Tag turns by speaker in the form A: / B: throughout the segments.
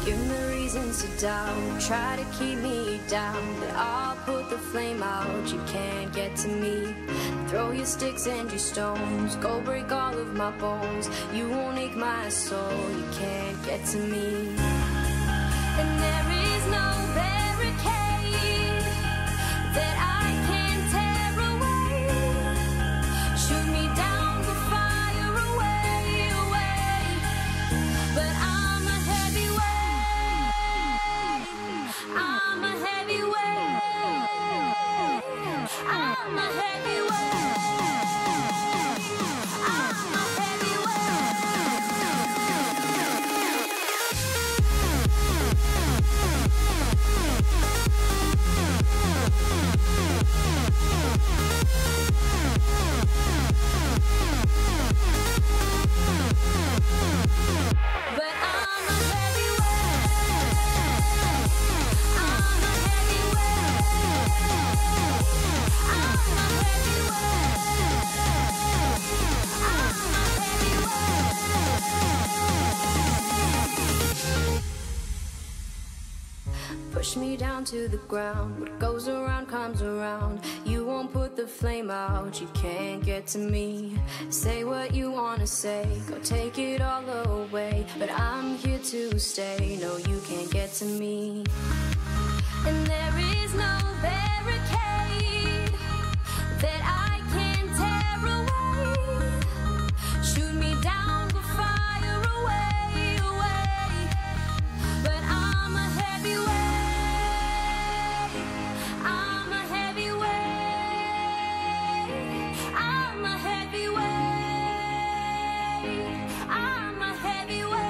A: Give me reasons to doubt, try to keep me down, but I'll put the flame out, you can't get to me. Throw your sticks and your stones, go break all of my bones. You won't ache my soul, you can't get to me. And there is no barricade that I can tear away. Shoot me down, but fire away, away. But I'm a heavyweight, I'm a heavyweight, I'm a heavyweight. Push me down to the ground, what goes around comes around. You won't put the flame out, you can't get to me. Say what you wanna say, go take it all away, but I'm here to stay, no you can't get to me. And there is no barricade that I can tear away. Shoot me down, but fire away, away. But I'm a heavyweight, I'm a heavyweight, I'm a heavyweight, I'm a heavyweight.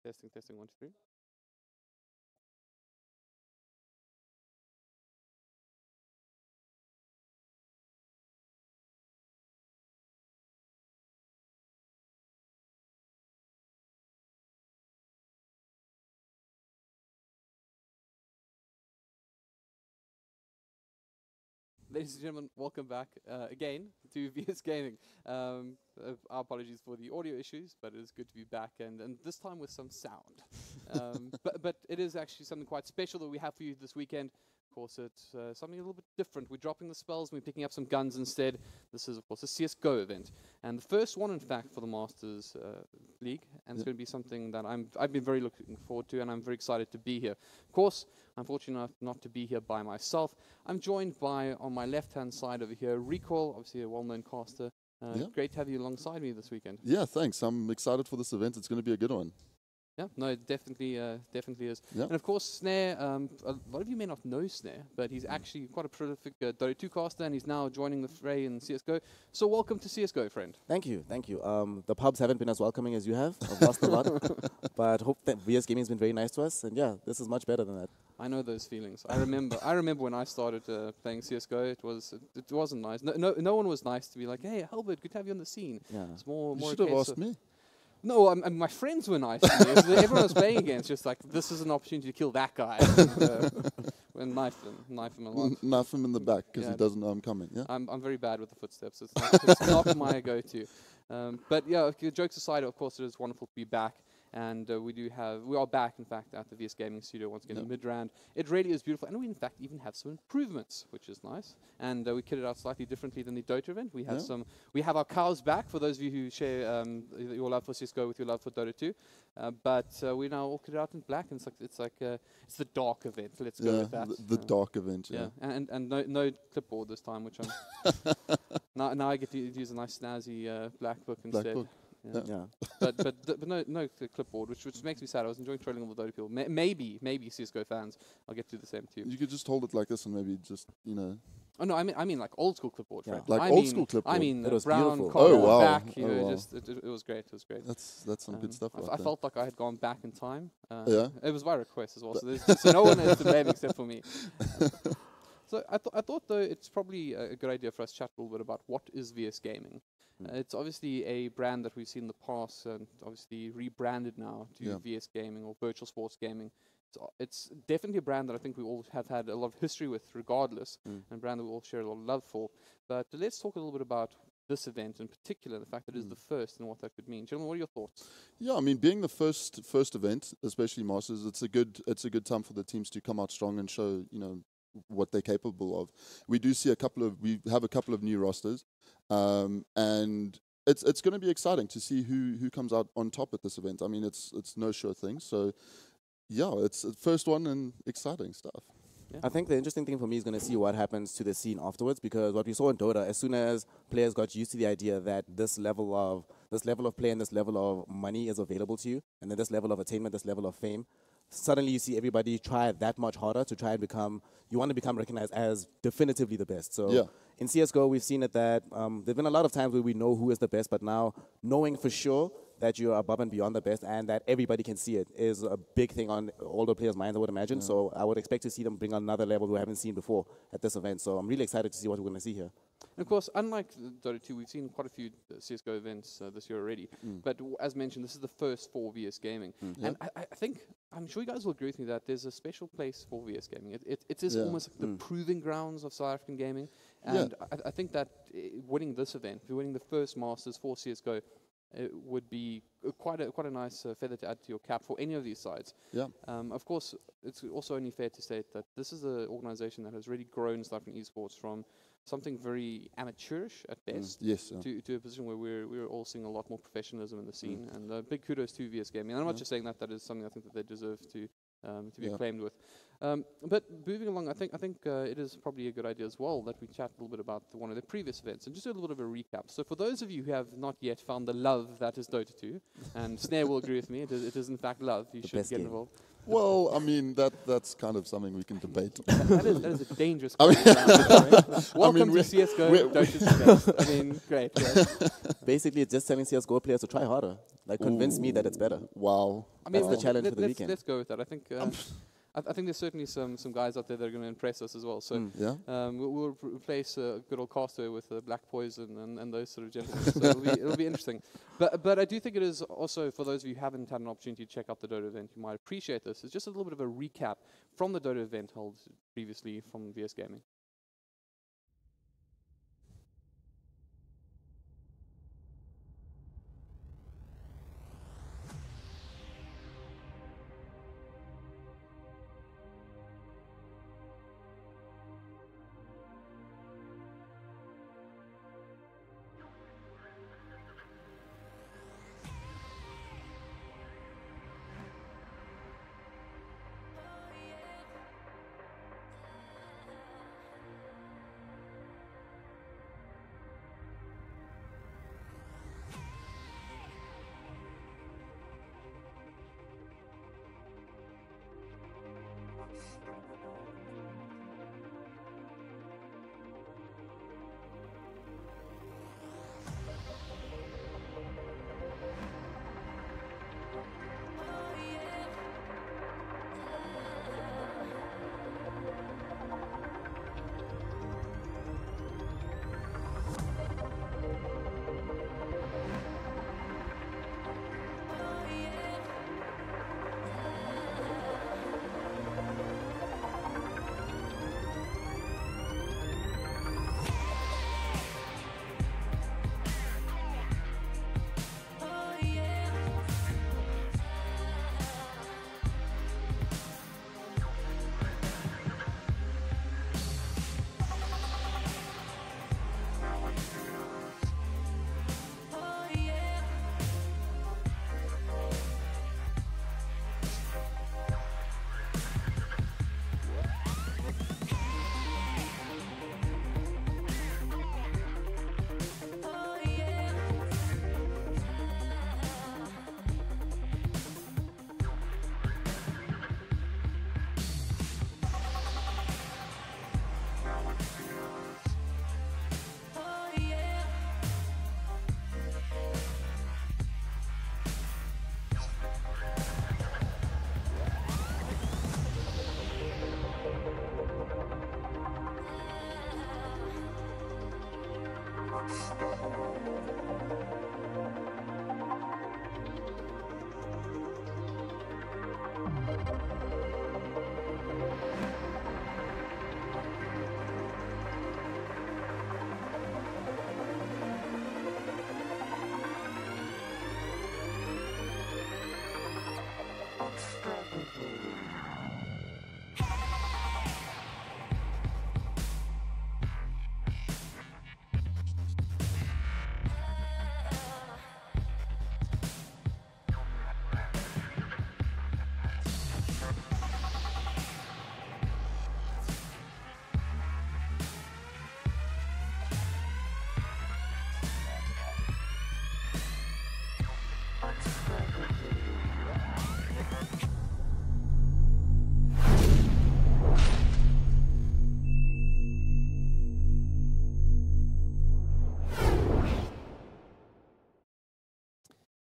B: Testing, testing, 1, 2, 3. Ladies and gentlemen, welcome back again to VS Gaming. Our apologies for the audio issues, but it is good to be back, and this time with some sound. But it is actually something quite special that we have for you this weekend. Of course, it's something a little bit different. We're dropping the spells and we're picking up some guns instead. This is, of course, a CSGO event. And the first one, in fact, for the Masters League. And it's going to be something that I've been very looking forward to, and I'm very excited to be here. Of course, I'm fortunate enough not to be here by myself. I'm joined by, on my left-hand side over here, Recall, obviously a well-known caster. Great to have you alongside me this weekend.
C: Yeah, thanks. I'm excited for this event. It's going to be a good one.
B: Yeah, no, it definitely is.
C: Yeah.
B: And of course, Snare, a lot of you may not know Snare, but he's actually quite a prolific Dota 2 caster, and he's now joining the fray in CSGO. So welcome to CSGO, friend.
D: Thank you, thank you. The pubs haven't been as welcoming as you have. I've lost a lot, but hope that VS Gaming has been very nice to us, and yeah, this is much better than that.
B: I know those feelings. I remember when I started playing CSGO, it wasn't nice. No one was nice to be like, hey, Albert, good to have you on the scene.
D: Yeah.
B: It's more
C: You should have asked me.
B: No, my friends were nice to me. Everyone was playing against, just like, this is an opportunity to kill that guy. And knife him a lot.
C: Knife him in the back because he doesnn't know I'm coming. Yeah.
B: I'm very bad with the footsteps. It's not my go-to. But yeah, jokes aside, of course, it is wonderful to be back. And we are back, in fact, at the VS Gaming studio once again in mid-round. It really is beautiful, and we, in fact, even have some improvements, which is nice. And we kitted out slightly differently than the Dota event. We have we have our cows back for those of you who share your love for CSGO with your love for Dota 2. But we now all kitted out in black, and it's the dark event. Let's go with that.
C: The dark event. Yeah.
B: And no clipboard this time, which I'm now I get to use a nice snazzy black book instead.
C: Black book.
B: Yeah. but no clipboard, which makes me sad. I was enjoying trolling all the Dota people. Maybe CSGO fans, I'll get to do the same too.
C: You could just hold it like this and maybe just,
B: Oh no, I mean like old school clipboard.
D: Yeah.
C: Like old school clipboard.
B: I mean,
D: it was
B: brown
D: beautiful.
B: color
C: Oh, wow.
B: back.
C: Oh, wow.
B: It was great. It was great.
C: That's some good stuff.
B: I felt like I had gone back in time.
C: Yeah.
B: It was by request as well, so no one is to blame except for me. So I thought though it's probably a good idea for us to chat a little bit about what is VS Gaming. It's obviously a brand that we've seen in the past, and obviously rebranded now to VS Gaming or Virtual Sports Gaming. It's definitely a brand that I think we all have had a lot of history with regardless, and a brand that we all share a lot of love for. But let's talk a little bit about this event in particular, the fact that it is the first and what that could mean. Gentlemen, what are your thoughts?
C: Yeah, I mean, being the first event, especially Masters, it's a good time for the teams to come out strong and show, what they're capable of. We have a couple of new rosters, and it's going to be exciting to see who comes out on top at this event. I mean, it's no sure thing. So, yeah, it's the first one and exciting stuff.
B: Yeah.
D: I think the interesting thing for me is going to see what happens to the scene afterwards, because what we saw in Dota, as soon as players got used to the idea that this level of play and this level of money is available to you, and then this level of attainment, this level of fame, suddenly you see everybody try that much harder to try and you want to become recognized as definitively the best. So in CSGO, we've seen it that there have been a lot of times where we know who is the best, but now knowing for sure that you're above and beyond the best and that everybody can see it is a big thing on all the players' minds, I would imagine. So I would expect to see them bring another level we haven't seen before at this event. So I'm really excited to see what we're going to see here.
B: And of course, unlike Dota 2, we've seen quite a few CSGO events this year already. But as mentioned, this is the first for VS Gaming. And I think, I'm sure you guys will agree with me that there's a special place for VS Gaming. It is almost like the proving grounds of South African gaming. And I think that winning this event, winning the first Masters for CSGO, it would be quite a nice feather to add to your cap for any of these sides.
C: Yeah.
B: Of course, it's also only fair to state that this is an organization that has really grown South African esports from something very amateurish at best to a position where we're all seeing a lot more professionalism in the scene. And big kudos to VS Gaming. And I'm not just saying that is something I think that they deserve to be acclaimed with. But moving along, I think it is probably a good idea as well that we chat a little bit about one of the previous events and just do a little bit of a recap. So for those of you who have not yet found the love that is Dota 2, and Snare will agree with me, it is in fact love. You should get involved.
C: Well, I mean that's kind of something we can debate.
B: That is a dangerous.
C: I mean,
B: Welcome to CSGO. Dota. I mean, great.
D: Basically, it's just telling CSGO players to try harder. Like, convince me that it's better.
C: Wow.
B: I mean,
D: That's the challenge for the weekend.
B: Let's go with that. I think. I think there's certainly some guys out there that are going to impress us as well. So
C: Yeah.
B: we'll replace good old Caster with Black Poison and those sort of gentlemen. So it'll be interesting. But I do think it is also, for those of you who haven't had an opportunity to check out the Dota event, you might appreciate this. It's just a little bit of a recap from the Dota event held previously from VS Gaming.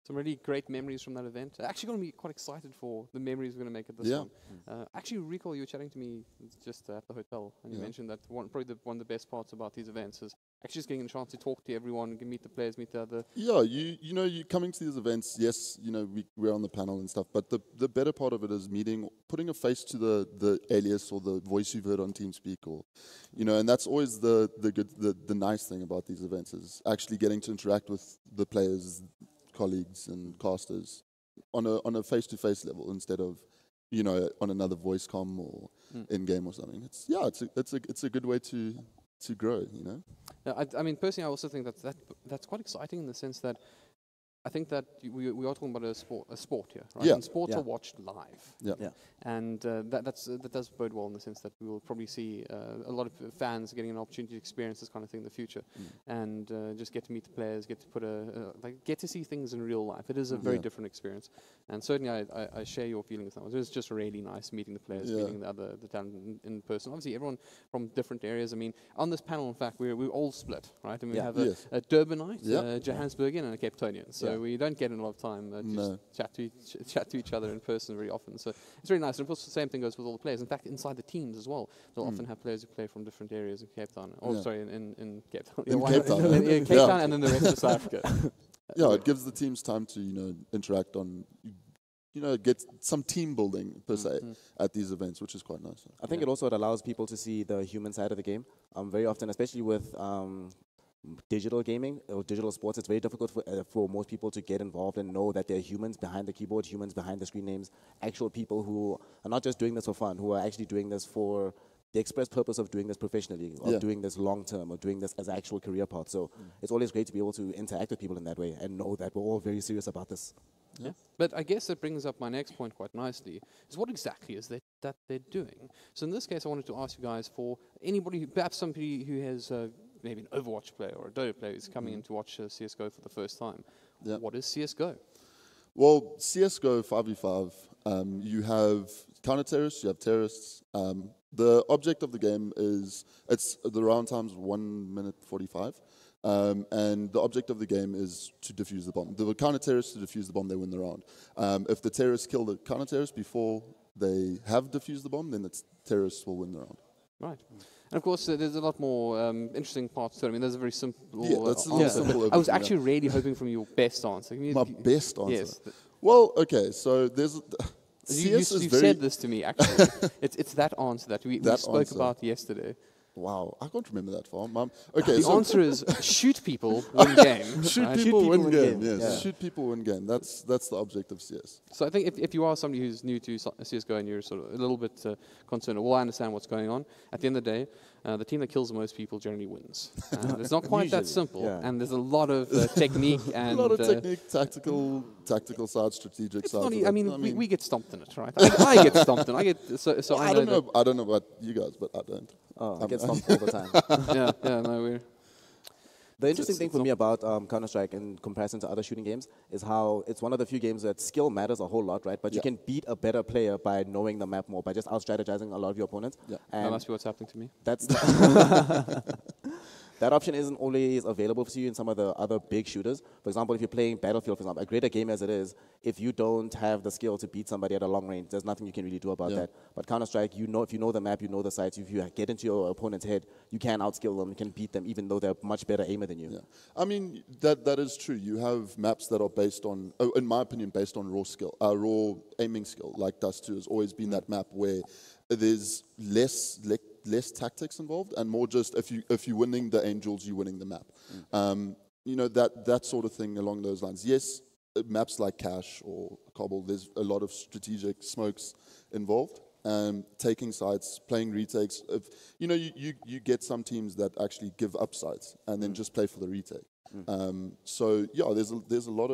B: Some really great memories from that event. Actually going to be quite excited for the memories we're going to make at this one. Actually, recall you were chatting to me just at the hotel, and you mentioned that probably one of the best parts about these events is actually just getting a chance to talk to everyone, meet the players, meet the other.
C: Yeah, you know, you coming to these events, yes, you know, we're on the panel and stuff, but the better part of it is putting a face to the alias or the voice you've heard on TeamSpeak, or, you know, and that's always the nice thing about these events is actually getting to interact with the players, colleagues and casters on a face-to-face level instead of, you know, on another voice comm or in game or something. It's a good way to grow, you know.
B: I mean, personally, I also think that's quite exciting in the sense that I think that we are talking about a sport here, right?
C: Yeah.
B: And sports
D: Yeah.
B: are watched live.
C: Yeah.
D: Yeah.
B: And that does bode well in the sense that we will probably see a lot of fans getting an opportunity to experience this kind of thing in the future, and just get to meet the players, get to get to see things in real life. It is a very different experience, and certainly I share your feelings now. It was just really nice meeting the players, meeting the talent in person. Obviously, everyone from different areas. I mean, on this panel, in fact, we're all split, right? And we have a Durbanite, Johannesburgian, and a Cape Townian. So we don't get a lot of time to chat to each other in person very often. So it's really nice. And of course, the same thing goes with all the players. In fact, inside the teams as well, they'll often have players who play from different areas of Cape Town. Or sorry, in Cape Town.
C: In Cape Town.
B: in Cape Town, and then the rest of South Africa.
C: Yeah, it gives the teams time to interact on, get some team building per se at these events, which is quite nice.
D: I think it also allows people to see the human side of the game. Very often, especially with digital gaming or digital sports, it's very difficult for most people to get involved and know that there are humans behind the keyboard, humans behind the screen names, actual people who are not just doing this for fun, who are actually doing this for the express purpose of doing this professionally, of doing this long term, or doing this as an actual career path. So it's always great to be able to interact with people in that way and know that we're all very serious about this.
B: Yeah. But I guess that brings up my next point quite nicely, is what exactly is that they're doing? So in this case, I wanted to ask you guys, for anybody, perhaps somebody who has maybe an Overwatch player or a Dota player who's coming in to watch CSGO for the first time.
C: Yeah.
B: What is CSGO?
C: Well, CSGO 5v5, you have counter-terrorists, you have terrorists. The object of the game is, the round time's 1 minute 45. And the object of the game is to defuse the bomb. The counter-terrorists to defuse the bomb, they win the round. If the terrorists kill the counter-terrorists before they have defused the bomb, then the terrorists will win the round.
B: Right. And of course, there's a lot more interesting parts to it. I mean, there's a very simple
C: that's a
B: answer.
C: simple
B: I was
C: opening,
B: actually really hoping from your best answer.
C: My best answer?
B: Yes.
C: Well, okay, so there's...
B: You said this to me, actually. it's that answer that we spoke about yesterday.
C: Wow, I can't remember that far. Okay,
B: the answer is shoot people, win game.
C: Shoot people, win game. Yes, shoot people, win game. That's the object of CS.
B: So I think if you are somebody who's new to CSGO and you're sort of a little bit concerned, well, I understand what's going on. At the end of the day, the team that kills the most people generally wins. It's not quite that simple, and there's a lot of technique and
C: a lot of technique, tactical side, strategic side.
B: Funny, I mean, we get stomped in it, right? I get stomped in. I don't
C: know. I don't know about you guys, but I don't.
D: I get stomped all the time.
B: we're...
D: The interesting thing for me about Counter-Strike in comparison to other shooting games is how it's one of the few games that skill matters a whole lot, right? But you can beat a better player by knowing the map more, by just out-strategizing a lot of your opponents.
C: Yeah.
B: And that must be what's happening to me.
D: That's that option isn't always available for you in some of the other big shooters. For example, if you're playing Battlefield, for example, a greater game as it is, if you don't have the skill to beat somebody at a long range, there's nothing you can really do about that. But Counter-Strike, if you know the map, you know the sights, if you get into your opponent's head, you can outskill them, you can beat them, even though they're much better aimer than you.
C: Yeah. I mean, that is true. You have maps that are based on, in my opinion, based on raw aiming skill. Like Dust 2 has always been that map where there's less tactics involved and more just if you're winning the angels, you're winning the map. That sort of thing along those lines. Yes, maps like Cash or Cobble, there's a lot of strategic smokes involved. Taking sites, playing retakes. You get some teams that actually give up sites and then just play for the retake. So yeah, there's a lot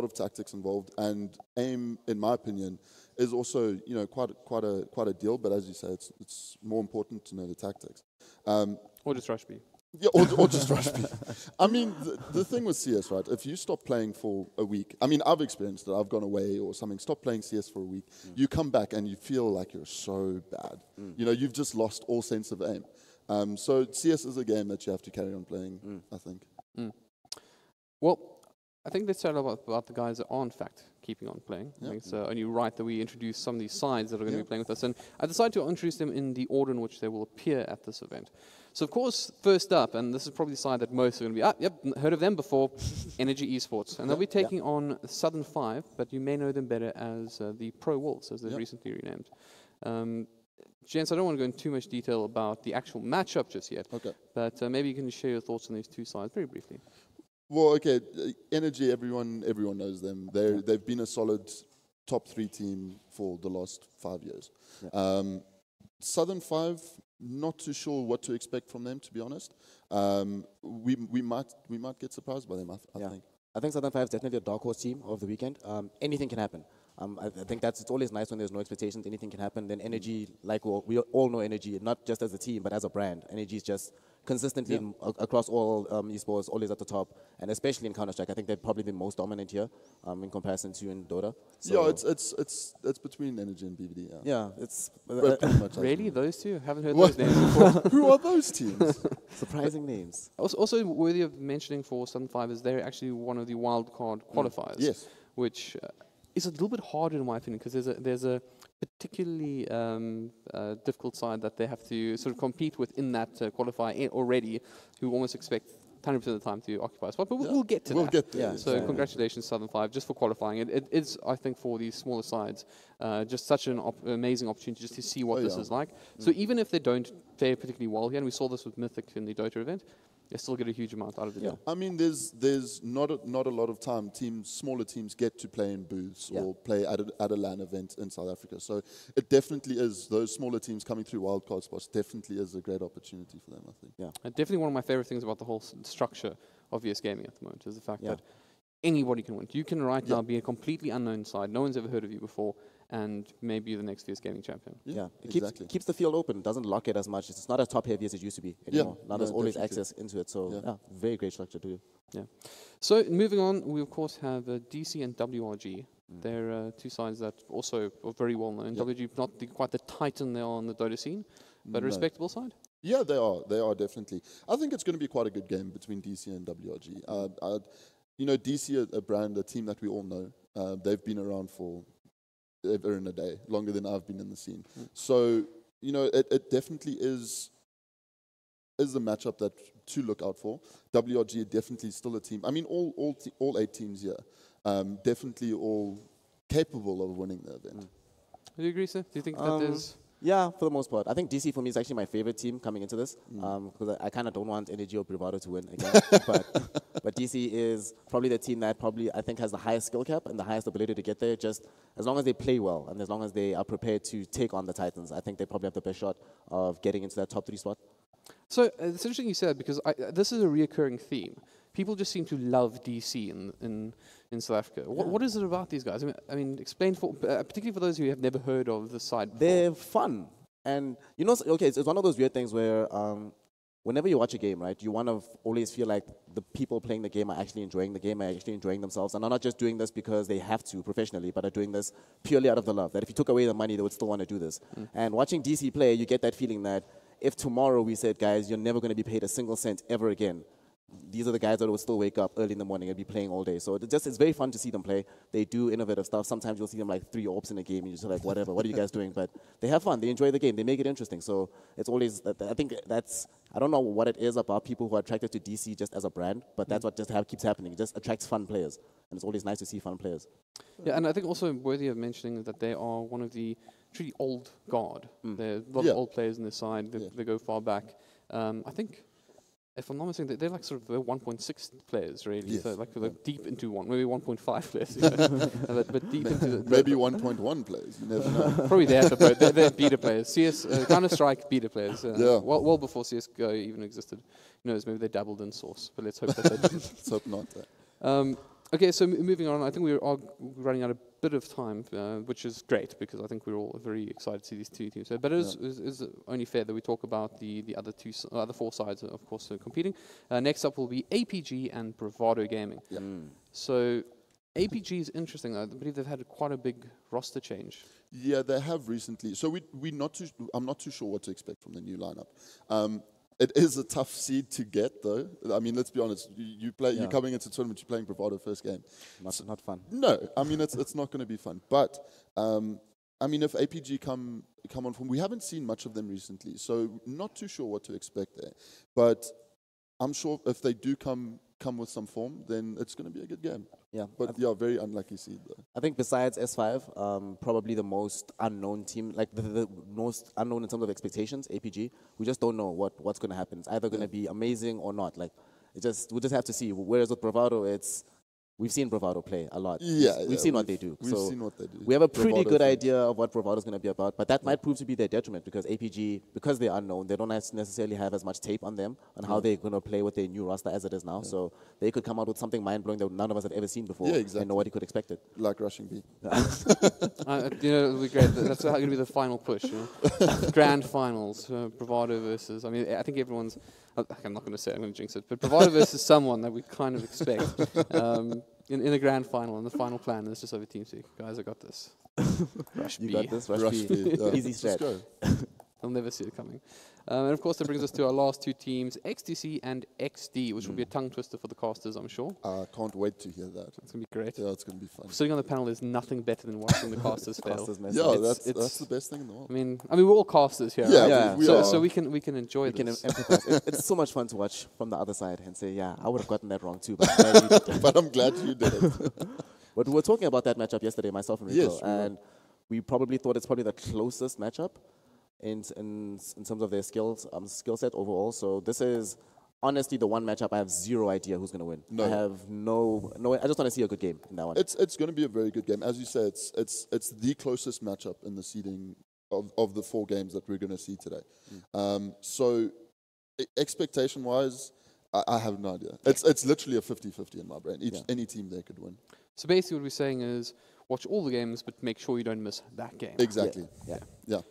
C: of tactics involved, and aim, in my opinion, is also quite a deal. But as you say, it's more important to know the tactics.
B: Or just rush B.
C: Yeah, or just rush B. I mean, the thing with CS, right? If you stop playing for a week, I mean, I've experienced it. I've gone away or something. Stop playing CS for a week. You come back and you feel like you're so bad. You've just lost all sense of aim. So CS is a game that you have to carry on playing, I think.
B: Well, I think let's chat about the guys that are in fact keeping on playing. I think it's only right that we introduce some of these sides that are going to be playing with us. And I decided to introduce them in the order in which they will appear at this event. So, of course, first up, and this is probably the side that most are going to be, heard of them before, Energy Esports. And they'll be taking on Southern 5, but you may know them better as the Pro Wolves, as they've recently renamed. Gents, I don't want to go into too much detail about the actual matchup just yet, but maybe you can share your thoughts on these two sides very briefly.
C: Well, okay, Energy, everyone knows them. They've been a solid top 3 team for the last 5 years. Southern 5, not too sure what to expect from them, to be honest. We might get surprised by them, I think.
D: I think Southern 5 is definitely a dark horse team of the weekend. Anything can happen. I think it's always nice when there's no expectations. Anything can happen. Then Energy, like we all know Energy, not just as a team, but as a brand. Energy is just consistently across all esports, always at the top. And especially in Counter-Strike, I think they're probably the most dominant here in comparison to in Dota. So
C: Yeah, it's between Energy and BVD.
D: yeah, it's
C: But pretty much
B: Really, those two? Haven't heard those names before.
C: Who are those teams?
D: surprising names.
B: Also worthy of mentioning for Southern 5 is they're actually one of the wildcard qualifiers.
C: Yes.
B: Which is a little bit harder in my opinion because there's a particularly difficult side that they have to sort of compete with in that qualifier already, who almost expect 100% of the time to occupy a spot. But we'll get to that.
C: We'll get there.
D: Yeah.
B: So congratulations, Southern 5, just for qualifying. It is, I think, for these smaller sides, just such an amazing opportunity just to see what this is like. So even if they don't fare particularly well here, and we saw this with Mythic in the Dota event, they still get a huge amount out of the deal.
C: I mean, there's not a lot of time smaller teams get to play in booths or play at a LAN event in South Africa. So it definitely is, those smaller teams coming through wildcard spots definitely is a great opportunity for them, I think.
D: Yeah.
B: Definitely one of my favorite things about the whole structure of VS Gaming at the moment is the fact that anybody can win. You can now be a completely unknown side, no one's ever heard of you before, and maybe you're the next VS Gaming champion.
D: Yeah, it
C: exactly.
D: keeps the field open, doesn't lock it as much. It's not as top heavy as it used to be anymore. Now there's always
C: definitely.
D: access into it, so very great structure too.
B: Yeah. So moving on, we of course have DC and WRG. They're two sides that also are very well known. WRG not quite the titan they are on the Dota scene, but a respectable side.
C: Yeah, they are definitely. I think it's going to be quite a good game between DC and WRG. You know, DC, a brand, a team that we all know. They've been around for ever and a day, longer than I've been in the scene. So, you know, it definitely is the matchup that to look out for. WRG definitely still a team. I mean, all 8 teams here, definitely all capable of winning the event.
B: Do you agree, sir? Do you think that there's...
D: Yeah, for the most part. I think DC for me is actually my favorite team coming into this because I kind of don't want Energy or Bravado to win again. but DC is probably the team that I think has the highest skill cap and the highest ability to get there. Just as long as they play well and as long as they are prepared to take on the Titans, I think they probably have the best shot of getting into that top 3 spot.
B: So it's interesting you said because this is a reoccurring theme. People just seem to love DC in South Africa. What is it about these guys? I mean explain particularly for those who have never heard of the side before.
D: They're fun. And, you know, okay, it's one of those weird things where whenever you watch a game, right, you want to always feel like the people playing the game are actually enjoying the game, are actually enjoying themselves, and are not just doing this because they have to professionally, but are doing this purely out of the love. That if you took away the money, they would still want to do this. And watching DC play, you get that feeling that if tomorrow we said, guys, you're never going to be paid a single cent ever again, these are the guys that would still wake up early in the morning and be playing all day. So it's very fun to see them play. They do innovative stuff. Sometimes you'll see them like 3 orbs in a game and you're just like, whatever, what are you guys doing? But they have fun. They enjoy the game. They make it interesting. So it's always, I think I don't know what it is about people who are attracted to DC just as a brand, but that's what just keeps happening. It just attracts fun players. And it's always nice to see fun players.
B: Yeah, and I think also worthy of mentioning that they are one of the truly old guard. There are a lot of old players on this side. They go far back. I think, if I'm not mistaken, they're like sort of 1.6 players, really.
C: Yes.
B: So like deep into maybe 1.5 players. You know. but deep into the...
C: Maybe 1.1 players, you never know.
B: Probably they're beta players. Counter-Strike beta players. Well before CSGO even existed. Who knows, maybe they dabbled in Source, but let's hope that they didn't.
C: Let's hope not.
B: Okay, so moving on, I think we are running out a bit of time, which is great because I think we're all very excited to see these 2 teams. But it is only fair that we talk about the other 4 sides, of course, competing. Next up will be APG and Bravado Gaming.
C: Yep.
B: So APG is interesting. I believe they've had quite a big roster change.
C: Yeah, they have recently. So I'm not too sure what to expect from the new lineup. It is a tough seed to get, though. I mean, let's be honest. You're coming into the tournament, you're playing Bravado first game.
D: Not fun.
C: No, I mean, it's not going to be fun. But, I mean, if APG come on form, we haven't seen much of them recently, so not too sure what to expect there. But I'm sure if they do come with some form, then it's going to be a good game.
D: Yeah.
C: But very unlucky seed, though.
D: I think besides S5, probably the most unknown team, like the most unknown in terms of expectations, APG. We just don't know what's going to happen. It's either going to be amazing or not. Like, we'll just have to see. Whereas with Bravado, it's we've seen Bravado play a lot.
C: Yeah,
D: we've seen what they do.
C: We've
D: so
C: seen what they do.
D: we have a pretty
C: Bravado's
D: good
C: nice.
D: idea of what Bravado is going to be about, but that might prove to be their detriment because APG, because they're unknown, they don't necessarily have as much tape on them on how they're going to play with their new roster as it is now. So they could come out with something mind-blowing that none of us have ever seen before.
C: Yeah, exactly.
D: And nobody could expect it.
C: Like rushing B.
B: It'll be great. That's going to be the final push. Grand finals, Bravado versus. I mean, I think everyone's. I'm not going to say it, I'm going to jinx it. But Bravado versus someone that we kind of expect in the grand final, and the final plan is just over TeamSpeak. Guys, I got this. Rush
D: You
B: B.
D: got this, Rush
C: Rush
D: B.
C: B. Yeah.
D: Easy
C: Just
D: strat.
C: go.
B: I'll never see it coming. And of course, that brings us to our last two teams, XTC and XD, which will be a tongue twister for the casters, I'm sure.
C: I can't wait to hear that.
B: It's going to be great.
C: Yeah, it's going to be fun.
B: Sitting on the panel, there's nothing better than watching the casters fail.
D: Casters mess
C: Yeah,
D: up.
C: that's
B: it's-
C: the best thing in the world.
B: I mean, we're all casters here,
C: Yeah,
B: right?
D: Yeah.
C: we
B: so,
C: are.
B: so we can enjoy
D: We can
B: this.
D: empathize. It's so much fun to watch from the other side and say, yeah, I would have gotten that wrong too. But I'm glad you did that.
C: But I'm glad you did it.
D: But we were talking about that matchup yesterday, myself and Rico,
C: Yes, we were.
D: and we probably thought it's probably the closest matchup in terms of their skill set overall. So this is honestly the one matchup I have zero idea who's going to win.
C: No.
D: I have no. I just want to see a good game in that one.
C: It's going to be a very good game. As you say, it's the closest matchup in the seeding of the 4 games that we're going to see today. So expectation-wise, I have no idea. It's literally a 50-50 in my brain. Any team there could win.
B: So basically what we're saying is watch all the games, but make sure you don't miss that game.
C: Exactly.
D: Yeah.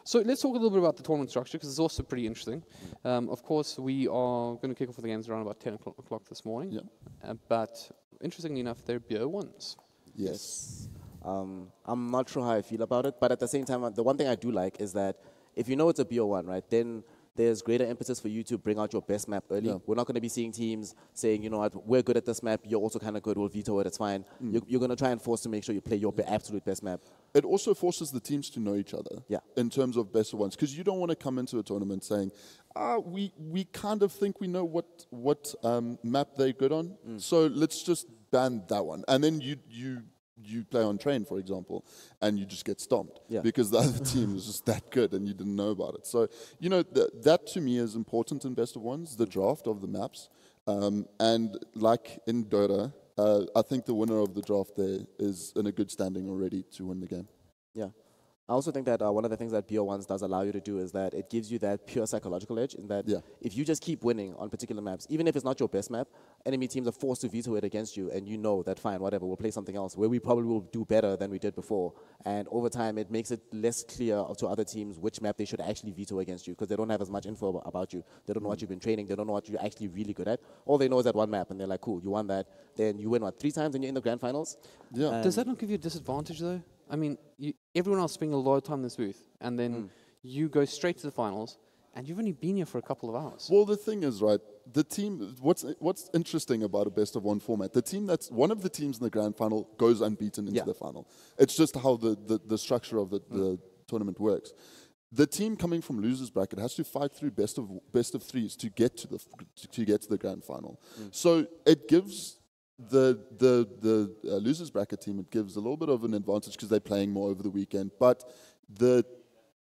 B: So let's talk a little bit about the tournament structure, because it's also pretty interesting. Of course, we are going to kick off with the games around about 10 o'clock this morning.
C: Yeah.
B: But interestingly enough, they're BO1s.
C: Yes.
D: I'm not sure how I feel about it, but at the same time, the one thing I do like is that if you know it's a BO1, right, then there's greater impetus for you to bring out your best map early.
C: Yeah.
D: We're not going to be seeing teams saying, you know what, we're good at this map, you're also kind of good, we'll veto it, it's fine. You're going to try and force to make sure you play your absolute best map.
C: It also forces the teams to know each other.
D: Yeah.
C: In terms of best of ones, because you don't want to come into a tournament saying, we kind of think we know what map they're good on, so let's just ban that one, and then you play on train, for example, and you just get stomped because the other team is just that good and you didn't know about it. So, you know, that to me is important in best of ones, the draft of the maps. And like in Dota, I think the winner of the draft there is in a good standing already to win the game.
D: Yeah. I also think that one of the things that BO1s does allow you to do is that it gives you that pure psychological edge in that if you just keep winning on particular maps, even if it's not your best map, enemy teams are forced to veto it against you, and you know that, fine, whatever, we'll play something else where we probably will do better than we did before. And over time, it makes it less clear to other teams which map they should actually veto against you because they don't have as much info about you. They don't know what you've been training. They don't know what you're actually really good at. All they know is that one map, and they're like, cool, you won that. Then you win, 3 times and you're in the grand finals?
C: Yeah.
B: Does that not give you a disadvantage, though? I mean, everyone else spending a lot of time in this booth, and then you go straight to the finals, and you've only been here for a couple of hours.
C: Well, the thing is, right, the team, what's interesting about a best of one format, one of the teams in the grand final goes unbeaten into the final. It's just how the structure of the tournament works. The team coming from losers bracket has to fight through best of threes to get to the grand final. So it gives the losers bracket team, it gives a little bit of an advantage because they're playing more over the weekend. But the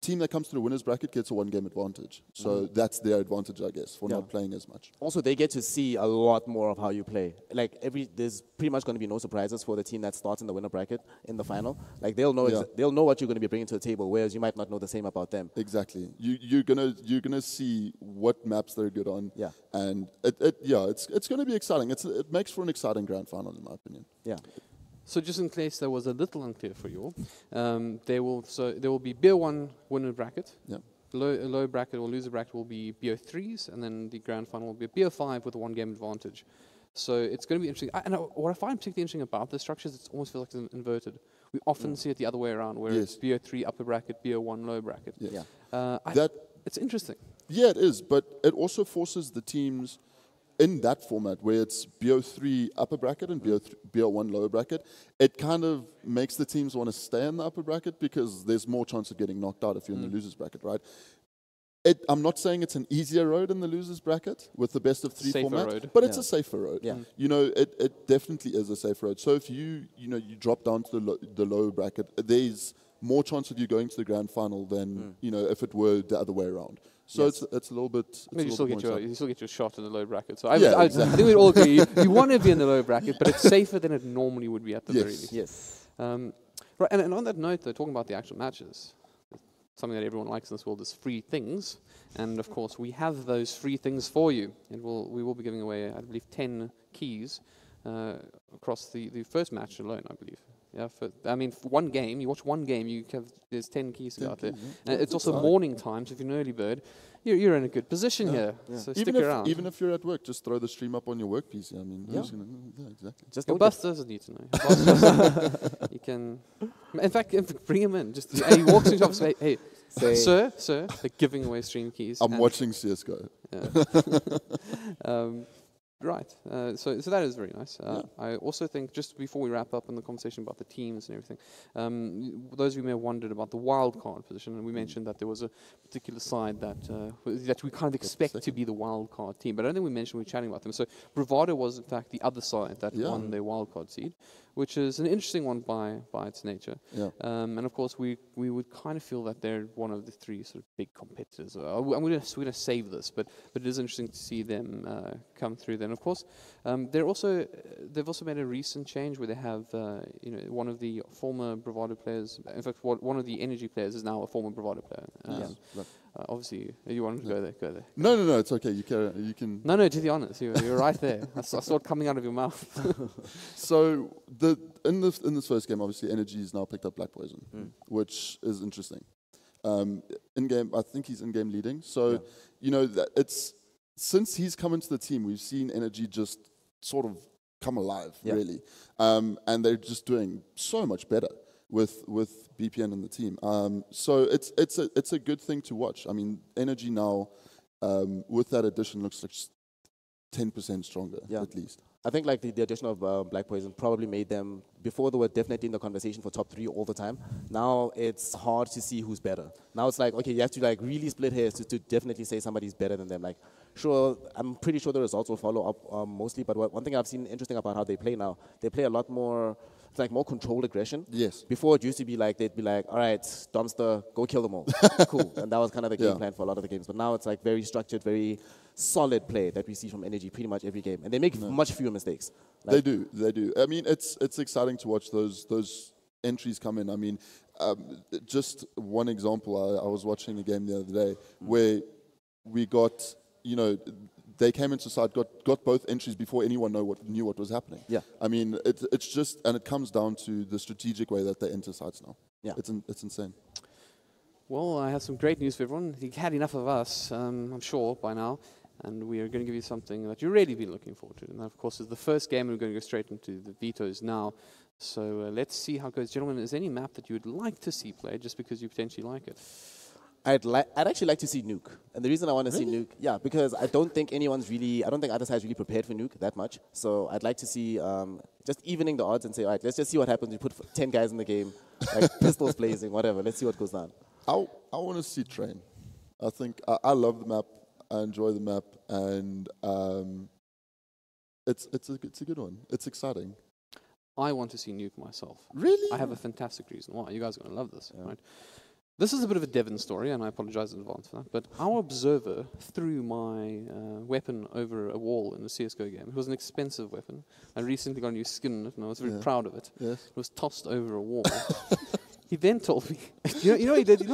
C: team that comes to the winners bracket gets a 1-game advantage. So that's their advantage, I guess, for not playing as much.
D: Also, they get to see a lot more of how you play. Like there's pretty much going to be no surprises for the team that starts in the winner bracket in the final. Like they'll know they'll know what you're going to be bringing to the table, whereas you might not know the same about them.
C: Exactly. You're gonna see what maps they're good on.
D: Yeah.
C: And it's going to be exciting. It makes for an exciting grand final, in my opinion.
D: Yeah.
B: So just in case there was a little unclear for you all, there will be BO1 winner bracket.
C: Yeah.
B: Low bracket or loser bracket will be BO3s, and then the grand final will be a BO5 with a 1-game advantage. So it's going to be interesting. And what I find particularly interesting about the structure is it almost feels like it's inverted. We often see it the other way around, where it's BO3 upper bracket, BO1 low bracket.
C: Yes.
B: It's interesting.
C: Yeah, it is, but it also forces the teams in that format where it's BO3 upper bracket and BO1 lower bracket. It kind of makes the teams want to stay in the upper bracket because there's more chance of getting knocked out if you're in the losers bracket, right? I'm not saying it's an easier road in the losers bracket with the best of 3
B: Safer
C: format,
B: road.
C: but it's a safer road.
D: Yeah.
C: You know, it definitely is a safer road. So if you drop down to the lower bracket, there's more chance of you going to the grand final than if it were the other way around. So
D: Yes.
C: it's a little bit.
B: Maybe you still get your shot in the low bracket. So I
C: exactly.
B: think we'd all agree you want to be in the low bracket, but it's safer than it normally would be at the very least.
D: Yes.
B: Right, and on that note, though, talking about the actual matches, something that everyone likes in this world is free things, and of course we have those free things for you. And we will be giving away, I believe, 10 keys across the first match alone, I believe. Yeah, for one game, you watch one game, there's 10 keys out there. And it's also morning time, so if you're an early bird, you're in a a position here. Yeah. So stick around.
C: Even if you're at work, just throw the stream up on your work PC. I mean, who's gonna? Yeah, exactly.
D: Just
B: Your boss doesn't need to know. You can, in fact, bring him in. Just he walks into the office, hey, sir, they're giving away stream keys.
C: I'm watching CSGO.
B: Yeah. Right. So that is very nice. I also think, just before we wrap up on the conversation about the teams and everything, those of you may have wondered about the wild card position, and we mentioned that there was a particular side that we kind of expect to be the wild card team, but I don't think we mentioned we were chatting about them. So Bravado was, in fact, the other side that won their wild card seed, which is an interesting one by its nature. Yeah. And of course, we would kind of feel that they're one of the three sort of big competitors. We're going to save this, but it is interesting to see them come through. Then, of course, they've also made a recent change where they have one of the former Bravado players. In fact, one of the Energy players is now a former Bravado player. Obviously, you wanted to go there.
C: No, it's okay. You can.
B: No, to be honest, you're right there. I saw it coming out of your mouth.
C: So in this first game, obviously, Energy has now picked up Black Poison, which is interesting. In game, I think he's in game leading. So it's since he's come into the team, we've seen Energy just sort of come alive, really, and they're just doing so much better with BPN in the team. So it's a good thing to watch. I mean, Energy now with that addition looks like 10% stronger at least.
D: I think like the addition of Black Poison probably made them, before they were definitely in the conversation for top 3 all the time. Now it's hard to see who's better. Now it's like, okay, you have to like really split hairs to definitely say somebody's better than them. Like, sure, I'm pretty sure the results will follow up mostly, but one thing I've seen interesting about how they play now, they play a lot more, it's like more controlled aggression.
C: Yes.
D: Before it used to be like, they'd be like, all right, Dumpster, go kill them all. Cool. And that was kind of the game plan for a lot of the games. But now it's like very structured, very solid play that we see from Energy pretty much every game. And they make much fewer mistakes. Like
C: they do. I mean, it's exciting to watch those entries come in. I mean, just one example, I was watching a game the other day where we got, they came into side, got both entries before anyone knew what was happening. Yeah. I mean, it's just, and it comes down to the strategic way that they enter sides now. Yeah. It's insane.
B: Well, I have some great news for everyone. You've had enough of us, I'm sure, by now. And we are going to give you something that you've really been looking forward to. And that, of course, is the first game. We're going to go straight into the vetoes now. So let's see how it goes. Gentlemen, is there any map that you would like to see played just because you potentially like it?
D: I'd actually like to see Nuke. And the reason I want to see Nuke, because I don't think either side's really prepared for Nuke that much. So I'd like to see just evening the odds and say, all right, let's just see what happens. We put 10 guys in the game, like pistols blazing, whatever. Let's see what goes down.
C: I want to see Train. I think I love the map. I enjoy the map, and it's a good one. It's exciting.
B: I want to see Nuke myself.
C: Really?
B: I have a fantastic reason why. You guys are going to love this, right? This is a bit of a Devon story, and I apologize in advance for that, but our observer threw my weapon over a wall in the CSGO game. It was an expensive weapon. I recently got a new skin on it, and I was very proud of it. Yes. It was tossed over a wall. He then told me, you know what he did?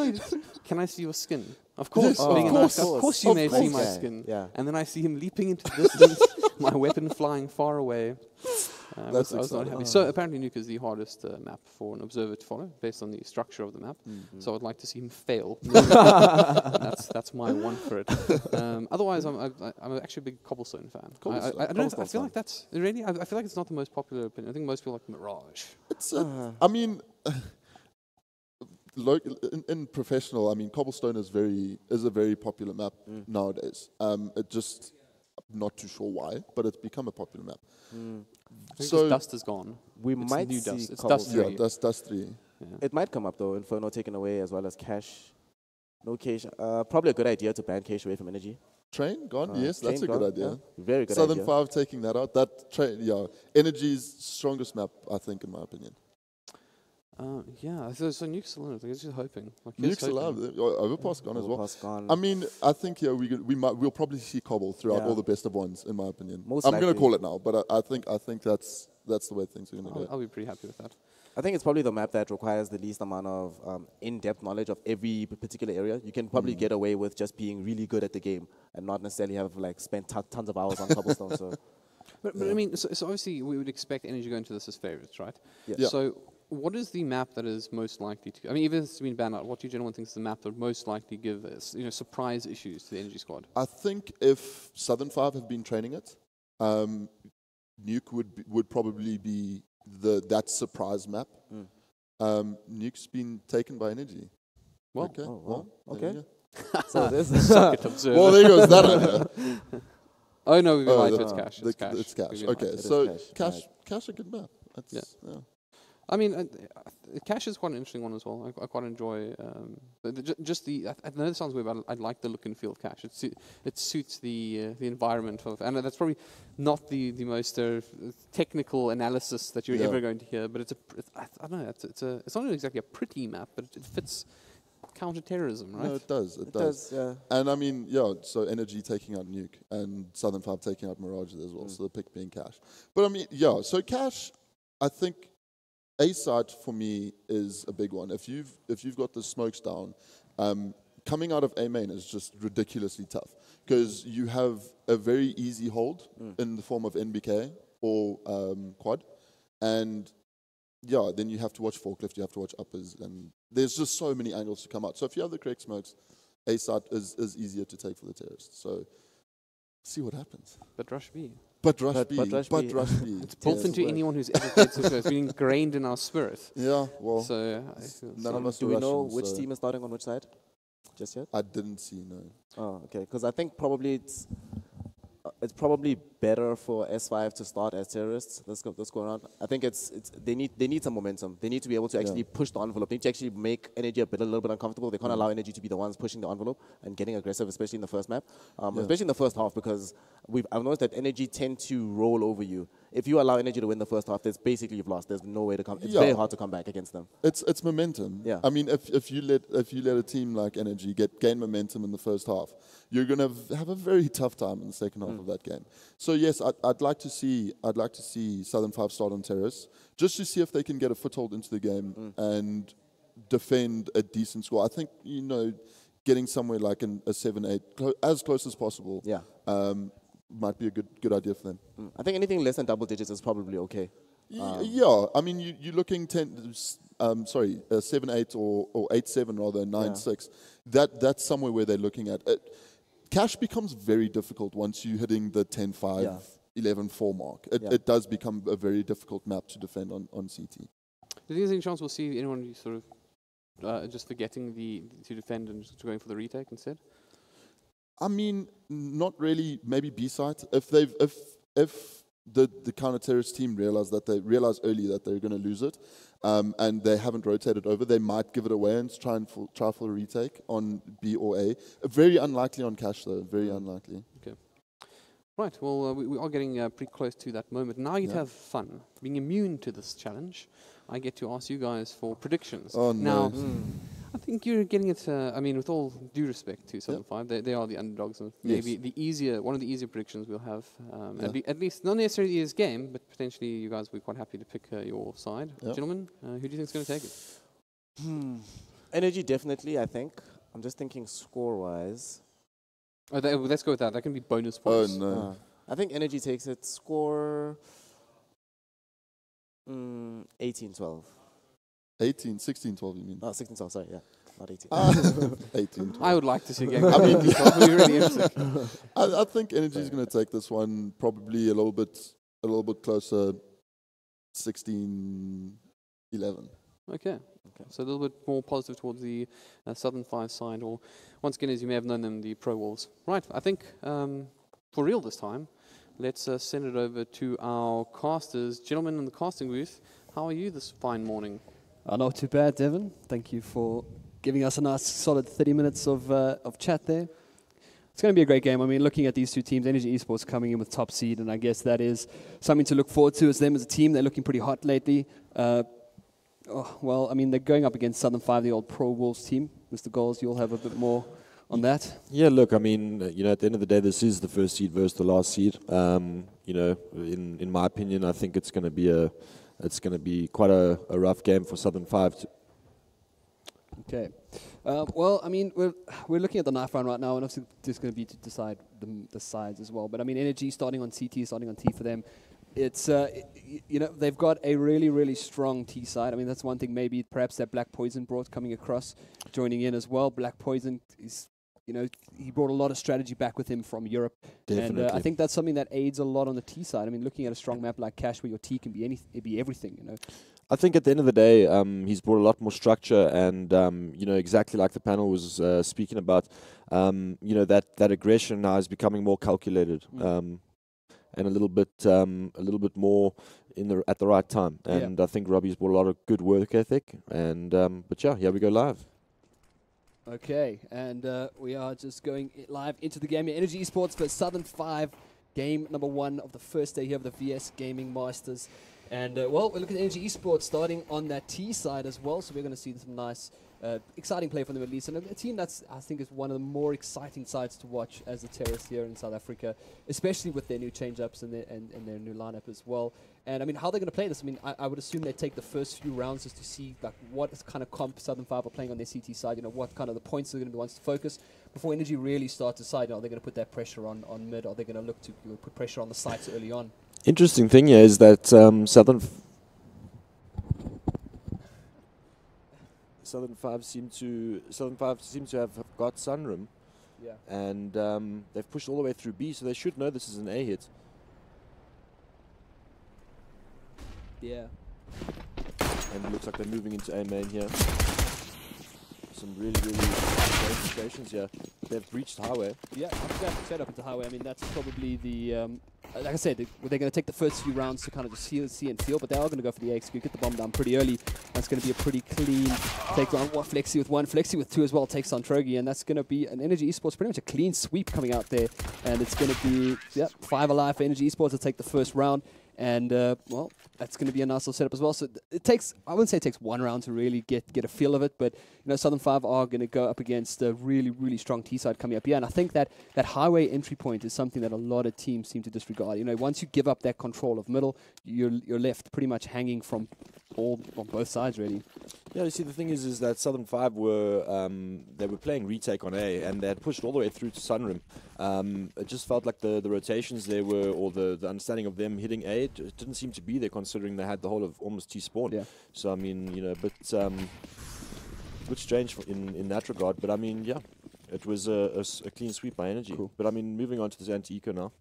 B: Can I see your skin? Of course. Of course you may see my skin. Yeah. And then I see him leaping into the distance, my weapon flying far away. I was not happy. So apparently Nuke is the hardest map for an observer to follow, based on the structure of the map. So I'd like to see him fail. That's my one for it. Otherwise, I'm actually a big Cobblestone fan. I don't know. I feel like that's really. I feel like it's not the most popular opinion. I think most people like Mirage.
C: I mean. In professional, I mean, Cobblestone is a very popular map nowadays. It just, not too sure why, but it's become a popular map.
B: So Dust is gone.
D: We might see
B: Dust. It's Dust 3.
C: Yeah, Dust 3.
D: Yeah. It might come up though. Inferno taken away as well as Cash. No Cash. Probably a good idea to ban Cash away from Energy.
C: Train gone. Yes, that's a good idea.
D: Very good
C: Southern
D: idea.
C: 5 taking that out. That Energy's strongest map, I think, in my opinion.
B: Yeah, so Nuke's still in it. I guess he's hoping. Like,
C: Nuke's alive. Overpass gone as well.
D: Overpass gone.
C: I mean, I think we'll probably see Cobble throughout all the best of ones, in my opinion. I'm going to call it now, but I think that's the way things are going to go.
B: I'll be pretty happy with that.
D: I think it's probably the map that requires the least amount of in-depth knowledge of every particular area. You can probably get away with just being really good at the game and not necessarily have like spent tons of hours on cobblestone. So,
B: but I mean, so obviously we would expect Energy to go into this as favorites, right?
C: Yeah.
B: So what is the map that is most likely to? I mean, even if it's been banned out, what do you gentlemen think is the map that would most likely give us, surprise issues to the Energy squad?
C: I think if Southern 5 have been training it, Nuke would probably be that surprise map. Nuke's been taken by Energy.
B: Well,
C: okay.
D: Okay. So this
C: Well, there goes that idea.
B: Oh no, we've been lied to. It's Cash.
C: It's Cash. Okay,
D: It is
C: so
D: Cash.
C: Cash a good map. That's, yeah.
B: I mean, Cash is quite an interesting one as well. I quite enjoy just the. I know it sounds weird, but I like the look and feel of Cash. It suits the environment of, and that's probably not the most technical analysis that you're ever going to hear. But I don't know. It's not exactly a pretty map, but it fits counter-terrorism, right?
C: No, it does. It
D: does, yeah.
C: And I mean, so Energy taking out Nuke and Southern 5 taking out Mirage as well. So the pick being Cash. But I mean, so Cash, I think. A side for me is a big one. If you've got the smokes down, coming out of A main is just ridiculously tough because you have a very easy hold in the form of NBK or quad, and then you have to watch forklift, you have to watch uppers, and there's just so many angles to come out. So if you have the correct smokes, A side is easier to take for the terrorists. So see what happens.
B: But Rush B.
C: But Rush B.
B: It's built into anyone who's ever played CSGO. It's been ingrained in our spirit.
C: Yeah, well.
B: So,
C: none of us
D: do we know
C: Russians,
D: which team is starting on which side? Just yet?
C: I didn't see, no.
D: Oh, okay. Because I think probably it's probably better for S5 to start as terrorists. Let's go around. I think they need some momentum. They need to be able to actually push the envelope. They need to actually make Energy a little bit uncomfortable. They can't allow Energy to be the ones pushing the envelope and getting aggressive, especially in the first map, especially in the first half, because I've noticed that Energy tend to roll over you. If you allow Energy to win the first half, basically you've lost. There's no way to come. It's very hard to come back against them.
C: It's momentum.
D: Yeah.
C: I mean, if you let a team like Energy gain momentum in the first half, you're gonna have a very tough time in the second half of that game. So yes, I'd like to see Southern 5 start on terrorists just to see if they can get a foothold into the game and defend a decent score. I think getting somewhere like a 7-8 as close as possible. Yeah. Might be a good idea for them.
D: I think anything less than double digits is probably okay.
C: Yeah, I mean you're looking 7-8 or 8-7 rather, 9-6. That's somewhere where they're looking at. Cash becomes very difficult once you're hitting the 10-5, 11-4 mark. It does become a very difficult map to defend on CT.
B: Do you think there's any chance we'll see anyone sort of just forgetting to defend and just going for the retake instead?
C: I mean, not really. Maybe B side. If the counter-terrorist team realize early that they're going to lose it, and they haven't rotated over, they might give it away and try for a retake on B or A. Very unlikely on Cash though. Very unlikely.
B: Okay. Right. Well, we are getting pretty close to that moment. Now you have fun. Being immune to this challenge, I get to ask you guys for predictions.
C: Oh no.
B: Now, I think you're getting it. I mean, with all due respect to 7-5, they are the underdogs, and maybe one of the easier predictions we'll have. At least not necessarily the easiest game, but potentially you guys will be quite happy to pick your side, gentlemen. Who do you think is going to take it?
D: Energy, definitely. I think. I'm just thinking score-wise.
B: Oh, let's go with that. That can be bonus points.
C: Oh no.
D: I think Energy takes it. Score 18-12.
C: 16-12, you mean?
D: Oh, 16-12, sorry, yeah. Not 18.
C: 18.
B: I would like to see a game.
C: I mean,
B: really interesting.
C: I think Energy is going to take this one probably a little bit closer, 16-11.
B: Okay. So a little bit more positive towards the Southern 5 side, or once again, as you may have known them, the Pro Wolves. Right, I think for real this time, let's send it over to our casters. Gentlemen in the casting booth, how are you this fine morning?
E: Not too bad, Devin. Thank you for giving us a nice solid 30 minutes of chat there. It's going to be a great game. I mean, looking at these two teams, Energy Esports coming in with top seed, and I guess that is something to look forward to as them as a team. They're looking pretty hot lately. Oh, well, I mean, they're going up against Southern 5, the old Pro Wolves team. Mr. Goals, you'll have a bit more on that.
F: Yeah, look, I mean, at the end of the day, this is the first seed versus the last seed. In my opinion, I think it's going to be quite a rough game for Southern 5.
E: Okay. Well, I mean, we're looking at the knife round right now, and obviously just going to be to decide the sides as well. But I mean, Energy starting on CT, starting on T for them. It's they've got a really, really strong T side. I mean, that's one thing. Maybe perhaps that Black Poison brought coming across, joining in as well. Black Poison is, he brought a lot of strategy back with him from Europe.
F: Definitely.
E: And I think that's something that aids a lot on the T side. I mean, looking at a strong map like Cash, where your T can be everything.
F: I think at the end of the day, he's brought a lot more structure, and exactly like the panel was speaking about, that aggression now is becoming more calculated, and a little bit more at the right time. And I think Robbie's brought a lot of good work ethic. And but yeah, here we go live.
E: Okay, and we are just going live into the game. Energy Esports versus Southern 5, game number 1 of the first day here of the VS Gaming Masters. And, we're looking at Energy Esports starting on that T side as well, so we're going to see some nice, exciting play from them at least. And a team that's, I think, is one of the more exciting sides to watch as the terrorists here in South Africa, especially with their new change-ups and their new lineup as well. And, I mean, how are they going to play this? I mean, I would assume they take the first few rounds just to see like what kind of comp Southern 5 are playing on their CT side, what kind of the points are going to be the ones to focus before Energy really start to decide, are they going to put that pressure on mid? Are they going to look to put pressure on the sites early on?
F: Interesting thing here is that Southern 5 seem to have got Sunrim, and they've pushed all the way through B, so they should know this is an A hit.
E: Yeah.
F: And it looks like they're moving into A main here. Some really great situations here. They've breached highway.
E: Yeah, straight up into highway. I mean, that's probably the like I said, they're going to take the first few rounds to kind of just see and feel, but they are going to go for the execute, get the bomb down pretty early. That's going to be a pretty clean takedown. Flexi with 1, Flexi with 2 as well takes on Trogi, and that's going to be an Energy Esports, pretty much a clean sweep coming out there. And it's going to be 5 alive for Energy Esports to take the first round. And, that's going to be a nice little setup as well. So it takes, I wouldn't say it takes 1 round to really get a feel of it, but, Southern 5 are going to go up against a really, really strong T-side coming up. Yeah, and I think that highway entry point is something that a lot of teams seem to disregard. Once you give up that control of middle, you're left pretty much hanging on both sides, really.
F: Yeah, you see, the thing is that Southern 5 were playing retake on A, and they had pushed all the way through to Sunrim. It just felt like the rotations there were, or the understanding of them hitting A, it didn't seem to be there, considering they had the whole of almost T spawn.
E: Yeah.
F: So I mean, but bit strange in that regard. But I mean, yeah, it was a clean sweep by Energy.
E: Cool.
F: But I mean, moving on to this anti-eco now.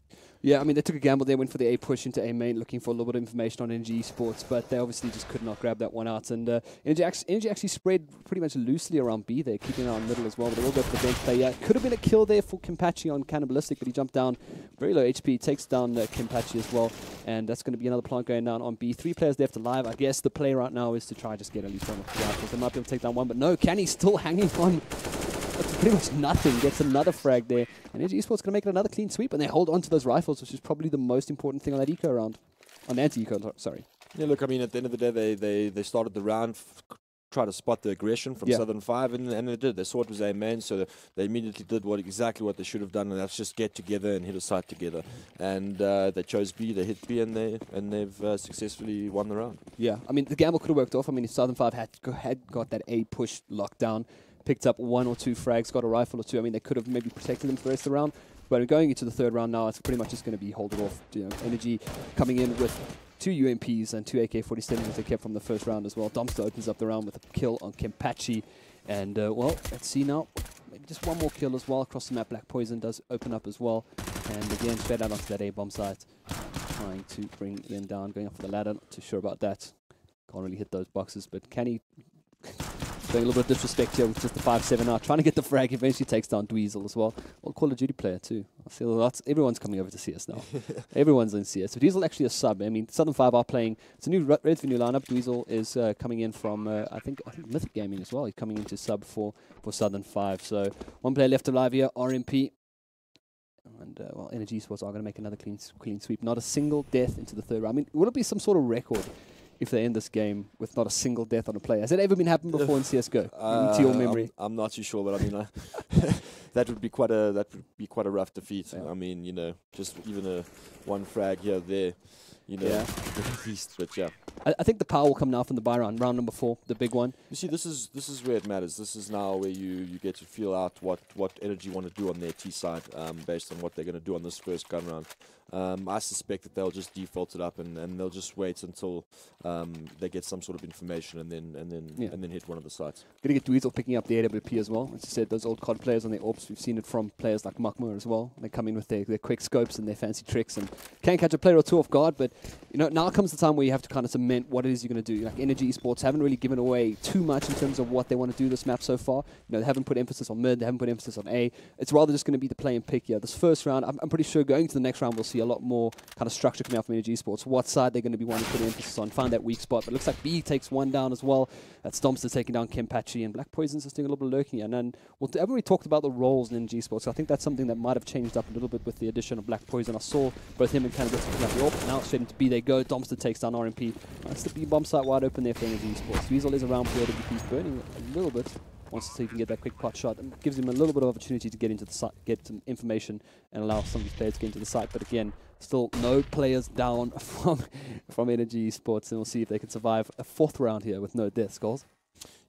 E: Yeah, I mean, they took a gamble. They went for the A push into A main, looking for a little bit of information on Energy Esports, but they obviously just could not grab that one out. And Energy actually spread pretty much loosely around B there, keeping it on middle as well. But they will go for the bench play. Yeah, could have been a kill there for Kimpachi on Cannibalistic, but he jumped down very low HP, takes down Kimpachi as well. And that's going to be another plant going down on B. 3 players left alive. I guess the play right now is to try just get at least one of the rifles. They might be able to take down one, but no, Canny's still hanging on. That's pretty much nothing. Gets another frag there. And Energy Esports going to make it another clean sweep, and they hold on to those rifles, which is probably the most important thing on that eco round. On the anti-eco, sorry.
F: Yeah, look, I mean, at the end of the day, they started the round, try to spot the aggression from Southern 5, and they did. They saw it was a man, so they immediately did exactly what they should have done, and that's just get together and hit a site together. And they chose B, they hit B, and they've successfully won the round.
E: Yeah, I mean, the gamble could have worked off. I mean, if Southern 5 had got that A push locked down, picked up 1 or 2 frags, got a rifle or 2, I mean, they could have maybe protected them for the rest of the round. But going into the third round now, it's pretty much just going to be hold it off. Energy coming in with 2 UMPs and 2 AK-47s they kept from the first round as well. Dumpster opens up the round with a kill on Kimpachi. And, let's see now. Maybe just one more kill as well across the map. Black Poison does open up as well. And again, straight out onto that A-bomb site. Trying to bring them down, going up for the ladder. Not too sure about that. Can't really hit those boxes, but can he... Showing a little bit of disrespect here with just the 5-7 out. Trying to get the frag. Eventually takes down Dweezil as well. Well, Call of Duty player too. I feel lots. Everyone's coming over to CS now. Everyone's in CS. So Dweezil actually a sub. I mean, Southern 5 are playing. It's a new relatively new lineup. Dweezil is coming in from I think Mythic Gaming as well. He's coming into sub for Southern 5. So 1 player left alive here. RMP. And Energy Esports are going to make another clean sweep. Not a single death into the third round. I mean, will it be some sort of record? if they end this game with not a single death on a player. Has it ever been happened before in CSGO? To your memory?
F: I'm not too sure, but I mean, that would be quite a rough defeat.
E: Yeah.
F: I mean, you know, just even a one frag here or there, you know, at least. But yeah,
E: I think the power will come now from the buy round number 4, the big one.
F: you see, this is where it matters. This is now where you get to feel out what Energy want to do on their T side, based on what they're going to do on this first gun round. I suspect that they'll just default it up and they'll just wait until they get some sort of information and then hit one of the sites.
E: Going to get Dweezil picking up the AWP as well. As you said, those old COD players on their AWPs, we've seen it from players like Makmur as well. They come in with their quick scopes and their fancy tricks and can catch a player or two off guard. But you know, now comes the time where you have to kind of cement what it is you're going to do. Like Energy Esports haven't really given away too much in terms of what they want to do this map so far. You know, they haven't put emphasis on mid, they haven't put emphasis on A. It's rather just going to be the play and pick here. This first round, I'm pretty sure going to the next round we'll see a lot more kind of structure coming out from Energy Esports. What side they're going to be wanting to put emphasis on, find that weak spot. But it looks like B takes one down as well. That's Stompster taking down Kempachi, and Black Poison's just doing a little bit of lurking here. And haven't we talked about the roles in Energy Esports? So I think that's something that might have changed up a little bit with the addition of Black Poison. I saw both him and Canada picking up the AWP. Now straight into B they go. Stompster takes down RMP. That's the B bomb site wide open there for Energy Esports. Dweezil is around for AWP. He's burning a little bit. Wants to see if he can get that quick pot shot, and gives him a little bit of opportunity to get into the site, get some information, and allow some of these players to get into the site. But again, still no players down from Energy Esports, and we'll see if they can survive a 4th round here with no deaths. Goals.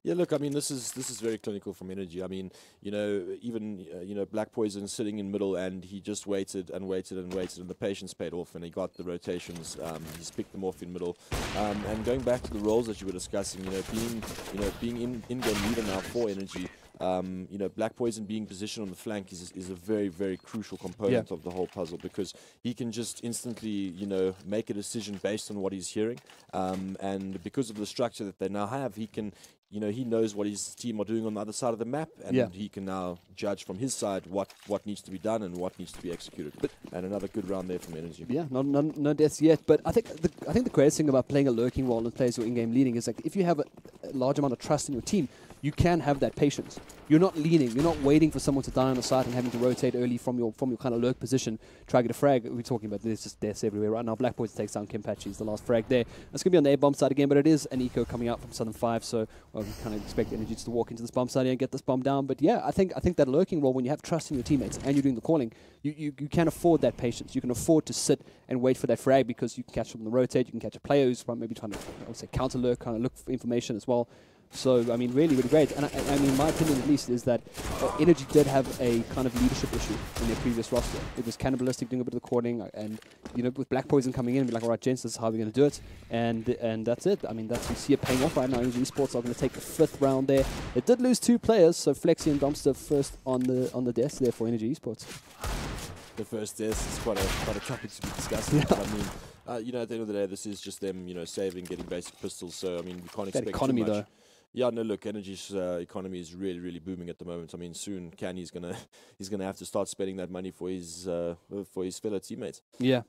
F: Yeah, look, I mean, this is very clinical from Energy. I mean, you know, even you know, Black Poison sitting in middle, and he just waited and waited and waited, and the patience paid off, and he got the rotations. He's picked them off in middle. And going back to the roles that you were discussing, being in-game leader now for Energy. You know, Black Poison being positioned on the flank is a very, very crucial component of the whole puzzle, because he can just instantly, you know, make a decision based on what he's hearing. And because of the structure that they now have, he can, you know, he knows what his team are doing on the other side of the map, and he can now judge from his side what needs to be done and what needs to be executed. And another good round there from Energy.
E: Yeah, no deaths yet. But I think the greatest thing about playing a lurking role and players who are in-game leading is like if you have a large amount of trust in your team, you can have that patience. You're not leaning. You're not waiting for someone to die on the side and having to rotate early from your kind of lurk position, try to get a frag. We're talking about there's just deaths everywhere right now. Black Poison takes down Kempachi. He's the last frag there. That's going to be on the A-bomb side again, but it is an eco coming out from Southern 5, so we kind of expect Energy to walk into this bomb side and get this bomb down. But yeah, I think that lurking role, when you have trust in your teammates and you're doing the calling, you can afford that patience. You can afford to sit and wait for that frag, because you can catch them on the rotate. You can catch a player who's maybe trying to, I would say, counter lurk, kind of look for information as well. So, I mean, really, really great. And I mean, my opinion at least is that Energy did have a kind of leadership issue in their previous roster. It was cannibalistic, doing a bit of the courting, and, you know, with Black Poison coming in and be like, all right, gents, this is how we're going to do it. And that's it. I mean, you see it paying off right now. Energy Esports are going to take the 5th round there. They did lose 2 players, so Flexi and Dumpster first on the desk there for Energy Esports.
F: The first death is quite a topic to be discussing. Yeah. But I mean, you know, at the end of the day, this is just them, you know, saving, getting basic pistols. So, I mean, we can't expect
E: economy
F: too much.
E: Though.
F: Yeah, no, look, Energy's economy is really, really booming at the moment. I mean, soon Canny's gonna have to start spending that money for his fellow teammates. Yeah.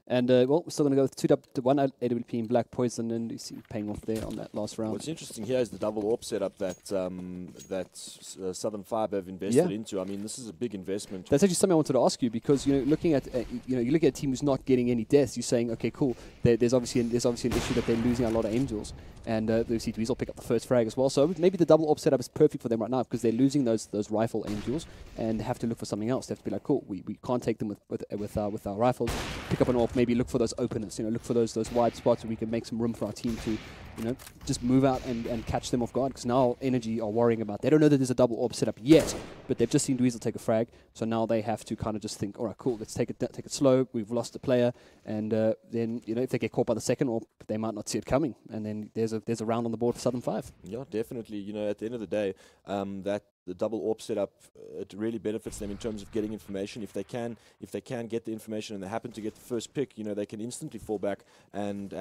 E: And, well, we're still going to go with 2-1 AWP in Black Poison, and you see paying off there on that last round.
F: What's interesting here is the double AWP setup that Southern 5 have invested into. I mean, this is a big investment.
E: That's actually something I wanted to ask you, because, you know, looking at you look at a team who's not getting any deaths, you're saying, okay, cool, there's obviously an issue that they're losing a lot of aim duels, and we see Dweezil pick up the first frag as well. So maybe the double AWP setup is perfect for them right now, because they're losing those rifle aim duels and have to look for something else. They have to be like, cool, we can't take them with our rifles. Pick up an AWP, maybe look for those openers, you know, look for those wide spots where we can make some room for our team to, you know, just move out and catch them off guard, because now Energy are worrying about, they don't know that there's a double AWP set up yet, but they've just seen Dweezil take a frag, so now they have to kind of just think, all right, cool, let's take it slow, we've lost a player, and then, you know, if they get caught by the second AWP, they might not see it coming, and then there's a round on the board for Southern 5.
F: Yeah, definitely. You know, at the end of the day, that the double AWP setup, it really benefits them in terms of getting information. If they can get the information and they happen to get the first pick, you know, they can instantly fall back and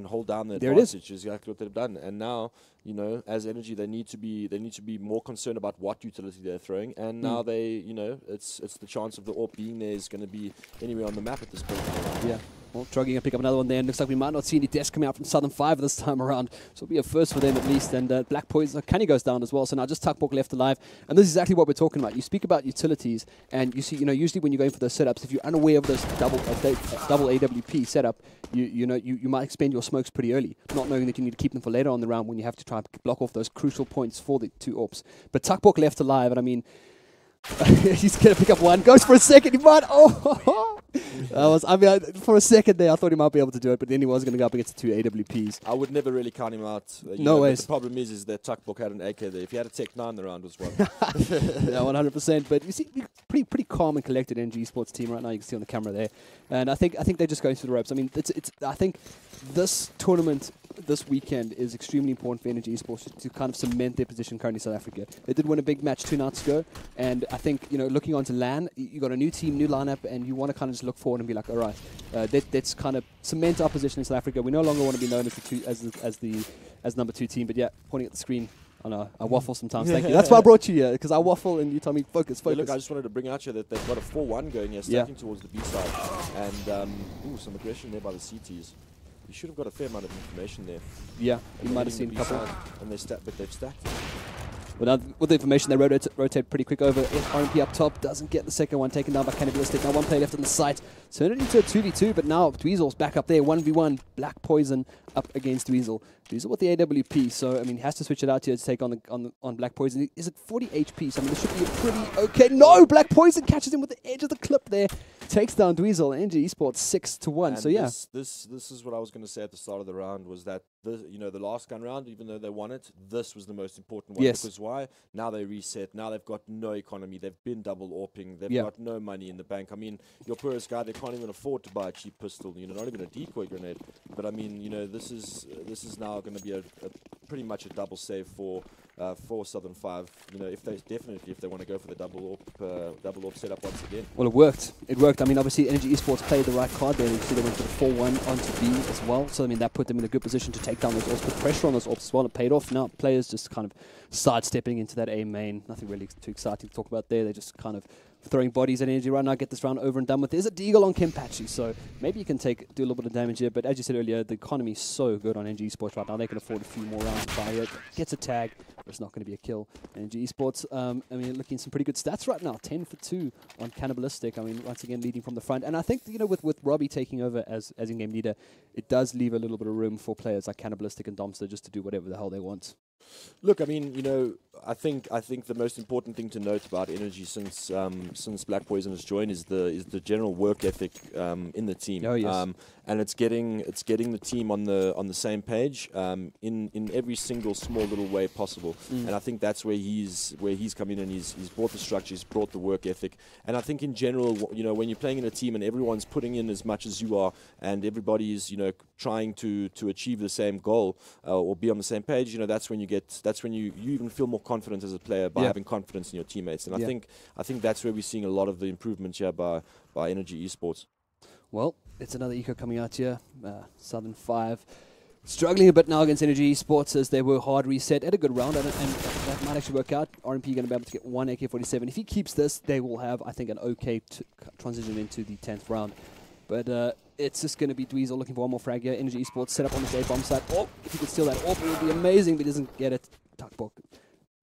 F: hold down the advantage. Is exactly what they've done. And now, you know, as Energy, they need to be more concerned about what utility they're throwing. And now they, you know, it's the chance of the AWP being there is going to be anywhere on the map at this point.
E: Yeah. Well, Troggy gonna pick up another one there, and looks like we might not see any deaths coming out from Southern 5 this time around. So it'll be a first for them at least, and Black Poison, Canny goes down as well, so now just Tuckborg left alive. And this is exactly what we're talking about. You speak about utilities, and you see, usually when you're going for those setups, if you're unaware of this double AWP setup, you might expend your smokes pretty early, not knowing that you need to keep them for later on the round when you have to try and block off those crucial points for the 2 AWPs. But Tuckborg left alive, and I mean, he's going to pick up one, goes for a second, he might, for a second there, I thought he might be able to do it, but then he was going to go up against the 2 AWPs.
F: I would never really count him out.
E: No ways.
F: The problem is that Tuckborg had an AK there. If he had a Tech 9, the round was won.
E: Yeah, 100%. But you see, pretty calm and collected NG Esports team right now. You can see on the camera there, and I think they're just going through the ropes. I mean, I think this tournament this weekend is extremely important for Energy Esports to kind of cement their position currently in South Africa. They did win a big match 2 nights ago, and I think, looking onto LAN, you got a new team, new lineup, and you want to kind of just look forward and be like, all right, let's kind of cement our position in South Africa. We no longer want to be known as number 2 team, but yeah, pointing at the screen. I know, I waffle sometimes, thank you. That's why I brought you here, because I waffle and you tell me focus.
F: Yeah, look, I just wanted to bring out here that they've got a 4-1 going here, stacking towards the B side. And, some aggression there by the CTs. You should have got a fair amount of information there.
E: Yeah, you might have seen a couple.
F: And but they've stacked it.
E: Well, now, with the information, they rotate pretty quick over. RMP up top doesn't get the second one, taken down by Cannibalistic. Now 1 player left on the site. Turn it into a 2v2, but now Dweezil's back up there. 1v1, Black Poison up against Dweezil. Dweezil with the AWP, so I mean, he has to switch it out here to take on Black Poison. Is it 40 HP? So I mean, this should be a pretty okay. No, Black Poison catches him with the edge of the clip there, takes down Dweezil. NG Esports 6-1. So yeah,
F: this is what I was going to say at the start of the round, was that the last gun round, even though they won it, this was the most important one.
E: Yes.
F: Because why? Now they reset. Now they've got no economy. They've been double AWPing. They've got no money in the bank. I mean, your poorest guy, they can't even afford to buy a cheap pistol. Not even a decoy grenade. But I mean, this is now going to be a pretty much a double save for Southern 5. If they want to go for the double AWP setup once again.
E: Well, it worked. It worked. I mean, obviously, Energy Esports played the right card there. You see, they went for the 4-1 onto B as well. So I mean, that put them in a good position to take down those AWPs, put pressure on those AWPs as well. It paid off. Now players just kind of sidestepping into that A main. Nothing really too exciting to talk about there. They're just kind of throwing bodies at Energy right now, get this round over and done with. There's a deagle on Kimpachi, so maybe you can do a little bit of damage here, but as you said earlier, the economy is so good on NG Esports right now. They can afford a few more rounds to buy it. Gets a tag, but it's not going to be a kill. NG Esports, I mean, looking at some pretty good stats right now. 10 for 2 on Cannibalistic. I mean, once again, leading from the front. And I think, with Robbie taking over as in-game leader, it does leave a little bit of room for players like Cannibalistic and Domster just to do whatever the hell they want.
F: Look, I mean, I think the most important thing to note about Energy since Black Poison has joined is the general work ethic in the team.
E: Oh, yes.
F: And it's getting the team on the same page in every single small little way possible. And I think that's where he's come in, and he's brought the structure, he's brought the work ethic. And I think in general, when you're playing in a team and everyone's putting in as much as you are, and everybody is trying to achieve the same goal or be on the same page, that's when you even feel more confident as a player by having confidence in your teammates. And I think that's where we're seeing a lot of the improvements here by Energy Esports.
E: Well, it's another eco coming out here. Southern 5 struggling a bit now against Energy Esports as they were hard reset. Had a good round, and that might actually work out. RMP going to be able to get 1 AK-47. If he keeps this, they will have, I think, an okay transition into the 10th round. But it's just going to be Dweezil looking for one more frag here. Energy Esports set up on this A bomb site. Oh, if he could steal that AWP, it would be amazing, but he doesn't get it. Tuckborg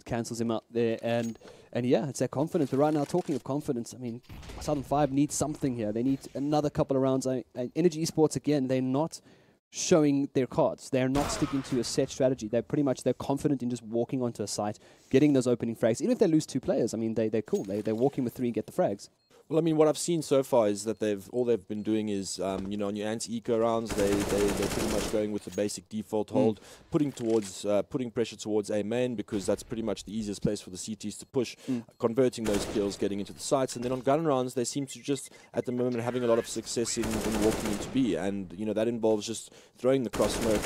E: cancels him out there, and yeah, it's that confidence. But right now, talking of confidence, I mean, Southern 5 needs something here. They need another couple of rounds. Energy Esports, again, they're not showing their cards. They're not sticking to a set strategy. They're confident in just walking onto a site, getting those opening frags. Even if they lose 2 players, I mean, they're cool. They're walking with 3 and get the frags.
F: Well, I mean, what I've seen so far is that all they've been doing is, on your anti-eco rounds, they're pretty much going with the basic default hold, putting pressure towards A main, because that's pretty much the easiest place for the CTs to push, converting those kills, getting into the sites. And then on gun rounds, they seem to just, at the moment, having a lot of success in walking into B. And, that involves just throwing the cross smoke,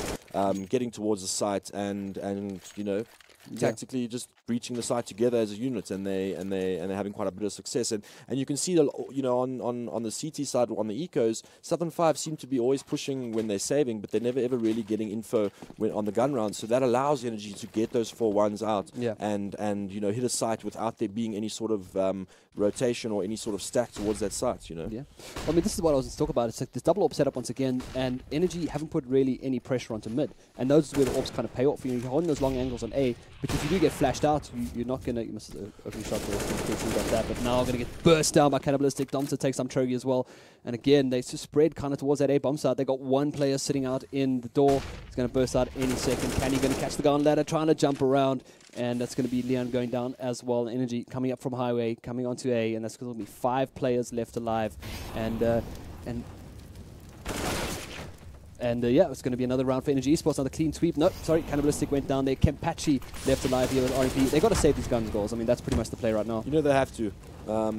F: getting towards the site and you know, tactically just breaching the site together as a unit, and they're having quite a bit of success. And you can see, you know, on the CT side, on the ecos, Southern 5 seem to be always pushing when they're saving, but they're never ever really getting info on the gun rounds. So that allows Energy to get those 4-1s out and you know, hit a site without there being any sort of rotation or any sort of stack towards that site, you know.
E: Yeah. I mean, this is what I was going to talk about. It's like this double AWP setup once again, and Energy haven't put really any pressure onto mid. And those are where the AWPs kind of pay off. You know, you're holding those long angles on A, but if you do get flashed out, you're not going to, you must open shot about that, but now going to get burst down by Cannibalistic. Domster takes some Trogi as well. And again, they just spread kind of towards that A bomb side. They got one player sitting out in the door. He's going to burst out any second. Canny going to catch the guy on ladder, trying to jump around. And that's going to be Leon going down as well. Energy coming up from highway, coming onto A, and that's going to be 5 players left alive. And yeah, it's going to be another round for Energy Esports. Another clean sweep. No, sorry, Cannibalistic went down there. Kempachi left alive here with RMP. They've got to save these guns goals. I mean, that's pretty much the play right now.
F: You know, they have to.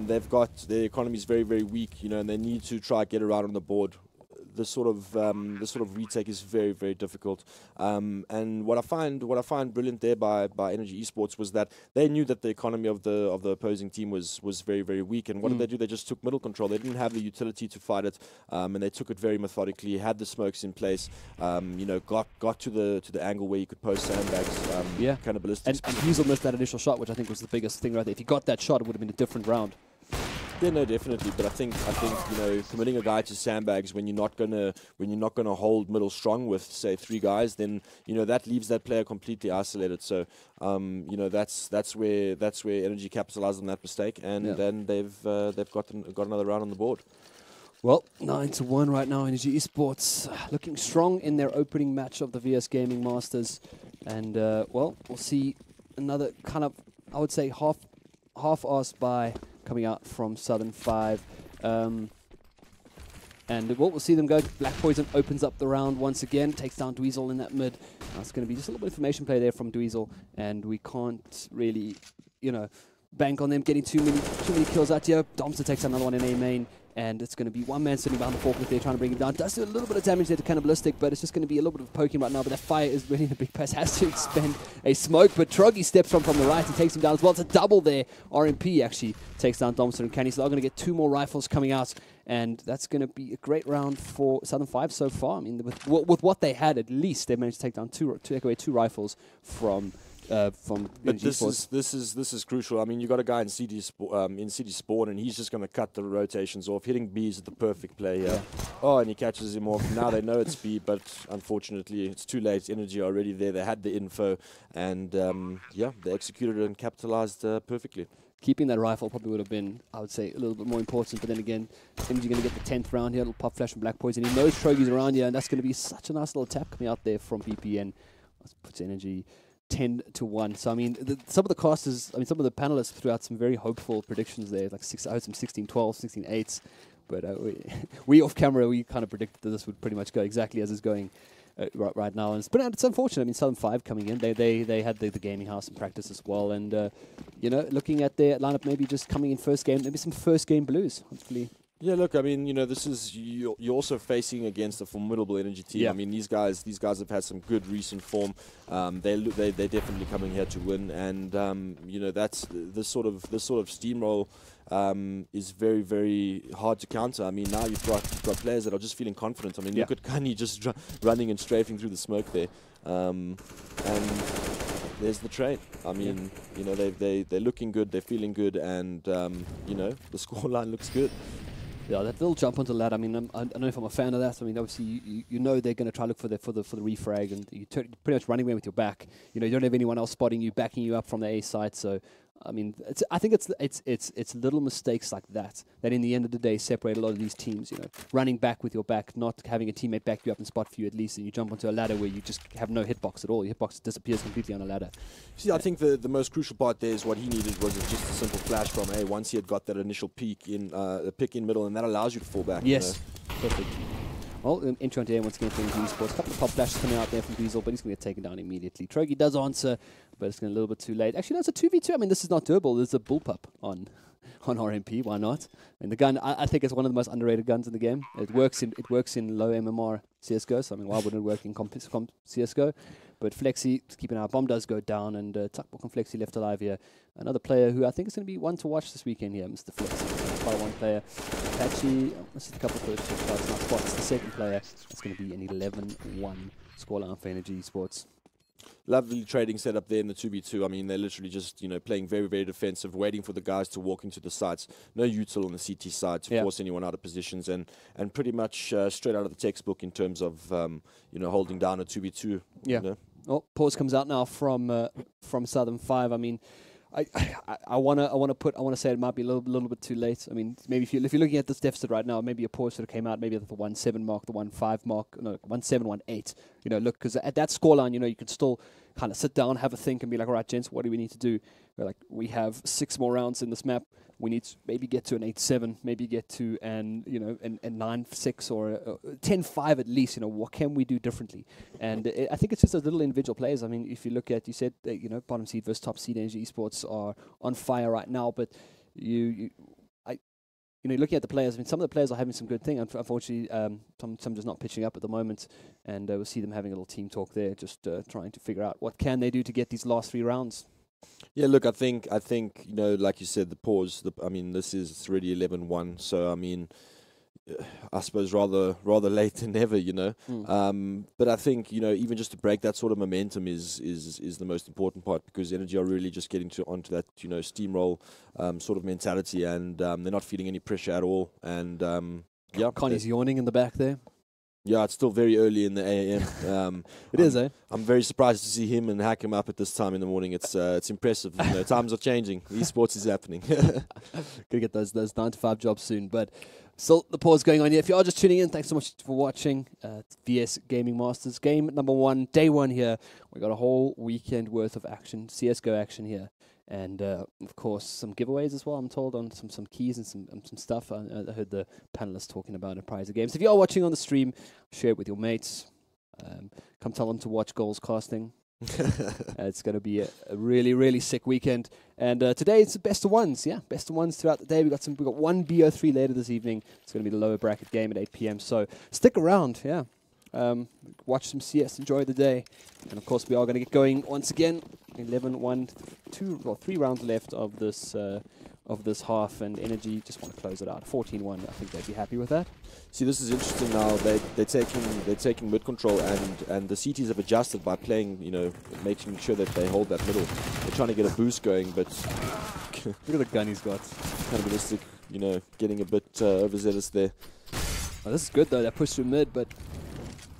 F: They've got, their economy is very, very weak, you know, and they need to try get around on the board. The sort of retake is very, very difficult. And what I find brilliant there by Energy Esports was that they knew that the economy of the opposing team was very, very weak. And what did they do? They just took middle control. They didn't have the utility to fight it, and they took it very methodically. Had the smokes in place. You know, got to the angle where you could post sandbags. Cannibalistic.
E: And Dweezil missed that initial shot, which I think was the biggest thing right there. If he got that shot, it would have been a different round.
F: Yeah, no, definitely. But I think you know, committing a guy to sandbags when you're not gonna hold middle strong with say 3 guys, then you know that leaves that player completely isolated. So you know that's where Energy capitalized on that mistake, and then they've got another round on the board.
E: Well, 9-1 right now. Energy Esports looking strong in their opening match of the VS Gaming Masters, and well, we'll see another kind of, I would say, half-assed by coming out from Southern 5. And we'll see them go. Black Poison opens up the round once again, takes down Dweezil in that mid. It's going to be just a little bit of information play there from Dweezil, and we can't really, you know, bank on them getting too many kills out here. Domster takes another one in A main, and it's going to be one man sitting behind the forklift there trying to bring him down. Does do a little bit of damage there to Cannibalistic, but it's just going to be a little bit of poking right now. But that fire is really in a big press. Has to expend a smoke, but Trogi steps from the right and takes him down as well. It's a double there. RMP actually takes down Domster and Canny. So they're going to get 2 more rifles coming out, and that's going to be a great round for Southern 5 so far. I mean, with what they had, at least they managed to take down take away 2 rifles from.
F: But this is crucial. I mean, you got a guy in CD spawn, and he's just going to cut the rotations off. Hitting B is the perfect play here. Yeah. Oh, and he catches him off. Now they know it's B, but unfortunately it's too late. Energy already there. They had the info, and yeah, they executed it and capitalized perfectly.
E: Keeping that rifle probably would have been, I would say, a little bit more important. But then again, Energy going to get the 10th round here. Little pop flash from Black Poison. He knows Trogi's around here, and that's going to be such a nice little tap coming out there from VPN. Puts Energy 10-1. So I mean, some of the casters, I mean, some of the panelists threw out some very hopeful predictions there, like I heard some 16-12, 16-8s. But we off camera, we kind of predicted that this would pretty much go exactly as it's going right now. And it's unfortunate. I mean, Southern 5 coming in, they had the gaming house in practice as well, and you know, looking at their lineup, maybe just coming in first game, maybe some first game blues, hopefully.
F: Yeah, look, I mean, you know, this is you're also facing against a formidable Energy team. I mean, these guys have had some good recent form. They're definitely coming here to win, and you know, that's this sort of steamroll is very, very hard to counter. I mean, now you've got players that are just feeling confident. I mean, look at Kani just running and strafing through the smoke there, and there's the trade. I mean, you know, they're looking good, they're feeling good, and you know, the scoreline looks good.
E: Yeah, that little jump onto the ladder. I mean, I don't know if I'm a fan of that. I mean, obviously, you know they're going to try to look for the refrag, and you're pretty much running away with your back. You know, you don't have anyone else spotting you, backing you up from the A side. So, I mean, I think it's little mistakes like that in the end of the day separate a lot of these teams. You know, running back with your back, not having a teammate back you up and spot for you at least, and you jump onto a ladder where you just have no hitbox at all. Your hitbox disappears completely on a ladder.
F: See, I think the most crucial part there is what he needed was just a simple flash from A once he had got that initial pick in middle, and that allows you to fall back.
E: Yes,
F: you know?
E: perfect. Well, entry onto A once again for Esports. A couple of pop flashes coming out there from Dweezil, but he's going to get taken down immediately. Trogi does answer, but it's going to be a little bit too late. Actually, no, it's a 2v2. I mean, this is not doable. There's a bullpup on on RMP. Why not? And the gun, I think it's one of the most underrated guns in the game. It works in low MMR CSGO. So I mean, why wouldn't it work in comp CSGO? But Flexi, keeping our bomb does go down, and Tuckbook and Flexi left alive here. Another player who I think is going to be one to watch this weekend here, Mr. Flexi. Quite one player. Apache, this is a couple of first chip shots, not spots. The second player, that's going to be an 11-1 scoreline for Energy Esports.
F: Lovely trading setup there in the 2v2. I mean, they're literally just, playing very, very defensive, waiting for the guys to walk into the sites. No util on the CT side to force anyone out of positions, and pretty much straight out of the textbook in terms of, holding down a 2v2.
E: Yeah. Oh, pause comes out now from Southern 5. I mean, I wanna say it might be a little bit too late. I mean, maybe if you're looking at this deficit right now, maybe a pause should have came out maybe at the 1-7 mark, the 1-5 mark, no, 1-7, 1-8. Look, because at that scoreline, you could still kind of sit down, have a think, and be like, all right, gents, what do we need to do? We have 6 more rounds in this map. We need to maybe get to an 8-7, maybe get to an 9-6 or a 10-5 at least. What can we do differently? And I think it's just those little individual players. I mean, if you look at, you said bottom seed versus top seed, Energy Esports are on fire right now. But looking at the players, I mean, some of the players are having some good things. Unfortunately, some just not pitching up at the moment, and we'll see them having a little team talk there, just trying to figure out what can they do to get these last 3 rounds.
F: Yeah, look, I think like you said, the pause. This is already 11-1. So I mean, I suppose rather late than never. But I think even just to break that sort of momentum is the most important part, because Energy are really just getting onto that steamroll sort of mentality, and they're not feeling any pressure at all. And
E: Connie's yawning in the back there.
F: Yeah, it's still very early in the AM.
E: It is, eh?
F: I'm very surprised to see him and hack him up at this time in the morning. It's impressive. Times are changing. Esports is happening.
E: Gonna get those 9-to-5 jobs soon. But still, the pause going on here. If you are just tuning in, thanks so much for watching VS Gaming Masters game number 1, day 1 here. We got a whole weekend worth of action, CSGO action here. And, of course, some giveaways as well, I'm told, on some keys and some stuff. I heard the panelists talking about it prior to games. If you are watching on the stream, share it with your mates. Come tell them to watch Goals Casting. It's going to be a really, really sick weekend. And today it's the best of ones. Yeah, best of ones throughout the day. We've got one BO3 later this evening. It's going to be the lower bracket game at 8 p.m. So stick around, yeah. Watch some CS, enjoy the day. And of course we are going to get going once again. 11-1, 3 rounds left of this half, and Energy just want to close it out. 14-1, I think they'd be happy with that.
F: See, this is interesting now. They're taking mid control, and the CTs have adjusted by playing, making sure that they hold that middle. They're trying to get a boost going, but
E: look at the gun he's got.
F: Cannibalistic, getting a bit overzealous there.
E: Oh, this is good though. They push through mid, but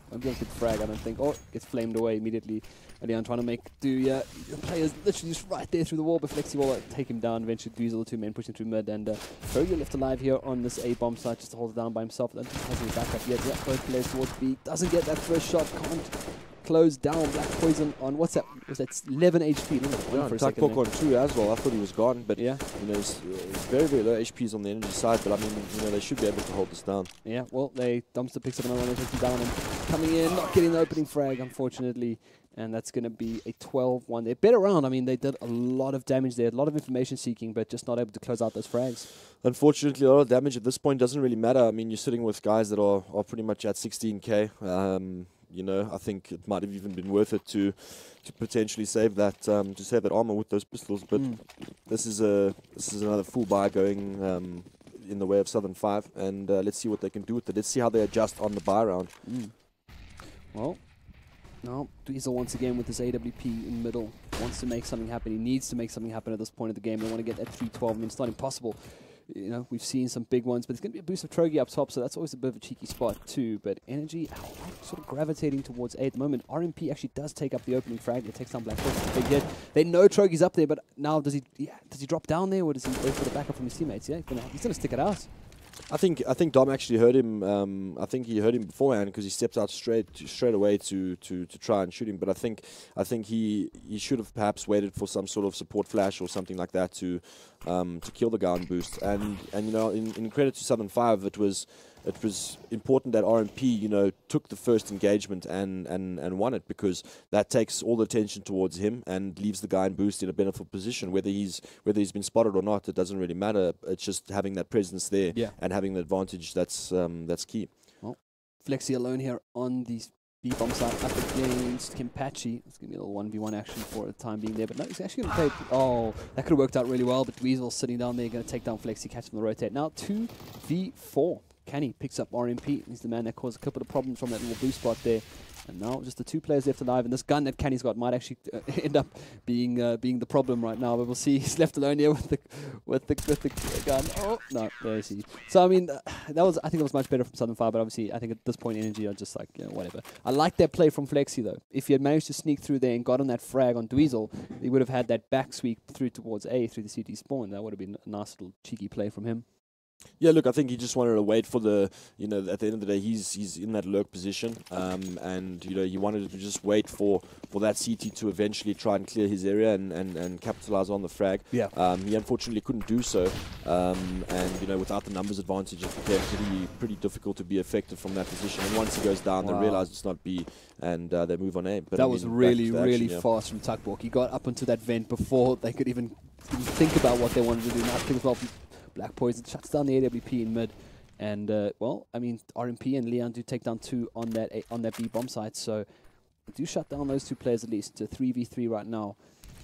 E: won't be able to get the frag, I don't think. Oh, gets flamed away immediately. Leon trying to make do, yeah. The player's literally just right there through the wall, but Flexi will take him down. Eventually, Dweezil, 2 men pushing through mid, and Fergie left alive here on this A bomb site just to hold it down by himself. Hasn't his backup yet. Yeah, both players towards B. Doesn't get that first shot. Can't close down. Black Poison on what's that? Was that 11 HP?
F: Tuckbook on 2 as well. I thought he was gone, but
E: yeah,
F: it's very, very low HPs on the Energy side. But I mean, they should be able to hold this down.
E: Yeah, well, Dumpster picks up another one, they take him down, and coming in, not getting the opening frag, unfortunately. And that's going to be a 12-1. They're better round. I mean, they did a lot of damage there, a lot of information seeking, but just not able to close out those frags.
F: Unfortunately, a lot of damage at this point doesn't really matter. I mean, you're sitting with guys that are pretty much at 16k. I think it might have even been worth it to potentially save that armor with those pistols. But this is another full buy going in the way of Southern 5, and let's see what they can do with it. Let's see how they adjust on the buy round.
E: Well. No, Dweezil once again with his AWP in middle. Wants to make something happen. He needs to make something happen at this point of the game. They want to get that 3-12. I mean, it's not impossible. We've seen some big ones, but it's going to be a boost of Trogi up top, so that's always a bit of a cheeky spot too. But Energy sort of gravitating towards A at the moment. RMP actually does take up the opening frag. It takes down Black Hawk. Big hit. They know Trogi's up there, but now does he drop down there, or does he wait for the backup from his teammates? Yeah, he's going to stick it out.
F: I think Dom actually heard him. I think he heard him beforehand because he stepped out straight away to try and shoot him. But I think he should have perhaps waited for some sort of support flash or something like that to kill the guy on boost. And in credit to Southern 5, it was it was important that RMP, took the first engagement and won it, because that takes all the attention towards him and leaves the guy in boost in a beneficial position. Whether he's been spotted or not, it doesn't really matter. It's just having that presence there and having the advantage that's key.
E: Well, Flexi alone here on the B-bomb side up against Kimpachi. It's going to be a little 1v1 action for the time being there. But no, he's actually going to play... Oh, that could have worked out really well. But Dweezil sitting down there, going to take down Flexi, catch him on the rotate. Now 2v4. Kenny picks up RMP. He's the man that caused a couple of problems from that little boost spot there. And now just the 2 players left alive. And this gun that Kenny's got might actually end up being the problem right now. But we'll see. He's left alone here with the gun. Oh, no, there you see. So, I mean, I think it was much better from Southern Fire. But obviously, I think at this point, Energy are just like, whatever. I like that play from Flexi, though. If he had managed to sneak through there and got on that frag on Dweezil, he would have had that back sweep through towards A through the CT spawn. That would have been a nice little cheeky play from him.
F: Yeah, look, I think he just wanted to wait for the, at the end of the day, he's in that lurk position, and, he wanted to just wait for that CT to eventually try and clear his area and capitalize on the frag.
E: Yeah.
F: He unfortunately couldn't do so, and, without the numbers advantage, it became pretty difficult to be effective from that position. And once he goes down, they realize it's not B, and they move on A. But
E: that was really, really fast from Tuckborg. He got up into that vent before they could even think about what they wanted to do. Now, I think as well, Black Poison shuts down the AWP in mid, and RMP and Leon do take down 2 on that B bomb site, so do shut down those 2 players at least to 3v3 right now,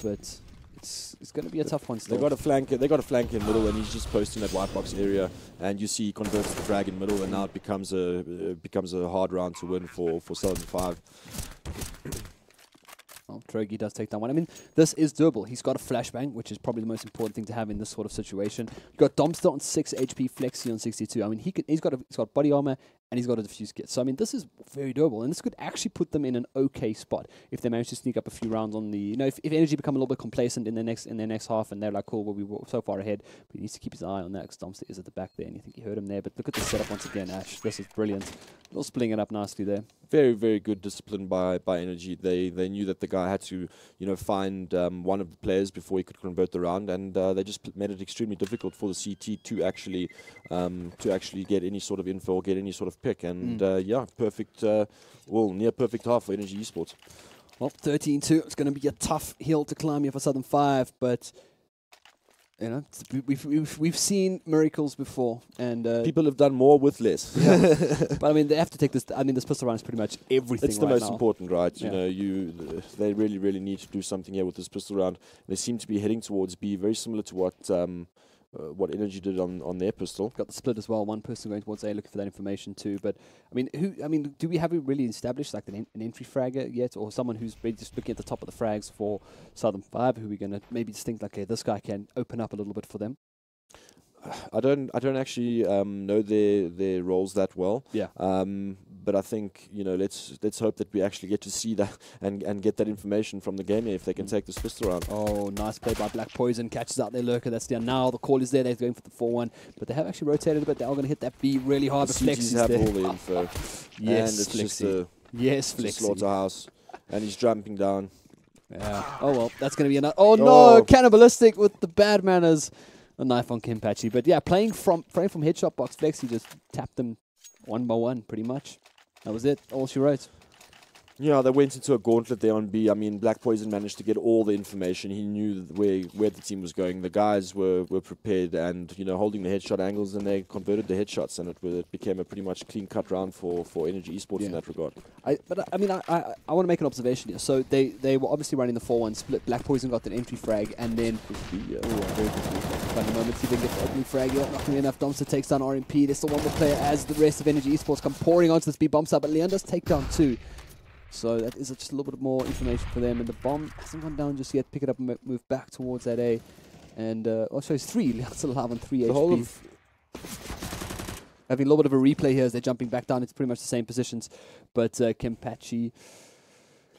E: but it's going to be a tough one still.
F: They got a flank in middle, and he's just posting that white box area, and you see he converts the frag in middle, and now it becomes a hard round to win for Southern 5.
E: Well, Trogi does take down 1. I mean, this is doable. He's got a flashbang, which is probably the most important thing to have in this sort of situation. You've got Domster on 6 HP, Flexi on 62. I mean, he's got body armor, and he's got a diffuse kit. So, I mean, this is very doable, and this could actually put them in an okay spot if they manage to sneak up a few rounds on the... if Energy become a little bit complacent in their next half, and they're like, cool, well, we were so far ahead, but he needs to keep his eye on that, because Domster is at the back there, and you think you heard him there. But look at the setup once again, Ash. This is brilliant. A little splitting it up nicely there.
F: Very, very good discipline by Energy. They knew that the guy had to, find one of the players before he could convert the round, and they just made it extremely difficult for the CT to actually get any sort of info or get any sort of pick. And perfect, near perfect half for Energy Esports.
E: Well, 13-2. It's going to be a tough hill to climb here for Southern 5, but we've seen miracles before, and
F: people have done more with less.
E: But I mean, they have to take this. I mean, this pistol round is pretty much everything.
F: It's the most
E: now.
F: important, right? They really, really need to do something here with this pistol round. They seem to be heading towards B, very similar to what Energy did on their pistol.
E: Got the split as well. One person going towards A looking for that information too. But I mean, do we have it really established like an entry fragger yet, or someone who's really just looking at the top of the frags for Southern 5, who we're gonna maybe just think like, okay, this guy can open up a little bit for them?
F: I don't actually know their roles that well.
E: Yeah.
F: But I think let's hope that we actually get to see that and get that information from the game if they can take this pistol round.
E: Oh, nice play by Black Poison, catches out their lurker. That's down now. The call is there. They're going for the 4-1, but they have actually rotated a bit. They are going to hit that B really hard.
F: The
E: But Flex
F: CGs
E: is
F: have
E: there.
F: all the info.
E: Yes,
F: and it's
E: Flexi.
F: just a
E: Flexi.
F: slaughterhouse, and he's jumping down.
E: Yeah. Oh well, that's going to be another. Oh no, cannibalistic with the bad manners. A knife on Kimpachi, but yeah, playing from headshot box, Flexi just tapped them 1 by 1, pretty much. That was it. All she wrote.
F: Yeah, they went into a gauntlet there on B. I mean, Black Poison managed to get all the information. He knew where the team was going. The guys were prepared and, holding the headshot angles, and they converted the headshots, and it became a pretty much clean-cut round for Energy Esports in that regard.
E: I want to make an observation here. So they were obviously running the 4-1 split. Black Poison got an entry frag, and then... very quickly. But in the moment, see if they can get the opening frag. Not going enough. Domster takes down RMP. There's still one more player as the rest of Energy Esports come pouring onto this B bomb side, but Leon does take down 2. So that is just a little bit more information for them. And the bomb hasn't gone down just yet. Pick it up and move back towards that A. And also it's 3. Leon's still alive on 3 HP. Having a little bit of a replay here as they're jumping back down. It's pretty much the same positions. But Kimpachi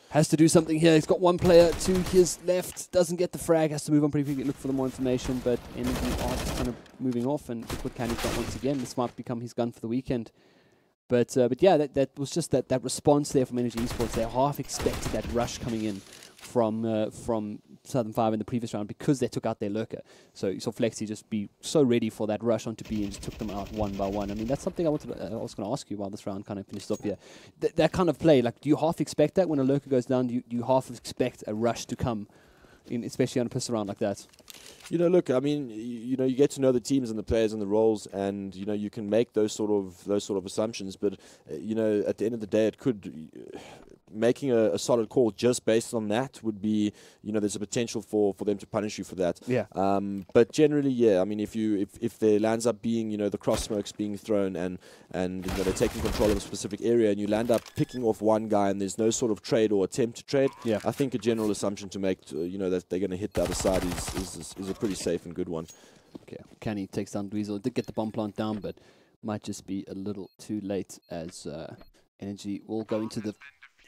E: has to do something here. He's got one player to his left. Doesn't get the frag. Has to move on pretty quickly. Look for the more information. But Energy are just kind of moving off. And look what Candy's got once again. This might become his gun for the weekend. But yeah, that was just that response there from Energy Esports. They half expected that rush coming in from Southern 5 in the previous round because they took out their lurker. So you saw Flexi just be so ready for that rush onto B and just took them out one by one. I mean, that's something I was going to ask you while this round kind of finished up here. That kind of play, like, do you half expect that when a lurker goes down? Do you half expect a rush to come, especially on a pistol round like that?
F: Look, I mean, you get to know the teams and the players and the roles, and you can make those sort of assumptions. But at the end of the day, it could making a solid call just based on that would be, there's a potential for them to punish you for that.
E: Yeah.
F: But generally, yeah, I mean, if there lands up being, the cross smokes being thrown and they're taking control of a specific area and you land up picking off one guy and there's no sort of trade or attempt to trade,
E: yeah,
F: I think a general assumption to make, that they're going to hit the other side is a pretty safe and good one.
E: Okay, Canny takes down Dweezil. Did get the bomb plant down, but might just be a little too late as Energy will go into the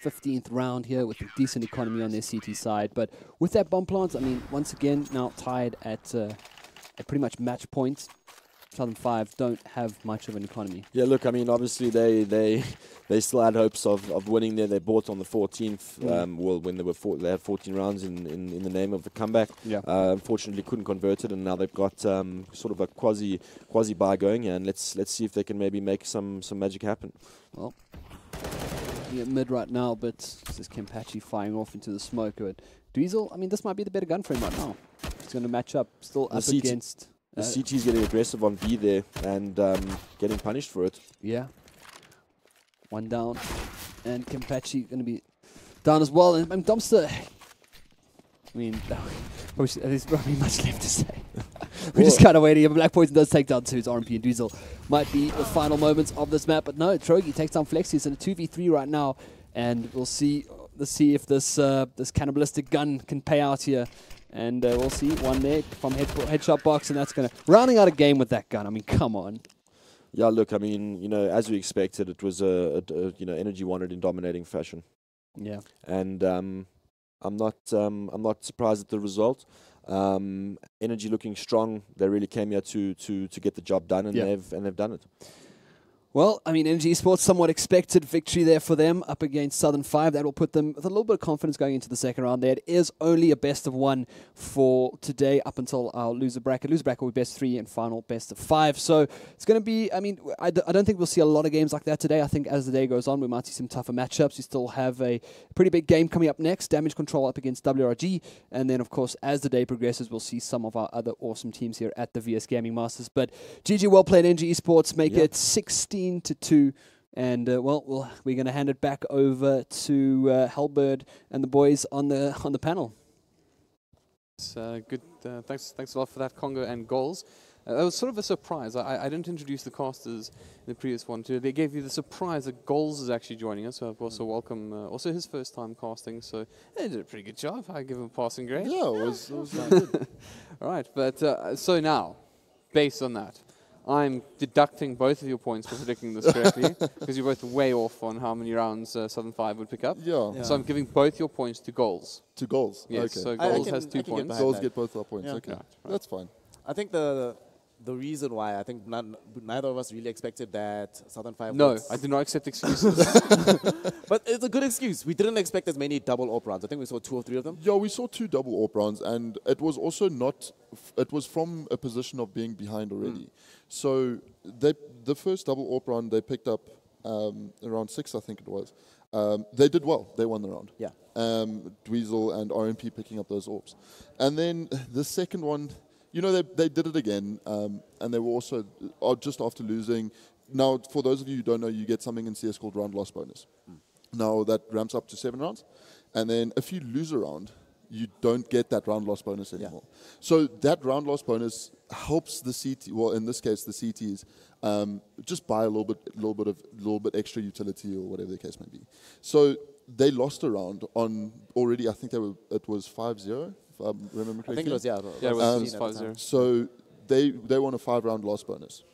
E: 15th round here with a decent economy on their CT side. But with that bomb plant, I mean, once again, now tied at pretty much match points. Southern 5 don't have much of an economy.
F: Yeah, look, I mean, obviously they still had hopes of winning there. They bought on the 14th, when they had 14 rounds in the name of the comeback.
E: Yeah.
F: Unfortunately, couldn't convert it, and now they've got sort of a quasi buy going. And let's see if they can maybe make some magic happen.
E: Well, yeah, mid right now, but this is Kempachi firing off into the smoke. But Dweezil, I mean, this might be the better gun for him right now. He's going to match up still up against.
F: The CT's getting aggressive on B there and getting punished for it.
E: Yeah. One down. And Kempachi going to be down as well. And Dumpster, I mean, there's probably much left to say. We're just kind of waiting. Black Poison does take down 2. It's RMP and Dweezil. Might be the final moments of this map. But no, Trogi takes down Flexi. It's in a 2v3 right now. And we'll see if this cannibalistic gun can pay out here. And we'll see one there from headshot box, and that's going to rounding out a game with that gun. I mean, come on.
F: Yeah, look, I mean, as we expected, it was Energy won it in dominating fashion.
E: Yeah.
F: And I'm not surprised at the result. Energy looking strong. They really came here to get the job done, and they've done it.
E: Well, I mean, Energy Esports, somewhat expected victory there for them up against Southern 5. That will put them with a little bit of confidence going into the second round there. It is only a best of 1 for today up until our loser bracket. Loser bracket will be best 3 and final best of 5. So it's going to be, I mean, I don't think we'll see a lot of games like that today. I think as the day goes on, we might see some tougher matchups. We still have a pretty big game coming up next, Damage Control up against WRG. And then, of course, as the day progresses, we'll see some of our other awesome teams here at the VS Gaming Masters. But GG, well played, Energy Esports, make it 16-2, and we're going to hand it back over to Hellbird and the boys on the panel.
B: It's good. Thanks a lot for that, Congo and goals. That was sort of a surprise. I didn't introduce the casters in the previous one too. They gave you the surprise that Goals is actually joining us. So I've also welcome also his first time casting. So they did a pretty good job. I give him a passing grade.
C: Yeah, it was good.
B: All right, but so now, based on that, I'm deducting both of your points for predicting this correctly because you're both way off on how many rounds Southern 5 would pick up.
C: Yeah.
B: So I'm giving both your points to Goals.
C: To Goals.
B: Yes.
C: Okay.
B: So Goals has 2 points.
C: Goals get both our points.
D: Yeah.
C: Okay.
B: Right.
C: That's fine.
D: I think the reason why I think neither of us really expected that Southern 5
B: No,
D: would
B: I do not accept excuses.
D: But it's a good excuse. We didn't expect as many double AWP rounds. I think we saw 2 or 3 of them.
C: Yeah, we saw 2 double AWP rounds, and it was also not. It was from a position of being behind already. So the first double AWP round they picked up around 6, I think it was. They did well. They won the round.
D: Yeah.
C: Dweezil and RMP picking up those AWPs, and then the second one. They did it again, and they were also just after losing. Now, for those of you who don't know, you get something in CS called round loss bonus. Now, that ramps up to 7 rounds, and then if you lose a round, you don't get that round loss bonus anymore. Yeah. So that round loss bonus helps the CT, well, in this case, the CTs, just buy a little bit extra utility or whatever the case may be. So they lost a round on already. I think it was 5-0. I remember correctly.
D: I think it was,
B: yeah, it was 5-0.
C: So they won a 5-round loss bonus.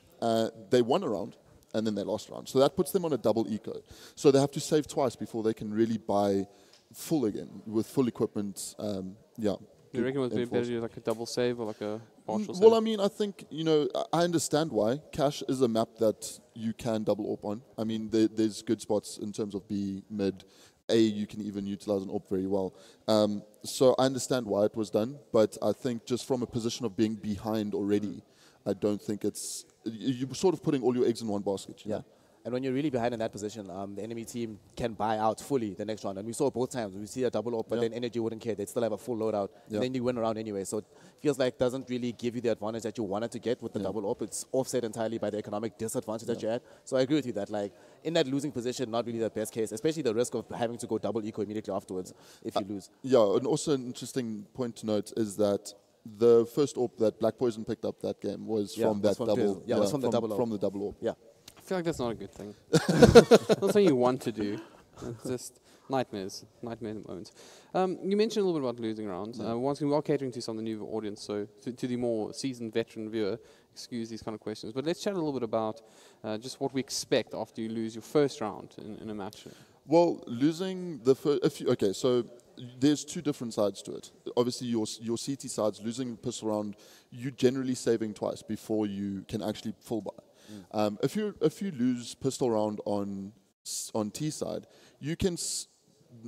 C: They won a round, and then they lost a round. So that puts them on a double eco. So they have to save twice before they can really buy full again, with full equipment.
B: Do you reckon it would be better to do like a double save or like a partial save?
C: Well, I mean, I think, I understand why. Cash is a map that you can double AWP on. I mean, there's good spots in terms of B, mid, you can even utilize an AWP very well. So I understand why it was done, but I think just from a position of being behind already, I don't think it's... You're sort of putting all your eggs in one basket. You know?
D: And when you're really behind in that position, the enemy team can buy out fully the next round. And we saw both times. We see a double up, but then Energy wouldn't care. They'd still have a full loadout. And then you win around anyway. So it feels like doesn't really give you the advantage that you wanted to get with the double up. It's offset entirely by the economic disadvantage that you had. So I agree with you that, like, in that losing position, not really the best case, especially the risk of having to go double eco immediately afterwards if you lose.
C: Yeah, and also an interesting point to note is that the first AWP that Black Poison picked up that game was from that double.
D: Yeah, it was from the double AWP.
C: From the double AWP.
D: Yeah.
B: I feel like that's not a good thing. Not something you want to do. It's just nightmare moments. You mentioned a little bit about losing rounds. Once we are catering to some of the new audience, so to the more seasoned veteran viewer, excuse these kind of questions. But let's chat a little bit about just what we expect after you lose your first round in a match.
C: Well, losing the first... Okay, so there's two different sides to it. Obviously, your CT sides, losing the pistol round, you're generally saving twice before you can actually full buy. If you lose pistol round on T side, you can...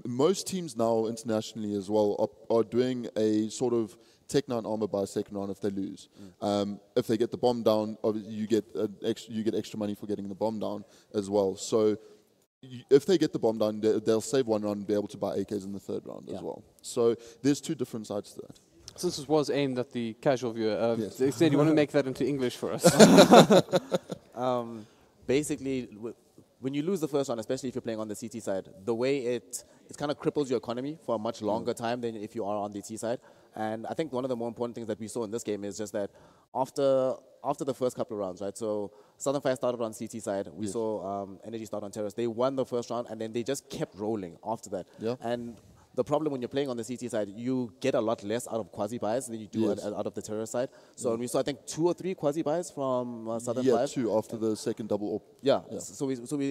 C: most teams now internationally as well are doing a sort of Tech 9 armor by second round if they lose. If they get the bomb down, obviously you get extra money for getting the bomb down as well. So if they get the bomb down, they'll save one round and be able to buy AKs in the third round as well. So there's two different sides to that.
B: Since this was aimed at the casual viewer, Extend, you want to make that into English for us?
D: Basically, when you lose the first round, especially if you're playing on the CT side, the way it kind of cripples your economy for a much longer time than if you are on the T side. And I think one of the more important things that we saw in this game is just that after the first couple of rounds, right? So Southern Fire started on CT side. We saw Energy start on Terrace. They won the first round, and then they just kept rolling after that. And the problem when you're playing on the CT side, you get a lot less out of quasi-buys than you do out of the terrorist side. So we saw, I think, 2 or 3 quasi-buys from Southern Fire.
C: 2 after the second double up.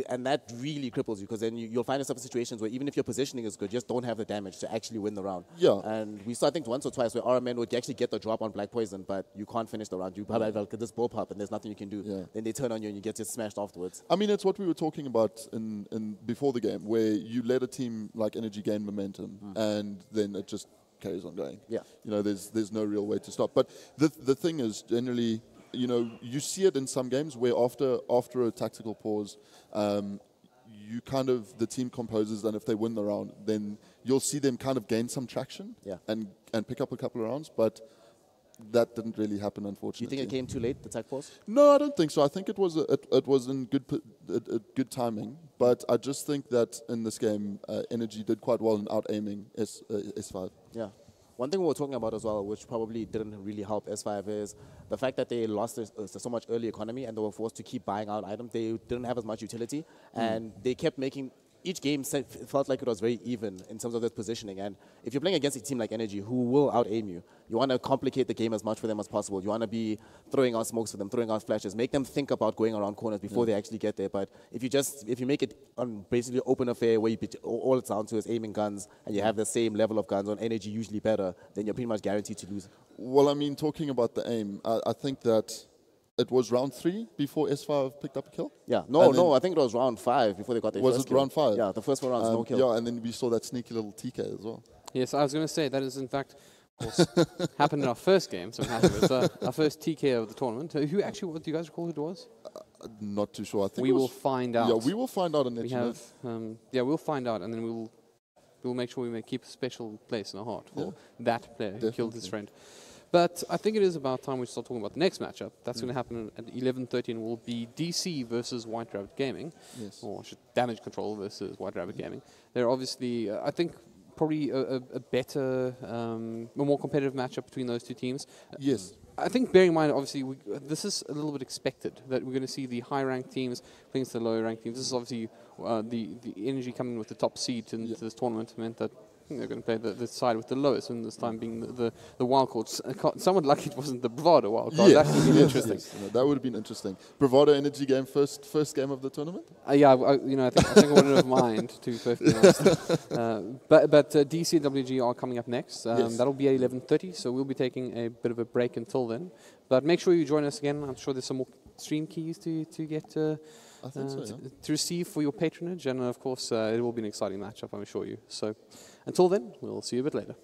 D: And that really cripples you, because then you'll find yourself in situations where even if your positioning is good, you just don't have the damage to actually win the round. And we saw, I think, once or twice where RMN would actually get the drop on Black Poison, but you can't finish the round. You probably have this bullpup and there's nothing you can do. Then they turn on you and you get just smashed afterwards.
C: I mean, it's what we were talking about in before the game, where you let a team like Energy gain momentum and then it just carries on going. You know, there's no real way to stop. But the thing is, generally, you know, you see it in some games where after a tactical pause, you kind of, the team composes, and if they win the round, then you'll see them kind of gain some traction and pick up a couple of rounds. But that didn't really happen, unfortunately.
D: Do you think it came too late, the tech pause?
C: No, I don't think so. I think it was in good timing. But I just think that in this game, Energy did quite well in out-aiming S5.
D: Yeah. One thing we were talking about as well, which probably didn't really help S5, is the fact that they lost so much early economy and they were forced to keep buying out items. They didn't have as much utility, and they kept making... Each game felt like it was very even in terms of their positioning. And if you're playing against a team like Energy, who will out-aim you, you want to complicate the game as much for them as possible. You want to be throwing out smokes for them, throwing out flashes, make them think about going around corners before they actually get there. But if you make it on basically open affair where all it's down to is aiming guns, and you have the same level of guns on Energy, usually better, then you're pretty much guaranteed to lose.
C: Well, I mean, talking about the aim, I think that it was round 3 before S5 picked up a kill?
D: Yeah. No, I think it was round 5 before they got their first kill.
C: Was it round 5?
D: Yeah, the first 4 rounds, no kill.
C: Yeah, and then we saw that sneaky little TK as well.
B: Yes, I was going to say, that is in fact, of course, happened in our first game, so I'm happy with our first TK of the tournament. Who actually, what do you guys recall who it was?
C: Not too sure. I think
B: we will find out.
C: Yeah, we will find out.
B: We have, we'll find out, and then we'll make sure we keep a special place in our heart for that player who killed his friend. But I think it is about time we start talking about the next matchup. That's going to happen at 11:30 and will be DC versus White Rabbit Gaming, or Damage Control versus White Rabbit Gaming. They're obviously, I think, probably a better, a more competitive matchup between those two teams.
C: Yes.
B: I think, bearing in mind, obviously, this is a little bit expected, that we're going to see the high-ranked teams playing against the lower-ranked teams. This is obviously the Energy coming with the top seed into this tournament meant that they're going to play the side with the lowest, and this time being the wildcards. Somewhat lucky it wasn't the Bravado wildcard. That would have been interesting.
C: Yes. No, that would have been interesting. Bravado Energy game, first game of the tournament?
B: I think I wouldn't have mind, to be perfectly honest. But DC and WG are coming up next. That'll be at 11:30, so we'll be taking a bit of a break until then. But make sure you join us again. I'm sure there's some more stream keys to get
C: I think so,
B: to receive for your patronage, and of course it will be an exciting matchup, I'm assure you. So until then, we'll see you a bit later.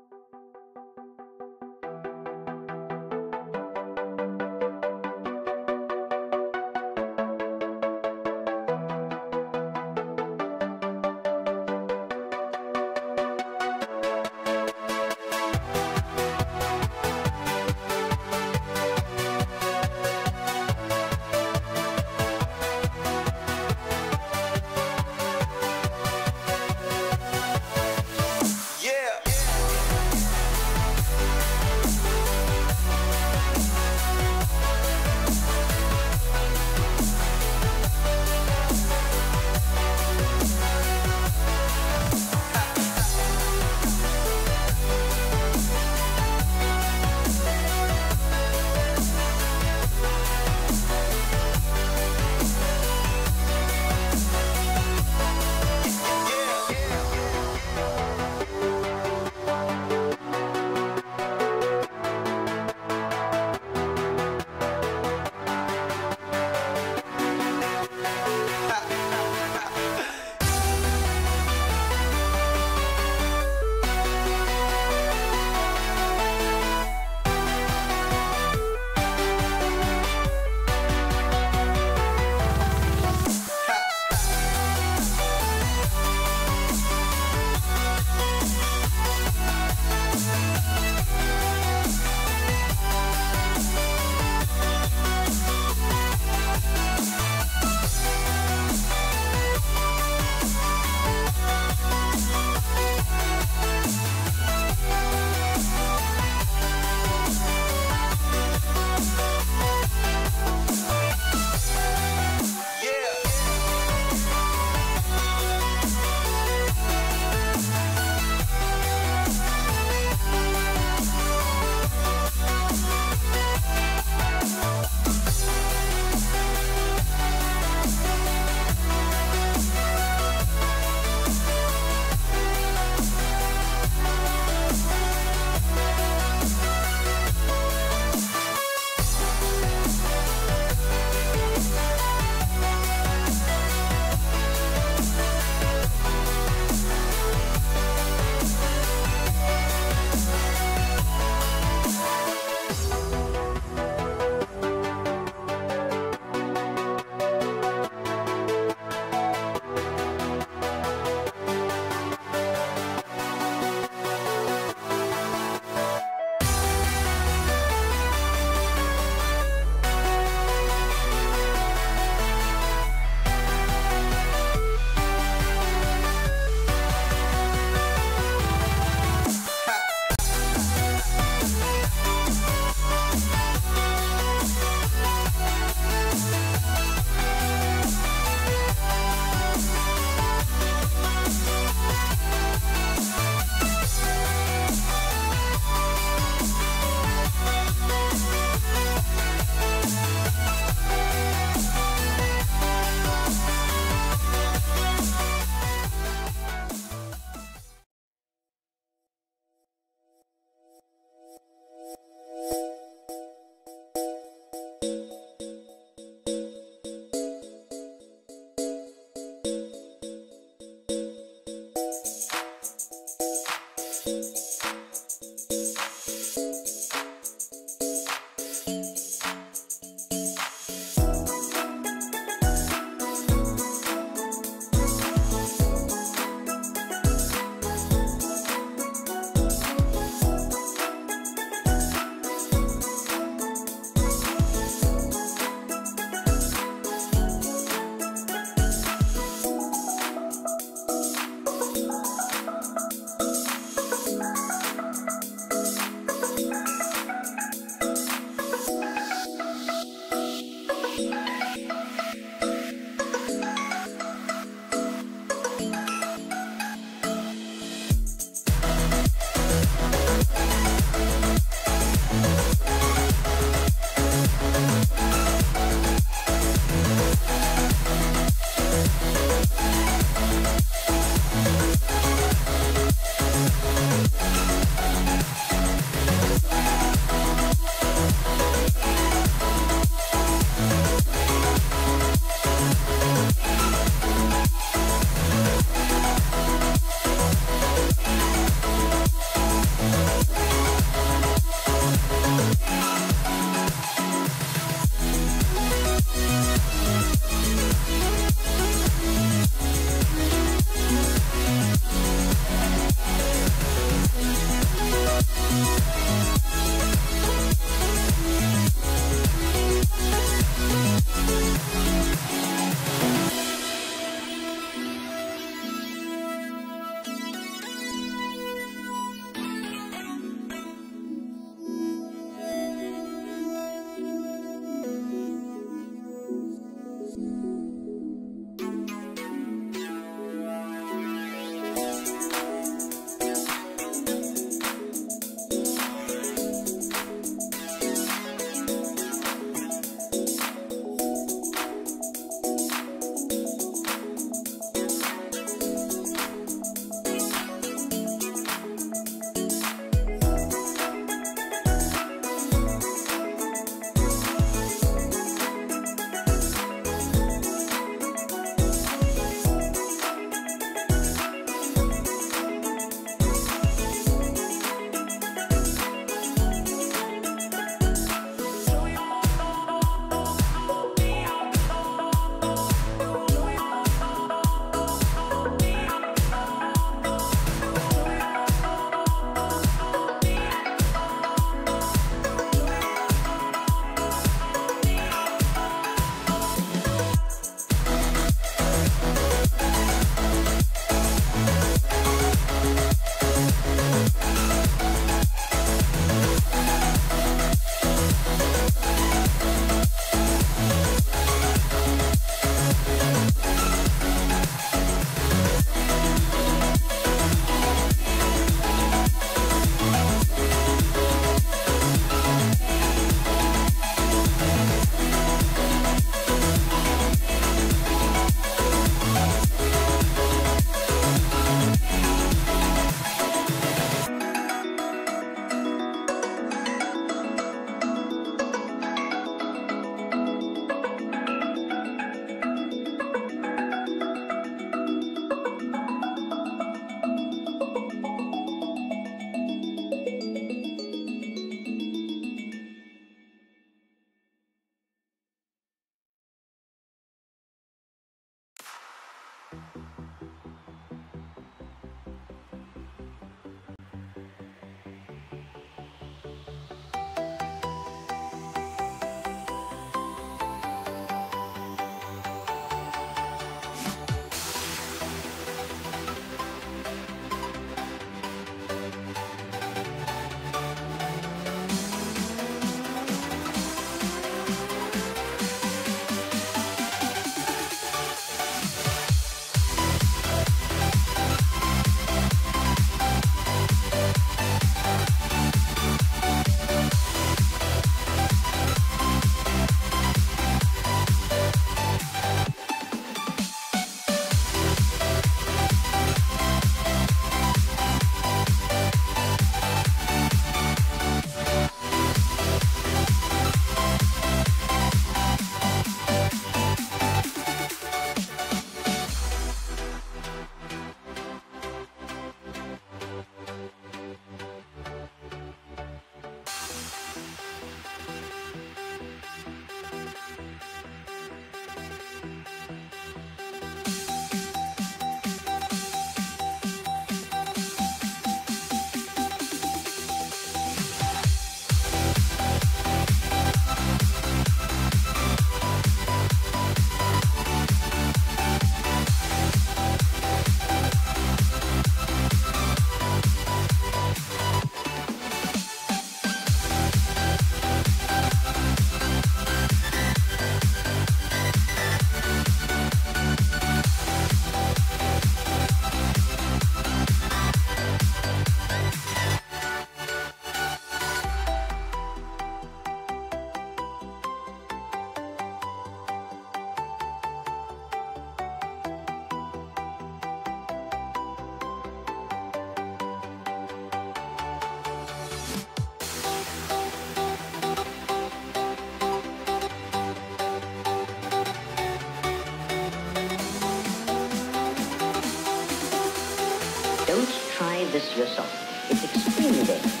G: 上 it's extremely dangerous.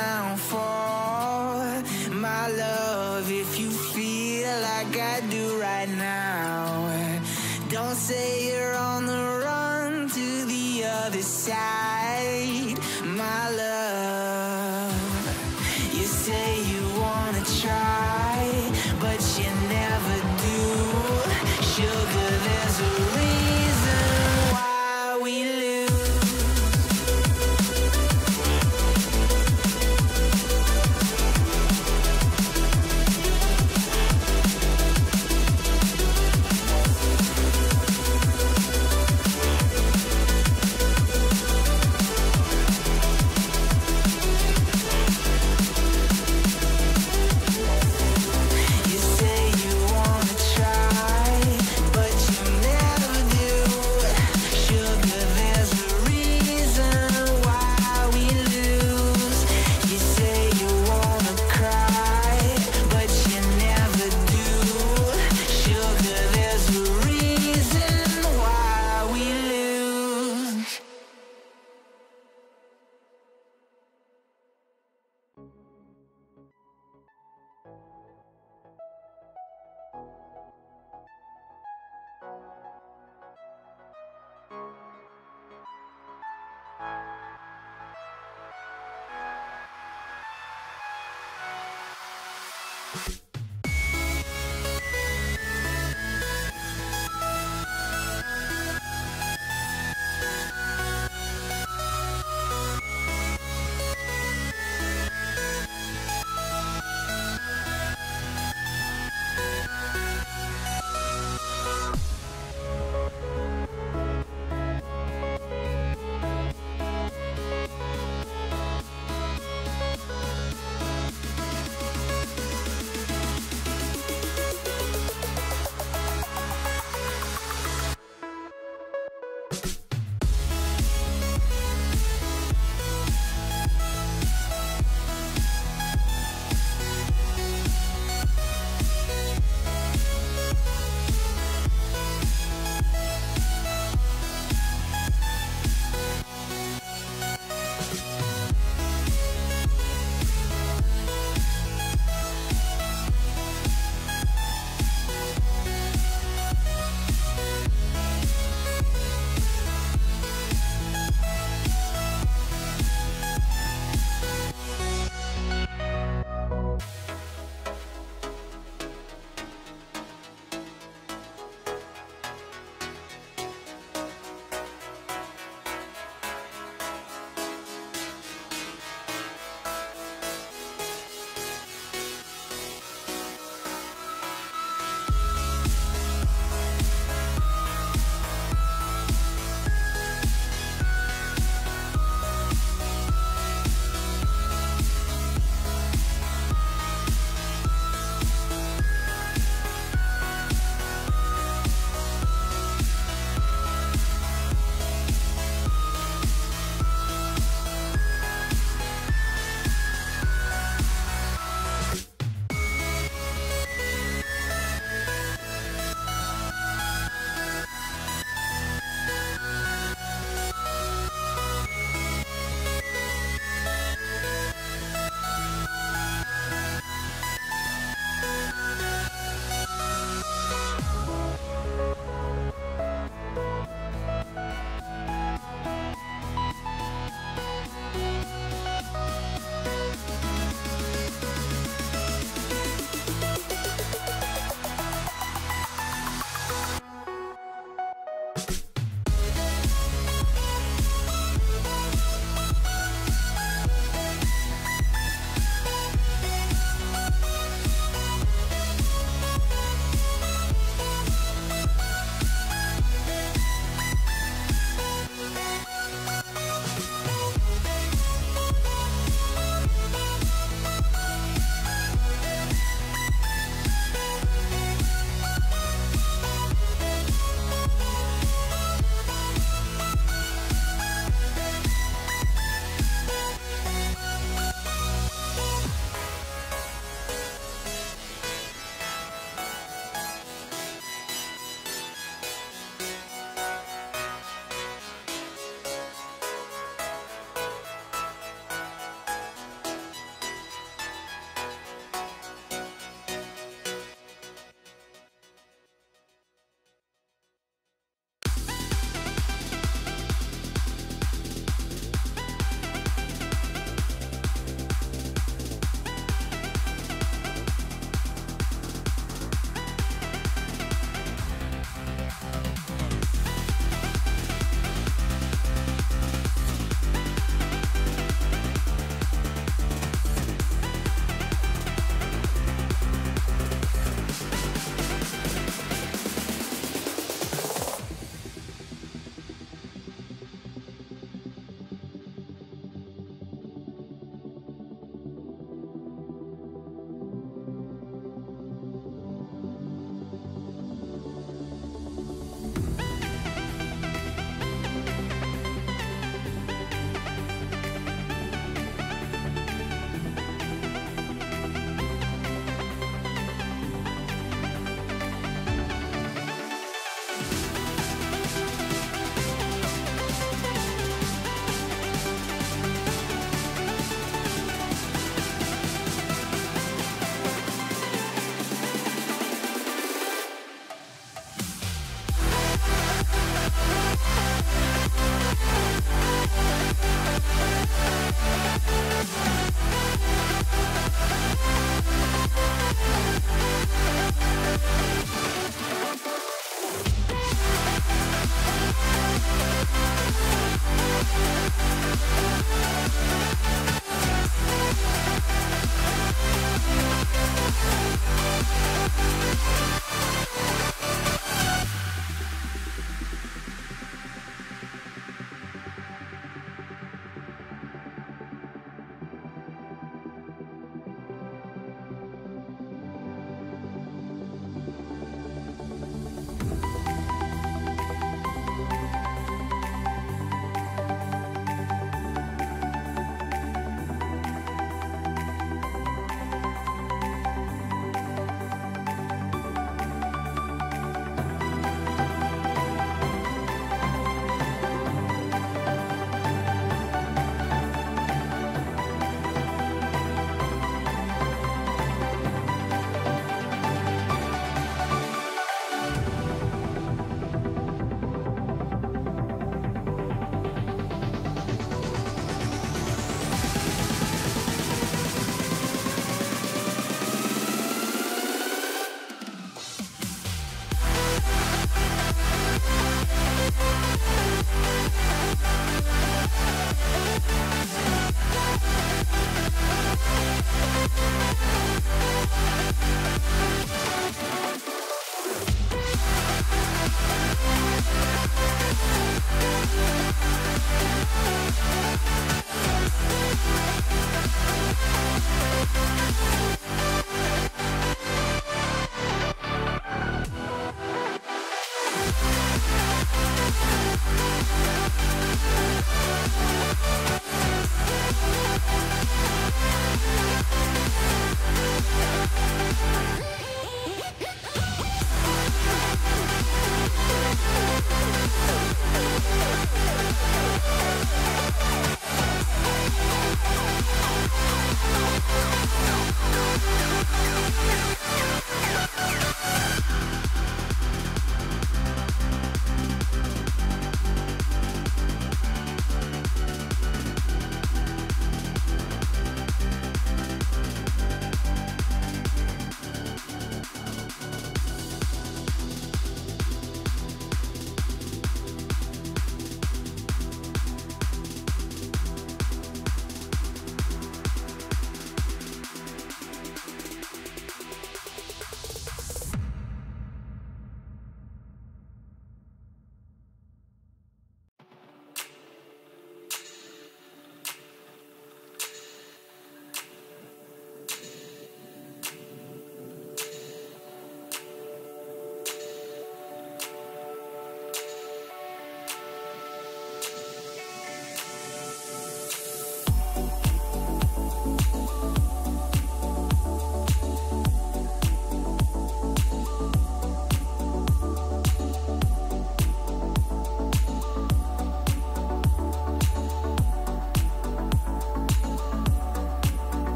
H: downfall. My love, if you feel like I do right now, don't say you're on the run to the other side. My love, you say you wanna try, but you never do. Sugar, there's a reason why we lose.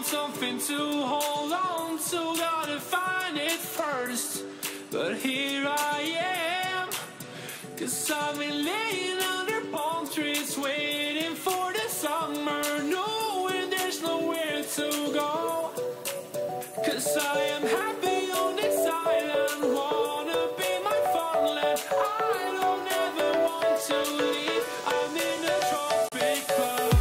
I: something to hold on to, gotta find it first. But here I am, 'cause I've been laying under palm trees, waiting for the summer, knowing there's nowhere to go. 'Cause I am happy on this island, wanna be my farmland. I don't ever want to leave, I'm in a tropic club.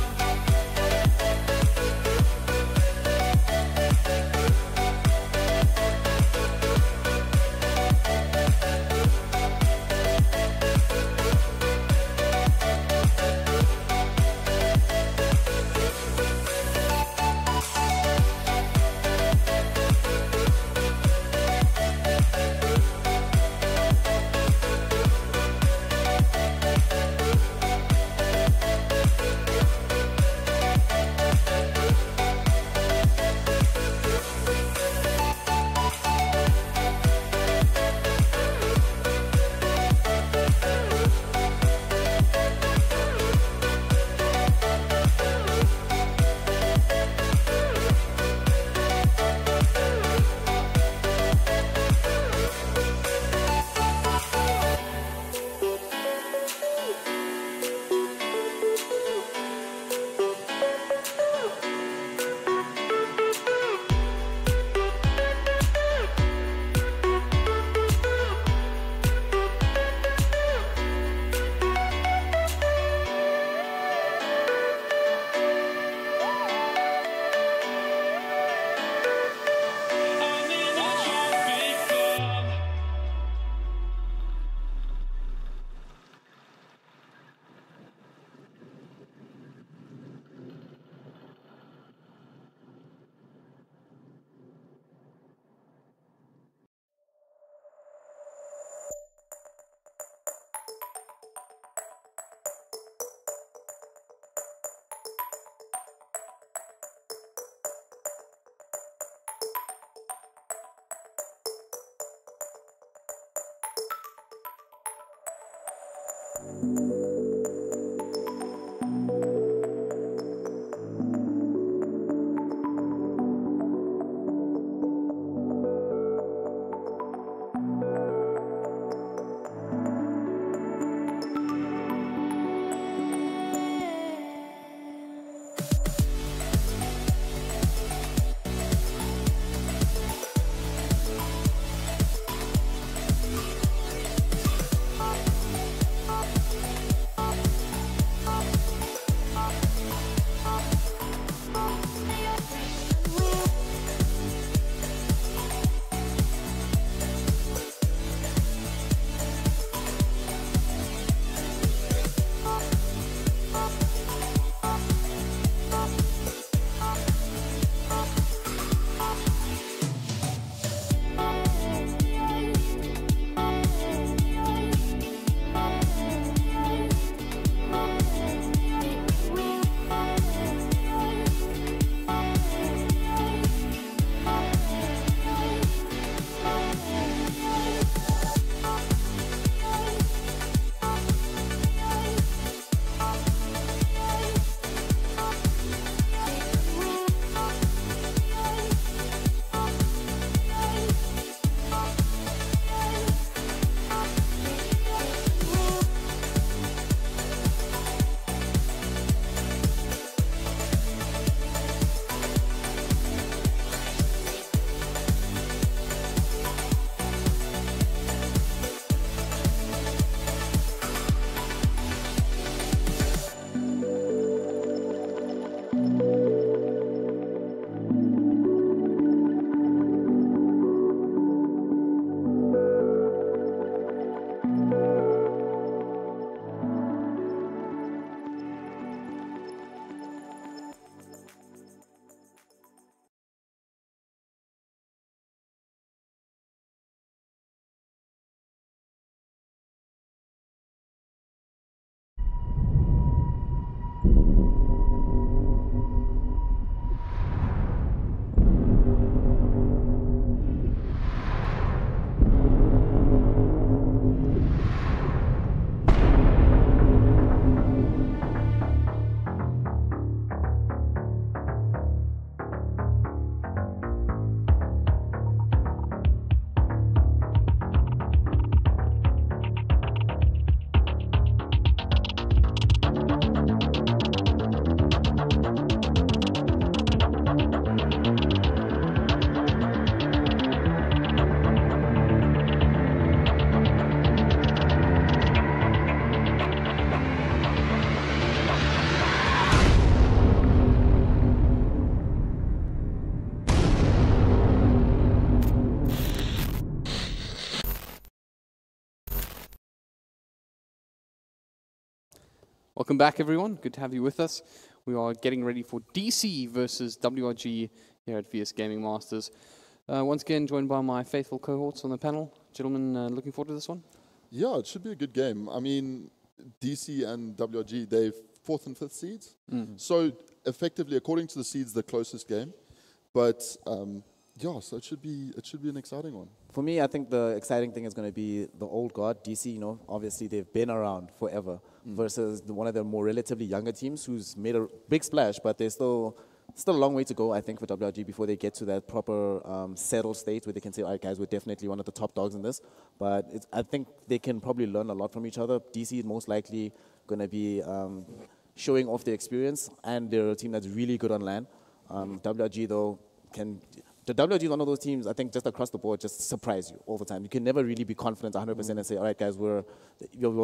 B: Welcome back, everyone. Good to have you with us. We are getting ready for DC versus WRG here at VS Gaming Masters. Once again, joined by my faithful cohorts on the panel. Gentlemen, looking forward to this one?
C: Yeah, it should be a good game. I mean, DC and WRG, they're 4th and 5th seeds. So effectively, according to the seeds, the closest game. But yeah, so it should be an exciting one.
D: For me, I think the exciting thing is going to be the old guard, DC. You know, obviously they've been around forever, versus one of the more relatively younger teams who's made a big splash, but they're still a long way to go, I think, for WRG before they get to that proper settled state where they can say, all right, guys, we're definitely one of the top dogs in this. But I think they can probably learn a lot from each other. DC is most likely going to be showing off their experience, and they're a team that's really good on LAN. WRG, though, the WRG is one of those teams, I think, just across the board, just surprise you all the time. You can never really be confident 100% and say, all right, guys, we're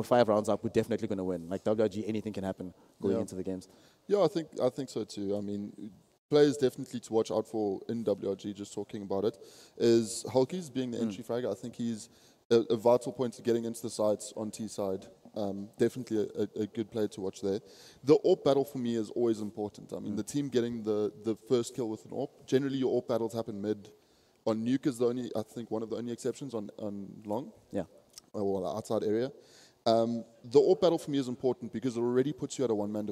D: 5 rounds up, we're definitely going to win. Like WRG, anything can happen going into the games.
C: Yeah, I think so too. I mean, players definitely to watch out for in WRG, just talking about it, is Hulkies being the entry fragger. I think he's a vital point to getting into the sites on T side. Definitely a good player to watch there. The AWP battle for me is always important. I mean, the team getting the first kill with an AWP. Generally, your AWP battles happen mid. On Nuke is the only, I think, one of the only exceptions on long.
D: Yeah.
C: Or the outside area. The AWP battle for me is important because it already puts you at a one-man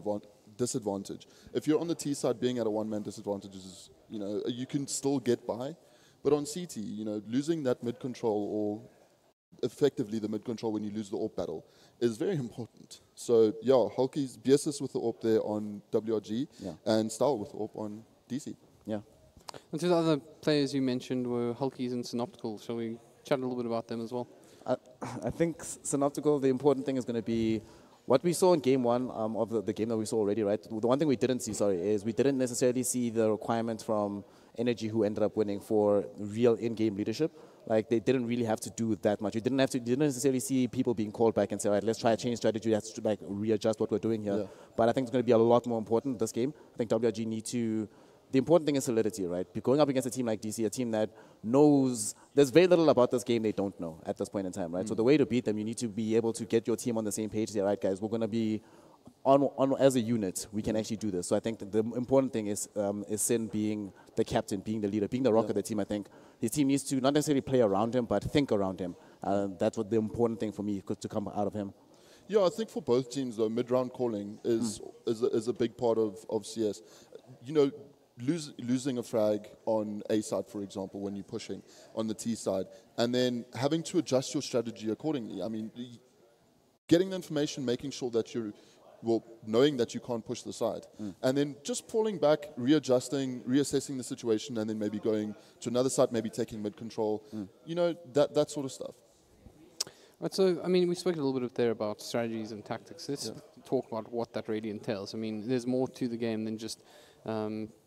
C: disadvantage. If you're on the T side, being at a one-man disadvantage is, you know, you can still get by. But on CT, you know, losing that mid control or effectively the mid control when you lose the AWP battle is very important. So yeah, Hulky's Biesis with the AWP there on WRG and Style with the AWP on DC.
D: Yeah.
B: And two other players you mentioned were Hulkies and Synoptical. Shall we chat a little bit about them as well?
D: I think Synoptical, the important thing is going to be what we saw in game one of the game that we saw already, right? The one thing we didn't see, is we didn't necessarily see the requirement from Energy, who ended up winning, for real in-game leadership. Like, they didn't really have to do that much. You didn't necessarily see people being called back and say, all right, let's try a change strategy. Let's like readjust what we're doing here. Yeah. But I think it's going to be a lot more important this game. I think WRG need to. The important thing is solidity, right? Going up against a team like DC, a team that knows there's very little about this game they don't know at this point in time, right? So the way to beat them, you need to be able to get your team on the same page. Say, all right, guys, we're going to be on as a unit. We can actually do this. So I think that the important thing is Sin being the captain, being the leader, being the rock of the team. I think his team needs to not necessarily play around him, but think around him. That's what the important thing for me to come out of him.
C: Yeah, I think for both teams, though, mid-round calling is a big part of CS. You know, losing a frag on A side, for example, when you're pushing on the T side, and then having to adjust your strategy accordingly. I mean, getting the information, making sure that you're, well, knowing that you can't push the side, and then just falling back, readjusting, reassessing the situation, and then maybe going to another side, maybe taking mid-control, you know, that sort of stuff.
B: Right, so, I mean, we spoke a little bit there about strategies and tactics. Let's talk about what that really entails. I mean, there's more to the game than just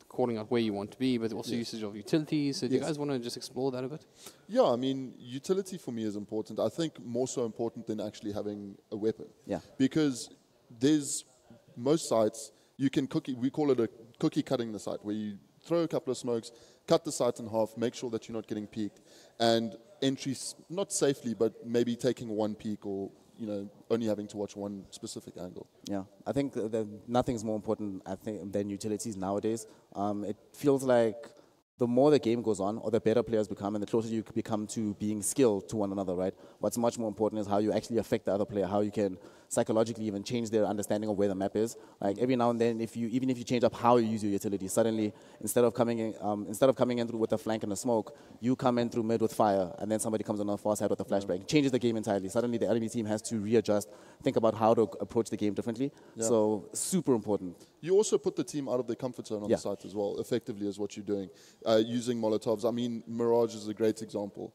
B: calling out where you want to be, but also usage of utilities. So do you guys want to just explore that a bit? Yeah,
C: I mean, utility for me is important. I think more so important than actually having a weapon. Yeah. Because there's most sites, you can we call it a cookie cutting the site, where you throw a couple of smokes, cut the site in half, make sure that you're not getting peeked, and entries, not safely, but maybe taking one peek, or you know, only having to watch one specific angle. Yeah,
D: I think that nothing's more important, I think, than utilities nowadays. It feels like the more the game goes on, or the better players become, and the closer you become to being skilled to one another, right? What's much more important is how you actually affect the other player, how you can psychologically even change their understanding of where the map is. Like every now and then, even if you change up how you use your utility, suddenly instead of coming in through with a flank and a smoke, you come in through mid with fire, and then somebody comes on the far side with a flashbang. It changes the game entirely. Suddenly the enemy team has to readjust, think about how to approach the game differently. So super important.
C: You also put the team out of their comfort zone on the site as well, effectively, is what you're doing. Using Molotovs. I mean, Mirage is a great example.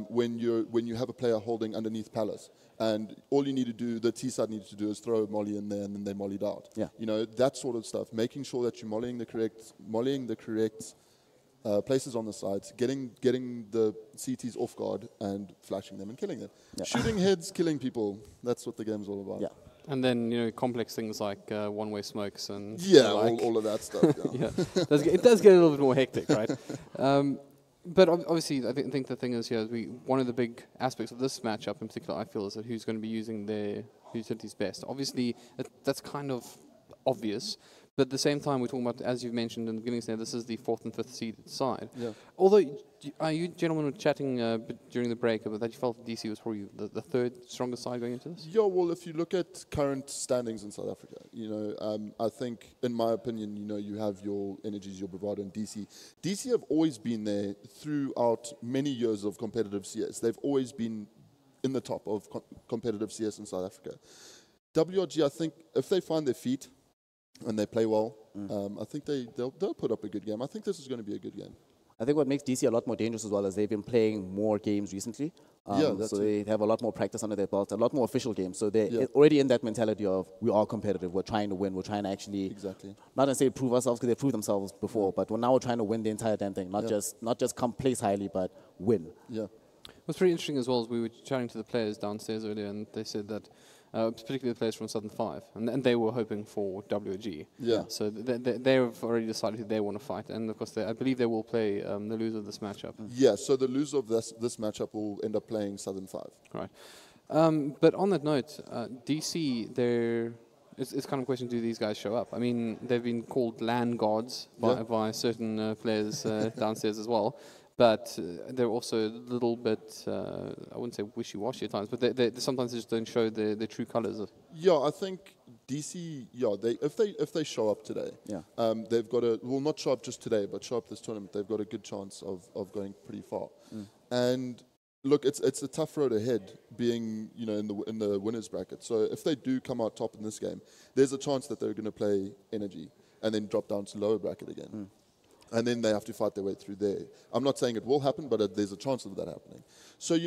C: When you have a player holding underneath Palace, and all you need to do, the T side needs to do, is throw a molly in there, and then they mollied out. Yeah. You know, that sort of stuff. Making sure that you're mollying the correct places on the sides, getting the CTs off guard, and flashing them and killing them. Shooting heads, killing people. That's what the game's all about. Yeah.
B: And then, you know, complex things like one-way smokes and
C: all of that stuff.
B: Yeah, it does get a little bit more hectic, right? But obviously, I think the thing is here, one of the big aspects of this matchup in particular, I feel, is that who's going to be using their utilities best. Obviously, that's kind of obvious. But at the same time, we're talking about, as you've mentioned in the beginning, this is the 4th and 5th seeded side. Yeah. Although, you gentlemen were chatting during the break about that you felt DC was probably the third strongest side going into this?
C: Yeah, well, if you look at current standings in South Africa, you know, I think, in my opinion, you know, you have your Energies, your Bravado, and DC. DC have always been there throughout many years of competitive CS. They've always been in the top of competitive CS in South Africa. WRG, I think, if they find their feet, and they play well, I think they'll put up a good game. I think this is going to be a good game.
D: I think what makes DC a lot more dangerous as well is they've been playing more games recently. So they have a lot more practice under their belt, a lot more official games. So they're already in that mentality of, we are competitive, we're trying to win, we're trying to actually, not necessarily prove ourselves, because they proved themselves before, but now we're trying to win the entire damn thing, not just come place highly, but win.
C: Yeah.
B: What's pretty interesting as well is we were chatting to the players downstairs earlier, and they said that particularly the players from Southern 5, and they were hoping for WG. Yeah. So they've already decided who they want to fight, and of course I believe they will play the loser of this matchup.
C: Yeah. So the loser of this matchup will end up playing Southern 5.
B: Right. But on that note, DC, it's kind of a question: do these guys show up? I mean, they've been called land gods by certain players downstairs as well. But they're also a little bit, I wouldn't say wishy-washy at times, but they sometimes just don't show their true colors.
C: Yeah, I think DC, if they show up today, they've got not show up just today, but show up this tournament, they've got a good chance of going pretty far. And look, it's a tough road ahead, being in the winners bracket. So if they do come out top in this game, there's a chance that they're going to play Energy and then drop down to lower bracket again, and then they have to fight their way through there. I'm not saying it will happen, but there's a chance of that happening. So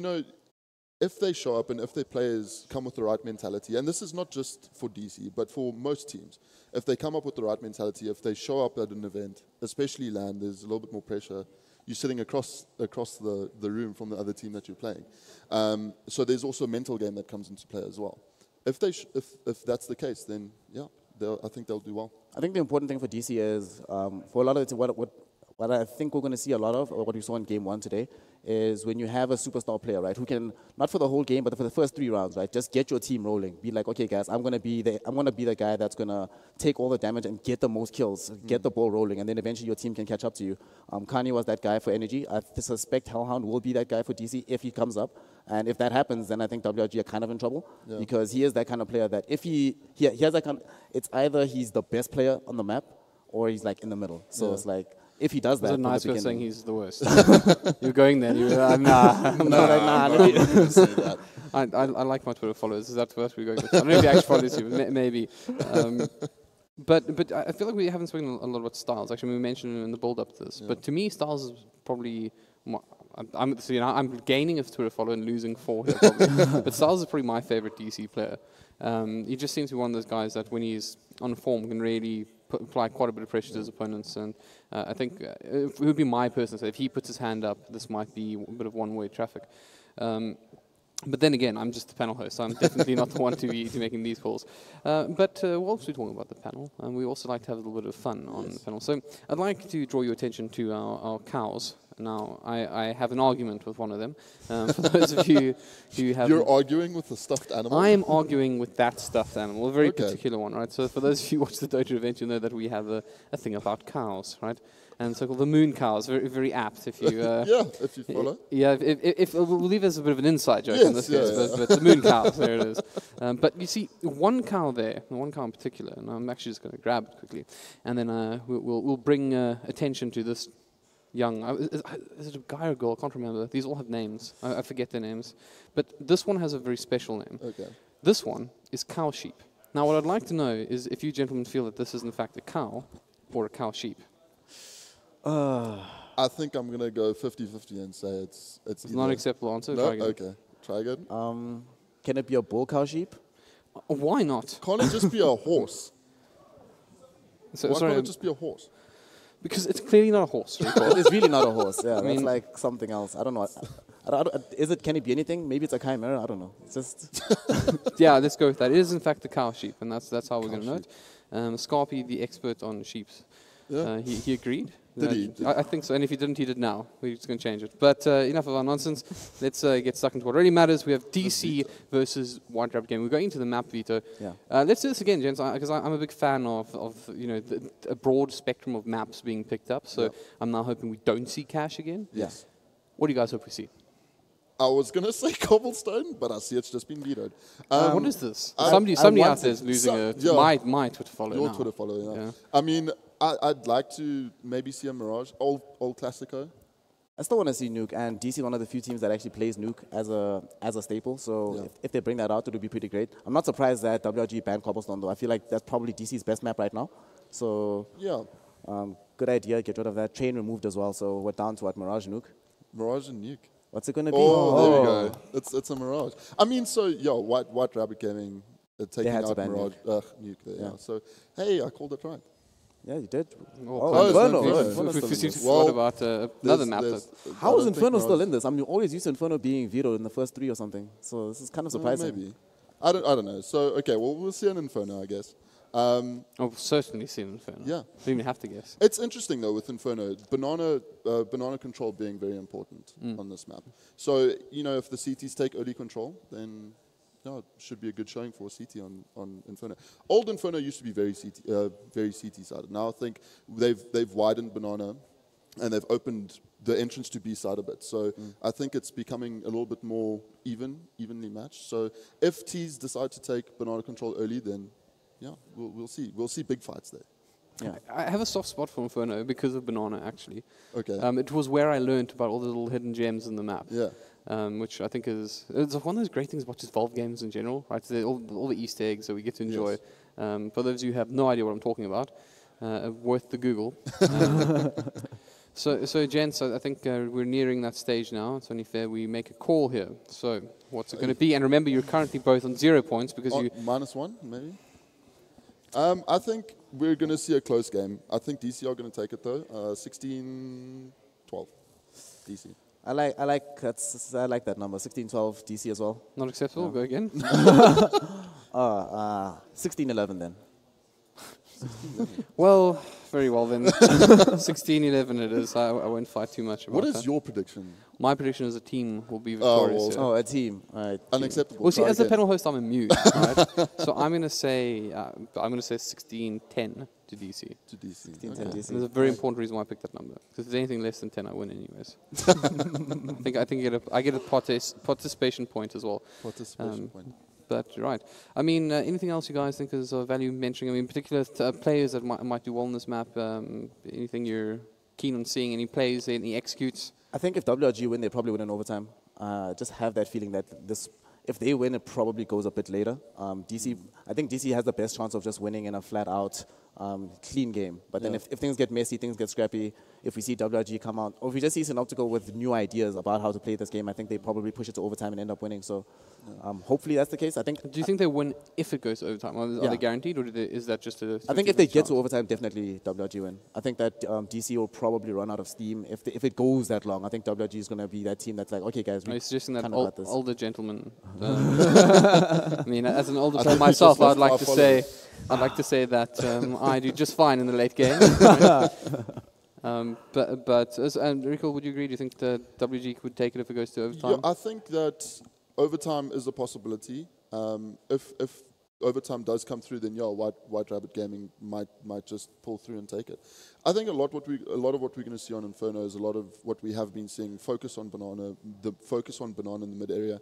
C: if they show up and if their players come with the right mentality, and this is not just for DC, but for most teams, if they come up with the right mentality, if they show up at an event, especially LAN, there's a little bit more pressure. You're sitting across the room from the other team that you're playing. So there's also a mental game that comes into play as well. If that's the case, then I think they'll do well.
D: I think the important thing for DC is for a lot of it, what I think we're going to see a lot of, or what we saw in game 1 today, is when you have a superstar player, right, who can, not for the whole game, but for the first 3 rounds, right, just get your team rolling. Be like, okay, guys, I'm going to be the guy that's going to take all the damage and get the most kills, get the ball rolling, and then eventually your team can catch up to you. Kanye was that guy for Energy. I suspect Hellhound will be that guy for DC if he comes up. And if that happens, then I think WRG are kind of in trouble, because he is that kind of player that if he has that kind of, it's either he's the best player on the map or he's like in the middle. So it's like, if he does that,
B: it's a nice way of saying he's the worst. You're going there. Nah. I like my Twitter followers. Is that the worst we're going with? I don't know if he actually follows you. Maybe. But I feel like we haven't spoken a lot about Styles. Actually, we mentioned him in the build-up to this. But to me, Styles is probably... I'm gaining a Twitter follower and losing 4 here, probably. But Styles is probably my favorite DC player. He just seems to be one of those guys that when he's on form can really apply quite a bit of pressure to his opponents. And I think it would be my person. So if he puts his hand up, this might be a bit of one-way traffic. But then again, I'm just the panel host, so I'm definitely not the one to be making these calls. But whilst we're talking about the panel, we also like to have a little bit of fun on the panel. So I'd like to draw your attention to our cows. Now, I have an argument with one of them. For those of you who have...
C: You're arguing with the stuffed animal?
B: I am arguing with that stuffed animal, a very particular one, right? So for those of you who watch the Dota event, you know that we have a thing about cows, right? And so called the moon cows, very, very apt if you...
C: if you follow.
B: Yeah, if we'll leave as a bit of an inside joke in this case, but the moon cows, there it is. But you see, one cow there, one cow in particular, and I'm actually just going to grab it quickly, and then we'll bring attention to this young, is it a guy or a girl? I can't remember. These all have names. I forget their names. But this one has a very special name.
C: Okay.
B: This one is cow sheep. Now, what I'd like to know is if you gentlemen feel that this is in fact a cow or a cow sheep.
C: I think I'm going to go 50-50 and say it's
B: not an acceptable answer.
C: No? Okay. Try again.
D: Can it be a bull cow sheep?
B: Why not?
C: Can't it just be a horse? Why can't it just be a horse?
B: Because it's clearly not a horse.
D: It's really not a horse. Yeah, that's like something else. I don't know. Can it be anything? Maybe it's a chimera. I don't know. It's just...
B: Yeah, let's go with that. It is in fact the cow sheep, and that's how we're going to know it. Scarpy, the expert on sheeps, he agreed.
C: Did he?
B: I think so, and if he didn't, he did now. We're just going to change it. But enough of our nonsense. Let's get stuck into what really matters. We have DC versus White Rabbit game. We're going into the map, Veto.
C: Yeah.
B: Let's do this again, gents, because I'm a big fan of a broad spectrum of maps being picked up. So I'm now hoping we don't see Cash again.
C: Yes.
B: What do you guys hope we see?
C: I was going to say Cobblestone, but I see it's just been vetoed.
B: What is this? Somebody out there is losing my Twitter follower
C: Your
B: now.
C: Twitter follower, yeah. I mean, I'd like to maybe see a Mirage, old Classico.
D: I still want to see Nuke, and DC is one of the few teams that actually plays Nuke as a staple. So if they bring that out, it would be pretty great. I'm not surprised that WRG banned Cobblestone, though. I feel like that's probably DC's best map right now. So good idea, get rid of that. Chain removed as well, so we're down to what, Mirage, Nuke?
C: Mirage and Nuke.
D: What's it going to be?
C: There we go. It's a Mirage. I mean, so, White Rabbit Gaming taking out Mirage, Nuke there, yeah. So, hey, I called it right.
D: Yeah, you did.
B: Inferno. We seem to forgot about another map.
D: How is Inferno still in this? I mean, you always used to Inferno being vetoed in the first 3 or something. So this is kind of surprising.
C: Maybe. I don't know. So, okay, well, we'll see an Inferno, I guess.
B: I'll certainly see an Inferno.
C: Yeah.
B: You don't even have to guess.
C: It's interesting, though, with Inferno. Banana control being very important on this map. So, if the CTs take early control, then... it should be a good showing for CT on Inferno. Old Inferno used to be very CT-sided. Now I think they've widened Banana and they've opened the entrance to B-side a bit. So I think it's becoming a little bit more evenly matched. So if Ts decide to take Banana control early, then we'll see. We'll see big fights there.
B: Yeah. I have a soft spot for Inferno because of Banana, actually.
C: Okay.
B: It was where I learned about all the little hidden gems in the map.
C: Yeah.
B: which I think is it's one of those great things about just Valve games in general, right? All the Easter eggs that we get to enjoy.
C: Yes.
B: For those of you who have no idea what I'm talking about, worth the Google. So gents, I think we're nearing that stage now. It's only fair we make a call here. So what's it going to be? And remember, you're currently both on 0 points because you...
C: -1, maybe? I think we're going to see a close game. I think DC are going to take it, though. 16-12, DC.
D: I like that number, 16-12 DC as well.
B: Not acceptable? Go again?
D: 16-11 then.
B: Well, very well then. 16-11 it is. I won't fight too much about
C: What
B: that.
C: is your prediction?
B: My prediction is a team will be victorious.
C: well,
B: here.
D: Oh, a team. All right.
C: Unacceptable.
B: Well, see,
C: Try
B: as the
C: again.
B: panel host, I'm immune, right? So I'm going to say 16-10 to DC.
C: To DC.
D: 16-10
C: Okay.
D: DC.
B: There's a very important reason why I picked that number. Because if there's anything less than 10, I win anyways. I think I get a participation point as well.
C: Participation point.
B: But right. I mean, anything else you guys think is of value mentioning? I mean, particular players that might do well on this map. Anything you're keen on seeing? Any plays? Any executes?
D: I think if WRG win, they probably win in overtime. Just have that feeling that if they win, it probably goes a bit later. DC, I think DC has the best chance of just winning in a flat-out, clean game. But then if things get messy, things get scrappy, if we see WRG come out, or if we just see Synoptical with new ideas about how to play this game, I think they probably push it to overtime and end up winning. So hopefully that's the case. I think.
B: Do you think they win if it goes to overtime? Are they guaranteed, or is that just a...
D: I think if they get to overtime, definitely WRG win. I think that DC will probably run out of steam if it goes that long. I think WRG is going to be that team that's like, okay, guys,
B: Are you suggesting that
D: got this.
B: older gentleman? I mean, as an older player myself, I'd like to say that I do just fine in the late game. And Rico, would you agree? Do you think that WG could take it if it goes to overtime?
C: Yeah, I think that overtime is a possibility. If overtime does come through, then White Rabbit Gaming might just pull through and take it. I think a lot of what we're going to see on Inferno is a lot of what we have been seeing. Focus on banana in the mid area,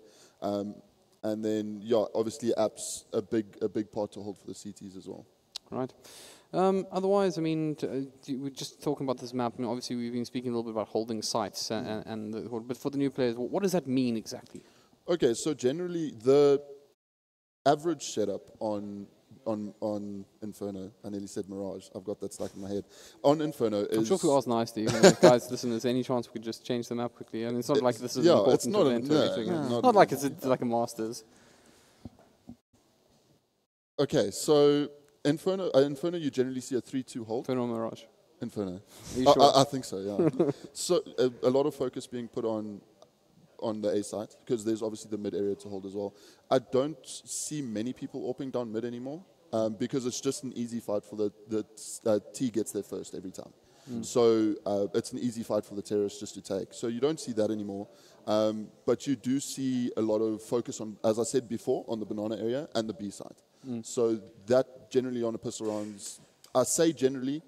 C: and then obviously apps a big part to hold for the CTs as well.
B: Right. Otherwise, I mean, we're just talking about this map. I mean, obviously, we've been speaking a little bit about holding sites, but for the new players, what does that mean exactly?
C: Okay, so generally the average setup on Inferno, I nearly said Mirage, I've got that stuck in my head. On Inferno is...
B: I'm sure if we ask nicely, guys, listen, is there any chance we could just change the map quickly? I mean, it's not like this is an important
C: it's not
B: event or anything. Not like it's like a Masters.
C: Okay, so Inferno, you generally see a 3-2 hold.
B: Inferno or Mirage?
C: Inferno.
B: Are you sure?
C: I think so, yeah. So a lot of focus being put on the A site, because there's obviously the mid area to hold as well. I don't see many people AWPing down mid anymore, because it's just an easy fight for the T gets there first every time. So it's an easy fight for the terrorists just to take. So you don't see that anymore. But you do see a lot of focus on, as I said before, on the banana area and the B side. So that generally on a pistol rounds, I say generally,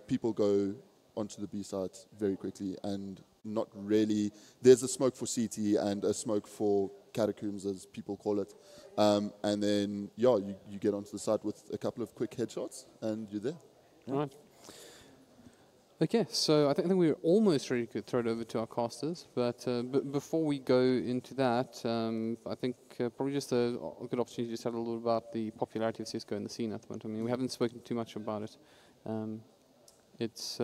C: people go onto the B side very quickly and not really. There's a smoke for CT and a smoke for catacombs, as people call it. And then, you get onto the side with a couple of quick headshots and you're there.
B: All right. Okay, so I think we're almost ready to throw it over to our casters, but before we go into that, I think probably just a good opportunity to tell a little bit about the popularity of CSGO in the scene at the moment. I mean, we haven't spoken too much about it. It's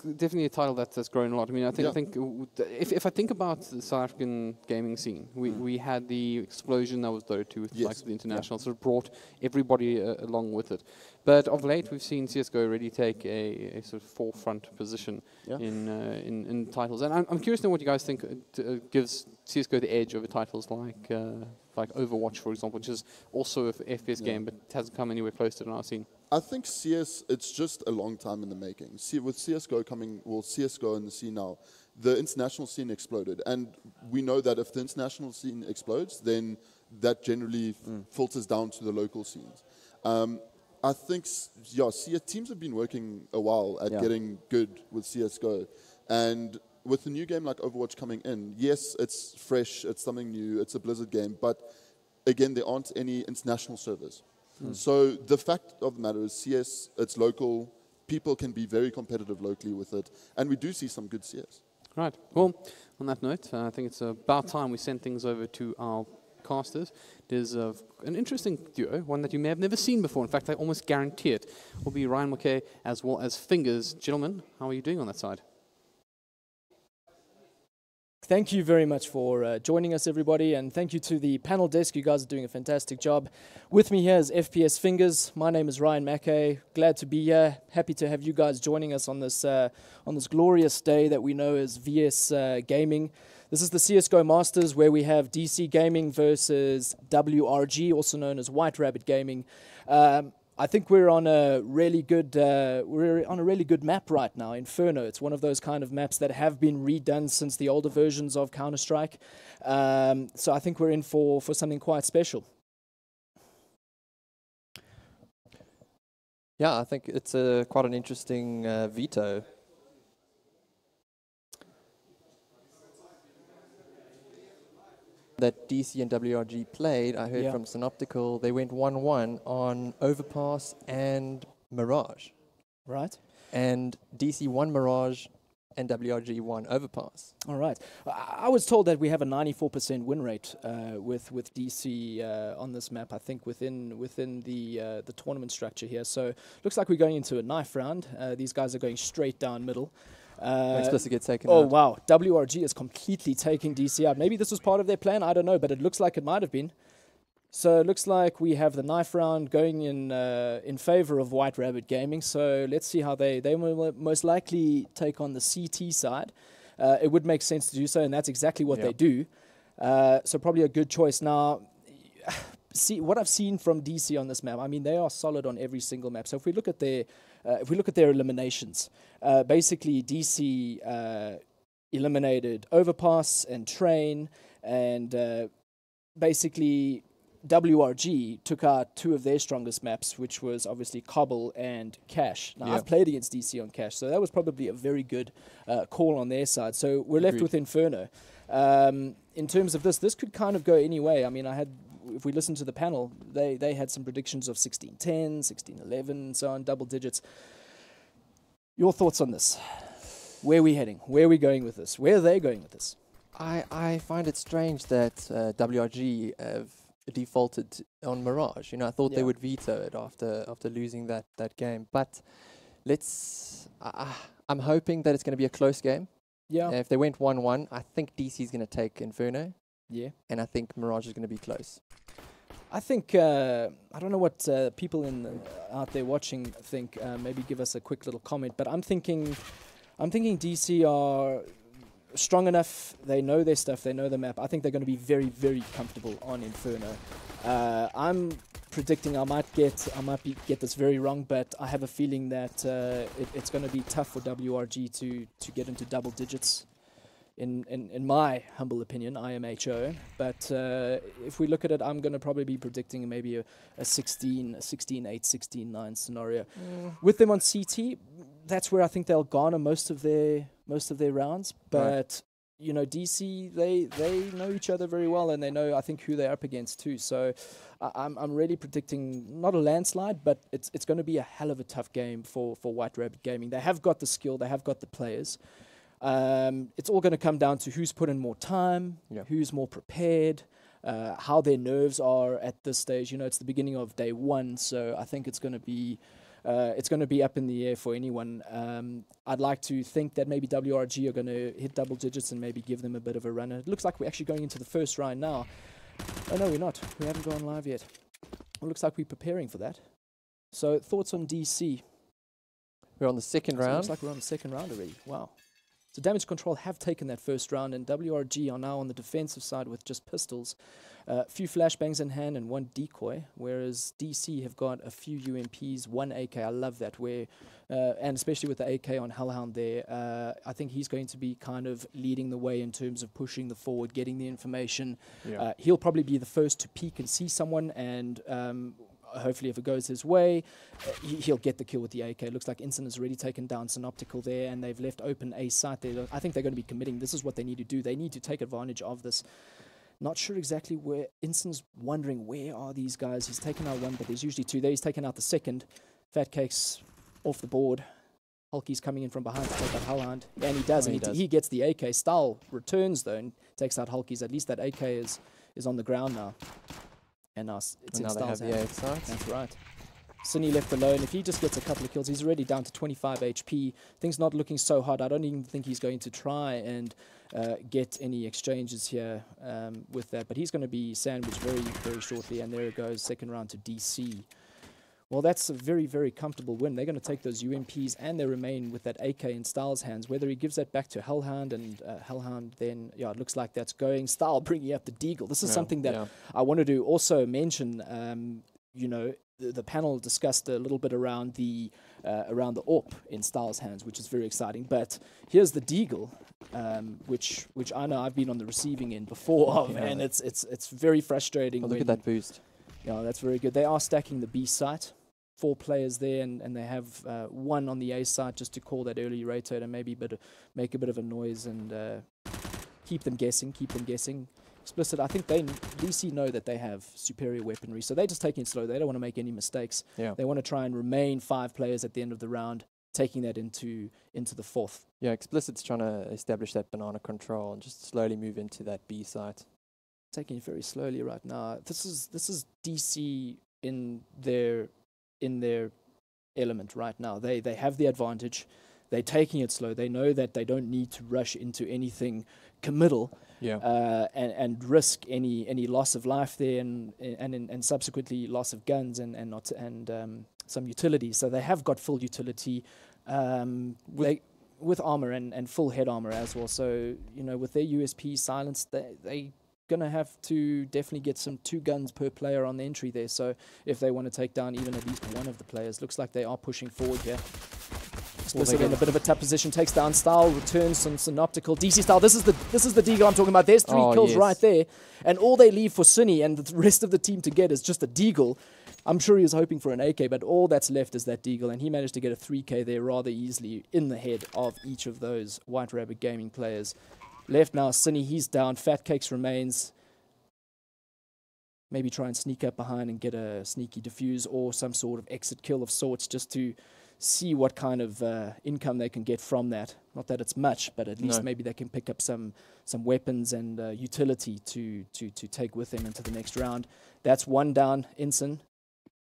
B: definitely a title that's grown a lot. I mean, I think if I think about the South African gaming scene, we had the explosion that was Dota 2 with the likes of the international, sort of brought everybody along with it. But of late, we've seen CSGO really take a sort of forefront position in titles. And I'm curious to know what you guys think gives CSGO the edge over titles like Overwatch, for example, which is also an FPS game, but hasn't come anywhere close to it in our scene.
C: I think CS, it's just a long time in the making. See, with CSGO CSGO in the scene now, the international scene exploded. And we know that if the international scene explodes, then that generally filters down to the local scenes. I think, teams have been working a while at getting good with CSGO. And with a new game like Overwatch coming in, yes, it's fresh, it's something new, it's a Blizzard game, but again, there aren't any international servers. So the fact of the matter is CS, it's local, people can be very competitive locally with it, and we do see some good CS.
B: Right. Well, on that note, I think it's about time we send things over to our casters. There's an interesting duo, one that you may have never seen before. In fact, I almost guarantee it will be Ryan McKay as well as Fingers. Gentlemen, how are you doing on that side?
J: Thank you very much for joining us, everybody, and thank you to the panel desk. You guys are doing a fantastic job. With me here is FPS Fingers. My name is Ryan Mackay. Glad to be here. Happy to have you guys joining us on this glorious day that we know as VS Gaming. This is the CSGO Masters, where we have DC Gaming versus WRG, also known as White Rabbit Gaming. I think we're on a really good map right now, Inferno. It's one of those kind of maps that have been redone since the older versions of Counter-Strike. So I think we're in for something quite special.
K: Yeah, I think it's quite an interesting veto. That DC and WRG played, I heard from Synoptical, they went 1-1 on Overpass and Mirage.
J: Right.
K: And DC won Mirage and WRG won Overpass.
J: All right. I was told that we have a 94% win rate with DC on this map, I think, within the tournament structure here. So looks like we're going into a knife round. These guys are going straight down middle.
K: Explicit gets taken
J: out.
K: out.
J: Wow, WRG is completely taking DC out. Maybe this was part of their plan, I don't know, but it looks like it might have been. So it looks like we have the knife round going in favor of White Rabbit Gaming. So let's see how they will most likely take on the CT side. It would make sense to do so, and that's exactly what they do. So probably a good choice. Now, see what I've seen from DC on this map. I mean, they are solid on every single map. So if we look at their eliminations, basically DC eliminated Overpass and Train, and basically WRG took out two of their strongest maps, which was obviously Cobble and Cache. Now, I've played against DC on Cache, so that was probably a very good call on their side. So we're left with Inferno. In terms of this could kind of go any way. I mean, if we listen to the panel, they had some predictions of 16-10, 16-11, and so on, double digits. Your thoughts on this? Where are we heading? Where are we going with this? Where are they going with this?
K: I find it strange that WRG have defaulted on Mirage. You know, I thought they would veto it after losing that game. But I'm hoping that it's going to be a close game.
J: Yeah.
K: If they went 1-1, I think DC is going to take Inferno.
J: Yeah.
K: And I think Mirage is going to be close.
J: I think, I don't know what people out there watching think. Maybe give us a quick little comment. But I'm thinking DC are strong enough. They know their stuff. They know the map. I think they're going to be very, very comfortable on Inferno. I'm predicting I might get this very wrong, but I have a feeling that it's going to be tough for WRG to get into double digits. In my humble opinion, IMHO. But if we look at it, I'm going to probably be predicting maybe a 16-8, 16-9 scenario. With them on CT, that's where I think they'll garner most of their rounds. But you know, DC, they know each other very well, and they know, I think, who they're up against too. So I'm really predicting not a landslide, but it's going to be a hell of a tough game for White Rabbit Gaming. They have got the skill, they have got the players. It's all going to come down to who's put in more time, who's more prepared, how their nerves are at this stage. You know, it's the beginning of day one, so I think it's going to be up in the air for anyone. I'd like to think that maybe WRG are going to hit double digits and maybe give them a bit of a run. It looks like we're actually going into the first round now. Oh no, we're not. We haven't gone live yet. It looks like we're preparing for that. So thoughts on DC?
K: We're on the second round.
J: It looks like we're on the second round already. Wow. So Damage Control have taken that first round, and WRG are now on the defensive side with just pistols, a few flashbangs in hand and one decoy, whereas DC have got a few UMPs, one AK. I love that, and especially with the AK on Hellhound there, I think he's going to be kind of leading the way in terms of pushing the forward, getting the information. He'll probably be the first to peek and see someone, and hopefully if it goes his way, he'll get the kill with the AK. It looks like Inson has already taken down Synoptical there, and they've left open a site there. I think they're going to be committing. This is what they need to do. They need to take advantage of this. Not sure exactly where. Inson's wondering, where are these guys? He's taken out one, but there's usually two there. He's taken out the second. Fat Cake's off the board. Hulky's coming in from behind to take out Hellhound, and he does.
K: Oh,
J: and
K: he does.
J: he gets the AK. Stahl returns, though, and takes out Hulky's. At least that AK is on the ground now. And now it's
K: And
J: in
K: now they
J: Stahl's
K: have the
J: hand.
K: 8 sides.
J: That's right. Cine left alone. If he just gets a couple of kills, he's already down to 25 HP. Things not looking so hot. I don't even think he's going to try and get any exchanges here with that. But he's going to be sandwiched very, very shortly. And there it goes, second round to DC. Well, that's a very, very comfortable win. They're going to take those UMPs and they remain with that AK in Stahl's hands. Whether he gives that back to Hellhound and Hellhound, then, yeah, it looks like that's going. Stahl bringing up the Deagle. This is something that I wanted to also mention. You know, the panel discussed a little bit around the AWP in Stahl's hands, which is very exciting. But here's the Deagle, which I know I've been on the receiving end before of, and it's very frustrating.
K: Oh, look at that boost.
J: Yeah, that's very good. They are stacking the B site. 4 players there, and they have 1 on the A side just to call that early rotate and maybe make a bit of a noise and keep them guessing. Explicit, I think DC know that they have superior weaponry, so they're just taking it slow. They don't want to make any mistakes.
K: Yeah.
J: They want to try and remain 5 players at the end of the round, taking that into the 4th.
K: Yeah, Explicit's trying to establish that banana control and just slowly move into that B site.
J: Taking it very slowly right now. This is DC in their element right now. They have the advantage. They're taking it slow. They know that they don't need to rush into anything committal. And risk any loss of life there and subsequently loss of guns and some utility. So they have got full utility with armor and full head armor as well. So, you know, with their USP silence, they gonna have to definitely get some 2 guns per player on the entry there. So if they want to take down even at least one of the players, looks like they are pushing forward here. Explicit in a bit of a tough position, takes down Stahl, returns some Synoptical. DC Stahl, this is the Deagle I'm talking about. There's 3 kills right there. And all they leave for Cine and the rest of the team to get is just a Deagle. I'm sure he was hoping for an AK, but all that's left is that Deagle, and he managed to get a 3K there rather easily in the head of each of those White Rabbit Gaming players. Left now, Cine, he's down. Fat Cakes remains. Maybe try and sneak up behind and get a sneaky defuse or some sort of exit kill of sorts just to see what kind of income they can get from that. Not that it's much, but at least maybe they can pick up some weapons and utility to take with them into the next round. That's 1 down, Ensign.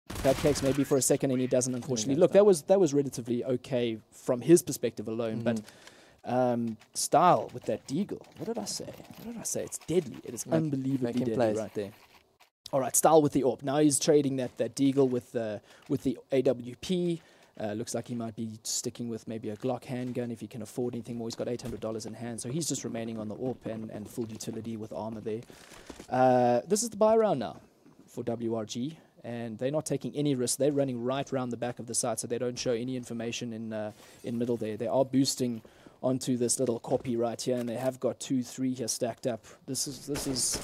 J: Fat Cakes maybe for a second, and he doesn't, unfortunately. Look, that was relatively okay from his perspective alone, but Style with that Deagle. What did I say? It's deadly. It is unbelievably deadly right there. All right, Style with the AWP. Now he's trading that Deagle with the AWP. Looks like he might be sticking with maybe a Glock handgun if he can afford anything more. He's got $800 in hand, so he's just remaining on the AWP and full utility with armor there. This is the buy round now for WRG, and they're not taking any risk. They're running right around the back of the site, so they don't show any information in middle there. They are boosting onto this little copy right here, and they have got 2, 3 here stacked up. This is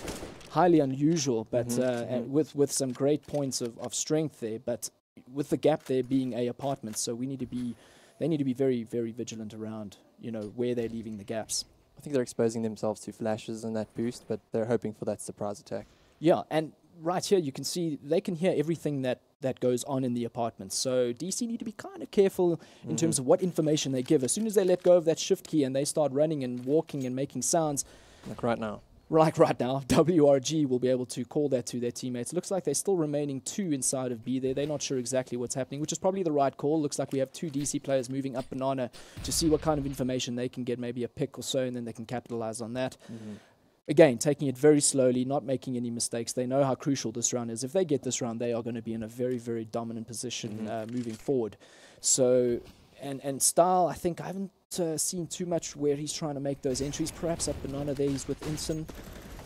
J: highly unusual, but and with some great points of strength there, but with the gap there being A apartments, so they need to be very, very vigilant around, you know, where they're leaving the gaps.
K: I think they're exposing themselves to flashes and that boost, but they're hoping for that surprise attack.
J: Yeah, and right here you can see they can hear everything that goes on in the apartments. So DC need to be kind of careful in terms of what information they give. As soon as they let go of that shift key and they start running and walking and making sounds,
K: like right now,
J: WRG will be able to call that to their teammates. Looks like they're still remaining 2 inside of B there. They're not sure exactly what's happening, which is probably the right call. Looks like we have 2 DC players moving up banana to see what kind of information they can get, maybe a pick or so, and then they can capitalize on that. Again, taking it very slowly, not making any mistakes. They know how crucial this round is. If they get this round, they are going to be in a very, very dominant position moving forward. So, and Style, I think I haven't seen too much where he's trying to make those entries. Perhaps up banana there, he's with Ensign.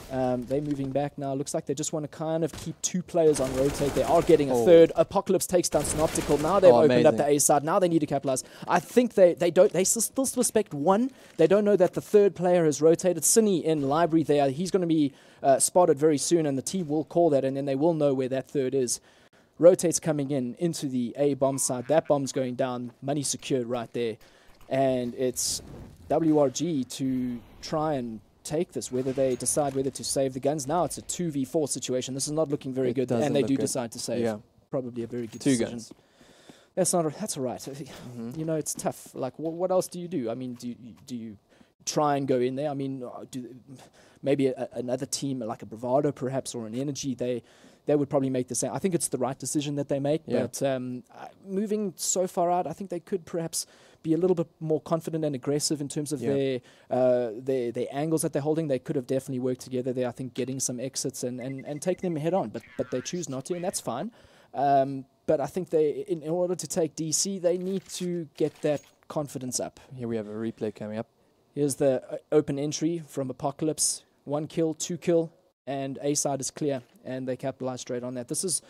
J: They're moving back now. Looks like they just want to kind of keep 2 players on rotate. They are getting a third. Apocalypse takes down Synoptical. Now they've opened up the A side. Now they need to capitalize. I think they still suspect 1. They don't know that the 3rd player has rotated. Cine in library there. He's going to be spotted very soon, and the team will call that, and then they will know where that 3rd is. Rotates coming into the A bomb side. That bomb's going down. Money secured right there. And it's WRG to try and take this, whether they decide whether to save the guns. Now it's a 2v4 situation. This is not looking very good, and they do decide to save. Probably a very good decision.
K: 2 guns.
J: That's all right. You know, it's tough. Like, what else do you do? I mean, do you try and go in there? I mean, maybe another team like a Bravado perhaps, or an Energy, they would probably make the same. I think it's the right decision that they make.
K: Yeah.
J: But moving so far out, I think they could perhaps be a little bit more confident and aggressive in terms of their angles that they're holding. They could have definitely worked together there. I think getting some exits and take them head on, but they choose not to, and that's fine. But I think in order to take DC, they need to get that confidence up.
K: Here we have a replay coming up.
J: Here's the open entry from Apocalypse. 1 kill, 2 kill, and A side is clear, and they capitalize straight on that. This is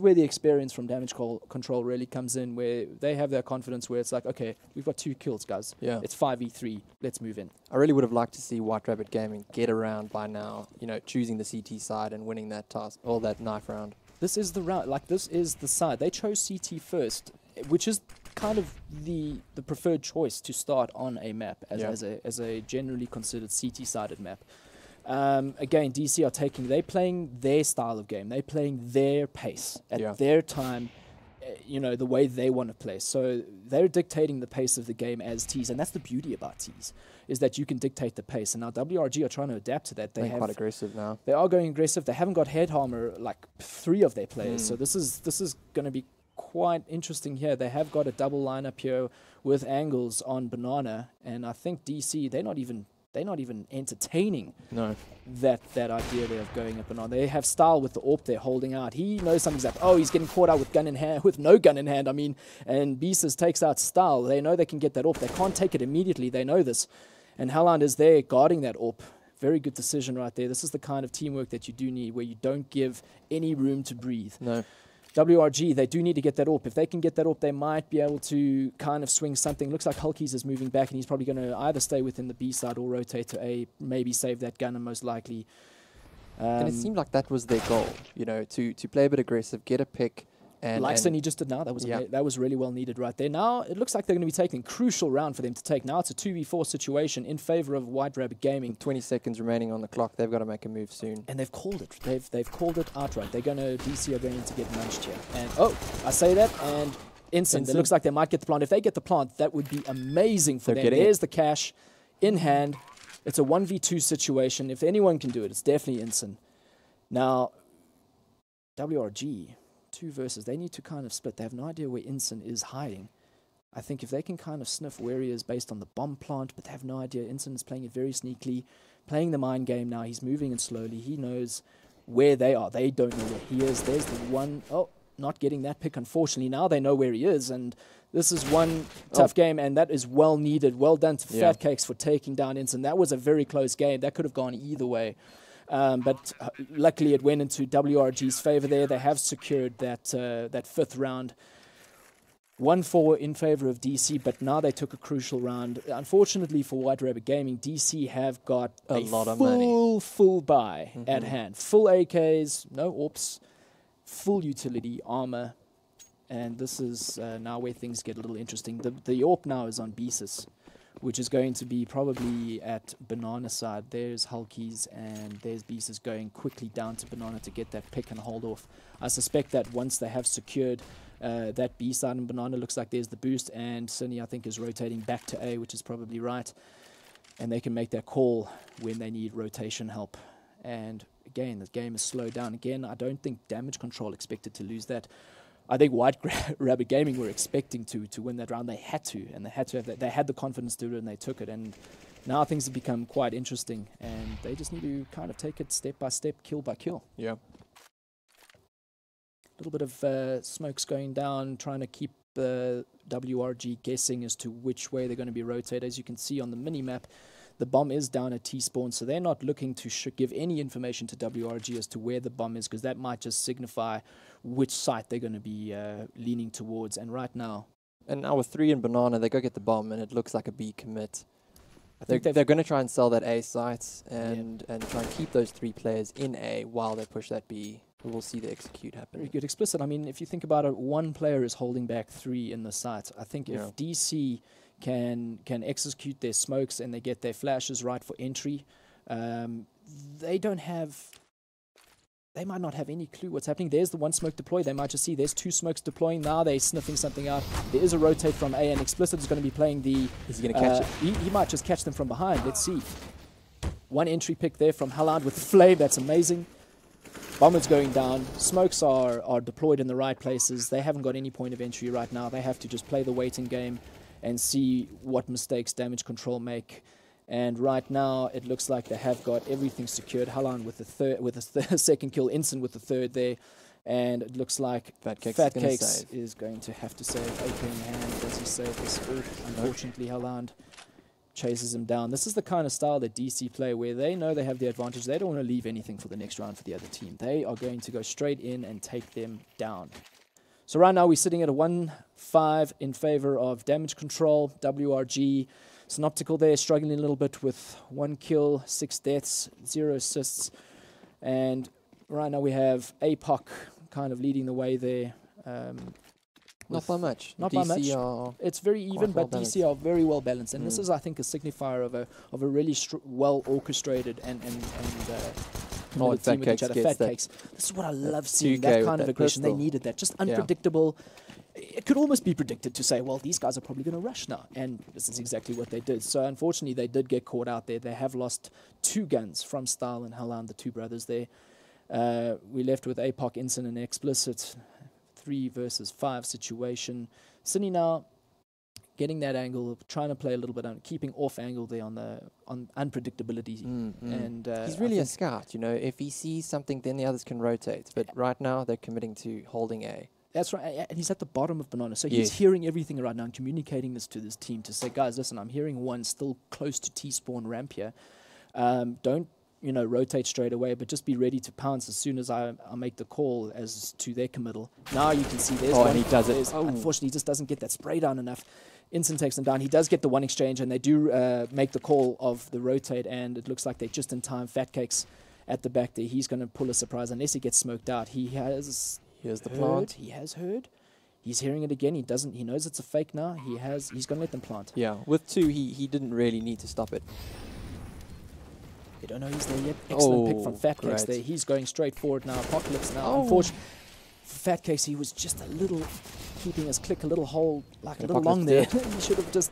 J: where the experience from damage control really comes in, where they have their confidence, where it's like, okay, we've got 2 kills, guys.
K: Yeah.
J: It's 5v3. Let's move in.
K: I really would have liked to see White Rabbit Gaming get around by now, you know, choosing the CT side and winning that task, or that knife round.
J: This is the round. Like, this is the side. They chose CT first, which is kind of the preferred choice to start on a map as a generally considered CT-sided map. Again, DC are they're playing their style of game. They're playing their pace at their time, you know, the way they want to play. So they're dictating the pace of the game as Ts, and that's the beauty about Ts, is that you can dictate the pace. And now WRG are trying to adapt to that.
K: They're quite aggressive now.
J: They are going aggressive. They haven't got head armor like 3 of their players. So this is going to be quite interesting here. They have got a double lineup here with angles on Banana, and I think DC they're not even entertaining that idea there of going up and on. They have Style with the AWP they're holding out. He knows something's up. Oh, he's getting caught out with gun in hand, with no gun in hand. I mean, and Beasters takes out Style. They know they can get that AWP. They can't take it immediately. They know this. And Howland is there guarding that AWP. Very good decision right there. This is the kind of teamwork that you do need, where you don't give any room to breathe.
K: No.
J: WRG, they do need to get that AWP. If they can get that AWP, they might be able to kind of swing something. Looks like Hulkies is moving back, and he's probably going to either stay within the B side or rotate to A, maybe save that gun, and most likely.
K: And it seemed like that was their goal, you know, to play a bit aggressive, get a pick. And
J: like Cindy just did now, that was really well needed right there. Now it looks like they're going to be taking a crucial round for them to take. Now it's a 2v4 situation in favor of White Rabbit Gaming.
K: 20 seconds remaining on the clock. They've got to make a move soon.
J: And they've called it. They've called it outright. DC are going to get munched here. And I say that, and Ensign. It looks like they might get the plant. If they get the plant, that would be amazing for them. There's the cash in hand. It's a 1v2 situation. If anyone can do it, it's definitely Ensign. Now, WRG. 2 versus, they need to kind of split. They have no idea where Ensign is hiding. I think if they can kind of sniff where he is based on the bomb plant, but they have no idea. Ensign is playing it very sneakily, playing the mind game now. He's moving in slowly. He knows where they are. They don't know where he is. There's the one. Oh, not getting that pick, unfortunately. Now they know where he is, and this is one tough game, and that is well needed. Well done to Fat Cakes for taking down Ensign. That was a very close game. That could have gone either way. But luckily it went into WRG's favor there. They have secured that 5th round. 1-4 in favor of DC, but now they took a crucial round. Unfortunately for White Rabbit Gaming, DC have got
K: a lot of money.
J: Full buy at hand. Full AKs, no AWPs, full utility, armor. And this is now where things get a little interesting. The AWP now is on Besis, which is going to be probably at Banana side. There's Hulkies and there's Beasters going quickly down to Banana to get that pick and hold off. I suspect that once they have secured that B side and Banana, looks like there's the boost, and Sunny I think is rotating back to A, which is probably right. And they can make that call when they need rotation help. And again, the game is slowed down. Again, I don't think damage control expected to lose that. I think White Rabbit Gaming were expecting to win that round. They had to, and they had to have that. They had the confidence to do it, and they took it. And now things have become quite interesting, and they just need to kind of take it step by step, kill by kill.
K: Yeah.
J: A little bit of smokes going down, trying to keep WRG guessing as to which way they're going to be rotated. As you can see on the mini-map, the bomb is down at T-spawn, so they're not looking to give any information to WRG as to where the bomb is, because that might just signify which site they're going to be leaning towards. And right now...
K: And now with 3 in Banana, they go get the bomb, and it looks like a B commit. They're going to try and sell that A site and try and keep those 3 players in A while they push that B. We'll see the execute happen.
J: Very good. Explicit. I mean, if you think about it, 1 player is holding back 3 in the site. I think if DC can execute their smokes and they get their flashes right for entry, they they might not have any clue what's happening. There's the one smoke deploy. They might just see there's two smokes deploying. Now they're sniffing something out. There is a rotate from A, and Explicit is going to be playing the...
K: Is he going to catch it?
J: He might just catch them from behind. Let's see. One entry pick there from Halland with Flame. That's amazing. Bomber's going down. Smokes are deployed in the right places. They haven't got any point of entry right now. They have to just play the waiting game and see what mistakes Damage Control make. And right now, it looks like they have got everything secured. Halland with the second kill, Inson with the third there. And it looks like Fat Cakes is going to have to save. AK in hand. Does he save this? Unfortunately, Halland chases him down. This is the kind of style that DC play where they know they have the advantage. They don't want to leave anything for the next round for the other team. They are going to go straight in and take them down. So right now, we're sitting at a 1-5 in favor of Damage Control. WRG. Synoptical there, struggling a little bit with 1 kill, 6 deaths, 0 assists. And right now we have APOC kind of leading the way there.
K: Not by much.
J: Not by much. It's very even, but DC are very well balanced. And this is, I think, a signifier of a really well orchestrated and committed team with each other. Fat Cakes. This is what I love seeing, that kind of aggression. They needed that. Just unpredictable. It could almost be predicted to say, well, these guys are probably going to rush now. And this is exactly what they did. So unfortunately, they did get caught out there. They have lost 2 guns from Style and Halland, the 2 brothers there. We left with APOC, Inson, and Explicit. 3 versus 5 situation. Cine now getting that angle, trying to play a little bit on keeping off angle there on unpredictability. And
K: he's really a scout, you know. If he sees something, then the others can rotate. But right now, they're committing to holding A.
J: That's right, and he's at the bottom of Banana, so he's hearing everything right now and communicating this to this team to say, guys, listen, I'm hearing one still close to T-spawn ramp here. Don't, you know, rotate straight away, but just be ready to pounce as soon as I make the call as to their committal. Now you can see there's one.
K: And he does it.
J: Unfortunately, he just doesn't get that spray down enough. Inson takes him down. He does get the one exchange, and they do make the call of the rotate, and it looks like they're just in time. Fat Cakes at the back there. He's going to pull a surprise unless he gets smoked out. He has...
K: Here's the plant.
J: He has heard. He's hearing it again. He doesn't. He knows it's a fake now. He's going to let them plant.
K: Yeah, with 2, he didn't really need to stop it.
J: You don't know he's there yet. Excellent pick from Fat Cakes there. He's going straight forward now. Apocalypse now. Unfortunately, for Fat Cakes, he was just a little keeping his click a little hole, like a little long there. He should have just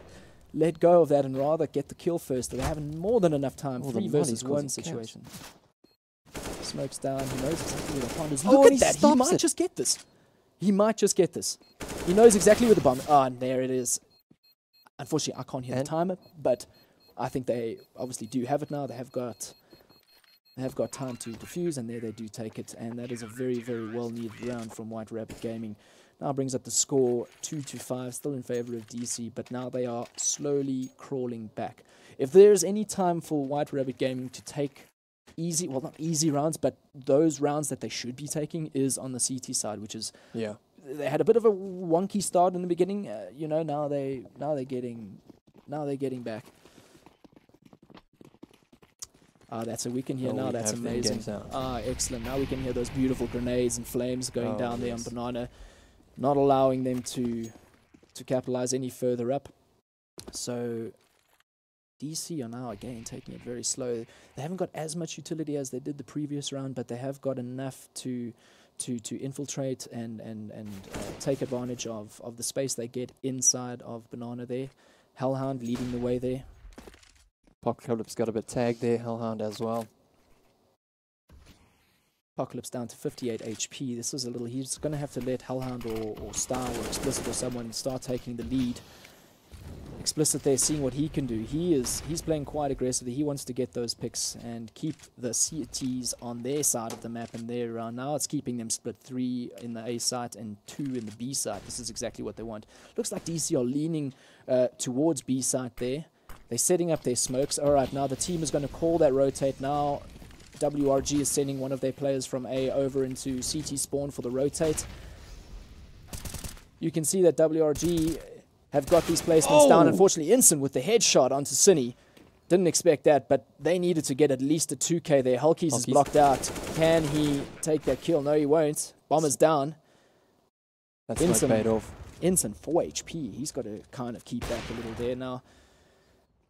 J: let go of that and rather get the kill first. They're having more than enough time. 3 versus 1 situation. Smokes down. He knows exactly where the plant is. Look at that. He might just get this. He might just get this. He knows exactly where the bomb... and there it is. Unfortunately, I can't hear the timer, but I think they obviously do have it now. They have got time to defuse, and there they do take it. And that is a very, very well-needed round from White Rabbit Gaming. Now brings up the score 2-5, still in favor of DC, but now they are slowly crawling back. If there's any time for White Rabbit Gaming to take easy, well, not easy rounds, but those rounds that they should be taking is on the CT side, which is they had a bit of a wonky start in the beginning. You know, now they're getting back. That's a we can hear now. That's amazing. Excellent. Now we can hear those beautiful grenades and flames going down there on Banana, not allowing them to capitalize any further up. So DC are now again taking it very slow. They haven't got as much utility as they did the previous round, but they have got enough to infiltrate and take advantage of the space they get inside of Banana there. Hellhound leading the way there.
K: Apocalypse got a bit tagged there, Hellhound as well.
J: Apocalypse down to 58 HP. This is a little... He's going to have to let Hellhound or Star or Explicit or someone start taking the lead. Explicit there, seeing what he can do. He's playing quite aggressively. He wants to get those picks and keep the CTs on their side of the map and their round. Now it's keeping them split 3 in the A side and 2 in the B side. This is exactly what they want. Looks like DC are leaning towards B side there. They're setting up their smokes. All right, now the team is going to call that rotate. Now WRG is sending one of their players from A over into CT spawn for the rotate. You can see that WRG have got these placements down. Unfortunately, Inson with the headshot onto Cine. Didn't expect that, but they needed to get at least a 2K there. Hulkies is blocked out. Can he take that kill? No, he won't. Bomber's down.
K: That's Inson paid off.
J: Inson, 4 HP. He's got to kind of keep back a little there now.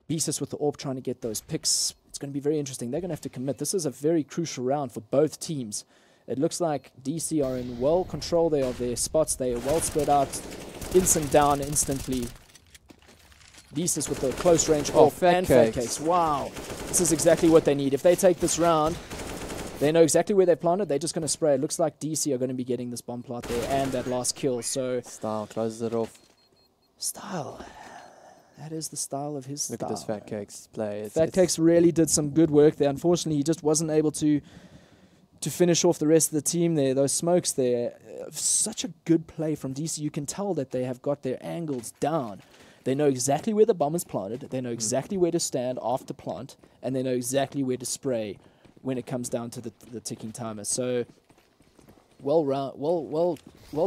J: Beasus with the AWP trying to get those picks. It's going to be very interesting. They're going to have to commit. This is a very crucial round for both teams. It looks like DC are in well control there of their spots. They are well spread out. Instant down instantly. Beasts with the close range off and Fat Cakes. Wow. This is exactly what they need. If they take this round, they know exactly where they planted. They're just going to spray. It looks like DC are going to be getting this bomb plot there and that last kill. So
K: Style closes it off.
J: Style. That is the style of his
K: Look
J: style.
K: at this Fat Cakes play.
J: Fat Cakes really did some good work there. Unfortunately, he just wasn't able to finish off the rest of the team there. Those smokes there. Such a good play from DC. You can tell that they have got their angles down. They know exactly where the bomb is planted. They know exactly where to stand after plant. And they know exactly where to spray when it comes down to the ticking timer. So, well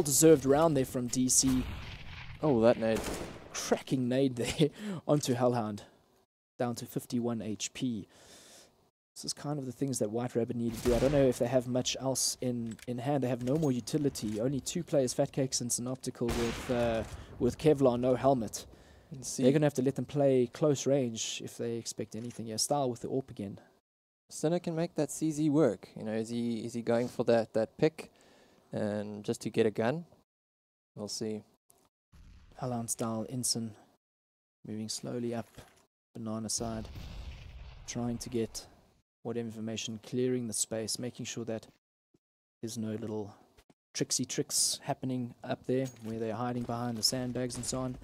J: deserved round there from DC.
K: Oh, that nade.
J: Cracking nade there onto Hellhound. Down to 51 HP. This is kind of the things that White Rabbit need to do. I don't know if they have much else in hand. They have no more utility. Only 2 players, Fat Cakes and Synoptical, with Kevlar, no helmet. They're going to have to let them play close range if they expect anything. Yeah, Style with the AWP again.
K: Sinner can make that CZ work. You know, is he going for that pick and just to get a gun? We'll see.
J: Hellhound Style, Inson moving slowly up banana side, trying to get whatever information, clearing the space, making sure that there's no little tricksy tricks happening up there where they're hiding behind the sandbags and so on.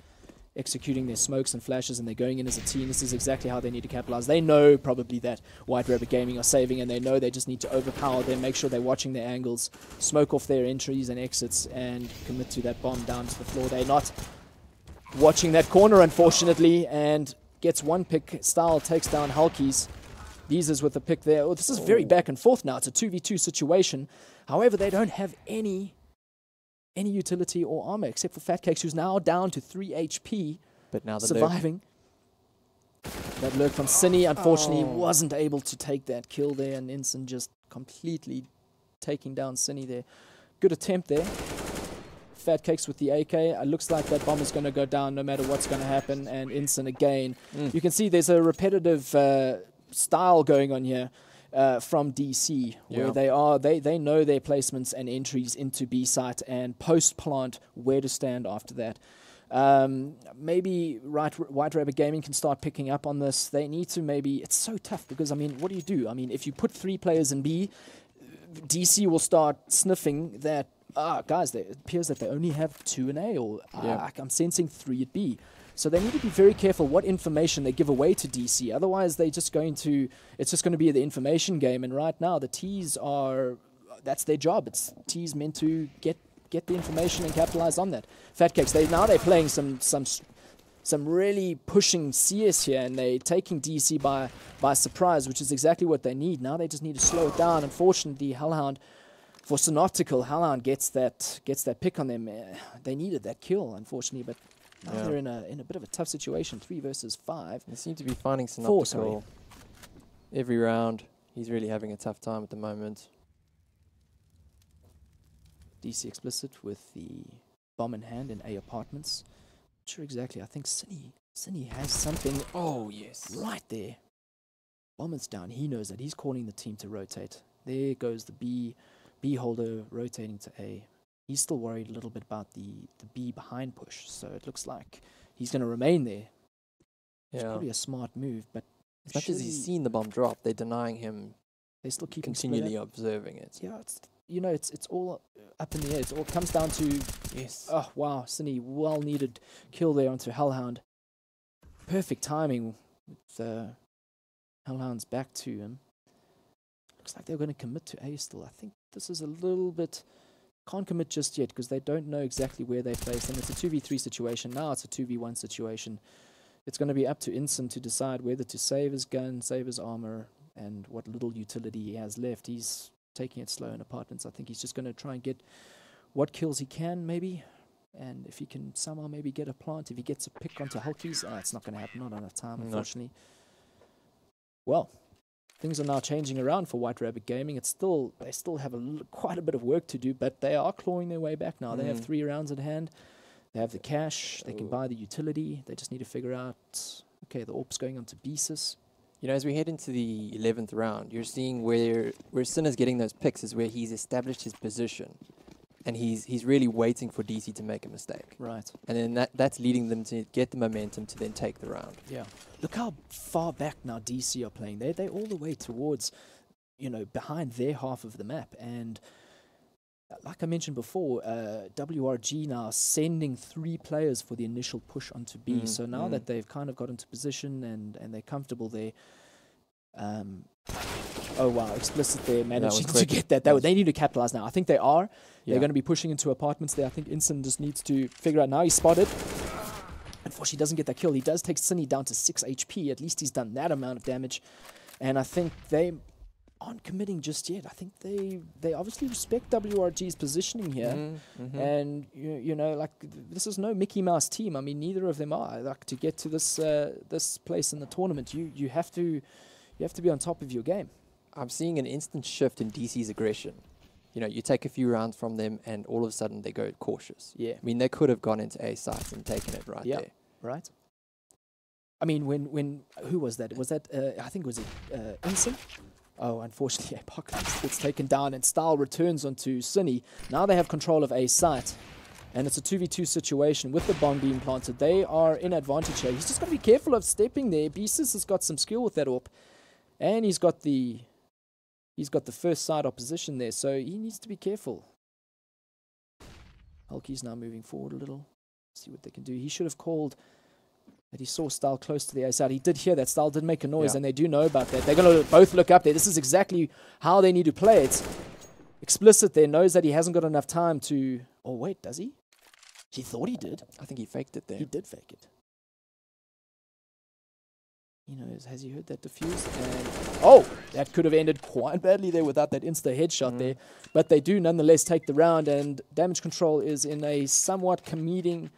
J: Executing their smokes and flashes, and they're going in as a team. This is exactly how they need to capitalize. They know probably that White Rabbit Gaming are saving, and they know they just need to overpower them, make sure they're watching their angles, smoke off their entries and exits, and commit to that bomb down to the floor. They're not watching that corner, unfortunately, and gets one pick. Style takes down Hulkies. Beezers with the pick there. Oh, this is very back and forth now. It's a 2v2 situation. However, they don't have any utility or armor except for Fat Cakes, who's now down to 3 HP.
K: But now the
J: surviving. That lurk from Cine, unfortunately, wasn't able to take that kill there, and Inson just completely taking down Cine there. Good attempt there. Fat Cakes with the AK. It looks like that bomb is going to go down no matter what's going to happen, and Inson again. You can see there's a repetitive style going on here. From DC, where they know their placements and entries into B site and post plant where to stand after that. Maybe White Rabbit Gaming can start picking up on this. They need to maybe. It's so tough because I mean, what do? I mean, if you put 3 players in B, DC will start sniffing that. Guys, it appears that they only have 2 in A, or I'm sensing 3 at B. So they need to be very careful what information they give away to DC. Otherwise, it's just going to be the information game. And right now, the T's that's their job. It's T's meant to get the information and capitalize on that. Fat Cakes, they're playing some really pushing CS here, and they're taking DC by surprise, which is exactly what they need. Now they just need to slow it down. Unfortunately, Hellhound, for Synoptical, Hellhound gets that pick on them. They needed that kill, unfortunately, but now they're in a bit of a tough situation. 3 versus 5.
K: They seem to be finding Synoptical every round. He's really having a tough time at the moment.
J: DC explicit with the bomb in hand in A apartments. Not sure exactly. I think Cine has something. Oh yes, right there. Bomb is down. He knows that. He's calling the team to rotate. There goes the B holder rotating to A. He's still worried a little bit about the B behind push, so it looks like he's going to remain there. It's probably a smart move, but
K: as much as he's seen the bomb drop, they're denying him.
J: They still keep
K: continually observing it.
J: Yeah, it's all up in the air. It all comes down to Oh wow, Cine, well needed kill there onto Hellhound. Perfect timing with Hellhound's back to him. Looks like they're going to commit to A still. I think this is a little bit. Can't commit just yet because they don't know exactly where they place them. It's a 2v3 situation. Now it's a 2v1 situation. It's going to be up to Inson to decide whether to save his gun, save his armor, and what little utility he has left. He's taking it slow in apartments. I think he's just going to try and get what kills he can, maybe. And if he can somehow maybe get a plant, if he gets a pick onto Hulkies, it's not going to happen. Not enough time, unfortunately. Well, things are now changing around for White Rabbit Gaming. They still have quite a bit of work to do, but they are clawing their way back now. They have 3 rounds at hand. They have the cash. They can buy the utility. They just need to figure out, okay, the AWP's going on to Beesus.
K: You know, as we head into the 11th round, you're seeing where Sinner's getting those picks is where he's established his position, and he's really waiting for DC to make a mistake.
J: Right.
K: And then that's leading them to get the momentum to then take the round.
J: Yeah. Look how far back now DC are playing. They're all the way towards, you know, behind their half of the map. And like I mentioned before, WRG now sending 3 players for the initial push onto B. So now that they've kind of got into position and they're comfortable there, oh wow, Explicit there managing to get that. They need to capitalize now. I think they are. Yeah. They're going to be pushing into apartments there. I think Inson just needs to figure out now. He's spotted. Unfortunately, he doesn't get that kill. He does take Cinny down to 6 HP. At least he's done that amount of damage. And I think they aren't committing just yet. I think they obviously respect WRG's positioning here. And, you know, like, this is no Mickey Mouse team. I mean, neither of them are. Like, to get to this this place in the tournament, you have to be on top of your game.
K: I'm seeing an instant shift in DC's aggression. You know, you take a few rounds from them and all of a sudden they go cautious. Yeah. I mean, they could have gone into A sites and taken it right there.
J: Right. I mean, when who was that? Was that, I think it was Inson? Oh, unfortunately, Apocalypse gets taken down and Style returns onto Cinny. Now they have control of A site. And it's a 2v2 situation with the bomb being planted. They are in advantage here. He's just got to be careful of stepping there. Beezus has got some skill with that AWP. And he's got the first side opposition there, so he needs to be careful. Hulky's now moving forward a little. See what they can do. He should have called that he saw Style close to the A side. He did hear that. Style did make a noise, and they do know about that. They're going to both look up there. This is exactly how they need to play it. Explicit there knows that he hasn't got enough time to... Oh, wait, does he? He thought he did.
K: I think he faked it there.
J: He did fake it. He knows, has he heard that defuse? And oh, that could have ended quite badly there without that insta headshot there. But they do nonetheless take the round, and Damage Control is in a somewhat commanding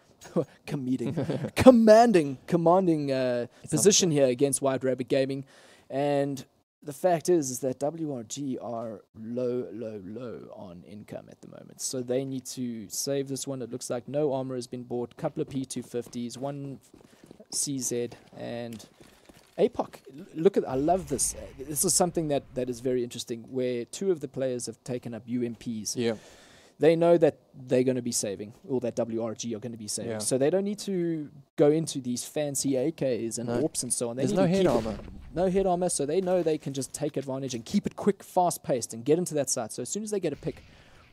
J: position here against White Rabbit Gaming. And the fact is that WRG are low on income at the moment. So they need to save this one. It looks like no armor has been bought. Couple of P250s, one CZ, and APOC. Look at, I love this. This is something that is very interesting, where 2 of the players have taken up UMPs. Yeah. They know that they're going to be saving, or that WRG are going to be saving. Yeah. So they don't need to go into these fancy AKs and AWPs and so on.
K: There's no head armor.
J: No head armor, so they know they can just take advantage and keep it quick, fast-paced, and get into that site. So as soon as they get a pick,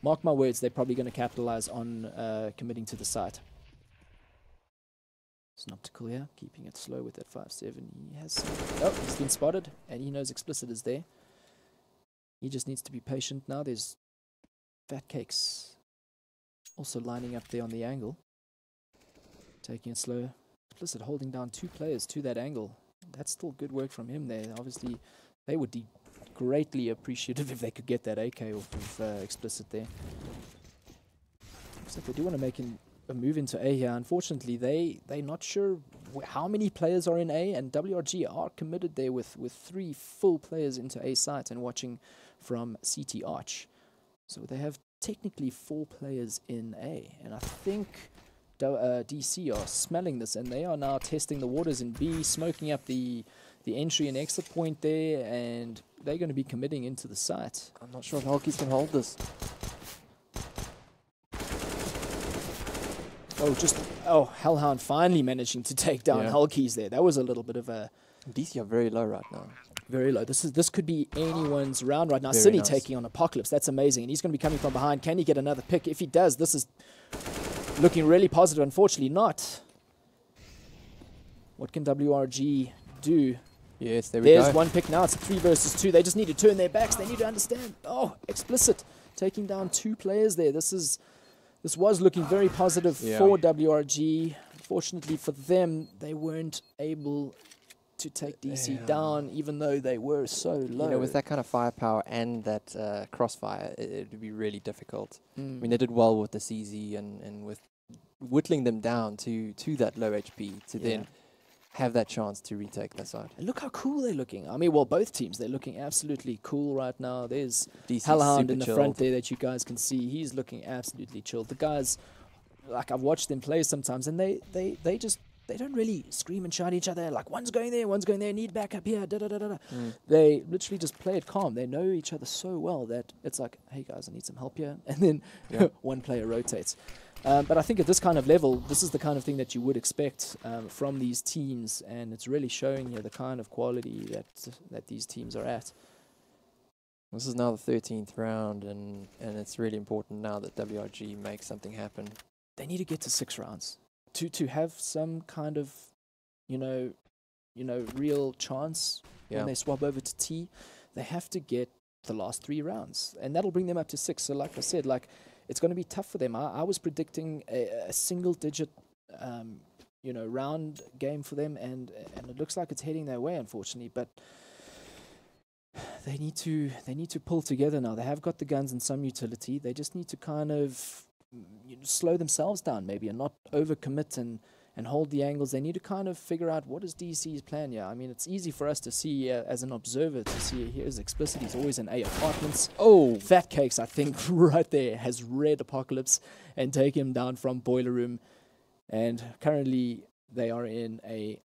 J: mark my words, they're probably going to capitalize on committing to the site. Synoptical here, keeping it slow with that 5-7. He has some... Oh, he's been spotted, and he knows Explicit is there. He just needs to be patient now. There's Fat Cakes also lining up there on the angle. Taking it slow. Explicit holding down 2 players to that angle. That's still good work from him there. Obviously, they would be greatly appreciative if they could get that AK off of Explicit there. Looks like they do want to make a move into A here. Unfortunately, they're not sure how many players are in A, and WRG are committed there with 3 full players into A site and watching from CT Arch. So they have technically 4 players in A, and I think DC are smelling this, and they are now testing the waters in B, smoking up the entry and exit point there, and they're going to be committing into the site.
K: I'm not sure if Hulkies can hold this.
J: Hellhound finally managing to take down Hulkies there. That was a little bit of a...
K: DC are very low right now.
J: Very low. This could be anyone's round right now. Cinny taking on Apocalypse. That's amazing. And he's going to be coming from behind. Can he get another pick? If he does, this is looking really positive. Unfortunately not. What can WRG do?
K: Yes, there we go.
J: There's one pick now. It's 3 versus 2. They just need to turn their backs. They need to understand. Oh, Explicit taking down 2 players there. This was looking very positive for WRG. Unfortunately for them, they weren't able to take DC down, even though they were so low.
K: You know, with that kind of firepower and that crossfire, it would be really difficult. I mean, they did well with the CZ and with whittling them down to that low HP to then have that chance to retake that side.
J: And look how cool they're looking. I mean, well, both teams, they're looking absolutely cool right now. There's
K: DC
J: Hellhound in the front there that you guys can see. He's looking absolutely chilled. The guys, like, I've watched them play sometimes, and they just they don't really scream and shout at each other like one's going there, need backup here, da da da da da. They literally just play it calm. They know each other so well that it's like, hey guys, I need some help here, and then one player rotates. But I think at this kind of level, this is the kind of thing that you would expect from these teams, and it's really showing you the kind of quality that these teams are at.
K: This is now the 13th round, and it's really important now that WRG makes something happen.
J: They need to get to 6 rounds to have some kind of, real chance when they swap over to T. They have to get the last 3 rounds, and that'll bring them up to 6. So, like I said, it's going to be tough for them. I was predicting a single-digit, round game for them, and it looks like it's heading their way, unfortunately. But they need to pull together now. They have got the guns and some utility. They just need to kind of slow themselves down maybe and not overcommit and hold the angles. They need to kind of figure out what is DC's plan here. I mean, it's easy for us to see as an observer to see here's Explicit. He's always in A apartments. Oh, Fat Cakes, I think, right there has read Apocalypse and take him down from Boiler Room. And currently they are in a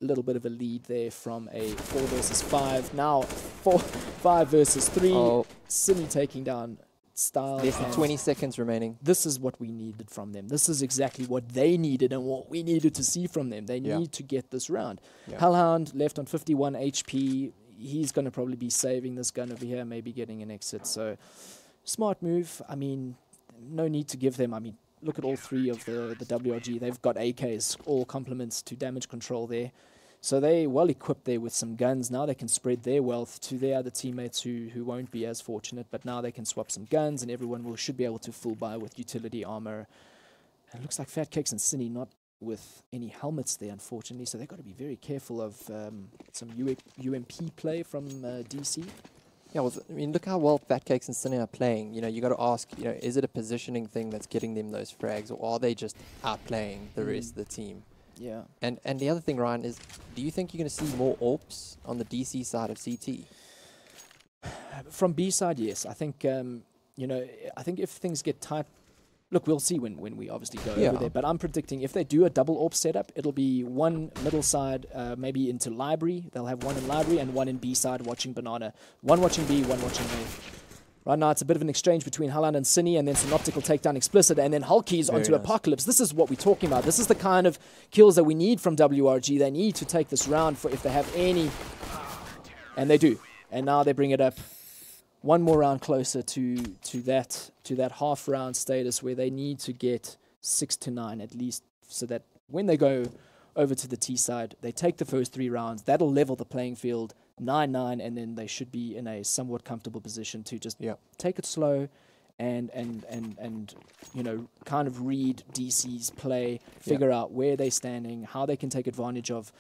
J: little bit of a lead there from a 4 versus 5. Now 5 versus 3. Oh. Silly taking down Style.
K: Less than 20 seconds remaining.
J: This is what we needed from them. This is exactly what they needed and what we needed to see from them. They need to get this round. Hellhound left on 51 HP. He's going to probably be saving this gun over here, maybe getting an exit. So smart move. I mean, no need to give them. I mean, look at all 3 of the WRG. They've got AKs, all complements to damage control there. So they well equipped there with some guns. Now they can spread their wealth to their other teammates who won't be as fortunate. But now they can swap some guns, and everyone should be able to full buy with utility armor. And it looks like Fat Cakes and Cine not with any helmets there, unfortunately. So they've got to be very careful of some UMP play from DC.
K: Yeah, well, I mean, look how well Fat Cakes and Cine are playing. You got to ask, is it a positioning thing that's getting them those frags, or are they just outplaying the rest of the team?
J: Yeah.
K: And the other thing, Ryan, is do you think you're going to see more AWPs on the DC side of CT?
J: From B side, yes. I think, I think if things get tight, look, we'll see when we obviously go over there. But I'm predicting if they do a double AWP setup, it'll be one middle side, maybe into library. They'll have one in library and one in B side watching Banana. One watching B, one watching A. Right now, it's a bit of an exchange between Haaland and Cine, and then Synoptical takedown Explicit, and then Hulkies onto Apocalypse. This is what we're talking about. This is the kind of kills that we need from WRG. They need to take this round for if they have any, and they do. And now they bring it up one more round closer to that half round status where they need to get 6 to 9 at least, so that when they go over to the T side, they take the first 3 rounds. That'll level the playing field. 9-9, and then they should be in a somewhat comfortable position to just take it slow and kind of read DC's play, figure out where they're standing, how they can take advantage of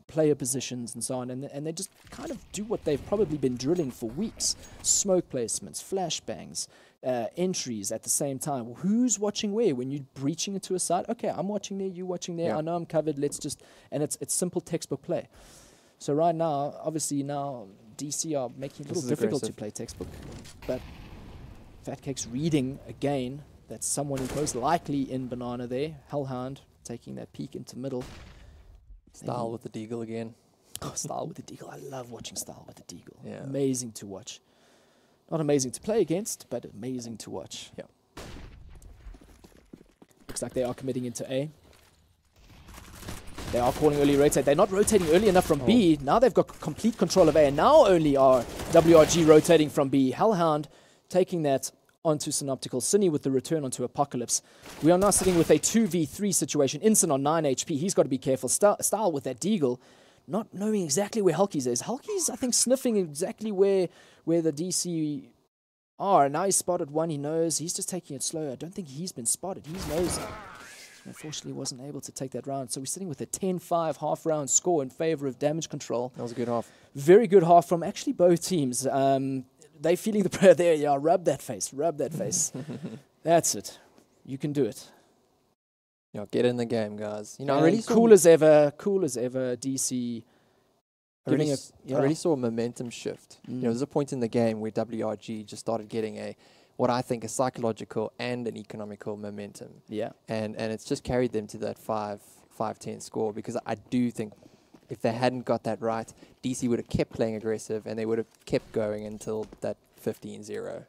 J: player positions and so on, and they just kind of do what they've probably been drilling for weeks: smoke placements, flashbangs, entries at the same time. Well, who's watching where when you're breaching into a side? Okay, I'm watching there, you're watching there. I know I'm covered. Let's just, and it's simple textbook play. So right now, obviously now DC are making it a little difficult to play textbook. But Fat Cake's reading again that someone is most likely in Banana there. Hellhound taking that peek into middle.
K: Style with the Deagle again.
J: Oh, Style with the Deagle. I love watching Style with the Deagle. Yeah. Amazing to watch. Not amazing to play against, but amazing to watch.
K: Yeah.
J: Looks like they are committing into A. They are calling early rotate. They're not rotating early enough from B. Now they've got complete control of A. And now only are WRG rotating from B. Hellhound taking that onto Synoptical. Cine with the return onto Apocalypse. We are now sitting with a 2v3 situation. Instant on 9 HP. He's got to be careful. Style with that Deagle. Not knowing exactly where Hulkies is. Hulkies, I think, sniffing exactly where the DC are. Now he's spotted one. He knows. He's just taking it slow. I don't think he's been spotted. He knows. Unfortunately, wasn't able to take that round. So we're sitting with a 10-5 half-round score in favor of damage control.
K: That was a good half.
J: Very good half from actually both teams. They feeling the prayer there. Yeah, rub that face. Rub that face. That's it. You can do it.
K: Yeah, get in the game, guys.
J: I really cool as ever. Cool as ever. DC.
K: I really saw a momentum shift. There's a point in the game where WRG just started getting what I think a psychological and an economical momentum.
J: Yeah.
K: And it's just carried them to that 5 5-10 score, because I do think if they hadn't got that right, DC would have kept playing aggressive and they would have kept going until that 15-0.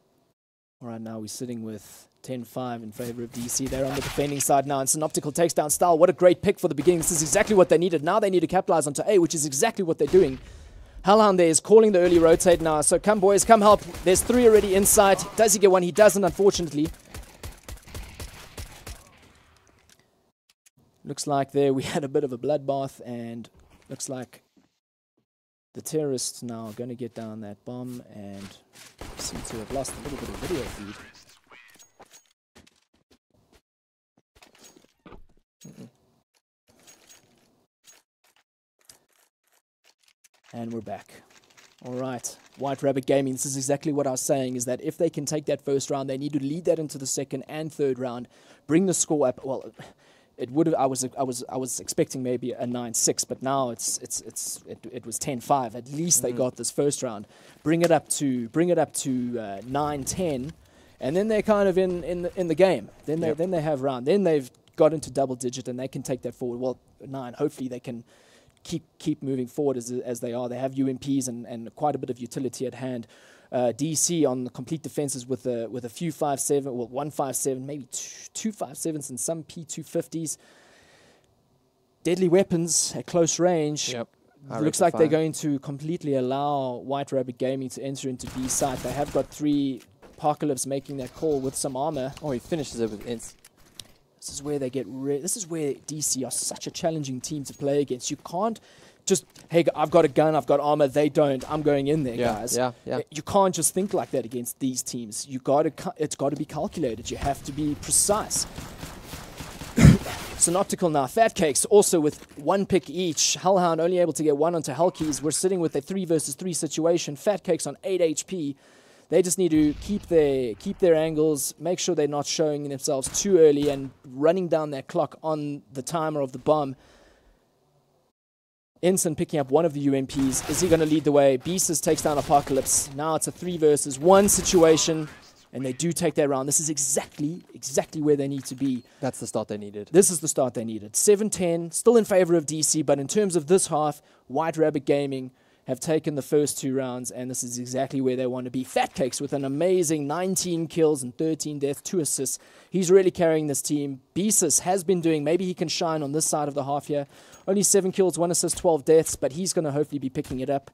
J: All right, now we're sitting with 10-5 in favor of DC. They're on the defending side now, and Synoptical takes down Style. What a great pick for the beginning. This is exactly what they needed. Now they need to capitalize onto A, which is exactly what they're doing. Hellhound there is calling the early rotate now. So come, boys, come help. There's 3 already inside. Does he get one? He doesn't, unfortunately. Looks like there we had a bit of a bloodbath, and looks like the terrorists now are going to get down that bomb and seem to have lost a little bit of video feed. And we're back. All right, White Rabbit Gaming, this is exactly what I was saying, is that if they can take that first round, they need to lead that into the second and third round, bring the score up. Well, it would have. I was expecting maybe a 9-6, but now it was 10-5. At least they got this first round. Bring it up to 9-10, and then they're kind of in the game. Then they have round. Then they've got into double digit and they can take that forward. Well, 9. Hopefully they can keep moving forward as they are. They have UMPs and quite a bit of utility at hand. DC on the complete defenses with a few 5.7, well, 1.57, maybe 2.57s and some P250s. Deadly weapons at close range.
K: Yep.
J: Looks like they're going to completely allow White Rabbit Gaming to enter into B site. They have got 3 Apocalypse making that call with some armor.
K: Oh, he finishes it with ins.
J: This is where they get this is where DC are such a challenging team to play against. You can't just, hey, I've got a gun, I've got armor, they don't, I'm going in there, guys.
K: Yeah.
J: You can't just think like that against these teams. It's got to be calculated. You have to be precise. Synoptical now. Fat Cakes also with 1 pick each. Hellhound only able to get 1 onto Hellkeys. We're sitting with a 3 versus 3 situation. Fat Cakes on 8 HP. They just need to keep their angles, make sure they're not showing themselves too early and running down that clock on the timer of the bomb. Ensign picking up 1 of the UMPs. Is he going to lead the way? Beasts takes down Apocalypse. Now it's a 3 versus 1 situation, and they do take that round. This is exactly where they need to be.
K: That's the start they needed.
J: This is the start they needed. 7-10, still in favor of DC, but in terms of this half, White Rabbit Gaming have taken the first 2 rounds, and this is exactly where they want to be. Fat Cakes with an amazing 19 kills and 13 deaths, 2 assists. He's really carrying this team. Beasus has been doing, maybe he can shine on this side of the half here. Only 7 kills, 1 assist, 12 deaths, but he's going to hopefully be picking it up.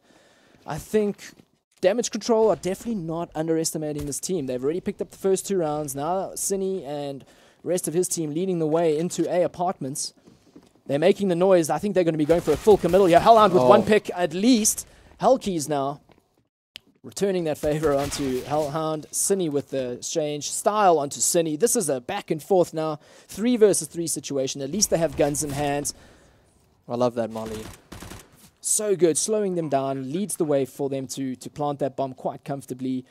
J: I think Damage Control are definitely not underestimating this team. They've already picked up the first 2 rounds. Now Cine and the rest of his team leading the way into A apartments. They're making the noise. I think they're going to be going for a full committal here. Hellhound with 1 pick at least. Hellkeys now returning that favor onto Hellhound. Cine with the exchange. Style onto Cine. This is a back and forth now. 3 versus 3 situation. At least they have guns in hands.
K: I love that Molly.
J: So good. Slowing them down. Leads the way for them to plant that bomb quite comfortably.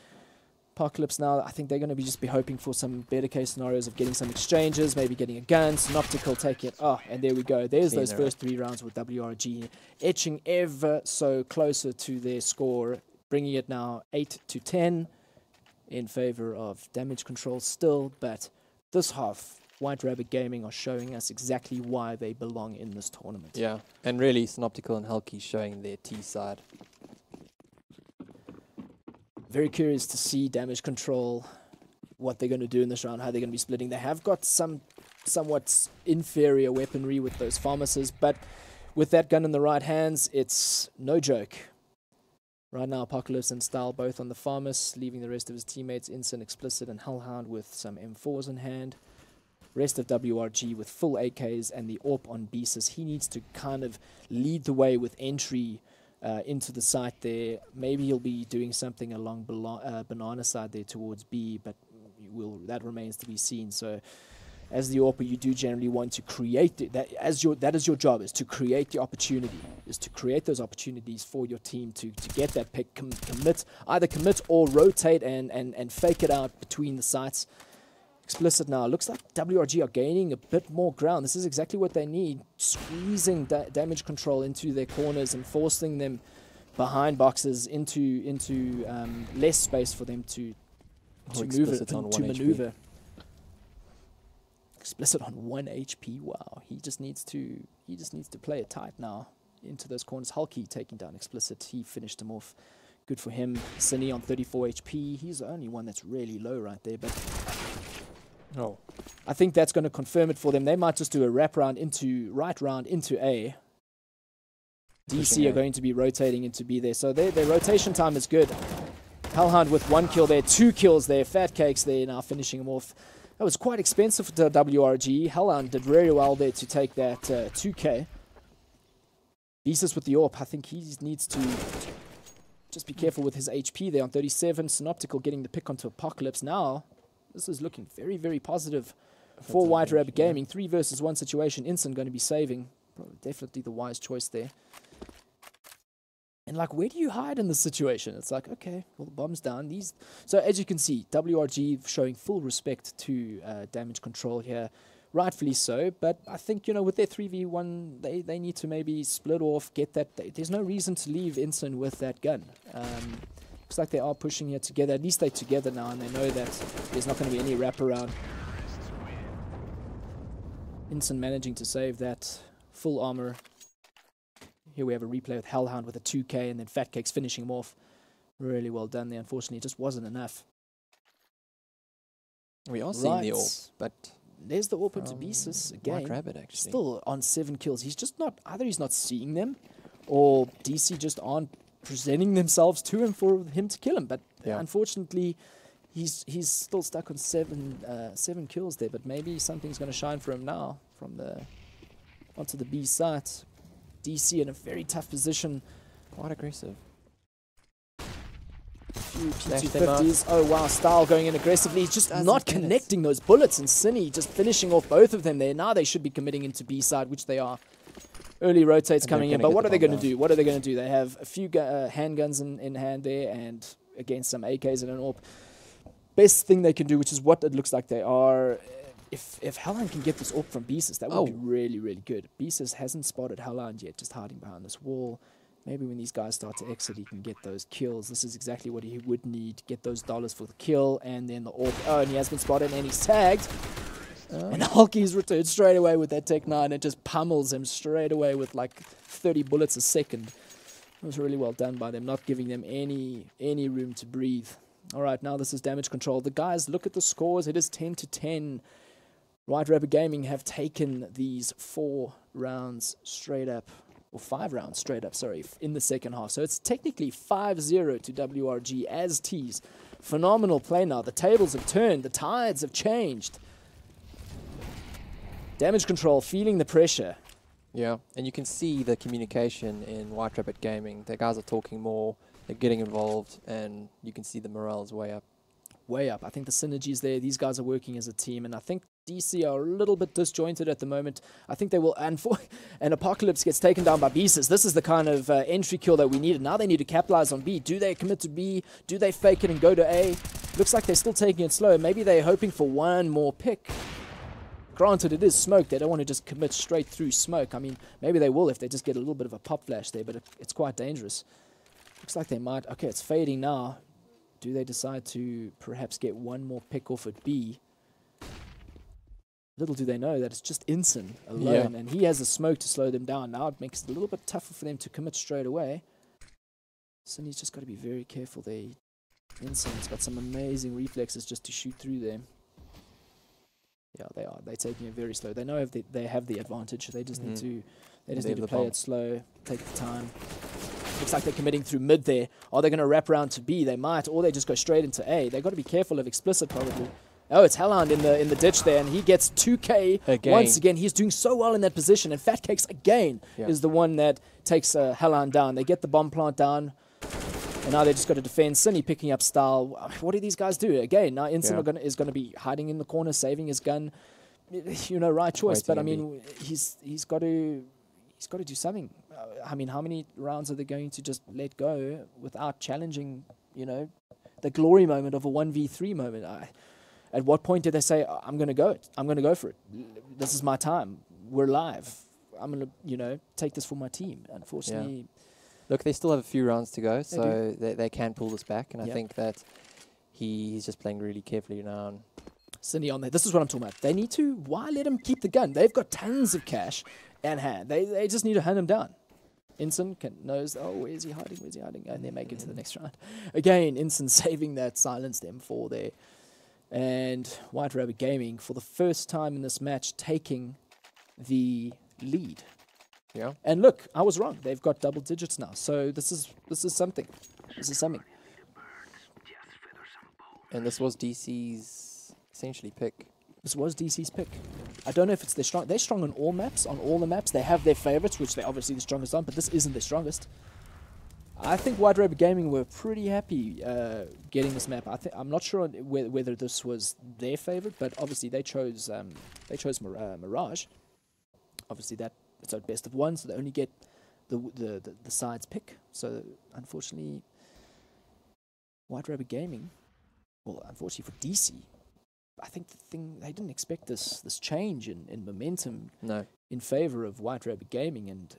J: Apocalypse now, I think they're going to be hoping for some better case scenarios of getting some exchanges, maybe getting a gun. Synoptical take it. Oh, and there we go. There's those first 3 rounds with WRG, etching ever so closer to their score, bringing it now 8-10 in favor of Damage Control still. But this half, White Rabbit Gaming are showing us exactly why they belong in this tournament.
K: Yeah, and really Synoptical and Hellkey showing their T side.
J: Very curious to see Damage Control, what they're going to do in this round, how they're going to be splitting. They have got some somewhat inferior weaponry with those pharmacists, but with that gun in the right hands, it's no joke. Right now, Apocalypse and Style both on the pharmacist, leaving the rest of his teammates, Instant, Explicit, and Hellhound with some M4s in hand. Rest of WRG with full AKs and the AWP on Beasus. He needs to kind of lead the way with entry into the site there. Maybe he'll be doing something along Banana side there towards B, but that remains to be seen. So as the AWPer, you do generally want to create that is your job, is to create the opportunity, is to create those opportunities for your team to get that pick, either commit or rotate and fake it out between the sites. Explicit now. Looks like WRG are gaining a bit more ground. This is exactly what they need. Squeezing Damage Control into their corners and forcing them behind boxes into less space for them to maneuver. Explicit on 1 HP. Wow, he just needs to play it tight now into those corners. Hulky taking down Explicit. He finished him off. Good for him. Cine on 34 HP. He's the only one that's really low right there, but I think that's going to confirm it for them. They might just do a wrap round into A. DC are going to be rotating into B there, so their rotation time is good. Hellhound with 1 kill there, 2 kills there. Fat Cakes there now finishing him off. That was quite expensive for the WRG. Hellhound did very well there to take that 2k. Beezus with the AWP. I think he needs to just be careful with his HP there on 37. Synoptical getting the pick onto Apocalypse. Now, this is looking very, very positive for White Rabbit Gaming. 3 versus 1 situation. Inson going to be saving. Probably definitely the wise choice there. And like, where do you hide in this situation? It's like, okay, well, the bomb's down. So as you can see, WRG showing full respect to damage control here. Rightfully so, but I think, you know, with their 3v1, they need to maybe split off, get that. There's no reason to leave Inson with that gun. Looks like they are pushing here together. At least they're together now, and they know that there's not going to be any wraparound. Inson managing to save that full armor. Here we have a replay with Hellhound with a 2k, and then Fat Cakes finishing him off. Really well done there. Unfortunately, it just wasn't enough.
K: We are seeing the AWP, but
J: there's the AWP into Beezus again.
K: White Rabbit, actually.
J: Still on 7 kills. He's just not, either he's not seeing them, or DC just aren't presenting themselves to him for him to kill him. But unfortunately, he's still stuck on 7 kills there. But maybe something's going to shine for him now from onto the B site. DC in a very tough position.
K: Quite aggressive.
J: Few P250s. Oh wow, Style going in aggressively. He's just not connecting those bullets, and Cine just finishing off both of them there. Now they should be committing into B side, which they are. Early rotates coming in, but what are they going to do? What are they going to do? They have a few handguns in hand there, and against some AKs and an AWP. Best thing they can do, which is what it looks like they are. If Hellhound can get this AWP from Beezus, that would be really, really good. Beezus hasn't spotted Hellhound yet, just hiding behind this wall. Maybe when these guys start to exit, he can get those kills. This is exactly what he would need. Get those dollars for the kill, and then the AWP. Oh, and he has been spotted, and he's tagged. And Hulky's returned straight away with that Tech 9 and just pummels him straight away with like 30 bullets a second. It was really well done by them, not giving them any room to breathe. All right, now this is damage control. The guys, look at the scores. It is 10-10. White Rabbit Gaming have taken these 4 rounds straight up, or 5 rounds straight up, sorry, in the second half. So it's technically 5-0 to WRG as tees. Phenomenal play now. The tables have turned. The tides have changed. Damage control, feeling the pressure.
K: Yeah, and you can see the communication in White Rabbit Gaming. The guys are talking more, they're getting involved, and you can see the morale is way up.
J: Way up. I think the synergy's there. These guys are working as a team, and I think DC are a little bit disjointed at the moment. I think they will, and Apocalypse gets taken down by Beezus. This is the kind of entry kill that we needed. Now they need to capitalize on B. Do they commit to B? Do they fake it and go to A? Looks like they're still taking it slow. Maybe they're hoping for one more pick. Granted, it is smoke. They don't want to just commit straight through smoke. I mean, maybe they will if they just get a little bit of a pop flash there, but it's quite dangerous. Looks like they might. Okay, it's fading now. Do they decide to perhaps get one more pick off at B? Little do they know that it's just Inson alone, and he has a smoke to slow them down. Now it makes it a little bit tougher for them to commit straight away. Sonny's just got to be very careful there. Inson's got some amazing reflexes just to shoot through them. Yeah, they are. They're taking it very slow. They know if they have the advantage. They just need to. They just need to play it slow, take the time. Looks like they're committing through mid there. Are they going to wrap around to B? They might, or they just go straight into A. They've got to be careful of Explicit probably. Oh, it's Hellhound in the ditch there, and he gets 2k once again. He's doing so well in that position, and Fat Cakes again is the one that takes Hellhound down. They get the bomb plant down, and now they just got to defend. Cine picking up Style. What do these guys do? Again, now Inson is going to be hiding in the corner, saving his gun. You know, right choice, but I mean, he's got to do something. I mean, how many rounds are they going to just let go without challenging, you know, the glory moment of a 1v3 moment? At what point did they say, I'm going to go it. I'm going to go for it. This is my time. We're live. I'm going to, you know, take this for my team. Unfortunately.
K: Look, they still have a few rounds to go, so they can pull this back. And I think that he's just playing really carefully now. And
J: Cine on there. This is what I'm talking about. They need to, why let him keep the gun? They've got tons of cash at hand. They just need to hand him down. Ensign knows, oh, where's he hiding? Where's he hiding? And they make it to the next round. Again, Ensign saving that silenced M4 there. And White Rabbit Gaming, for the first time in this match, taking the lead.
K: Yeah.
J: And look, I was wrong. They've got double digits now. So this is something. This is something.
K: And this was DC's essentially pick.
J: This was DC's pick. I don't know if it's their strong. They're strong on all maps. On all the maps, they have their favorites, which they're obviously the strongest on. But this isn't their strongest. I think White Rabbit Gaming were pretty happy getting this map. I'm not sure whether this was their favorite, but obviously they chose Mirage. Obviously it's a best of one, so they only get the sides pick. So unfortunately, White Rabbit Gaming, well, unfortunately for DC, I think they didn't expect this change in momentum in favor of White Rabbit Gaming, and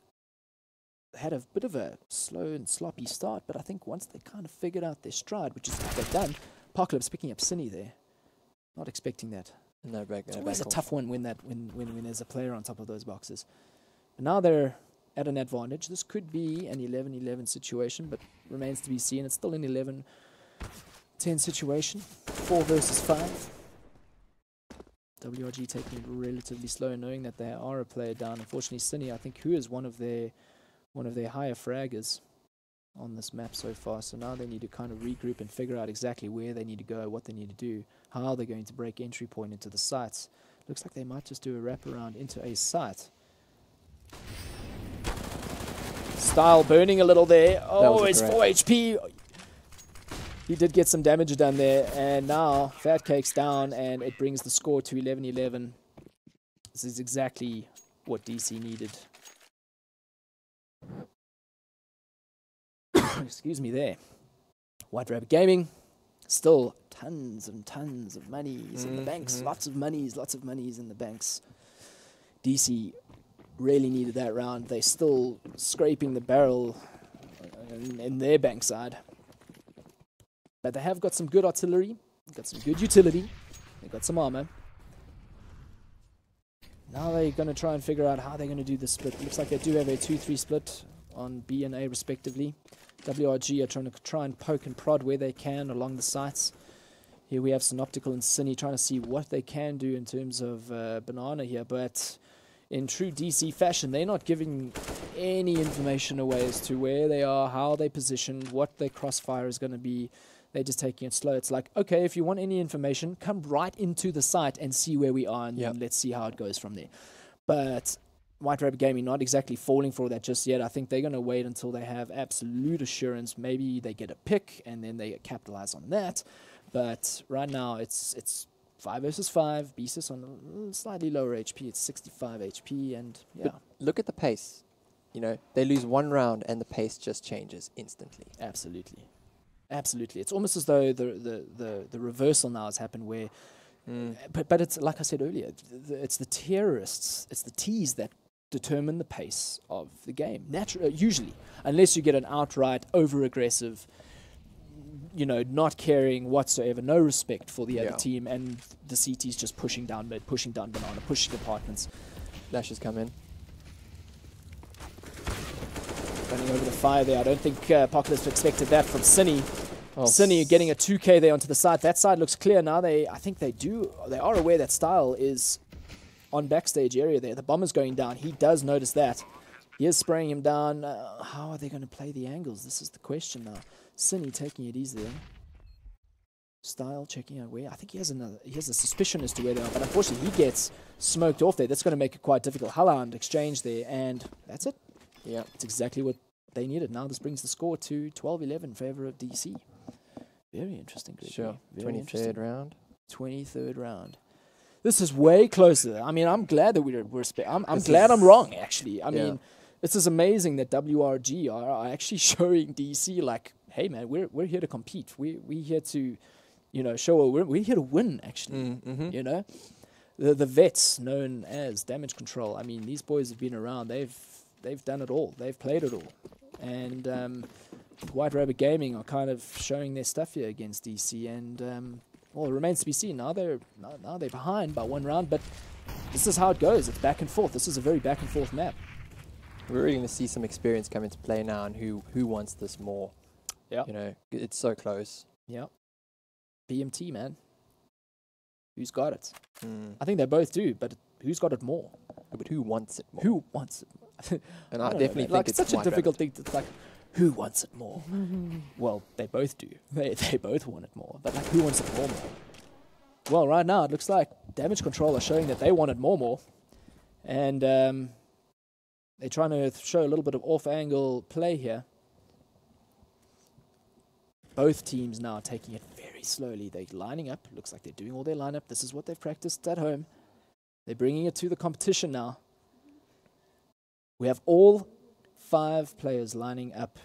J: had a bit of a slow and sloppy start, but I think once they kind of figured out their stride, which is what they've done, Apocalypse picking up Cine there. Not expecting that.
K: No back.
J: It's always a tough one when there's a player on top of those boxes. But now they're at an advantage. This could be an 11-11 situation, but remains to be seen. It's still an 11-10 situation. 4 versus 5. WRG taking it relatively slow, knowing that they are a player down. Unfortunately, Cine, I think, who is one of their higher fraggers on this map so far. So now they need to kind of regroup and figure out exactly where they need to go, what they need to do, how they're going to break entry point into the sites. Looks like they might just do a wraparound into a site. Style burning a little there. Oh, it's 4 HP. He did get some damage done there, and now Fat Cake's down, and it brings the score to 11-11. This is exactly what DC needed. Excuse me there. White Rabbit Gaming, still tons and tons of monies in the banks. Lots of monies in the banks. DC really needed that round. They're still scraping the barrel in their bank side. But they have got some good artillery, got some good utility, they've got some armor. Now they're going to try and figure out how they're going to do this split. Looks like they do have a 2-3 split on B and A respectively. WRG are trying to poke and prod where they can along the sites. Here we have Synoptical and Cine trying to see what they can do in terms of Banana here, but in true DC fashion, they're not giving any information away as to where they are, how they position, what their crossfire is going to be. They're just taking it slow. It's like, okay, if you want any information, come right into the site and see where we are, and then let's see how it goes from there. But White Rabbit Gaming not exactly falling for that just yet. I think they're going to wait until they have absolute assurance. Maybe they get a pick, and then they capitalize on that. But right now, it's 5 versus 5. Beasus on a slightly lower HP. It's 65 HP, and yeah.
K: But look at the pace. You know, they lose one round, and the pace just changes instantly.
J: Absolutely. Absolutely. It's almost as though the reversal now has happened where... But it's, like I said earlier, it's the terrorists, it's the T's that determine the pace of the game. Usually. Unless you get an outright, over-aggressive, you know, not caring whatsoever, no respect for the other team, and the CT's just pushing down mid, pushing down banana, pushing apartments.
K: Flashes come in.
J: Running over the fire there. I don't think Apocalypse expected that from Cine. Cine getting a 2K there onto the side. That side looks clear now. I think they are aware that Style is on backstage area there. The bomber's going down. He does notice that. He is spraying him down. How are they going to play the angles? This is the question now. Cine taking it easy there. Style checking out where. I think he has a suspicion as to where they are, but unfortunately he gets smoked off there. That's going to make it quite difficult. Hellhound exchange there, and that's it. Yeah, it's exactly what they needed. Now this brings the score to 12-11 in favor of DC. Very interesting. Gregory.
K: Sure.
J: Very
K: 23rd round.
J: 23rd round. This is way closer. I mean, I'm glad that we're I'm glad I'm wrong, actually. I mean, this is amazing that WRG are actually showing DC like, hey man, we're here to compete. We're here to, you know, show we're here to win, actually. You know? The vets known as Damage Control. I mean, these boys have been around. They've done it all. They've played it all. And White Rabbit Gaming are kind of showing their stuff here against DC. And Well, it remains to be seen. Now they're behind by 1 round, but this is how it goes. It's back and forth. This is a very back and forth map.
K: We're really going to see some experience come into play now, and who wants this more.
J: Yeah.
K: You know, it's so close.
J: Yeah. BMT, man. Who's got it?
K: Mm.
J: I think they both do, but who's got it more?
K: But who wants it more?
J: Who wants it more?
K: And I
J: don't know,
K: definitely
J: man.
K: think
J: like,
K: it's
J: such a
K: White
J: difficult
K: Rabbit.
J: thing to like. Who wants it more? Well, they both do. They both want it more. But like, who wants it more? Well, right now it looks like Damage Control are showing that they want it more, and they're trying to show a little bit of off-angle play here. Both teams now taking it very slowly. They're lining up. Looks like they're doing all their lineup. This is what they've practiced at home. They're bringing it to the competition now. We have all 5 players lining up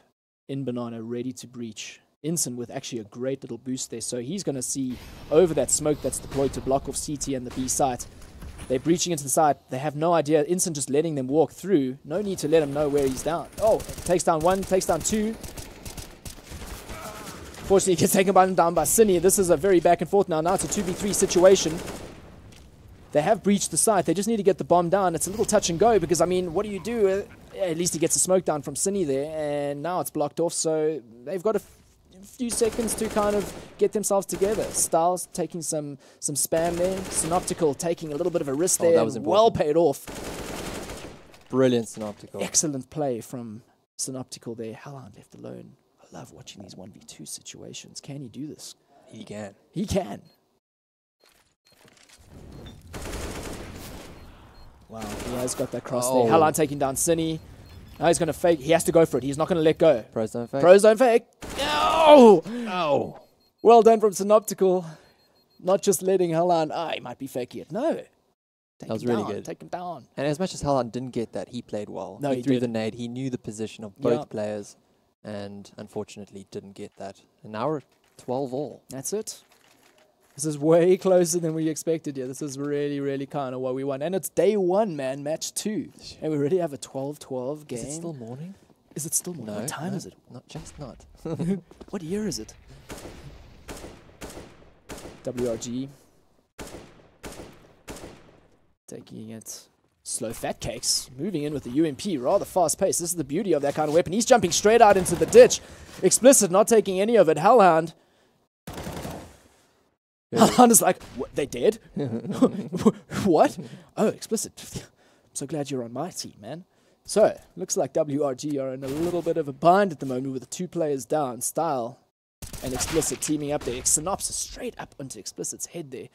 J: in Banana ready to breach. Inson with actually a great little boost there. So he's going to see over that smoke that's deployed to block off CT and the B site. They're breaching into the site. They have no idea. Inson just letting them walk through. No need to let him know where he's down. Oh, takes down 1, takes down 2. Fortunately, he gets taken down by Cine. This is a very back and forth now. Now it's a 2v3 situation. They have breached the site. They just need to get the bomb down. It's a little touch and go because, I mean, what do you do? At least he gets a smoke down from Cine there, and now it's blocked off. So they've got a few seconds to kind of get themselves together. Styles taking some spam there. Synoptical taking a little bit of a risk there.
K: That was
J: well paid off.
K: Brilliant Synoptical.
J: Excellent play from Synoptical there. Halland left alone. I love watching these 1v2 situations. Can he do this?
K: He can.
J: He can. Wow, he has got that cross there. Halland taking down Cine. Now he's going to fake. He has to go for it. He's not going to let go.
K: Pros don't fake.
J: Pros don't fake. No! Oh! Well done from Synoptical. Not just letting Halland, he might be faking it. No.
K: That was really good.
J: Take him down.
K: And as much as Halland didn't get that, he played well.
J: No,
K: he threw the nade. He knew the position of both players, and unfortunately didn't get that. And now we're 12-all.
J: That's it. This is way closer than we expected. Yeah, this is really, really kind of what we want. And it's day 1, man, match 2. And we already have a 12-12 game.
K: Is it still morning?
J: Is it still morning?
K: No,
J: What time is it?
K: Not just not.
J: What year is it? WRG. Taking it slow. Fat Cakes moving in with the UMP, rather fast pace. This is the beauty of that kind of weapon. He's jumping straight out into the ditch. Explicit not taking any of it. Hellhound. Hellhound is like, what, they dead? What? Oh, Explicit. I'm so glad you're on my team, man. So, looks like WRG are in a little bit of a bind at the moment with the 2 players down. Style and Explicit teaming up there. Synopsis straight up onto Explicit's head there.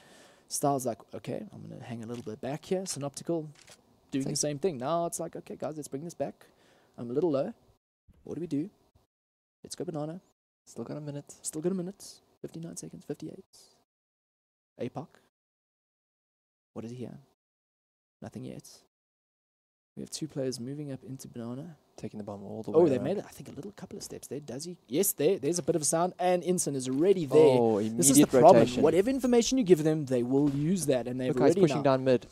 J: Style's like, okay, I'm going to hang a little bit back here. Synoptical doing the same thing. Now it's like, okay, guys, let's bring this back. I'm a little low. What do we do? Let's go Banana.
K: Still got a minute.
J: Still got a minute. 59 seconds, 58. APOC. What is he here? Nothing yet. We have 2 players moving up into Banana.
K: Taking the bomb all the way.
J: Oh, they made it, I think, a little couple of steps there. Does he? Yes, there's a bit of a sound. And Inson is already there.
K: Oh,
J: this is the problem.
K: rotation.
J: Whatever information you give them, they will use that. And they've
K: Look,
J: already
K: he's pushing down mid.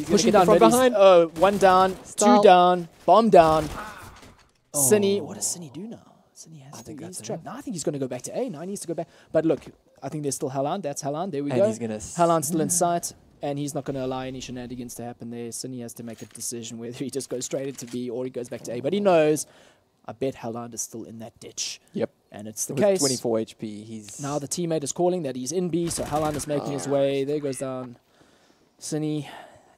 J: Pushing down
K: from
J: mid.
K: behind.
J: 1 down,
K: Style.
J: 2 down, bomb down. Cine, what does Cine do now? Cine has to be trapped. Now I think he's going to go back to A. Now he needs to go back. But look, I think there's still Halland. That's Halland. There we
K: And
J: go.
K: he's gonna
J: Halland's still in sight. And he's not going to allow any shenanigans to happen there. Cine has to make a decision whether he just goes straight into B or he goes back to A. But he knows, I bet Halland is still in that ditch.
K: Yep.
J: And it's the
K: With
J: case.
K: 24 HP, he's...
J: Now the teammate is calling that he's in B, so Halland is making his way. There goes down Cine.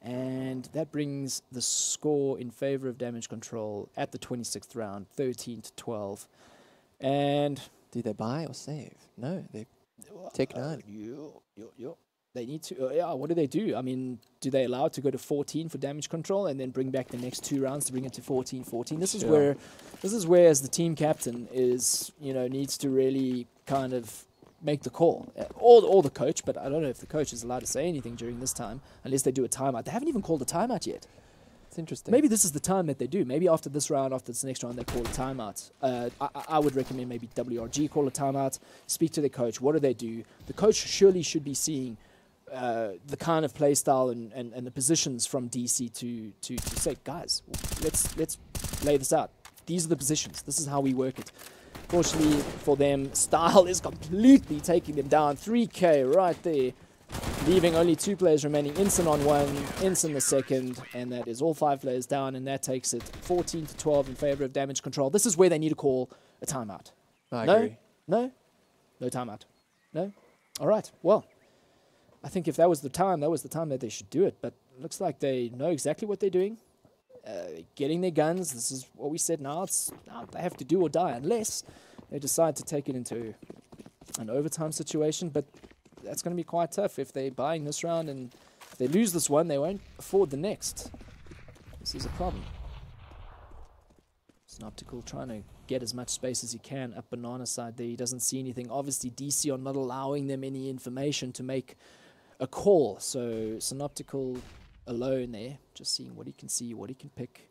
J: And that brings the score in favor of Damage Control at the 26th round, 13-12. And...
K: Do they buy or save? No, they take 9.
J: They need to, yeah, what do? I mean, do they allow it to go to 14 for Damage Control and then bring back the next 2 rounds to bring it to 14-14? This is where, as the team captain is, needs to really kind of make the call. Or the coach, but I don't know if the coach is allowed to say anything during this time, unless they do a timeout. They haven't even called a timeout yet.
K: It's interesting.
J: Maybe this is the time that they do. Maybe after this round, after this next round, they call a timeout. I would recommend maybe WRG call a timeout, speak to their coach. What do they do? The coach surely should be seeing the kind of play style and the positions from DC to say, guys, let's lay this out. These are the positions. This is how we work it. Fortunately for them, Style is completely taking them down. 3K right there, leaving only 2 players remaining. Inson on 1, Inson the second, and that is all 5 players down, and that takes it 14-12 in favor of Damage Control. This is where they need to call a timeout.
K: I agree.
J: No timeout. No? All right, well, I think if that was the time that they should do it, but it looks like they know exactly what they're doing. Getting their guns, this is what we said now. Now they have to do or die unless they decide to take it into an overtime situation, but that's going to be quite tough if they're buying this round, and if they lose this one, they won't afford the next. This is a problem. Synoptical trying to get as much space as he can up Banana side there. He doesn't see anything. Obviously, DC are not allowing them any information to make a call, so Synoptical alone there, just seeing what he can see, what he can pick.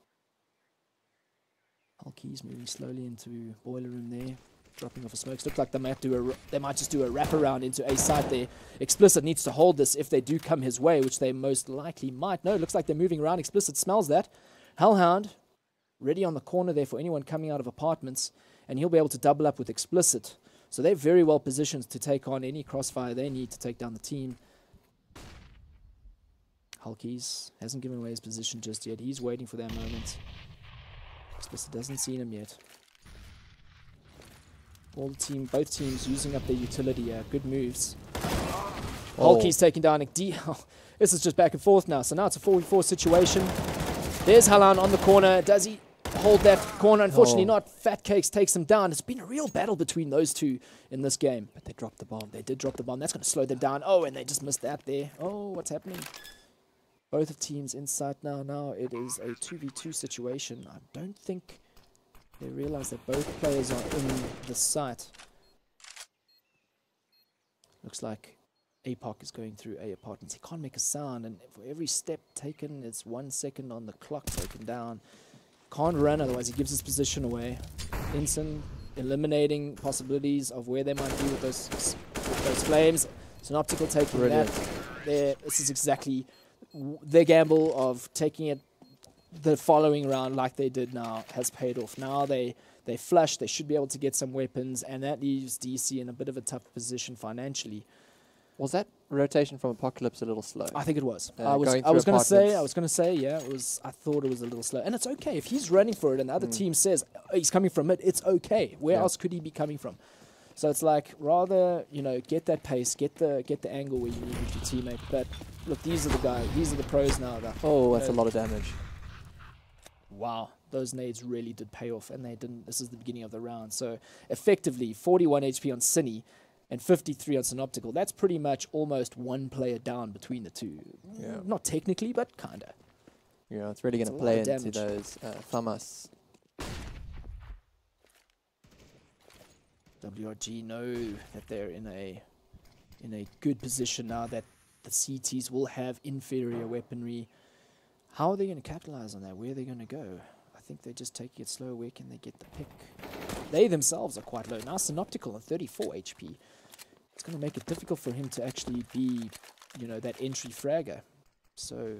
J: Hulky's moving slowly into boiler room there, dropping off a smoke. Looks like they might just do a wraparound into A side there. Explicit needs to hold this if they do come his way, which they most likely might. No, looks like they're moving around. Explicit smells that. Hellhound ready on the corner there for anyone coming out of apartments, and he'll be able to double up with Explicit. So they're very well positioned to take on any crossfire they need to take down the team. Hulkies hasn't given away his position just yet. He's waiting for that moment. Explicit doesn't see him yet. Both teams using up their utility. Good moves. Hulky's taking down a D. This is just back and forth now. So now it's a 4v4 situation. There's Halan on the corner. Does he hold that corner? Unfortunately not. Fat Cakes takes him down. It's been a real battle between those two in this game. But they dropped the bomb. They did drop the bomb. That's going to slow them down. Oh, and they just missed that there. Oh, what's happening? Both teams in sight now. Now it is a 2v2 situation. I don't think they realize that both players are in the site. Looks like APOC is going through A apartments. He can't make a sound, and for every step taken, it's 1 second on the clock taken down. Can't run, otherwise he gives his position away. Inson eliminating possibilities of where they might be with those flames. Synoptical taking that there. This is exactly their gamble of taking it the following round like they did now has paid off. Now they flush, they should be able to get some weapons, and that leaves DC in a bit of a tough position financially.
K: Was that rotation from Apocalypse a little slow?
J: I think it was. I was going to say, yeah, it was. I thought it was a little slow, and it's okay if he's running for it, and the other team says he's coming from it. It's okay. Where else could he be coming from? So it's like rather get that pace, get the angle where you need with your teammate. But look, these are the guys. These are the pros now.
K: That's a lot of damage.
J: Wow, those nades really did pay off, and they didn't. This is the beginning of the round. So effectively, 41 HP on Cine and 53 on Synoptical. That's pretty much almost one player down between the two.
K: Yeah.
J: Not technically, but kinda.
K: Yeah, it's really going to play into those FAMAS.
J: WRG know that they're in a good position now that the CTs will have inferior weaponry. How are they going to capitalize on that? Where are they going to go? I think they're just taking it slow. Where can they get the pick? They themselves are quite low. Now Synoptical on 34 HP. It's going to make it difficult for him to actually be, that entry fragger. So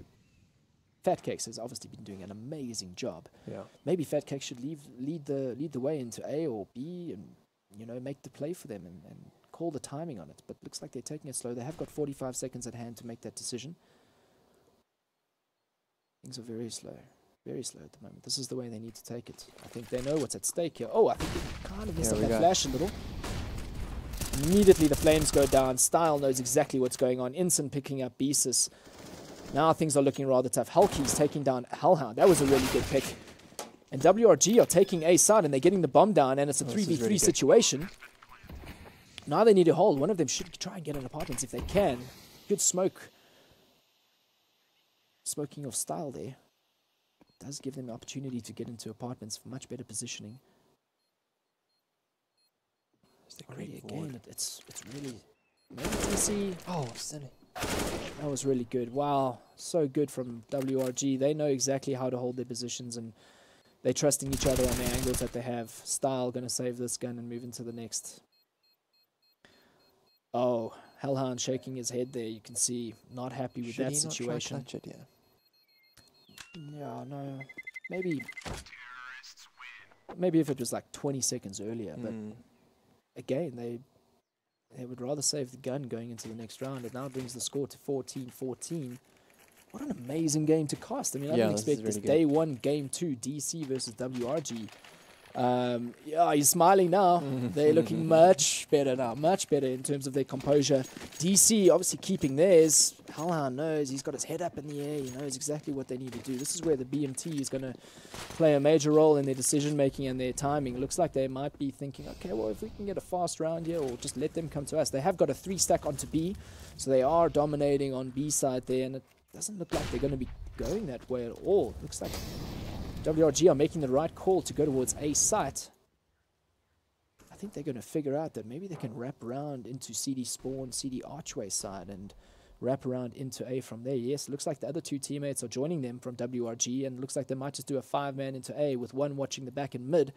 J: Fat Cakes has obviously been doing an amazing job.
K: Yeah.
J: Maybe Fat Cakes should lead the way into A or B and make the play for them and call the timing on it. But looks like they're taking it slow. They have got 45 seconds at hand to make that decision. Things are very slow at the moment. This is the way they need to take it. I think they know what's at stake here. Oh, I think they kind of missed up that flash a little. Immediately the flames go down. Style knows exactly what's going on. Inson picking up Beesus. Now things are looking rather tough. Hulky's taking down Hellhound. That was a really good pick. And WRG are taking A side, and they're getting the bomb down, and it's a 3v3 really situation. Now they need to hold. One of them should try and get an apartments if they can. Good smoke. Smoking of Style there. Does give them the opportunity to get into apartments for much better positioning. Already again, it's really... Maybe TC...
K: Oh, Cine.
J: That was really good. Wow, so good from WRG. They know exactly how to hold their positions, and they're trusting each other on the angles that they have. Style going to save this gun and move into the next. Oh, Hellhound shaking his head there. You can see not happy with that situation.
K: Should he not try clutch it,
J: Yeah, no. Maybe Maybe if it was like 20 seconds earlier, but again, they would rather save the gun going into the next round. It now brings the score to 14-14. What an amazing game to cast. I mean, I didn't expect this day one, game 2, DC versus WRG. Yeah, he's smiling now. They're looking much better now, much better in terms of their composure. DC obviously keeping theirs. Hellhound knows he's got his head up in the air. He knows exactly what they need to do. This is where the BMT is going to play a major role in their decision making and their timing. It looks like they might be thinking, okay, well, if we can get a fast round here, or just let them come to us. They have got a 3-stack onto B, so they are dominating on B side there, and it doesn't look like they're going to be going that way at all. It looks like WRG are making the right call to go towards A site. I think they're going to figure out that maybe they can wrap around into CD spawn, CD archway side, and wrap around into A from there. Yes, looks like the other 2 teammates are joining them from WRG, and looks like they might just do a 5-man into A with one watching the back and mid.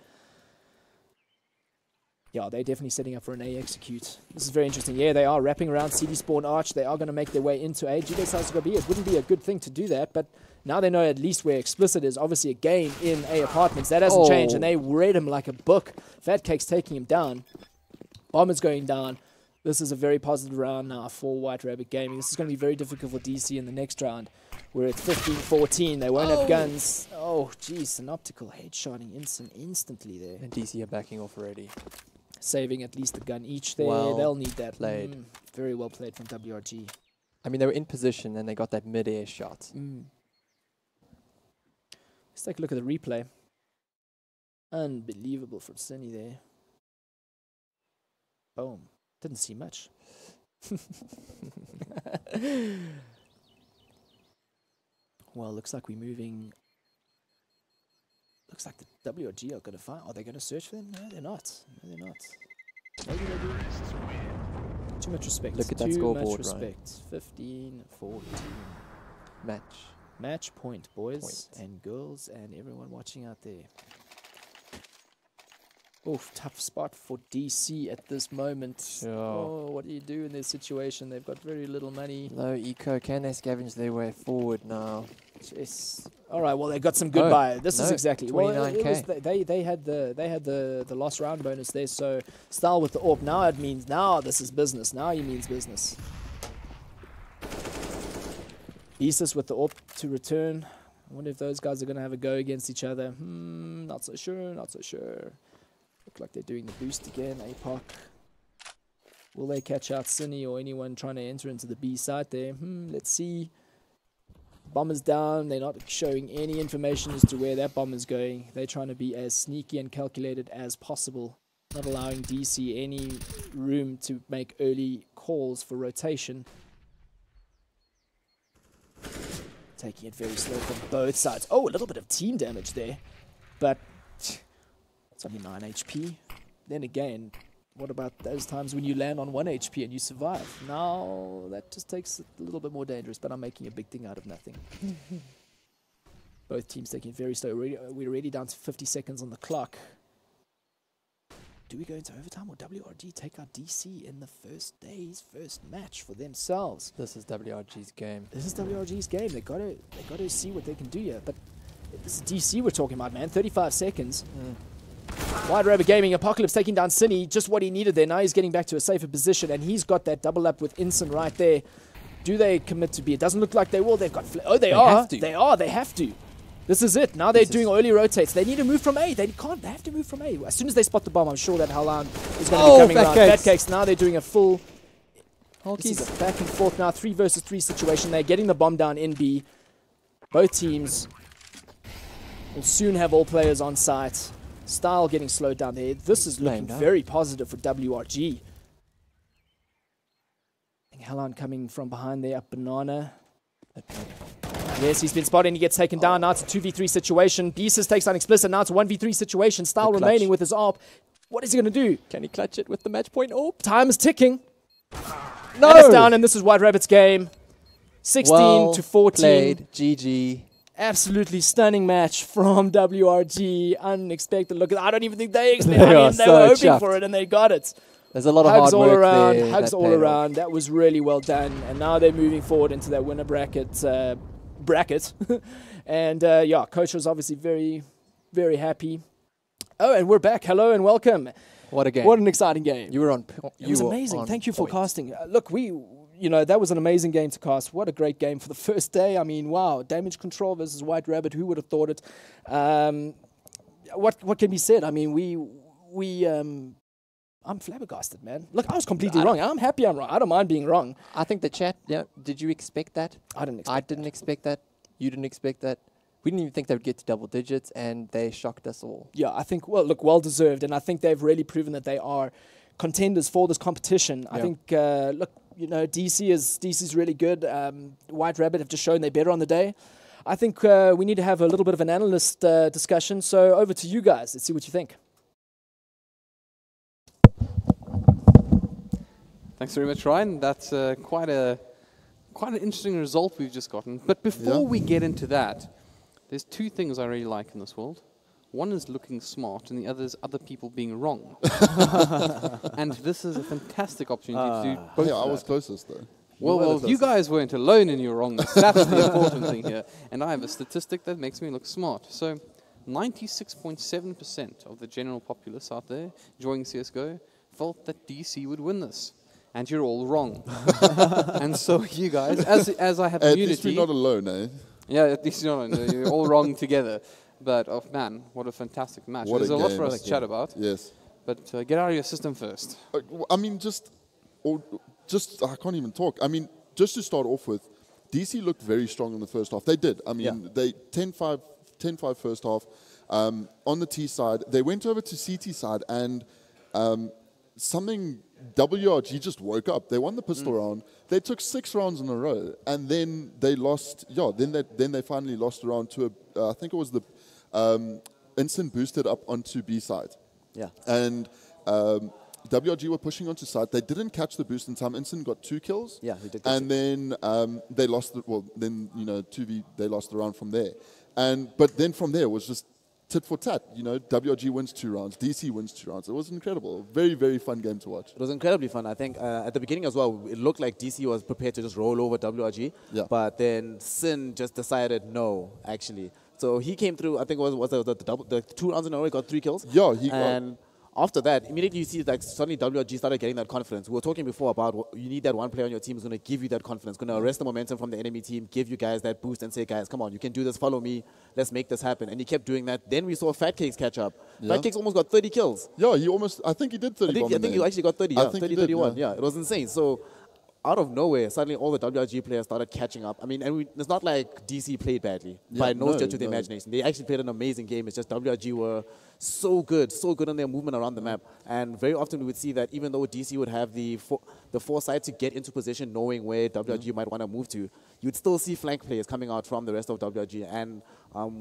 J: Yeah, they're definitely setting up for an A execute. This is very interesting. Yeah, they are wrapping around CD spawn arch. They are going to make their way into A. GD size to go B. It wouldn't be a good thing to do that, but now they know at least where Explicit is. Obviously a game in A apartments. That hasn't changed, and they read him like a book. Fat Cake's taking him down. Bomber's going down. This is a very positive round now for White Rabbit Gaming. This is going to be very difficult for DC in the next round, where it's 15-14. They won't have guns. Oh, geez, an optical headshotting instantly there.
K: And DC are backing off already.
J: Saving at least a gun each there.
K: Well
J: they'll need that.
K: played.
J: Very well played from WRG.
K: I mean, they were in position and they got that mid-air shot.
J: Let's take a look at the replay. Unbelievable from Cindy there. Boom. Didn't see much. Well, looks like we're moving. Looks like the WRG are going to find. Are they going to search for them? No, they're not. No, they're not. Maybe they do. Too much respect.
K: Look at that
J: Too
K: scoreboard,
J: much respect. 15-14.
K: Match.
J: Match point, boys and girls and everyone watching out there. Oof, tough spot for DC at this moment.
K: Sure.
J: Oh, what do you do in this situation? They've got very little money.
K: Low eco. Can they scavenge their way forward now?
J: Yes. All right. Well, they got some good buy. This is exactly
K: 29K.
J: They had the lost round bonus there. So Style with the AWP. Now it means this is business. Now he means business. Beasus with the AWP to return. I wonder if those guys are going to have a go against each other. Not so sure. Not so sure. Look like they're doing the boost again. APOC. Will they catch out Cine or anyone trying to enter into the B side there? Let's see. Bomber's down. They're not showing any information as to where that bomber's going. They're trying to be as sneaky and calculated as possible. Not allowing DC any room to make early calls for rotation. Taking it very slow from both sides. Oh, a little bit of team damage there. But it's only 9 HP. Then again, what about those times when you land on 1 HP and you survive? Now, that just takes it a little bit more dangerous, but I'm making a big thing out of nothing. Both teams taking it very slow. We're already down to 50 seconds on the clock. Do we go into overtime or WRG take out DC in the first day's first match for themselves?
K: This is WRG's game.
J: This is WRG's game. They gotta see what they can do here. But this is DC we're talking about, man. 35 seconds. White Rabbit Gaming, Apocalypse taking down Cine, just what he needed there. Now he's getting back to a safer position, and he's got that double up with Inson right there. Do they commit to B? It doesn't look like they will. They've got... they are. They have to. This is it. Now they're doing early rotates. They need to move from A. They have to move from A. As soon as they spot the bomb, I'm sure that Halan is going to be coming around. Fat Cakes. Now they're doing a full... This is a back and forth now, 3 versus 3 situation. They're getting the bomb down in B. Both teams will soon have all players on site. Style getting slowed down there. This is looking very positive for WRG. Halan coming from behind there, up Banana. Yes, he's been spotted and he gets taken down. Now it's a 2v3 situation. Beasus takes on Explicit. Now it's a 1v3 situation. Style remaining with his AWP. What is he going to do?
K: Can he clutch it with the match point AWP?
J: Time is ticking.
K: No!
J: And it's down, and this is White Rabbit's game. 16-14.
K: Played. GG.
J: Absolutely stunning match from WRG. Unexpected. Look, I don't even think they expected it. They were hoping for it, and they got it.
K: There's a lot of hard work
J: around,
K: there.
J: Hugs all around. That was really well done. And now they're moving forward into that winner bracket. And yeah, coach was obviously very, very happy. Oh, and we're back. Hello and welcome.
K: What a game.
J: What an exciting game.
K: You were on
J: It was amazing. Thank you for casting. Look, that was an amazing game to cast. What a great game for the first day. I mean, wow. Damage control versus White Rabbit. Who would have thought it? What can be said? I mean, I'm flabbergasted, man. Look, I was completely wrong. I'm happy I'm wrong. I don't mind being wrong.
K: I think the chat, did you expect that?
J: I didn't
K: expect that. You didn't expect that. We didn't even think they would get to double digits, and they shocked us all.
J: Yeah, I think, well deserved. And I think they've really proven that they are contenders for this competition. I think, DC's really good. White Rabbit have just shown they're better on the day. I think we need to have a little bit of an analyst discussion. So over to you guys. Let's see what you think.
B: Thanks very much, Ryan. That's quite an interesting result we've just gotten. But before we get into that, there's two things I really like in this world. One is looking smart, and the other is other people being wrong. And this is a fantastic opportunity to do both.
C: Yeah, I was closest though.
B: Well, you guys weren't alone in your wrongness. That's the important thing here. And I have a statistic that makes me look smart. So 96.7% of the general populace out there enjoying CSGO felt that DC would win this. And you're all wrong. And so you guys, as I have immunity...
C: At least we're not alone, eh?
B: Yeah, at least you're not alone. You're all wrong together. But, oh man, what a fantastic match. There's a lot for us to chat about.
C: Yes.
B: But get out of your system first.
C: I mean, I can't even talk. I mean, just to start off with, DC looked very strong in the first half. They did. I mean, they 10-5 first half. On the T side, they went over to CT side, and WRG just woke up. They won the pistol round. They took 6 rounds in a row, and then they lost. Yeah, then they finally lost a round to I think it was the Instant boosted up onto B side.
D: Yeah,
C: and WRG were pushing onto side. They didn't catch the boost in time. Instant got 2 kills.
D: Yeah, he did.
C: And then they lost. Then 2v they lost the round from there. But then from there it was just tit for tat. WRG wins 2 rounds, DC wins 2 rounds. It was incredible. Very, very fun game to watch.
D: It was incredibly fun. I think at the beginning as well, it looked like DC was prepared to just roll over WRG.
C: Yeah.
D: But then Sin just decided no, actually. So he came through, I think it was the 2 rounds in a row, he got 3 kills.
C: Yeah,
D: and after that, immediately you see like suddenly WRG started getting that confidence. We were talking before about you need that one player on your team who's going to give you that confidence, going to arrest the momentum from the enemy team, give you guys that boost and say, guys, come on, you can do this, follow me, let's make this happen. And he kept doing that. Then we saw Fat Cakes catch up.
C: Yeah.
D: Fat Cakes almost got 30 kills.
C: Yeah, I think he did 30.
D: I think he actually got 30, 30-31.
C: Yeah,
D: it was insane. So out of nowhere, suddenly all the WRG players started catching up. I mean, and it's not like DC played badly, by no stretch of the imagination. They actually played an amazing game. It's just WRG were so good on their movement around the map. And very often we would see that even though DC would have the foresight to get into position knowing where WRG might want to move to, you'd still see flank players coming out from the rest of WRG. And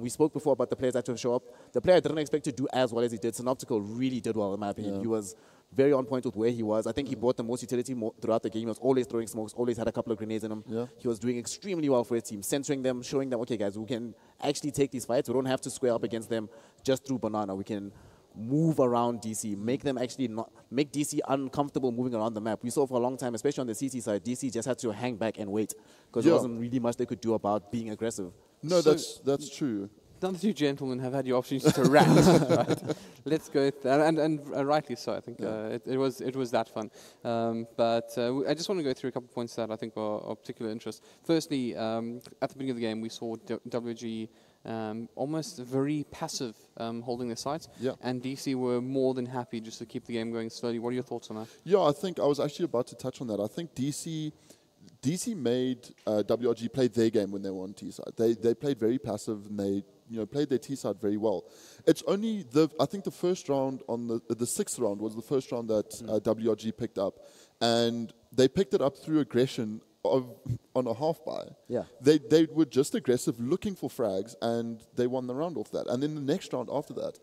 D: we spoke before about the players that show up. The player I didn't expect to do as well as he did. Synoptical really did well in my opinion. He was very on point with where he was. I think he brought the most utility throughout the game. He was always throwing smokes, always had a couple of grenades in him.
C: Yeah.
D: He was doing extremely well for his team, censoring them, showing them, okay, guys, we can actually take these fights. We don't have to square up against them just through banana. We can move around DC, make them actually make DC uncomfortable moving around the map. We saw for a long time, especially on the CT side, DC just had to hang back and wait because there wasn't really much they could do about being aggressive.
C: No, that's true.
B: None of you gentlemen have had your opportunity to rant, right? Let's go, and rightly so. I think it was that fun. But I just want to go through a couple of points that I think are of particular interest. Firstly, at the beginning of the game, we saw WG almost very passive, holding their sights, and DC were more than happy just to keep the game going slowly. What are your thoughts on that?
C: Yeah, I think I was actually about to touch on that. I think DC made WRG play their game when they were on T side. They played very passive and they played their T side very well. It's only I think the first round on the 6th round was the first round that WRG picked up, and they picked it up through aggression on a half buy.
D: Yeah,
C: they were just aggressive, looking for frags, and they won the round off that. And then the next round after that,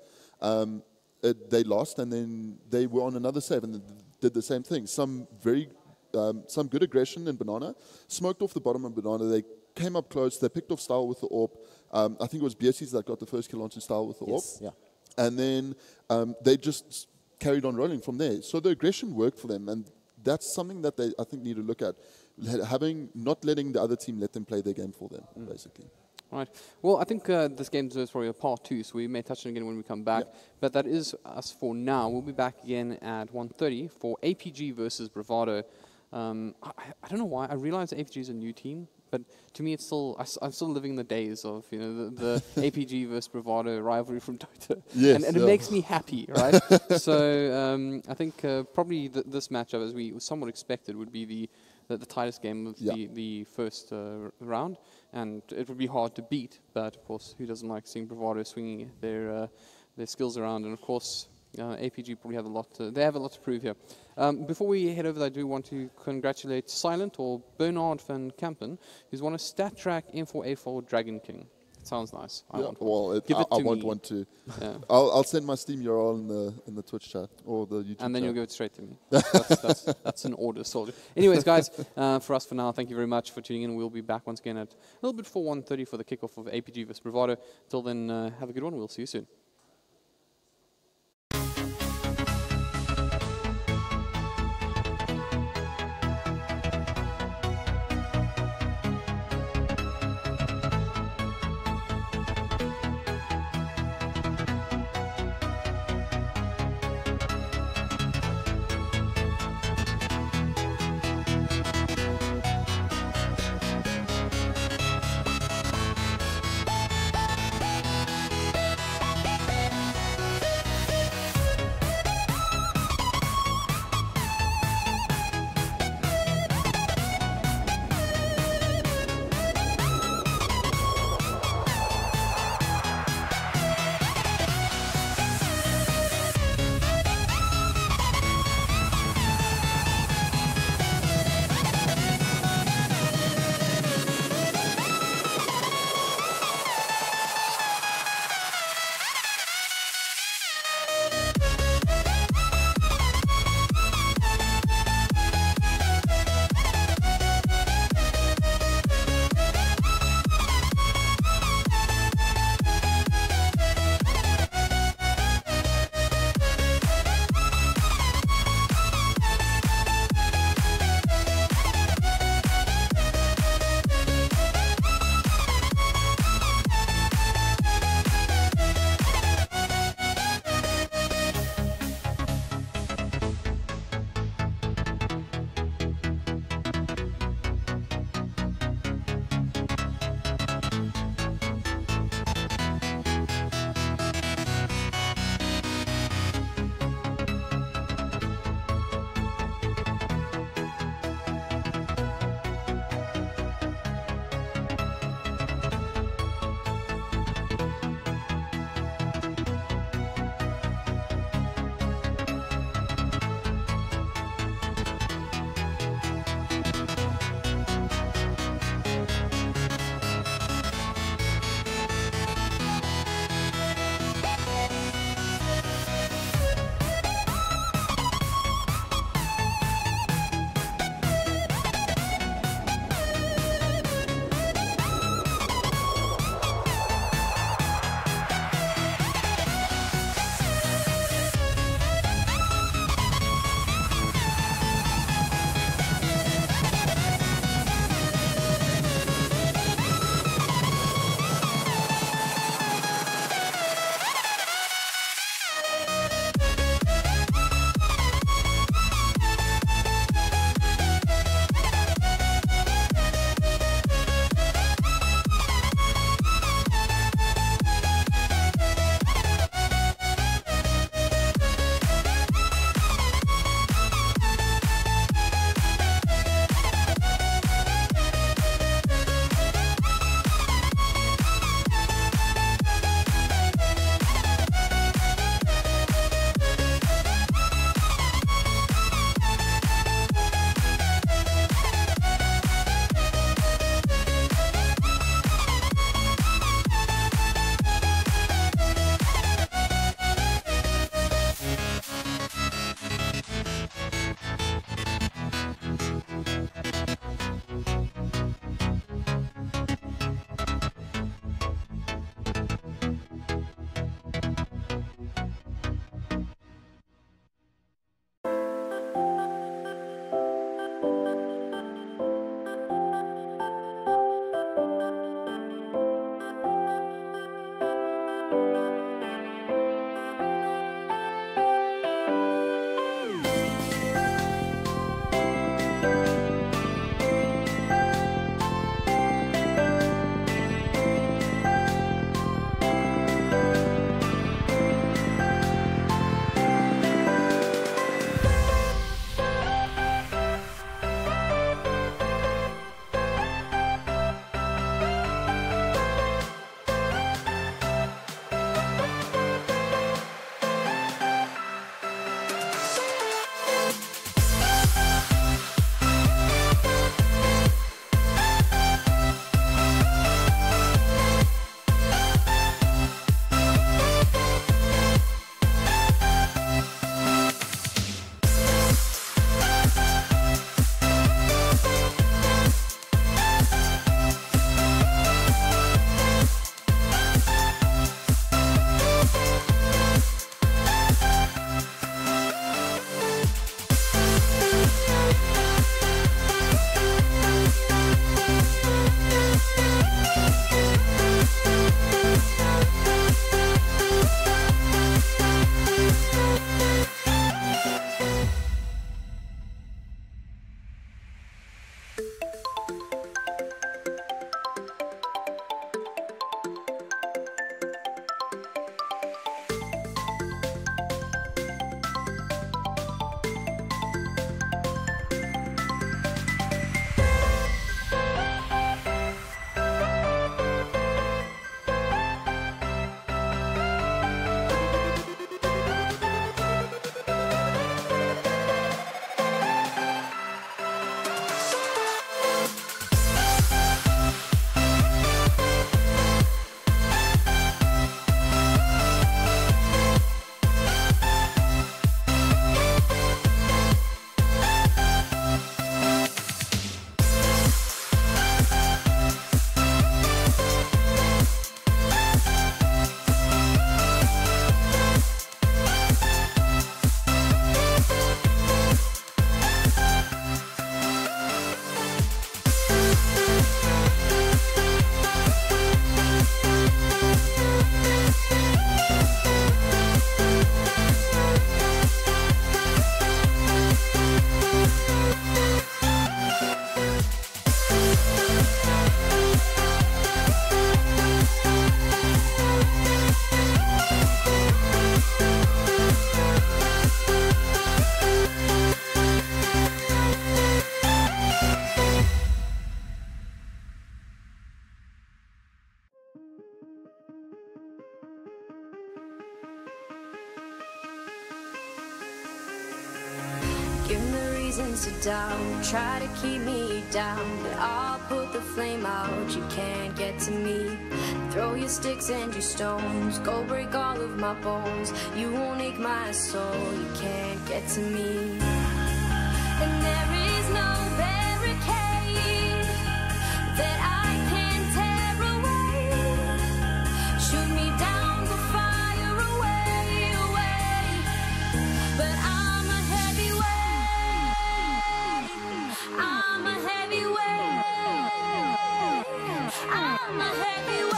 C: they lost, and then they were on another save and did the same thing. Some good aggression in banana, smoked off the bottom of banana. They came up close. They picked off Style with the AWP. I think it was BSCs that got the first kill onto Style with the AWP.
D: Yeah.
C: And then they just carried on rolling from there. So the aggression worked for them, and that's something that they, I think, need to look at. Not letting the other team let them play their game for them, basically.
B: Right. Well, I think this game deserves probably a part 2, so we may touch on it again when we come back.
C: Yeah.
B: But that is us for now. We'll be back again at 1:30 for APG versus Bravado. I don't know why. I realize APG is a new team, but to me, it's still I'm still living the days of the APG versus Bravado rivalry from Dota,
C: Yes,
B: and it makes me happy, right? So I think probably this matchup, as we somewhat expected, would be the tightest game of the first round, and it would be hard to beat. But of course, who doesn't like seeing Bravado swinging their skills around? And of course, APG probably have a lot. They have a lot to prove here. Before we head over, I do want to congratulate Silent or Bernard van Kampen, who's won a Stat Track M4A4 Dragon King. It sounds nice. I want one.
C: I want one too.
B: Yeah.
C: I'll send my Steam URL in the Twitch chat or the YouTube.
B: And then
C: chat.
B: you'll give it straight to me. That's an order, soldier. Anyways, guys, for us for now, thank you very much for tuning in. We'll be back once again at a little bit before 1:30 for the kickoff of APG vs Bravado. Till then, have a good one. We'll see you soon.
A: reasons to doubt. Try to keep me down, but I'll put the flame out. You can't get to me. Throw your sticks and your stones, go break all of my bones. You won't ache my soul, you can't get to me. And there is no barricade that I can tear away. Shoot me down, go fire away, away. But I'm a heavyweight. I'm a heavyweight. I'm a heavyweight.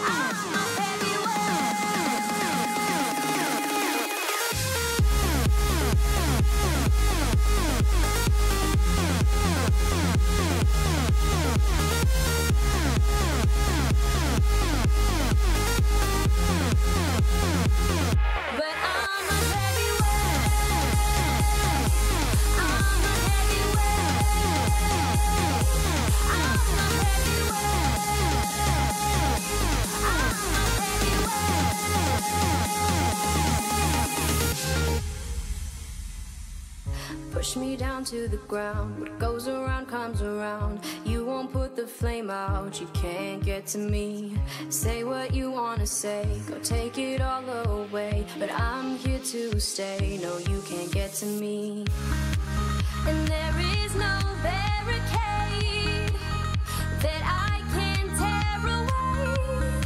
A: I'm a push me down to the ground. What goes around comes around. You won't put the flame out. You can't get to me. Say what you wanna say, go take it all away. But I'm here to stay. No, you can't get to me. And there is no barricade that I can tear away.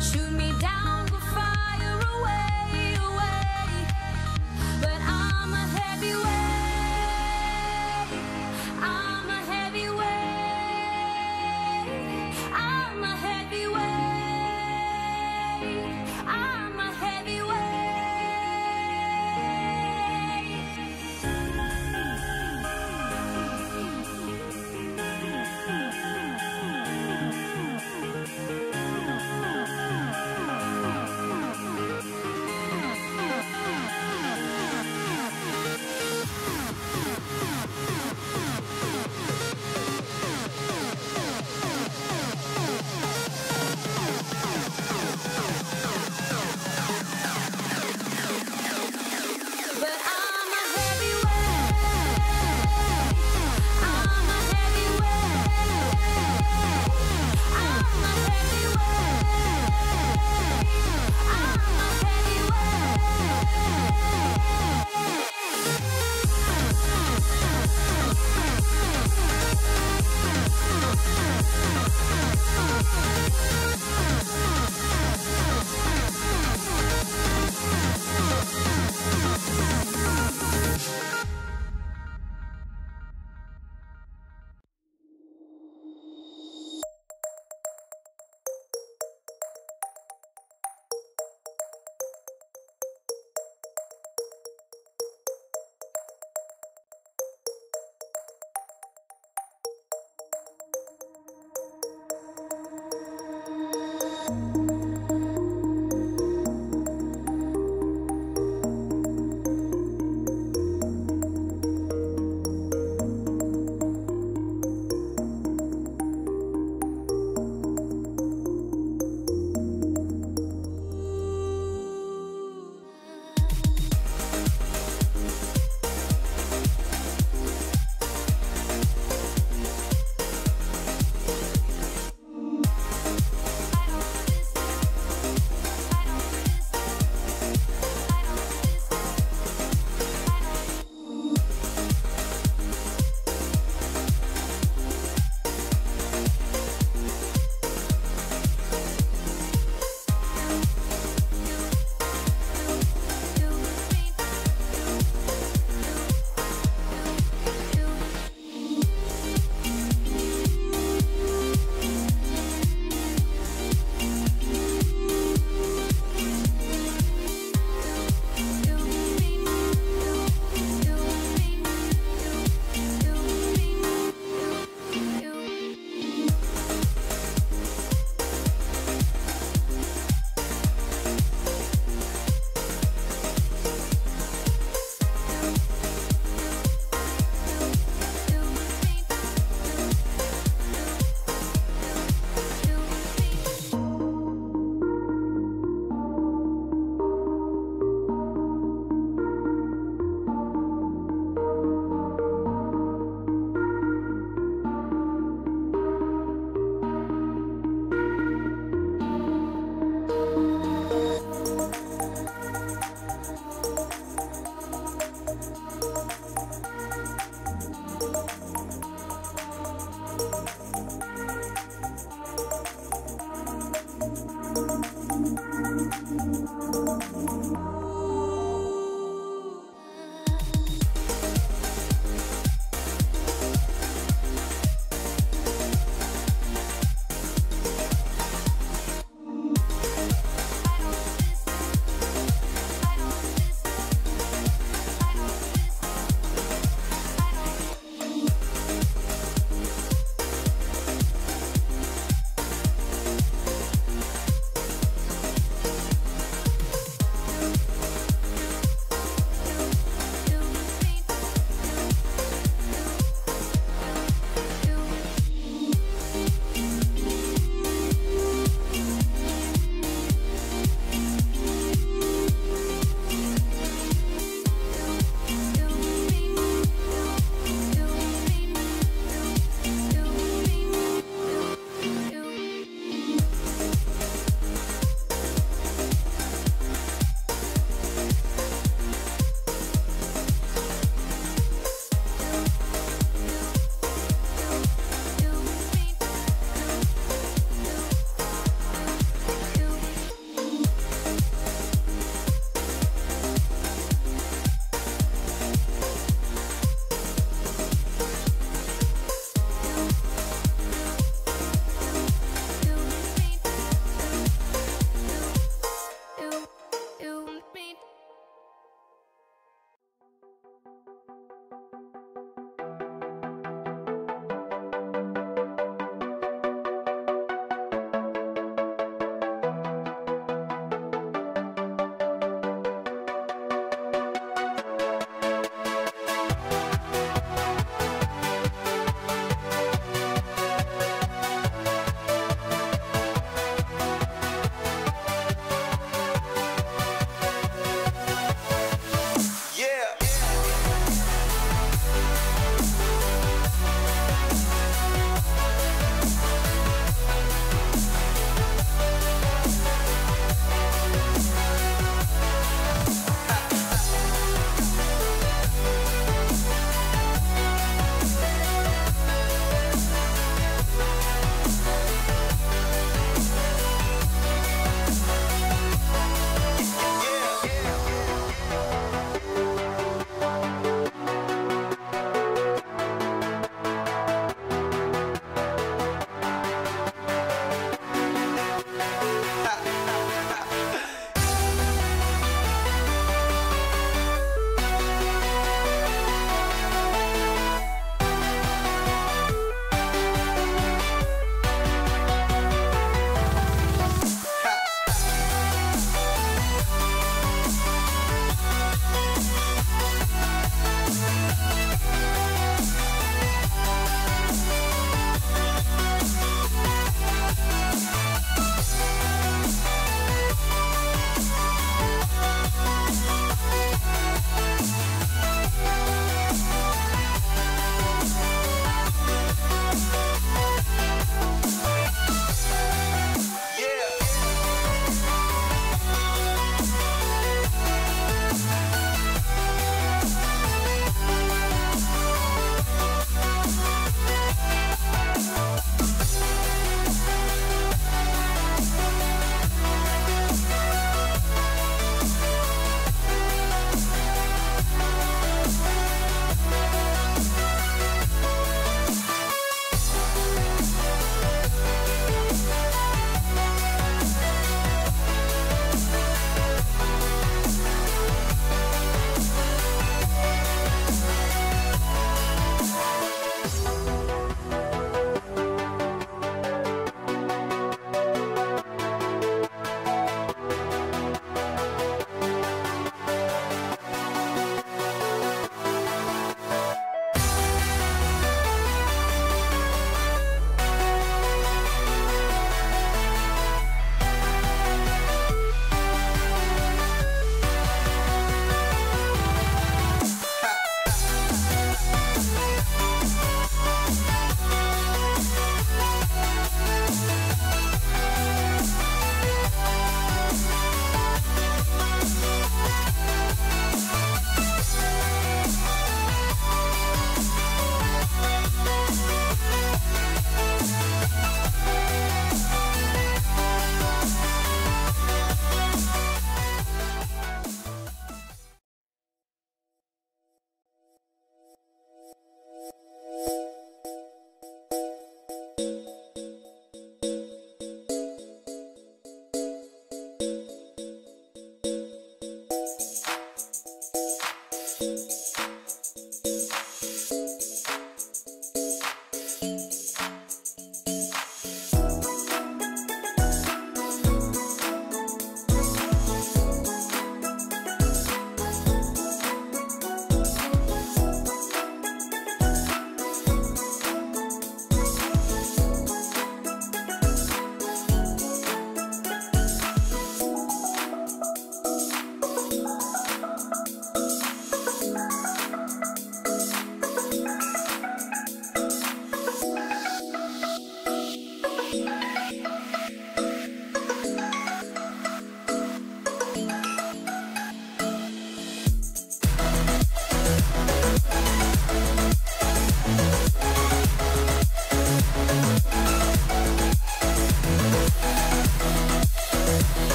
A: Shoot me down, go fire away, away. But I'm a heavyweight. I'm a heavyweight. I'm a heavyweight. I'm a heavyweight.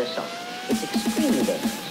G: yourself. It's extremely dangerous.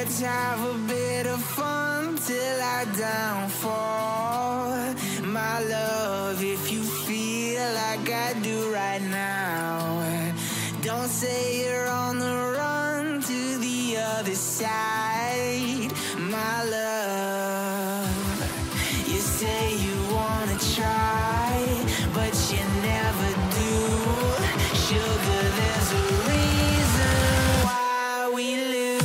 H: Let's have a bit of fun till I downfall. My love, if you feel like I do right now, don't say you're on the run to the other side. My love, you say you wanna try, but you never do. Sugar, there's a reason why we lose.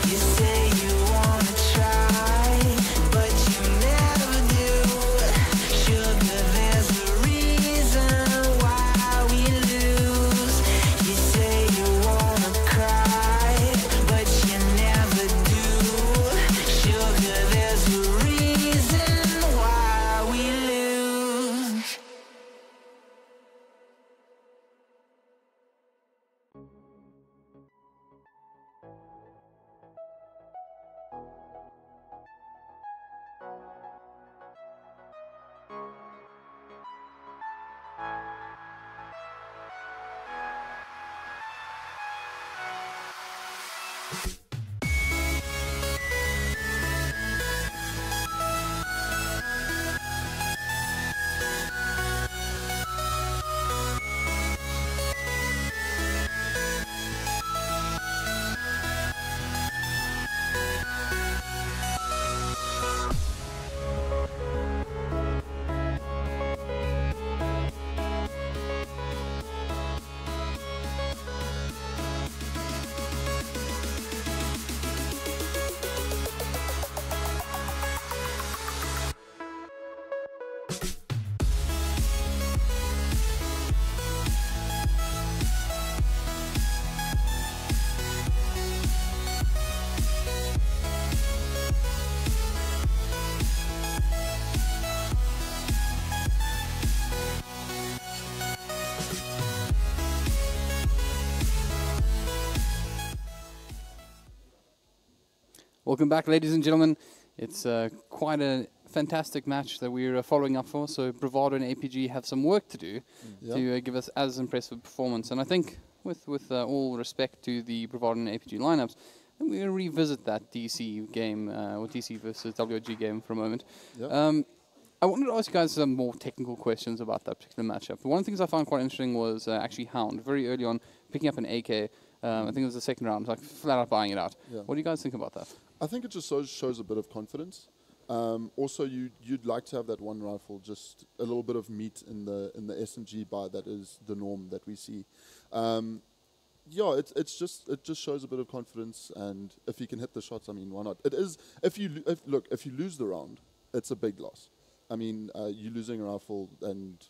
H: You say you wanna try, but you never do. Sugar, there's a reason why we lose. You say you wanna cry, but you never do. Sugar, there's a reason why we lose.
B: Welcome back, ladies and gentlemen. It's quite a fantastic match that we're following up for. So Bravado and APG have some work to do to give us as impressive performance. And I think, with all respect to the Bravado and APG lineups, I think we're going to revisit that DC game, or DC versus WG game for a moment. I wanted to ask you guys some more technical questions about that particular matchup. One of the things I found quite interesting was actually Hound, very early on, picking up an AK. I think it was the second round, like flat out buying it out. What do you guys think about that?
C: I think it just shows a bit of confidence. Also, you'd like to have that one rifle, just a little bit of meat in the SMG buy. That is the norm that we see. Yeah, it just shows a bit of confidence, and if you can hit the shots, I mean, why not? It is if you lose the round, it's a big loss. I mean, you're losing a rifle, and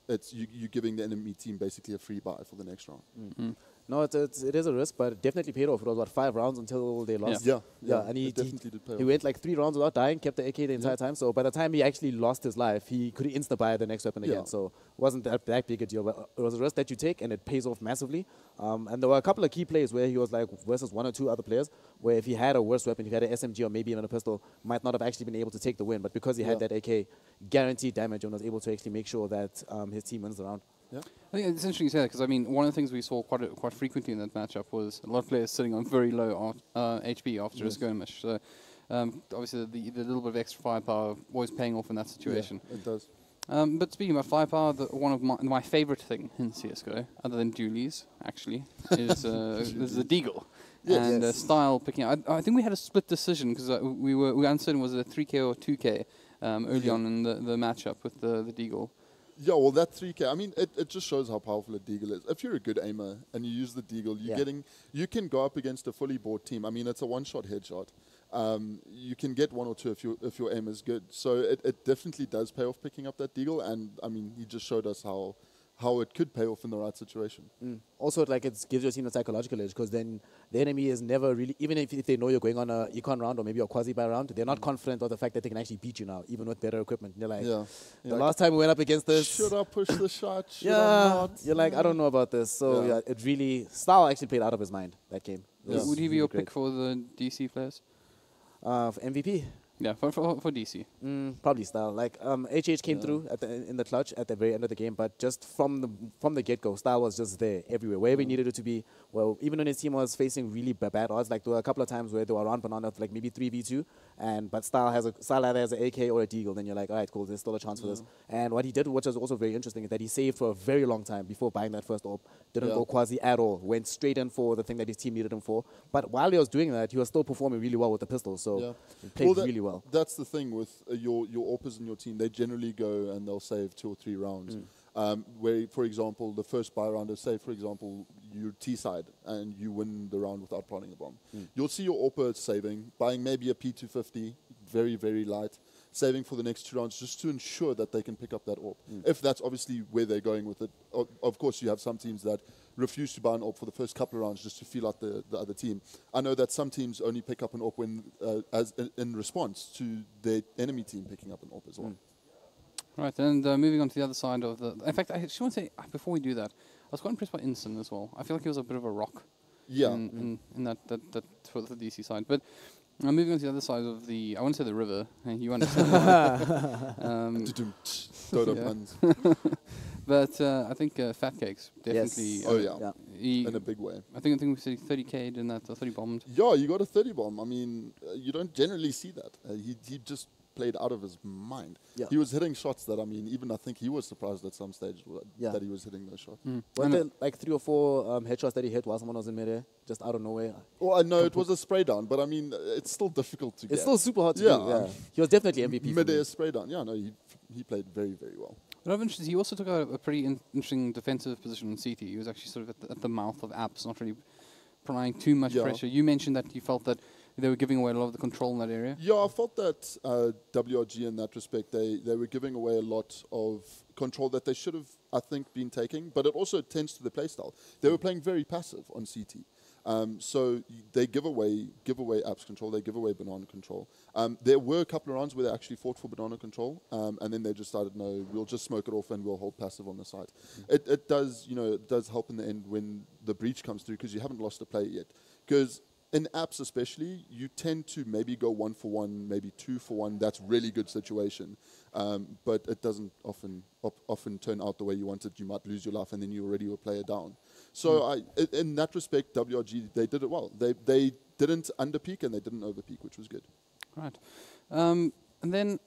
C: it's you giving the enemy team basically a free buy for the next round.
D: No, it is a risk, but it definitely paid off. It was, what, 5 rounds until they lost?
C: Yeah,
D: and
C: it definitely did pay off.
D: He went like 3 rounds without dying, kept the AK the entire time. So by the time he actually lost his life, he could insta-buy the next weapon again. So it wasn't that big a deal, but it was a risk that you take, and it pays off massively. And there were a couple of key plays where he was like versus 1 or 2 other players, where if he had a worse weapon, if he had an SMG or maybe even a pistol, might not have actually been able to take the win. But because he had that AK, guaranteed damage, and was able to actually make sure that his team wins the round.
B: I think it's interesting you say that, because I mean, one of the things we saw quite frequently in that matchup was a lot of players sitting on very low HP after a skirmish. So obviously the little bit of extra firepower always paying off in that situation.
C: Yeah, it does.
B: But speaking about firepower, one of my favorite thing in CSGO, other than dualies, actually, is the Deagle. And style picking up. I think we had a split decision, because we were uncertain was it a 3K or 2K early on in the matchup with the Deagle.
C: Yeah, well, that 3K, I mean, it just shows how powerful a Deagle is. If you're a good aimer and you use the Deagle, you can go up against a fully board team. I mean, it's a one-shot headshot. You can get 1 or 2 if your aim is good. So it definitely does pay off picking up that Deagle, and I mean, he just showed us how how it could pay off in the right situation.
D: Also, like, it gives your team a psychological edge, because then the enemy is never really, even if they know you're going on a econ round or maybe a quasi-buy round, they're not confident of the fact that they can actually beat you now, even with better equipment. They're like, the last time we went up against this,
C: should I push the shot? Should I not?
D: You're like, I don't know about this. So yeah, it really, Style actually played out of his mind that game.
B: Would he be your pick for the DC players?
D: For MVP?
B: Yeah, for DC.
D: Probably Style. Like, HH came through in the clutch at the very end of the game, but just from the get-go, Style was just there everywhere, wherever he needed it to be. Well, even when his team was facing really bad odds, like there were a couple of times where they were around Banana, like maybe 3v2, but Style either has an AK or a Deagle, then you're like, all right, cool, there's still a chance for this. And what he did, which was also very interesting, is that he saved for a very long time before buying that first AWP. Didn't go quasi at all. Went straight in for the thing that his team needed him for. But while he was doing that, he was still performing really well with the pistol, so he played really well.
C: That's the thing with your AWPers in your team. They generally go and they'll save 2 or 3 rounds. Where, for example, the first buy rounder, say, for example, you're T-side and you win the round without planting a bomb. You'll see your AWPer saving, buying maybe a P250, very, very light, saving for the next 2 rounds just to ensure that they can pick up that AWP. If that's obviously where they're going with it. Of course, you have some teams that refuse to buy an AWP for the first couple of rounds just to feel out the other team. I know that some teams only pick up an AWP when, in response to their enemy team picking up an AWP as well.
B: Right, and moving on to the other side of the... In fact, I just want to say, before we do that, I was quite impressed by Inson as well. I feel like he was a bit of a rock in that for the DC side. But moving on to the other side of the... I won't say the river, and you understand why.
C: Dota puns.
B: But I think Fat Cakes definitely...
C: Yes. In a big way.
B: I think we said 30K'd in that, 30 bombed.
C: Yeah, you got a 30 bomb. I mean, you don't generally see that. He just played out of his mind. He was hitting shots that, I mean, even I think he was surprised at some stage that he was hitting those shots.
D: Weren't there like 3 or 4 headshots that he hit while someone was in midair, just out of nowhere?
C: Well, I know it was a spray down, but I mean, it's still difficult to get.
D: It's still super hard to do. Yeah. He was definitely MVP.
C: Midair spray down. Yeah, no, he played very, very well.
B: But I'm interested, he also took a pretty interesting defensive position on CT. He was actually sort of at the mouth of apps, not really applying too much pressure. You mentioned that you felt that they were giving away a lot of the control in that area.
C: Yeah, I felt that WRG in that respect, they were giving away a lot of control that they should have, I think, been taking. But it also tends to the playstyle. They were playing very passive on CT. So they give away apps control, they give away banana control. There were a couple of rounds where they actually fought for banana control, and then they just decided, no, we'll just smoke it off and we'll hold passive on the side. It does help in the end when the breach comes through, because you haven't lost a play yet. Because in apps especially, you tend to maybe go 1 for 1, maybe 2 for 1. That's really good situation, but it doesn't often turn out the way you want it. You might lose your life, and then you already were player down. So in that respect, WRG, they did it well. They didn't underpeak and they didn't overpeak, which was good.
B: Right, and then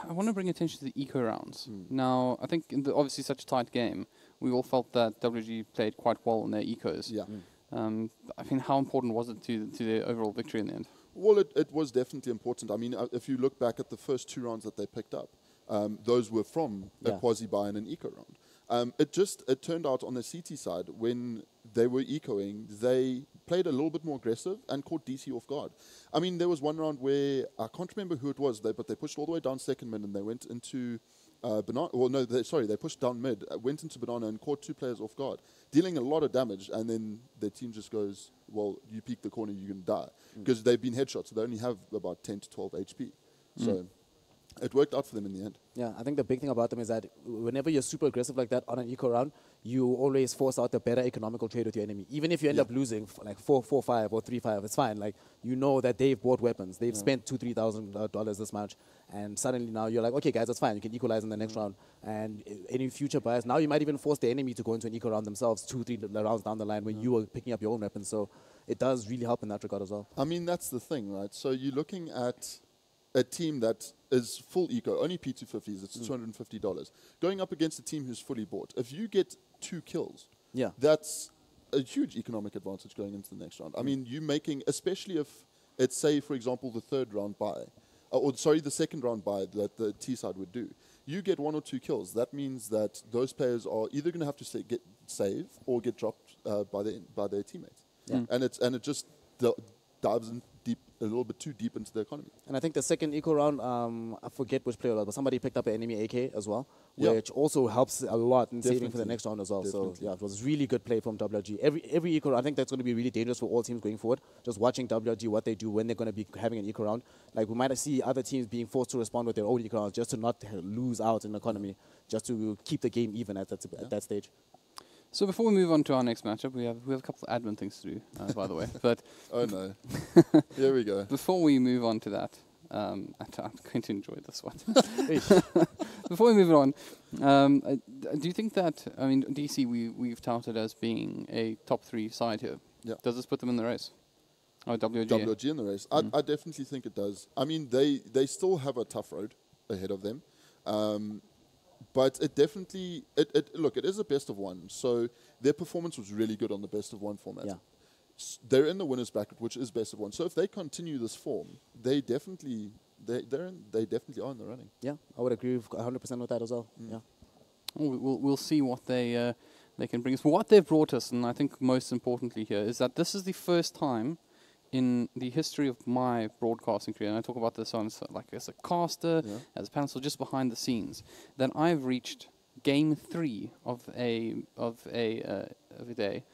B: I want to bring attention to the eco rounds. Now, I think in obviously such a tight game, we all felt that WRG played quite well in their ecos.
C: Yeah.
B: I mean, how important was it to their overall victory in the end?
C: Well, it was definitely important. I mean, if you look back at the first 2 rounds that they picked up, those were from a quasi-buy and an eco round. It turned out on the CT side, when they were ecoing, they played a little bit more aggressive and caught DC off guard. I mean, there was one round where, I can't remember who it was, but they pushed all the way down second mid and they went into... Banana. Well, no, they pushed down mid, went into Banana and caught 2 players off guard, dealing a lot of damage. And then their team just goes, well, you peek the corner, you're going to die. Because they've been headshots, so they only have about 10 to 12 HP. So it worked out for them in the end.
D: Yeah, I think the big thing about them is that whenever you're super aggressive like that on an eco round, you always force out the better economical trade with your enemy. Even if you end up losing like 4-5 or 3-5, it's fine. Like, you know that they've bought weapons. They've spent $2,000-3,000 this much. And suddenly now you're like, okay, guys, that's fine. You can equalize in the next round. And any future buys, now you might even force the enemy to go into an eco round themselves 2-3 rounds down the line when you are picking up your own weapons. So it does really help in that regard as well.
C: I mean, that's the thing, right? So you're looking at a team that is full eco, only P250s, it's $250, going up against a team who's fully bought. If you get 2 kills, that's a huge economic advantage going into the next round. I mean, you making, especially if it's, say, for example, the 3rd round buy, the 2nd round buy that the T side would do. You get 1 or 2 kills. That means that those players are either going to have to get save or get dropped by their teammates. And it just dives in deep little bit too deep into the economy.
D: And I think the second eco round, I forget which player it was, but somebody picked up an enemy AK as well, which also helps a lot in saving for the next round as well.
C: Definitely.
D: So yeah, it was really good play from WG. Every eco round, I think that's going to be really dangerous for all teams going forward. Just watching WG, what they do when they're going to be having an eco round. Like we might see other teams being forced to respond with their own eco rounds just to not lose out in the economy, just to keep the game even at that stage.
B: So before we move on to our next matchup, we have a couple of admin things to do, by the way. But
C: oh no, here we go.
B: Before we move on to that, I'm going to enjoy this one. Before we move on, do you think that, I mean, DC we've touted as being a top 3 side here.
C: Yeah.
B: Does this put them in the race? Or WG?
C: WG in the race. I definitely think it does. I mean, they still have a tough road ahead of them. But it definitely, look, it is a best of 1. So their performance was really good on the best of 1 format.
D: Yeah.
C: They're in the winners bracket, which is best of 1. So if they continue this form, they definitely are in the running.
D: Yeah, I would agree 100% with that as well. Yeah.
B: We'll see what they can bring us. What they've brought us, and I think most importantly here, is that this is the first time in the history of my broadcasting career, and I talk about this on like as a caster, as a panel, just behind the scenes, that I've reached game 3 of a day,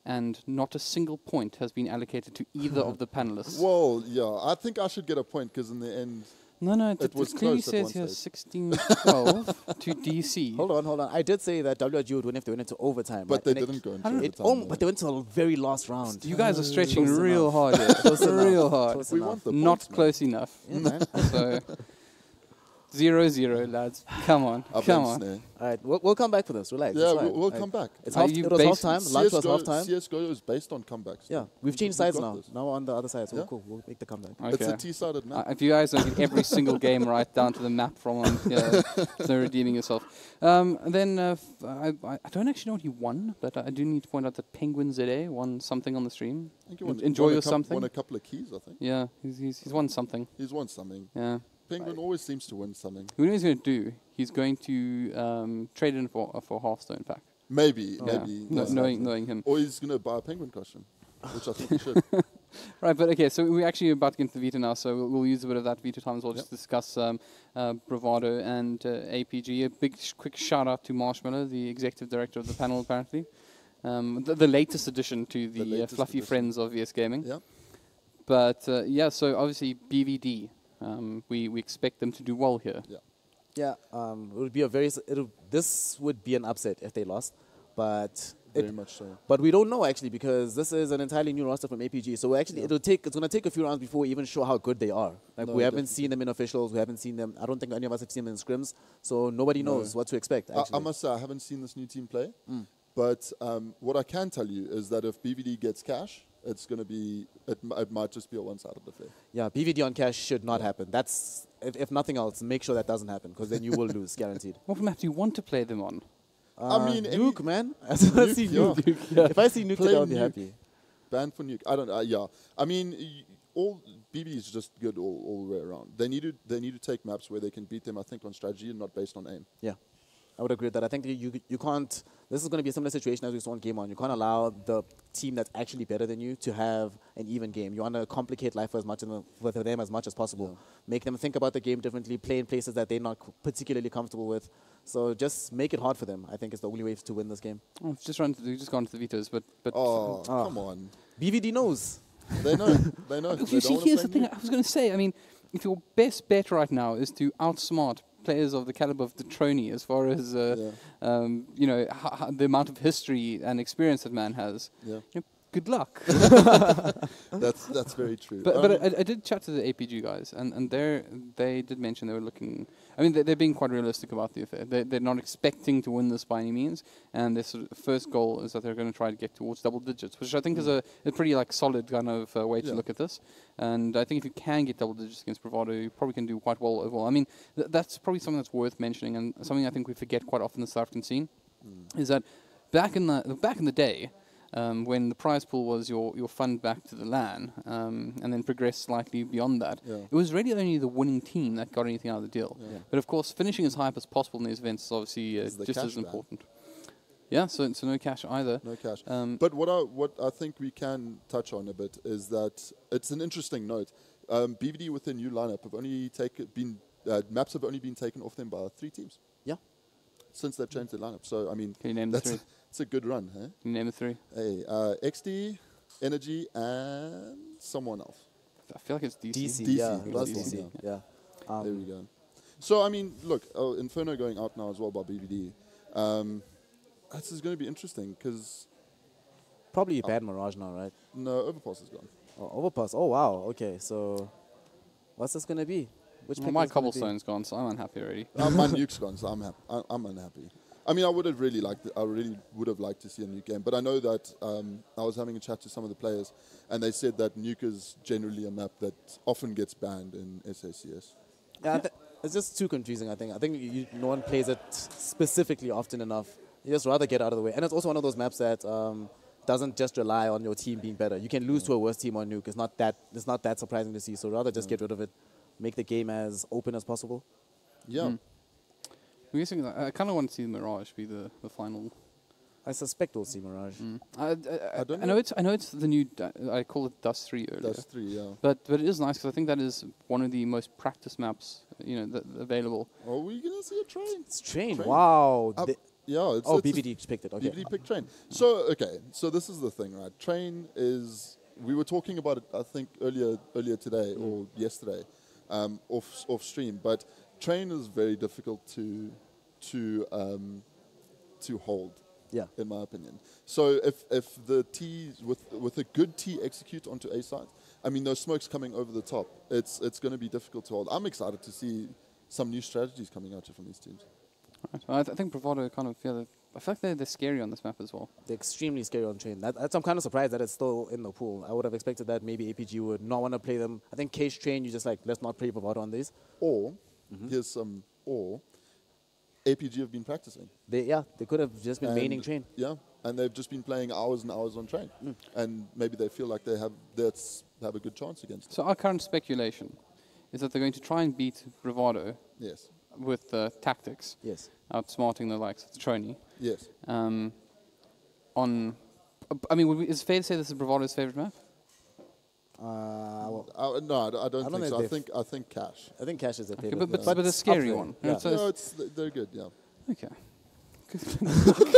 B: and not a single point has been allocated to either of the panelists.
C: Well, yeah, I think I should get a point because in the end,
B: no, it clearly says here 16-12 to DC.
D: Hold on. I did say that WG would win if they went into overtime.
C: But
D: right?
C: they didn't go into overtime.
D: But they went to the very last round.
B: You guys are stretching real hard here. Real hard.
C: We want the
B: not
C: points,
B: close enough.
D: Yeah, man.
B: So 0-0, lads. Come on. Come on.
D: All right, we'll come back for this. Relax.
C: Yeah, we'll come back.
D: It was half time. Lunch was half time.
C: CSGO is based on comebacks.
D: Yeah, we've changed sides now. Now we're on the other side, so cool. We'll make the comeback.
B: Okay.
C: It's a T-sided map.
B: If you guys don't get every single game right down to the map from on, so redeeming yourself. Then I don't actually know what he won, but I do need to point out that Penguin ZA won something on the stream. Enjoy your something.
C: Won a couple of keys, I think.
B: Yeah, he's won something.
C: He's won something.
B: Yeah.
C: Penguin always seems to win something.
B: You know what he's going to do? He's going to trade in for Hearthstone pack.
C: Maybe.
B: Knowing him.
C: Or he's going to buy a Penguin costume, which I think he should.
B: Right, but okay, so we're actually about to get into the Veto now, so we'll use a bit of that Veto time as well, just to discuss Bravado and APG. A big, quick shout out to Marshmallow, the executive director of the panel, apparently. The latest addition to the fluffy friends of VS Gaming.
C: Yeah.
B: But so obviously BVD. We expect them to do well here.
D: Yeah, it would be this would be an upset if they lost, but
C: very much so.
D: But we don't know actually because this is an entirely new roster from APG. So actually, it's going to take a few rounds before we even show how good they are. Like we haven't seen them in officials, we haven't seen them. I don't think any of us have seen them in scrims, so nobody knows what to expect. Actually.
C: I must say I haven't seen this new team play, but what I can tell you is that if BVD gets cash, it's going to be, it might just be a one-sided affair.
D: Yeah, BVD on cash should not happen. That's, if nothing else, make sure that doesn't happen, because then you will lose, guaranteed.
B: What map do you want to play them on?
C: I mean,
D: Nuke, man. If I see Nuke, I'll be happy.
C: Ban for Nuke. I don't, I mean, all BVD is just good all the way around. They need to take maps where they can beat them, I think, on strategy and not based on aim.
D: Yeah. I would agree with that. I think you can't, this is going to be a similar situation as we saw in Game 1. You can't allow the team that's actually better than you to have an even game. You want to complicate life for them as much as possible. Yeah. Make them think about the game differently, play in places that they're not particularly comfortable with. So just make it hard for them, I think, is the only way to win this game.
B: Oh, just gone to the vetoes, but
C: come on.
D: BVD knows.
C: They know. They know.
B: You see, here's the thing I was going to say. I mean, if your best bet right now is to outsmart players of the caliber of Detroni as far as you know, the amount of history and experience that man has.
C: Yeah.
B: You know, good luck.
C: That's very true.
B: But I did chat to the APG guys, and they did mention they were looking. I mean, they're being quite realistic about the affair. They're not expecting to win this by any means, and their sort of first goal is that they're going to try to get towards double digits, which I think is a pretty like solid kind of way to look at this. And I think if you can get double digits against Bravado, you probably can do quite well overall. I mean, that's probably something that's worth mentioning, and something I think we forget quite often in the South African scene is that back in the day. When the prize pool was your fund back to the LAN, and then progressed slightly beyond that, it was really only the winning team that got anything out of the deal. Yeah. But of course, finishing as high up as possible in these events is obviously just as important. Yeah, so no cash either.
C: No cash. But what I think we can touch on a bit is that it's an interesting note. BVD with their new lineup have only maps have only been taken off them by 3 teams.
D: Yeah.
C: Since they've changed their lineup. So, I mean,
E: Can you name the 3?
C: It's a good run, huh?
E: Can you name the 3?
C: Hey, XD, Energy, and someone else.
E: I feel like it's DC.
D: DC,
C: DC,
D: yeah.
C: it
D: It was
C: was
D: DC,
C: one,
D: yeah.
C: There we go. So, I mean, look, Inferno going out now as well by BVD. This is going to be interesting because...
D: Probably bad Mirage now, right?
C: No, Overpass is gone.
D: Oh, Overpass. Oh, wow. Okay, so what's this going to be? Which
E: Well,
D: pick
E: my
D: is gonna be?
E: cobblestone's gone, so I'm unhappy already.
C: My nuke's gone, so I'm unhappy. I mean, I really would have liked to see a nuke game, but I know that I was having a chat to some of the players, and they said that nuke is generally a map that often gets banned in SACS.
D: Yeah, it's just too confusing, I think. I think no one plays it specifically often enough. You just rather get out of the way. And it's also one of those maps that doesn't just rely on your team being better. You can lose to a worse team on nuke. It's not that surprising to see, so rather just get rid of it. Make the game as open as possible.
C: Yeah.
E: I kind of want to see Mirage be the final.
D: I suspect we'll see Mirage.
E: I know it's the new. I call it Dust 3 earlier.
C: Dust 3, yeah.
E: But it is nice because I think that is one of the most practice maps available.
C: Are we gonna see a train?
D: It's train. Wow.
C: Yeah. It's
D: BVD picked it. Okay.
C: BVD picked train. So this is the thing, right? Train is. We were talking about it, I think, earlier today or yesterday, off stream. But train is very difficult to hold.
D: Yeah.
C: In my opinion. So if the T's with a good T execute onto A side, I mean those smokes coming over the top, it's going to be difficult to hold. I'm excited to see some new strategies coming out from these teams.
E: Right. Well, I think Bravado kind of feel. I feel like they're scary on this map as well.
D: They're extremely scary on train. I'm kind of surprised that it's still in the pool. I would have expected that maybe APG would not want to play them. I think Cage Train, you just like, let's not play Bravado on these.
C: Or, here's some, APG have been practicing.
D: They could have just been maining train.
C: Yeah, and they've just been playing hours and hours on train. And maybe they feel like they have a good chance against it.
E: So our current speculation is that they're going to try and beat Bravado.
C: Yes.
E: With tactics.
D: Yes.
E: Outsmarting the likes of the Trony.
C: Yes.
E: Is it fair to say this is Bravado's favorite map?
C: No, I don't think so. I think Cash.
D: I think Cash is a favorite.
E: But a scary one.
C: Yeah. They're good, yeah.
E: Okay.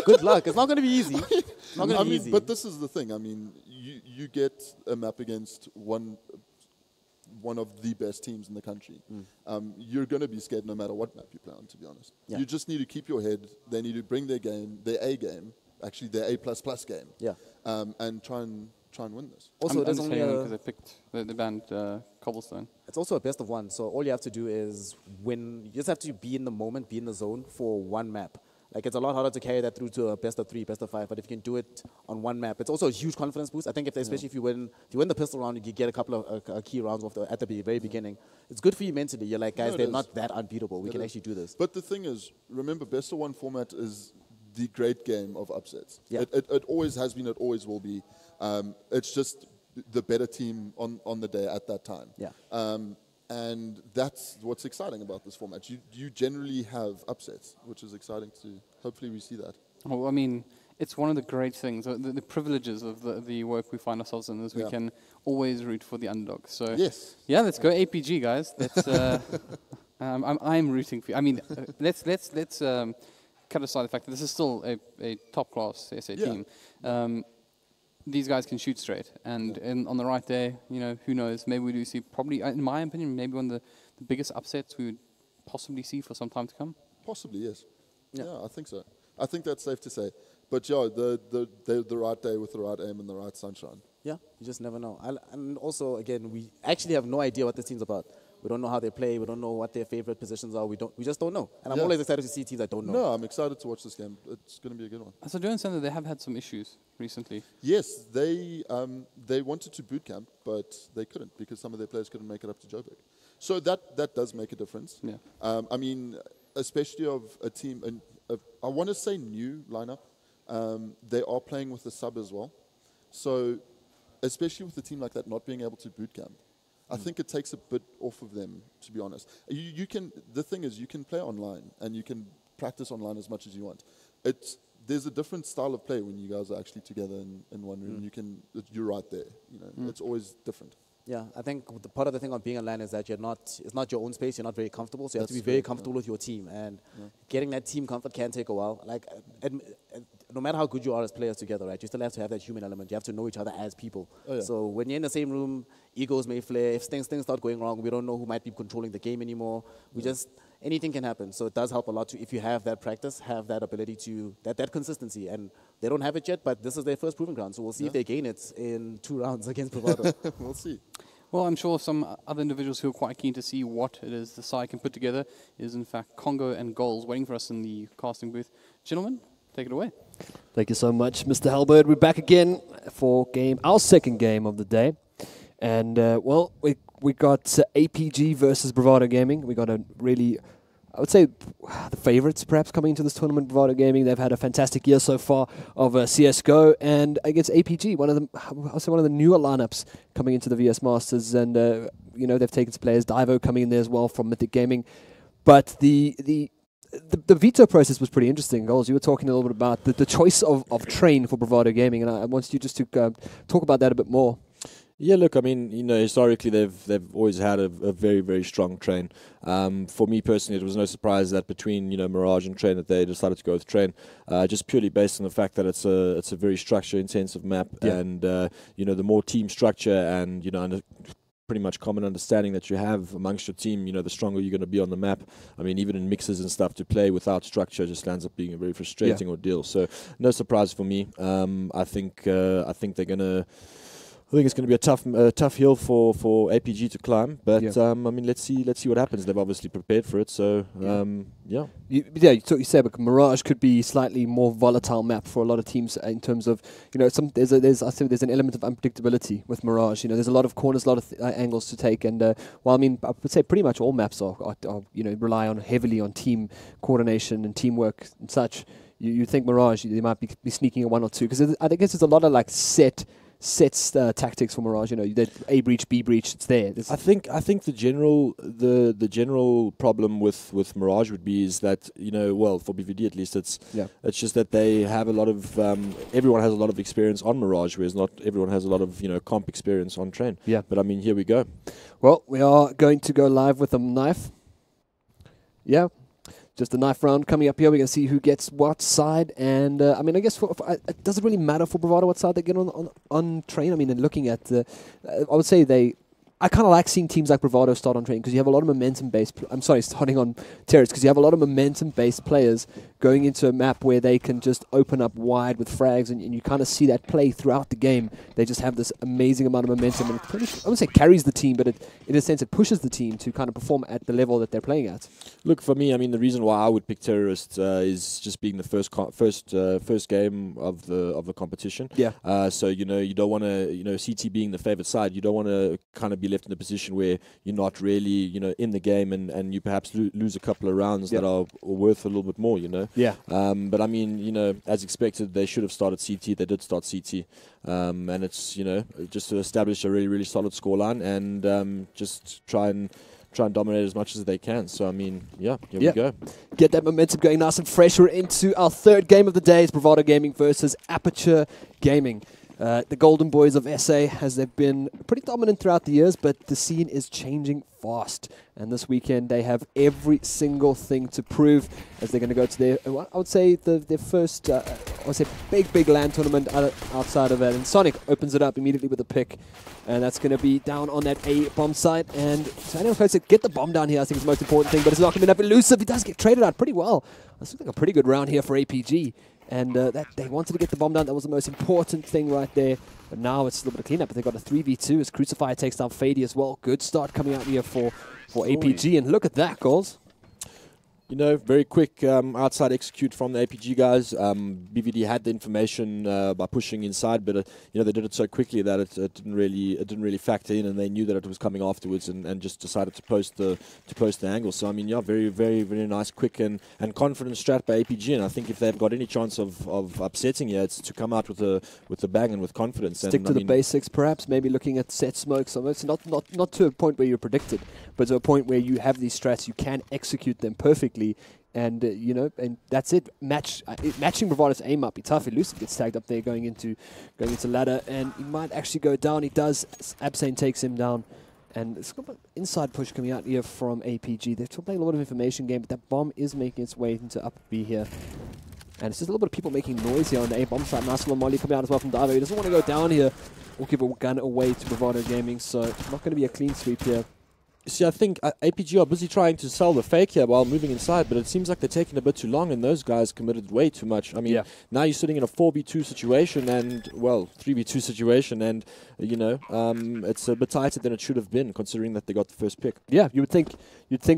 D: Good luck. It's not going to be easy. It's not going to be easy.
C: But this is the thing. I mean, you get a map against one of the best teams in the country. You're going to be scared no matter what map you play on, to be honest.
D: Yeah.
C: You just need to keep your head. They need to bring their A game, actually their A++ game.
D: Yeah.
C: And try and win this.
D: Also,
E: I'm just hating because they picked the band Cobblestone.
D: It's also a best of one, so all you have to do is win. You just have to be in the moment, be in the zone for one map. Like, it's a lot harder to carry that through to a best of 3, best of 5. But if you can do it on one map, it's also a huge confidence boost. I think especially if you win the pistol round, you get a couple of key rounds at the very beginning. It's good for you mentally. You're like, guys, they're not that unbeatable. We can actually do this.
C: But the thing is, remember, best of 1 format is the great game of upsets.
D: Yeah.
C: It always has been. It always will be. It's just the better team on the day at that time.
D: Yeah.
C: And that's what's exciting about this format. You generally have upsets, which is exciting to. Hopefully, we see that.
E: Well, I mean, it's one of the great things, the privileges of the work we find ourselves in is we can always root for the underdog. So
C: yes,
E: yeah, let's go APG, guys. Let's. I'm rooting for you. I mean, let's cut aside the fact that this is still a top class SA team. These guys can shoot straight, and on the right day, who knows? Maybe we do see probably, in my opinion, maybe one of the biggest upsets we would possibly see for some time to come.
C: Possibly, yes. Yeah, I think so. I think that's safe to say. But yeah, the right day with the right aim and the right sunshine.
D: Yeah, you just never know. And also, again, we actually have no idea what this team's about. We don't know how they play. We don't know what their favorite positions are. We just don't know. And I'm always excited to see teams that don't know.
C: No, I'm excited to watch this game. It's going to be a good one.
E: So do you understand that they have had some issues recently?
C: Yes, they wanted to boot camp, but they couldn't because some of their players couldn't make it up to Joburg. So that does make a difference.
E: Yeah.
C: I mean, especially of a team, I want to say new lineup. They are playing with the sub as well. So especially with a team like that not being able to boot camp, I think it takes a bit off of them, to be honest. The thing is, you can play online and you can practice online as much as you want. There's a different style of play when you guys are actually together in one room. You're right there. It's always different.
D: Yeah, I think the part of the thing on being a LAN is that it's not your own space, you're not very comfortable, so you have to be very comfortable with your team. And getting that team comfort can take a while. Like, no matter how good you are as players together, right, you still have to have that human element. You have to know each other as people. So when you're in the same room, egos may flare. If things start going wrong, we don't know who might be controlling the game anymore. Anything can happen. So it does help a lot if you have that practice, have that ability to, that consistency. And they don't have it yet, but this is their first proving ground. So we'll see if they gain it in 2 rounds against Bravado.
C: We'll see.
L: Well, I'm sure some other individuals who are quite keen to see what it is the side can put together is, in fact, Congo and Goals waiting for us in the casting booth. Gentlemen, take it away.
E: Thank you so much, Mr. Halberd. We're back again for our second game of the day. And, well, we got APG versus Bravado Gaming. We got a really, I would say, the favorites perhaps coming into this tournament, Bravado Gaming. They've had a fantastic year so far of CSGO, and against APG, one of the newer lineups coming into the VS Masters. And they've taken some players, Divo coming in there as well from Mythic Gaming. But the veto process was pretty interesting. Goals, you were talking a little bit about the choice of train for Bravado Gaming, and I wanted you just to talk about that a bit more.
F: Yeah, look, I mean, historically they've always had a very, very strong train. For me personally, it was no surprise that between Mirage and Train that they decided to go with Train, just purely based on the fact that it's a very structure-intensive map, and the more team structure and pretty much common understanding that you have amongst your team, the stronger you're going to be on the map. I mean, even in mixes and stuff, to play without structure just ends up being a very frustrating ordeal. So no surprise for me. I think they're gonna. I think it's going to be a tough hill for APG to climb, but I mean, let's see what happens. They've obviously prepared for it, so
E: You say, but Mirage could be slightly more volatile map for a lot of teams in terms of there's an element of unpredictability with Mirage. There's a lot of corners, a lot of angles to take, and while I mean I would say pretty much all maps are rely heavily on team coordination and teamwork and such. You think Mirage they might be sneaking a 1 or 2 because I guess there's a lot of like set tactics for Mirage. That A breach, B breach, it's there.
F: I think the general problem with Mirage would be is that well, for BVD at least, it's just that they have a lot of everyone has a lot of experience on Mirage, whereas not everyone has a lot of comp experience on Train.
E: Yeah,
F: but I mean, here we go.
E: Well, we are going to go live with a knife. Yeah. Just a knife round coming up here. We're going to see who gets what side. And, I mean, I guess it doesn't really matter for Bravado what side they get on Train. I mean, and looking at I would say I kind of like seeing teams like Bravado start on Train because you have a lot of momentum-based... starting on Terrace because you have a lot of momentum-based players going into a map where they can just open up wide with frags, and you kind of see that play throughout the game. They just have this amazing amount of momentum, and it I wouldn't say carries the team, but in a sense it pushes the team to kind of perform at the level that they're playing at.
F: Look, for me, I mean, the reason why I would pick Terrorist is just being the first game of the competition.
E: Yeah.
F: So you don't want to CT being the favored side, you don't want to kind of be left in a position where you're not really in the game and you perhaps lose a couple of rounds that are worth a little bit more.
E: Yeah.
F: But I mean, as expected, they should have started CT. They did start CT, and it's just to establish a really, really solid scoreline and just try and dominate as much as they can. So I mean, here we go.
E: Get that momentum going nice and fresh. We're into our third game of the day. It's Bravado Gaming versus Aperture Gaming. The Golden Boys of SA, as they've been pretty dominant throughout the years, but the scene is changing fast. And this weekend, they have every single thing to prove as they're going to go to their, I would say, their first, big LAN tournament outside of it. And Sonic opens it up immediately with a pick. And that's going to be down on that A bomb site. And so anyone close to get the bomb down here, I think is the most important thing. But it's not going to be enough elusive. He does get traded out pretty well. This looks like a pretty good round here for APG. And that they wanted to get the bomb down. That was the most important thing right there. But now it's a little bit of cleanup. But they've got a 3v2 as Crucifier takes down Fady as well. Good start coming out here for APG. And look at that, goals.
F: Very quick outside execute from the APG guys. BVD had the information by pushing inside, but they did it so quickly that it didn't really factor in, and they knew that it was coming afterwards, and just decided to post the angle. So I mean, very, very, very nice, quick and confident strat by APG. And I think if they've got any chance of upsetting here, it's to come out with a bang and with confidence.
E: Stick to the basics, perhaps. Maybe looking at set smokes. So it's not to a point where you're predicted, but to a point where you have these strats, you can execute them perfectly. perfectly. And, you know, and that's it. Matching Bravado's aim might be tough. Elusive gets tagged up there going into ladder, and he might actually go down. He does. Absane takes him down. And it's got an inside push coming out here from APG. They're still playing a lot of information game, but that bomb is making its way into up B here. And it's just a little bit of people making noise here on the A bomb side. Nice little molly coming out as well from Divo. He doesn't want to go down here or give a gun away to Bravado Gaming, so not going to be a clean sweep here.
F: See, I think APG are busy trying to sell the fake here while moving inside, but it seems like they're taking a bit too long, and those guys committed way too much. I mean, now you're sitting in a 4v2 situation and, well, 3v2 situation, and, you know, it's a bit tighter than it should have been, considering that they got the first pick.
E: Yeah, you'd think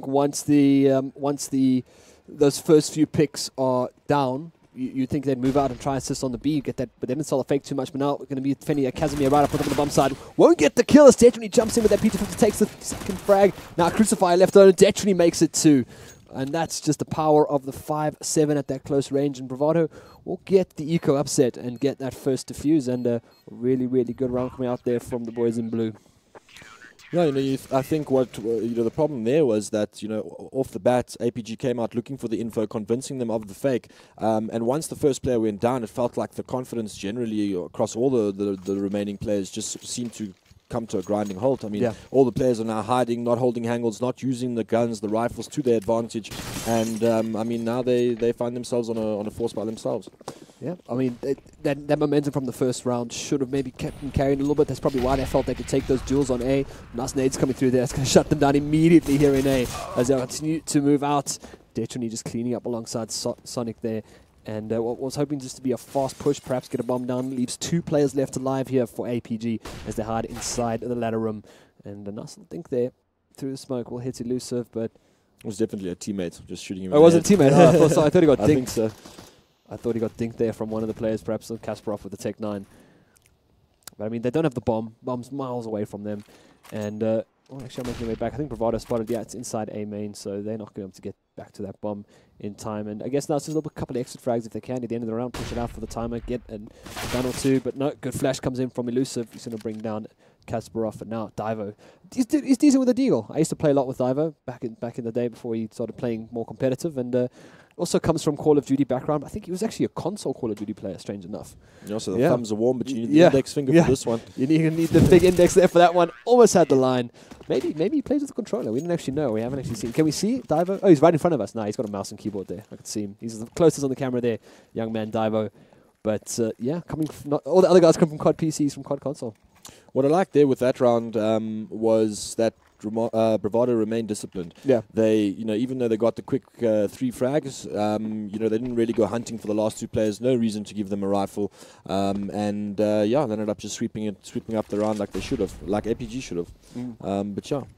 E: once those first few picks are down, you'd think they'd move out and try and assist on the B. You get that, but they didn't sell the fake too much. But now we're going to be defending a Casimir right up on the bomb side. Won't get the kill as Detrony jumps in with that P250, takes the second frag. Now Crucifier left on, and Detrony makes it 2. And that's just the power of the 5-7 at that close range. And Bravado will get the eco upset and get that first defuse. And a really, really good round coming out there from the boys in blue.
F: Yeah, you know, I think what the problem there was that, you know, off the bat, APG came out looking for the info, convincing them of the fake, and once the first player went down, it felt like the confidence generally across all the remaining players just seemed to come to a grinding halt. I mean, all the players are now hiding, not holding angles, not using the guns, the rifles to their advantage, and I mean, now they find themselves on a force by themselves.
E: Yeah, I mean, that momentum from the first round should have maybe kept them carrying a little bit. That's probably why they felt they could take those duels on A. Nice nades coming through there. It's going to shut them down immediately here in A as they continue to move out. Detrony just cleaning up alongside Sonic there. And what was hoping just to be a fast push, perhaps get a bomb down, leaves 2 players left alive here for APG as they hide inside the ladder room. And a nice little think there through the smoke will hit Elusive, but...
F: It was definitely a teammate just shooting him.
E: Oh, it was a teammate? I thought he got dinked.
F: I think so.
E: I thought he got dinked there from one of the players, perhaps Kasparov with the Tech 9. But I mean, they don't have the bomb. Bomb's miles away from them. And, actually, I'm making my way back. I think Bravado spotted, it's inside A main, so they're not going to be able to get back to that bomb in time. And I guess now it's just a couple of exit frags if they can. At the end of the round, push it out for the timer, get a gun or 2. But no, good flash comes in from Elusive. He's going to bring down Kasparov, and now Divo. He's decent with the deagle. I used to play a lot with Divo back in the day before he started playing more competitive, and also comes from Call of Duty background. I think he was actually a console Call of Duty player, strange enough.
F: And also the thumbs are warm, but you need the index finger for this one.
E: You need the big index there for that one. Almost had the line. Maybe he plays with the controller. We didn't actually know. We haven't actually seen. Can we see Divo? Oh, he's right in front of us. Nah, he's got a mouse and keyboard there. I can see him. He's the closest on the camera there, young man Divo. But coming from all the other guys come from COD PCs, from COD console.
F: What I liked there with that round was that Bravado remained disciplined.
E: Yeah.
F: They, even though they got the quick 3 frags, they didn't really go hunting for the last 2 players. No reason to give them a rifle. They ended up just sweeping up the round like they should have, like APG should have.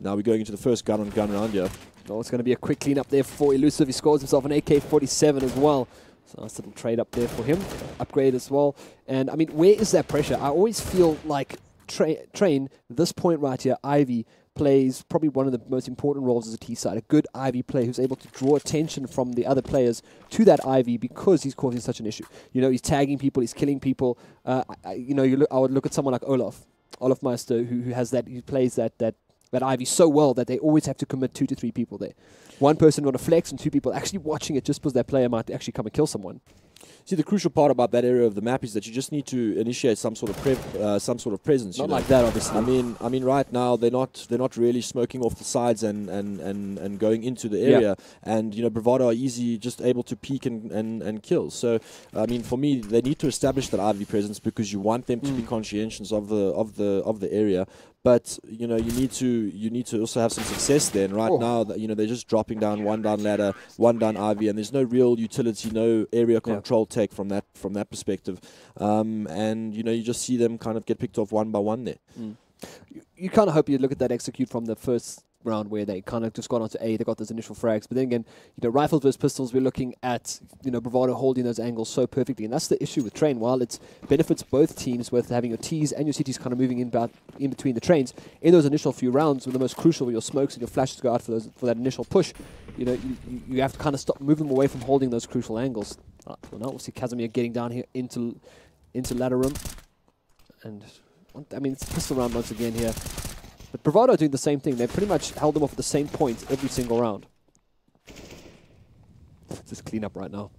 F: Now we're going into the first gun-on-gun round here.
E: Oh, it's going to be a quick clean up there for Elusive. He scores himself an AK-47 as well. So nice little trade up there for him. Upgrade as well. And, I mean, where is that pressure? I always feel like Train, this point right here, Ivy, plays probably one of the most important roles as a T-side. A good Ivy player who's able to draw attention from the other players to that Ivy because he's causing such an issue. He's tagging people, he's killing people. I would look at someone like Olaf Meister, who has that, who plays that Ivy so well that they always have to commit 2 to 3 people there. One person on a flex and 2 people actually watching it just because that player might actually come and kill someone.
F: See, the crucial part about that area of the map is that you just need to initiate some sort of presence.
E: Not like that, obviously.
F: I mean, right now they're not really smoking off the sides and going into the area. Yeah. And Bravado are easy, just able to peek and kill. So, I mean, for me, they need to establish that Ivy presence because you want them to be conscientious of the area. But you need to also have some success there. And right now, they're just dropping down 1 down ladder, 1 down Ivy, and there's no real utility, no area control take from that perspective. And you just see them kind of get picked off 1 by 1 there.
E: You kind of hope you look at that execute from the first round where they kind of just got onto A, they got those initial frags, but then again, rifles versus pistols, we're looking at, Bravado holding those angles so perfectly, and that's the issue with Train. While it benefits both teams with having your Ts and your CTs kind of moving in between the trains, in those initial few rounds, were the most crucial with your smokes and your flashes go out for that initial push, you have to kind of stop, move them away from holding those crucial angles. Well, now we'll see Casimir getting down here into ladder room, and I mean, it's pistol round once again here. But Bravado doing the same thing. They pretty much held them off at the same point every single round. just clean up right now.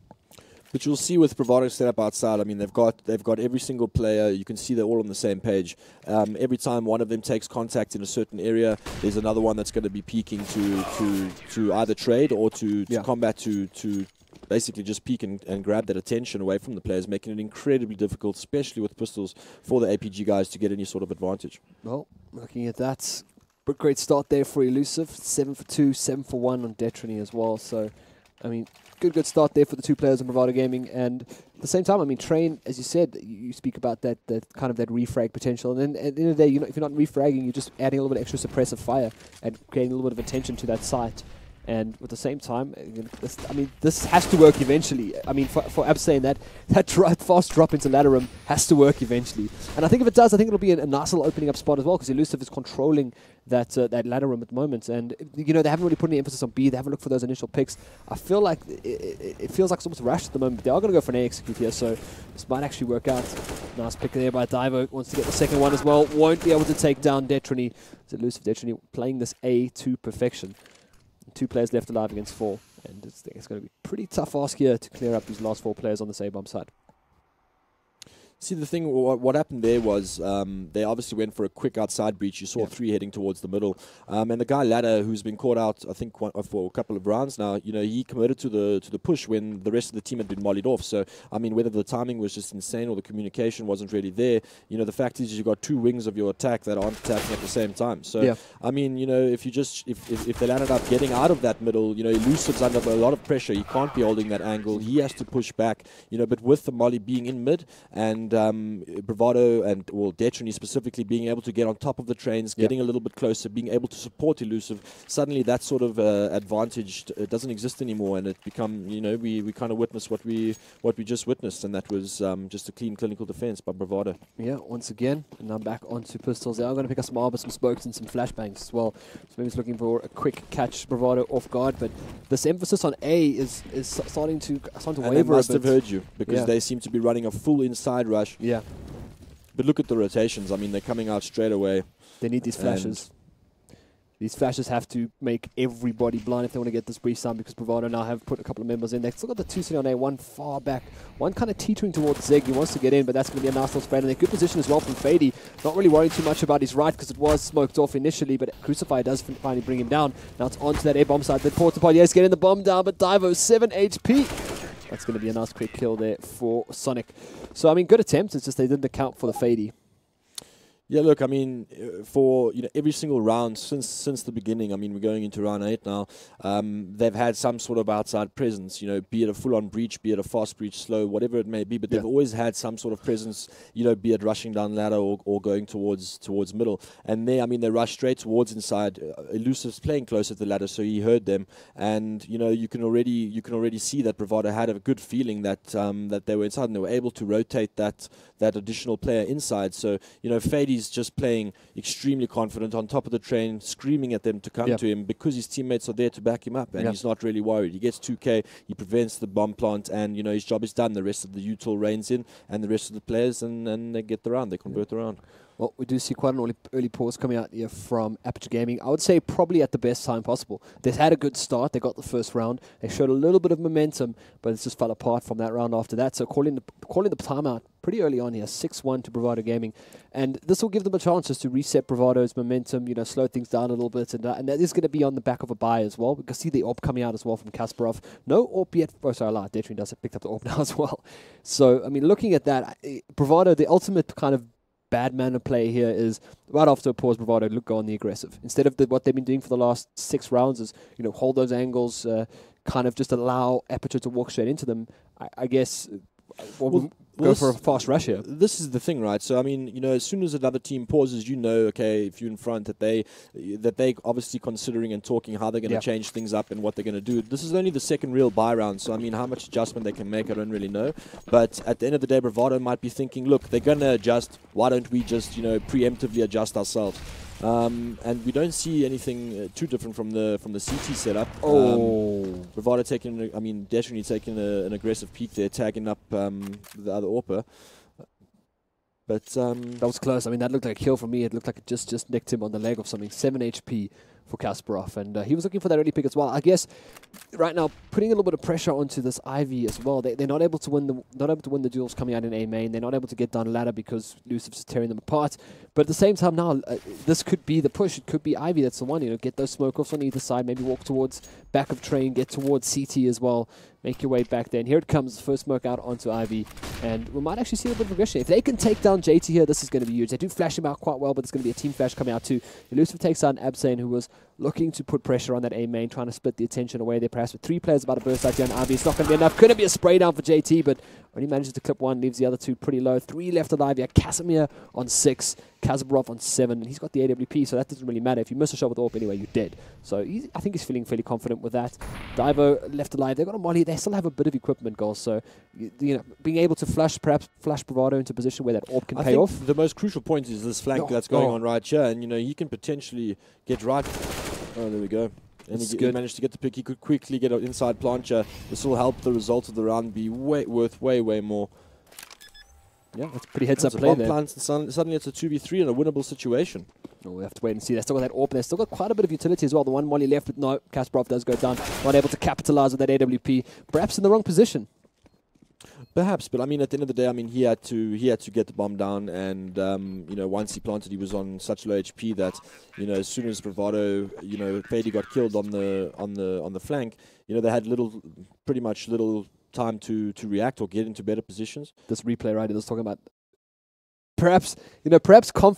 F: But you'll see with Bravado set up outside, I mean, they've got every single player. You can see they're all on the same page. Every time one of them takes contact in a certain area, there's another one that's going to be peeking to either trade or to combat to basically just peek and grab that attention away from the players, making it incredibly difficult, especially with pistols, for the APG guys to get any sort of advantage.
E: Well, looking at that, but great start there for Elusive. 7 for 2, 7 for 1 on Detrony as well. So, I mean, good start there for the two players in Bravado Gaming. And at the same time, I mean, Train, as you said, you speak about that kind of that refrag potential. And then at the end of the day, if you're not refragging, you're just adding a little bit extra suppressive fire and creating a little bit of attention to that site. And at the same time, this has to work eventually. I mean, for Ab saying that fast drop into ladder room has to work eventually. And I think if it does, I think it'll be a nice little opening up spot as well, because Elusive is controlling that ladder room at the moment. And, they haven't really put any emphasis on B. They haven't looked for those initial picks. I feel like it feels like it's almost rushed at the moment. But they are going to go for an A execute here, so this might actually work out. Nice pick there by Divo. Wants to get the second one as well. Won't be able to take down Detrony. It's Elusive Detrony playing this A to perfection. 2 players left alive against 4, and it's going to be pretty tough ask here to clear up these last 4 players on the A-bomb side.
F: See, the thing, what happened there was they obviously went for a quick outside breach. You saw 3 heading towards the middle. And the guy Ladder, who's been caught out, I think, for a couple of rounds now, he committed to the push when the rest of the team had been mollied off. So, I mean, whether the timing was just insane or the communication wasn't really there, the fact is you've got 2 wings of your attack that aren't attacking at the same time. So, I mean, if they landed up getting out of that middle, Elusive's under a lot of pressure. He can't be holding that angle. He has to push back, but with the molly being in mid and Bravado and Detrony specifically being able to get on top of the trains, getting a little bit closer, being able to support Elusive, suddenly that sort of advantage doesn't exist anymore, and it become we kind of witnessed what we just witnessed, and that was just a clean clinical defense by Bravado.
E: Yeah, once again, and I'm back onto pistols. They are going to pick up some arbor, some smokes, and some flashbangs as well. So maybe he's looking for a quick catch Bravado off guard, but this emphasis on A is starting to waver a bit.
F: They must have heard you, because they seem to be running a full inside rush.
E: Yeah.
F: But look at the rotations. I mean, they're coming out straight away.
E: They need these flashes. These flashes have to make everybody blind if they want to get this breach down, because Bravado now have put a couple of members in. They've still got the 2 sitting on A, 1 far back, 1 kind of teetering towards Zeg. He wants to get in, but that's going to be a nice little spread. And a good position as well from Fady. Not really worrying too much about his right, because it was smoked off initially, but Crucify does finally bring him down. Now it's onto that A-bomb side. The Portapod, getting the bomb down, but Divo, 7 HP. That's going to be a nice quick kill there for Sonic. So, I mean, good attempt. It's just they didn't account for the Fady.
F: Yeah, look, I mean, for every single round since the beginning, I mean, we're going into round 8 now, they've had some sort of outside presence, be it a full-on breach, be it a fast breach, slow, whatever it may be, but they've always had some sort of presence, be it rushing down ladder or going towards middle. And there, I mean, they rush straight towards inside. Elusive's playing close at the ladder, so he heard them, and you can already see that Bravado had a good feeling that that they were inside, and they were able to rotate that additional player inside. So Fady's just playing extremely confident on top of the train, screaming at them to come to him, because his teammates are there to back him up, and he's not really worried. He gets 2K, he prevents the bomb plant, and his job is done. The rest of the UTIL reigns in, and the rest of the players, and they get the round, they convert the round.
E: Well, we do see quite an early pause coming out here from Aperture Gaming. I would say probably at the best time possible. They've had a good start. They got the first round. They showed a little bit of momentum, but it just fell apart from that round after that. So calling the timeout pretty early on here, 6-1 to Bravado Gaming. And this will give them a chance just to reset Bravado's momentum, slow things down a little bit. And that is going to be on the back of a buy as well. We can see the AWP coming out as well from Kasparov. No AWP yet. Oh, sorry, I lied. Detrony does have picked up the AWP now as well. So, I mean, looking at that, Bravado, the ultimate kind of bad man of play here is right after a pause, Bravado go on the aggressive. Instead of what they've been doing for the last 6 rounds is, hold those angles, kind of just allow Aperture to walk straight into them. I guess go for a fast rush here.
F: This is the thing, right? So, I mean, as soon as another team pauses, okay, if you're in front, that they obviously considering and talking how they're going to change things up and what they're going to do. This is only the second real buy round, so, I mean, how much adjustment they can make, I don't really know. But at the end of the day, Bravado might be thinking, look, they're going to adjust. Why don't we just, preemptively adjust ourselves? And we don't see anything too different from the CT setup. Bravado Detrony taking an aggressive peek there, tagging up the other AWPer. But
E: that was close. I mean, that looked like a kill for me. It looked like it just nicked him on the leg or something. 7 HP Kasparov, and he was looking for that early pick as well. I guess right now putting a little bit of pressure onto this Ivy as well. They're not able to win the duels coming out in A main. They're not able to get down ladder because Lucif's just tearing them apart. But at the same time now, this could be the push. It could be Ivy that's the one. Get those smoke offs on either side. Maybe walk towards back of train, get towards CT as well. Make your way back there. And here it comes, first smoke out onto Ivy. And we might actually see a bit of progression. If they can take down JT here, this is going to be huge. They do flash him out quite well, but it's going to be a team flash coming out too. Elusive takes out Absane, who was looking to put pressure on that A main, trying to split the attention away there. Perhaps with 3 players about to burst out here, and Ivy, it's not going to be enough. Could it be a spray down for JT, but only manages to clip 1, leaves the other 2 pretty low. 3 left on Ivy. Casimir on 6, Kasparov on 7, and he's got the AWP, so that doesn't really matter. If you miss a shot with AWP anyway, you're dead. So I think he's feeling fairly confident with that. Divo left alive. They've got a molly. They still have a bit of equipment goals, so being able to perhaps flash Bravado into a position where that AWP can pay off.
F: The most crucial point is this flank that's going on right here, and he can potentially get right. Oh, there we go. And he managed to get the pick. He could quickly get an inside plancher. This will help the result of the round be worth way more.
E: Yeah, that's pretty heads-up play there.
F: And suddenly it's a 2v3 in a winnable situation.
E: Oh, we have to wait and see. They still got that AWP. They've still got quite a bit of utility as well. The one molly left with no. Kasparov does go down. Not able to capitalize with that AWP. Perhaps in the wrong position.
F: Perhaps, but I mean, at the end of the day, I mean, he had to get the bomb down, and once he planted, he was on such low HP that as soon as Bravado, Fady got killed on the flank, they had pretty much little time to react or get into better positions.
E: This replay right, was talking about perhaps a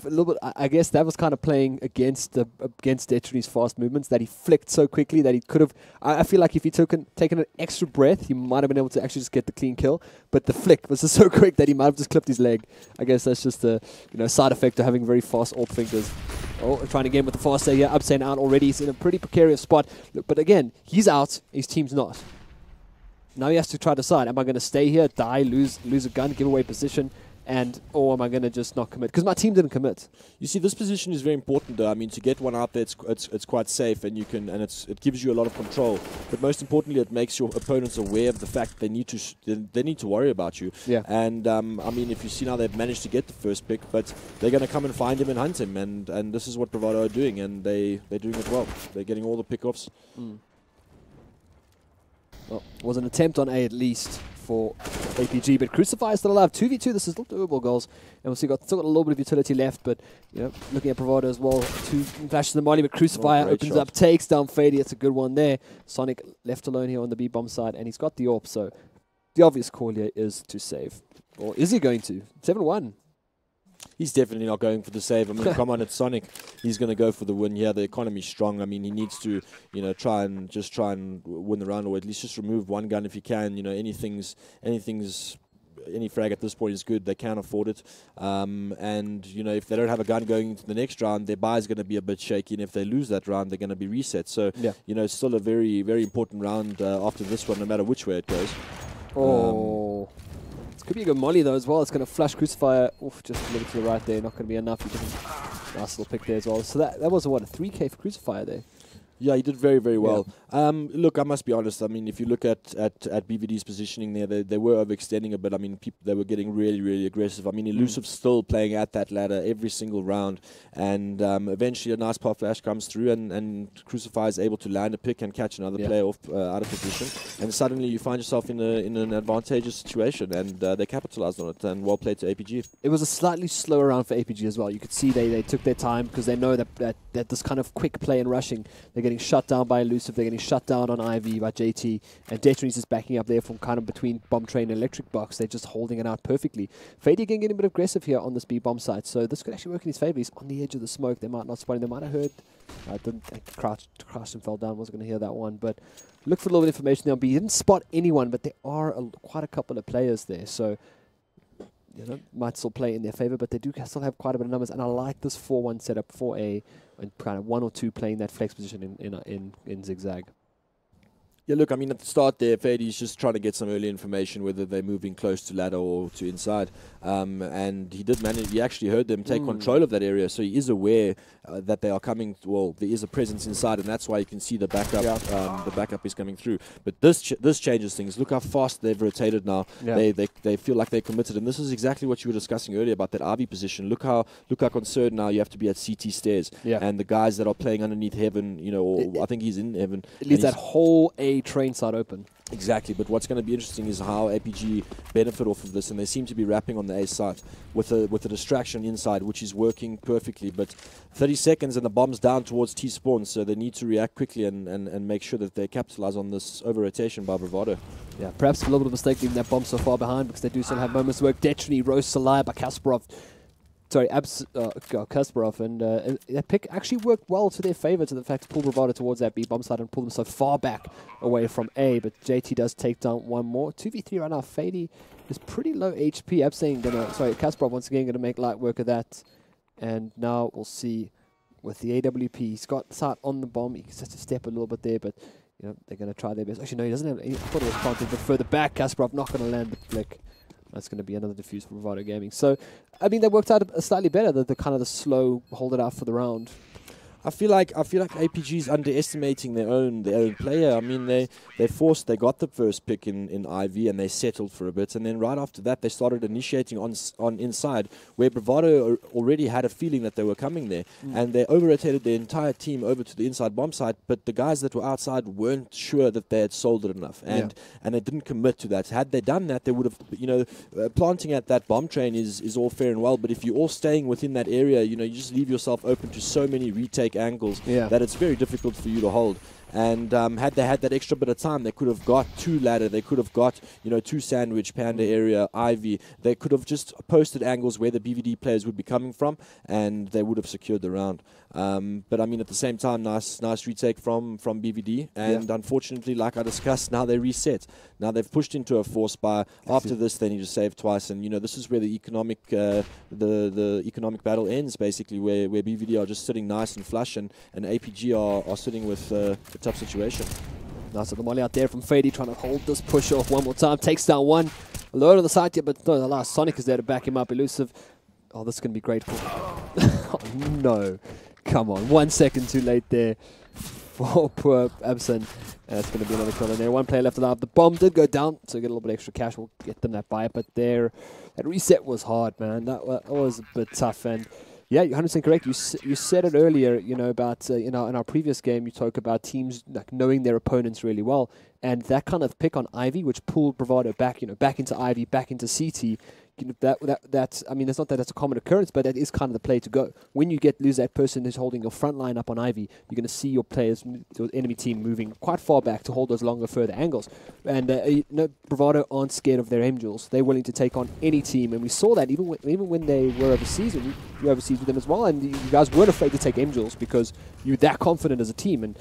E: little bit. I guess that was kind of playing against Detriny's fast movements, that he flicked so quickly that he could have. I feel like if he taken an extra breath, he might have been able to actually just get the clean kill. But the flick was just so quick that he might have just clipped his leg. I guess that's just a side effect of having very fast AWP fingers. Oh, trying again with the fast here. Upside out already. He's in a pretty precarious spot. But again, he's out. His team's not. Now he has to try to decide: am I going to stay here, die, lose a gun, give away position? Or am I going to just not commit? Because my team didn't commit.
F: You see, this position is very important, though. I mean, to get one out there, it's quite safe, and it gives you a lot of control. But most importantly, it makes your opponents aware of the fact they need to worry about you.
E: Yeah.
F: And I mean, if you see now, they've managed to get the first pick, but they're going to come and find him and hunt him, and this is what Bravado are doing, and they're doing it well. They're getting all the pickoffs.
E: Well, it was an attempt on A at least for APG, but Crucify is still alive. 2v2, this is still doable goals. And we'll see, still got a little bit of utility left, but looking at Bravado as well. 2 flashes the molly, but Crucify opens up, takes down Fady. It's a good one there. Sonic left alone here on the B bomb side, and he's got the AWP, so the obvious call here is to save. Or is he going to? 7-1.
F: He's definitely not going for the save. I mean, come on, it's Sonic. He's going to go for the win here. The economy's strong. I mean, he needs to, try and win the round, or at least just remove one gun if he can. Any frag at this point is good. They can afford it. And, if they don't have a gun going into the next round, their buy is going to be a bit shaky. And if they lose that round, they're going to be reset. So, it's still a very, very important round after this one, no matter which way it goes.
E: Oh. Could be a good molly though as well. It's going to flash Crucifier. Oof, just a little to the right there. Not going to be enough. Nice little pick there as well. So that was a 3K for Crucifier there.
F: Yeah, he did very, very well. Look, I must be honest. I mean, if you look at BVD's positioning there, they were overextending a bit. I mean, they were getting really, really aggressive. I mean, Elusive's still playing at that ladder every single round. And eventually a nice pop flash comes through, and Crucify is able to land a pick and catch another player off out of position. And suddenly you find yourself in an advantageous situation, and they capitalized on it. And well played to APG.
E: It was a slightly slower round for APG as well. You could see they took their time because they know that this kind of quick play and rushing, they're getting shut down by Elusive, they're getting shut down on Ivy by JT, and Detriny's is backing up there from kind of between Bomb Train and Electric Box. They're just holding it out perfectly. Fady again getting a bit aggressive here on this B bomb site, so this could actually work in his favor. He's on the edge of the smoke. They might not spot him. They might have heard. Crashed and fell down. Wasn't going to hear that one, but look for a little bit of information there on B. He didn't spot anyone, but there are quite a couple of players there, so might still play in their favor, but they do still have quite a bit of numbers, and I like this 4-1 setup for A, and kind of 1 or 2 playing that flex position in zigzag.
F: Yeah, look, I mean, at the start there, Fady's just trying to get some early information, whether they're moving close to ladder or to inside. And he did manage, he actually heard them take control of that area, so he is aware that they are coming, well, there is a presence inside, and that's why you can see the backup the backup is coming through. But this changes things. Look how fast they've rotated now. Yeah. They feel like they're committed, and this is exactly what you were discussing earlier about that RV position. Look how concerned now you have to be at CT stairs. Yeah. And the guys that are playing underneath heaven, you know, or I think he's in heaven.
E: It leaves that whole A train side open.
F: Exactly, but what's going to be interesting is how APG benefit off of this, and they seem to be wrapping on the A site with a distraction inside, which is working perfectly. But 30 seconds and the bomb's down towards T-spawn, so they need to react quickly and make sure that they capitalize on this over-rotation by Bravado.
E: Yeah, perhaps a little bit of a mistake leaving that bomb so far behind, because they do still have moments to work. Detrony roasts alive by Kasparov. Sorry, Kasparov, and that pick actually worked well to their favor, to the fact to pull Bravado towards that B bomb side and pull them so far back away from A. But JT does take down one more. 2v3 right now. Fady is pretty low HP. Kasparov once again going to make light work of that. And now we'll see with the AWP. He's got sight on the bomb. He just to step a little bit there, but you know they're going to try their best. Actually, no, he doesn't have. I thought it was planted, but further back, Kasparov not going to land the flick. That's going to be another defuse for Bravado Gaming. So, I mean, that worked out slightly better, the kind of the slow hold it out for the round.
F: I feel like APG's underestimating their own player. I mean, they got the first pick in IV and they settled for a bit, and then right after that they started initiating on inside, where Bravado already had a feeling that they were coming there, and they over-rotated their entire team over to the inside bomb site. But the guys that were outside weren't sure that they had sold it enough, and they didn't commit to that. Had they done that, they would have, planting at that bomb train is all fair and well, but if you're all staying within that area, you just leave yourself open to so many retake angles that it's very difficult for you to hold. And had they had that extra bit of time, they could have got 2 ladder, they could have got 2 sandwich, panda area, Ivy. They could have just posted angles where the BVD players would be coming from, and they would have secured the round. But I mean, at the same time, nice retake from BVD, and unfortunately, like I discussed, now they reset. Now they've pushed into a 4-spy. After this, they need to save twice, and this is where the economic economic battle ends, basically, where BVD are just sitting nice and flush, and APG are sitting with a tough situation.
E: Nice of the molly out there from Fady, trying to hold this push off one more time. Takes down one. Low to the side, but no, the last Sonic is there to back him up. Elusive. Oh, this is going to be great for... oh, no. Come on. 1 second too late there for poor Abson. It's going to be another kill in there. One player left alive. The bomb did go down, so get a little bit extra cash. We'll get them that buy. But that reset was hard, man. That was a bit tough. And yeah, you're 100% correct. You said it earlier, about, in our previous game, you talk about teams like knowing their opponents really well. And that kind of pick on Ivy, which pulled Bravado back, back into Ivy, back into CT, I mean, it's not that it's a common occurrence, but that is kind of the play to go. When you lose that person who's holding your front line up on Ivy, you're going to see your players, your enemy team, moving quite far back to hold those longer, further angles. And Bravado aren't scared of their angels. They're willing to take on any team, and we saw that even when they were overseas, and you were overseas with them as well, and you guys weren't afraid to take angels because you're that confident as a team, and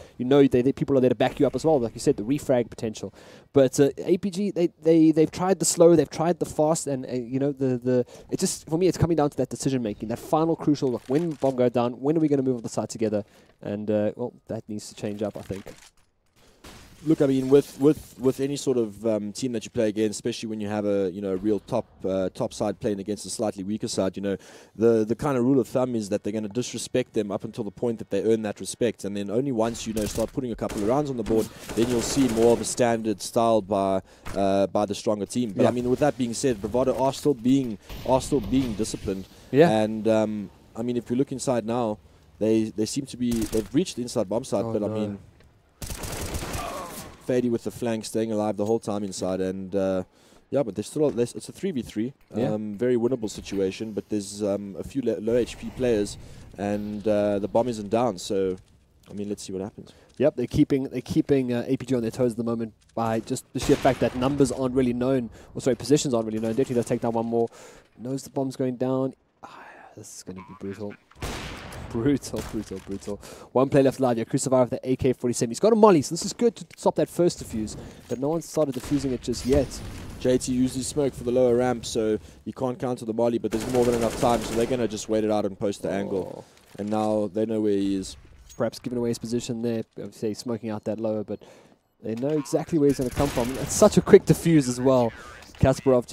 E: people are there to back you up as well. Like you said, the refrag potential. But APG, they've tried the slow, they've tried the fast, and it's just, for me, it's coming down to that decision making, that final crucial, look, when the bomb go down, when are we going to move on the side together? And well, that needs to change up, I think.
F: Look, I mean, with any sort of team that you play against, especially when you have a real top side playing against a slightly weaker side, the kind of rule of thumb is that they're going to disrespect them up until the point that they earn that respect, and then only once start putting a couple of rounds on the board, then you'll see more of a standard style by the stronger team. But I mean, with that being said, Bravado are still being disciplined. Yeah. And I mean, if you look inside now, they seem to be, they've reached the inside bomb site, but I mean, Fady with the flank, staying alive the whole time inside, and but there's still it's a 3v3, very winnable situation. But there's a few low HP players, and the bomb isn't down. So, I mean, let's see what happens.
E: Yep, they're keeping APG on their toes at the moment by just the sheer fact that numbers aren't really known, positions aren't really known. Definitely does take down one more. Knows the bomb's going down. This is going to be brutal. Brutal. One player left alive. Crucified with the AK-47. He's got a molly, so this is good to stop that first defuse. But no one's started defusing it just yet.
F: JT used his smoke for the lower ramp, so you can't counter the molly, but there's more than enough time, so they're going to just wait it out and post the angle. And now they know where he is.
E: Perhaps giving away his position there. I would say smoking out that lower, but They know exactly where he's going to come from. It's such a quick defuse as well. Kasparov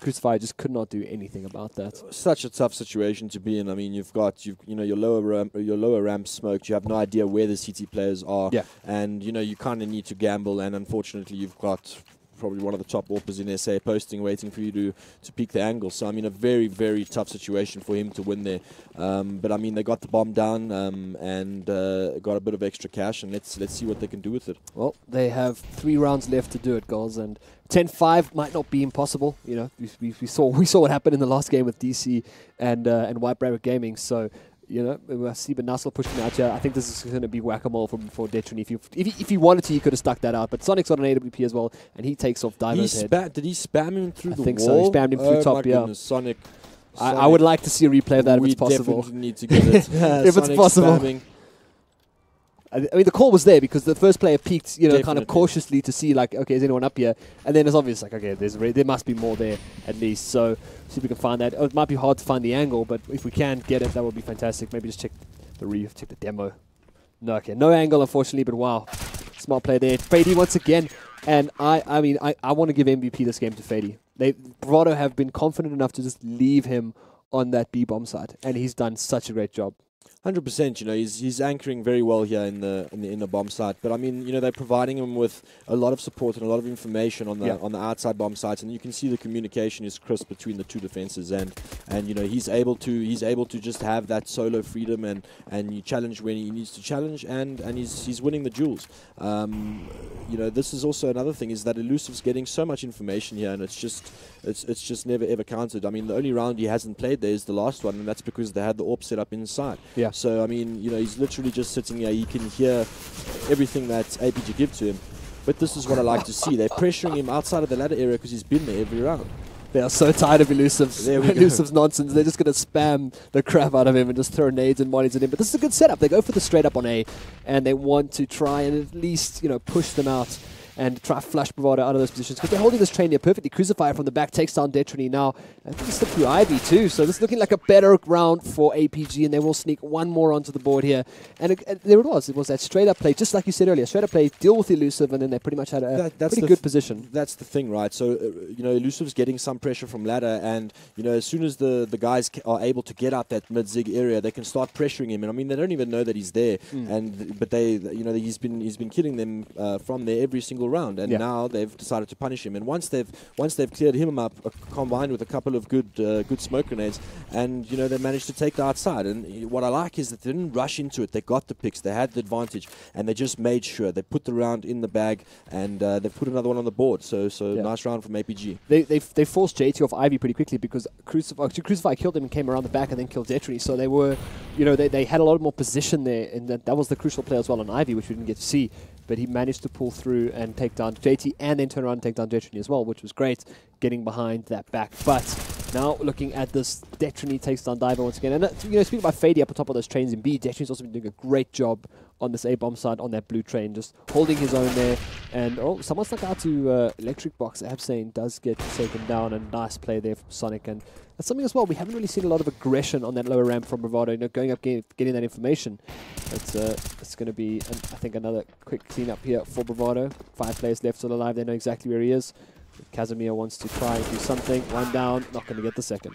E: Crucify just could not do anything about that.
F: Such a tough situation to be in. I mean, you've got your lower ramp smoked. You have no idea where the CT players are, and you kind of need to gamble. And unfortunately, you've got probably one of the top AWPers in SA posting, waiting for you to peek the angle. So I mean, a very, very tough situation for him to win there. But I mean, they got the bomb down and got a bit of extra cash, and let's see what they can do with it.
E: Well, they have 3 rounds left to do it, guys, and 10-5 might not be impossible. We saw what happened in the last game with DC and White Bravado Gaming. So we see Benasel pushing out here. I think this is going to be whack-a-mole for Detrini. If he wanted to, he could have stuck that out. But Sonic's got an AWP as well, and he takes off Divo's head.
F: Did he spam him through the wall?
E: I think so. He spammed him through top, yeah.
F: Goodness, Sonic.
E: I would like to see a replay of that if it's possible.
F: We definitely need to get it.
E: If it's possible.
F: Spamming.
E: I mean, the call was there because the first player peeked, kind of cautiously to see, like, okay, is anyone up here? And then it's obvious, like, okay, there must be more there at least. So see if we can find that. It might be hard to find the angle, but if we can get it, that would be fantastic. Maybe just check the demo. No, okay, no angle, unfortunately, but wow, smart play there. Fady once again, and I mean, I want to give MVP this game to Fady. Bravado have been confident enough to just leave him on that B bomb side, and he's done such a great job.
F: 100%, he's anchoring very well here in the bomb site. But I mean, they're providing him with a lot of support and a lot of information on the outside bomb sites, and you can see the communication is crisp between the two defenses, and he's able to just have that solo freedom and you challenge when he needs to challenge, and he's winning the duels. This is also another thing, is that Elusive's getting so much information here, and it's just never ever counted. I mean, the only round he hasn't played there is the last one, and that's because they had the AWP set up inside.
E: Yeah.
F: So I mean, he's literally just sitting here. He can hear everything that APG give to him. But this is what I like to see. They're pressuring him outside of the ladder area because he's been there every round.
E: They are so tired of Elusive's nonsense. They're just going to spam the crap out of him and just throw nades and mollies at him. But this is a good setup. They go for the straight up on A, and they want to try and at least push them out and try to flush Bravado out of those positions, because they're holding this train here perfectly. Crucifier from the back takes down Detrini now. I think he slipped through Ivy too, so this is looking like a better round for APG, and they will sneak one more onto the board here. And there it was. It was that straight-up play, just like you said earlier. Straight-up play, deal with Elusive, and then they pretty much had a pretty good position.
F: That's the thing, right? So, Elusive's getting some pressure from ladder, and, as soon as the guys are able to get out that mid-zig area, they can start pressuring him. And, I mean, they don't even know that he's there, but he's been killing them from there every single round, and now they've decided to punish him. And once they've cleared him up, combined with a couple of good smoke grenades, and they managed to take the outside. And what I like is that they didn't rush into it. They got the picks, they had the advantage, and they just made sure they put the round in the bag, and they put another one on the board. So nice round from APG.
E: They forced JT off Ivy pretty quickly, because Crucify killed him and came around the back and then killed Detrini. So they were, they had a lot more position there, and that was the crucial play as well on Ivy, which we didn't get to see. But he managed to pull through and take down JT, and then turn around and take down Detrini as well, which was great, getting behind that back. But now looking at this, Detrini takes down Diver once again. And speaking about Fady up on top of those trains in B, Detrini's also been doing a great job on this A-bomb side, on that blue train, just holding his own there. And someone snuck out to Electric Box. Absane does get taken down, and nice play there from Sonic. And that's something as well. We haven't really seen a lot of aggression on that lower ramp from Bravado, going up, getting that information. It's going to be, I think, another quick cleanup here for Bravado. 5 players left still alive. They know exactly where he is. Casimir wants to try and do something. One down, not going to get the second.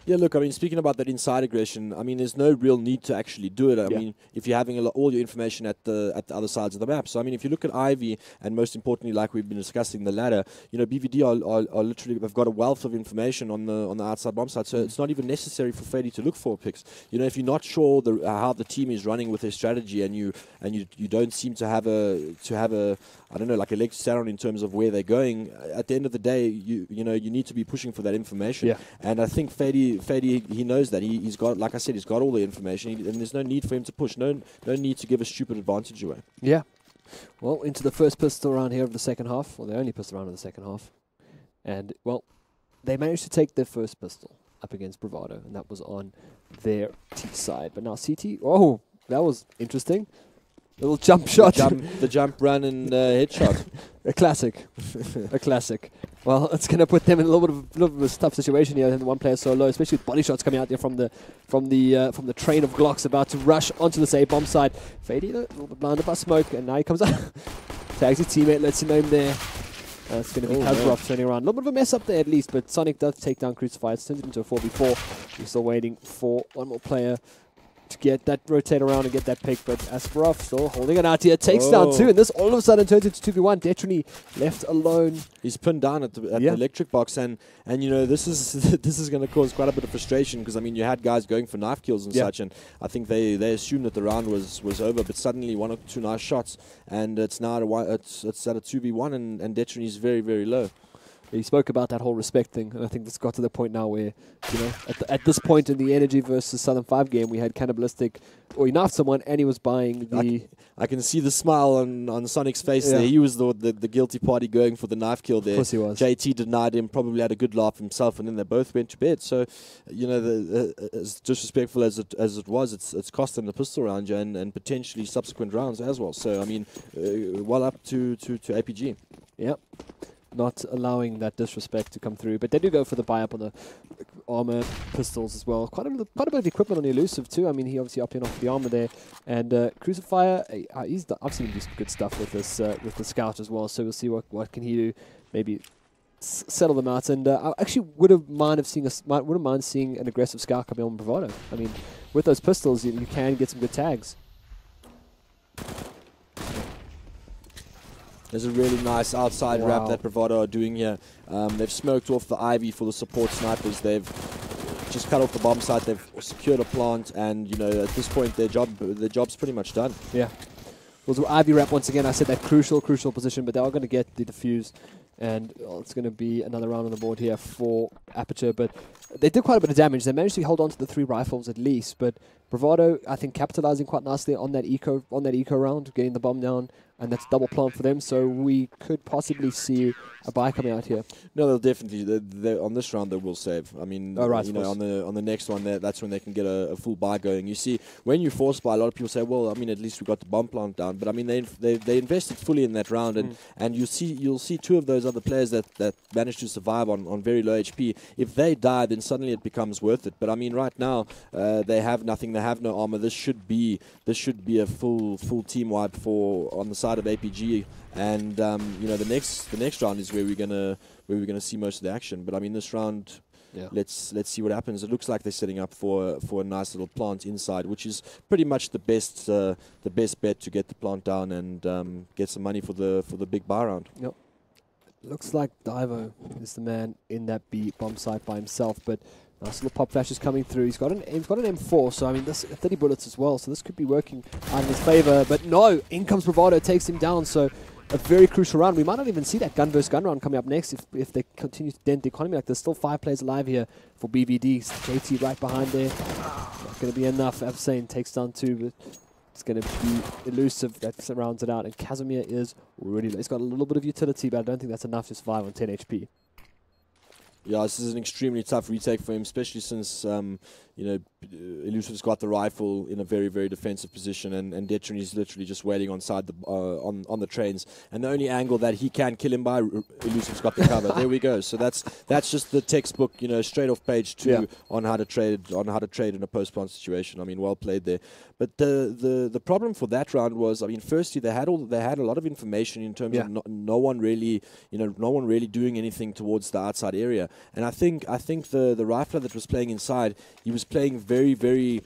F: Yeah, look, I mean, speaking about that inside aggression, I mean, there's no real need to actually do it. I mean, if you're having all your information at the other sides of the map. So, I mean, if you look at Ivy, and most importantly, like we've been discussing, the ladder, BVD are literally, they've got a wealth of information on the outside bomb side. So it's not even necessary for Fady to look for picks. If you're not sure how the team is running with their strategy, and you don't seem to have a I don't know, like a leg to stand on in terms of where they're going, at the end of the day, you need to be pushing for that information.
E: Yeah.
F: And I think Fady, he knows that. He's got, like I said, he's got all the information, and there's no need for him to push. No need to give a stupid advantage away.
E: Yeah. Well, into the first pistol round here of the second half, or the only pistol round of the second half. And, well, they managed to take their first pistol up against Bravado, and that was on their T side. But now CT, that was interesting. Little jump shot.
F: The jump run and headshot.
E: A classic. A classic. Well, it's going to put them in a little bit of a tough situation here. And the one player so low, especially with body shots coming out there from the train of Glocks about to rush onto this A bomb side. Fady, a little bit blinded by smoke, and now he comes out. Tags his teammate, lets him know him there. It's going to be Kazrov turning around. A little bit of a mess up there at least, but Sonic does take down Crucified. Turns it into a 4v4. We're still waiting for one more player to get that rotate around and get that pick, but Asparov still holding it out here. Takes down 2, and this all of a sudden turns into 2v1. Detrony left alone.
F: He's pinned down at the electric box, and you know, this is going to cause quite a bit of frustration, because I mean, you had guys going for knife kills and such, and I think they assumed that the round was over, but suddenly 1 or 2 nice shots, and it's now it's at a 2v1, and Detrony's very, very low.
E: He spoke about that whole respect thing, and I think it's got to the point now where, you know, at this point in the Energy versus Southern 5 game, we had Cannibalistic, or he knifed someone, and he was buying the...
F: I can see the smile on Sonic's face there. He was the guilty party going for the knife kill there.
E: Of course he was.
F: JT denied him, probably had a good laugh himself, and then they both went to bed. So, you know, as disrespectful as it was, it's cost them the pistol round and potentially subsequent rounds as well. So, I mean, well up to APG.
E: Yep. Not allowing that disrespect to come through, but they do go for the buy up on the armor pistols as well. Quite a bit of equipment on the elusive too. I mean, he obviously opting off the armor there, and Crucifier, I've seen him do some good stuff with this with the scout as well. So we'll see what can he do, maybe settle them out. And I actually wouldn't mind seeing an aggressive scout coming on Bravado. I mean, with those pistols, you can get some good tags.
F: There's a really nice outside wrap that Bravado are doing here. They've smoked off the Ivy for the support snipers. They've just cut off the bomb site. They've secured a plant, and you know, at this point, their job's pretty much done.
E: Yeah. Well, the Ivy wrap once again. I said that crucial position, but they are going to get the defuse, and it's going to be another round on the board here for Aperture. But they did quite a bit of damage. They managed to hold on to the 3 rifles at least, but Bravado, I think, capitalizing quite nicely on that eco round, getting the bomb down, and that's double plant for them. So we could possibly see a buy coming out here.
F: No, they'll definitely. On this round, they will save. I mean, you know, on the next one, that's when they can get a full buy going. You see, when you force buy, a lot of people say, well, I mean, at least we got the bomb plant down. But I mean, they invested fully in that round, and you'll see 2 of those other players that managed to survive on very low HP. If they die, then suddenly it becomes worth it. But I mean, right now, they have nothing. They have no armor. This should be a full team wipe on the side of APG, and you know, the next round is where we're gonna see most of the action. But I mean, this round, let's see what happens. It looks like they're setting up for a nice little plant inside, which is pretty much the best bet to get the plant down and get some money for the big buy round.
E: Yep. Looks like Divo is the man in that B bomb site by himself, but nice little pop flashes coming through. He's got an M4, so I mean, this 30 bullets as well, so this could be working out in his favor. But no, in comes Bravado, takes him down. So a very crucial round. We might not even see that gun versus gun round coming up next if they continue to dent the economy. Like, there's still 5 players alive here for BVD. JT right behind there. Not going to be enough. Absane takes down 2, but it's going to be elusive. That rounds it out. And Casimir is really low. He's got a little bit of utility, but I don't think that's enough to survive on 10 HP.
F: Yeah, this is an extremely tough retake for him, especially since you know, Elusive's got the rifle in a very, very defensive position, and Detrony is literally just waiting on the trains. And the only angle that he can kill him by, Elusive's got the cover. There we go. So that's just the textbook, you know, straight off page 2 on how to trade in a post-plant situation. I mean, well played there. But the problem for that round was, I mean, firstly they had a lot of information in terms of no one really doing anything towards the outside area. And I think the rifler that was playing inside, he was playing very, very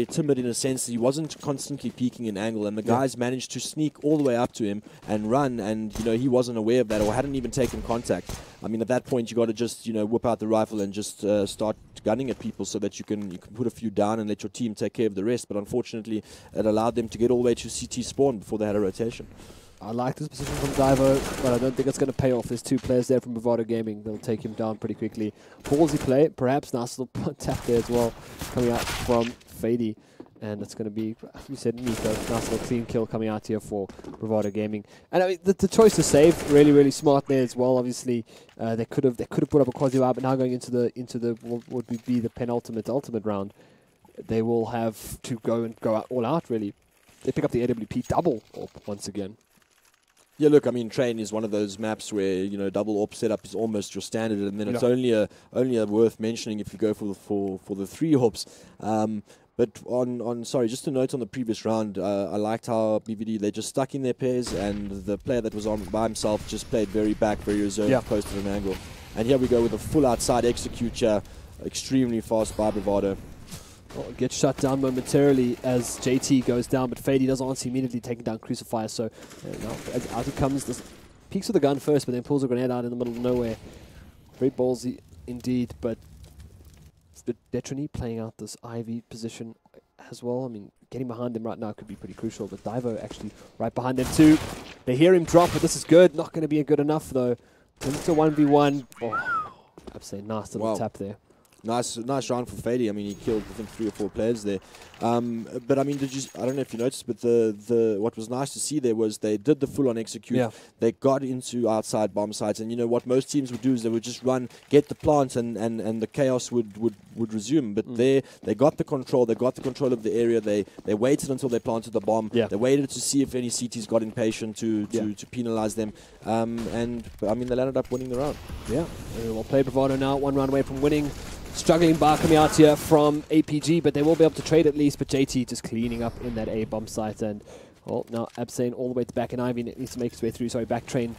F: timid in a sense that he wasn't constantly peeking an angle, and the guys managed to sneak all the way up to him and run, and you know, he wasn't aware of that or hadn't even taken contact. I mean, at that point you got to just, you know, whip out the rifle and just start gunning at people so that you can put a few down and let your team take care of the rest. But unfortunately, it allowed them to get all the way to CT spawn before they had a rotation.
E: I like this position from Divo, but I don't think it's going to pay off. There's 2 players there from Bravado Gaming. They'll take him down pretty quickly. Ballsy play, perhaps. Nice little tap there as well, coming out from Fady. And it's going to be, you said, Nico. Nice little clean kill coming out here for Bravado Gaming. And I mean, the choice to save, really, really smart there as well. Obviously, they could have put up a quasi but now going into the what would be the ultimate round, they will have to go all out really. they pick up the AWP double once again.
F: Yeah, look, I mean, Train is one of those maps where, you know, double AWP setup is almost your standard, and then it's only worth mentioning if you go for the 3 AWPs. But sorry, just a note on the previous round, I liked how BVD, they just stuck in their pairs, and the player that was on by himself just played very back, very reserved, close to an angle. And here we go with a full outside execute, extremely fast by Bravado.
E: Well, it gets shut down momentarily as JT goes down, but Fady does answer immediately, taking down Crucifier. So out it comes. This peeks with the gun first, but then pulls a grenade out in the middle of nowhere. Very ballsy indeed, but Detrony playing out this Ivy position as well. I mean, getting behind them right now could be pretty crucial, but Divo actually right behind them too. They hear him drop, but this is good. Not going to be good enough though. It's a 1v1. Oh, I'd say nice little tap there.
F: Nice round for Fady. I mean, he killed, I think, 3 or 4 players there. But I mean, I don't know if you noticed, but what was nice to see there was they did the full-on execute. Yeah. They got into outside bomb sites, and you know what most teams would do is they would just run, get the plant, and the chaos would resume. But they got the control. They got the control of the area. They waited until they planted the bomb. Yeah. They waited to see if any CTs got impatient to penalize them. And I mean, they landed up winning the round.
E: Yeah. Well played, Bravado now, 1 round away from winning. Struggling bar coming out here from APG, but they will be able to trade at least. But JT just cleaning up in that A bomb site, and now Absane all the way to back in Ivy needs to make his way through. Sorry, back train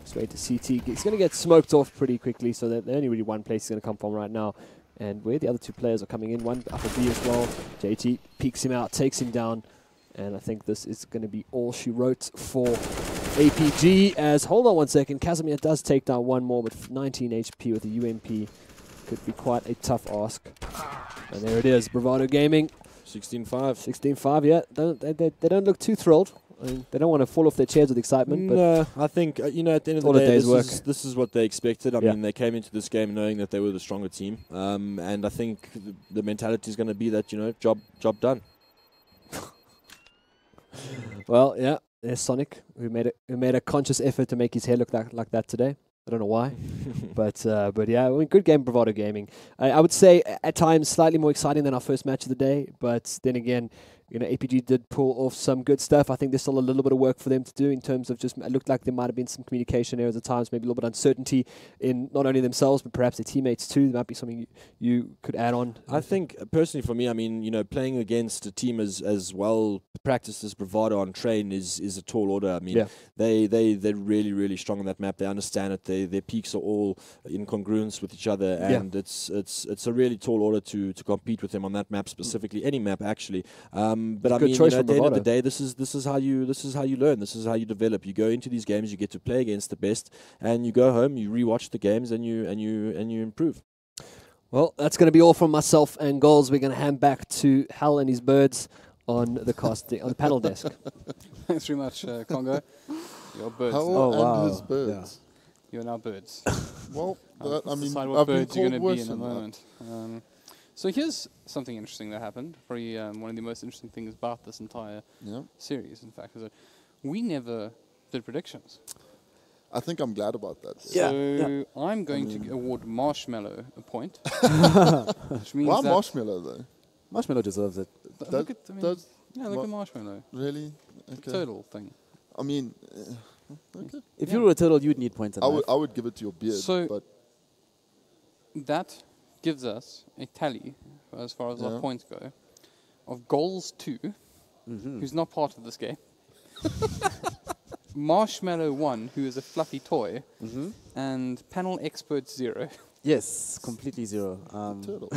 E: straight to CT. He's going to get smoked off pretty quickly, so there's only really one place he's going to come from right now. And where the other 2 players are coming in, one upper B as well. JT peeks him out, takes him down, and I think this is going to be all she wrote for APG. As hold on one second, Casimir does take down one more with 19 HP with the UMP. Could be quite a tough ask. And there it is, Bravado Gaming.
F: 16-5.
E: 16-5, yeah. They don't look too thrilled. I mean, they don't want to fall off their chairs with excitement. But
F: no, I think, you know, at the end of the day, this is what they expected. I mean, they came into this game knowing that they were the stronger team. And I think the mentality is going to be that, you know, job done.
E: Well, yeah, there's Sonic, who made a conscious effort to make his hair look like that today. I don't know why, but yeah, I mean, good game, Bravado Gaming. I would say at times slightly more exciting than our first match of the day, but then again, you know, APG did pull off some good stuff. I think there's still a little bit of work for them to do in terms of just, it looked like there might have been some communication errors at times, maybe a little bit of uncertainty in not only themselves, but perhaps their teammates too. There might be something you could add on.
F: I think, personally for me, I mean, you know, playing against a team as well practiced as Bravado on Train is a tall order. I mean, they're really, really strong on that map. They understand it. Their peaks are all in congruence with each other, and it's a really tall order to compete with them on that map specifically, any map actually. But I mean, you know, at the end of the day, this is how you learn. This is how you develop. You go into these games, you get to play against the best, and you go home, you rewatch the games, and you improve.
E: Well, that's going to be all from myself and Goals. We're going to hand back to Hal and his birds on the panel desk.
L: Thanks very much, Congo. Your birds.
C: Hal and his birds.
L: Yeah. You're now birds.
C: Well, I mean,
L: decide what birds you're going to be in a moment. So here's something interesting that happened. Probably one of the most interesting things about this entire series, in fact, is that we never did predictions.
C: I think I'm glad about that.
L: So I'm going to award Marshmallow a point. Which means
C: why Marshmallow, though?
D: Marshmallow deserves it.
L: Look at Marshmallow.
C: Really? Okay.
L: The turtle thing.
C: I mean, okay.
D: If you were a turtle, you'd need points.
C: I would give it to your beard.
L: So
C: but
L: that gives us a tally, as far as our points go, of Goals 2, who's not part of this game, Marshmallow 1, who is a fluffy toy, and Panel Expert 0.
D: Yes, completely 0.
C: Turtle.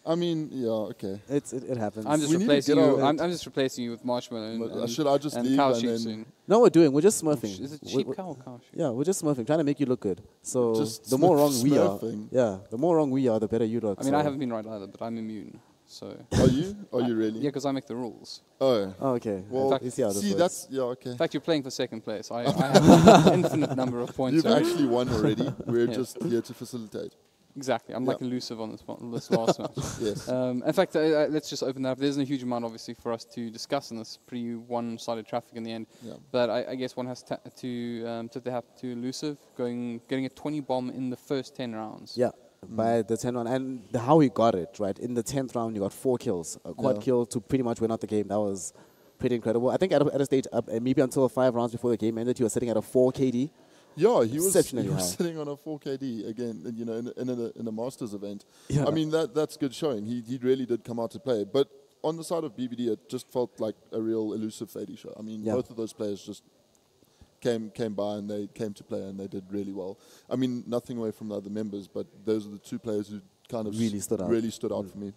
C: I mean, yeah, okay.
D: It happens.
L: I'm just replacing you. I'm just replacing you with Marshmallow. And
C: should I just leave
L: cow
C: and
L: sheep
C: then
L: soon?
D: No, we're just smurfing.
L: Is it sheep cow or cow sheep?
D: Yeah, we're just smurfing, trying to make you look good. So
C: just
D: the more wrong we are, the more wrong we are, the better you look.
L: I mean, I haven't been right either, but I'm immune. So.
C: Are you? Are you really?
L: Yeah, because I make the rules.
C: Oh,
D: okay.
C: Well,
D: in fact,
C: see, that's okay.
L: In fact, you're playing for second place. I have an infinite number of points.
C: You've actually won already. We're just here to facilitate.
L: Exactly. I'm like elusive on this last match.
C: Yes.
L: In fact, let's just open that up. There isn't a huge amount, obviously, for us to discuss in this pretty one-sided traffic in the end. Yeah. But I guess one has to have to elusive, getting a 20 bomb in the first 10 rounds.
D: Yeah. by the 10th round. And how he got it, right? In the 10th round, he got 4 kills. A quad kill to pretty much win out the game. That was pretty incredible. I think at a stage, maybe until 5 rounds before the game ended, he was sitting at a 4 KD.
C: Yeah, he was sitting on a 4 KD again, you know, in a Masters event.
D: Yeah.
C: I mean, that's good showing. He really did come out to play. But on the side of BBD, it just felt like a real elusive Fady show. I mean, both of those players just came by and they came to play and they did really well. I mean, nothing away from the other members, but those are the 2 players who kind of really stood out for me.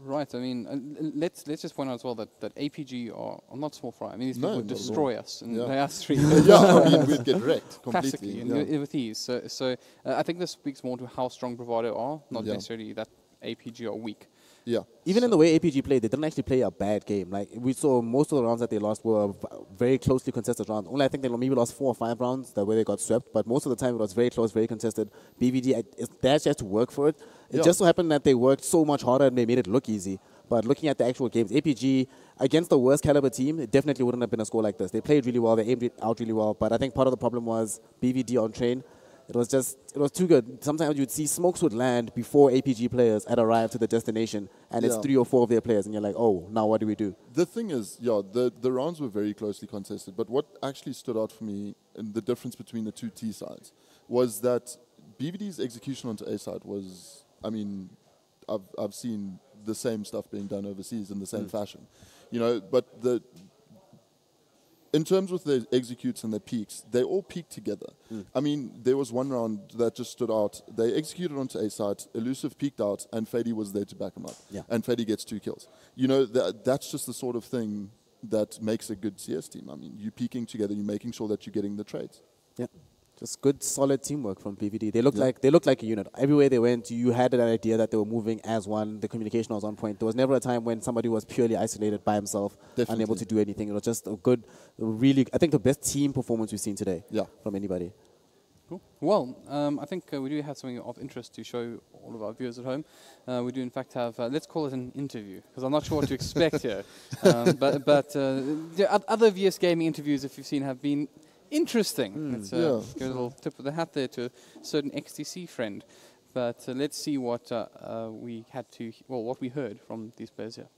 L: Right. I mean, let's just point out as well that APG are not small fry. I mean, these people would destroy us, and they are 3.
C: Yeah, I mean, we'd get wrecked completely.
L: Classically, with these. So I think this speaks more to how strong Bravado are, not necessarily that APG are weak.
C: Yeah.
D: Even in the way APG played, they didn't actually play a bad game. Like, we saw most of the rounds that they lost were very closely contested rounds. Only I think they maybe lost 4 or 5 rounds where they got swept, but most of the time it was very close, very contested. BVD, they actually had to work for it. It just so happened that they worked so much harder and they made it look easy. But looking at the actual games, APG, against the worst caliber team, it definitely wouldn't have been a score like this. They played really well, they aimed it out really well, but I think part of the problem was BVD on train. It was too good. Sometimes you'd see smokes would land before APG players had arrived to the destination, and it's 3 or 4 of their players, and you're like, oh, now what do we do?
C: The thing is, the rounds were very closely contested, but what actually stood out for me, and the difference between the 2 T sides, was that BVD's execution onto A side was, I mean, I've seen the same stuff being done overseas in the same fashion, you know, but in terms of their executes and their peaks, they all peaked together. I mean, there was one round that just stood out. They executed onto A side, Elusive peaked out, and Fady was there to back him up. Yeah. And Fady gets 2 kills. You know, that's just the sort of thing that makes a good CS team. I mean, you peaking together, you're making sure that you're getting the trades.
D: Yeah. Just good, solid teamwork from BVD. They looked like a unit. Everywhere they went, you had that idea that they were moving as one. The communication was on point. There was never a time when somebody was purely isolated by himself, unable to do anything. It was just a good, really, I think the best team performance we've seen today from anybody.
L: Cool. Well, I think we do have something of interest to show all of our viewers at home. We do, in fact, have, let's call it an interview, because I'm not sure what to expect here. But the other VS Gaming interviews, if you've seen, have been interesting. Let's give a little tip of the hat there to a certain XTC friend. But let's see what what we heard from these players here.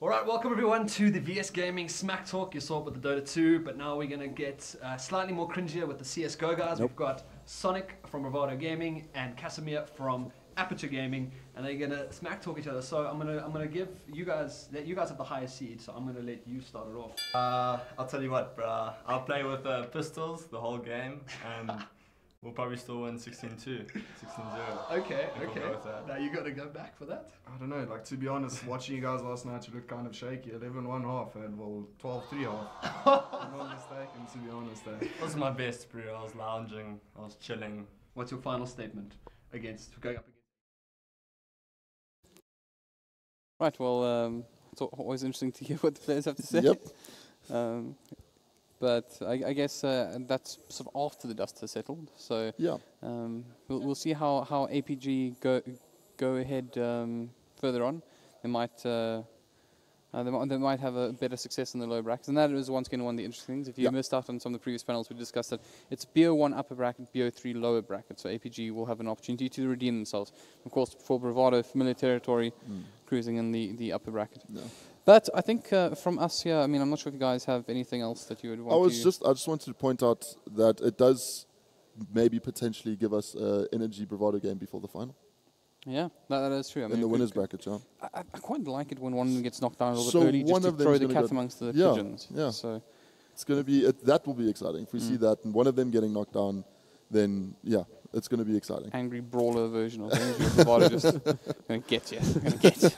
E: Alright, welcome everyone to the VS Gaming Smack Talk. You saw it with the Dota 2, but now we're going to get slightly more cringier with the CSGO guys. We've got Sonic from Bravado Gaming and Casimir from Aperture Gaming, and they're gonna smack talk each other. So I'm gonna give you guys have the highest seed, so I'm gonna let you start it off.
M: I'll tell you what, bro. I'll play with pistols the whole game, and we'll probably still win 16-2, 16-0.
E: Okay. Now you gotta go back for that.
N: I don't know. Like, to be honest, watching you guys last night, you looked kind of shaky. 11-1 half and 12-3 half. I'm not mistaken, to be honest. It
M: was my best, bro. I was lounging. I was chilling.
E: What's your final statement going up against?
L: Right, well, it's always interesting to hear what the players have to say.
C: Yep.
L: But I guess that's sort of after the dust has settled. So we'll see how APG go ahead further on. They might have a better success in the lower brackets, and that is once again one of the interesting things. If you missed out on some of the previous panels, we discussed that it's BO1 upper bracket, BO3 lower bracket, so APG will have an opportunity to redeem themselves. Of course, for Bravado, familiar territory, cruising in the upper bracket. Yeah. But I think from us here, I mean, I'm not sure if you guys have anything else that you would want to...
C: I just wanted to point out that it does maybe potentially give us an energy Bravado game before the final.
L: Yeah, that is true. I mean,
C: in the winners bracket,
L: I quite like it when one gets knocked down a little bit early, just to throw the cat amongst the pigeons.
C: Yeah,
L: so
C: it's going to be that will be exciting. If we see that and one of them getting knocked down, then it's going to be exciting.
L: Angry brawler version of Bravado just going to get you. Going to get you.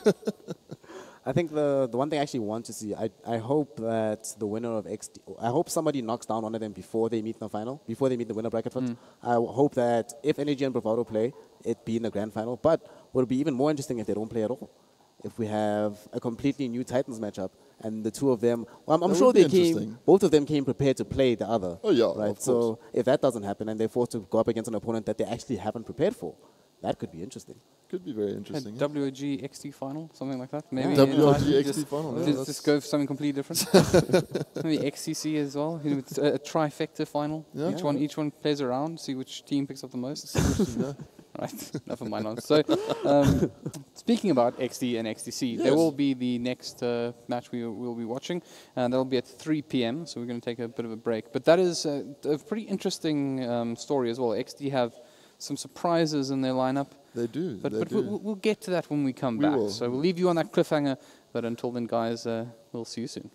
D: I think the one thing I actually want to see, I hope that the winner of I hope somebody knocks down one of them before they meet in the final, before they meet the winner bracket first. I hope that if Energy and Bravado play, it be in the grand final. But what would be even more interesting if they don't play at all. If we have a completely new Titans matchup and the two of them, well, I'm sure both of them came prepared to play the other.
C: Oh yeah,
D: right. So if that doesn't happen and they're forced to go up against an opponent that they actually haven't prepared for, that could be interesting.
C: Could be very interesting.
L: WOG XT final, something like that. Maybe
C: WOG XT final.
L: Just go for something completely different. Maybe XTC as well. You know, it's a trifecta final.
C: Yeah.
L: Each one plays around, see which team picks up the most. Right, enough of my nonsense. So, speaking about XD and XTC, there will be the next match we will be watching, and that'll be at 3 p.m. So we're going to take a bit of a break. But that is a pretty interesting story as well. XD have some surprises in their lineup.
C: They do.
L: But
C: they do.
L: We'll get to that when we come back.
C: Will.
L: So we'll leave you on that cliffhanger. But until then, guys, we'll see you soon.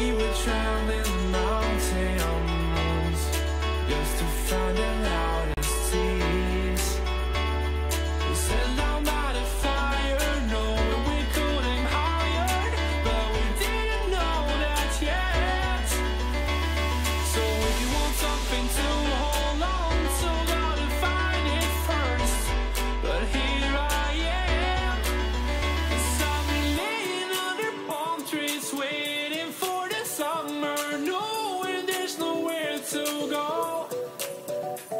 I: we were traveling the mountains just to find the loudest tears. We sat down by the fire, knowing we could aim higher, but we didn't know that yet. So if you want something to hold on to, gotta find it first. But here I am, 'cause I've been laying under palm trees, waiting for the summer, knowing there's nowhere to go.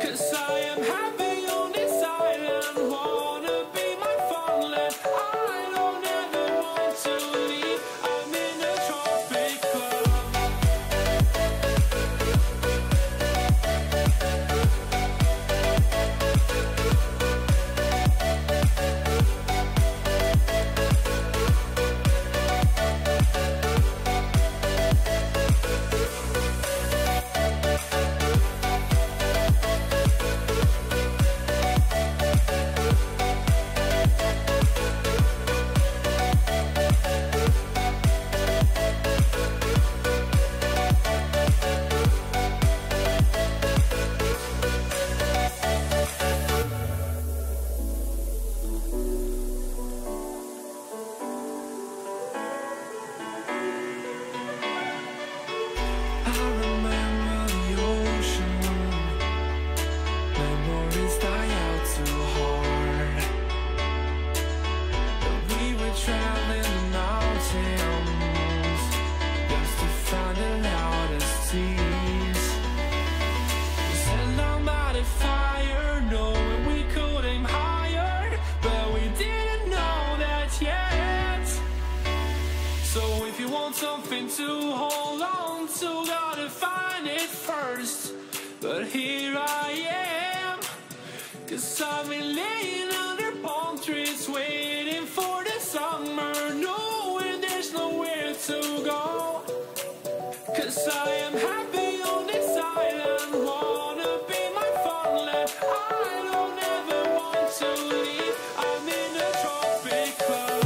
I: 'Cause I am happy on this island, wanna be my farmland. I don't ever want to leave, I'm in a tropic club. I remember the ocean, memories die out too hard. But we were traveling the mountains just to find the loudest seas. We sat down by the fire, knowing we could aim higher, but we didn't know that yet. So if you want something to hold on to, gotta find it first. But here I am, 'cause I've been laying under palm trees, waiting for the summer, knowing there's nowhere to go. 'Cause I am happy on this island, wanna be my farmland. I don't ever want to leave, I'm in a tropic club.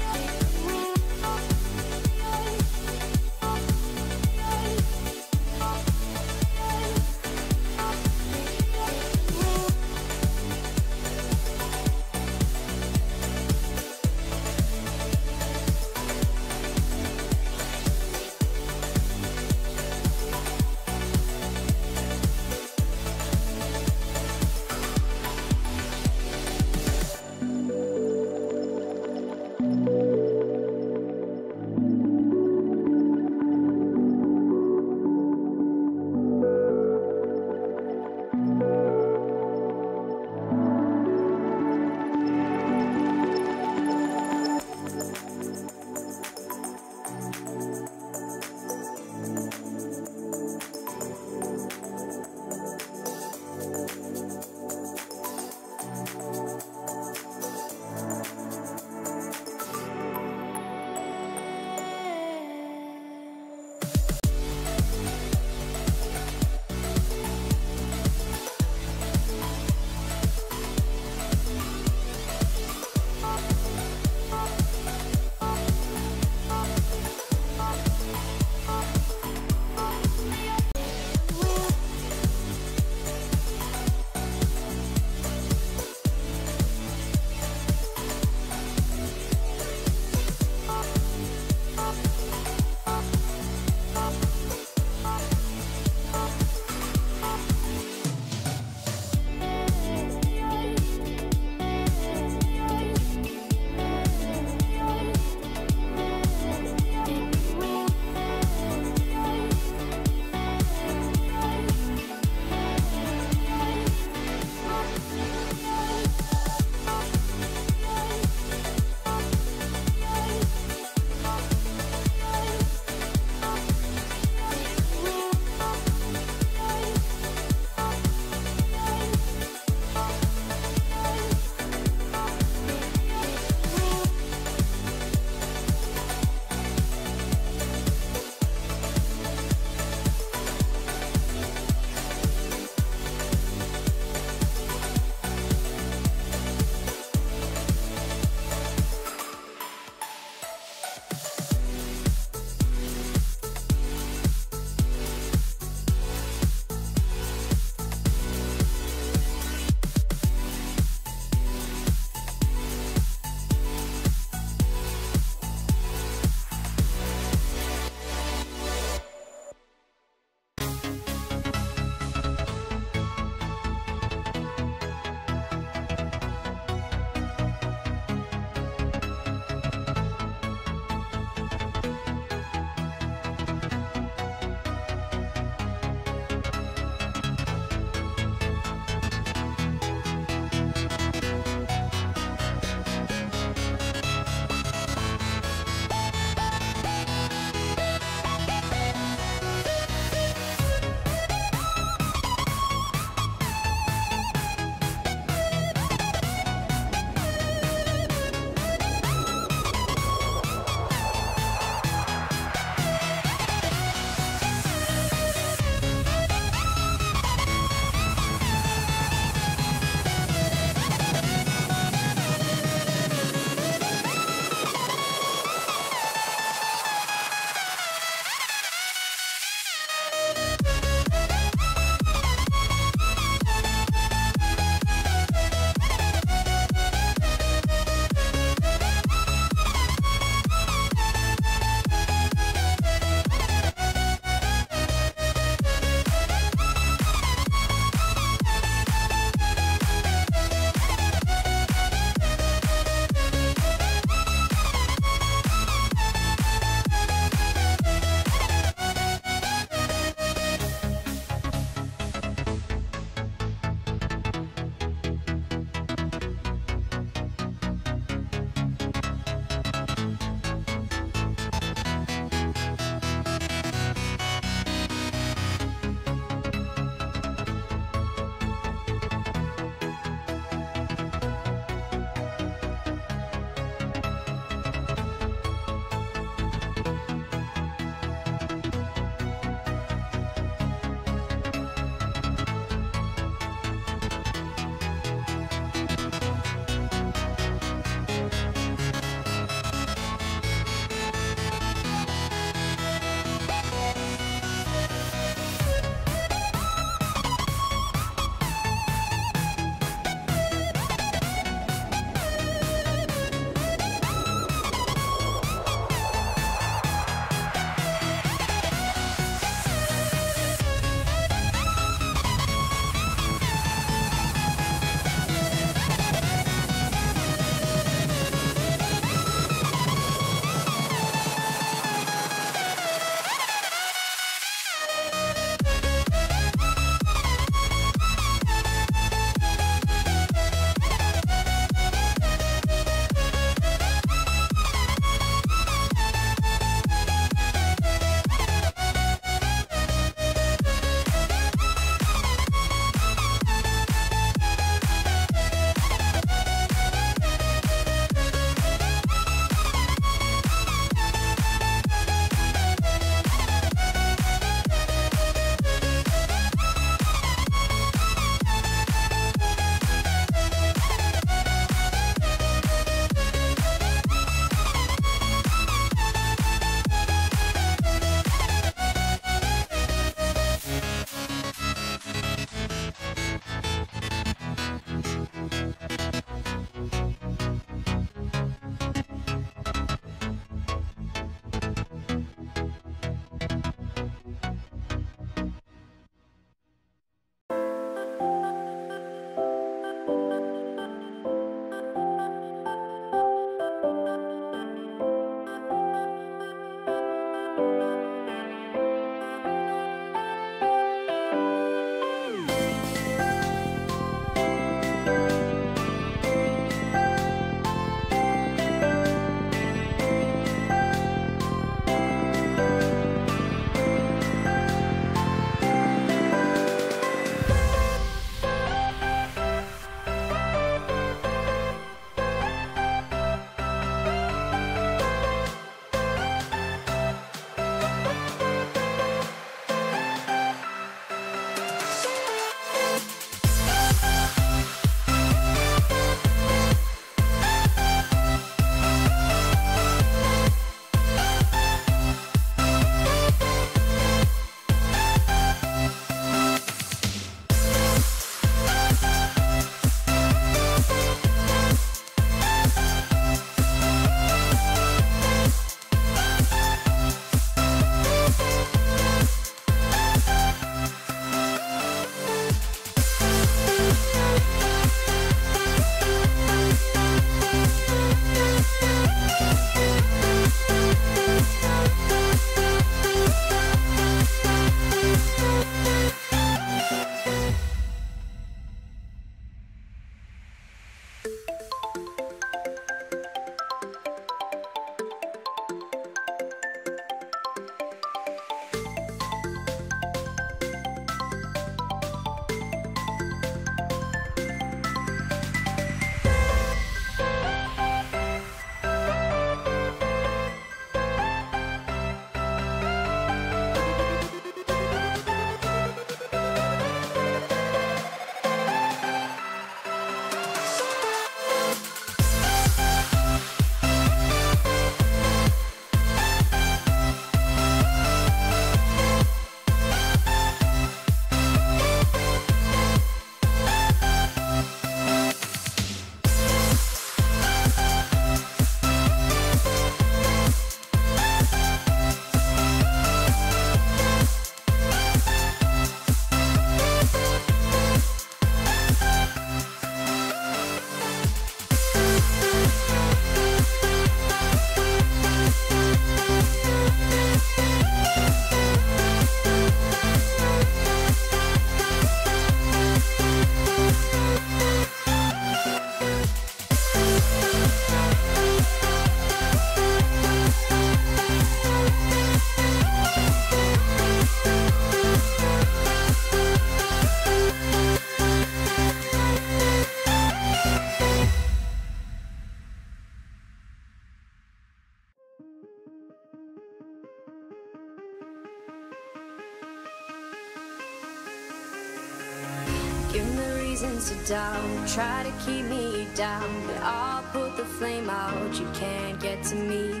A: reasons to doubt, try to keep me down, but I'll put the flame out. You can't get to me.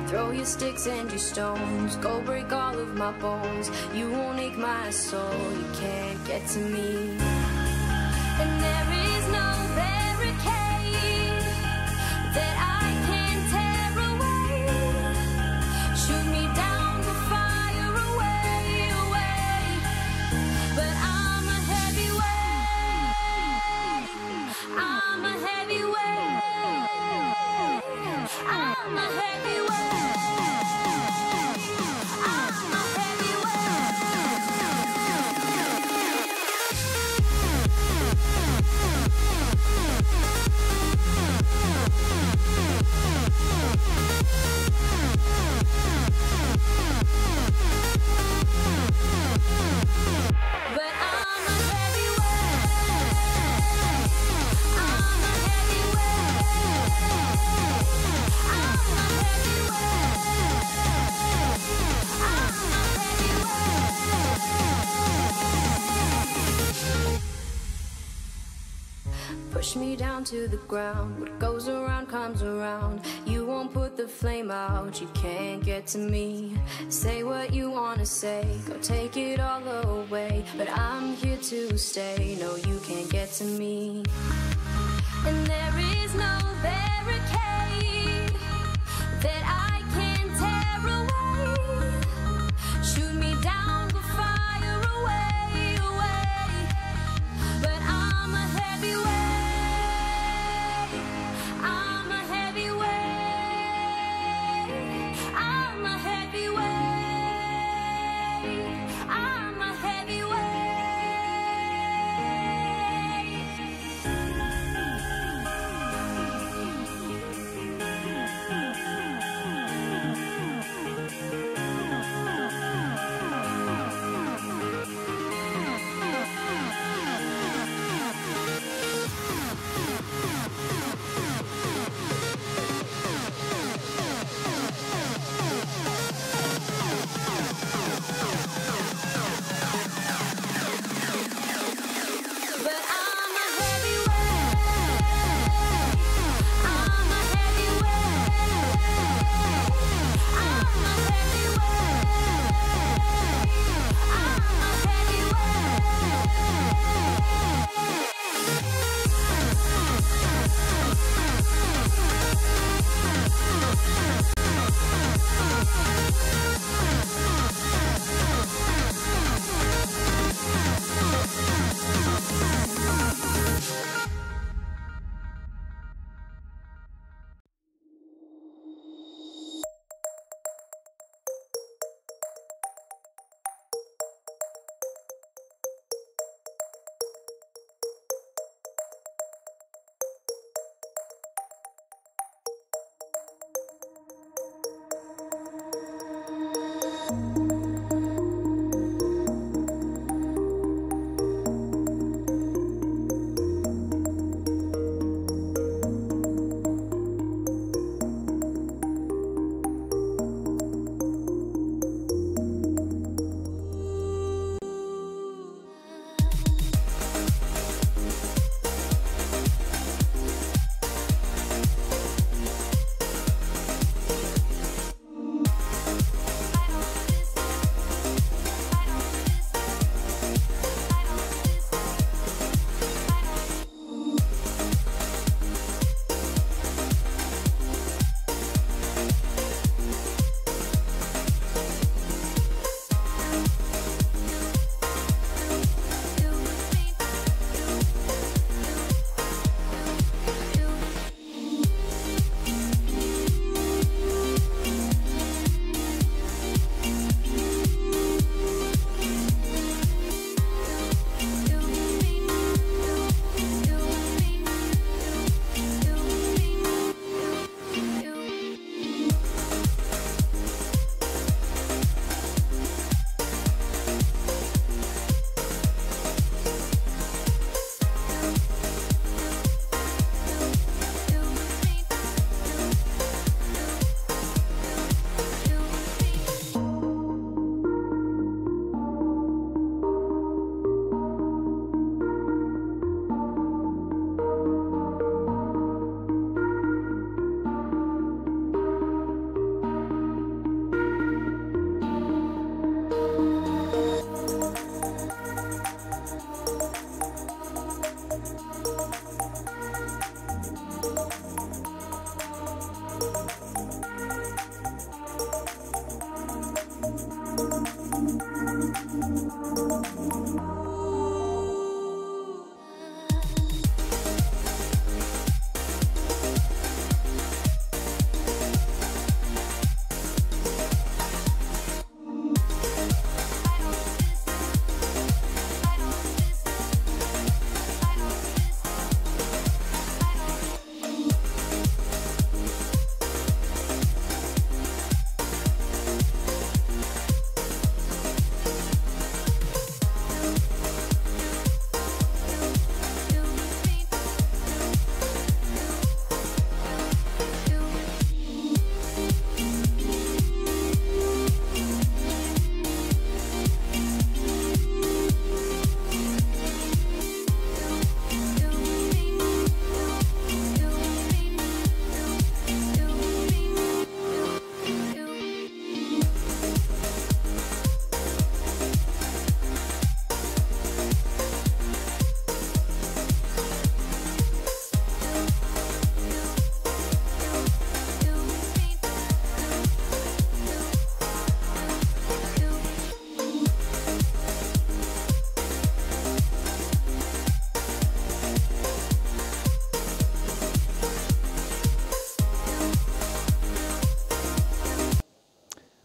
A: Throw your sticks and your stones, go break all of my bones. You won't ache my soul. You can't get to me. And there is no barricade that I can tear away. Shoot me down to fire away, away. But I'm a heavyweight. I'm a heavyweight. I'm a heavyweight. I'm a push me down to the ground. What goes around comes around. You won't put the flame out. You can't get to me. Say what you wanna say, go take it all away. But I'm here to stay. No, you can't get to me. And there is no barricade that I can tear away. Shoot me down, go fire away, away. But I'm a heavyweight. I'm a heavyweight. I'm a heavyweight. I'm a heavyweight.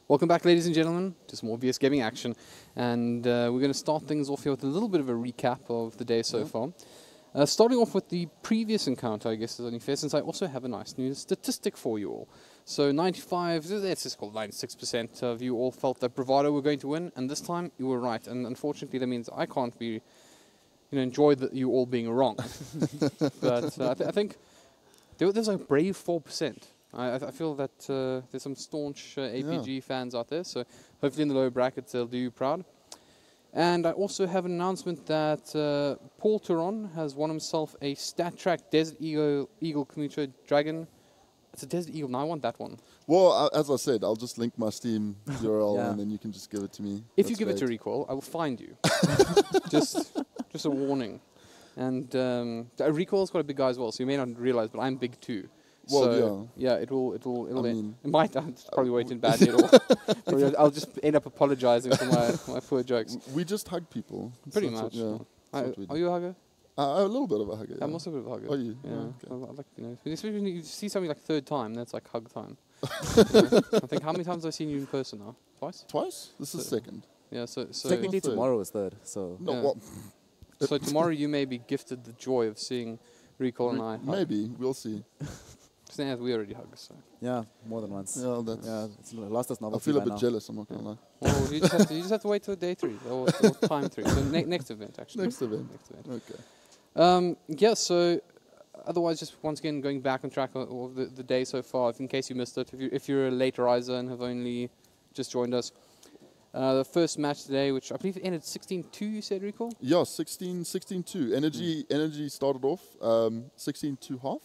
B: Welcome back, ladies and gentlemen, to some more VS Gaming action. And we're going to start things off here with a little bit of a recap of the day so far. Starting off with the previous encounter, I guess is only fair, since I also have a nice new statistic for you all. So 95, let's just call it 96% of you all felt that Bravado were going to win, and this time you were right. And unfortunately, that means I can't be, enjoy you all being wrong. But I think there's a brave 4%. I feel that there's some staunch APG fans out there, so hopefully in the lower brackets they'll do you proud. And I also have an announcement that Paul Turon has won himself a StatTrak Desert Eagle Commuter Dragon. It's a Desert Eagle. Now I want that one.
C: Well, as I said, I'll just link my Steam URL and then you can just give it to me.
B: If you give it to Recoil, I will find you. just a warning. And Recoil's got a big guy as well, so you may not realize, but I'm big too.
C: Well,
B: so, yeah, it'll it might probably wait in badly at all. I'll just end up apologizing for my poor jokes.
C: We just hug people.
B: Pretty much. Are you a hugger?
C: A little bit of a hugger.
B: I'm also a bit of a hugger.
C: Are you?
B: Yeah.
C: Okay.
B: I like, especially when you see something like third time, that's like hug time. I think how many times have I seen you in person now? Twice?
C: Twice? This is second.
B: Yeah, so
D: technically tomorrow is third. So
B: so tomorrow you may be gifted the joy of seeing Recoil and I hug.
C: Maybe. We'll see.
B: We already hug, so.
D: Yeah, more than once.
C: Yeah, that's
D: it's lost us novelty.
C: I feel a bit jealous, I'm not going to lie.
B: Well, you just have to wait till day 3, or time 3. So next event, actually.
C: Next event.
B: Okay. Yeah, so otherwise, just once again, going back on track of the day so far, in case you missed it, if you're a late riser and have only just joined us, the first match today, which I believe ended 16-2, you said, Recoil?
C: Yeah, 16-2. Energy started off 16-2 half.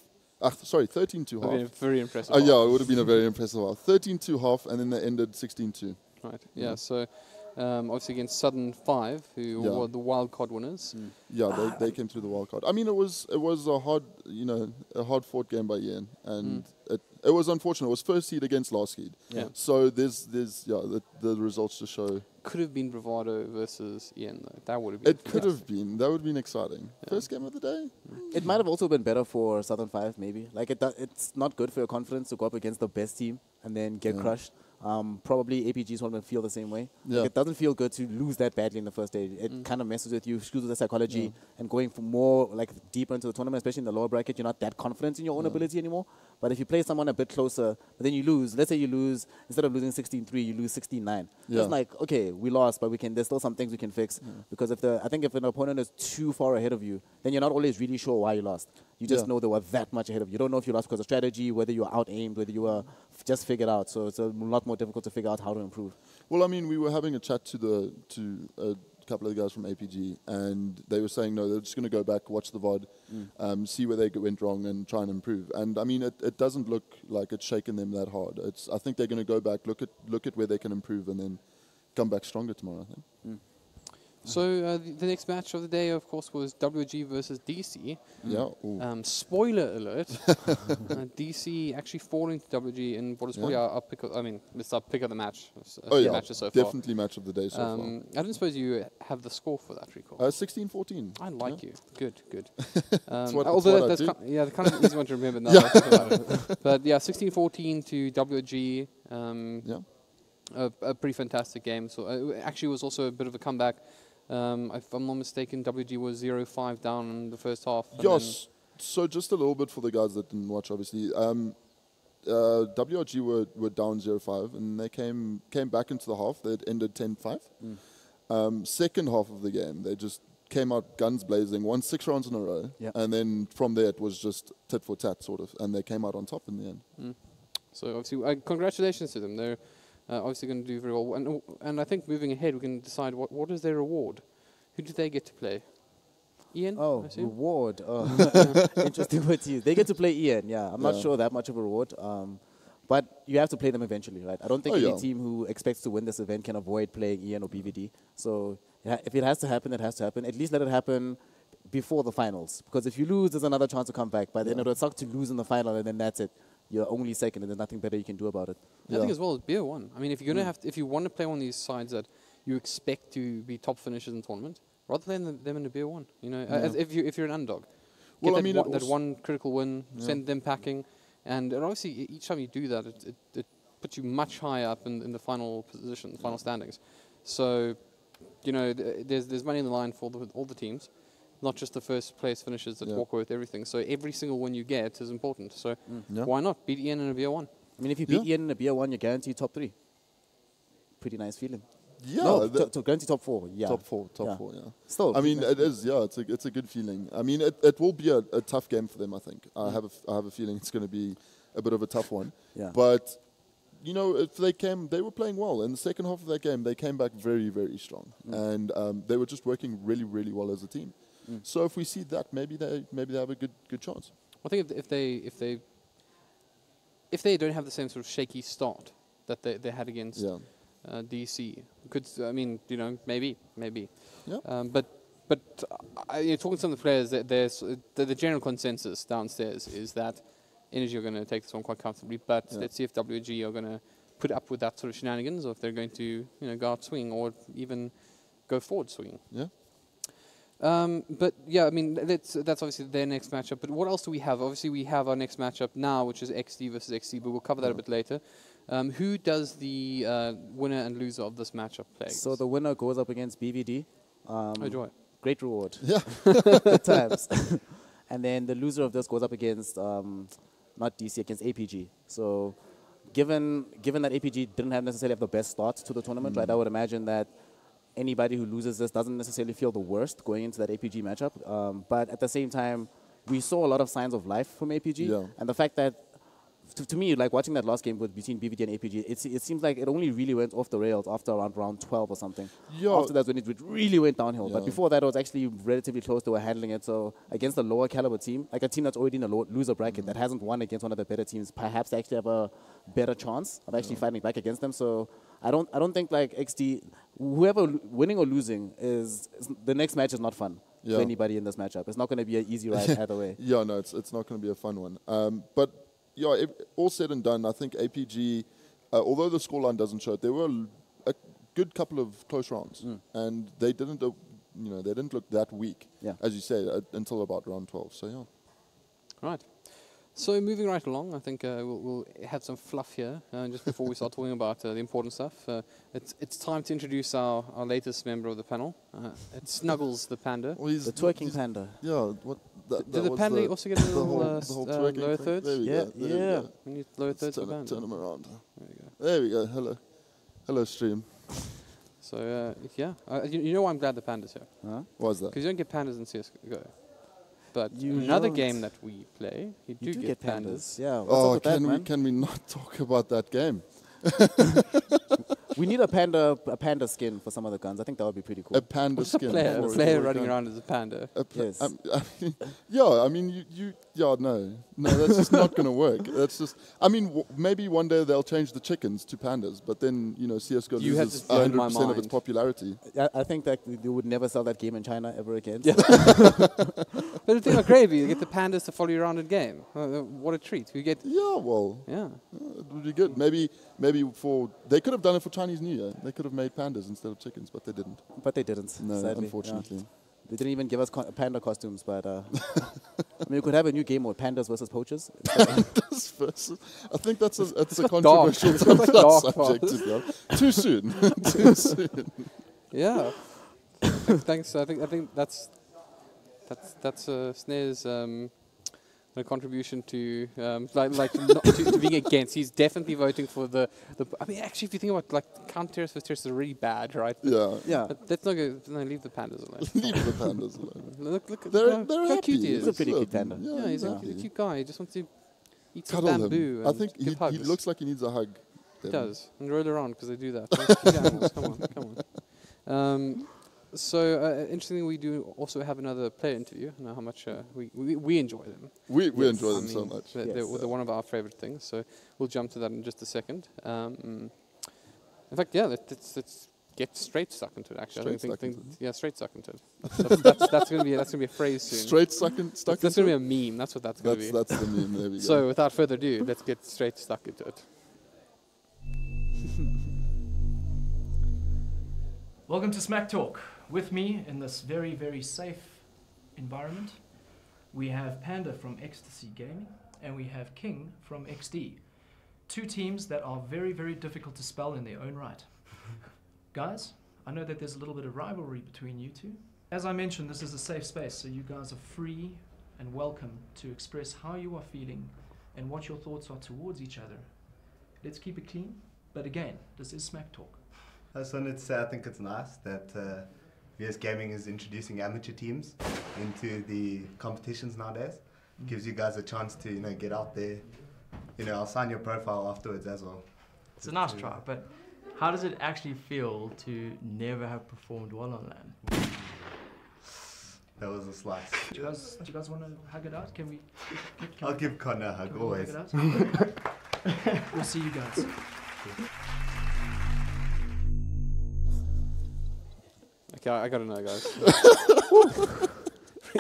C: Sorry, 13-2 half.
B: Very impressive.
C: Yeah, it would have been a very impressive half. 13-2 half, and then they ended 16-2.
B: Right. Yeah. So obviously against Southern 5, who were the wild card winners.
C: Yeah, they came through the wild card. I mean, it was a hard fought game by Ian, and it was unfortunate. It was first seed against last seed.
B: Yeah.
C: So there's the results to show.
B: Could have been Bravado versus Ian, though. That would have been.
C: It could have been. That would have been exciting. Yeah. First game of the day.
D: It might have also been better for Southern 5, maybe. Like it's not good for your confidence to go up against the best team and then get crushed. Probably APG's one will feel the same way.
C: Yeah.
D: Like it doesn't feel good to lose that badly in the first day. It kind of messes with you, screws with the psychology, and going for more like deeper into the tournament, especially in the lower bracket, you're not that confident in your own ability anymore. But if you play someone a bit closer, but then you lose. Let's say you lose, instead of losing 16-3, you lose 16-9.
C: Yeah.
D: It's like, okay, we lost, but there's still some things we can fix. Because I think if an opponent is too far ahead of you, then you're not always really sure why you lost. You just know they were that much ahead of you. You don't know if you lost because of strategy, whether you were out-aimed, whether you were just figured out. So it's a lot more difficult to figure out how to improve.
C: Well, I mean, we were having a chat to a couple of the guys from APG, and they were saying, no, they're just going to go back, watch the VOD, see where they went wrong, and try and improve. And I mean, it doesn't look like it's shaken them that hard. I think they're going to go back, look at where they can improve, and then come back stronger tomorrow, I think.
L: So the next match of the day, of course, was WG versus DC.
C: Yeah.
L: Spoiler alert: DC actually falling to WG in what is probably our pick. It's our pick of the match. Matches so far.
C: Definitely match of the day so far.
L: I don't suppose you have the score for that recall.
C: 16-14.
L: I like you. Good.
C: Although
L: that's kind of an easy one to remember now. But yeah, 16-14 to WG. A pretty fantastic game. So it actually was also a bit of a comeback. If I'm not mistaken, WG was 0-5 down in the first half.
C: Yes. So just a little bit for the guys that didn't watch, obviously. WRG were down 0-5, and they came back into the half. They'd ended 10-5. Second half of the game, they just came out guns blazing, won 6 rounds in a row, and then from there it was just tit for tat, sort of, and they came out on top in the end.
L: So obviously, congratulations to them. They're obviously going to do very well. And I think moving ahead, we can decide what is their reward. Who do they get to play? Ian?
D: Oh, reward. Interesting word to use. They get to play Ian, yeah. I'm not sure that much of a reward. But you have to play them eventually, right? I don't think any team who expects to win this event can avoid playing Ian or BVD. So if it has to happen, it has to happen. At least let it happen before the finals. Because if you lose, there's another chance to come back. But then it would suck to lose in the final, and then that's it. You're only second, and there's nothing better you can do about it.
L: I think as well as beer one. I mean, if you're gonna if you want to play one of these sides that you expect to be top finishers in the tournament, rather play them in the beer one. You know, if you're an underdog,
C: well,
L: get that one critical win, send them packing, and obviously each time you do that, it puts you much higher up in the final position, the final standings. So, you know, there's money in the line for all the teams. Not just the first place finishers that walk away with everything. So every single win you get is important. So why not beat Ian in a beer one?
D: I mean, if you beat Ian in a beer one, you're guaranteed top 3. Pretty nice feeling.
C: Yeah,
D: no, guaranteed top 4. Yeah,
C: top 4. Yeah.
D: Still,
C: I mean, it is. Yeah, it's a good feeling. I mean, it will be a tough game for them. I think. I have a feeling it's going to be a bit of a tough one.
D: Yeah.
C: But you know, if they were playing well in the second half of that game. They came back very, very strong, and they were just working really, really well as a team. So if we see that, maybe they have a good chance.
L: I think if they don't have the same sort of shaky start that they had against DC, I mean, you know, maybe.
C: Yeah.
L: But talking to some of the players, there's the general consensus downstairs is that Energy are going to take this one quite comfortably. But let's see if WG are going to put up with that sort of shenanigans, or if they're going to go out swing, or even go forward swinging.
C: Yeah.
L: But yeah, I mean, that's obviously their next matchup. But what else do we have? Obviously, we have our next matchup now, which is XD versus XC, but we'll cover that a bit later. Who does the winner and loser of this matchup play?
D: So the winner goes up against BVD. Great reward.
C: Yeah.
D: Good times. And then the loser of this goes up against, not DC, against APG. So given that APG didn't necessarily have the best start to the tournament, right, I would imagine that anybody who loses this doesn't necessarily feel the worst going into that APG matchup. But at the same time, we saw a lot of signs of life from APG.
C: Yeah.
D: And the fact that, to me, like watching that last game between BVD and APG, it seems like it only really went off the rails after around round 12 or something.
C: Yeah.
D: After that, when it really went downhill. But before that, it was actually relatively close. They were handling it. So against a lower caliber team, like a team that's already in a loser bracket, that hasn't won against one of the better teams, perhaps they actually have a better chance of actually fighting back against them. So I don't think like XD, whoever winning or losing is the next match is not fun for anybody in this matchup. It's not going to be an easy ride either way.
C: Yeah, no, it's not going to be a fun one. But yeah, all said and done, I think APG, although the scoreline doesn't show it, there were a good couple of close rounds, and they didn't, they didn't look that weak, as you say, until about round 12. So yeah.
L: Right. So moving right along, I think we'll have some fluff here just before we start talking about the important stuff. It's time to introduce our latest member of the panel. It's Snuggles the Panda.
C: Well,
D: the twerking panda.
C: Yeah.
L: Did the panda also get a little lower thirds?
C: There we go.
L: We need lower thirds for the panda.
C: Turn them around. There we go. Hello, stream.
L: So yeah, you know why I'm glad the panda's here.
C: Huh? Why is that?
L: Because you don't get pandas in CSGO. But another game that we play, you do get pandas.
D: Yeah.
C: Can we not talk about that game?
D: We need a panda skin for some of the guns. I think that would be pretty cool.
C: A panda skin.
B: A player running around as a panda.
D: Yes.
C: Yeah, I mean, no, that's just not going to work. That's just, I mean, maybe one day they'll change the chickens to pandas, but then, CSGO loses 100% of its popularity.
D: I think that they would never sell that game in China ever again.
B: Yeah. But the thing about gravy, you get the pandas to follow you around in game. What a treat. We get.
C: Yeah, well.
B: Yeah.
C: It would be good. Maybe they could have done it for Chinese New Year. They could have made pandas instead of chickens, but they didn't.
D: No,
C: sadly, unfortunately.
D: Yeah. They didn't even give us panda costumes, but I mean, we could have a new game with pandas versus poachers.
C: Pandas versus. I think that's a controversial subject to be honest. Too soon. Too soon.
B: Yeah. Thanks. I think that's Snare's a contribution to not to being against. He's definitely voting for the. I mean, actually, if you think about counter-terrorists versus terrorists are really bad, right?
D: Yeah.
B: But let's not go. No, leave the pandas alone.
C: Leave the pandas alone.
B: Look,
C: they're
B: how
C: happy.
B: cute he is.
D: He's a pretty cute panda.
B: Yeah, he's a cute guy. He just wants to eat some
C: Cuddle
B: bamboo.
C: him. I
B: and
C: think
B: give hugs.
C: he looks like he needs a hug.
B: He does, and roll around because they do that. Cute animals. Come on. So interestingly, we do also have another player interview. I know how much we enjoy them.
C: We enjoy them so much.
B: They're one of our favorite things. So we'll jump to that in just a second. In fact, yeah, let's get straight stuck into it. Actually, straight stuck into it. That's gonna be a phrase soon.
C: Straight stuck
B: That's gonna be a meme. That's what that's gonna be.
C: That's the meme. There we go.
B: So without further ado, let's get straight stuck into it.
O: Welcome to Smack Talk. With me in this very, very safe environment, we have Panda from XTC Gaming and we have King from XD. Two teams that are very, very difficult to spell in their own right. Guys, I know that there's a little bit of rivalry between you two. As I mentioned, this is a safe space, so you guys are free and welcome to express how you are feeling and what your thoughts are towards each other. Let's keep it clean, but again, this is Smack Talk.
P: I just wanted to say I think it's nice that VS Gaming is introducing amateur teams into the competitions nowadays. Gives you guys a chance to get out there. I'll sign your profile afterwards as well.
Q: It's a nice try, but how does it actually feel to never have performed well on land?
P: That was a slice.
O: Do you guys want to hug it out? Can we?
P: I'll give Connor a hug always.
O: We'll see you guys.
B: Okay, I gotta know, guys.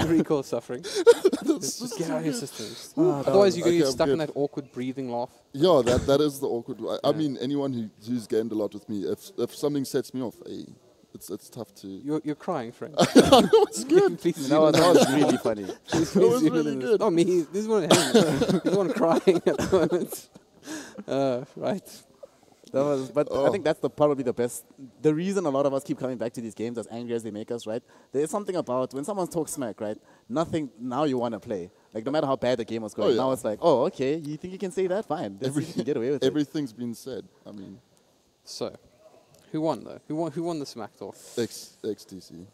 B: Recall suffering. Just get out of your systems. Otherwise, you're gonna get stuck in that awkward breathing laugh.
C: Yeah, that is the awkward. I mean, anyone who's gamed a lot with me, if something sets me off, it's tough to.
B: You're crying, friend.
C: It's good.
D: That was really funny.
C: That was really good.
B: Not me. This is one of him. He's the one crying at the moment. Right.
D: I think that's probably the best. The reason a lot of us keep coming back to these games, as angry as they make us, right? There's something about when someone talks smack, right? Now you want to play. Like, no matter how bad the game was going, now it's like, oh, okay, you think you can say that? Fine. You can get away with it.
C: Everything's been said. I mean.
B: So, who won, though? Who won the smack talk?
C: XTC.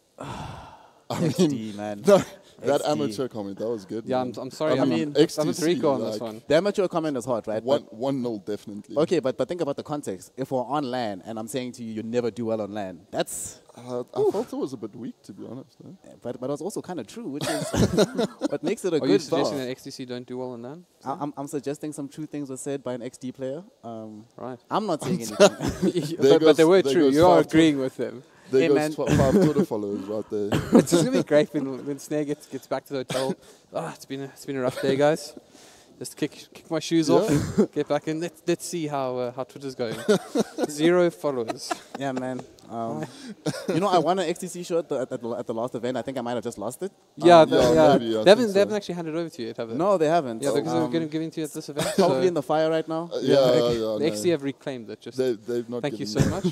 D: XD, man.
C: No, that amateur comment, that was good.
B: Yeah, I'm sorry. I mean,
C: XTC,
B: I'm with Rico on this one.
D: The amateur comment is hot, right?
C: 1-0 definitely.
D: Okay, but think about the context. If we're on LAN and I'm saying to you, you never do well on LAN, that's...
C: I thought it was a bit weak, to be honest.
D: But it was also kind of true, which is what makes it a good
B: Are you suggesting that XTC don't do well on LAN?
D: I'm suggesting some true things were said by an XD player.
B: Right.
D: I'm not saying anything.
B: but they were true. You are agreeing with them.
C: There goes 5 Twitter followers right there.
B: It's just gonna be great when Snare gets back to the hotel. It's been a rough day, guys. Just kick my shoes off, get back in. Let's see how Twitter's going. 0 followers.
D: Yeah, man. I won an XTC shirt at the last event. I think I might have just lost it.
B: Yeah.
C: Maybe,
B: they haven't actually handed it over to you yet, have they?
D: No, they haven't.
B: Yeah, because they're going to give it to you at this event.
D: Probably in the fire right now.
B: The XT have reclaimed it. Just
C: they've not.
B: Thank you so much.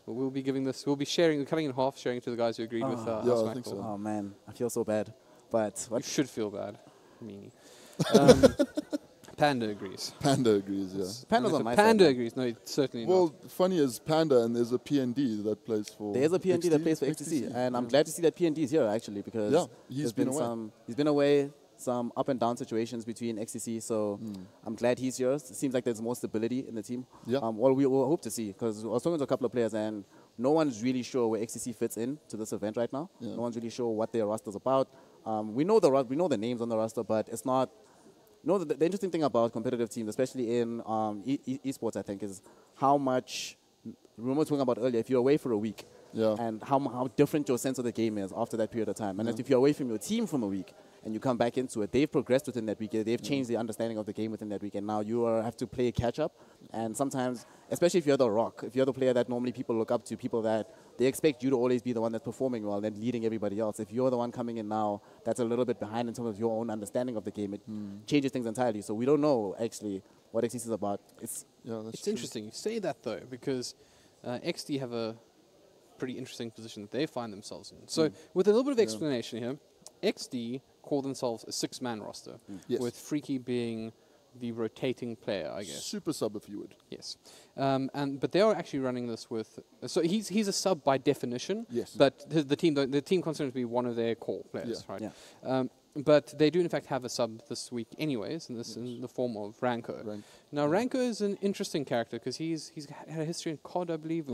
B: But, we'll be giving this. We'll be sharing. We're cutting in half, sharing to the guys who agreed with.
C: I think so.
D: Oh man, I feel so bad. But
B: you should feel bad, meanie. Panda agrees.
C: Panda agrees, yeah.
D: Panda's on my side.
B: Panda agrees. No, certainly not.
C: Well, funny is Panda, and there's a PND that plays for.
D: There's a PND that plays for XTC, and I'm glad to see that PND is here actually because
C: he's been away.
D: He's been away. some up and down situations between XTC. So I'm glad he's here. It seems like there's more stability in the team.
C: Yeah.
D: What we will hope to see, because I was talking to a couple of players and no one's really sure where XTC fits in to this event right now.
C: Yeah.
D: No one's really sure what their roster's about. We know the names on the roster, but it's not. No, the interesting thing about competitive teams, especially in esports, I think, is how much. Remember talking about earlier, if you're away for a week, and how different your sense of the game is after that period of time. And if you're away from your team from a week and you come back into it, they've progressed within that week. They've changed the understanding of the game within that week, and now you have to play catch up. And sometimes, especially if you're the rock, if you're the player that normally people look up to, people that they expect you to always be the one that's performing well and leading everybody else. If you're the one coming in now that's a little bit behind in terms of your own understanding of the game, it changes things entirely. So we don't know actually what XTC is about. It's
B: interesting you say that though, because XD have a pretty interesting position that they find themselves in. So with a little bit of explanation here, XD call themselves a 6-man roster, with Freaky being the rotating player, I guess.
C: Super sub, if you would.
B: Yes. But they are actually running this with... So he's a sub by definition, but the team considers him to be one of their core players, right? Yeah. But they do, in fact, have a sub this week anyways, and this in the form of Ranko. Now, Ranko is an interesting character because he's had a history in COD, I believe,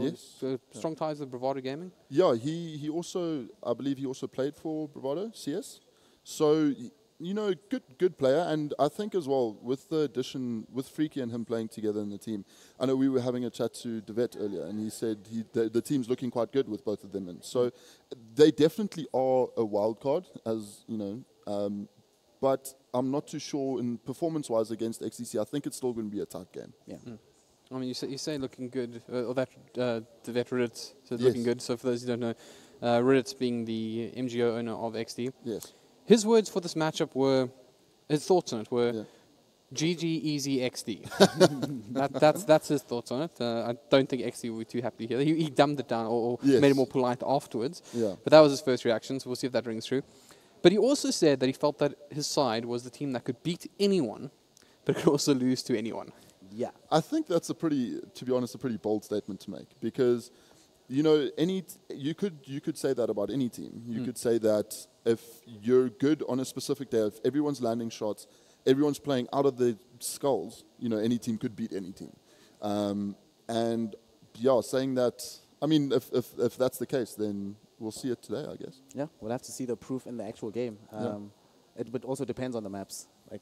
B: strong ties with Bravado Gaming.
C: Yeah, he also, I believe he also played for Bravado, CS. So, you know, good player. And I think as well, with the addition, with Freaky and him playing together in the team, I know we were having a chat to Devet earlier, and he said the team's looking quite good with both of them in. So, they definitely are a wild card, as, you know, but I'm not too sure in performance-wise against XTC. I think it's still going to be a tight game.
D: Yeah.
B: I mean, you say looking good, or that Devet Ridditz said looking good. So for those who don't know, Ridditz being the MGO owner of XD.
C: Yes.
B: His words for this matchup were, his thoughts on it were, GG easy XD. That's his thoughts on it. I don't think XD will be too happy here. He dumbed it down or made it more polite afterwards.
C: Yeah.
B: But that was his first reaction, so we'll see if that rings true. But he also said that he felt that his side was the team that could beat anyone, but could also lose to anyone.
D: Yeah.
C: I think that's to be honest, a pretty bold statement to make, because, you know, you could say that about any team. You could say that if you're good on a specific day, if everyone's landing shots, everyone's playing out of their skulls, you know, any team could beat any team. And yeah, saying that, I mean, if that's the case, then we'll see it today, I guess.
D: Yeah, we'll have to see the proof in the actual game. It also depends on the maps. Like,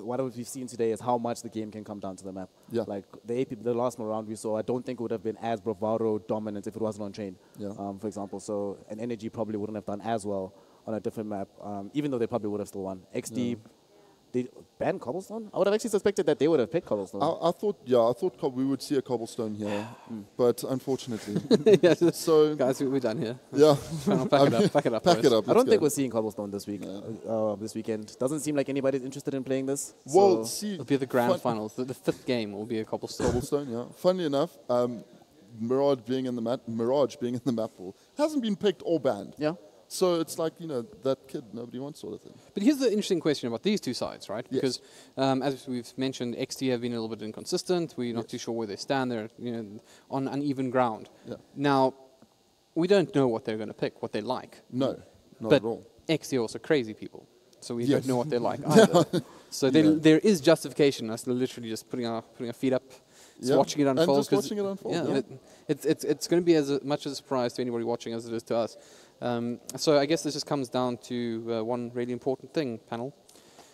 D: what we've seen today is how much the game can come down to the map.
C: Yeah.
D: Like the last round we saw, I don't think it would have been as bravado dominant if it wasn't on chain.
C: Yeah.
D: For example, so an Energy probably wouldn't have done as well on a different map, even though they probably would have still won. XD. They banned Cobblestone? I would have actually suspected that they would have picked Cobblestone.
C: I thought we would see a Cobblestone here, but unfortunately. So
B: guys, we're done here.
C: Yeah.
B: Pack it up.
D: I don't think we're seeing Cobblestone this week, this weekend. Doesn't seem like anybody's interested in playing this.
C: Well,
D: so
B: it'll be the grand finals. The fifth game will be a Cobblestone.
C: Cobblestone, yeah. Funnily enough, Mirage being in the map pool hasn't been picked or banned.
D: Yeah.
C: So it's like, you know, that kid nobody wants sort of thing.
B: But here's the interesting question about these two sides, right? Because as we've mentioned, XT have been a little bit inconsistent. We're not too sure where they stand. They're, you know, on uneven ground.
C: Yeah.
B: Now, we don't know what they're going to pick, what they like.
C: No, not
B: but
C: at all.
B: XT are also crazy people, so we don't know what they're like either. So then there is justification. Us literally just putting our feet up, watching it unfold.
C: And just watching it unfold.
B: Yeah, it's going to be as much of a surprise to anybody watching as it is to us. So I guess this just comes down to one really important thing, panel.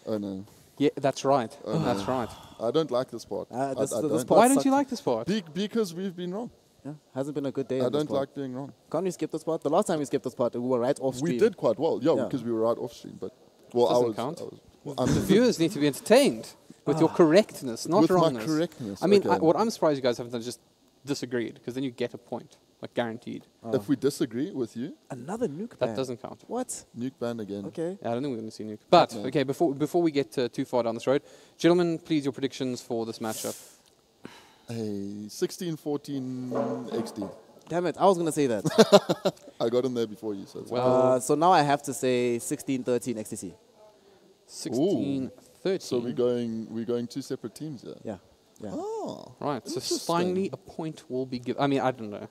C: Oh no.
B: Yeah, that's right. That's right.
C: I don't like this part.
B: Why don't you like this part?
C: Because we've been wrong.
D: Yeah, hasn't been a good day.
C: I don't like being wrong.
D: Can't we skip this part? The last time we skipped this part, we were right off stream.
C: We did quite well, because we were right off stream. But
B: doesn't count. The viewers need to be entertained with your correctness, not wrongness.
C: With my correctness.
B: I mean, what I'm surprised you guys haven't done is just disagreed, because then you get a point, like guaranteed.
C: If we disagree with you,
D: another nuke ban.
B: That doesn't count.
D: What?
C: Nuke ban again.
D: Okay.
B: Yeah, I don't think we're going to see nuke. But okay, before we get too far down this road, gentlemen, please your predictions for this matchup.
C: Hey, 16-14 XD.
D: Damn it, I was going to say that.
C: I got in there before you said.
D: So now I have to say 16-13 XTC.
B: 16-13.
C: So we're going two separate teams here.
D: Yeah.
C: Oh,
B: right. So finally a point will be given. I mean, I don't know.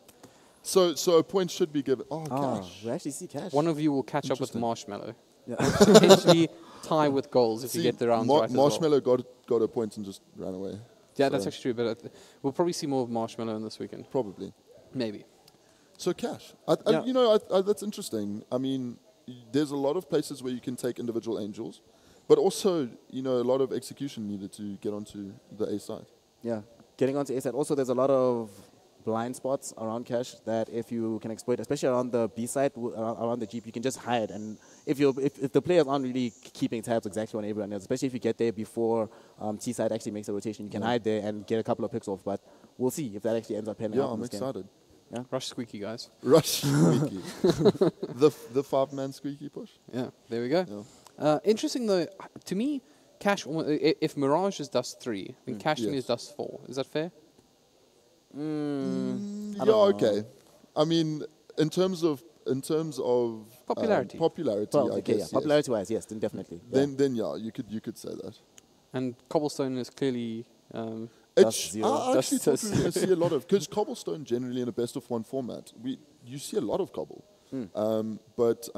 C: So a point should be given. Oh, Cash.
D: We actually see Cash.
B: One of you will catch up with Marshmallow. potentially tie with goals if you get the rounds right as well.
C: Marshmallow got a point and just ran away.
B: Yeah,
C: So
B: that's actually true, but we'll probably see more of Marshmallow in this weekend.
C: Probably.
B: Maybe.
C: So Cash,
B: Yeah.
C: you know, that's interesting. I mean, there's a lot of places where you can take individual angels, but also, you know, a lot of execution needed to get onto the A side.
D: Yeah, getting onto A side. Also, there's a lot of blind spots around Cash that if you can exploit, especially around the B side, around the Jeep, you can just hide. And if the players aren't really keeping tabs exactly on everyone else, especially if you get there before T side actually makes a rotation, you can hide there and get a couple of picks off. But we'll see if that actually ends up panning out.
C: Yeah, I'm excited.
D: Yeah,
B: Rush squeaky, guys.
C: Rush squeaky. the 5-man squeaky push.
B: Yeah, there we go. Yeah. Interesting though, to me, Cash. If Mirage is dust 3, then Cash to me is dust 4. Is that fair?
C: Yeah, okay. I mean, in terms of
B: popularity,
D: well,
C: I guess,
D: yeah, popularity-wise, yes, then definitely.
C: Then yeah, you could say that.
B: And Cobblestone is clearly.
C: I actually thought we were going to see a lot of, because Cobblestone generally in a best-of-1 format, you see a lot of Cobble, but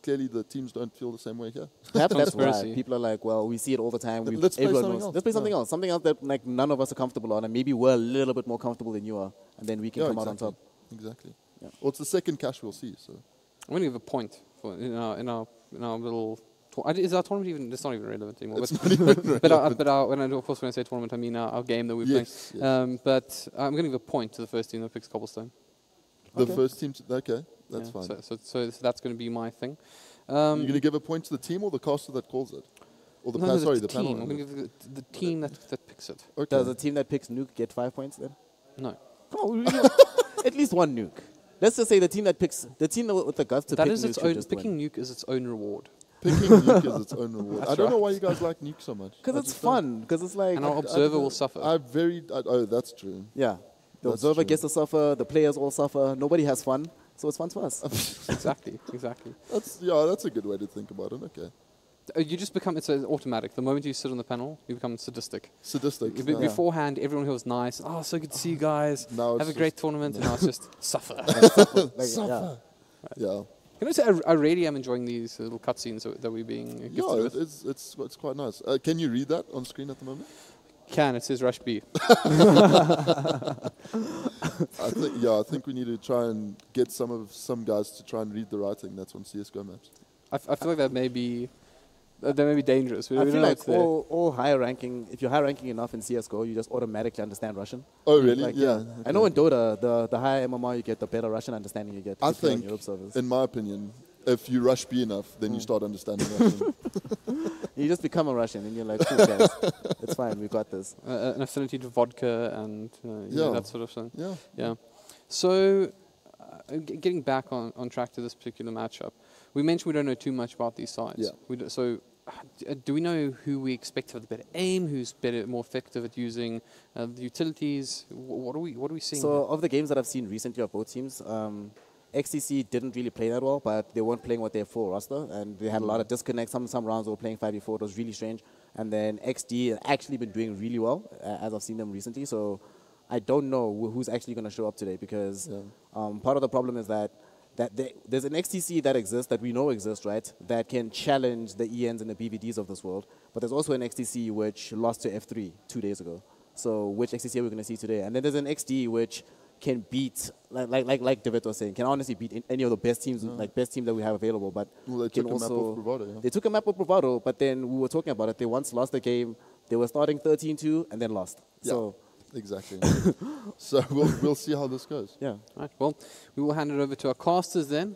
C: clearly the teams don't feel the same way here.
D: Perhaps that's why people are like, well, we see it all the time.
C: Let's play something else.
D: Let's play something else. Something else that like none of us are comfortable on, and maybe we're a little bit more comfortable than you are, and then we can come out on top.
C: Exactly. Yeah. Well, it's the second Cash we'll see. So
B: I'm going to give a point for in our little. Is our tournament even? It's not even relevant anymore.
C: It's not even relevant.
B: Of course, when I say tournament, I mean our game that we're playing.
C: Yes.
B: But I'm going to give a point to the first team that picks Cobblestone.
C: The first team. Okay, that's fine.
B: So that's going to be my thing.
C: You're going to give a point to the team or the caster that calls it, or the
B: the
C: panel.
B: team. I'm going to give the team that picks it.
C: Okay.
D: Does the team that picks Nuke get 5 points then?
B: No.
D: Oh, at least one Nuke. Let's just say the team with the guts to pick
B: is its
D: Nuke
B: own.
D: just
B: Picking Nuke is its own reward.
C: Picking Nuke is its own reward. I don't know why you guys like Nuke so much.
D: Because it's fun. Because it's like
B: and our observer will suffer.
C: Oh, that's true.
D: Yeah, the observer gets to suffer. The players all suffer. Nobody has fun. So it's fun for us.
B: Exactly.
C: That's a good way to think about it. Okay.
B: You just become, it's automatic. The moment you sit on the panel, you become sadistic. Beforehand, everyone here was nice. Oh, so good to see you guys.
C: Now
B: have a great tournament. And now it's just suffer.
C: Suffer. Yeah.
B: Can I say I really am enjoying these little cutscenes that we're being gifted with.
C: It's quite nice. Can you read that on screen at the moment?
B: It says Rush B.
C: I think we need to try and get some guys to try and read the writing that's on CSGO maps.
B: I feel like that may be dangerous.
D: I feel like all higher ranking, if you're high ranking enough in CSGO, you just automatically understand Russian.
C: Oh, really?
D: Like,
C: yeah.
D: Okay. I know in Dota, the higher MMR you get, the better Russian understanding you get.
C: I think, in my opinion, if you rush B enough, then you start understanding Russian.
D: You just become a Russian, and you're like, cool, guys, it's fine, we got this.
B: An affinity to vodka and that sort of thing.
C: Yeah.
B: So, getting back on track to this particular matchup, we mentioned we don't know too much about these sides.
C: Yeah.
B: Do we know who we expect to have the better aim? Who's more effective at using the utilities? What are we seeing?
D: So, of the games that I've seen recently of both teams, XTC didn't really play that well, but they weren't playing what their full roster, and they had a lot of disconnects. Some rounds they were playing 5v4. It was really strange. And then XD has actually been doing really well, as I've seen them recently. So I don't know who's actually going to show up today, because part of the problem is that there's an XTC that exists, that we know exists, right, that can challenge the ENs and the BVDs of this world. But there's also an XTC which lost to F3 2 days ago. So which XTC are we going to see today? And then there's an XD which can beat, like David was saying, can honestly beat any of the best teams, best team that we have available. But
C: they took a map off Bravado.
D: They took a map of Bravado, but then we were talking about it. They once lost the game. They were starting 13-2 and then lost.
C: Yeah.
D: So
C: exactly. So we'll see how this goes.
D: Yeah.
B: Right. Well, we will hand it over to our casters then.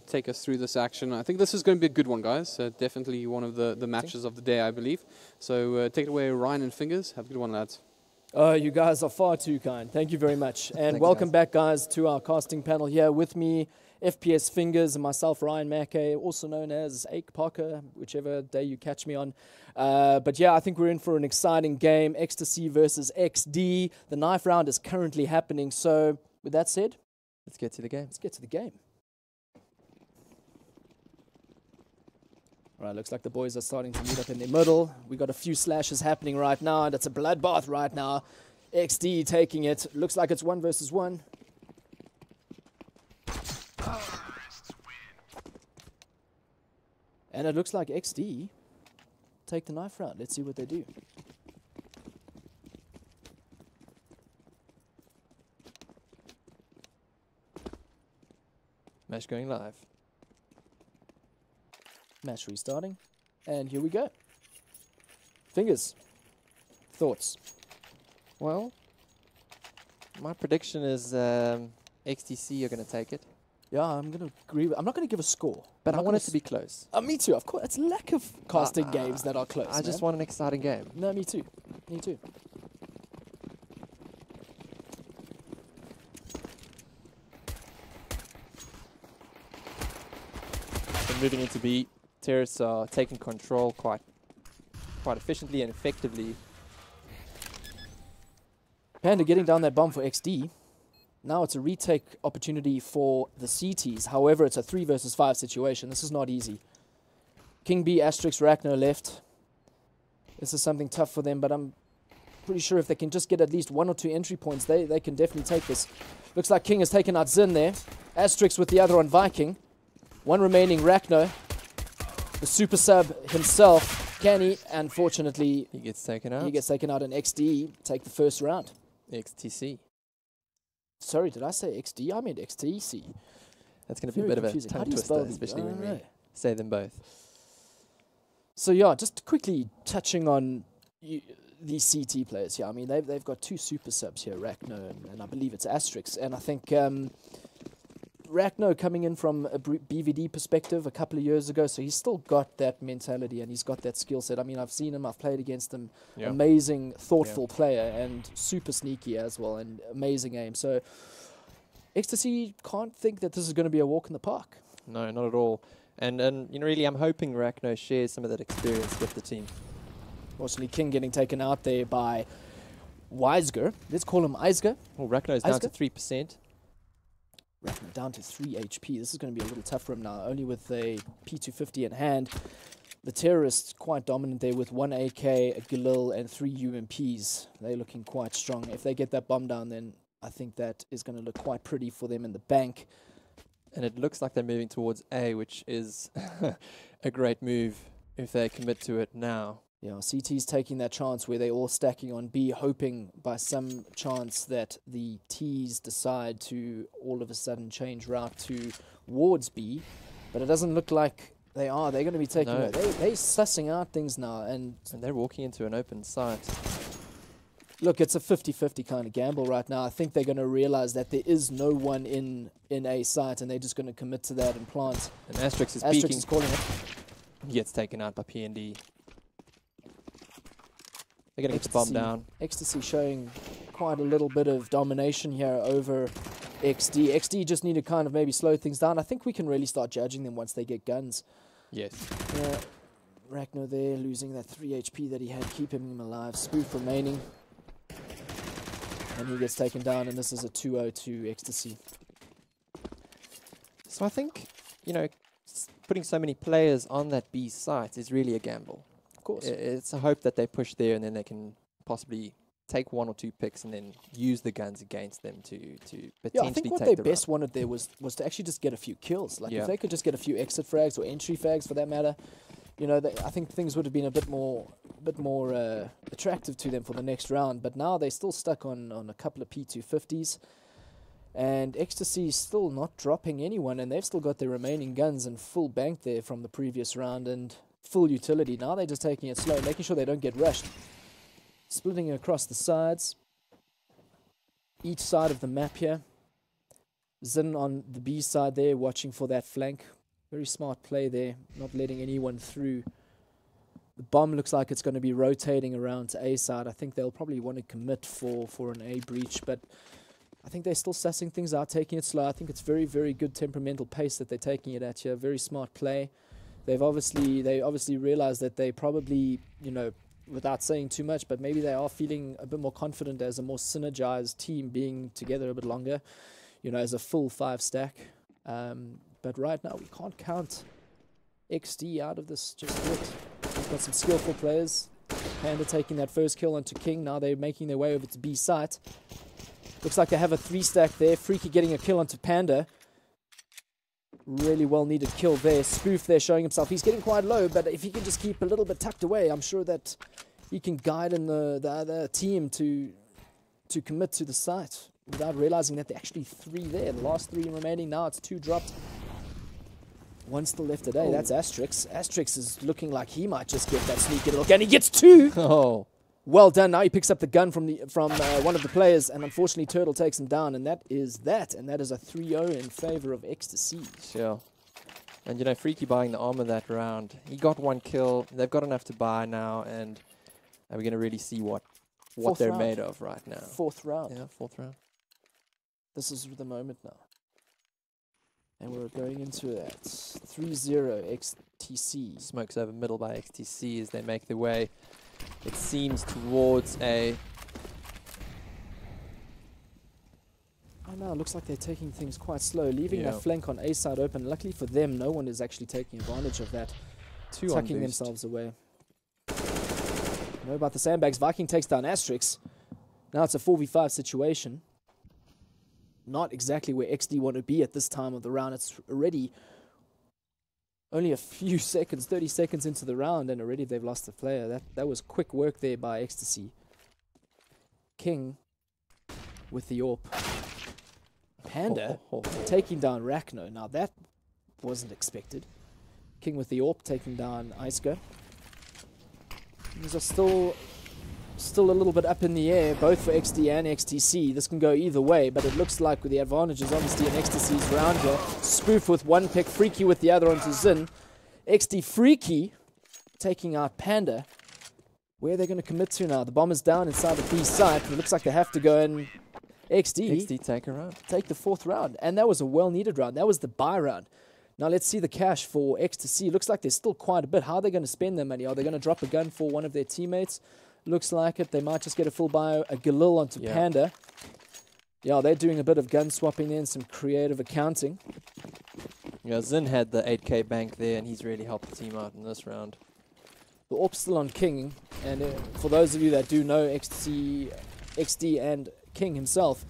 B: Take us through this action. I think this is going to be a good one, guys. Definitely one of the matches of the day, I believe. So take it away, Ryan and Fingers. Have a good one, lads.
J: You guys are far too kind. Thank you very much. And welcome back, guys, to our casting panel here. With me, FPS Fingers, and myself, Ryan Mackay, also known as Ake Parker, whichever day you catch me on. But yeah, I think we're in for an exciting game. XTC versus XD. The knife round is currently happening. So with that said,
K: let's get to the game.
J: Let's get to the game. All right, looks like the boys are starting to meet up in the middle. We got a few slashes happening right now, and it's a bloodbath right now. XD taking it. Looks like it's 1 versus 1. And it looks like XD take the knife round. Let's see what they do.
K: Match going live.
J: Match restarting. And here we go. Fingers. Thoughts?
K: Well, my prediction is XTC are going to take it.
J: Yeah, I'm going to agree. I'm not going to give a score.
K: But I want it to be close.
J: Me too, of course. It's lack of casting games that are close.
K: I just want an exciting game.
J: No, me too. Me too.
K: And moving into B, Terrace are taking control quite efficiently and effectively.
J: Panda getting down that bomb for XD. Now it's a retake opportunity for the CTs. However, it's a 3 versus 5 situation. This is not easy. King B, Asterix, Rachno left. This is something tough for them, but I'm pretty sure if they can just get at least 1 or 2 entry points, they can definitely take this. Looks like King has taken out Zin there. Asterix with the other on Viking. One remaining, Rachno. The super sub himself, can he? Unfortunately,
K: he gets taken out.
J: He gets taken out in XD. Take the first round.
K: XTC.
J: Sorry, did I say XD? I meant XTC.
K: That's going to be a bit confusing. Of a tongue twister, especially when we say them both.
J: So yeah, just quickly touching on these CT players here. I mean, they've got 2 super subs here, Rachno and I believe it's Asterix. And I think Rachno coming in from a BVD perspective a couple of years ago, so he's still got that mentality and he's got that skill set. I mean, I've seen him, I've played against him. Yeah. Amazing, thoughtful player and super sneaky as well and amazing aim. So XTC can't think that this is going to be a walk in the park.
K: No, not at all. And you know, really, I'm hoping Rachno shares some of that experience with the team.
J: Fortunately, King getting taken out there by Weisger. Let's call him Eisger.
K: Well, Rachno's down to 3%.
J: Rachno down to 3 HP. This is going to be a little tough for him now, only with a P250 in hand. The terrorists quite dominant there with 1 AK, a Galil, and 3 UMPs. They're looking quite strong. If they get that bomb down, then I think that is going to look quite pretty for them in the bank.
K: And it looks like they're moving towards A, which is a great move if they commit to it now.
J: Yeah, CT's taking that chance where they're all stacking on B, hoping by some chance that the T's decide to all of a sudden change route towards B. But it doesn't look like they are. They're going to be taking it. They're sussing out things now. And
K: they're walking into an open site.
J: Look, it's a 50-50 kind of gamble right now. I think they're going to realize that there is no one in a site, and they're just going to commit to that and plant.
K: And Asterix is
J: peeking.
K: Asterix is calling it. He gets taken out by PND. They're going to get the bomb down.
J: XTC showing quite a little bit of domination here over XD. XD just need to kind of maybe slow things down. I think we can really start judging them once they get guns.
K: Yes.
J: Rachno there, losing that 3 HP that he had, keeping him alive. Spoof remaining. And he gets taken down, and this is a 2-0 to XTC.
K: So I think, you know, putting so many players on that B site is really a gamble.
J: Of course.
K: It's a hope that they push there, and then they can possibly take 1 or 2 picks and then use the guns against them to potentially take the
J: Yeah, I think what they best wanted there was to actually just get a few kills. Like if they could just get a few exit frags or entry frags for that matter, you know, I think things would have been a bit more attractive to them for the next round. But now they're still stuck on a couple of P250s. And XTC is still not dropping anyone, and they've still got their remaining guns and full bank there from the previous round and full utility. Now they're just taking it slow, making sure they don't get rushed. Splitting across the sides. Each side of the map here. Zin on the B side there, watching for that flank. Very smart play there, not letting anyone through. The bomb looks like it's going to be rotating around to A side. I think they'll probably want to commit for an A breach, but I think they're still sussing things out, taking it slow. I think it's very, very good temperamental pace that they're taking it at here. Very smart play. They obviously realize that they probably, you know, without saying too much, but maybe they are feeling a bit more confident as a more synergized team being together a bit longer, you know, as a full 5 stack. But right now, we can't count XD out of this just yet. We've got some skillful players. Panda taking that first kill onto King. Now they're making their way over to B site. Looks like they have a 3 stack there. Freaky getting a kill onto Panda. Really well needed kill there. Spoof there showing himself. He's getting quite low, but if he can just keep a little bit tucked away, I'm sure that he can guide in the other team to commit to the site without realizing that there are actually 3 there. The last 3 remaining now. It's 2 dropped. 1 still left today. Oh. That's Asterix. Asterix is looking like he might just get that sneaky look, and he gets 2.
K: Oh.
J: Well done. Now he picks up the gun from one of the players, and unfortunately Turtle takes him down, and that is that. And that is a 3-0 in favor of XTC.
K: Sure. And, you know, Freaky buying the armor that round. He got 1 kill. They've got enough to buy now, and we're going to really see what they're made of right now.
J: 4th round.
K: Yeah, 4th round.
J: This is the moment now. And we're going into that. 3-0 XTC.
K: Smokes over middle by XTC as they make their way, it seems, towards A.
J: Oh no, it looks like they're taking things quite slow, leaving that flank on A side open. Luckily for them, no one is actually taking advantage of that, tucking themselves away. Know about the sandbags. Viking takes down Asterix. Now it's a 4v5 situation. Not exactly where XD want to be at this time of the round. It's already only a few seconds, 30 seconds into the round, and already they've lost a player. That was quick work there by XTC. King with the AWP. Panda taking down Rachno. Now that wasn't expected. King with the AWP taking down Iceco. These are still a little bit up in the air, both for XD and XTC. This can go either way, but it looks like with the advantage is obviously in XTC's round here. Spoof with 1 pick, Freaky with the other onto Zin. XD Freaky taking out Panda. Where are they going to commit to now? The bomb is down inside the B site. It looks like they have to go in. XD
K: take a round.
J: Take the 4th round. And that was a well-needed round. That was the buy round. Now let's see the cash for XTC. Looks like there's still quite a bit. How are they going to spend their money? Are they going to drop a gun for one of their teammates? Looks like it. They might just get a full buy, a Galil onto Panda. Yeah, they're doing a bit of gun swapping there and some creative accounting.
K: Yeah, Zin had the 8k bank there, and he's really helped the team out in this round.
J: The AWP still on King, and for those of you that do know XD and King himself,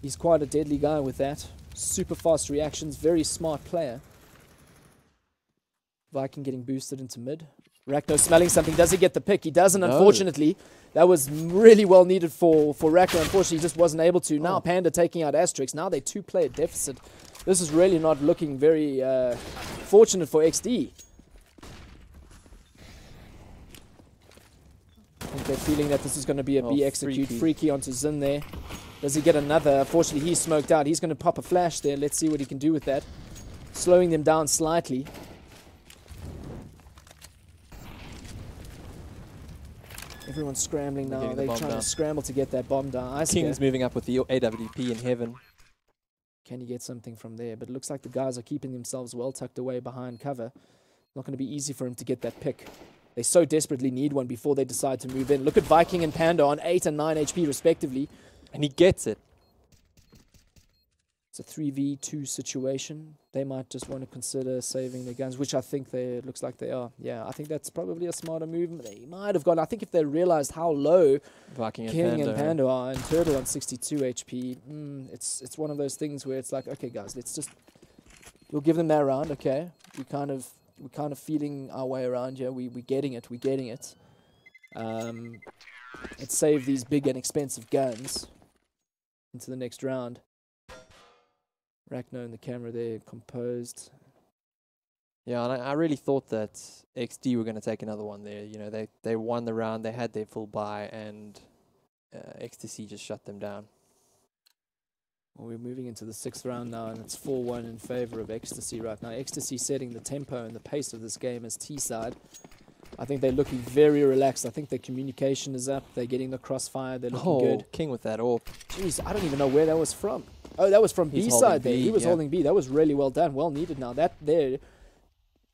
J: he's quite a deadly guy with that. Super fast reactions, very smart player. Viking getting boosted into mid. Rachno smelling something. Does he get the pick? He doesn't, unfortunately. That was really well needed for Rachno. Unfortunately, he just wasn't able to. Now Panda taking out Asterix. Now they're 2-player deficit. This is really not looking very fortunate for XD. I think they're feeling that this is going to be a B execute. Freaky onto Zin there. Does he get another? Unfortunately, he's smoked out. He's going to pop a flash there. Let's see what he can do with that. Slowing them down slightly. Everyone's scrambling now. They're trying to scramble to get that bomb down.
K: King's moving up with the AWP in heaven.
J: Can you get something from there? But it looks like the guys are keeping themselves well tucked away behind cover. Not going to be easy for him to get that pick. They so desperately need one before they decide to move in. Look at Viking and Panda on 8 and 9 HP respectively.
K: And he gets it.
J: It's a 3v2 situation. They might just want to consider saving their guns, which I think it looks like they are. Yeah, I think that's probably a smarter move. They might have gone. I think if they realized how low
K: Viking
J: King and Panda are, and Turtle on 62 HP, it's one of those things where it's like, okay, guys, we'll give them that round. Okay, we're kind of feeling our way around here. We're getting it. Let's save these big and expensive guns into the next round. Rachno in the camera there, composed.
K: Yeah, and I really thought that XD were going to take another one there. You know, they won the round, they had their full buy, and XTC just shut them down.
J: Well, we're moving into the 6th round now, and it's 4-1 in favor of XTC right now. XTC setting the tempo and the pace of this game as T-side. I think they're looking very relaxed. I think their communication is up. They're getting the crossfire. They're looking good.
K: King with that AWP.
J: Jeez, I don't even know where that was from. Oh, that was from B side there. He was holding B. That was really well done. Well needed now. That there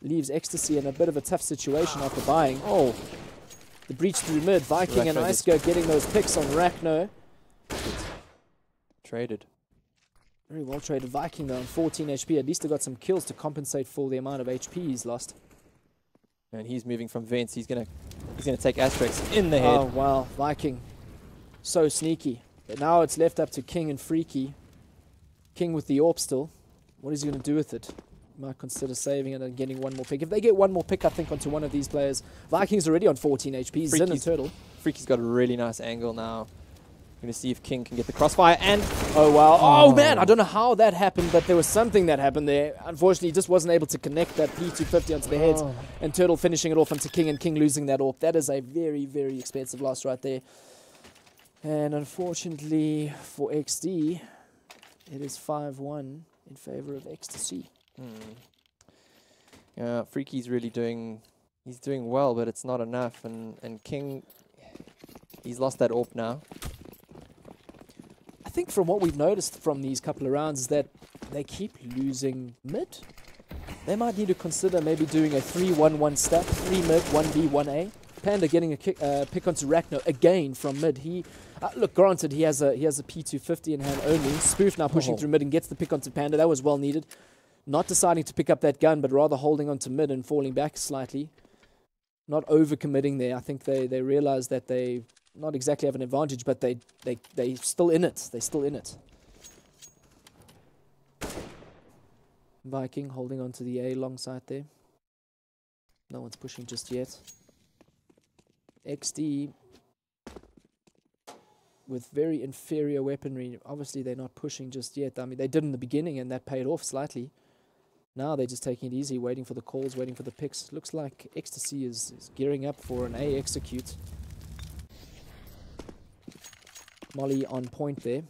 J: leaves XTC in a bit of a tough situation after buying. Oh, the breach through mid. Viking and Iceco getting those picks on Rachno.
K: Traded.
J: Very well traded. Viking though on 14 HP. At least they got some kills to compensate for the amount of HP he's lost.
K: And he's moving from vents. He's gonna take Asterix in the head.
J: Oh wow, Viking, so sneaky. But now it's left up to King and Freaky. King with the AWP still. What is he gonna do with it? might consider saving it and getting one more pick. If they get one more pick, I think, onto one of these players. Vikings already on 14 HP. Zin and Turtle.
K: Freaky's got a really nice angle now. Going to see if King can get the crossfire, and
J: oh wow, oh man, I don't know how that happened, but there was something that happened there. Unfortunately, he just wasn't able to connect that P250 onto the heads, and Turtle finishing it off onto King, and King losing that off. That is a very, very expensive loss right there. And unfortunately for XD, it is 5-1 in favor of XTC.
K: Yeah, Freaky's really doing well, but it's not enough, and King, he's lost that AWP now.
J: I think from what we've noticed from these couple of rounds is that they keep losing mid. They might need to consider maybe doing a 3-1-1 stack, 3 mid, 1B, 1A. Panda getting a pick onto Rachno again from mid. He look, granted he has a P250 in hand only. Spoof now pushing through mid and gets the pick onto Panda. That was well needed. Not deciding to pick up that gun, but rather holding onto mid and falling back slightly. Not overcommitting there. I think they realize that they not exactly have an advantage, but they still in it. They're still in it. Viking holding on to the A long side there. No one's pushing just yet. XD with very inferior weaponry. Obviously, they're not pushing just yet. I mean, they did in the beginning, and that paid off slightly. Now they're just taking it easy, waiting for the calls, waiting for the picks. Looks like XTC is gearing up for an A execute. Molly on point there.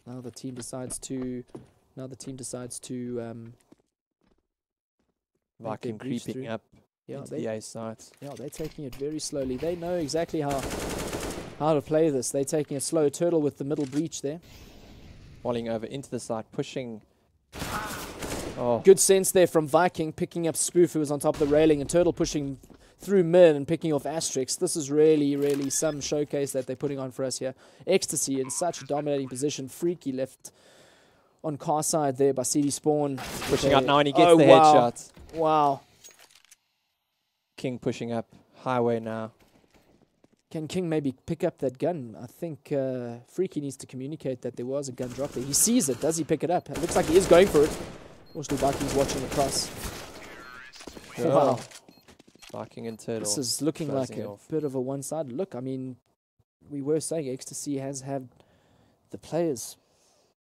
J: Now the team decides to.
K: Viking creeping up into the A side.
J: Yeah, they're taking it very slowly. They know exactly how to play this. They're taking it slow. Turtle with the middle breach there.
K: Walling over into the side, pushing.
J: Oh. Good sense there from Viking, picking up Spoof, who was on top of the railing, and Turtle pushing through mid and picking off Asterix. This is really, really some showcase that they're putting on for us here. XTC in such a dominating position. Freaky left on car side there by CD Spawn.
K: Pushing out now, and he gets the headshot.
J: Wow.
K: King pushing up. Highway now.
J: Can King maybe pick up that gun? I think Freaky needs to communicate that there was a gun drop there. He sees it. Does he pick it up? It looks like he is going for it. Unfortunately, Viking's watching across. Wow.
K: Viking and Turtle.
J: This is looking like a bit of a one-sided look. I mean, we were saying XTC has had the players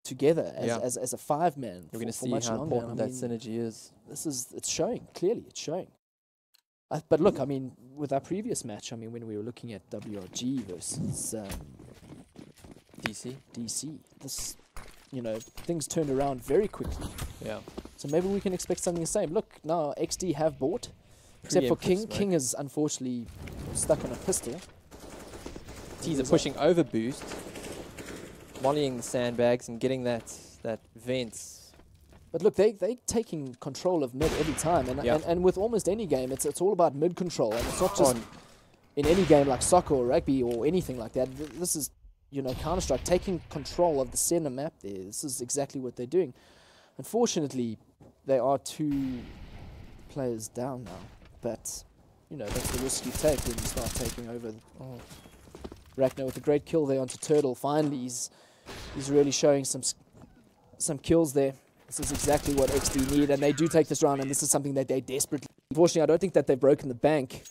J: together as a five-man.
K: We're going to see how important that synergy is.
J: It's showing, clearly, it's showing. But look, I mean, with our previous match, I mean, when we were looking at WRG versus
K: DC,
J: this, you know, things turned around very quickly.
K: Yeah.
J: So maybe we can expect something the same. Look, now XD have bought, except for King. King is unfortunately stuck on a pistol.
K: Teaser pushing over boost, mollying the sandbags and getting that vent.
J: But look, they taking control of mid every time, and with almost any game, it's all about mid control, and it's not just in any game like soccer or rugby or anything like that. This is, you know, Counter-Strike taking control of the center map there. This is exactly what they're doing. Unfortunately, they are 2 players down now, but you know that's the risk you take when you start taking over. Rachno with a great kill there onto Turtle. Finally, he's really showing some kills there. This is exactly what XD need, and they do take this round, and this is something that they desperately... Unfortunately, I don't think that they've broken the bank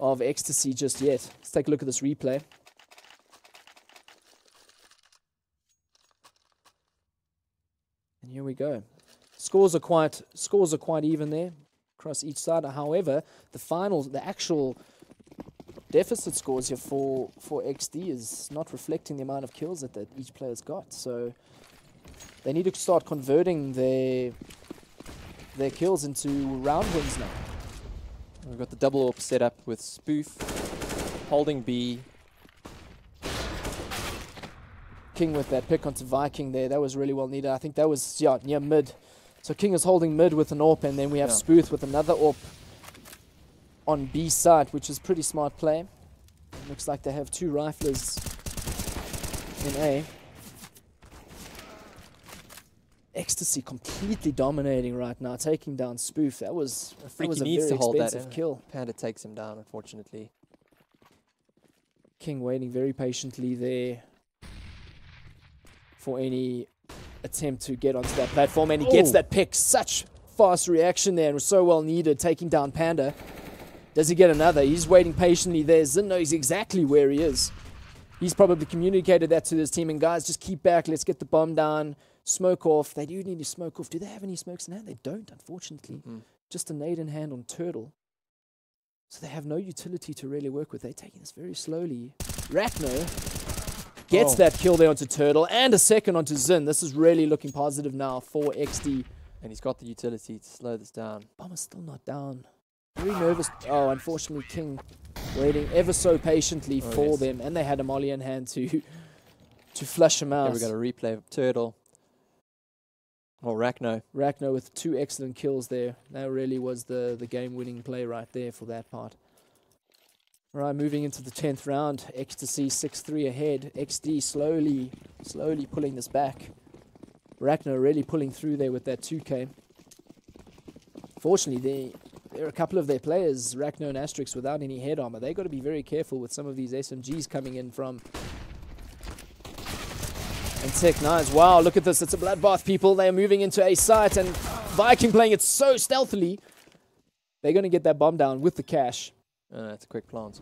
J: of XTC just yet. Let's take a look at this replay. And here we go. Scores are quite even there across each side. However, the actual deficit scores here for XD is not reflecting the amount of kills that each player's got. So they need to start converting their kills into round wins now.
K: We've got the double AWP set up with Spoof, holding B.
J: King with that pick onto Viking there. That was really well needed. I think that was, near mid. So King is holding mid with an AWP, and then we have Spoof with another AWP on B side, which is pretty smart play. Looks like they have 2 riflers in A. XTC completely dominating right now, taking down Spoof. That was a very expensive kill.
K: Panda takes him down, unfortunately.
J: King waiting very patiently there for any attempt to get onto that platform, and he gets that pick. Such fast reaction there, and was so well needed, taking down Panda. Does he get another? He's waiting patiently there. Zin knows exactly where he is. He's probably communicated that to his team, and guys, just keep back. Let's get the bomb down. Smoke off. They do need to smoke off. Do they have any smokes in hand? They don't, unfortunately. Just a nade in hand on Turtle. So they have no utility to really work with. They're taking this very slowly. Rachno gets that kill there onto Turtle, and a second onto Zin. This is really looking positive now for XD.
K: And he's got the utility to slow this down.
J: Bomber's still not down. Very nervous. Oh, unfortunately, King waiting ever so patiently for them. And they had a molly in hand to flush him out.
K: Here we got a replay of Turtle. Oh, Rachno.
J: Rachno with 2 excellent kills there. That really was the game-winning play right there for that part. All right, moving into the 10th round. XTC 6-3 ahead. XD slowly pulling this back. Rachno really pulling through there with that 2K. Fortunately, there are a couple of their players, Rachno and Asterix, without any head armor. They've got to be very careful with some of these SMGs coming in from... And Tech9s, wow, look at this. It's a bloodbath, people. They're moving into a site, and Viking playing it so stealthily. They're going to get that bomb down with the cash.
K: That's a quick plant.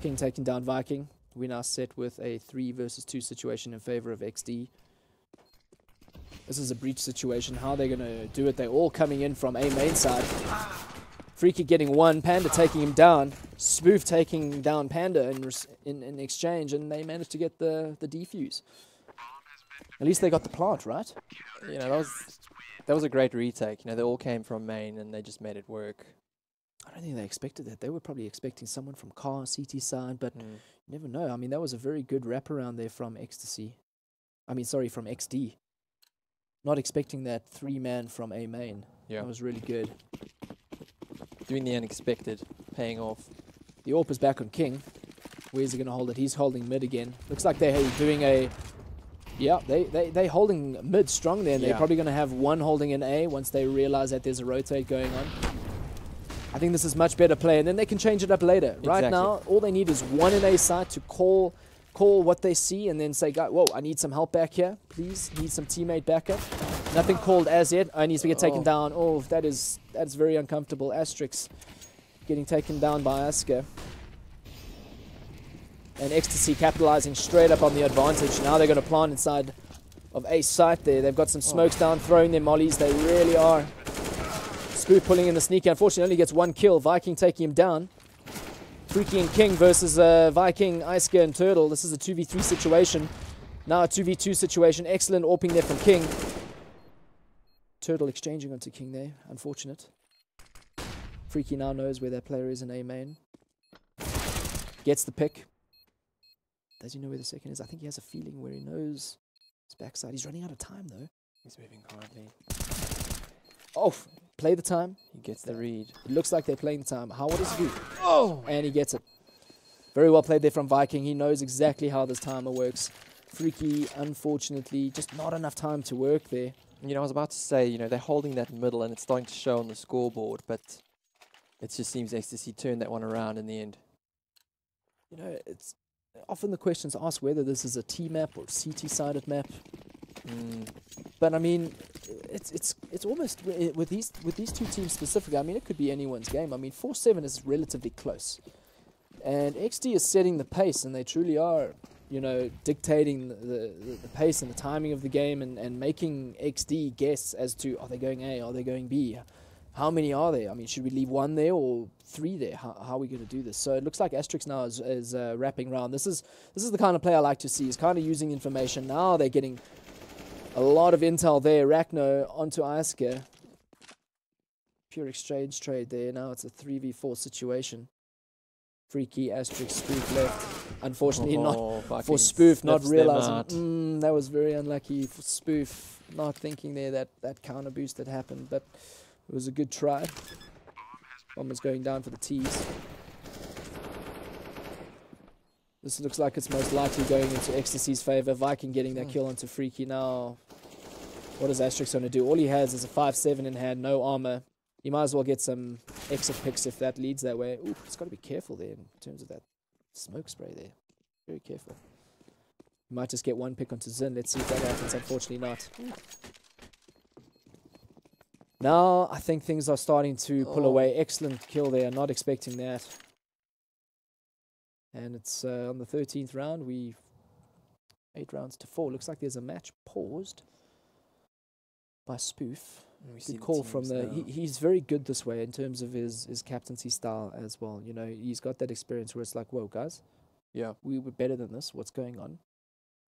J: King taking down Viking. We're now set with a 3 versus 2 situation in favor of XD. This is a breach situation. How they're going to do it? They're all coming in from a main side. Freaky getting 1, Panda taking him down. Spoof taking down Panda in exchange, and they managed to get the defuse. At least they got the plant, right?
K: You know, that was a great retake. You know, they all came from main, and they just made it work.
J: I don't think they expected that. They were probably expecting someone from car, CT side, but you never know. I mean, that was a very good wraparound there from XTC. I mean, sorry, from XD. Not expecting that 3-man from a main.
K: Yeah.
J: That was really good.
K: Doing the unexpected, paying off.
J: The AWP is back on King. Where's he going to hold it? He's holding mid again. Looks like they're doing a... Yeah, they're holding mid strong there, and they're probably going to have 1 holding in A once they realize that there's a rotate going on. I think this is much better play, and then they can change it up later. Exactly. Right now, all they need is 1 in A side to call what they see, and then say, whoa, I need some help back here, please. Need some teammate backup. Nothing called as yet. I need to get taken down. Oh, that is very uncomfortable. Asterix getting taken down by Asker. And XTC capitalizing straight up on the advantage. Now they're going to plant inside of a site there. They've got some smokes down, throwing their mollies. They really are. Spoof pulling in the sneaker. Unfortunately, only gets 1 kill. Viking taking him down. Freaky and King versus Viking, Isker, and Turtle. This is a 2v3 situation. Now a 2v2 situation. Excellent AWPing there from King. Turtle exchanging onto King there. Unfortunate. Freaky now knows where that player is in A main. Gets the pick. Does he know where the second is? I think he has a feeling where he knows his backside. He's running out of time, though.
K: He's moving quietly.
J: Oh, play the time.
K: He gets the read.
J: It looks like they're playing the time. What does he do? Oh! And he gets it. Very well played there from Viking. He knows exactly how this timer works. Freaky, unfortunately, just not enough time to work there.
K: You know, I was about to say, you know, they're holding that middle, and it's starting to show on the scoreboard, but it just seems XTC turned that one around in the end.
J: You know, it's often the questions asked whether this is a T map or CT-sided map. But I mean, it's almost with these 2 teams specifically. I mean, it could be anyone's game. I mean, 4-7 is relatively close, and XD is setting the pace, and they truly are, you know, dictating the pace and the timing of the game, and making XD guess as to, are they going A, are they going B? How many are there? I mean, should we leave 1 there or 3 there? How are we going to do this? So it looks like Asterix now is wrapping around. This is the kind of play I like to see. He's kind of using information. Now they're getting a lot of intel there. Rachno onto Isker. Pure exchange trade there. Now it's a 3v4 situation. Freaky, Asterix, Spoof left. Unfortunately, not for Spoof, not realizing. That was very unlucky for Spoof. Not thinking there that counter boost had happened, but it was a good try. Bomber's going down for the tees. This looks like it's most likely going into XTC's favor. Viking getting that kill onto Freaky now. What is Asterix going to do? All he has is a 5-7 in hand, no armor. You might as well get some exit picks if that leads that way. Ooh, it's got to be careful there in terms of that smoke spray there. Very careful. We might just get one pick onto Zin. Let's see if that happens. Unfortunately not. Now I think things are starting to pull away. Excellent kill there. Not expecting that. And it's on the 13th round. We've 8 rounds to 4. Looks like there's a match paused by Spoof. Good call from he's very good this way in terms of his captaincy style as well. You know, he's got that experience where it's like, whoa, guys,
K: yeah,
J: we were better than this. What's going on?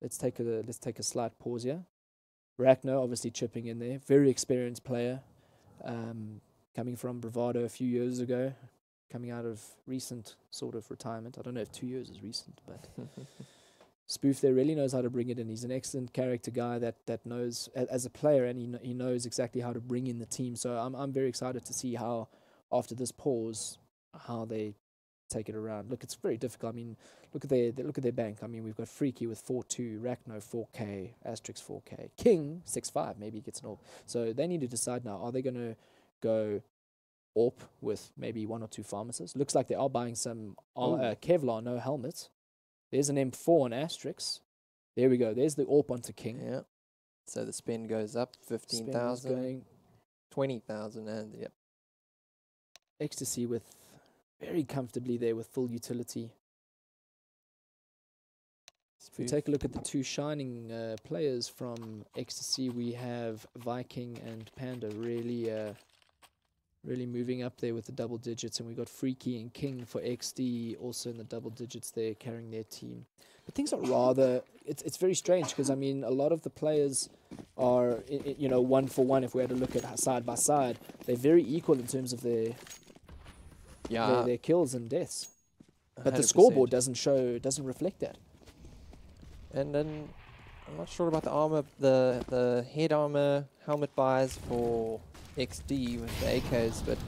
J: Let's take a slight pause here. Rachno obviously chipping in there. Very experienced player, coming from Bravado a few years ago, coming out of recent sort of retirement. I don't know if 2 years is recent, but Spoof there really knows how to bring it in. He's an excellent character guy that knows as a player, and he knows exactly how to bring in the team. So I'm very excited to see how after this pause how they take it around. Look, it's very difficult. I mean, look at their bank. I mean, we've got Freaky with 4-2, Rachno 4K, Asterix 4K, King 6-5. Maybe he gets an AWP. So they need to decide now: are they going to go AWP with maybe 1 or 2 pharmacists? Looks like they are buying some Kevlar, no helmet. There's an M4 on Asterix. There we go. There's the AWP onto King.
K: Yeah. So the spin goes up 15,000, 20,000, and yep.
J: XTC with very comfortably there with full utility. If we take a look at the 2 shining players from XTC, we have Viking and Panda really moving up there with the double digits, and we got Freaky and King for XD also in the double digits there carrying their team. But things are rather, it's very strange because I mean a lot of the players are you know 1 for 1. If we had to look at side by side, they're very equal in terms of their kills and deaths. But
K: 100%.
J: the scoreboard doesn't reflect that.
K: And then I'm not sure about the armor, the head armor helmet buys for XD with the AKs, but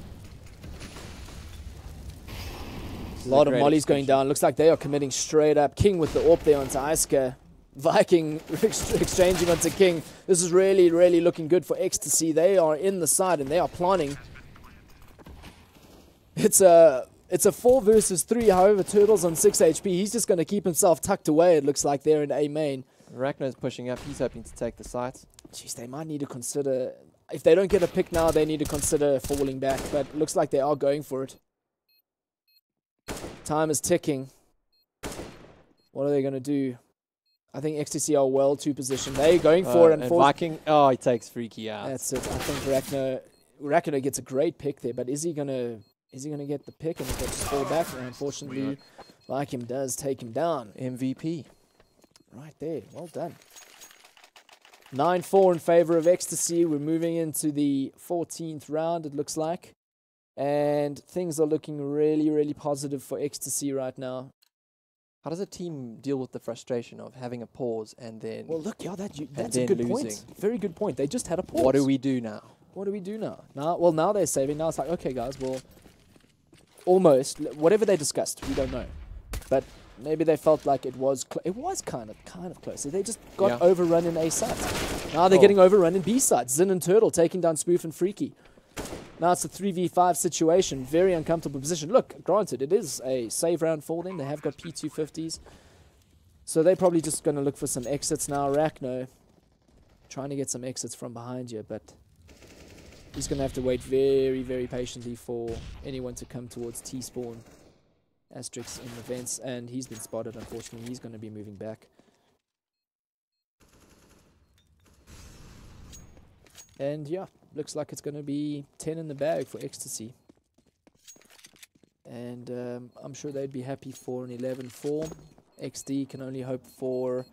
J: a lot of mollies going down. Looks like they are committing straight up. King with the AWP there onto Iska. Viking exchanging onto King. This is really, really looking good for XTC. They are in the side and they are planning. It's a 4 versus 3. However, Turtle's on 6 HP. He's just going to keep himself tucked away. It looks like they're in A main.
K: Rachno's pushing up. He's hoping to take the site.
J: Jeez, they might need to consider. If they don't get a pick now, they need to consider falling back. But it looks like they are going for it. Time is ticking. What are they going to do? I think XTC are well to position. They're going for it.
K: And Viking, he takes Freaky out.
J: That's it. I think Rachno gets a great pick there, but is he gonna get the pick and just fall back? And unfortunately, Viking does take him down.
K: MVP.
J: Right there. Well done. 9-4 in favor of XTC. We're moving into the 14th round, it looks like. And things are looking really, really positive for XTC right now.
K: How does a team deal with the frustration of having a pause and then...
J: Well, look, that's a good point. Very good point. They just had a pause.
K: What do we do now?
J: What do we do now? Now they're saving. Now it's like, okay, guys, well, almost. Whatever they discussed, we don't know. But maybe they felt like it was kind of close. They just got overrun in A sides. Now they're getting overrun in B sides. Zin and Turtle taking down Spoof and Freaky. Now it's a 3v5 situation. Very uncomfortable position. Look, granted, it is a save round for them. They have got P250s. So they're probably just going to look for some exits now. Rachno trying to get some exits from behind here, but he's going to have to wait very, very patiently for anyone to come towards T-spawn. Asterix in the vents, and he's been spotted, unfortunately. He's going to be moving back. And yeah, looks like it's going to be 10 in the bag for XTC. And I'm sure they'd be happy for an 11-4. XD can only hope for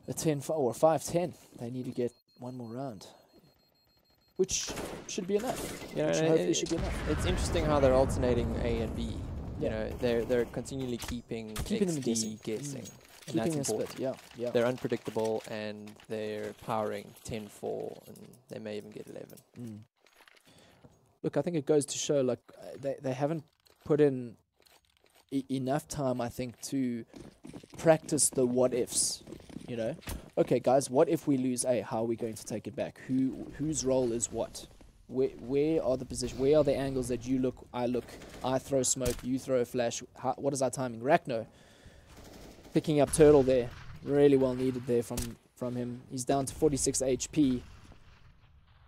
J: a 10 or 5-10. They need to get one more round, which should be enough.
K: You know,
J: hopefully should be enough.
K: It's interesting how they're alternating A and B. You know, they're continually keeping XD guessing. And that's important.
J: Yeah.
K: They're unpredictable and they're powering 10-4 and they may even get 11.
J: Look, I think it goes to show like they haven't put in enough time, I think, to practice the what ifs. You know, okay, guys, what if we lose A? How are we going to take it back? Whose role is what? Where are the positions? Where are the angles that you look, I look, I throw smoke, you throw a flash? What is our timing? Rachno picking up Turtle there. Really well needed there from him. He's down to 46 HP,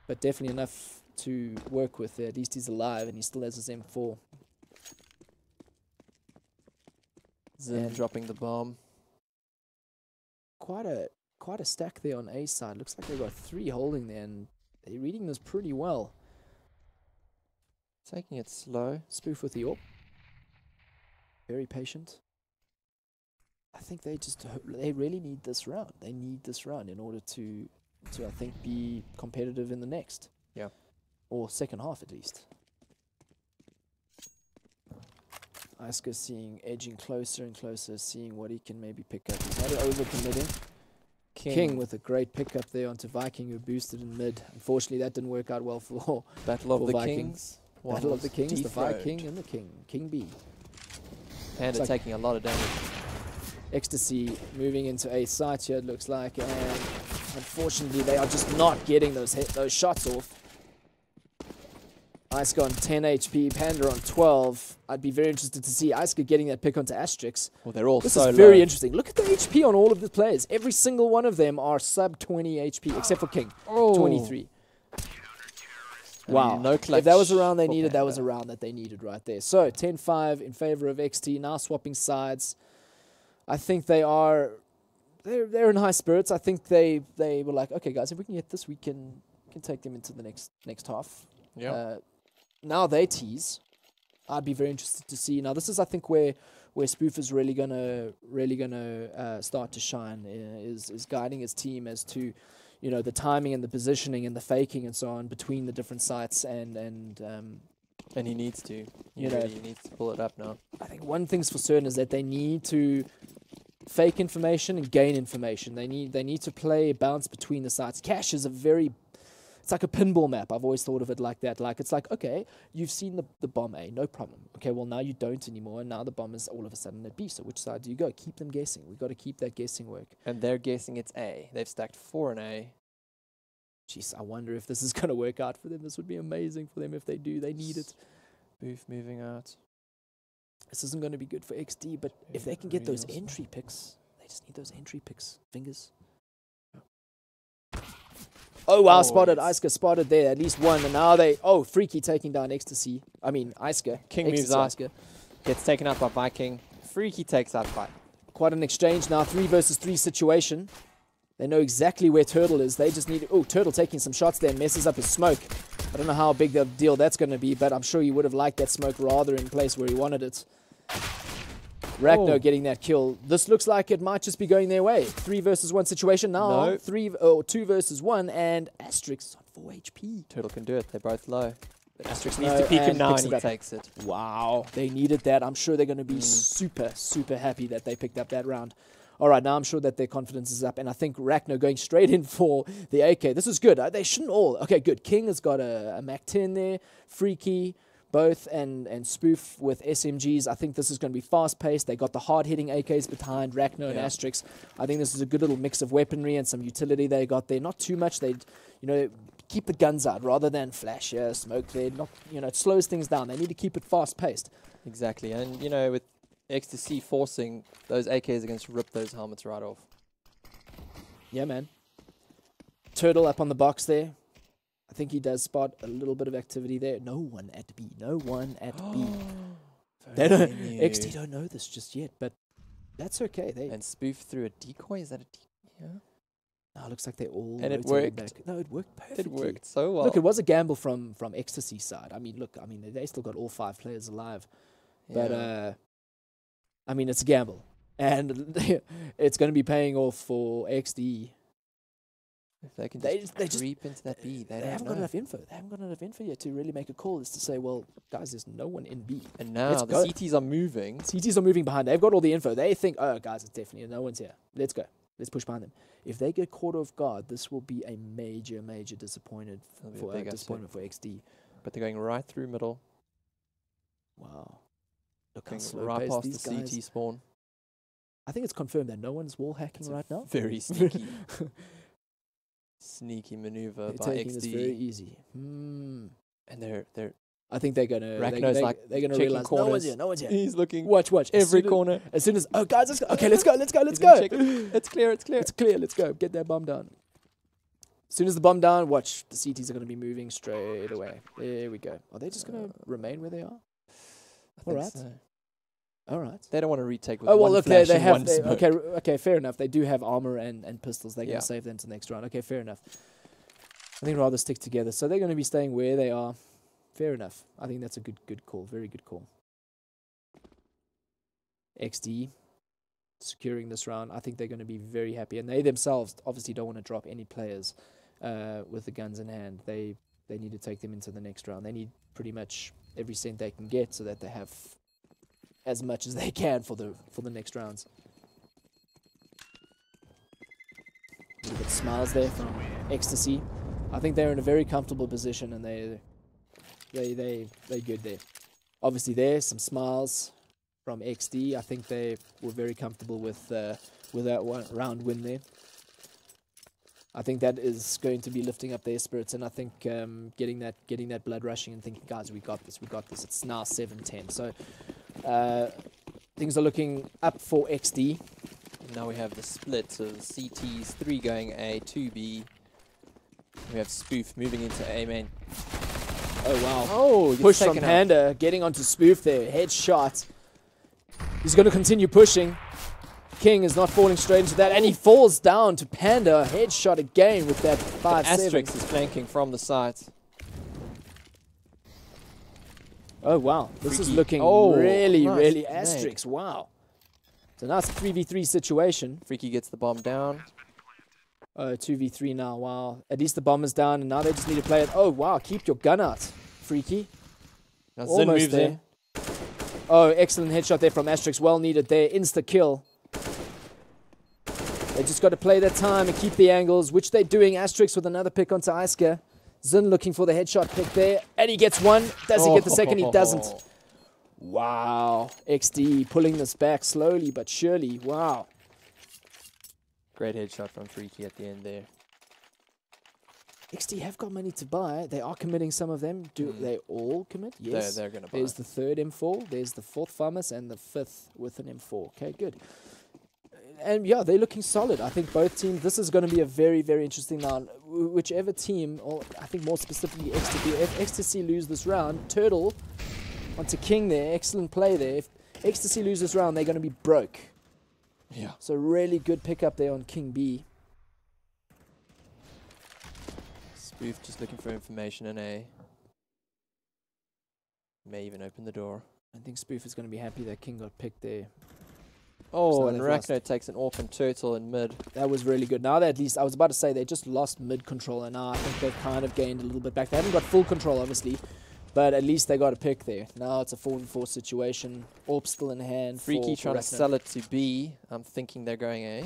J: but definitely enough to work with there. At least he's alive and he still has his M4.
K: Zim dropping the bomb.
J: Quite a stack there on A side. Looks like they've got 3 holding there, and they're reading this pretty well.
K: Taking it slow.
J: Spoof with the AWP. Very patient. I think they really need this round. They need this round in order to I think be competitive in the next.
K: Yeah.
J: Or second half at least. Iska edging closer and closer, seeing what he can maybe pick up. He's not over-committing. King with a great pickup there onto Viking, who boosted in mid. Unfortunately, that didn't work out well for
K: Battle of the
J: Vikings.
K: Kings.
J: Battle of the Kings, the
K: dethroned.
J: Viking and the King. King B.
K: Panda
J: Looks like
K: taking a lot of damage.
J: XTC moving into a site here, it looks like, and unfortunately they are just not getting those shots off. Iska on 10 HP, Panda on 12. I'd be very interested to see Iska getting that pick onto Asterix.
K: Well, they're all
J: this
K: so
J: is very
K: low.
J: interesting. Look at the HP on all of the players. Every single one of them are sub 20 HP, except for King, 23. Wow.
K: No clutch
J: if that was a round they
K: for
J: needed, that
K: Panda.
J: was a round that they needed right there. So 10-5 in favor of XT, now swapping sides. I think they're in high spirits. I think they were like, okay guys, if we can get this, we can take them into the next half.
K: Yeah.
J: Now they tease. I'd be very interested to see. Now this is, I think, where Spoof is really gonna start to shine. Is guiding his team as to, the timing and the positioning and the faking and so on between the different sites and
K: he needs to. He really needs to pull it up now.
J: I think one thing's for certain is that they need to fake information and gain information. They need to play a balance between the sides. Cash is it's like a pinball map. I've always thought of it like that. Like, it's like, okay, you've seen the bomb A, no problem. Okay, well, now you don't anymore, and now the bomb is all of a sudden at B. So which side do you go? Keep them guessing. We've got to keep that guessing work.
K: And they're guessing it's A. They've stacked 4 in A.
J: Jeez, I wonder if this is going to work out for them. This would be amazing for them if they do. They need it.
K: Booth moving out.
J: This isn't going to be good for XD, but if they can get those entry picks, they just need those entry picks. Fingers. Oh, wow, spotted. Iska spotted there. At least one. And now Freaky taking down XTC. I mean, Iska.
K: King
J: XTC
K: moves out.
J: Iska.
K: Gets taken out by Viking. Freaky takes out Viking.
J: Quite an exchange now. 3 versus 3 situation. They know exactly where Turtle is. They just need... Oh, Turtle taking some shots there and messes up his smoke. I don't know how big the deal that's going to be, but I'm sure he would have liked that smoke rather in place where he wanted it. Ragnar getting that kill. This looks like it might just be going their way. 3 versus 1 situation now.
K: No.
J: 2 versus 1, and Asterix is on 4 HP.
K: Turtle can do it. They're both low. But Asterix
J: No,
K: needs to peek him
J: and
K: now
J: picks
K: and
J: it
K: he
J: up.
K: takes it.
J: Wow. They needed that. I'm sure they're going to be super, super happy that they picked up that round. All right, now I'm sure that their confidence is up, and I think Ragnar going straight in for the AK. This is good. They shouldn't all... Okay, good. King has got a Mac-10 there. Freaky... both and Spoof with SMGs. I think this is going to be fast-paced. They got the hard-hitting AKs behind Ragnar and Asterix. I think this is a good little mix of weaponry and some utility they got there. Not too much. They, keep the guns out rather than flash here, smoke there. Not, it slows things down. They need to keep it fast-paced.
K: Exactly. And, with XTC forcing those AKs against rip those helmets right off.
J: Yeah, man. Turtle up on the box there. I think he does spot a little bit of activity there. No one at B. No one at B. XT don't know this just yet, but that's okay.
K: And Spoof threw a decoy. Is that a decoy? Yeah.
J: No, it looks like they all
K: and it
J: rotated
K: worked.
J: Back. No, it worked perfectly.
K: It worked so well.
J: Look, it was a gamble from XTC's side. I mean, they still got all 5 players alive, but it's a gamble, and it's going to be paying off for XD.
K: If they can just creep into that B, they
J: haven't got enough info. They haven't got enough info yet to really make a call. Is to say, well, guys, there's no one in B.
K: And now the CTs are moving.
J: CTs are moving behind. They've got all the info. They think, oh, guys, it's definitely no one's here. Let's go. Let's push behind them. If they get caught off guard, this will be a major, major disappointment for XD.
K: But they're going right through middle.
J: Wow. Look how
K: Going
J: slow
K: right
J: paced
K: past
J: these
K: the
J: guys.
K: CT spawn.
J: I think it's confirmed that no one's wall hacking right now.
K: Very sneaky. Sneaky maneuver by
J: taking
K: XD.
J: this very easy.
K: And they're
J: I think they're gonna.
K: Rachno's
J: they're
K: like
J: gonna
K: checking
J: realize
K: corners.
J: no one's here. No one's here.
K: He's looking.
J: Watch.
K: Every corner.
J: As soon as guys, okay, let's go. Let's
K: He's
J: go.
K: gonna check it. It's clear. It's clear.
J: It's clear. Let's go. Get that bomb down. As soon as the bomb down, watch the CTs are gonna be moving straight away. There we go. Are they just gonna remain where they are? All right.
K: So.
J: All right.
K: They don't want to retake with
J: Oh well,
K: one
J: look,
K: flash
J: they
K: and
J: have.
K: one smoke.
J: Okay, fair enough. They do have armor and pistols. They're
K: Yeah.
J: gonna save them to the next round. Okay, fair enough. I think rather stick together. So they're gonna be staying where they are. Fair enough. I think that's a good call. Very good call. XD securing this round. I think they're going to be very happy, and they themselves obviously don't want to drop any players with the guns in hand. They need to take them into the next round. They need pretty much every cent they can get so that they have as much as they can for the next rounds. A little bit of smiles there from XTC. I think they're in a very comfortable position, and they're good there. Obviously, there's some smiles from XD. I think they were very comfortable with that one round win there. I think that is going to be lifting up their spirits, and I think getting that blood rushing and thinking, guys, we got this. It's now 7-10. So things are looking up for XD.
K: Now we have the split of CTs, 3 going A, 2 B. We have Spoof moving into A main.
J: Oh, wow.
K: Oh,
J: push from Panda, getting onto Spoof there. Headshot. He's going to continue pushing. King is not falling straight into that, and he falls down to Panda. Headshot again with that 5-7.
K: Asterix is flanking from the side.
J: Oh, wow. This is
K: Freaky.
J: looking really Asterix. Wow. It's a nice 3v3 situation.
K: Freaky gets the bomb down.
J: 2v3 now. Wow. At least the bomb is down, and now they just need to play it. Oh, wow. Keep your gun out, Freaky.
K: Now Zin
J: Almost
K: moves
J: there.
K: in.
J: Oh, excellent headshot there from Asterix. Well needed there. Insta-kill. They just got to play their time and keep the angles, which they're doing. Asterix with another pick onto Isker. Zin looking for the headshot pick there, and he gets one. Does he get the second? He doesn't. Wow. XD pulling this back slowly but surely. Wow.
K: Great headshot from Freaky at the end there.
J: XD have got money to buy. They are committing some of them. Do they all commit? Yes.
K: They're going to buy.
J: There's the 3rd M4. There's the 4th Farmus and the 5th with an M4. Okay, good. And yeah, they're looking solid. I think both teams, this is going to be a very, very interesting round. Whichever team, or I think more specifically XTC, if XTC lose this round, Turtle onto King there. Excellent play there. If XTC lose this round, they're going to be broke.
K: Yeah.
J: So really good pickup there on King B.
K: Spoof just looking for information in A. May even open the door.
J: I think Spoof is going to be happy that King got picked there.
K: Oh,
J: So
K: and
J: they've lost.
K: Rachno takes an AWP and Turtle in mid.
J: That was really good. Now they at least, I was about to say they just lost mid control, and now I think they've kind of gained a little bit back. They haven't got full control, obviously, but at least they got a pick there. Now it's a 4-4 situation. AWP still in hand.
K: Freaky
J: for
K: trying to
J: Rachno.
K: sell it to B. I'm thinking they're going A.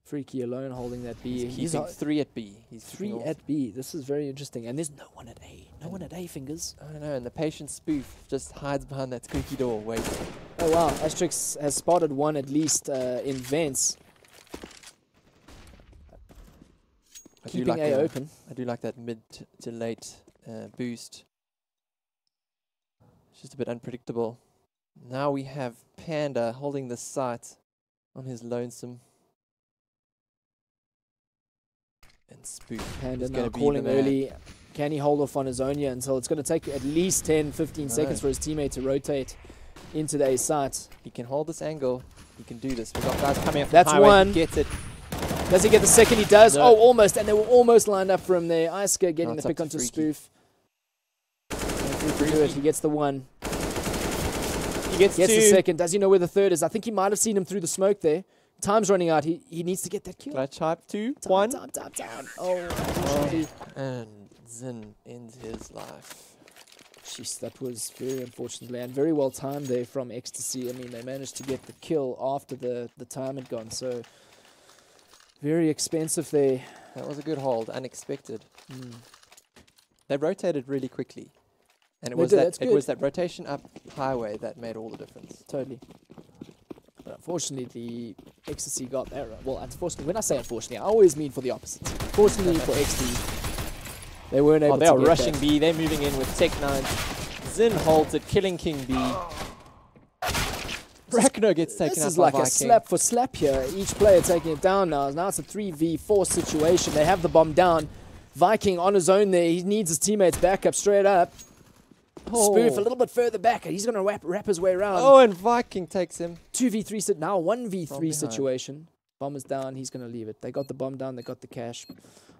J: Freaky alone holding that B.
K: He's keeping 3 at B. He's
J: 3
K: keeping
J: at B. This is very interesting. And there's no one at A. No one at A, Fingers.
K: I don't know, and the patient Spoof just hides behind that squeaky door waiting.
J: Oh, wow. Asterix has spotted one at least in vents. Keeping A open.
K: I do like that mid to late boost. It's just a bit unpredictable. Now we have Panda holding the site on his lonesome. And Spoof
J: Panda
K: is
J: now
K: going to be
J: calling
K: the man.
J: early. Can he hold off on his own here until it's going to take at least 10-15 seconds for his teammate to rotate into the A site?
K: He can hold this angle. He can do this. We've got guys coming up from
J: That's
K: highway.
J: one.
K: He gets it.
J: Does he get the second? He does.
K: No.
J: Oh, almost. And they were almost lined up for him there. Isker getting
K: Now
J: the
K: it's up
J: pick
K: to
J: onto
K: Freaky.
J: Spoof. Freaky. He gets the one.
K: He gets
J: the
K: two.
J: second. Does he know where the third is? I think he might have seen him through the smoke there. Time's running out. He needs to get that kill.
K: Clutch hype 2,
J: Time,
K: 1.
J: Time. Oh, unfortunately.
K: And Zin ends his life.
J: Jeez, that was very unfortunately and very well timed there from XTC. I mean, they managed to get the kill after the time had gone. So very expensive there.
K: That was a good hold, unexpected. They rotated really quickly. And it
J: They
K: was
J: did,
K: that
J: that's
K: it
J: good.
K: was that rotation up highway that made all the difference.
J: Totally. But unfortunately, XTC got that round. Well, unfortunately, when I say unfortunately, I always mean for the opposite team. Fortunately for XD, they weren't able to
K: They are
J: get
K: rushing
J: that.
K: B. They're moving in with Tech 9. Zin holds it, killing King B. Rakno gets taken
J: This
K: out
J: is
K: by
J: like
K: Viking.
J: a slap for slap here. Each player taking it down now. Now it's a 3v4 situation. They have the bomb down. Viking on his own there. He needs his teammates back up straight up. Spoof a little bit further back. He's going to wrap his way around.
K: Oh, and Viking takes him.
J: 2v3 now 1v3
K: behind.
J: situation. Bomb is down. He's going to leave it. They got the bomb down. They got the cash.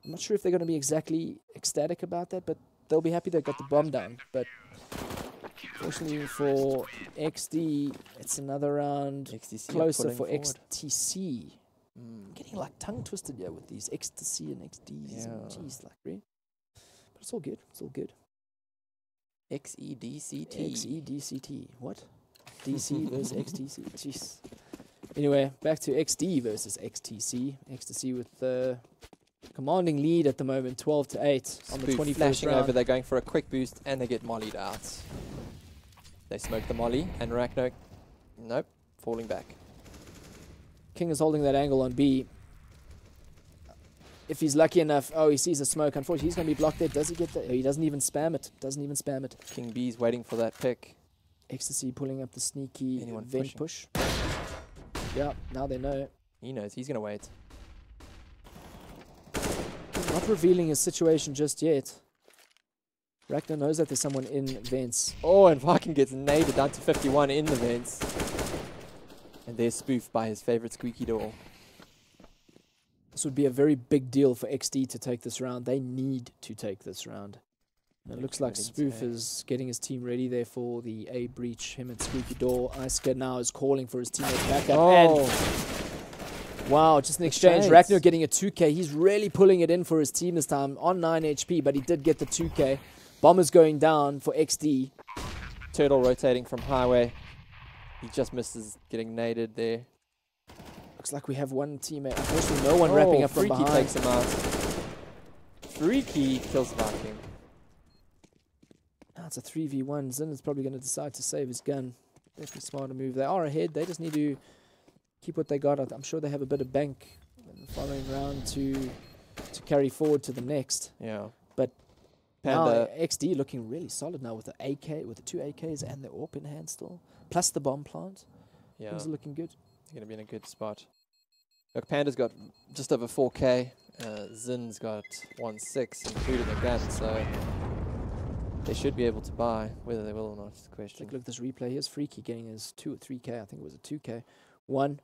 J: I'm not sure if they're going to be exactly ecstatic about that, but they'll be happy they got the bomb down. But fortunately for XD, it's another round
K: XTC
J: closer for
K: forward.
J: XTC. I'm getting like tongue twisted here with these XTC and XDs.
K: Yeah.
J: And G's, like, really? But it's all good. It's all good.
K: XEDCT.
J: XEDCT. What? DC versus XTC. Jeez. Anyway, back to XD versus XTC. XTC with the commanding lead at the moment, 12-8 on the
K: Spoof
J: 21st
K: flashing
J: round.
K: over, they're going for a quick boost, and they get mollied out. They smoke the molly, and Rakno, nope, falling back.
J: King is holding that angle on B. If he's lucky enough, oh, he sees a smoke. Unfortunately, he's going to be blocked there. Does he get that? He doesn't even spam it. Doesn't even spam it.
K: King B's waiting for that pick.
J: XTC pulling up the sneaky
K: Anyone
J: vent
K: pushing?
J: push. Yeah, now they know.
K: He knows, he's going to wait.
J: Not revealing his situation just yet. Rakno knows that there's someone in vents.
K: Oh, and Viking gets naded down to 51 in the vents. And they're spoofed by his favorite squeaky door.
J: This would be a very big deal for XD to take this round. They need to take this round. And it looks like Spoof is getting his team ready there for the A breach. Him and Squeaky Door. Isker now is calling for his teammates back up.
K: Oh.
J: And wow, just an exchange.
K: chance.
J: Rakno getting a 2K. He's really pulling it in for his team this time on 9 HP, but he did get the 2K. Bomber's going down for XD.
K: Turtle rotating from highway. He just misses getting naded there.
J: Looks like we have one teammate. Unfortunately, no one wrapping up from
K: Freaky
J: behind.
K: takes him out. Freaky kills Viking.
J: Now it's a 3v1. Zin is probably going to decide to save his gun. Definitely smarter move. They are ahead. They just need to keep what they got. I'm sure they have a bit of bank in the following round to carry forward to the next.
K: Yeah.
J: But
K: Panda.
J: now XD looking really solid now with the AK, with the 2 AKs and the AWP in hand still, plus the bomb plant.
K: Yeah.
J: Things are looking good.
K: He's going to be in a good spot. Look, Panda's got just over 4K. Zin's got 1.6, including a gun, so they should be able to buy. Whether they will or not is the question.
J: Take a look at this replay. Here's Freaky getting his 2 or 3K. I think it was a 2K. 1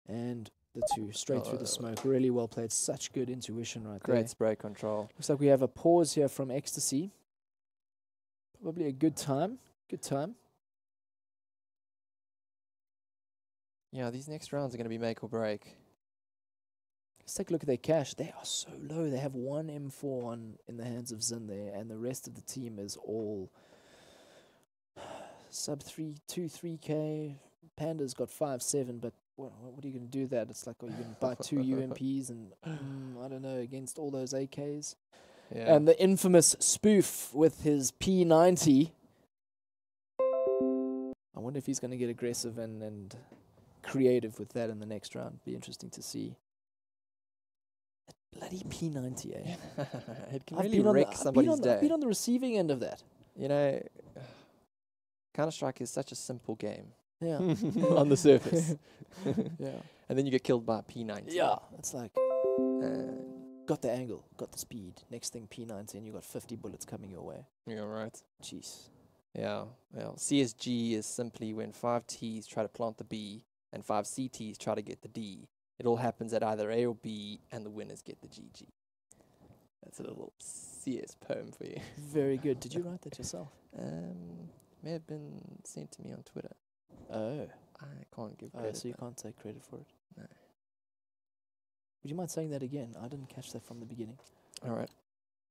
J: and the 2 straight through the smoke. Really well played. Such good intuition right there.
K: Great spray control.
J: Looks like we have a pause here from XTC. Probably a good time. Good time.
K: Yeah, these next rounds are going to be make or break.
J: Let's take a look at their cash. They are so low. They have 1 M4 in the hands of Zin there, and the rest of the team is all sub 3K. Panda's got 5.7, but what are you going to do with that? It's like, are you going to buy 2 UMPs and, I don't know, against all those AKs?
K: Yeah.
J: And the infamous Spoof with his P90. I wonder if he's going to get aggressive and creative with that in the next round. Be interesting to see. That bloody P90, eh?
K: It can really wreck somebody's day.
J: I've been on the receiving end of that.
K: You know, Counter-Strike is such a simple game.
J: Yeah.
K: On the surface.
J: Yeah.
K: And then you get killed by a P90.
J: Yeah. It's like, got the angle, got the speed. Next thing P90 and you got 50 bullets coming your way.
K: Yeah, right.
J: Jeez.
K: Yeah. Well, CSG is simply when 5 Ts try to plant the B and 5 CTs try to get the D. It all happens at either A or B, and the winners get the GG. That's a little CS poem for you.
J: Very good. Did you write that yourself?
K: May have been sent to me on Twitter.
J: Oh.
K: I can't give credit.
J: So you can't take credit for it?
K: No.
J: Would you mind saying that again? I didn't catch that from the beginning.
K: All right.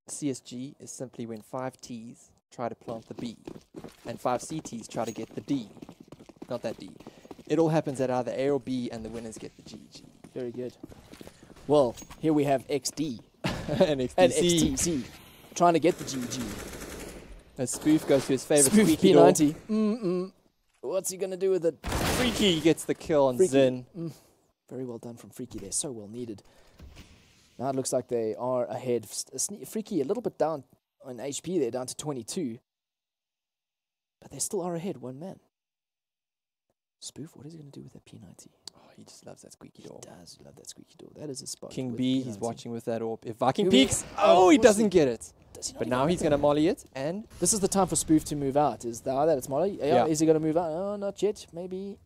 K: CSG is simply when 5 Ts try to plant the B, and 5 CTs try to get the D. Not that D. It all happens at either A or B, and the winners get the GG.
J: Very good. Well, here we have XD
K: and XTC.
J: And XTC trying to get the GG.
K: A Spoof goes to his favorite
J: Spoof
K: squeaky
J: P90. What's he going to do with it?
K: Freaky gets the kill on
J: Freaky.
K: Zin.
J: Very well done from Freaky there. So well needed. Now it looks like they are ahead. Freaky a little bit down on HP there, down to 22. But they still are ahead, one man. Spoof, what is he going to do with that P90?
K: Oh, he just loves that squeaky door.
J: He does love that squeaky door. That is a spot.
K: King
J: with
K: B,
J: P90.
K: he's watching with that orb. If Viking
J: Here we-
K: peeks, oh, he
J: of course
K: doesn't get it.
J: Does he not
K: But
J: even
K: now
J: get
K: he's
J: that?
K: going to molly it, and
J: This is the time for Spoof to move out. Is that it's Molly? Yeah. Is he going to move out? Oh, not yet. Maybe.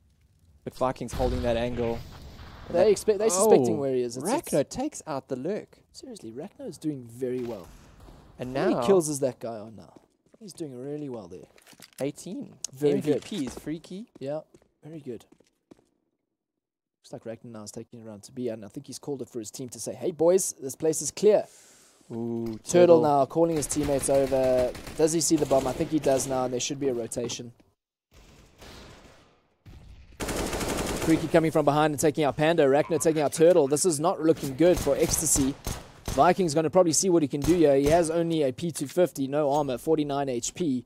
K: but Viking's holding that angle.
J: They're suspecting where he is.
K: Ragnar takes out the lurk.
J: Seriously, Ragnar is doing very well.
K: And
J: How
K: now
J: many kills is that guy on now? He's doing really well there.
K: 18.
J: Very good.
K: MVPs, Freaky.
J: Yeah, very good. Looks like Ragnar now is taking it around to B, and I think he's called it for his team to say, hey boys, this place is clear.
K: Ooh,
J: Turtle now calling his teammates over. Does he see the bomb? I think he does now, and there should be a rotation. Freaky coming from behind and taking out Panda. Ragnar taking out Turtle. This is not looking good for XTC. Viking's going to probably see what he can do here. He has only a P250, no armor, 49 HP.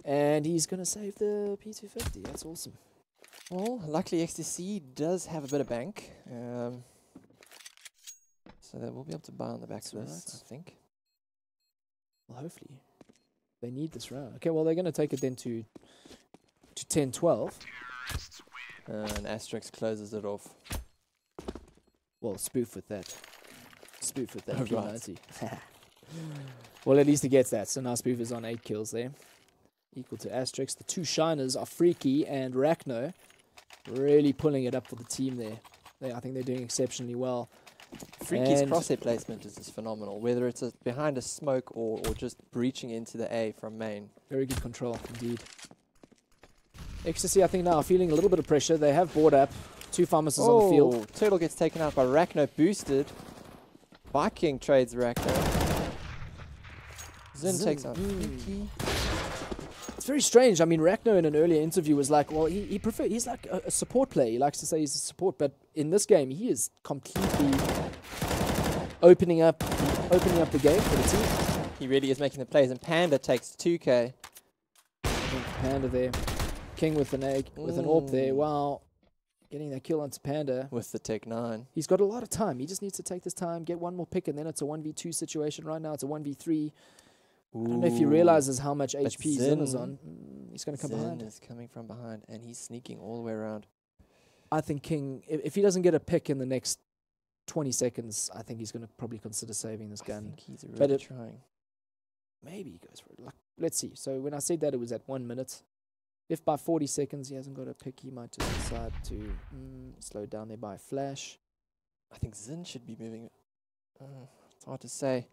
J: And he's going to save the P250. That's awesome.
K: Well, luckily XTC does have a bit of bank. So they will be able to buy on the back of this, I think.
J: Well, hopefully. They need this round. Okay, well, they're going to take it then to 10-12.
K: And Asterix closes it off.
J: Well, Spoof with that. Spoof with that
K: Oh,
J: P90. Well, at least he gets that. So now Spoof is on 8 kills there. Equal to Asterix. The two shiners are Freaky and Ragnar. Really pulling it up for the team there. I think they're doing exceptionally well.
K: Freaky's
J: And
K: crosshair placement is just phenomenal. Whether it's behind a smoke or just breaching into the A from main.
J: Very good control, indeed. XTC, I think now, are feeling a little bit of pressure. They have board up. 2 pharmacists on the field.
K: Turtle gets taken out by Ragnar, boosted. Viking trades Ragnar. Zin takes out Freaky.
J: It's very strange. I mean, Ragnar in an earlier interview was like, well, he's like a support player. He likes to say he's a support, but in this game, he is completely opening up the game for the team.
K: He really is making the plays, and Panda takes 2K.
J: Panda there. King with an egg, with an AWP there. Wow. Getting that kill onto Panda.
K: With the Tech 9.
J: He's got a lot of time. He just needs to take this time, get one more pick, and then it's a 1v2 situation. Right now, it's a 1v3. I don't know if he realizes how much HP Zin is on. He's going to come behind.
K: Zin is coming from behind, and he's sneaking all the way around.
J: I think King, if he doesn't get a pick in the next 20 seconds, I think he's going to probably consider saving this gun.
K: I think he's really trying.
J: Maybe he goes for it. Like, let's see. So when I said that, it was at 1 minute. If by 40 seconds he hasn't got a pick, he might just decide to slow down there by a flash.
K: I think Zin should be moving. It's hard to say.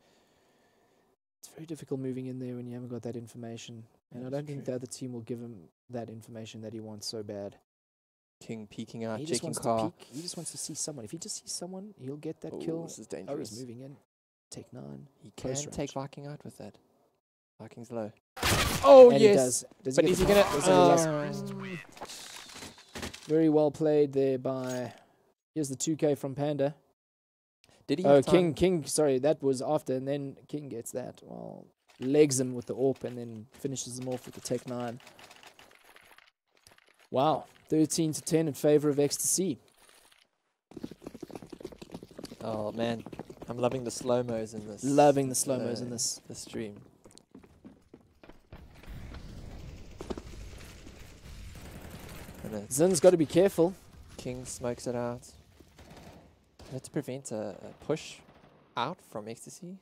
J: It's very difficult moving in there when you haven't got that information. And I don't think the other team will give him that information that he wants so bad.
K: King peeking out,
J: He just
K: checking
J: wants
K: car.
J: to peek. He just wants to see someone. If he just sees someone, he'll get that kill.
K: This is
J: Oh,
K: dangerous.
J: he's moving in. Take 9.
K: He can take Viking out with that. Viking's low.
J: Oh,
K: and
J: yes.
K: He does.
J: Does
K: But
J: he
K: is
J: get
K: he
J: the
K: going
J: mark?
K: to...
J: Very well played there by... Here's the 2K from Panda.
K: Did he
J: Oh,
K: have time?
J: King, sorry, that was after, and then King gets that. Well, legs him with the AWP and then finishes him off with the Tech 9. Wow, 13-10 in favor of XTC.
K: Oh, man. I'm loving the slow-mos in this.
J: Loving the slow-mos in this.
K: The stream.
J: Zin's got to be careful.
K: King smokes it out. Let's prevent a push out from XTC.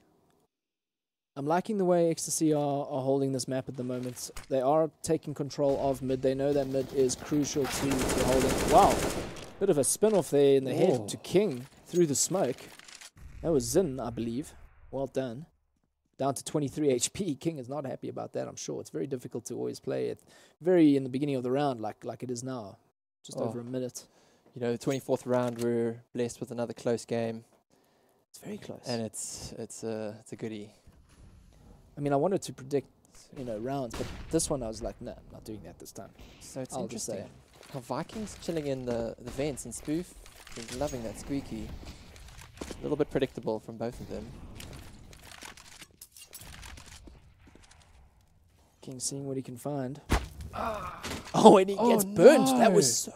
J: I'm liking the way XTC are holding this map at the moment. They are taking control of mid. They know that mid is crucial to holding. Wow, bit of a spin-off there in the head to King through the smoke. That was Zin, I believe. Well done. Down to 23 HP. King is not happy about that, I'm sure. It's very difficult to always play it very in the beginning of the round like it is now. Just over a minute.
K: You know, the 24th round, we're blessed with another close game.
J: It's very close.
K: And it's a goodie.
J: I mean, I wanted to predict, rounds, but this one I was like, nah, I'm not doing that this time.
K: So it's
J: I'll just say
K: interesting how Vikings chilling in the vents, and Spoof is loving that squeaky. A little bit predictable from both of them.
J: King seeing what he can find. Oh, and he gets burnt.
K: No.
J: That was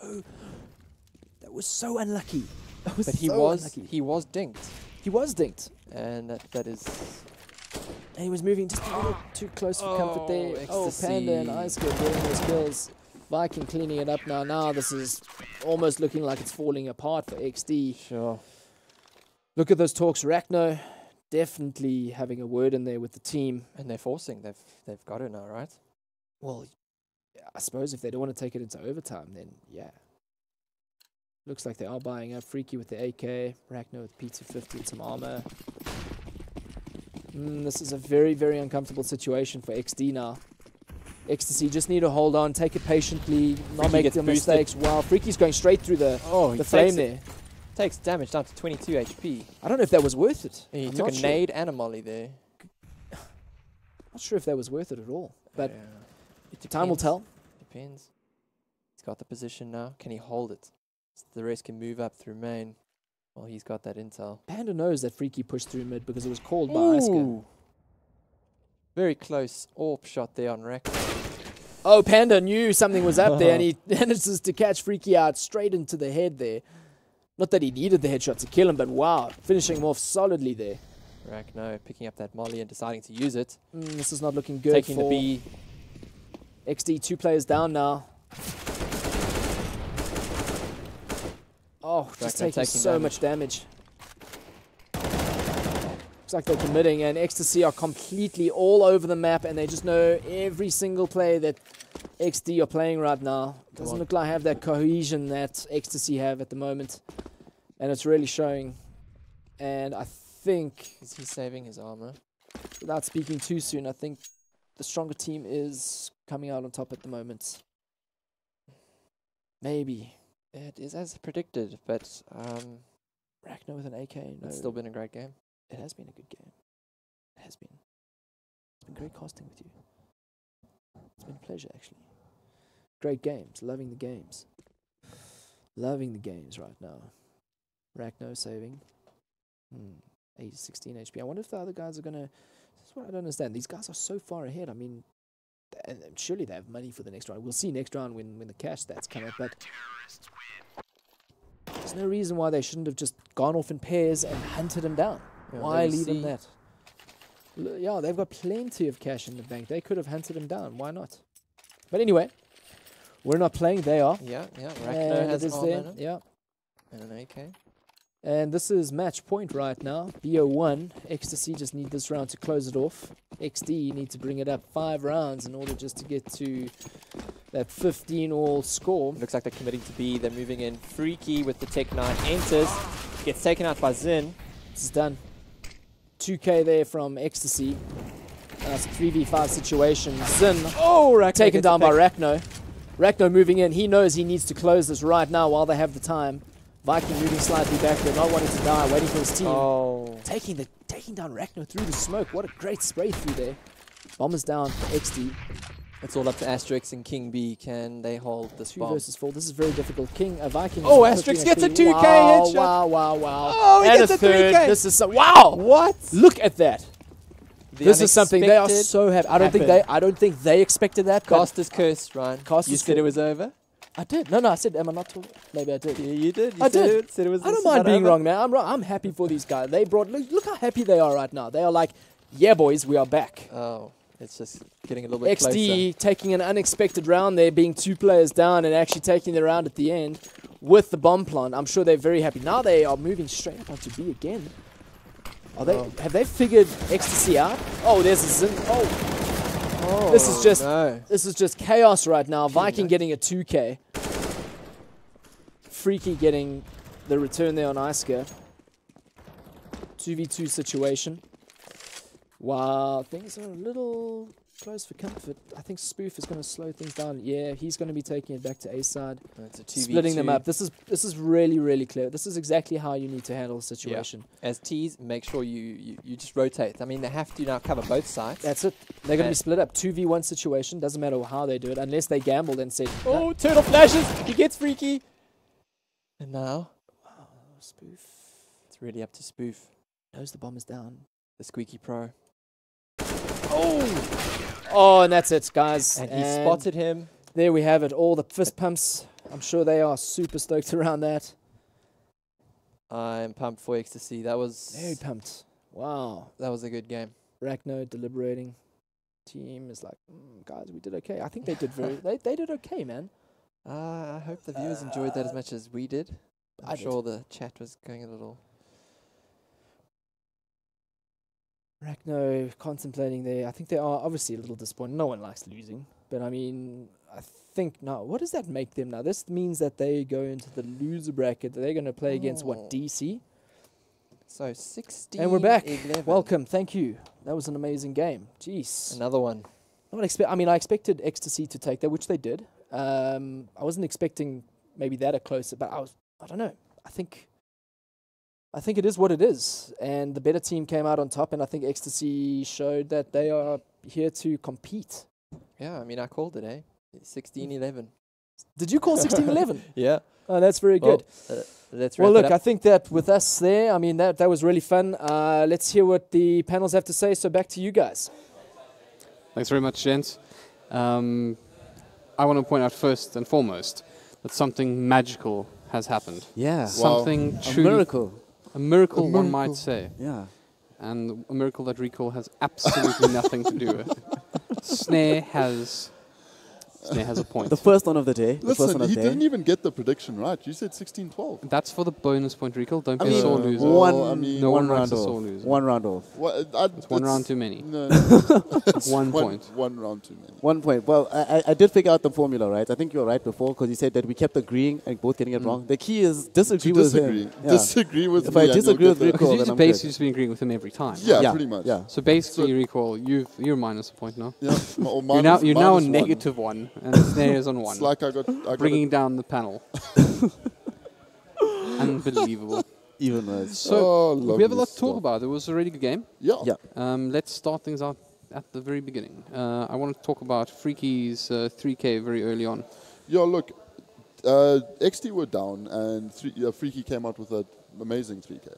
J: so unlucky. That was
K: But he
J: so
K: was
J: unlucky.
K: he was dinked.
J: He was dinked.
K: And that is.
J: And he was moving just a little too close for comfort there. Oh,
K: Ecstasy.
J: Panda and Iceberg getting those kills. Viking cleaning it up now. Now this is almost looking like it's falling apart for XD.
K: Sure.
J: Look at those talks. Rachno definitely having a word in there with the team.
K: And they're forcing. They've got it now, right?
J: Well, I suppose if they don't want to take it into overtime, then yeah. Looks like they are buying up. Freaky with the AK. Rachno with P250 and some armor. This is a very, very uncomfortable situation for XD now. XTC just need to hold on, take it patiently, not
K: Freaky
J: make
K: gets
J: the
K: boosted.
J: mistakes. Wow, Freaky's going straight through the
K: He
J: flame
K: takes
J: there.
K: Takes damage down to 22 HP.
J: I don't know if that was worth it.
K: He
J: I'm
K: took
J: not
K: a
J: sure.
K: nade and a molly there.
J: Not sure if that was worth it at all. But
K: It
J: time will tell.
K: Depends. He's got the position now. Can he hold it? So the rest can move up through main. Well, he's got that intel.
J: Panda knows that Freaky pushed through mid because it was called by Iska.
K: Ooh. Very close AWP shot there on Rack.
J: Oh, Panda knew something was up there and he manages to catch Freaky out straight into the head there. Not that he needed the headshot to kill him, but wow, finishing him off solidly there.
K: Rack, no, picking up that molly and deciding to use it.
J: This is not looking good
K: Taking
J: for
K: the B.
J: XD. 2 players down now. Oh, just
K: Rachno
J: taking so much damage. Looks like they're committing, and XTC are completely all over the map, and they just know every single play that XD are playing right now. Doesn't look like I have that cohesion that XTC have at the moment, and it's really showing. And I think,
K: is he saving his armor?
J: Without speaking too soon, I think the stronger team is coming out on top at the moment. Maybe.
K: It is as predicted, but
J: Rachno with an AK. No.
K: It's still been a great game.
J: It has been a good game. It has been. It's been great casting with you. It's been a pleasure, actually. Great games. Loving the games. Loving the games right now. Rachno saving. 16 HP. I wonder if the other guys are going to... This is what I don't understand. These guys are so far ahead. I mean, and surely they have money for the next round. We'll see next round when the cash stats come up, but there's no reason why they shouldn't have just gone off in pairs and hunted him down.
K: Yeah,
J: Why leave him that? Yeah, they've got plenty of cash in the bank. They could have hunted him down. Why not? But anyway, we're not playing. They are.
K: Yeah. Rachno
J: And
K: has
J: it is
K: armor
J: there.
K: in it.
J: Yeah.
K: And an AK.
J: And this is match point right now. BO1. XTC just need this round to close it off. XD need to bring it up 5 rounds in order just to get to that 15-all score.
K: Looks like they're committing to B. They're moving in. Freaky with the Tech 9 enters. Gets taken out by Zin.
J: This is done. 2K there from XTC. It's a 3v5 situation. Zin taken down by Rachno. Rachno moving in. He knows he needs to close this right now while they have the time. Viking moving slightly back there, not wanting to die, waiting for his team. Taking down Rachno through the smoke. What a great spray through there. Bombers down for XD.
K: It's all up to Asterix and King B. Can they hold this
J: 2
K: bomb?
J: versus 4. This is very difficult. Viking.
K: Oh, Asterix gets a 2K headshot.
J: Wow.
K: Oh, he
J: and
K: gets
J: a
K: a
J: third.
K: 3K.
J: This is wow.
K: What?
J: Look at that.
K: The
J: This is something they are so happy. I don't think they expected that.
K: Cost is cursed, Ryan. You said it was over?
J: I did. No, I said, am I not talking? Maybe I did.
K: Yeah, you did.
J: I did.
K: Said it was
J: I don't mind being wrong, man. I'm happy for these guys. They brought. Look how happy they are right now. They are like, yeah, boys, we are back.
K: Oh, it's just getting a little bit
J: XD
K: closer.
J: taking an unexpected round there, being 2 players down and actually taking the round at the end with the bomb plant. I'm sure they're very happy. Now they are moving straight up onto B again. Are they? Have they figured XTC out? Oh, there's a Zin. Oh, this is just chaos right now. Viking getting a 2K. Freaky getting the return there on Iska. 2v2 situation. Wow, things are a little close for comfort. I think Spoof is going to slow things down. Yeah, he's going to be taking it back to A side.
K: It's a 2v2.
J: Splitting them up. This is really, really clear. This is exactly how you need to handle the situation.
K: Yeah. As T's, make sure you just rotate. I mean, they have to now cover both sides.
J: That's it. They're going to be split up. 2v1 situation. Doesn't matter how they do it, unless they gambled and said,
K: oh, turtle flashes. He gets Freaky. And now?
J: Wow, Spoof.
K: It's really up to Spoof.
J: Knows the bomb is down.
K: The Squeaky Pro.
J: Oh, and that's it, guys.
K: And he spotted him.
J: there we have it. All the fist pumps. I'm sure they are super stoked around that.
K: I'm pumped for XTC. That was
J: very pumped. Wow,
K: that was a good game.
J: Rachno deliberating. Team is like, guys, we did okay. I think they did they did okay, man.
K: I hope the viewers enjoyed that as much as we did. I'm sure the chat was going a little.
J: Rachno contemplating there. I think they are obviously a little disappointed. No one likes losing, but I mean, I think now, what does that make them now? This means that they go into the loser bracket. They're going to play against what, DC?
K: So 16.
J: And we're back.
K: 11.
J: Welcome. Thank you. That was an amazing game. Jeez.
K: Another one.
J: I expected XTC to take that, which they did. I wasn't expecting maybe that a closer, but I don't know. I think it is what it is. And the better team came out on top, and I think XTC showed that they are here to compete.
K: Yeah, I mean, I called it, 16-11.
J: Did you call 16-11?
K: Yeah.
J: Oh, that's very good.
K: Let's wrap it
J: look,
K: up.
J: I think that with us there, I mean, that was really fun. Let's hear what the panels have to say. So back to you guys.
B: Thanks very much, gents. I want to point out first and foremost that something magical has happened.
D: Yeah.
B: Something truly...
D: A miracle.
B: A miracle, one might say.
D: Yeah.
B: And a miracle that Recall has absolutely nothing to do with. Snare has a point.
D: The first one of the day.
C: Listen, he didn't even get the prediction right. You said 16-12.
B: That's for the bonus point, Recall. Don't be
D: mean,
B: a sore loser.
D: No one
B: likes
D: round
B: a
D: off.
B: sore loser.
D: One round off.
B: It's one round too many.
C: No.
B: One point.
C: One round too many.
D: 1 point. Well, I did figure out the formula, right? I think you were right before because you said that we kept agreeing and both getting it wrong. The key is disagree with him. Yeah.
C: Disagree with
D: if
C: me.
D: If I disagree with Recall,
B: because you've basically just been agreeing with him every time.
C: Yeah, pretty much.
D: Yeah.
B: So basically, Recall, you're minus a point now.
C: Yeah.
B: You're now a negative one, and Snare is on one.
C: It's like I got
B: bringing down the panel. Unbelievable.
D: Even worse.
B: So we have a lot to talk about. It was a really good game.
C: Yeah.
B: Let's start things out at the very beginning. I want to talk about Freaky's 3K very early on.
C: Yeah, look, XT were down, and Freaky came out with an amazing 3K.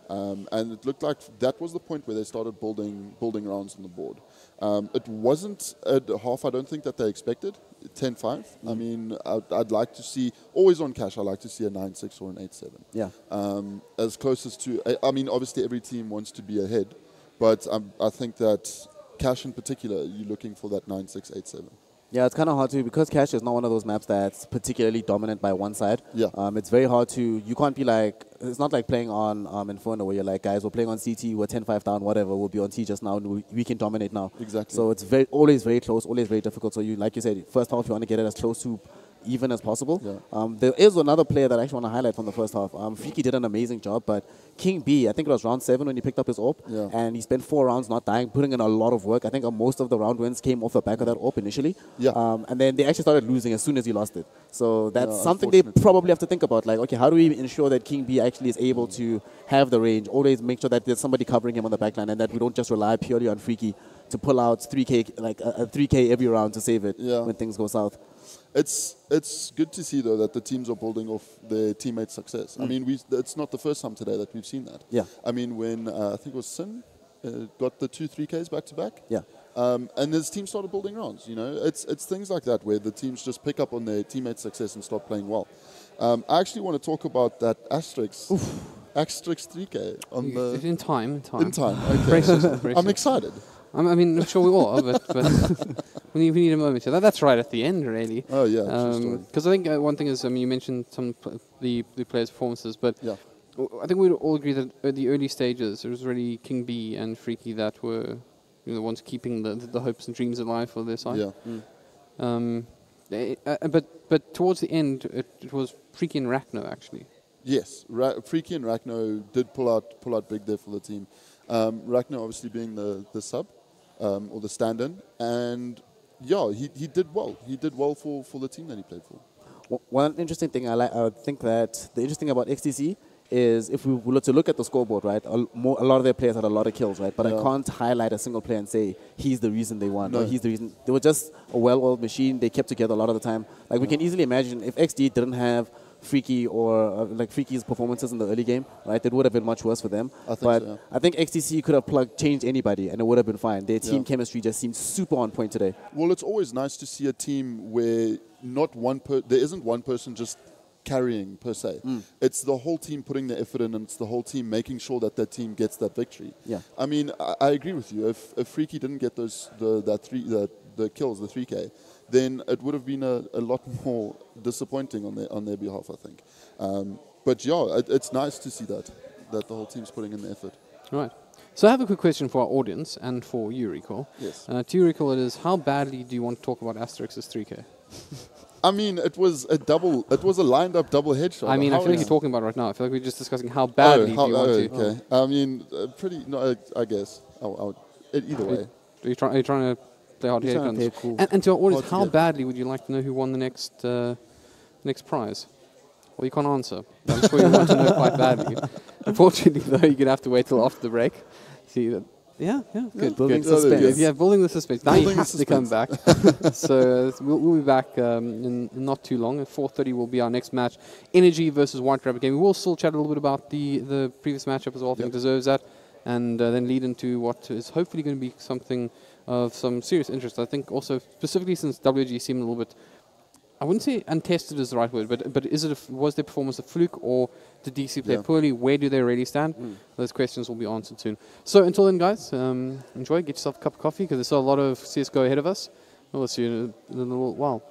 C: And it looked like that was the point where they started building rounds on the board. It wasn't at half, I don't think, that they expected, 10-5. I mean, I'd like to see, always on cash, I'd like to see a 9-6 or an 8-7.
D: Yeah.
C: As closest to, I mean, obviously every team wants to be ahead, but I think that cash in particular, you're looking for that 9-6, 8-7.
D: Yeah, it's kind of hard to, because Cash is not one of those maps that's particularly dominant by one side.
C: Yeah.
D: It's very hard to, you can't be like, it's not like playing on Inferno where you're like, guys, we're playing on CT, we're 10-5 down, whatever, we'll be on T just now, and we can dominate now.
C: Exactly.
D: So it's always very close, always very difficult. So you, like you said, first half you want to get it as close to even as possible.
C: Yeah.
D: There is another player that I actually want to highlight from the first half. Freaky did an amazing job, but King B, I think it was round 7 when he picked up his AWP, and he spent 4 rounds not dying, putting in a lot of work. I think most of the round wins came off the back of that AWP initially.
C: Yeah.
D: And then they actually started losing as soon as he lost it. So that's something they probably have to think about. Like, okay, how do we ensure that King B actually is able to have the range? Always make sure that there's somebody covering him on the backline and that we don't just rely purely on Freaky to pull out 3K, like a 3K every round to save it when things go south.
C: It's good to see, though, that the teams are building off their teammates' success. I mean, it's not the first time today that we've seen that.
D: Yeah.
C: I mean, when I think it was Sin got the 2 3Ks back to back.
D: Yeah.
C: And his team started building rounds. You know, it's things like that where the teams just pick up on their teammates' success and start playing well. I actually want to talk about that asterisk 3K on the
B: in time.
C: In time. Okay.
B: Precious.
C: I'm excited.
B: I mean, I'm sure we all are, but we need a moment. So that's right at the end, really.
C: Oh, yeah.
B: Because I think one thing is, you mentioned some the players' performances, but I think we'd all agree that at the early stages, it was really King B and Freaky that were the ones keeping the hopes and dreams alive for their side.
C: Yeah.
B: But towards the end, it was Freaky and Rachno, actually.
C: Yes, Freaky and Rachno did pull out big there for the team. Rachno obviously being the sub. Or the stand-in, and he did well. He did well for the team that he played for.
D: One interesting thing I think that the interesting about XTC is if we were to look at the scoreboard, right, a lot of their players had a lot of kills, right, but I can't highlight a single player and say he's the reason they won or he's the reason. They were just a well-oiled machine. They kept together a lot of the time. Like we can easily imagine if XD didn't have Freaky or like Freaky's performances in the early game, right? It would have been much worse for them. But I think XTC could have changed anybody and it would have been fine. Their team chemistry just seemed super on point today.
C: Well, it's always nice to see a team where there isn't one person just carrying per se. It's the whole team putting the effort in, and it's the whole team making sure that that team gets that victory.
D: Yeah.
C: I mean, I agree with you. If Freaky didn't get the kills, the 3K, then it would have been a lot more disappointing on their behalf, I think. But yeah, it's nice to see that the whole team's putting in the effort.
B: Right. So I have a quick question for our audience and for you, Recall.
C: Yes.
B: To you, Recall, it is, how badly do you want to talk about Asterix's 3K?
C: I mean, it was a lined up double headshot.
B: I mean, I feel like you're talking about it right now. I feel like we're just discussing how badly do you want to.
C: Okay. I mean, I guess. Either way.
B: Are you trying to play hard here? Cool. And to our audience, how badly would you like to know who won the next prize? Well, you can't answer. But I'm sure you want to know quite badly. Unfortunately, though, you're going to have to wait till after the break. See that. Yeah, good.
D: Building suspense.
B: Yeah, building the suspense. Now you have to come back. So we'll be back in not too long. At 4:30 will be our next match. Energy versus White Rabbit game. We will still chat a little bit about the previous matchup as well. I think it deserves that. And then lead into what is hopefully going to be something of some serious interest. I think also, specifically since WG seemed a little bit, I wouldn't say untested is the right word, but was their performance a fluke, or did DC play poorly? Where do they really stand? Those questions will be answered soon. So until then, guys, enjoy. Get yourself a cup of coffee because there's still a lot of CSGO ahead of us. We'll see you in a little while.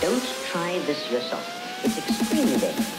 G: Don't try this yourself. It's extremely dangerous.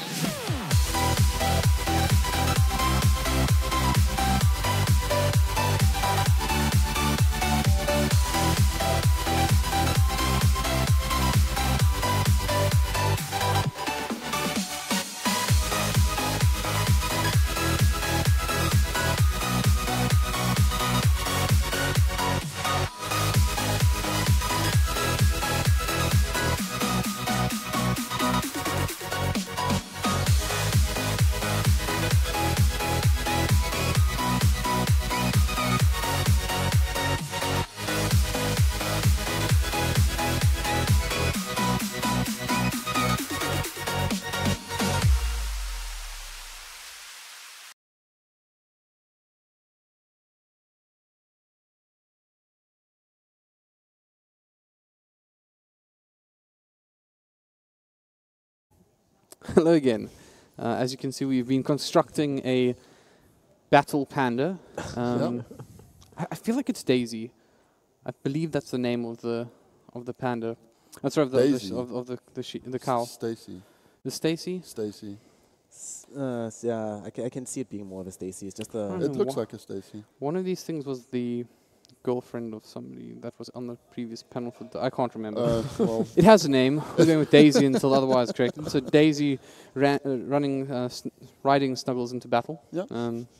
B: Hello again. As you can see, we've been constructing a battle panda. I feel like it's Daisy. I believe that's the name of the panda. That's right, of the cow.
C: Stacy.
B: The Stacy.
C: Stacy.
D: Yeah, I can see it being more of a Stacy. It's just a.
C: It looks like a Stacy.
B: One of these things was the girlfriend of somebody that was on the previous panel for. I can't remember.
C: Well,
B: it has a name. We're going with Daisy until otherwise corrected. So Daisy riding Snuggles into battle,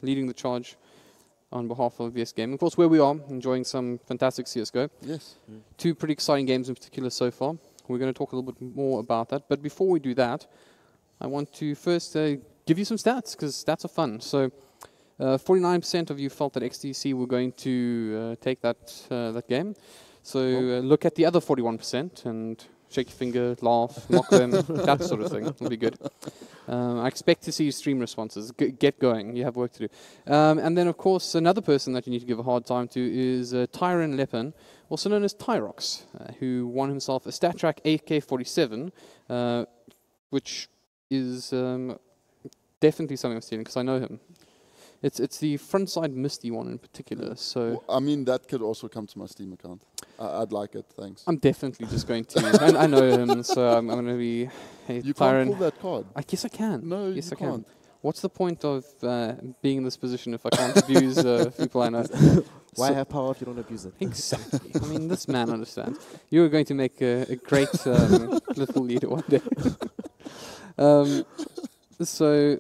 B: leading the charge on behalf of VS Gaming. Of course, where we are, enjoying some fantastic CSGO.
C: Yes.
B: Two pretty exciting games in particular so far. We're going to talk a little bit more about that. But before we do that, I want to first give you some stats, because stats are fun. So 49% of you felt that XTC were going to take that game. So look at the other 41% and shake your finger, laugh, mock them, that sort of thing. It'll be good. I expect to see stream responses. Get going. You have work to do. And then, of course, another person that you need to give a hard time to is Tyron Leppen, also known as Tyrox, who won himself a StatTrack AK-47, which is definitely something I'm stealing because I know him. It's the frontside misty one in particular. So
C: well, I mean, that could also come to my Steam account. I'd like it, thanks.
B: I'm definitely just going to. I know him, so I'm going to be. Hey,
C: you
B: Tyron.
C: can't pull that card.
B: I guess I can.
C: No,
B: yes,
C: you
B: I
C: can't.
B: Can. What's the point of being in this position if I can't abuse people I know?
D: Why have power if you don't abuse it?
B: Exactly. I mean, this man understands. You are going to make a great little leader one day. So,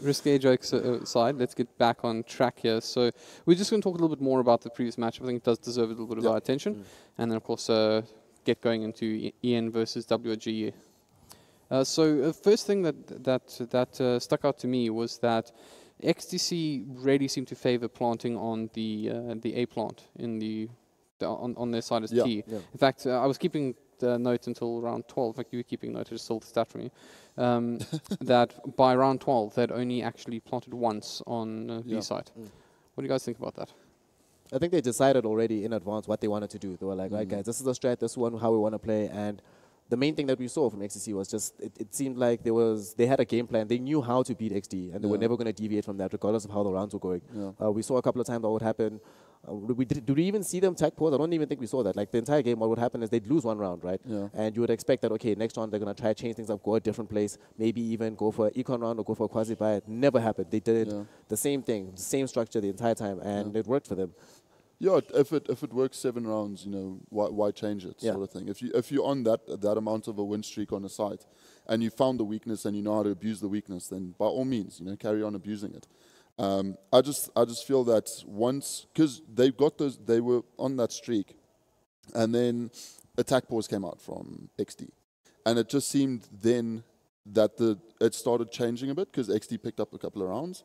B: risque jokes aside, let's get back on track here. So, we're just going to talk a little bit more about the previous match. I think it does deserve a little bit of our attention. And then, of course, get going into EN versus WG. So, first thing that stuck out to me was that XTC really seemed to favor planting on the A plant in on their side as T. Yeah. In fact, I was keeping the note until round 12. Like you were keeping note, I just stole the stat from you. That by round 12, they'd only actually planted once on B side. What do you guys think about that?
D: I think they decided already in advance what they wanted to do. They were like, right, guys, this is the strat, this is how we want to play. And the main thing that we saw from XTC was just, it seemed like they had a game plan. They knew how to beat XD, and they were never going to deviate from that, regardless of how the rounds were going. We saw a couple of times what would happen. Did we even see them tag pause? I don't even think we saw that. Like the entire game, what would happen is they'd lose one round, right? Yeah. And you would expect that, okay, next round they're going to try to change things up, go a different place, maybe even go for an econ round or go for a quasi-buy. It never happened. They did the same thing, the same structure the entire time, and it worked for them.
C: Yeah, if it works 7 rounds, why change it, sort of thing. If you're on that amount of a win streak on a site, and you found the weakness and you know how to abuse the weakness, then by all means, carry on abusing it. I just feel that once, because they were on that streak, and then attack pause came out from XD, and it just seemed then that it started changing a bit because XD picked up a couple of rounds.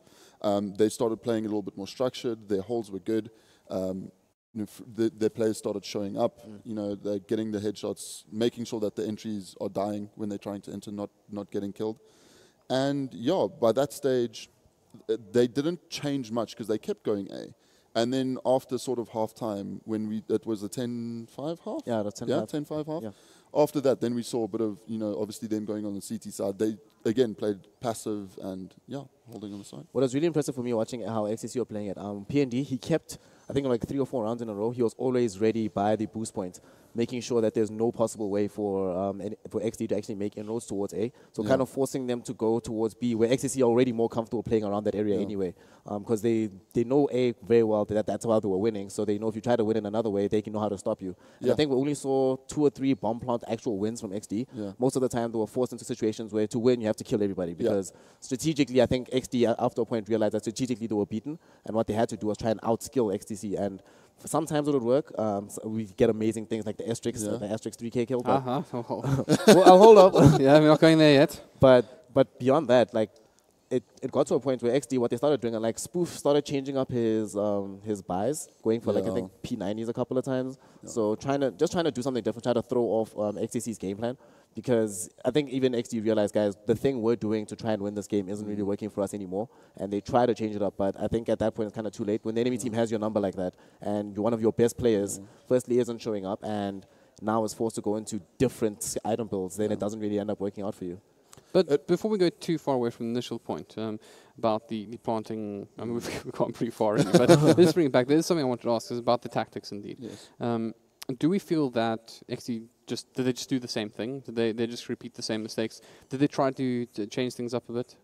C: They started playing a little bit more structured. Their holds were good. Their players started showing up. They're getting the headshots, making sure that the entries are dying when they're trying to enter, not getting killed. And yeah, by that stage, they didn't change much because they kept going A. And then after sort of half-time, when it was a 10-5 half?
D: Yeah, that's 10-5.
C: Yeah, 10-5 half.
D: Yeah.
C: After that, then we saw a bit of, obviously them going on the CT side. They, again, played passive and, holding on the side.
D: What was really impressive for me watching how XTC were playing it, PND, he kept, I think like 3 or 4 rounds in a row, he was always ready by the boost point. making sure that there's no possible way for XD to actually make inroads towards A. So kind of forcing them to go towards B, where XTC are already more comfortable playing around that area anyway, because they know A very well. That's how they were winning. So they know if you try to win in another way, they can know how to stop you. And I think we only saw 2 or 3 bomb plant actual wins from XD. Most of the time, they were forced into situations where to win, you have to kill everybody, because strategically, I think XD after a point realized that strategically they were beaten, and what they had to do was try and outskill XTC. And sometimes it would work. So we get amazing things like the Asterix, the Asterix 3K kill. But well, I'll hold up.
L: Yeah, we're not going there yet.
D: But beyond that, like it got to a point where XD, what they started doing, and like Spoof started changing up his buys, going for like I think P90s a couple of times. So trying to do something different, try to throw off XTC's game plan. Because I think even XD realized, guys, the thing we're doing to try and win this game isn't really working for us anymore. And they try to change it up. But I think at that point, it's kind of too late. When the enemy team has your number like that, and one of your best players, firstly, isn't showing up, and now is forced to go into different item builds, then it doesn't really end up working out for you.
L: But before we go too far away from the initial point about the planting, I mean, we've gone pretty far already, but let's bring it back. There's something I wanted to ask, is about the tactics indeed.
C: Yes.
L: Do we feel that XD did they just do the same thing? Did they just repeat the same mistakes? Did they try to change things up a bit?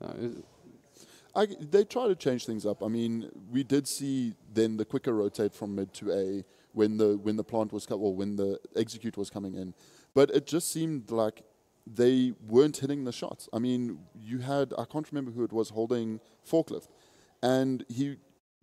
C: They try to change things up. I mean, we did see then the quicker rotate from mid to A when the plant was when the execute was coming in, but it just seemed like they weren't hitting the shots. I mean, you had, I can't remember who it was holding forklift, and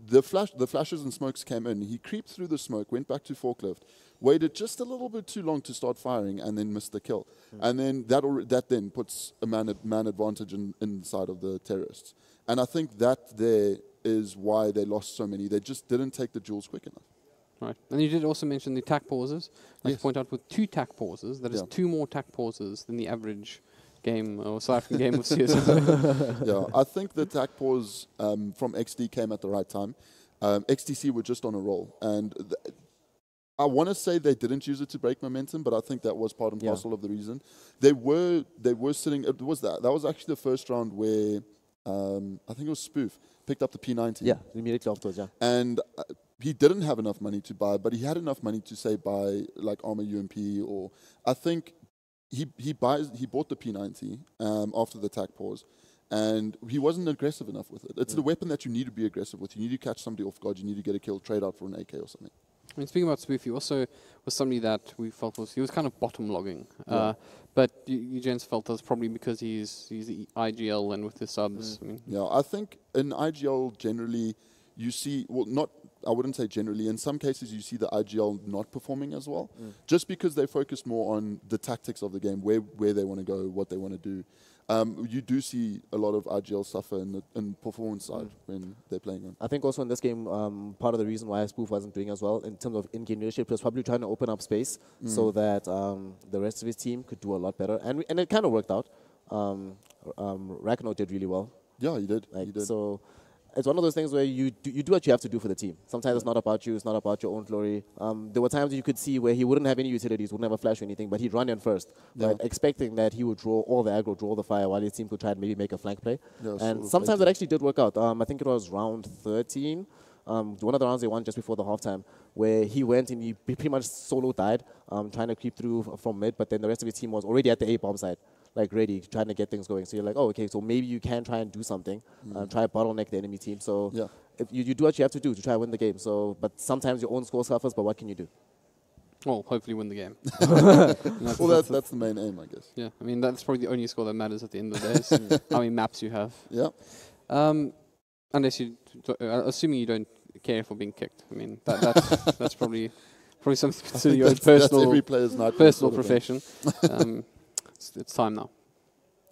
C: the flashes and smokes came in. He creeped through the smoke, went back to forklift, waited just a little bit too long to start firing, and then missed the kill. And then that then puts a man advantage inside of the terrorists. And I think that there is why they lost so many. They just didn't take the duels quick enough.
L: Right. And you did also mention the tack pauses. I'd like to point out with 2 tack pauses, that is 2 more tack pauses than the average game or South African game of CSGO.
C: Yeah, I think the tack pause from XD came at the right time. XTC were just on a roll, and I want to say they didn't use it to break momentum, but I think that was part and parcel of the reason. They were sitting. It was that was actually the first round where I think it was Spoof picked up the P90.
D: Yeah, immediately afterwards. Yeah,
C: and he didn't have enough money to buy, but he had enough money to say buy like Armor UMP, or I think he bought the P90 after the tack pause, and he wasn't aggressive enough with it. It's the weapon that you need to be aggressive with. You need to catch somebody off guard. You need to get a kill, trade out for an AK or something.
L: I mean, speaking about Spoof, he also was somebody that we felt he was kind of bottom logging. But you gents felt that's probably because he's the IGL and with his subs. I mean,
C: yeah, I think in IGL generally you see, well, not, I wouldn't say generally, in some cases you see the IGL not performing as well, just because they focus more on the tactics of the game, where they want to go, what they want to do. You do see a lot of IGL suffer in the performance side when they're playing on.
D: I think also in this game, part of the reason why Spoof wasn't doing as well in terms of in-game leadership was probably trying to open up space so that the rest of his team could do a lot better. And it kind of worked out. Rakno did really well.
C: Yeah, he did.
D: Like,
C: he did.
D: So it's one of those things where you do what you have to do for the team. Sometimes it's not about you, it's not about your own glory. There were times you could see where he wouldn't have any utilities, wouldn't have a flash or anything, but he'd run in first, right, expecting that he would draw all the aggro, draw the fire, while his team could try and maybe make a flank play. Yeah, and sometimes it actually did work out. I think it was round 13, one of the rounds they won just before the halftime, where he went and he pretty much solo died, trying to creep through from mid, but then the rest of his team was already at the A bomb side, like ready, trying to get things going. So you're like, oh, okay, so maybe you can try and do something, try to bottleneck the enemy team. So if you do what you have to do to try and win the game. So, but sometimes your own score suffers, but what can you do?
L: Well, hopefully win the game.
C: Well, that's the main aim, I guess.
L: Yeah, I mean, that's probably the only score that matters at the end of the day, is how many maps you have.
C: Yeah.
L: Unless you, assuming you don't care for being kicked. I mean, that's probably something to consider your own personal,
C: every player's
L: personal profession. It's time now.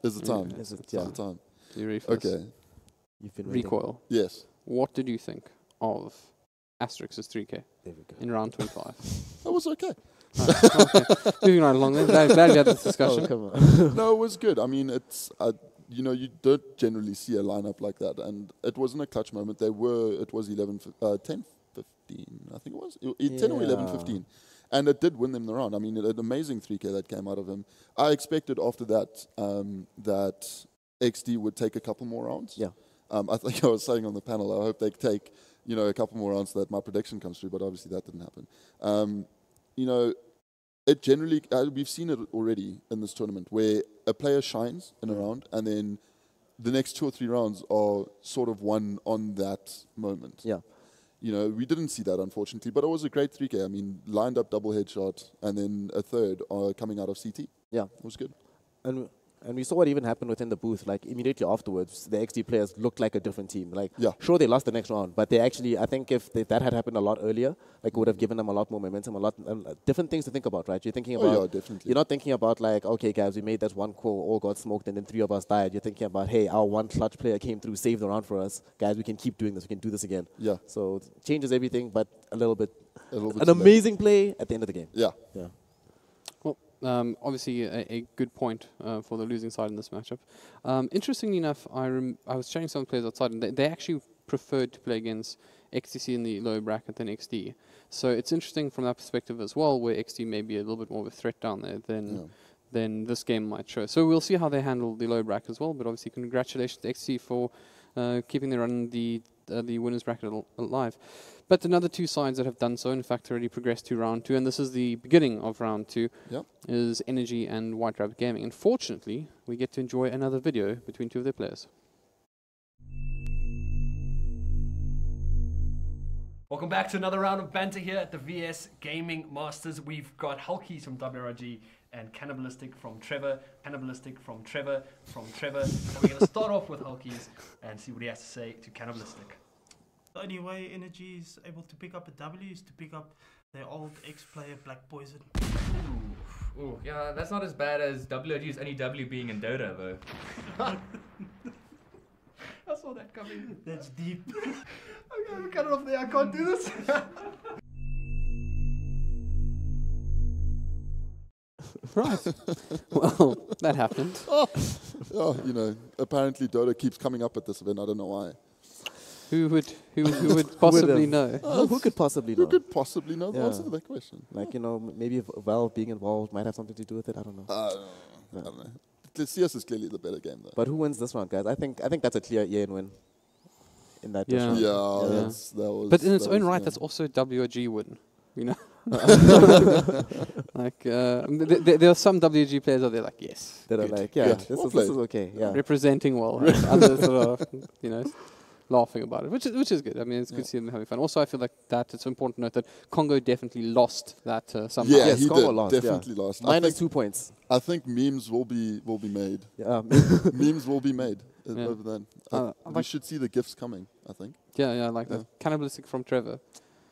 C: Is it time?
D: Is it?
C: It's
D: Yeah.
C: time.
L: You ready for this?
C: Okay.
D: You've been waiting.
L: Recoil.
C: Yes.
L: What did you think of Asterix's 3K in round 25?
C: That was okay.
L: Okay. Moving right along then. Glad we had this discussion.
D: Oh, come on.
C: No, it was good. I mean, it's you know, you don't generally see a lineup like that, and it wasn't a clutch moment. It was 10, 15. I think it was 10 or 11, 15. And it did win them the round. I mean, an amazing 3K that came out of him. I expected after that that XD would take a couple more rounds.
D: Yeah.
C: I think I was saying on the panel, I hope they take, a couple more rounds so that my prediction comes true, but obviously that didn't happen. it generally, we've seen it already in this tournament, where a player shines in a round, and then the next 2 or 3 rounds are sort of won on that moment.
D: Yeah.
C: You know, we didn't see that, unfortunately, but it was a great 3K. I mean, lined up double headshot, and then a third coming out of CT.
D: Yeah.
C: It was good.
D: And we saw what even happened within the booth. Like, immediately afterwards, the XD players looked like a different team. Like, sure, they lost the next round, but they actually, I think if that had happened a lot earlier, like, it would have given them a lot more momentum, a lot different things to think about, right? You're thinking about,
C: definitely.
D: You're not thinking about, like, okay, guys, we made that one call, all got smoked, and then 3 of us died. You're thinking about, hey, our one clutch player came through, saved the round for us. Guys, we can keep doing this. We can do this again.
C: Yeah.
D: So it changes everything, but a little bit an
C: too
D: amazing play at the end of the game.
C: Yeah.
D: Yeah.
L: Obviously, a good point for the losing side in this matchup. Interestingly enough, I was chatting to some players outside, and they actually preferred to play against XTC in the lower bracket than XD. So it's interesting from that perspective as well, where XD may be a little bit more of a threat down there than this game might show. So we'll see how they handle the lower bracket as well. But obviously, congratulations to XTC for keeping their run the winners bracket alive. But another 2 sides that have done so, in fact, already progressed to round 2, and this is the beginning of round 2, is Energy and White Rabbit Gaming. And fortunately, we get to enjoy another video between 2 of their players.
O: Welcome back to another round of banter here at the VS Gaming Masters. We've got Hulkies from WRG and Cannibalistic from Trevor. Cannibalistic from Trevor from Trevor. So we're going to start off with Hulkies and see what he has to say to Cannibalistic.
R: The only way Energy is able to pick up a W is to pick up their old ex-player Black Poison.
S: Ooh, yeah, that's not as bad as WRG's only W being in Dota, though.
O: I saw that coming.
R: That's deep.
O: Okay, we'll cut it off there. I can't do this.
L: Right. Well, that happened.
C: Oh, you know, apparently Dota keeps coming up at this event. I don't know why.
L: Who would possibly know?
D: Who could possibly know?
C: Who could possibly know the answer to that question?
D: Like, you know, maybe Valve being involved might have something to do with it. I don't know.
C: I don't know. The CS is clearly the better game, though.
D: But who wins this round, guys? I think that's a clear EN win. In that
L: Yeah.
C: That was.
L: But in its own right, that's also a WRG win. You know, like there are some WG players out there like yes,
D: that are like this is okay,
L: representing well. Right? Others sort of laughing about it, which is good. I mean, it's good to see them having fun. Also, I feel like that it's important to note that Congo definitely lost that somehow.
C: Yeah, he
D: Congo
C: did.
D: lost,
C: Definitely lost.
D: Minus 2 points.
C: I think memes will be made.
D: Yeah,
C: memes will be made over then. We should see the gifts coming, I think.
L: Yeah, I like that. Cannibalistic from Trevor.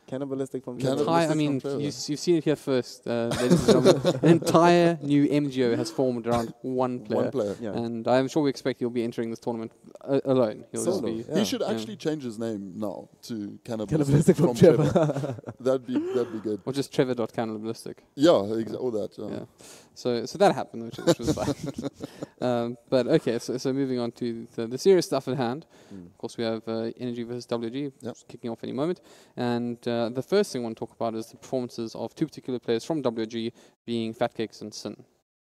D: Cannibalistic from
L: I mean, you've seen it here first. Ladies and gentlemen. An entire new MGO has formed around one player. And I'm sure we expect he'll be entering this tournament alone.
C: He should actually change his name now to
D: Cannibalistic from Trevor.
C: That'd be good.
L: Or just Trevor.cannibalistic.
C: Yeah, all that. Yeah.
L: So that happened, which was fine. But okay, so moving on to the serious stuff at hand. Of course, we have Energy versus WG kicking off any moment. And the first thing I want to talk about is the performances of 2 particular players from WG, being Fatcakes and Sin.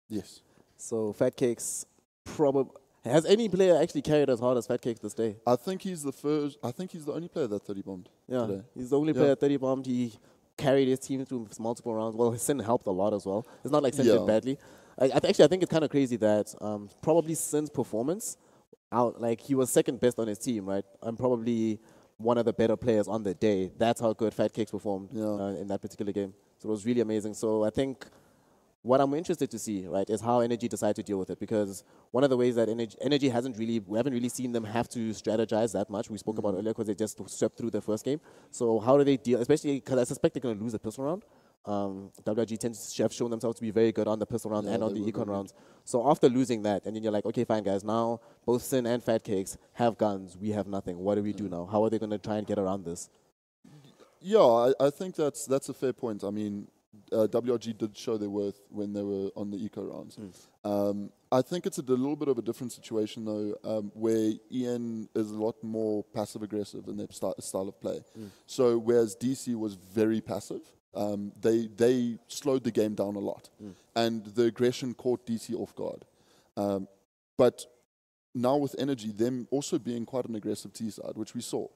C: Yes.
D: So Fatcakes probably... Has any player actually carried as hard as Fatcakes this day?
C: I think he's the only player that 30 bombed today.
D: He's the only player 30 bombed. He carried his team through multiple rounds. Well, his Sin helped a lot as well. It's not like Sin did badly. I think it's kind of crazy that probably Sin's performance, like he was second best on his team, right? I'm probably one of the better players on the day. That's how good Fatcakes performed in that particular game. So it was really amazing. So I think what I'm interested to see, right, is how Energy decide to deal with it, because one of the ways that Energy we haven't really seen them have to strategize that much. We spoke about earlier because they just swept through their first game. So how do they deal, especially because I suspect they're going to lose the pistol round. WG tends to have shown themselves to be very good on the pistol round and on the econ rounds. So after losing that, and then you're like, okay, fine, guys, now both Sin and Fatcakes have guns. We have nothing. What do we do now? How are they going to try and get around this?
C: Yeah, I think that's a fair point. I mean, WRG did show their worth when they were on the eco rounds. I think it's a little bit of a different situation, though, where EN is a lot more passive-aggressive in their style of play. So whereas DC was very passive, they slowed the game down a lot. And the aggression caught DC off guard. But now with Energy, them also being quite an aggressive T-side, which we saw,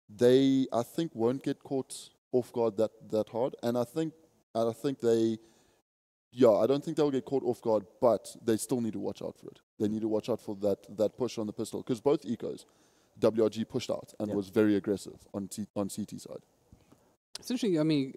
C: they, I think, won't get caught off guard that hard. And I think they yeah, I don't think they'll get caught off guard, but they still need to watch out for it. They need to watch out for that push on the pistol, because both ecos, WRG pushed out and was very aggressive on CT side.
B: It's interesting. I mean,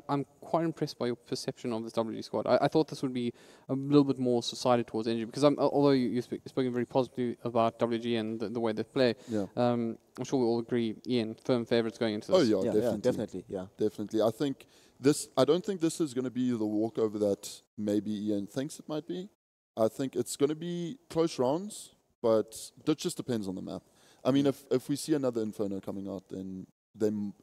B: I'm quite impressed by your perception of this WG squad. I thought this would be a little bit more sided towards energy, because although you've spoken very positively about WG and the way they play, I'm sure we all agree, Ian, firm favourites going into this.
C: Oh yeah, definitely. I think this. I don't think this is going to be the walkover that maybe Ian thinks it might be. I think it's going to be close rounds, but that just depends on the map. I mean, if we see another Inferno coming out, then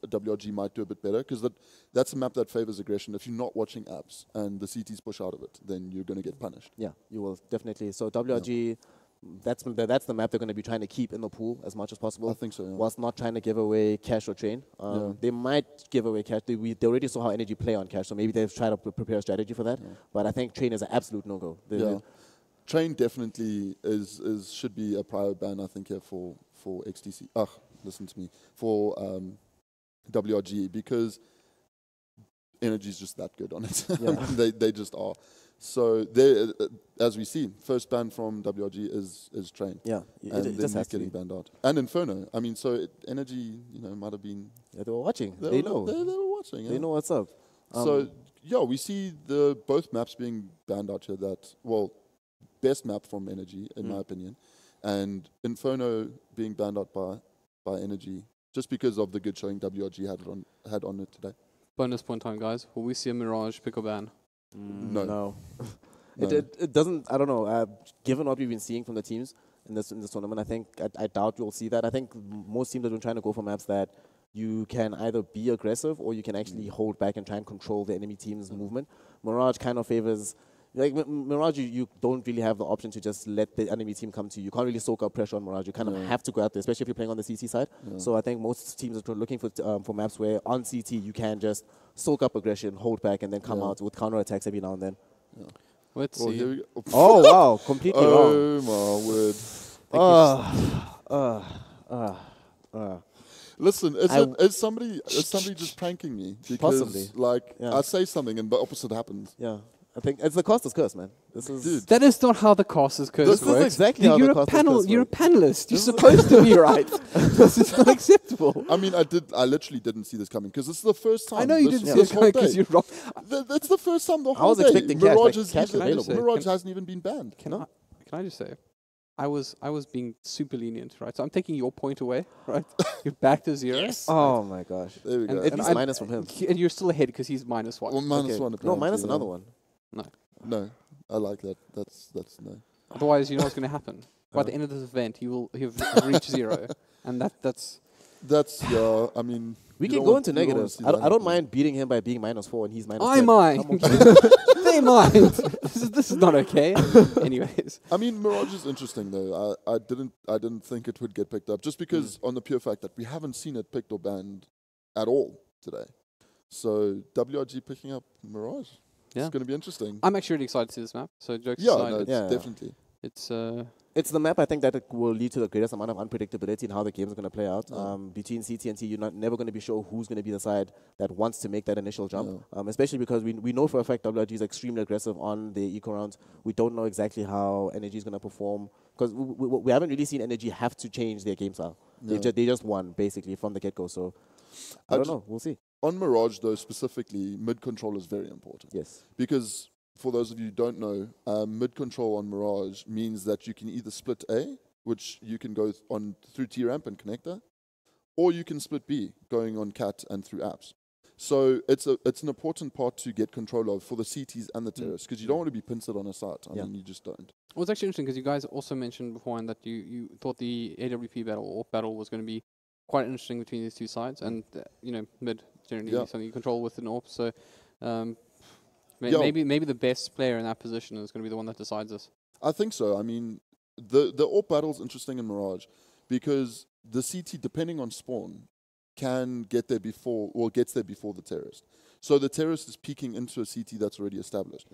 C: WRG might do a bit better, because that's a map that favors aggression. If you're not watching apps and the CTs push out of it, then you're going to get punished.
D: Yeah, you will, definitely. So WRG, that's the map they're going to be trying to keep in the pool as much as possible.
C: I think so, yeah.
D: Whilst not trying to give away cash or train. They might give away cash. They already saw how energy play on cash, so maybe they've tried to prepare a strategy for that. But I think train is an absolute no-go.
C: Train definitely should be a prior ban, I think, here for XTC. Listen to me. For WRG, because energy is just that good on it. They just are. So as we see, first ban from WRG is train.
D: Yeah,
C: and
D: it
C: then
D: just has
C: he's
D: to
C: getting
D: be.
C: banned out. And Inferno. I mean, so energy, might have been.
D: Yeah, they were watching.
C: They
D: know.
C: They were watching.
D: They know what's up.
C: So we see both maps being banned out here. Best map from energy, in my opinion, and Inferno being banned out by energy, just because of the good showing WRG had on it today.
B: Bonus point time, guys. Will we see a Mirage pick or ban?
D: No. It doesn't. I don't know. Given what we've been seeing from the teams in this tournament, I doubt you'll see that. I think most teams have been trying to go for maps that you can either be aggressive or you can actually hold back and try and control the enemy team's movement. Mirage kind of favors. Like Mirage, you don't really have the option to just let the enemy team come to you. You can't really soak up pressure on Mirage. You kind of have to go out there, especially if you're playing on the CT side. So I think most teams are looking for maps where on CT you can just soak up aggression, hold back, and then come out with counter attacks every now and then.
B: Let's see.
C: Here we go.
D: Oh wow, completely wrong.
C: Oh my word. Listen, is somebody just pranking me? Because,
D: possibly.
C: I say something and the opposite happens.
D: Yeah. I think it's the cost is curse, man.
B: That is not how the cost is curse
D: works.
B: This
D: is exactly how the cost is curse
B: You're a panelist. You're supposed to be right. This is not acceptable.
C: I mean, I literally didn't see this coming, because this is the first time.
B: I know you didn't see this coming because you're wrong.
C: That's the first time the whole
D: I was expecting
C: Mirage
D: cash available.
C: Mirage hasn't even been banned.
B: Can I just say, I was being super lenient, right? So I'm taking your point away, right? You're back to 0.
D: Yes. Oh my gosh.
C: There we go.
D: At least minus from him.
B: And you're still ahead because he's -1.
C: Well, -1.
D: No, minus another one.
C: No, I like that. That's no.
B: Otherwise, you know what's going to happen. By the end of this event, he'll reach 0, and that's.
C: I mean,
D: we can go into negatives. I don't mind beating him by being -4 and he's -10.
B: I mind. They mind. This is not okay. Anyways,
C: I mean, Mirage is interesting though. I didn't think it would get picked up, just because on the pure fact that we haven't seen it picked or banned at all today. So WRG picking up Mirage. It's going to be interesting.
B: I'm actually really excited to see this map. So jokes aside,
C: definitely.
B: It's
D: the map I think that it will lead to the greatest amount of unpredictability in how the games are going to play out. Between CT and T, you're never going to be sure who's going to be the side that wants to make that initial jump. Especially because we know for a fact WRG is extremely aggressive on the eco rounds. We don't know exactly how Energy is going to perform, because we haven't really seen Energy have to change their game style. They just won basically from the get-go. So I don't know. We'll see.
C: On Mirage, though, specifically, mid-control is very important.
D: Yes.
C: Because, for those of you who don't know, mid-control on Mirage means that you can either split A, which you can go on through T-Ramp and connector, or you can split B, going on CAT and through apps. So it's an important part to get control of for the CTs and the terrorists, because you don't want to be pincered on a site. I mean, you just don't.
B: Well, it's actually interesting, because you guys also mentioned beforehand that you thought the AWP battle or battle was going to be quite interesting between these two sides, and mid generally something you control with an AWP. So maybe the best player in that position is going to be the one that decides this.
C: I think so. I mean, the AWP battle's interesting in Mirage, because the CT, depending on spawn, can get there gets there before the terrorist. So the terrorist is peeking into a CT that's already established.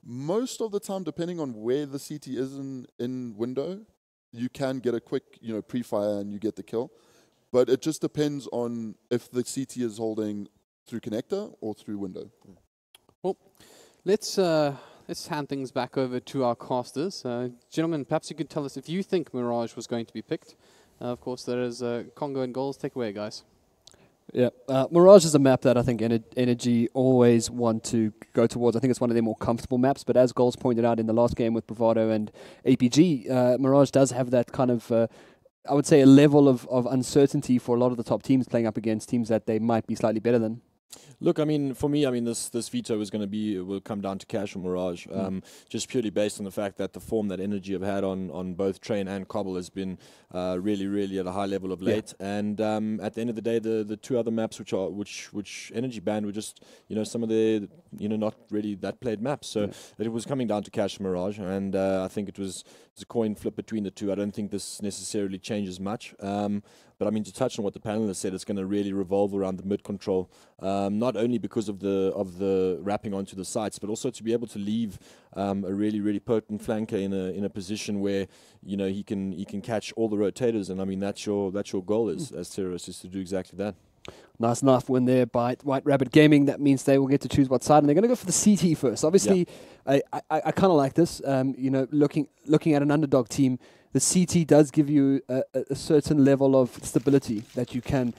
C: Most of the time, depending on where the CT is in window, you can get a quick pre-fire and you get the kill. But it just depends on if the CT is holding through connector or through window.
B: Well, let's let's hand things back over to our casters. Gentlemen, perhaps you could tell us if you think Mirage was going to be picked. Of course, there is Congo and goals. Take away, guys.
E: Yeah, Mirage is a map that I think Energy always want to go towards. I think it's one of their more comfortable maps, but as Goals pointed out in the last game with Bravado and APG, Mirage does have that kind of, I would say, a level of uncertainty for a lot of the top teams playing up against teams that they might be slightly better than.
F: Look, I mean, for me, I mean, this veto is going to will come down to Cash or Mirage, just purely based on the fact that the form that Energy have had on both Train and Cobble has been really at a high level of late. And at the end of the day, the two other maps which Energy banned were just some of the not really that played maps. So it was coming down to Cash and Mirage, and I think it was a coin flip between the two. I don't think this necessarily changes much. But I mean, to touch on what the panelists said, it's going to really revolve around the mid control, not only because of the wrapping onto the sites, but also to be able to leave a really potent flanker in a position where he can catch all the rotators, and I mean that's your goal as terrorists, is to do exactly that.
E: Nice enough win there by White Rabbit Gaming. That means they will get to choose what side, and they're going to go for the CT first. Obviously, I kind of like this. Looking at an underdog team, the CT does give you a certain level of stability that you can,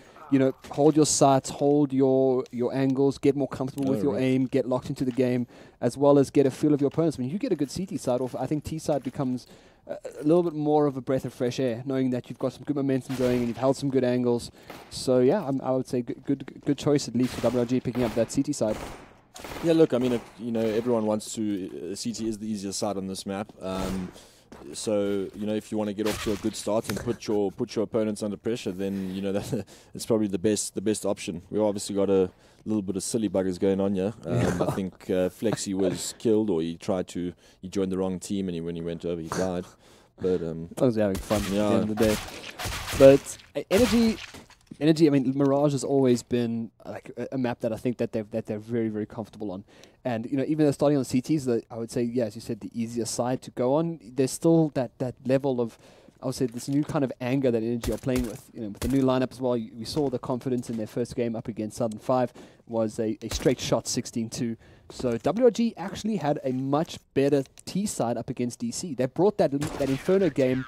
E: hold your sights, hold your angles, get more comfortable with your aim, get locked into the game, as well as get a feel of your opponents. When you get a good CT side off, I think T side becomes a little bit more of a breath of fresh air, knowing that you've got some good momentum going and you've held some good angles. So yeah, I would say good choice at least for WRG picking up that CT side.
F: Yeah, look, I mean, everyone wants to. CT is the easier side on this map. So if you want to get off to a good start and put your opponents under pressure, then that it's probably the best option. We've obviously got a little bit of silly buggers going on here. I think Flexi was killed, or he joined the wrong team, and when he went over, he died. But as
E: long as they're having fun at the end of the day. But Energy, I mean, Mirage has always been like a map that I think that they're very comfortable on, and even though starting on CTs, I would say, as you said, the easier side to go on. There's still that level of, I would say, this new kind of anger that Energy are playing with. With the new lineup as well, we saw the confidence in their first game up against Southern 5 was a straight shot 16-2. So WRG actually had a much better T side up against DC. They brought that Inferno game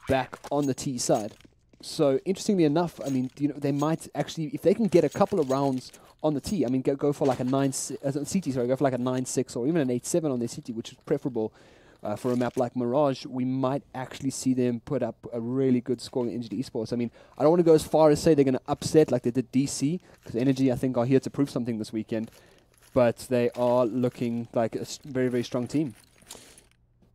E: back on the T side. So interestingly enough, I mean, they might actually, if they can get a couple of rounds on the T, I mean, go for like a 9-6, go for like a 9-6 or even an 8-7 on their CT, which is preferable for a map like Mirage. We might actually see them put up a really good score in Energy Esports. I mean, I don't want to go as far as say they're going to upset like they did DC, because Energy, I think, are here to prove something this weekend. But they are looking like a very strong team.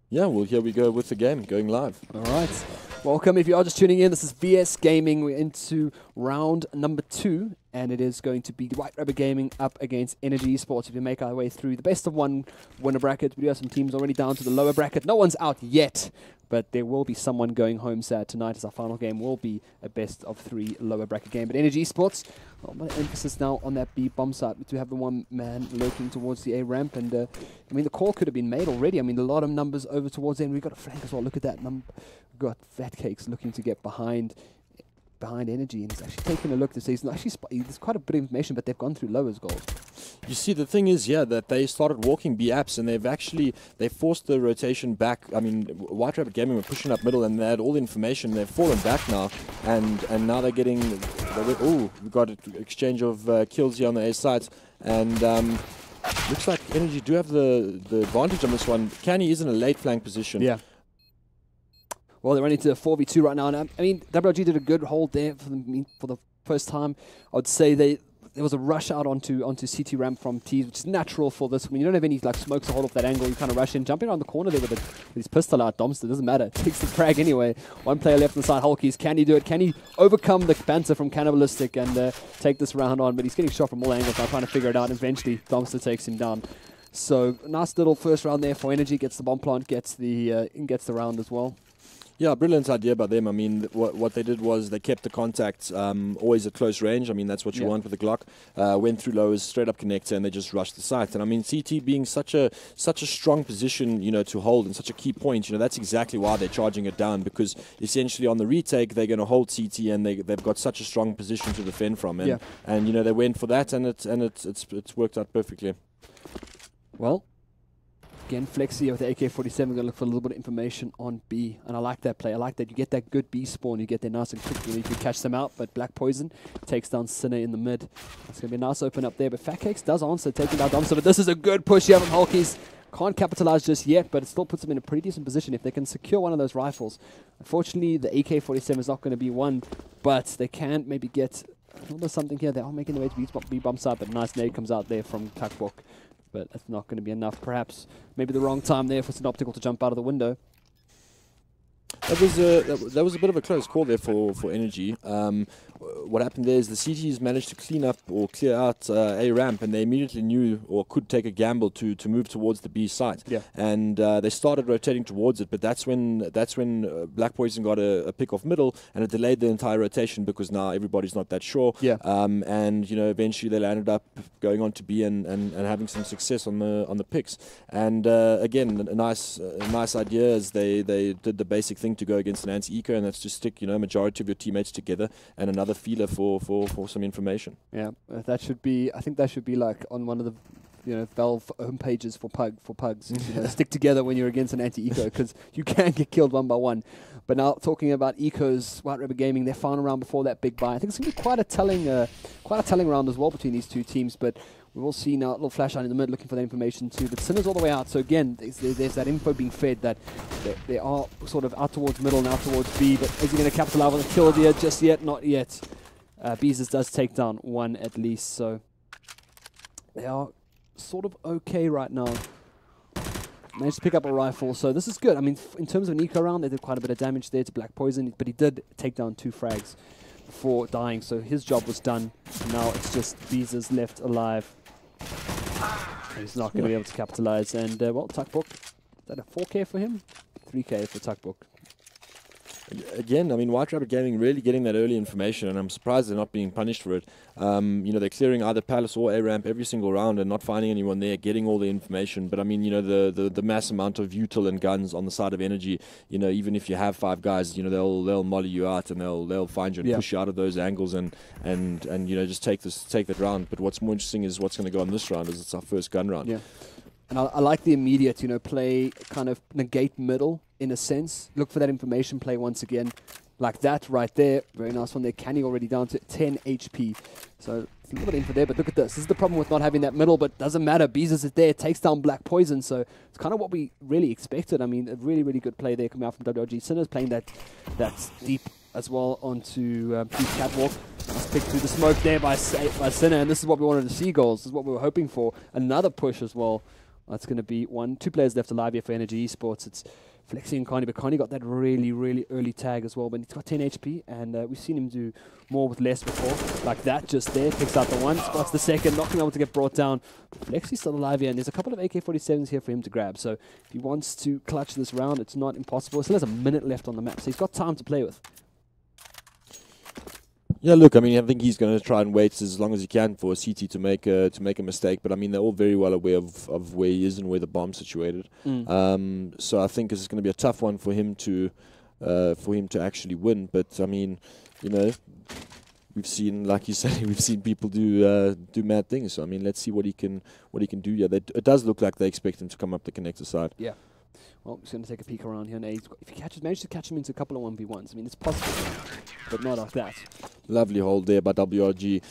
F: Yeah, well, here we go with the game, going live.
E: All right. Welcome. If you are just tuning in, this is VS Gaming. We're into round number 2, and it is going to be White Rabbit Gaming up against Energy Esports. If we make our way through the best of 1 winner bracket, we do have some teams already down to the lower bracket. No one's out yet, but there will be someone going home sad tonight, as our final game will be a best of 3 lower bracket game. But Energy Esports, my emphasis now on that B bomb site. We do have the one man lurking towards the A ramp, and I mean, the call could have been made already. I mean, a lot of numbers over towards the end. We've got a flank as well. Look at that number. We've got Fat Cakes looking to get behind Energy, and he's actually taking a look to see. There's quite a bit of information, but they've gone through lowers goals.
F: You see, the thing is, that they started walking B apps, and they forced the rotation back. I mean, White Rabbit Gaming were pushing up middle, and they had all the information. They've fallen back now, and now they're getting. We've got an exchange of kills here on the A side, and looks like Energy do have the advantage on this one. Canny is in a late flank position.
E: Yeah. Well, they're running to 4v2 right now, and I mean, WRG did a good hold there for the first time. I would say there was a rush out onto CT ramp from T's, which is natural for this. When you don't have any like smokes to hold off that angle, you kind of rush in, jumping around the corner there with his pistol out. Domster, doesn't matter, takes the frag anyway. One player left on the side, Hulkies. Can he do it? Can he overcome the Panther from Cannibalistic and take this round on? But he's getting shot from all angles now, trying to figure it out. And eventually, Domster takes him down. So nice little first round there for Energy. Gets the bomb plant, gets the round as well.
F: Yeah, brilliant idea by them. I mean, what they did was they kept the contact always at close range. I mean, that's what you want with the Glock. Went through lowers, straight up connector, and they just rushed the site. And I mean, CT being such a strong position, to hold and such a key point, that's exactly why they're charging it down, because essentially on the retake they're going to hold CT, and they've got such a strong position to defend from. And they went for that, and it's worked out perfectly.
E: Well, Again, Flexi with the AK-47 going to look for a little bit of information on B. And I like that play. I like that you get that good B spawn. You get there nice and quickly. You can catch them out. But Black Poison takes down Sinner in the mid. It's going to be a nice open up there. But Fat Cakes does answer, taking down Dumpster. But this is a good push here from Hulkies. Can't capitalize just yet, but it still puts them in a pretty decent position if they can secure one of those rifles. Unfortunately, the AK-47 is not going to be one, but they can maybe get a little bit of something here. They are making their way to B bomb side, but a nice nade comes out there from Takbok. But that's not going to be enough. Perhaps maybe the wrong time there for Synoptical to jump out of the window.
F: That was a bit of a close call there for Energy. What happened there is the CTs managed to clean up or clear out a ramp, and they immediately knew or could take a gamble to move towards the B site.
E: Yeah.
F: And they started rotating towards it, but that's when Black Poison got a pick off middle, and it delayed the entire rotation because now everybody's not that sure.
E: Yeah.
F: And eventually they landed up going on to B and having some success on the picks. And again, a nice idea as they did the basic thing to go against an anti-eco, and that's to stick majority of your teammates together and another feeler for some information.
E: Yeah, that should be. I think that should be like on one of the Valve home pages for pugs. Stick together when you're against an anti-eco because you can get killed one by one. But now talking about ecos, White Rabbit Gaming, their final round before that big buy. I think it's going to be quite a telling round as well between these two teams. But we will see now a little flash out in the mid looking for that information too. But Sinner's all the way out. So again, there's that info being fed that they are sort of out towards middle and out towards B. But is he going to capitalize on the kill there just yet? Not yet. Beezus does take down one at least. So they are sort of okay right now. Managed to pick up a rifle, so this is good. I mean, in terms of an eco round, they did quite a bit of damage there to Black Poison, but he did take down 2 frags before dying, so his job was done. Now it's just Beezus left alive. He's not going to be able to capitalize, and well, Tuckbook, is that a 4K for him? 3K for Tuckbook.
F: Again, I mean, White Rabbit Gaming really getting that early information, and I'm surprised they're not being punished for it. They're clearing either Palace or A-Ramp every single round and not finding anyone there, getting all the information. But I mean, the mass amount of util and guns on the side of Energy, even if you have 5 guys, they'll molly you out and they'll find you and push you out of those angles and just take that round. But what's more interesting is what's going to go on this round, is it's our first gun round.
E: Yeah. And I like the immediate, play, kind of negate middle in a sense. Look for that information play once again. Like that right there. Very nice one there. Canny already down to 10 HP. So it's a little bit info there, but look at this. This is the problem with not having that middle, but doesn't matter. Beezus is there, takes down Black Poison. So it's kind of what we really expected. I mean, a really, really good play there coming out from WRG. Sinner's playing that deep as well onto Catwalk. Nice pick through the smoke there by Sinner, and this is what we wanted to see, goals. This is what we were hoping for. Another push as well. That's going to be 2 players left alive here for Energy Esports. It's Flexi and Connie, but Connie got that really, really early tag as well. But he's got 10 HP, and we've seen him do more with less before. Like that just there, picks out the one, spots the second, not being able to get brought down. Flexi's still alive here, and there's a couple of AK-47s here for him to grab. So if he wants to clutch this round, it's not impossible. He still has a minute left on the map, so he's got time to play with.
F: Yeah, look, I mean, I think he's going to try and wait as long as he can for a CT to make a mistake. But I mean, they're all very well aware of where he is and where the bomb's situated. So I think this is going to be a tough one for him to actually win. But I mean, we've seen, like you say, we've seen people do mad things. So I mean, let's see what he can do. Yeah, it does look like they expect him to come up the connector side.
E: Yeah. Well, I'm just going to take a peek around here. And if he manages to catch him into a couple of 1v1s, I mean, it's possible, but not like that.
F: Lovely hold there by WRG.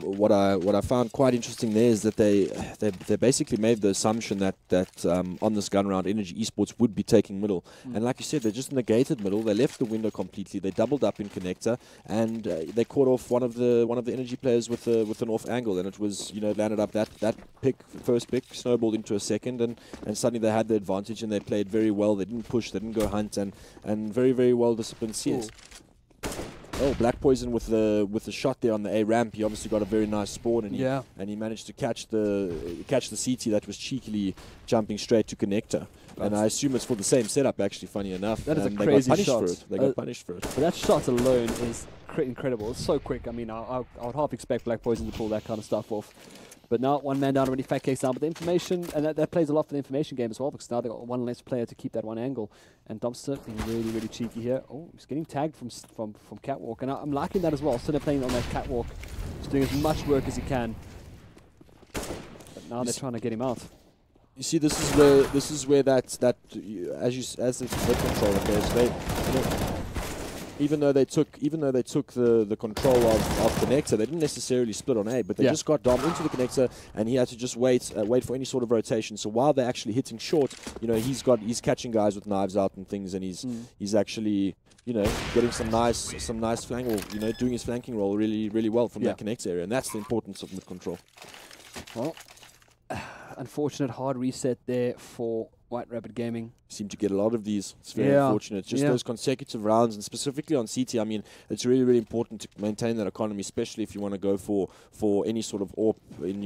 F: What I found quite interesting there is that they basically made the assumption that on this gun round, Energy Esports would be taking middle. And like you said, they just negated middle. They left the window completely. They doubled up in connector, and they caught off one of the Energy players with an off angle, and it was landed up that first pick snowballed into a second, and suddenly they had the advantage, and they played very well. They didn't push, they didn't go hunt, and very, very well disciplined CS. Oh, Black Poison with the shot there on the A ramp. He obviously got a very nice spawn, and he managed to catch the CT that was cheekily jumping straight to connector. And I assume it's for the same setup. Actually, funny enough,
E: that is a crazy shot.
F: They got punished for it.
E: But that shot alone is incredible. It's so quick. I mean, I would half expect Black Poison to pull that kind of stuff off. But now 1 man down already, Fat Cakes down. But the information, and that plays a lot for the information game as well, because now they've got one less player to keep that one angle. And Dumpster being really, really cheeky here. Oh, he's getting tagged from Catwalk. And I'm liking that as well. So they're playing on that Catwalk. He's doing as much work as he can. But now they're trying to get him out.
F: You see, this is where that as the controller players, they, even though they took the control of connector, they didn't necessarily split on A, but they just got Dom into the connector, and he had to just wait for any sort of rotation. So while they're actually hitting short, he's catching guys with knives out and things, and he's actually getting some nice flank, or doing his flanking role really well from that connector area, and that's the importance of mid control.
E: Well, unfortunate hard reset there for White Rabbit Gaming.
F: Seem to get a lot of these. It's very unfortunate. Just those consecutive rounds, and specifically on CT, I mean, it's really important to maintain that economy, especially if you want to go for any sort of AWP in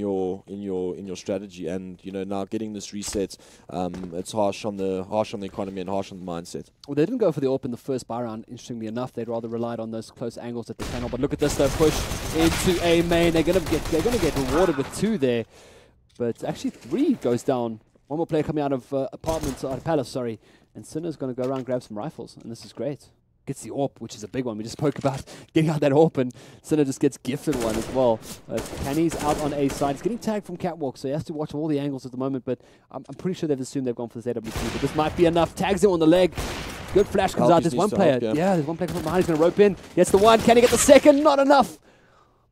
F: your strategy. And now getting this reset, it's harsh on the economy and harsh on the mindset.
E: Well, they didn't go for the AWP in the first buy round. Interestingly enough, they'd rather relied on those close angles at the panel. But look at this, though, push into A main. They're gonna get rewarded with 2 there, but actually 3 goes down. One more player coming out of Palace, sorry. And Sinner's going to go around and grab some rifles, and this is great. Gets the AWP, which is a big one. We just spoke about getting out that AWP, and Sinner just gets gifted one as well. Kenny's out on A side. He's getting tagged from Catwalk, so he has to watch all the angles at the moment, but I'm pretty sure they've assumed they've gone for the ZWP, but this might be enough. Tags him on the leg. Good flash comes out. There's one player. There's one player coming behind. He's going to rope in. Gets the one. Can he get the second? Not enough.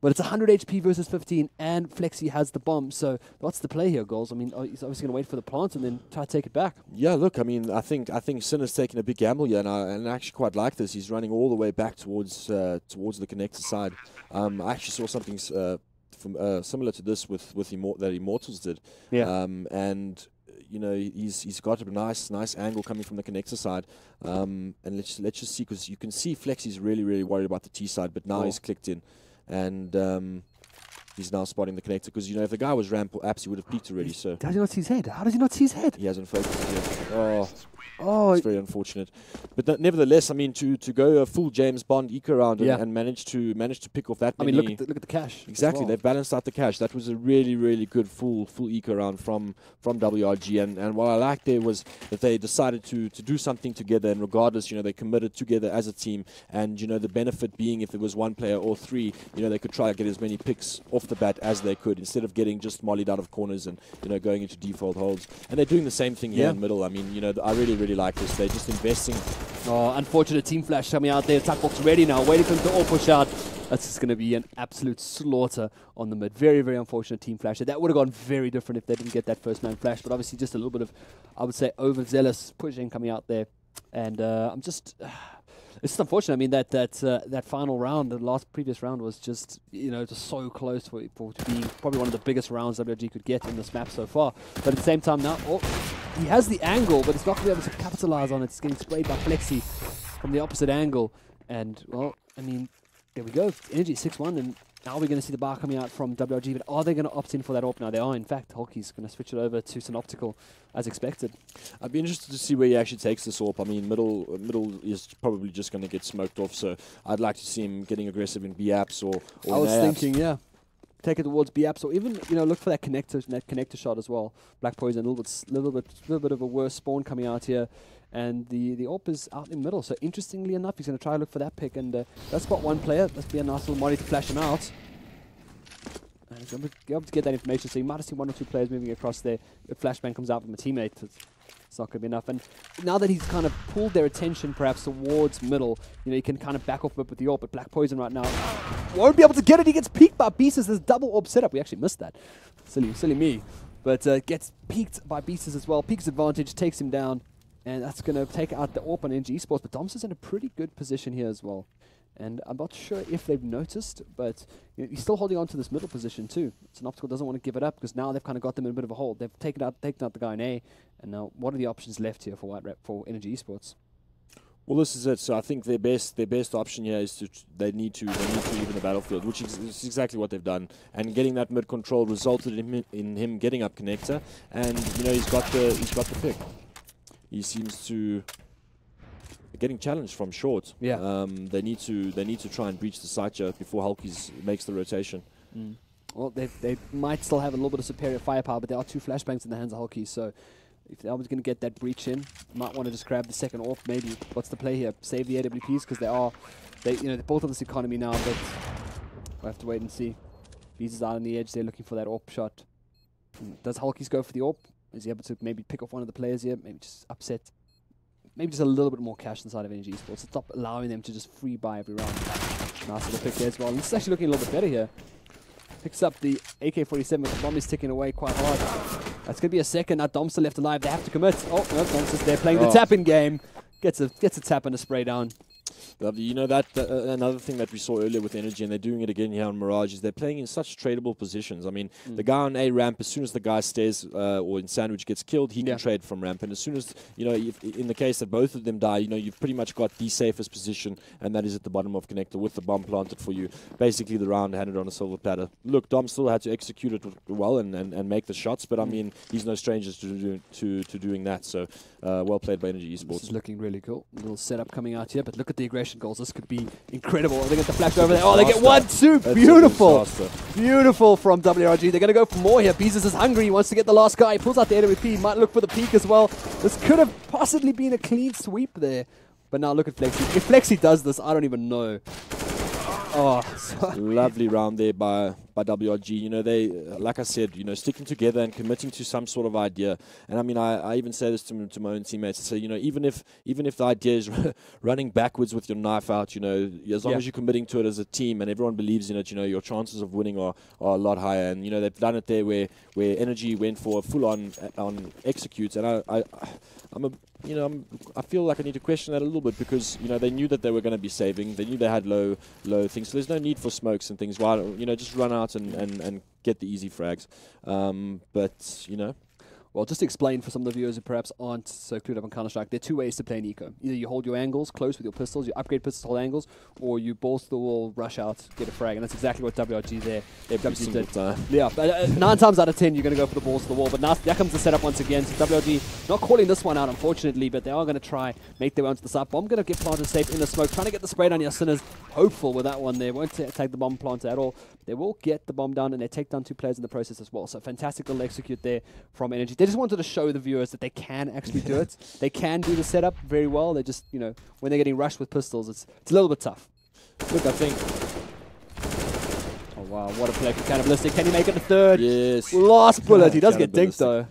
E: But it's 100 HP versus 15, and Flexi has the bomb. So what's the play here, Goals? I mean, he's obviously going to wait for the plant and then try to take it back.
F: Yeah, look, I mean, I think Sinner's taking a big gamble here, and I actually quite like this. He's running all the way back towards the connector side. I actually saw something similar to this with that Immortals did.
E: Yeah.
F: And he's got a nice angle coming from the connector side. And let's just see, because you can see Flexi's really worried about the T side, but now he's clicked in. And he's now spotting the connector, because if the guy was ramp or apps, he would have peeked already. So
E: does he not see his head? How does he not see his head?
F: He hasn't focused yet. It's very unfortunate. But nevertheless, I mean, to go a full James Bond eco round and manage to pick off that many.
E: I mean, look at the cash.
F: Exactly, they've balanced out the cash. That was a really good full eco round from WRG. And what I liked there was that they decided to do something together, and regardless, they committed together as a team. And the benefit being, if it was 1 player or 3, they could try to get as many picks off the bat as they could, instead of getting just mollied out of corners and going into default holds. And they're doing the same thing here in middle. I mean, I really like this. They're just investing.
E: Oh, unfortunate team flash coming out there. Attack box ready now, waiting for them to all push out. That's just going to be an absolute slaughter on the mid. Very unfortunate team flash. That would have gone very different if they didn't get that first man flash, but obviously just a little bit of, I would say, overzealous pushing coming out there. And it's just unfortunate. I mean, that final round, the previous round was just, just so close for being probably one of the biggest rounds WG could get in this map so far. But at the same time now, he has the angle, but it's not going to be able to capitalize on it. It's getting sprayed by Flexi from the opposite angle. And, well, I mean, there we go. Energy 6-1, and now we're going to see the bar coming out from WRG, but are they going to opt in for that AWP now? They are, in fact. Hulky's going to switch it over to Synoptical as expected.
F: I'd be interested to see where he actually takes this AWP. I mean, middle is probably just going to get smoked off, so I'd like to see him getting aggressive in B-apps or
E: I was thinking, take it towards B-apps, or even, look for that connector shot as well. Black Poison, a little bit of a worse spawn coming out here. And the AWP is out in the middle. So interestingly enough, he's going to try to look for that pick. And that's spot 1 player. Let's be a nice little molly to flash him out. And he's going to be able to get that information. So you might have seen 1 or 2 players moving across there. If flashbang comes out from a teammate, it's not going to be enough. And now that he's kind of pulled their attention perhaps towards middle, he can kind of back off a bit with the AWP. But Black Poison right now won't be able to get it. He gets peeked by Beasters. There's double AWP setup. We actually missed that. Silly me. But gets peeked by Beasters as well. Peaks advantage, takes him down. And that's going to take out the AWP on NG Esports. But Dom's is in a pretty good position here as well. And I'm not sure if they've noticed, but he's still holding on to this middle position too. Synoptical doesn't want to give it up, because now they've kind of got them in a bit of a hold. They've taken out the guy in A. And now what are the options left here for for Energy Esports?
F: Well, this is it. So I think their best option here is they need to even the battlefield, which is exactly what they've done. And getting that mid control resulted in him getting up connector, and he's got the pick. He seems to be getting challenged from short.
E: Yeah.
F: They need to try and breach the site here before Hulky makes the rotation.
E: Well, they might still have a little bit of superior firepower, but there are 2 flashbangs in the hands of Hulky. So if they are going to get that breach in, might want to just grab the second AWP. Maybe what's the play here? Save the AWPs, because they're both on this economy now, but we'll have to wait and see. Beast is out on the edge. They're looking for that AWP shot. Does Hulky's go for the AWP? Is he able to maybe pick off one of the players here? Maybe just upset. Maybe just a little bit more cash inside of Energy Esports to stop allowing them to just free buy every round. Nice little pick there as well. And this is actually looking a little bit better here. Picks up the AK-47, but the bomb is ticking away quite hard. That's going to be a second. Now Domster left alive. They have to commit. Oh, no, Domster's there playing the tap-in game. Gets a tap and a spray down.
F: Lovely. You know, that another thing that we saw earlier with Energy, and they're doing it again here on Mirage, is they're playing in such tradable positions. I mean, the guy on A ramp, as soon as the guy stays or in sandwich gets killed, he can trade from ramp. And as soon as, you know, if, in the case that both of them die, you know, you've pretty much got the safest position, and that is at the bottom of connector with the bomb planted for you. Basically, the round handed on a silver platter. Look, Dom still had to execute it well and make the shots, but I mean, he's no stranger to doing that. So, well played by Energy Esports.
E: This is looking really cool. A little setup coming out here, but look at the aggression goals. This could be incredible. They get the flash over there. Oh, they get 1-2. Beautiful. Beautiful from WRG. They're going to go for more here. Beezus is hungry. He wants to get the last guy. He pulls out the AWP. Might look for the peak as well. This could have possibly been a clean sweep there. But now look at Flexi. If Flexi does this, I don't even know. Oh,
F: lovely round there by WRG. You know, they, like I said, you know, sticking together and committing to some sort of idea. And I mean, I even say this to my own teammates. I say, you know, even if the idea is running backwards with your knife out, you know, as long as you're committing to it as a team and everyone believes in it, you know, your chances of winning are a lot higher. And you know, they've done it there where Energy went for a full-on execute. And I feel like I need to question that a little bit because, you know, they knew that they were going to be saving. They knew they had low things. So there's no need for smokes and things. Why, you know, just run out and get the easy frags. But, you know.
E: Well, just to explain for some of the viewers who perhaps aren't so clued up on Counter-Strike, there are two ways to play an eco. Either you hold your angles close with your pistols, you upgrade pistols, hold angles, or you balls to the wall, rush out, get a frag. And that's exactly what WRG there. WRG did. Yeah, but 9 times out of 10, you're going to go for the balls to the wall. But now there comes the setup once again. So WRG not calling this one out, unfortunately, but they are going to try make their way onto the side. Bomb going to get planted safe in the smoke, trying to get the spray down. Yasinner's hopeful with that one there. Won't take the bomb planter at all. They will get the bomb down, and they take down 2 players in the process as well. So fantastic little execute there from Energy. They just wanted to show the viewers that they can actually do it. They can do the setup very well. They just, you know, when they're getting rushed with pistols, it's a little bit tough.
F: Look, I think...
E: Oh, wow. What a play for Cannibalistic. Can he make it a third?
F: Yes.
E: Last bullet. He does get dinked, though.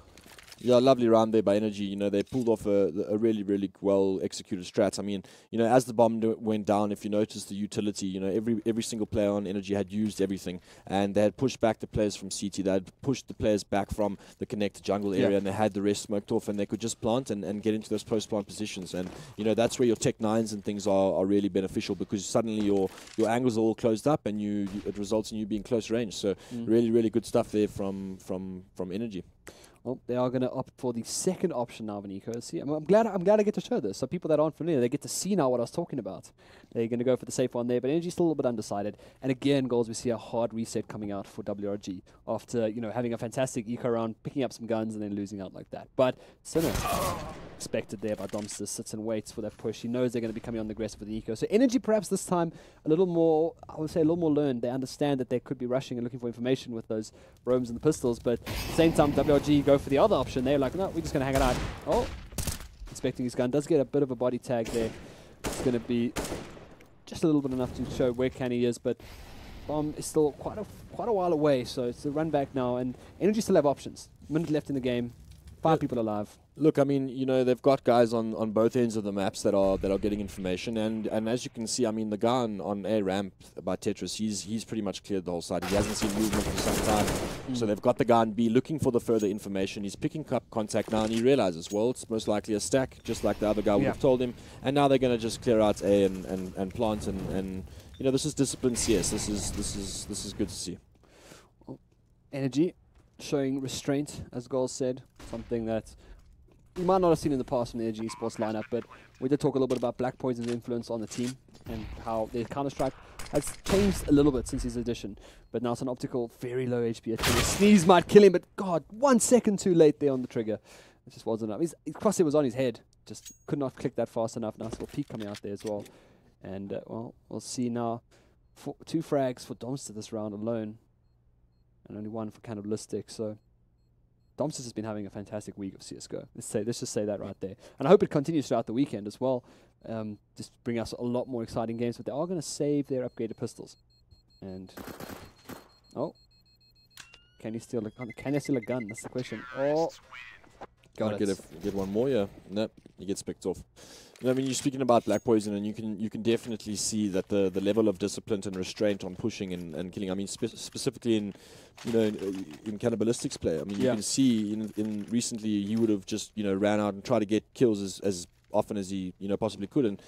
F: Yeah, lovely round there by Energy. You know, they pulled off a really, really well executed strat. I mean, you know, as the bomb went down, if you notice the utility, you know, every single player on Energy had used everything, and they had pushed back the players from CT. They had pushed the players back from the connected jungle area, and they had the rest smoked off, and they could just plant and get into those post-plant positions. And you know, that's where your Tech 9s and things are really beneficial because suddenly your angles are all closed up, and it results in you being close range. So really, really good stuff there from Energy.
E: Well, they are going to opt for the second option now of an eco. See, I'm glad I get to show this. So people that aren't familiar, they get to see now what I was talking about. They're going to go for the safe one there, but Energy's still a little bit undecided. And again, goals, we see a hard reset coming out for WRG after, you know, having a fantastic eco round, picking up some guns, and then losing out like that. But Sinner, expected there by Domster, sits and waits for that push. He knows they're going to be coming on the aggressive with the eco. So Energy perhaps this time a little more, I would say a little more learned. They understand that they could be rushing and looking for information with those roams and the pistols, but at the same time WRG go for the other option. They're like, no, we're just going to hang it out. Oh, inspecting his gun. Does get a bit of a body tag there. It's going to be just a little bit enough to show where Canny is, but Bomb is still quite a while away, so it's a run back now, and Energy still have options. Minute left in the game. 5 people alive.
F: Look, I mean, you know, they've got guys on both ends of the maps that are getting information, and as you can see, I mean, the guy on A ramp by Tetris, he's pretty much cleared the whole side. He hasn't seen movement for some time, so they've got the guy on B looking for the further information. He's picking up contact now, and he realizes, well, it's most likely a stack, just like the other guy would have told him. And now they're going to just clear out A and plant, and you know, this is disciplined CS. This is good to see.
E: Well, Energy showing restraint, as Goals said, something that you might not have seen in the past from the Energy Esports lineup, but we did talk a little bit about Black Poison's influence on the team and how their Counter-Strike has changed a little bit since his addition. But now it's an optical, very low HP. A sneeze might kill him, but God, 1 second too late there on the trigger. It just wasn't enough. His crosshair was on his head, just could not click that fast enough. Nice little peak coming out there as well. And well, we'll see now 2 frags for Domster this round alone, and only 1 for Cannibalistic. So Domster has been having a fantastic week of CSGO. Let's just say that right there. And I hope it continues throughout the weekend as well. Just bring us a lot more exciting games, but they are going to save their upgraded pistols. And oh, can he steal a gun? That's the question. Oh, Got it.
F: Get one more, yeah. No, he gets picked off. You know, I mean, you're speaking about Black Poison, and you can definitely see that the level of discipline and restraint on pushing and killing. I mean, specifically in Cannibalistic's play. I mean, you can see in recently he would have just ran out and tried to get kills as often as he possibly could, and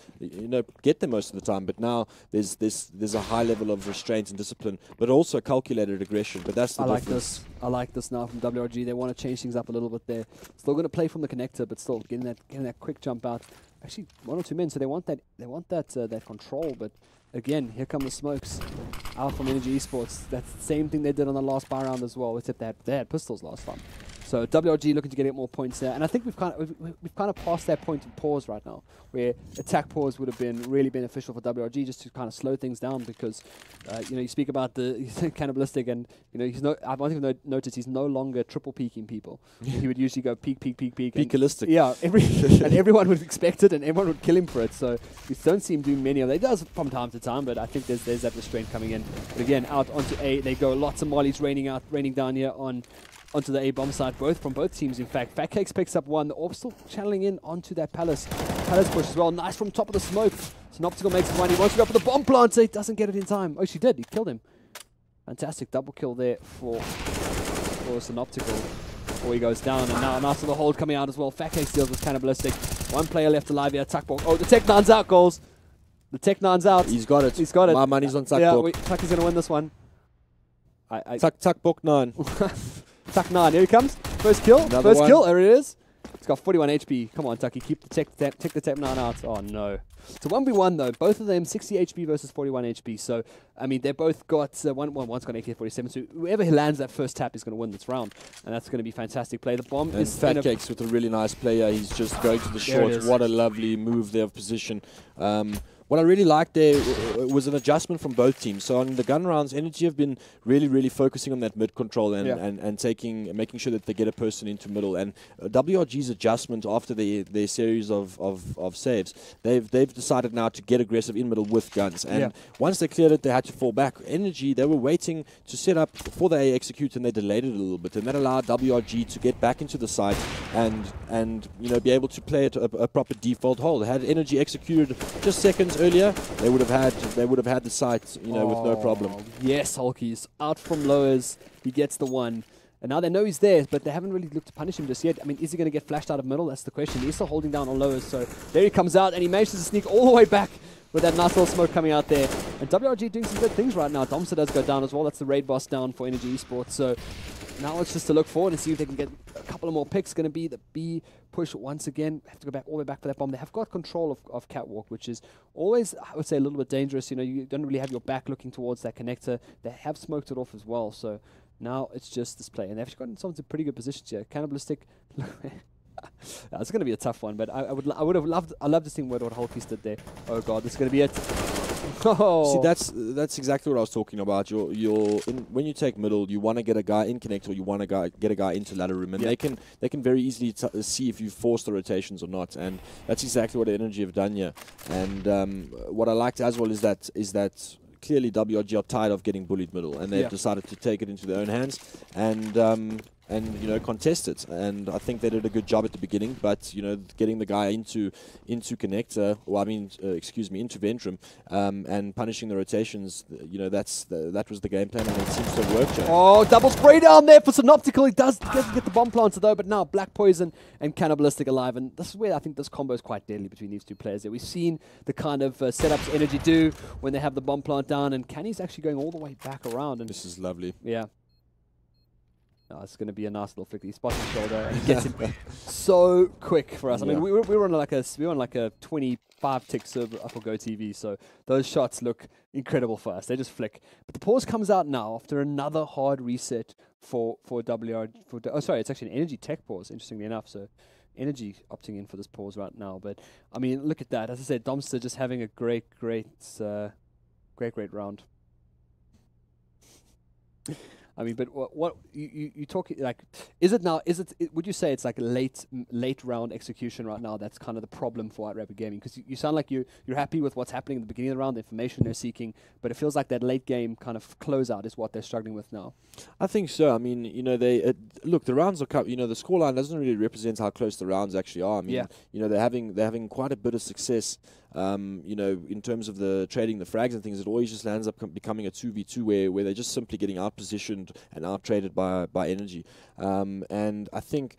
F: get them most of the time. But now there's a high level of restraint and discipline, but also calculated aggression. But that's the difference.
E: I like this now from WRG. They want to change things up a little bit there. Still going to play from the connector, but still getting that quick jump out. Actually, 1 or 2 men, so they want that control. But again, here come the smokes out from Energy Esports. That's the same thing they did on the last buy round as well, except they had pistols last time. So WRG looking to get more points there, and I think we've kind of passed that point of pause right now, where attack pause would have been really beneficial for WRG just to kind of slow things down, because you speak about the Cannibalistic, and I've even noticed he's no longer triple peeking people. He would usually go peek.
F: Peekalistic.
E: Yeah, and everyone would expect it, and everyone would kill him for it. So we don't see him doing many of them. He does from time to time, but I think there's that restraint coming in. But again, out onto A, they go. Lots of mollies raining down here onto the A bomb side, from both teams. In fact, Fat Cakes picks up one. The Orb still channeling in onto that Palace push as well. Nice from top of the smoke. Synoptical makes one. He wants to go for the bomb plant. He doesn't get it in time. Oh, she did. He killed him. Fantastic double kill there for Synoptical before he goes down. And now after the hold coming out as well, Fat Cakes deals with Cannibalistic. One player left alive here. Tuckball. Oh, the Tech-9's out, goals. The Tech-9's out.
F: He's got it.
E: He's got it.
F: My money's on Tuckball.
E: Yeah, Tuck is going to win this one.
F: Tuckball 9.
E: Tuck-9, here he comes. First kill.
F: Another
E: First kill,
F: one.
E: there it is. It's got 41 HP. Come on, Tucky, keep the take the Tech-9 out. Oh, no. It's a 1v1, though. Both of them 60 HP versus 41 HP. So, I mean, they both got... one's got AK-47, so whoever lands that first tap is going to win this round. And that's going to be fantastic play. The bomb
F: and
E: is...
F: Fat Cakes with a really nice player. He's just going to the short. What a lovely move there of position. What I really liked there was an adjustment from both teams. So on the gun rounds, Energy have been really focusing on that mid control and making sure that they get a person into middle. And WRG's adjustment after their series of saves, they've decided now to get aggressive in middle with guns. And once they cleared it, they had to fall back. Energy, they were waiting to set up for the A execute, and they delayed it a little bit, and that allowed WRG to get back into the site and be able to play it a proper default hold. Had Energy executed just seconds earlier, they would have had the site, with no problem.
E: Yes, Hulkies out from lowers. He gets the one. And now they know he's there, but they haven't really looked to punish him just yet. I mean, is he going to get flashed out of middle? That's the question. He's still holding down on lowers, so there he comes out, and he manages to sneak all the way back with that nice little smoke coming out there. And WRG doing some good things right now. Domster does go down as well. That's the raid boss down for Energy Esports. So now it's just to look forward and see if they can get a couple of more picks. Going to be the B push once again. Have to go back all the way back for that bomb. They have got control of Catwalk, which is always, I would say, a little bit dangerous. You don't really have your back looking towards that connector. They have smoked it off as well. So now it's just this play. And they've actually gotten themselves in pretty good positions here. Cannibalistic. It's going to be a tough one, but I would have loved to see what Hulkies did there. Oh god, this is going to be it. Oh.
F: See, that's exactly what I was talking about. When you take middle, you want to get a guy in connect, or you want to get a guy into ladder room, and they can very easily see if you force the rotations or not, and that's exactly what Energy have done here. And what I liked as well is that clearly WRG are tired of getting bullied middle, and they've decided to take it into their own hands and contest it. And I think they did a good job at the beginning, but getting the guy into connector, into Ventrum, and punishing the rotations, that was the game plan, and it seems to have worked.
E: Oh, double spray down there for Synoptical. He does get the bomb planter though, but now Black Poison and Cannibalistic alive, and this is where I think this combo is quite deadly between these two players. We've seen the kind of setups Energy do when they have the bomb plant down, and Canny's actually going all the way back around. And
F: this is lovely.
E: Yeah. No, it's going to be a nice little flick. He spots his shoulder and he gets it so quick for us. I mean, we were on like a 25 tick server for Go TV, so those shots look incredible for us. They just flick. But the pause comes out now after another hard reset for WR. It's actually an Energy tech pause. Interestingly enough, so Energy opting in for this pause right now. But I mean, look at that. As I said, Domster just having a great round. I mean, but what you talk like? Is it now? Would you say it's like late round execution right now? That's kind of the problem for White Rabbit Gaming, because you sound like you're happy with what's happening at the beginning of the round, the information they're seeking, but it feels like that late game kind of closeout is what they're struggling with now.
F: I think so. I mean, they look, the rounds are the scoreline doesn't really represent how close the rounds actually are. I mean, they're having quite a bit of success. In terms of the trading the frags and things, it always just lands up becoming a 2v2 where they're just simply getting out-positioned and out-traded by energy. And I think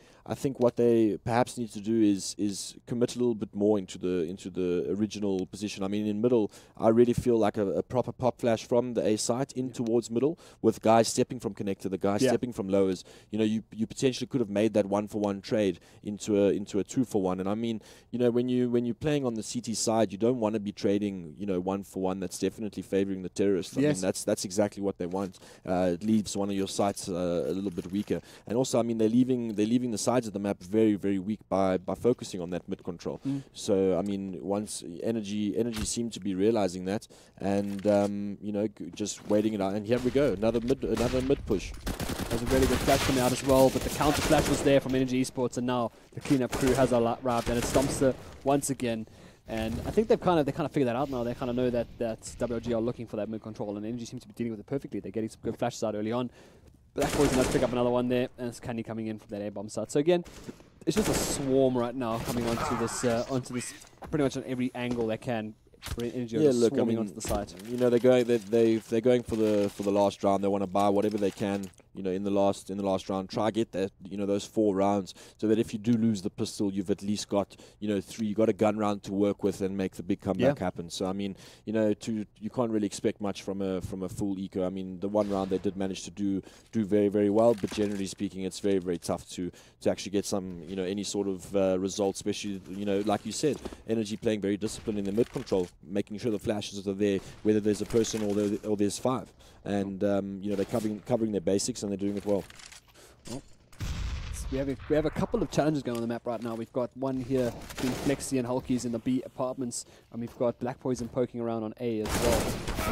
F: what they perhaps need to do is commit a little bit more into the original position. I mean, in middle, I really feel like a proper pop flash from the A site in towards middle, with guys stepping from connector, the guys stepping from lowers. You potentially could have made that 1-for-1 trade into a 2-for-1. And I mean, when you're playing on the CT side, you don't want to be trading 1-for-1. That's definitely favoring the terrorists. I mean, that's exactly what they want. It leaves one of your sites a little bit weaker. And also, I mean, they're leaving the sides of the map very, very weak by focusing on that mid control. So I mean, once energy seemed to be realizing that, and just waiting it out. And here we go, another mid push.
E: There's a really good flash coming out as well, but the counter flash was there from Energy Esports, and now the cleanup crew has arrived, and it's Dumpster once again. And I think they kind of figured that out now. They kind of know that WRG are looking for that mid control, and Energy seems to be dealing with it perfectly. They're getting some good flashes out early on. Black Boys going to pick up another one there, and it's Candy coming in from that A-bomb side. So again, it's just a swarm right now coming onto this pretty much on every angle they can. Energy swarming onto the site.
F: They're going for the last round. They want to buy whatever they can. In the last round, try get that those 4 rounds, so that if you do lose the pistol, you've at least got 3. You got a gun round to work with and make the big comeback happen. So I mean, you can't really expect much from a full eco. I mean, the 1 round they did manage to do very, very well, but generally speaking, it's very, very tough to actually get some any sort of result, especially like you said, Energy playing very disciplined in the mid control, making sure the flashes are there, whether there's a person or there's 5, and they're covering their basics, and they're doing it well.
E: We have a couple of challenges going on the map right now. We've got one here between Flexi and Hulkies in the B apartments, and we've got Black Poison poking around on A as well.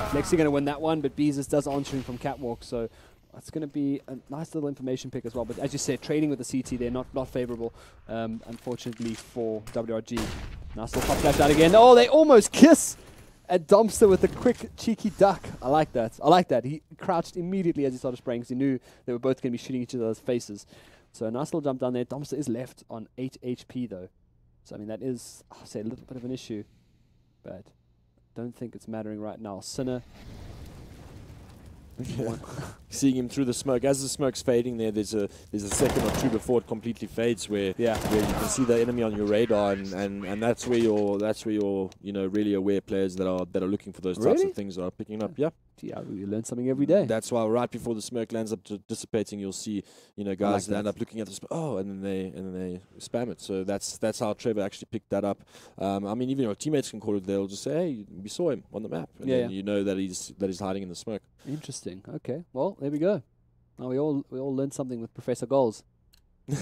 E: Flexi going to win that one, but Beezus does answering from Catwalk, so it's going to be a nice little information pick as well. But as you said, trading with the CT, they're not favorable, unfortunately, for WRG. Nice little pop flash out again. Oh, they almost kiss at Dumpster with a quick, cheeky duck. I like that. He crouched immediately as he started spraying, because he knew they were both going to be shooting each other's faces. So a nice little jump down there. Dumpster is left on 8 HP, though. So, I mean, that is, I'll say, a little bit of an issue. But don't think it's mattering right now. Sinner.
F: Seeing him through the smoke. As the smoke's fading there's a second or 2 before it completely fades, where you can see the enemy on your radar, and that's where your really aware players that are looking for those types of things are picking up.
E: Yeah, we learn something every day.
F: That's why right before the smoke lands up dissipating, you'll see guys land up looking at the smoke. Oh, and then they spam it. So that's how Trevor actually picked that up. I mean, even teammates can call it. They'll just say, "Hey, we saw him on the map," and then you know that he's hiding in the smoke.
E: Interesting. Okay. Well, there we go. Now we all learned something with Professor Goals.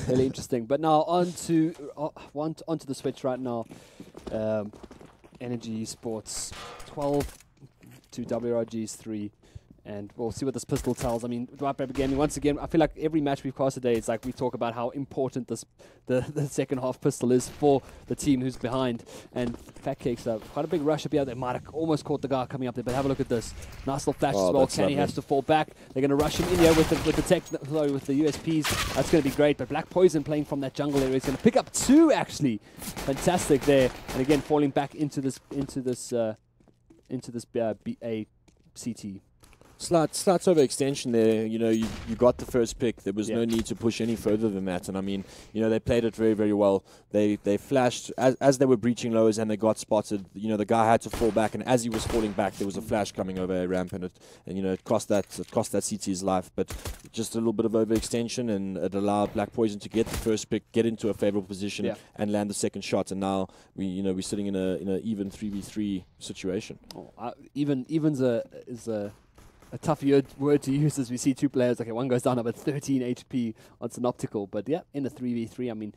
E: Really interesting. But now onto the switch right now. Energy Esports 12 to WRG's 3. And we'll see what this pistol tells. I mean, White Rabbit Gaming, once again, I feel like every match we've cast today, it's like we talk about how important the second half pistol is for the team who's behind. And Fat Cakes, quite a big rush up here. They might have almost caught the guy coming up there, but have a look at this. Nice little flash as well. Kenny has to fall back. They're going to rush him in here with the USPs. That's going to be great. But Black Poison playing from that jungle area is going to pick up 2, actually. Fantastic there. And again, falling back into this BA CT.
F: Slight overextension there. You got the first pick. There was no need to push any further than that. And I mean, they played it very, very well. They flashed as they were breaching lowers, and they got spotted. The guy had to fall back, and as he was falling back, there was a flash coming over a ramp, and it cost that CT his life. But just a little bit of overextension, and it allowed Black Poison to get the first pick, get into a favorable position, and land the second shot. And now we're sitting in a even 3v3 situation.
E: Even's is a tough word to use, as we see 2 players. Okay, one goes down about 13 HP on Synoptical, but yeah, in a 3v3, I mean,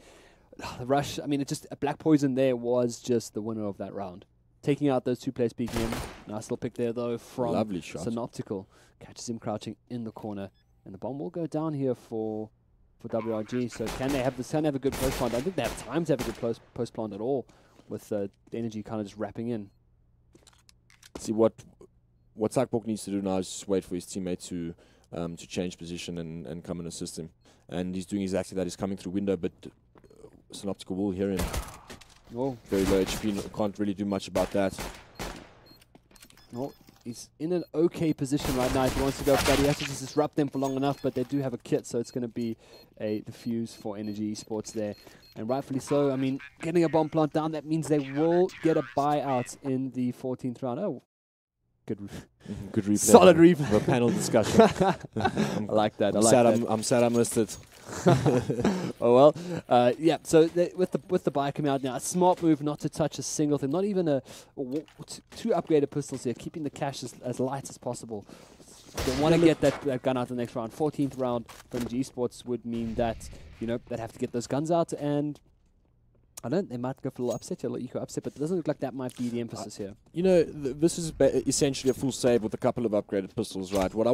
E: the rush, I mean, Black Poison there was just the winner of that round. Taking out those 2 players peeking him. Nice little pick there, though, from
F: Lovely shot.
E: Synoptical. Catches him crouching in the corner, And the bomb will go down here for WRG. So can they have this? Can they have a good post plant? I don't think they have time to have a good post plant at all, with the energy kind of just wrapping in.
F: See what Sakbok needs to do now is just wait for his teammate to change position and come and assist him. And he's doing exactly that. He's coming through window, but Synoptical will hear him.
E: Oh.
F: Very low HP, can't really do much about that.
E: Well, he's in an okay position right now if he wants to go for that. He has to just disrupt them for long enough, but they do have a kit, so it's going to be a defuse for Energy Esports there. And rightfully so. I mean, getting a bomb plant down, that means they will get a buyout in the 14th round. Oh, good
F: replay.
E: Solid replay.
F: The panel discussion.
E: I like that.
F: I'm sad I missed it.
E: Oh well, yeah. So with the buy coming out now, a smart move not to touch a single thing, not even two upgraded pistols here, keeping the cash as light as possible. They want to get that gun out the next round. 14th round for Energy Esports would mean that they'd have to get those guns out, and they might go for a little upset, a little eco upset, but it doesn't look like that might be the emphasis here.
F: This is essentially a full save with a couple of upgraded pistols, right? What I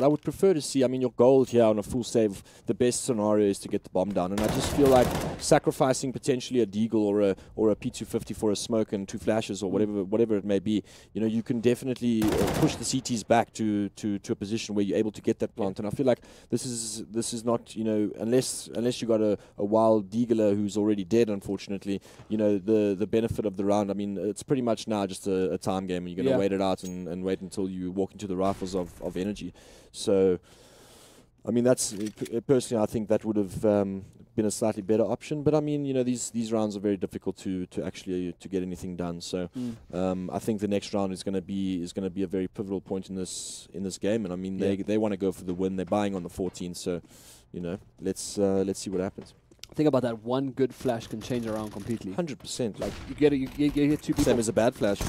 F: would prefer to see, I mean, your goal here on a full save, the best scenario is to get the bomb down, and I just feel like sacrificing potentially a deagle or a P250 for a smoke and 2 flashes or whatever it may be, you can definitely push the CTs back to a position where you're able to get that plant. And I feel like this is not, unless you got a wild deagler who's already dead, unfortunately. The benefit of the round, I mean, it's pretty much now just a time game, and you're going to wait it out and wait until you walk into the rifles of Energy. So, I mean, that's personally, I think that would have been a slightly better option. But I mean, these rounds are very difficult to actually to get anything done. So, I think the next round is going to be a very pivotal point in this game. And I mean, they want to go for the win. They're buying on the 14th. So, let's see what happens.
E: Think about that. One good flash can change around completely.
F: 100%.
E: Like you get two people.
F: Same as a bad flash.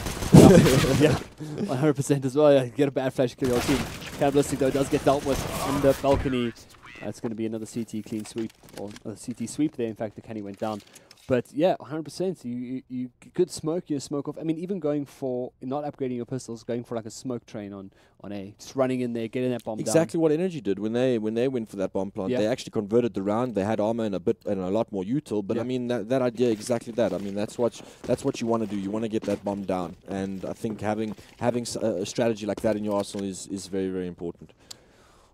E: Yeah, 100% as well. Yeah, you get a bad flash, kill your team. Cannibalistic though does get dealt with on the balcony. It's going to be another CT clean sweep, or a CT sweep there. In fact, the Kenny went down. But yeah, 100%. You could smoke off. I mean, even going for not upgrading your pistols, going for like a smoke train on A, just running in there, getting that bomb down.
F: Exactly what Energy did when they went for that bomb plant. They actually converted the round. They had armor and a lot more util. But I mean, that idea, exactly that. I mean, that's what you want to do. You want to get that bomb down. And I think having a strategy like that in your arsenal is very, very important.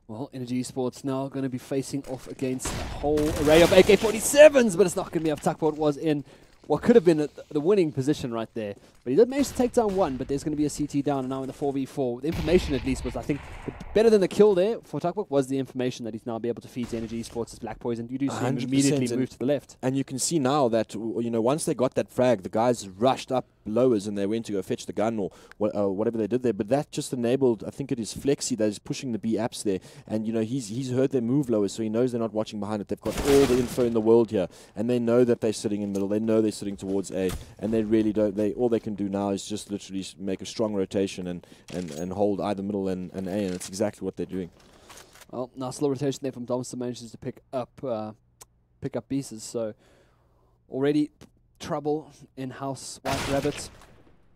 E: Well, Energy Esports now going to be facing off against a whole array of AK-47s, but it's not going to be enough. Takport was in what could have been the winning position right there. But he did manage to take down one, but there's going to be a CT down, and now in the 4v4. The information, at least, was, I think, better than the kill there for Takport was the information that he's now be able to feed to Energy Esports as Black Poison. You do see him immediately move to the left.
F: And you can see now that, once they got that frag, the guys rushed up lowers and they went to go fetch the gun or whatever they did there. But that just enabled, I think it is Flexi that is pushing the B apps there. And, he's heard them move lowers, so he knows they're not watching behind it. They've got all the info in the world here. And they know that they're sitting in the middle. They know they're sitting towards A. And they really don't. All they can do now is just literally make a strong rotation and hold either middle and A. And it's exactly what they're doing.
E: Well, nice little rotation there from Domster, manages to pick up pieces. So already trouble in-house White Rabbit.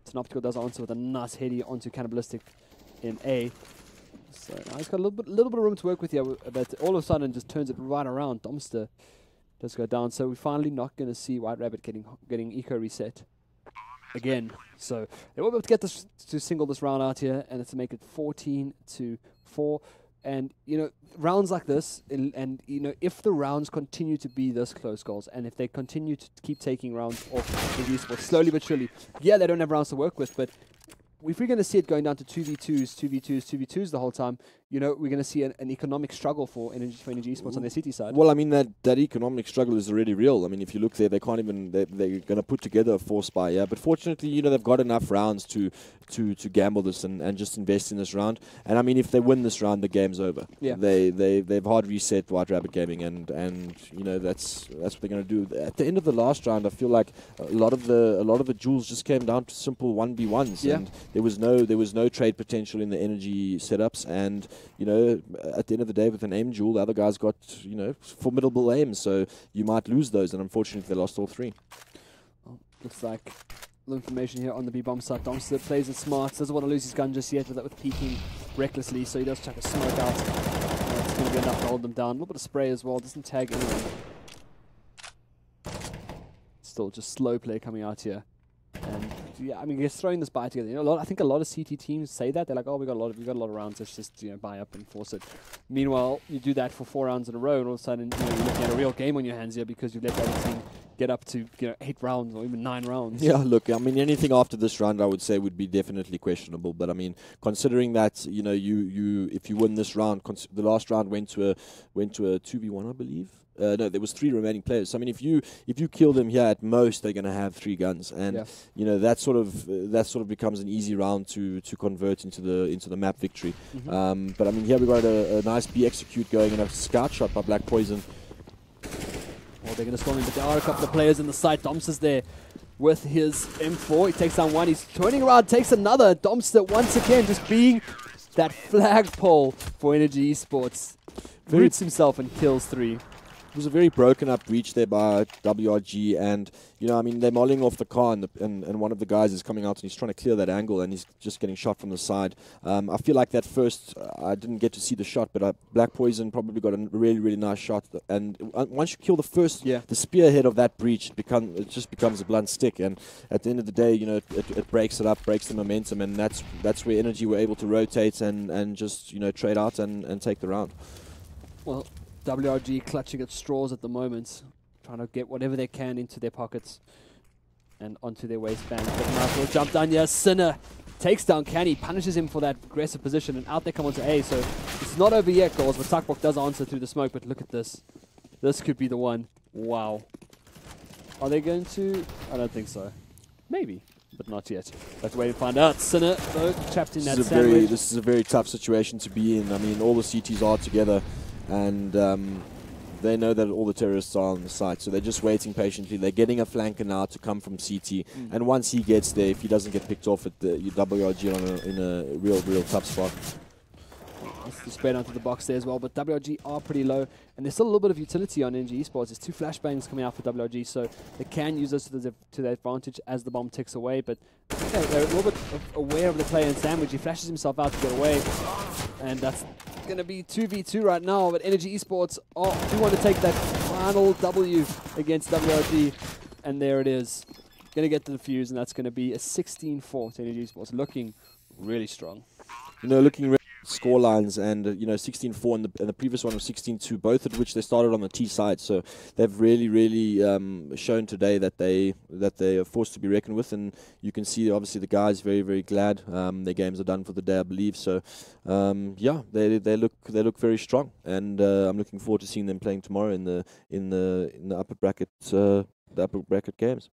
E: Synoptical does answer with a nice heady onto Cannibalistic in A. So now he's got a little bit of room to work with here, but all of a sudden just turns it right around. Domster does go down, so we're finally not going to see White Rabbit getting eco reset again. So they will be able to get this to single this round out here, and it's to make it 14-4. And rounds like this, and if the rounds continue to be this close, goals, and if they continue to keep taking rounds off the Esports slowly but surely, they don't have rounds to work with, but if we're going to see it going down to 2v2s the whole time, we're going to see an economic struggle for Energy Esports on their city side.
F: Well, I mean, that economic struggle is already real. I mean, if you look there, they can't even, they're going to put together a force buy, yeah. But fortunately, they've got enough rounds to gamble this and just invest in this round. And I mean, if they win this round, the game's over.
E: Yeah.
F: They've hard reset White Rabbit Gaming, and that's what they're going to do. At the end of the last round, I feel like a lot of the duels just came down to simple 1v1s, and there was no trade potential in the Energy setups. And at the end of the day, with an aim duel, the other guys got formidable aims, so you might lose those. And unfortunately, they lost all three.
E: Well, looks like little information here on the B-bomb side. Domster plays it smart, doesn't want to lose his gun just yet with peeking recklessly, so he does chuck a smoke out. going to be enough to hold them down. A little bit of spray as well. Doesn't tag anyone. Still just slow play coming out here. And yeah, I mean, you're throwing this buy together. You know, I think a lot of CT teams say that. They're like, oh, we got a lot of rounds. Let's just buy up and force it. Meanwhile, you do that for 4 rounds in a row, and all of a sudden, you're looking at a real game on your hands here because you've let the other team get up to 8 rounds or even 9 rounds.
F: Yeah, look, I mean, anything after this round, I would say would be definitely questionable. But I mean, considering that you if you win this round, the last round went to a 2v1, I believe. No, there was 3 remaining players. So I mean, if you kill them here, at most they're going to have 3 guns, and that sort of becomes an easy round to convert into the map victory. But I mean, here we got a nice B execute going and a scout shot by Black Poison.
E: Well, they're going to storm in, but there are a couple of players in the side. Domster's there with his M4. He takes down 1. He's turning around, takes another. Domster once again just being that flagpole for Energy Esports. Roots himself and kills 3.
F: It was a very broken up breach there by WRG, and I mean, they're molling off the car, and one of the guys is coming out and he's trying to clear that angle, and he's just getting shot from the side. I feel like that first, I didn't get to see the shot, but Black Poison probably got a really, really nice shot. And once you kill the first, the spearhead of that breach, it just becomes a blunt stick, and at the end of the day, it breaks it up, breaks the momentum, and that's where Energy were able to rotate and just trade out and take the round.
E: Well, WRG clutching at straws at the moment, trying to get whatever they can into their pockets and onto their waistbands. But nice little jump down here. Sinner takes down Canny, punishes him for that aggressive position, and out they come onto A. So it's not over yet, goals, but Tuckbok does answer through the smoke. But look at this. This could be the one. Wow. Are they going to? I don't think so. Maybe, but not yet. Let's wait and find out. Sinner, though, trapped in that sandwich.
F: This is a very tough situation to be in. I mean, all the CTs are together. And they know that all the terrorists are on the site, so they're just waiting patiently. They're getting a flanker now to come from CT, and once he gets there, if he doesn't get picked off at the WRG in a real tough spot.
E: It's spread onto the box there as well, but WRG are pretty low, and there's still a little bit of utility on Energy Esports. There's 2 flashbangs coming out for WRG, so they can use those to their advantage as the bomb ticks away, but they're a little bit aware of the play and sandwich. He flashes himself out to get away, and that's going to be 2v2 right now, but Energy Esports do want to take that final W against WRG, and there it is. Going to get the defuse, and that's going to be a 16-4 to Energy Esports, looking really strong.
F: Looking score lines, and 16-4 and the previous one was 16-2, both of which they started on the T side. So they've really shown today that they are forced to be reckoned with, and you can see obviously the guys very glad their games are done for the day, I believe. So yeah, they look very strong, and I'm looking forward to seeing them playing tomorrow in the upper bracket games.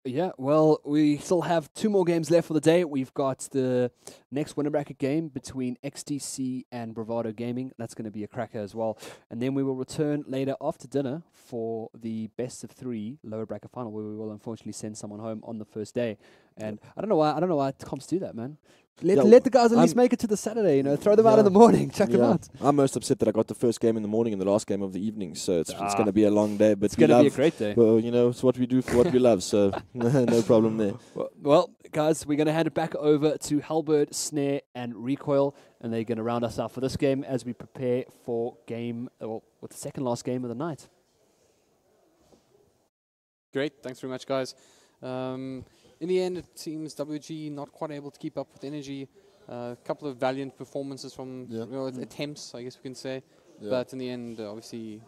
E: Yeah, well, we still have 2 more games left for the day. We've got the next winner bracket game between XTC and Bravado Gaming. That's going to be a cracker as well. And then we will return later after dinner for the best of 3 lower bracket final, where we will unfortunately send someone home on the first day. And I don't know why comps do that, man. Let the guys at least make it to the Saturday, throw them out in the morning, chuck them out.
F: I'm most upset that I got the first game in the morning and the last game of the evening, so it's going to be a long day. But
E: it's going to be a great day.
F: Well, it's what we do for what we love, so no problem there.
E: Well, guys, we're going to hand it back over to Halberd, Snare, and Recoil, and they're going to round us out for this game as we prepare for the second last game of the night.
B: Great, thanks very much, guys. In the end, it seems WG not quite able to keep up with Energy. A couple of valiant performances from attempts, I guess we can say. Yeah. But in the end, obviously,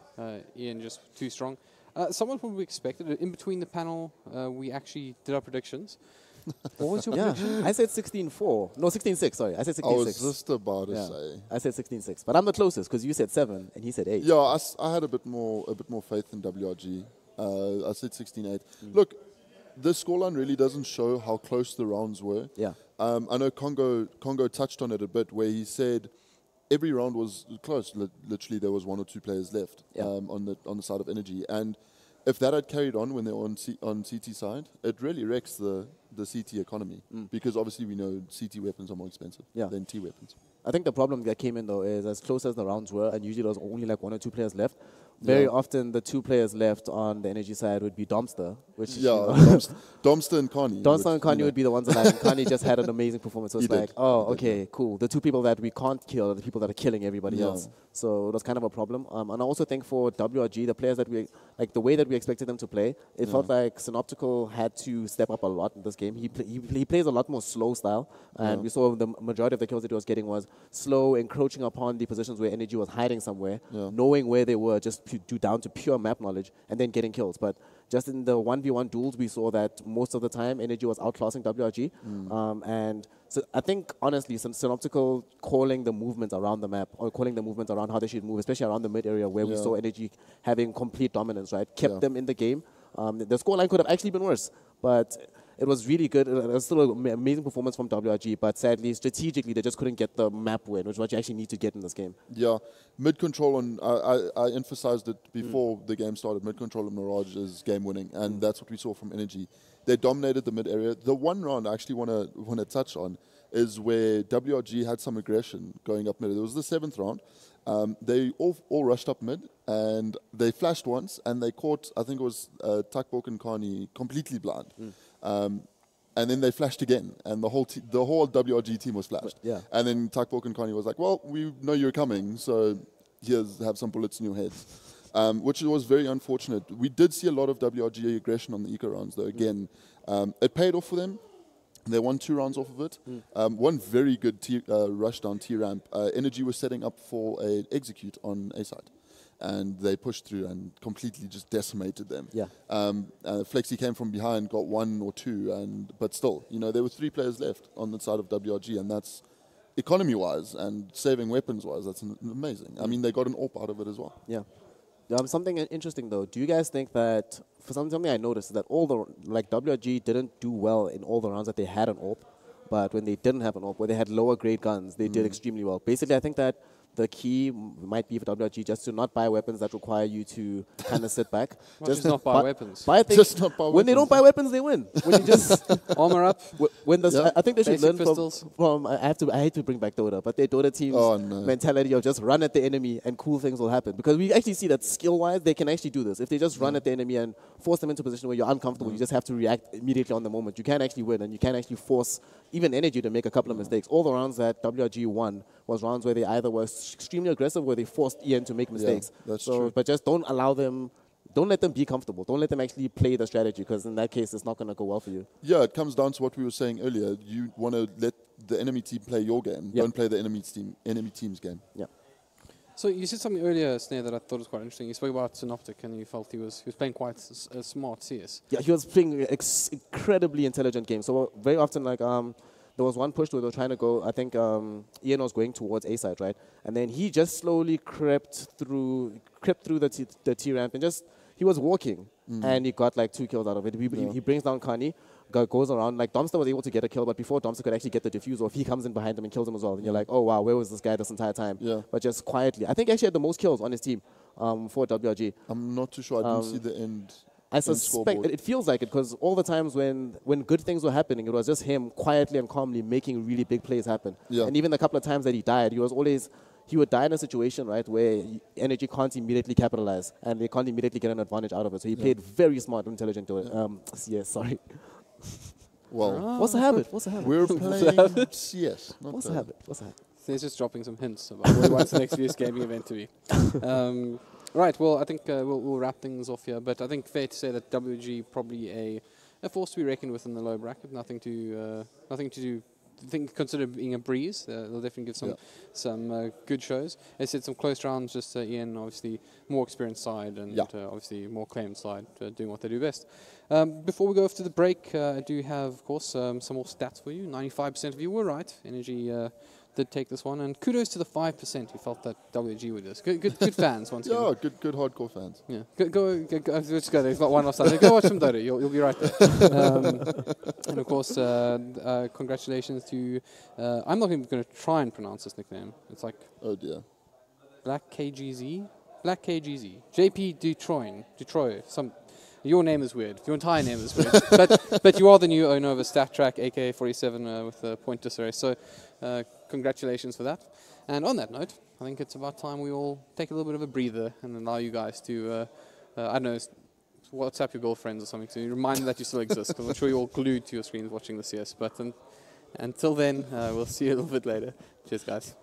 B: Ian just too strong. Somewhat what we expected. In between the panel, we actually did our predictions. What was your prediction?
D: I said 16-4. No, 16-6, sorry. I said 16-6.
C: I was just about to say.
D: I said 16-6. But I'm the closest because you said 7 and he said 8.
C: Yeah, I had a bit more faith in WRG. I said 16-8. Look, the scoreline really doesn't show how close the rounds were.
D: Yeah.
C: I know Congo touched on it a bit, where he said every round was close. Literally, there was 1 or 2 players left on the side of Energy, and if that had carried on when they were on CT side, it really wrecks the CT economy, because obviously we know CT weapons are more expensive than T weapons.
D: I think the problem that came in though is as close as the rounds were, and usually there was only like 1 or 2 players left. Very often the 2 players left on the Energy side would be Domster, which
C: Yeah, Domster and Carney.
D: Domster and Carney would be the ones that and Carney just had an amazing performance. So it's like, okay, cool. The two people that we can't kill are the people that are killing everybody else. So it was kind of a problem. And I also think for WRG, the players that we, like the way that we expected them to play, it felt like Synoptical had to step up a lot in this game. He plays a lot more slow style. And we saw the majority of the kills that he was getting was slow, encroaching upon the positions where Energy was hiding somewhere, knowing where they were, just down to pure map knowledge, and then getting kills. But just in the 1v1 duels, we saw that most of the time Energy was outclassing WRG. And so I think, honestly, Synoptical calling the movements around the map, or calling the movements around how they should move, especially around the mid area where we saw Energy having complete dominance, right? Kept them in the game. The scoreline could have actually been worse, but it was really good. It was still an amazing performance from WRG, but sadly, strategically, they just couldn't get the map win, which is what you actually need to get in this game.
C: Yeah, mid control, and I emphasized it before the game started. Mid control and Mirage is game winning, and that's what we saw from Energy. They dominated the mid area. The one round I actually want to touch on is where WRG had some aggression going up mid. It was the 7th round. They all rushed up mid, and they flashed once, and they caught, I think it was Takbok and Carney completely blind. And then they flashed again, and the whole WRG team was flashed. And then Takbok and Carney was like, well, we know you're coming, so have some bullets in your heads. Which was very unfortunate. We did see a lot of WRG aggression on the eco rounds, though. Again, it paid off for them. They won 2 rounds off of it. One very good rush down T-ramp. Energy was setting up for an execute on A side. And they pushed through and completely just decimated them. Flexi came from behind, got 1 or 2, but still, there were 3 players left on the side of WRG, and that's economy-wise and saving weapons-wise, that's amazing. I mean, they got an AWP out of it as well.
D: Something interesting though. Do you guys think that for something I noticed is that WRG didn't do well in all the rounds that they had an AWP, but when they didn't have an AWP, where they had lower grade guns, they did extremely well. Basically, I think that the key might be for WRG just to not buy weapons that require you to kind of sit back.
B: Just not buy weapons.
D: Buy things.
C: Just not buy
D: when
C: weapons.
D: They don't buy weapons, they win. When you just
B: armor up.
D: I think they should
B: Basic
D: learn
B: pistols.
D: from I hate to bring back Dota, but their Dota team's mentality of just run at the enemy and cool things will happen. Because we actually see that skill-wise, they can actually do this. If they just run at the enemy and force them into a position where you're uncomfortable, you just have to react immediately on the moment. You can actually win, and you can actually force even Energy to make a couple of mistakes. All the rounds that WRG won was rounds where they either were extremely aggressive, where they forced Ian to make mistakes.
C: That's true.
D: But just don't allow them. Don't let them be comfortable. Don't let them actually play the strategy, because in that case, it's not going to go well for you.
C: Yeah, it comes down to what we were saying earlier. You want to let the enemy team play your game. Don't play the enemy team's game.
B: So you said something earlier, Snare, that I thought was quite interesting. You spoke about Synoptic, and you felt he was playing quite a smart CS.
D: Yeah, he was playing an incredibly intelligent game. So very often, there was one push where they were trying to go, I think Ian was going towards A side, right? And then he just slowly crept through the T ramp, and he was walking, and he got 2 kills out of it. He brings down Carney, goes around. Domster was able to get a kill, but before Domster could actually get the diffuse, or if he comes in behind him and kills him as well, then you're like, oh wow, where was this guy this entire time? But just quietly. I think he actually had the most kills on his team for WRG.
C: I'm not too sure. I didn't see the end.
D: I suspect it feels like it, because all the times when good things were happening, it was just him quietly and calmly making really big plays happen. And even the couple of times that he died, he would die in a situation, right, where Energy can't immediately capitalize and they can't immediately get an advantage out of it. So he played very smart and intelligent to it. CS, sorry.
C: Well,
D: what's the habit?
C: We're playing CS.
D: What's the habit?
B: He's just dropping some hints about what he wants the next VS gaming event to be. Right, well, I think we'll wrap things off here, but I think fair to say that WG probably a force to be reckoned with in the low bracket. Nothing to do. Consider being a breeze. They'll definitely give some good shows. They said some close rounds. Just Ian, obviously more experienced side, and obviously more claimed side, doing what they do best. Before we go off to the break, I do have, of course, some more stats for you. 95% of you were right. Energy did take this one, and kudos to the 5% who felt that WG would do this. Good fans once again.
C: Yeah, good hardcore fans.
B: Yeah, go. Let's go. There's not one offside. Go watch some Dota. You'll be right there. And of course, congratulations to. I'm not even going to try and pronounce this nickname. It's like.
C: Oh dear.
B: Black KGZ. JP Detroit. Your name is weird. Your entire name is weird. but you are the new owner of a stat track, AK-47 with a point disarray. So congratulations for that. And on that note, I think it's about time we all take a little bit of a breather and allow you guys to, I don't know,
L: WhatsApp your girlfriends or something to remind them that you still exist, because I'm sure you're all glued to your screens watching the CS. But until then, we'll see you a little bit later. Cheers, guys.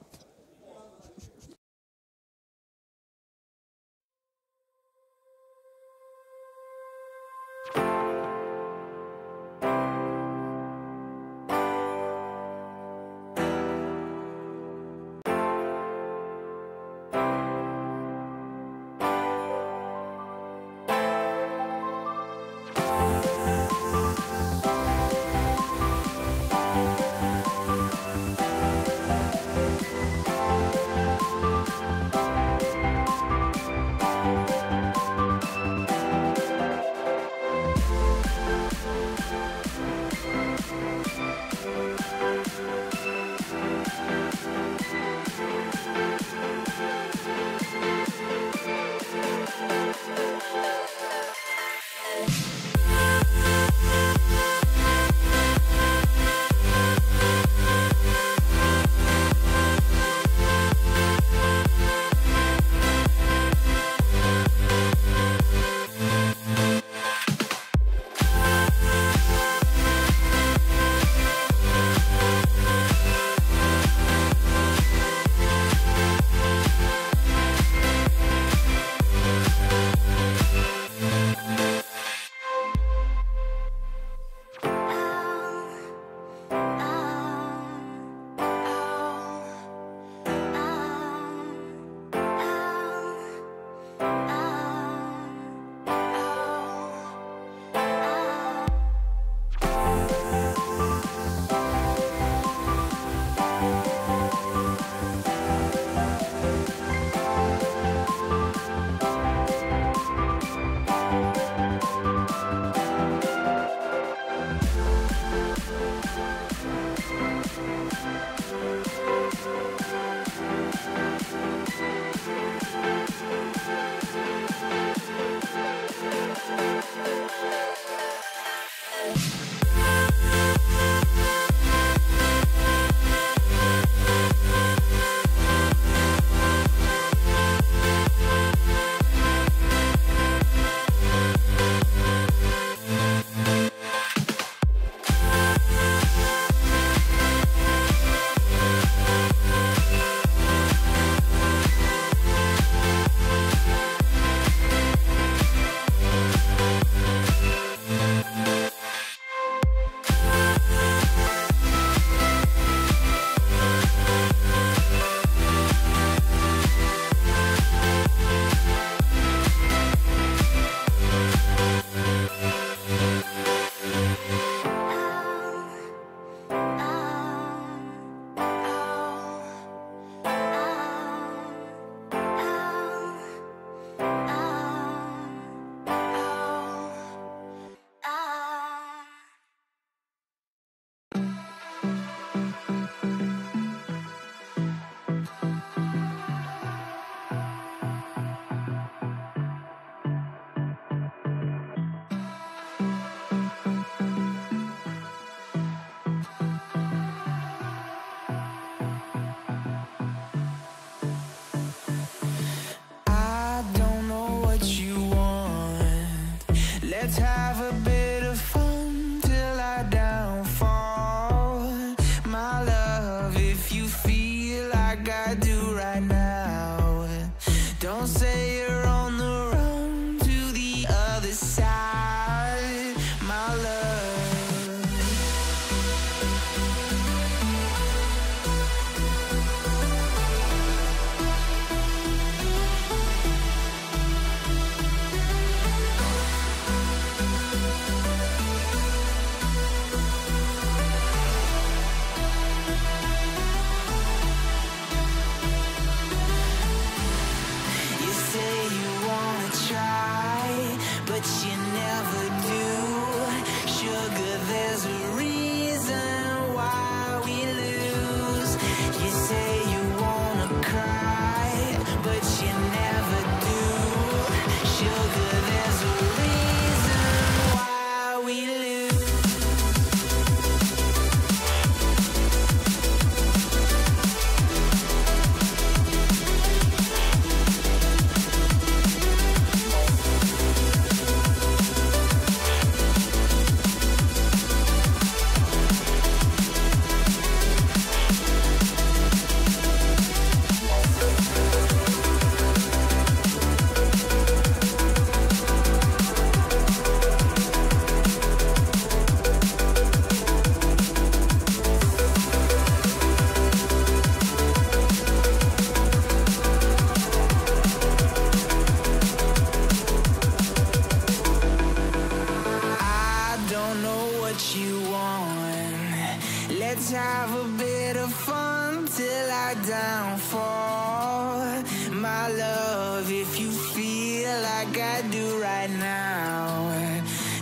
H: Let's have a bit of fun till our downfall. My love, if you feel like I do right now,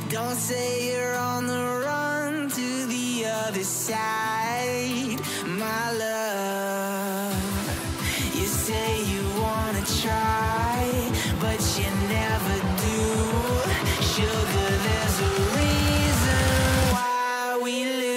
H: don't say you're on the run to the other side. My love, you say you wanna try, but you never do. Sugar, there's a reason why we lose.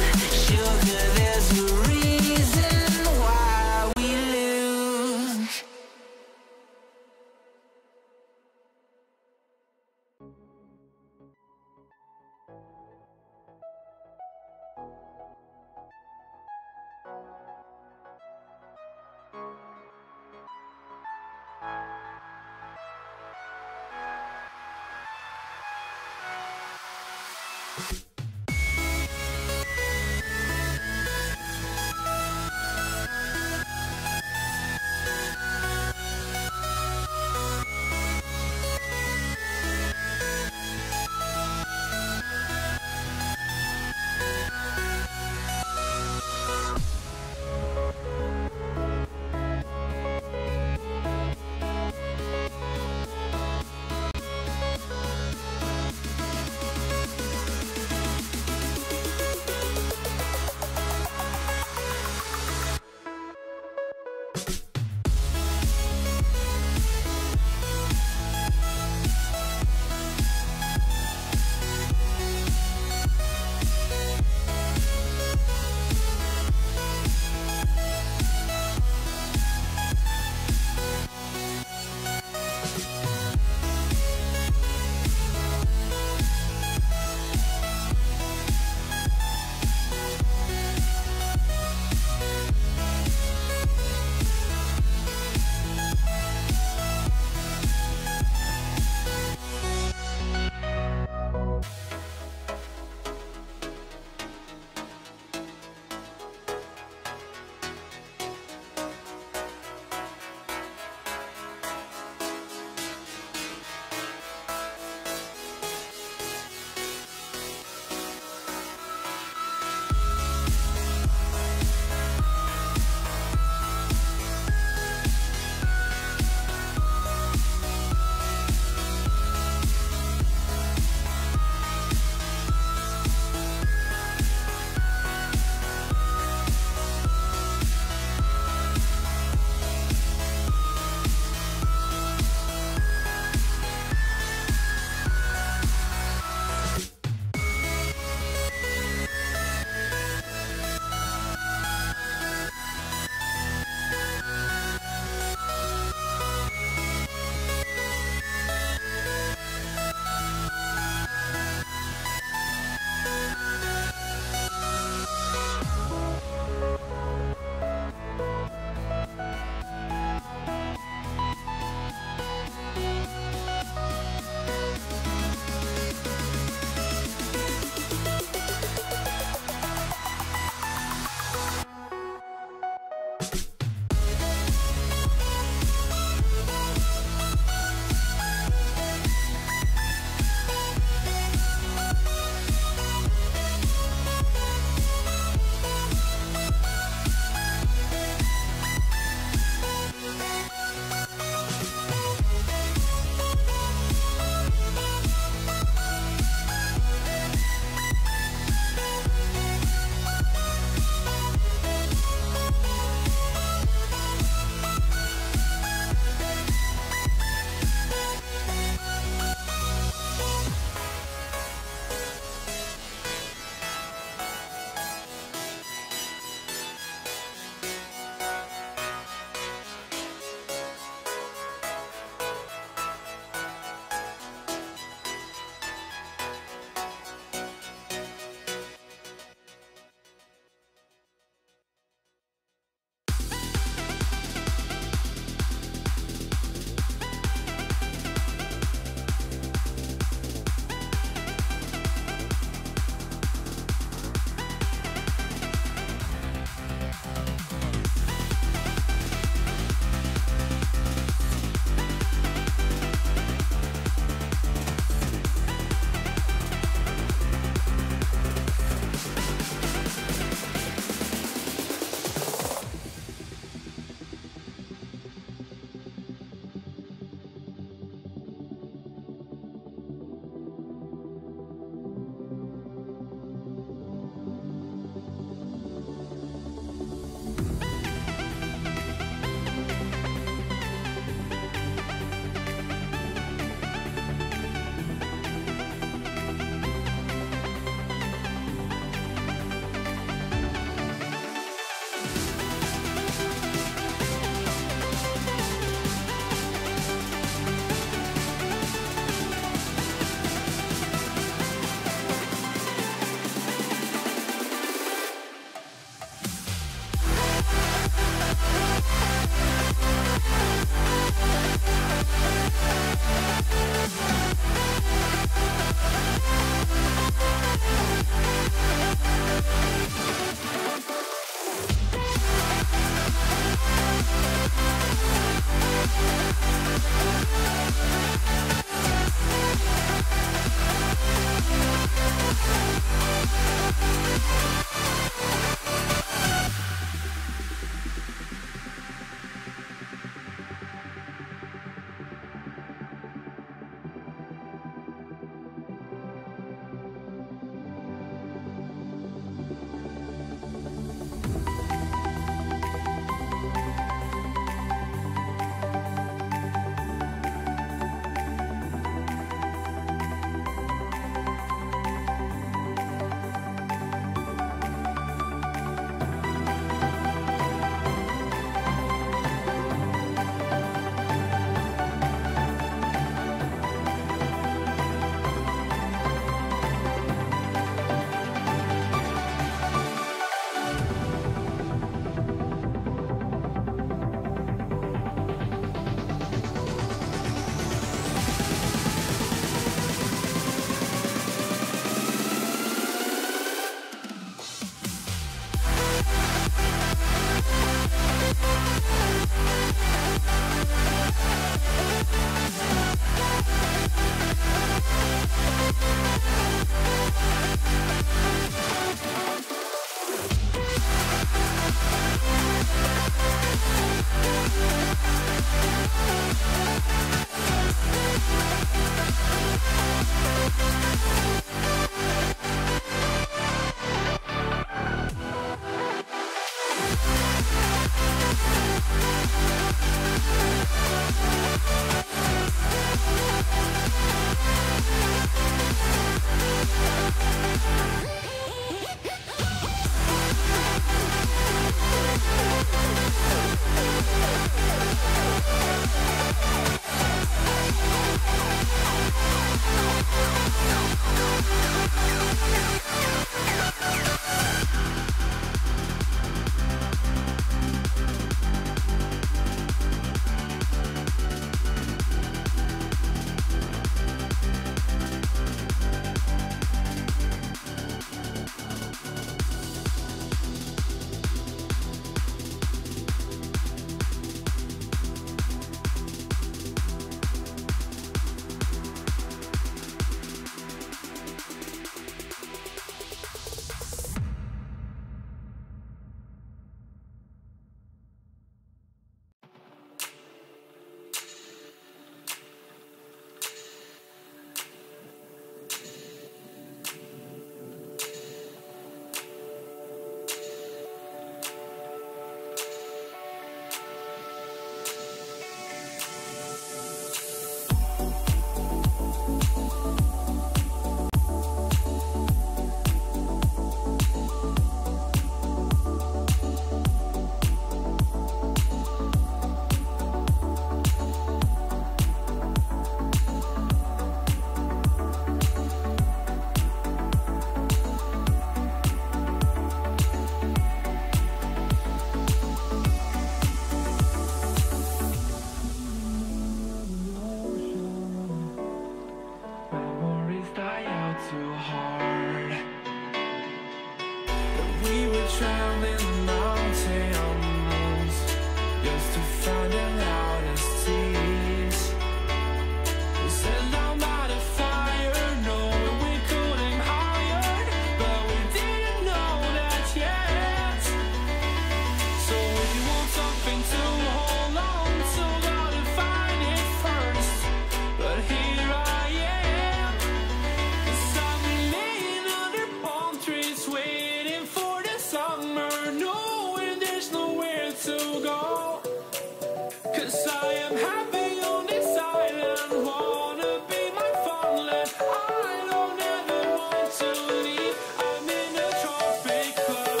I: am happy on this island. Wanna be my farmland. I don't ever want to leave. I'm in a tropic club.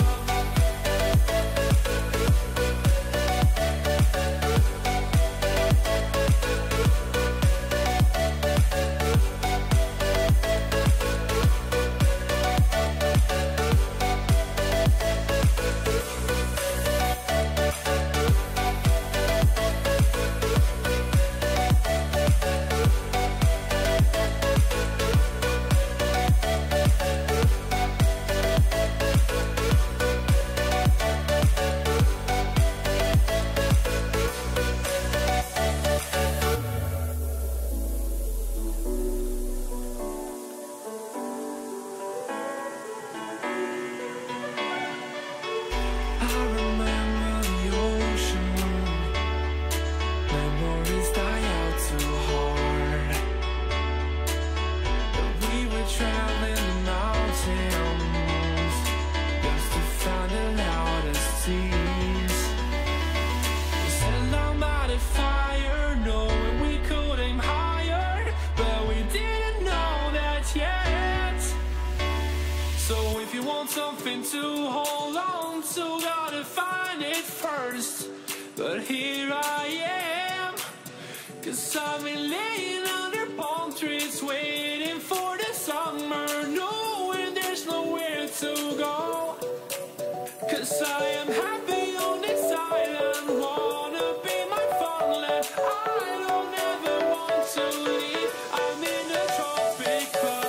I: Something to hold on to, gotta find it first. But here I am, 'cause I've been laying under palm trees, waiting for the summer, knowing there's nowhere to go. 'Cause I am happy on this island, wanna be my farmland. I don't ever want to leave, I'm in a tropic club.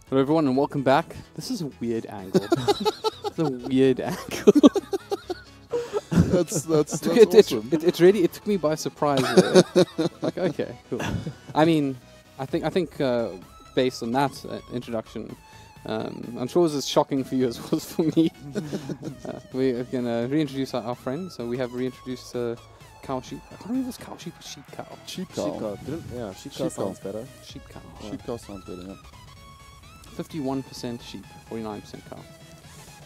B: Hello everyone and welcome back. This is a weird angle. It's a weird angle.
C: That's
B: awesome. It really took me by surprise there. Like, okay, cool. I mean, I think based on that introduction, I'm sure it was as shocking for you as it was for me. We are gonna reintroduce our friend. So we have reintroduced cow sheep. I can't remember if it's cow sheep or sheep cow.
C: Sheep cow.
D: Sheep cow. Yeah, sheep cow sounds better.
B: Sheep cow.
C: Sheep cow sounds better, yeah.
B: 51% sheep, 49% cow.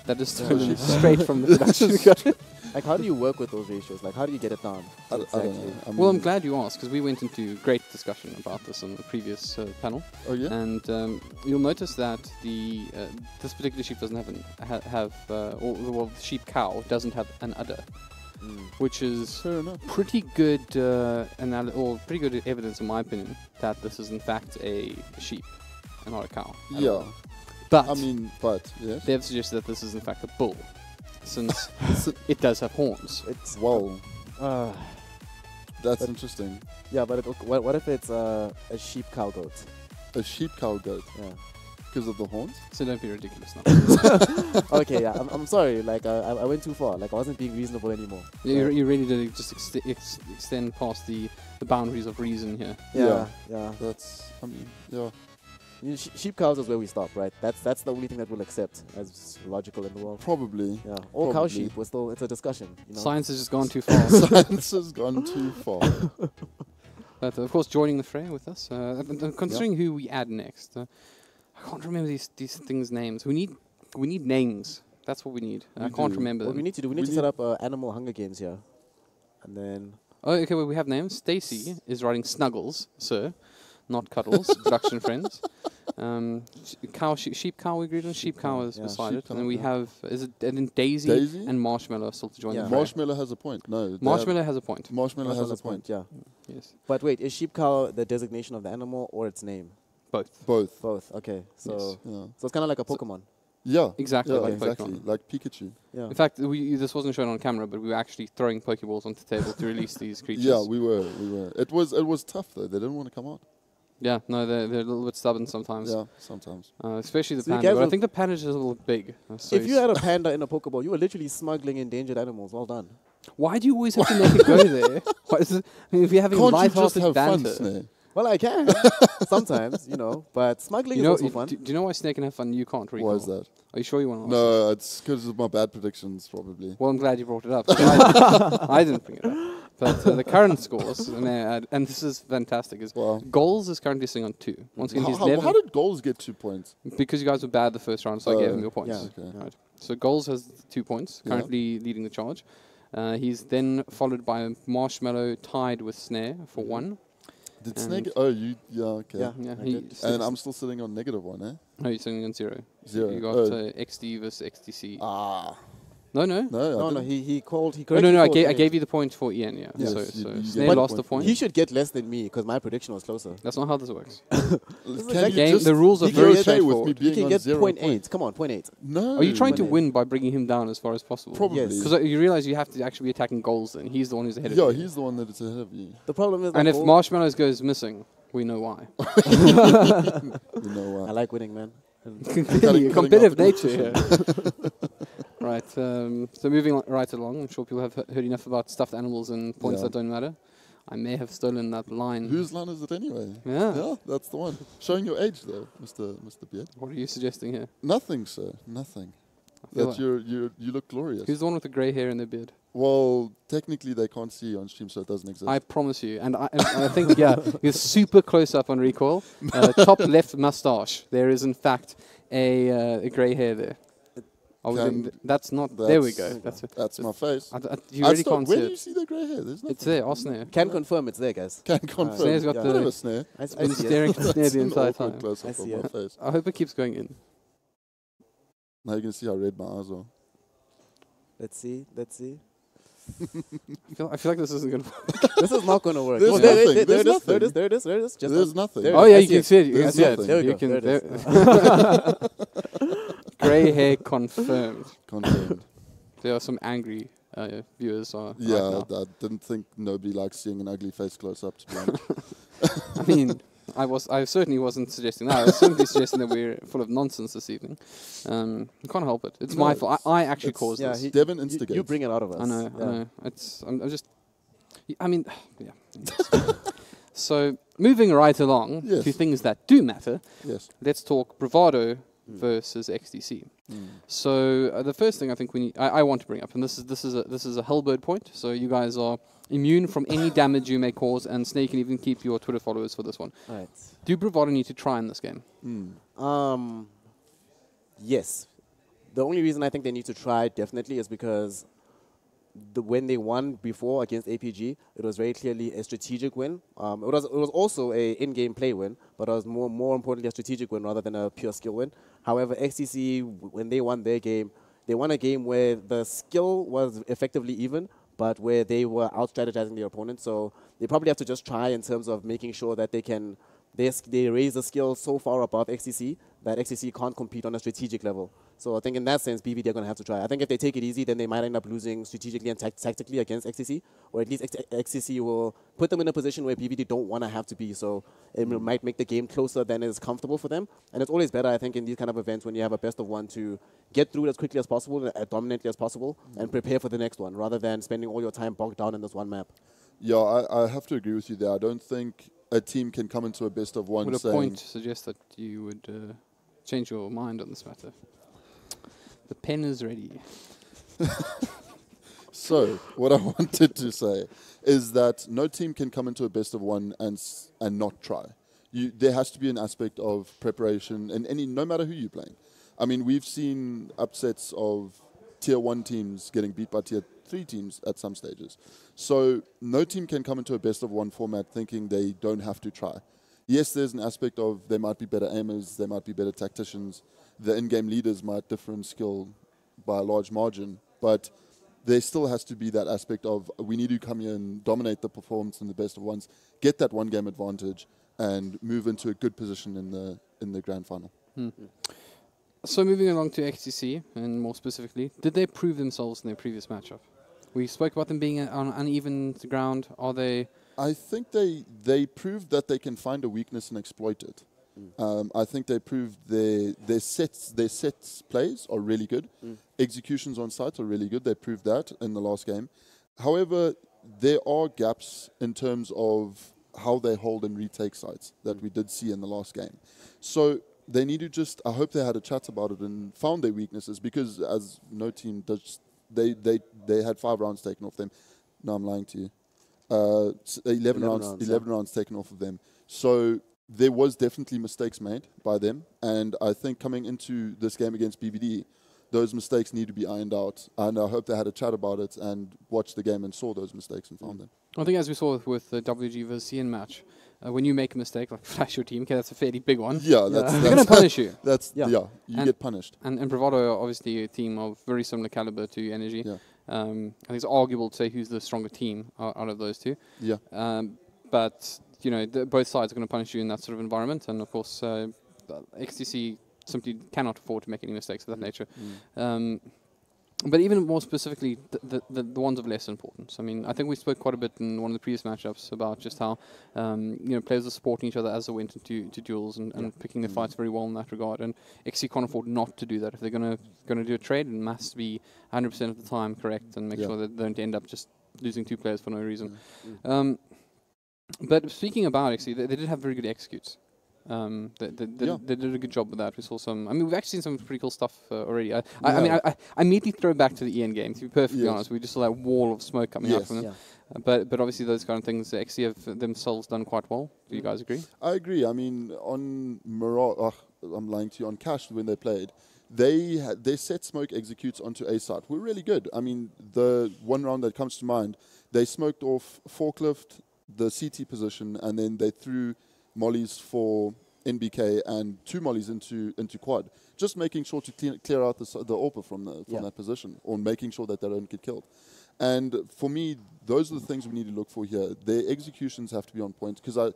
B: That is stolen straight from the production.
D: Like, how do you work with those ratios? Like, how do you get it down?
C: I don't know. I mean,
B: well, I'm glad you asked, because we went into great discussion about this on the previous panel.
C: Oh yeah.
B: And you'll notice that the this particular sheep doesn't have the sheep cow doesn't have an udder, which is pretty good pretty good evidence, in my opinion, that this is in fact a sheep and not a cow.
C: Yeah.
B: But
C: I mean, yes.
B: They have suggested that this is in fact a bull, since it does have horns.
D: It's
C: that's interesting.
D: Yeah, but what if it's a sheep cow goat?
C: A sheep cow goat.
D: Yeah.
B: because of the horns. So don't be ridiculous now.
D: Okay, yeah, I'm sorry. Like I went too far. Like I wasn't being reasonable anymore.
B: Yeah, you really did just extend past the boundaries of reason here.
D: Yeah, yeah.
C: That's, I mean, yeah.
D: Sheep cows is where we stop, right? That's the only thing that we'll accept as logical in the world.
C: Probably.
D: Yeah. Or cow sheep, we're still, it's a discussion. You know?
B: Science has just gone too far.
C: Science has gone too far.
B: But of course, joining the fray with us, and considering who we add next, I can't remember these things' names. We need names. That's what we need. I can't remember
D: What
B: them.
D: we need to do, we need to set up animal Hunger Games here, and then.
B: Oh, okay. Well, we have names. Stacy is writing Snuggles, sir, not Cuddles. Production friends. Sheep cow. We agreed on sheep cow is beside it, and then we have and then Daisy and Marshmallow are still to join. The fray.
C: Marshmallow has a point. No,
B: Marshmallow has a point.
C: Marshmallow has a point.
D: Yeah.
B: Yes.
D: But wait, is sheep cow the designation of the animal or its name?
B: Both.
C: Both.
D: Both. Okay. So
C: Yes.
D: so it's kind of like a Pokemon.
C: Yeah.
B: Exactly.
C: Yeah,
B: Like
C: exactly.
B: Pokemon.
C: Like Pikachu.
D: Yeah.
B: In fact, this wasn't shown on camera, but we were actually throwing Pokeballs onto the table to release these creatures.
C: Yeah, we were. It was tough though. They didn't want to come out.
B: Yeah, no, they're a little bit stubborn sometimes.
C: Yeah, sometimes.
B: Especially the
D: So you
B: panda.
D: guys
B: But I
D: will-
B: think the panda is a little big. So
D: If you had a panda in a Pokeball, you were literally smuggling endangered animals. Well done.
B: why do you always have to make it go there? Why is it, I mean, if you're having
C: Can't you just
B: light-hearted
C: have fun,
B: banter.
C: Snake?
D: Well, I can sometimes, but smuggling is also fun.
B: Do you know why Snake can have fun? You can't.
C: Why is that?
B: Are you sure you want to ask?
C: No, it's because of my bad predictions, probably.
B: Well, I'm glad you brought it up. I didn't bring it up. But the current scores, and this is fantastic, is Goals is currently sitting on 2. Once again, he's
C: How did Goals get 2 points?
B: Because you guys were bad the first round, so I gave him your points.
C: Yeah. Okay.
B: Right. So Goals has 2 points,
C: Yeah.
B: currently leading the charge. He's then followed by Marshmallow, tied with Snare for 1.
C: Did
B: And
C: Snake? Oh, you. Yeah, okay.
B: Yeah,
C: And I'm still sitting on -1, eh?
B: No, you're sitting on 0.
C: 0.
B: You got XD versus XTC.
C: Ah.
B: No.
D: No, he called. He
B: Oh, no,
D: correctly
B: I
D: called
B: gave you the point for Ian, yeah.
C: Yes,
B: So
C: you
B: Snare
C: get
B: lost the point.
D: He should get less than me because my prediction was closer.
B: That's not how this works.
C: The
B: rules are very straightforward.
C: with me
D: You
C: being
D: can
C: on
D: get
C: 0
D: 0.8.
C: points?
D: Come on, 0.8.
C: No.
B: Are you trying to
D: 0.8.
B: win by bringing him down as far as possible?
C: Probably.
D: Yes.
B: Because you realize you have to actually be attacking Goals then. He's the one who's ahead of you.
C: Yeah, he's the one that is ahead of you.
D: The problem is,
B: And
D: like,
B: if Marshmallows goes missing, we know why.
C: You know
D: I
C: what?
D: like winning, man.
B: Competitive nature here. Right, so moving right along, I'm sure people have heard enough about stuffed animals and points that don't matter. I may have stolen that line.
C: Whose line is it anyway?
B: Yeah.
C: Yeah, that's the one. Showing your age though, Mr. Beard.
B: What are you suggesting here?
C: Nothing, sir. Nothing.
B: feel
C: That you look glorious.
B: Who's the one with the grey hair and the beard?
C: Well, technically they can't see on stream, so it doesn't exist.
B: I promise you. And I think, you're super close up on recoil. Top left moustache. There is, in fact, a grey hair there. That's not. There we go.
C: That's my face.
B: You really can't see
C: Where do
B: it.
C: you see the grey hair? There's nothing.
B: It's there, our Snare.
D: Can confirm it's there, guys.
C: Can confirm.
B: Snare's got the.
C: Whatever, Snare.
B: It's been staring at the Snare the entire time.
C: Close up on my face.
B: I hope it keeps going in.
C: Now you can see how red my eyes are.
D: Let's see.
B: I feel like this isn't going to work.
D: This is not going to work.
C: There's
D: Oh, there
C: nothing.
D: it
C: There's
D: is.
C: nothing.
D: There it is. Just
C: There's nothing.
D: there it
B: Oh,
D: is.
B: yeah,
D: I
B: you can see it. You can
C: There's
B: see it.
C: nothing.
D: There we
B: You
D: go.
B: can.
D: There it is.
B: Grey hair confirmed.
C: Confirmed.
B: There are some angry viewers.
C: Yeah,
B: right now.
C: I didn't think nobody likes seeing an ugly face close up, to be honest.
B: I mean, I certainly wasn't suggesting that. I was simply suggesting that we're full of nonsense this evening. I can't help it. It's my fault. I actually caused this.
C: Devin instigates.
D: You bring it out of us.
B: I know. I know. I'm just. I mean, yeah. So moving right along to things that do matter.
C: Yes.
B: Let's talk Bravado versus XTC. So the first thing I think we need, I want to bring up, and this is a Hellbird point. So you guys are immune from any damage you may cause, and Snake can even keep your Twitter followers for this one.
D: Right.
B: Do Bravado need to try in this game?
D: Yes. The only reason I think they need to try definitely is because when they won before against APG, it was very clearly a strategic win. It was also a in-game play win, but it was more importantly a strategic win rather than a pure skill win. However, XTC, when they won their game, they won a game where the skill was effectively even, but where they were out-strategizing their opponent. So they probably have to just try in terms of making sure that they raise the skill so far above XTC that XTC can't compete on a strategic level. So I think in that sense, BVD are going to have to try. I think if they take it easy, then they might end up losing strategically and tactically against XTC, or at least XTC will put them in a position where BVD don't want to have to be. So it might make the game closer than is comfortable for them. And it's always better, I think, in these kind of events when you have a best of one to get through it as quickly as possible, as dominantly as possible, and prepare for the next one, rather than spending all your time bogged down in this one map.
C: Yeah, I have to agree with you there. I don't think a team can come into a best of one
B: Would
C: saying...
B: a point suggest that you would change your mind on this matter? The pen is ready.
C: So, what I wanted to say is that no team can come into a best of one and not try. There has to be an aspect of preparation, and no matter who you're playing. I mean, we've seen upsets of tier 1 teams getting beat by tier 3 teams at some stages. So no team can come into a best of one format thinking they don't have to try. Yes, there's an aspect of they might be better aimers, they might be better tacticians, the in-game leaders might differ in skill by a large margin, but there still has to be that aspect of we need to come here and dominate the performance in the best of ones, get that one game advantage, and move into a good position in the grand final.
B: So moving along to XTC, and more specifically, did they prove themselves in their previous matchup? We spoke about them being on uneven ground. Are they?
C: I think they proved that they can find a weakness and exploit it. I think they proved their sets plays are really good. Executions on site are really good. They proved that in the last game. However, there are gaps in terms of how they hold and retake sites that we did see in the last game. So they need to just, I hope they had a chat about it and found their weaknesses, because as no team does, they had 5 rounds taken off them. No, I'm lying to you. 11 rounds taken off of them. So there was definitely mistakes made by them, and I think coming into this game against BVD, those mistakes need to be ironed out, and I hope they had a chat about it and watched the game and saw those mistakes and found them.
B: I think as we saw with the WG versus CN match, when you make a mistake, like flash your team, okay, that's a fairly big one.
C: Yeah, that's
B: they're going to punish you.
C: You get punished.
B: And Bravado are obviously a team of very similar caliber to Energy.
C: Yeah.
B: I think it's arguable to say who's the stronger team out of those two.
C: Yeah.
B: But you know, both sides are going to punish you in that sort of environment, and of course, XTC simply cannot afford to make any mistakes of that nature. But even more specifically, the ones of less importance. I mean, I think we spoke quite a bit in one of the previous matchups about just how players are supporting each other as they went into duels and picking their fights very well in that regard. And XTC can't afford not to do that. If they're going to do a trade, it must be 100% of the time correct and make sure that they don't end up just losing 2 players for no reason. But speaking about XTC, they did have very good executes. They did a good job with that. We saw some. I mean, we've actually seen some pretty cool stuff already. I mean, I immediately throw back to the Ian game. To be perfectly honest, we just saw that wall of smoke coming out from them. But obviously, those kind of things, XTC have themselves done quite well. Do you guys agree?
C: I agree. I mean, on Mirage, I'm lying to you. On Cash, when they played, their set smoke executes onto A site were really good. I mean, the one round that comes to mind, they smoked off forklift, the CT position, and then they threw mollies for NBK and 2 mollies into quad, just making sure to clear out the AWPer from that position, or making sure that they don't get killed. And for me, those are the things we need to look for here. Their executions have to be on point, because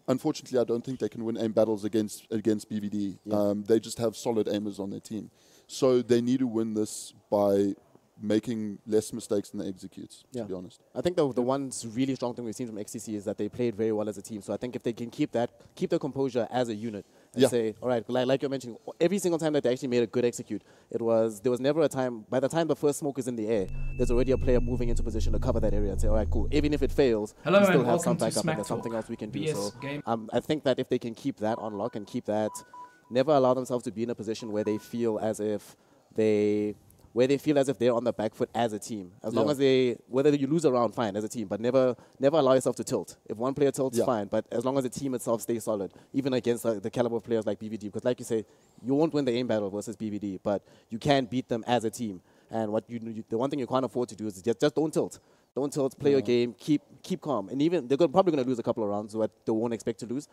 C: unfortunately I don't think they can win aim battles against BVD. They just have solid aimers on their team, so they need to win this by making less mistakes than they execute,
D: Yeah.
C: to be honest.
D: I think the one really strong thing we've seen from XTC is that they played very well as a team. So I think if they can keep their composure as a unit and say, all right, like you're mentioning, every single time that they actually made a good execute, there was never a time, by the time the first smoke is in the air, there's already a player moving into position to cover that area and say, all right, cool. Even if it fails,
O: Hello
D: we still
O: and
D: have some
O: welcome to
D: backup and
O: Smack
D: there's something
O: Talk,
D: else we can do.
O: VS
D: So
O: Game.
D: I think that if they can keep that on lock and keep that, never allow themselves to be in a position where they feel as if they're on the back foot as a team. As long as whether you lose a round, fine, as a team, but never allow yourself to tilt. If one player tilts, fine, but as long as the team itself stays solid, even against the caliber of players like BVD, because like you say, you won't win the aim battle versus BVD, but you can beat them as a team. And what the one thing you can't afford to do is just don't tilt. Don't tilt, play your game, keep calm. And even they're probably going to lose a couple of rounds that they won't expect to lose.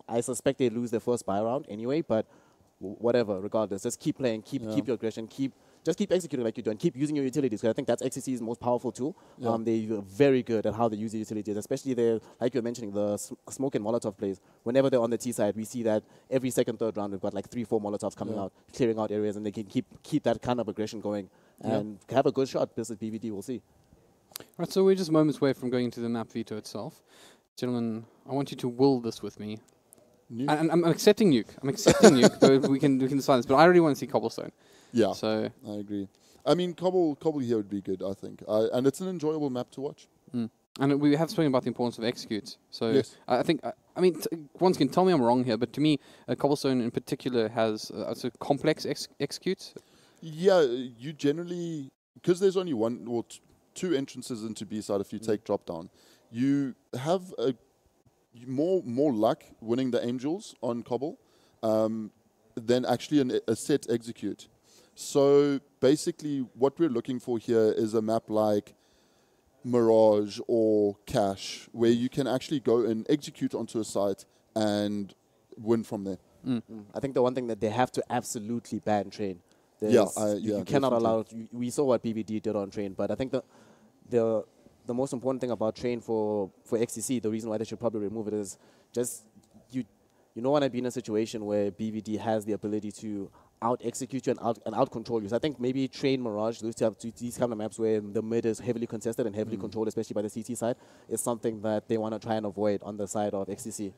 D: I suspect they lose their first buy round anyway, but whatever, regardless, just keep playing, keep your aggression, just keep executing like you do, and keep using your utilities. Because I think that's XTC's most powerful tool. They're very good at how they use the utilities, especially like you were mentioning, the smoke and Molotov plays. Whenever they're on the T side, we see that every second, third round, we've got like 3-4 Molotovs coming out, clearing out areas, and they can keep that kind of aggression going and have a good shot versus BVD. We'll see.
L: Right, so we're just moments away from going into the map veto itself. Gentlemen, I want you to will this with me. And I'm accepting nuke. I'm accepting nuke, but we can decide this. But I really want to see Cobblestone.
C: Yeah,
L: so
C: I agree. I mean, Cobble here would be good, I think. And it's an enjoyable map to watch.
L: And we have spoken about the importance of executes. So
C: yes.
L: I think, once again, tell me I'm wrong here, but to me, Cobblestone in particular has complex executes. Yeah,
C: you generally, because there's only one or two entrances into B side if you take drop down, you have more luck winning the Angels on Cobble than actually a set execute. So basically what we're looking for here is a map like Mirage or Cash, where you can actually go and execute onto a site and win from there.
D: I think the one thing that they have to absolutely ban Train. You cannot allow it. We saw what BVD did on Train, but I think the most important thing about Train for XTC, the reason why they should probably remove it is just you don't want to be in a situation where BVD has the ability to out-execute you and out-control you. So I think maybe Train Mirage, these kind of maps where the mid is heavily contested and heavily controlled, especially by the CT side, is something that they want to try and avoid on the side of XTC.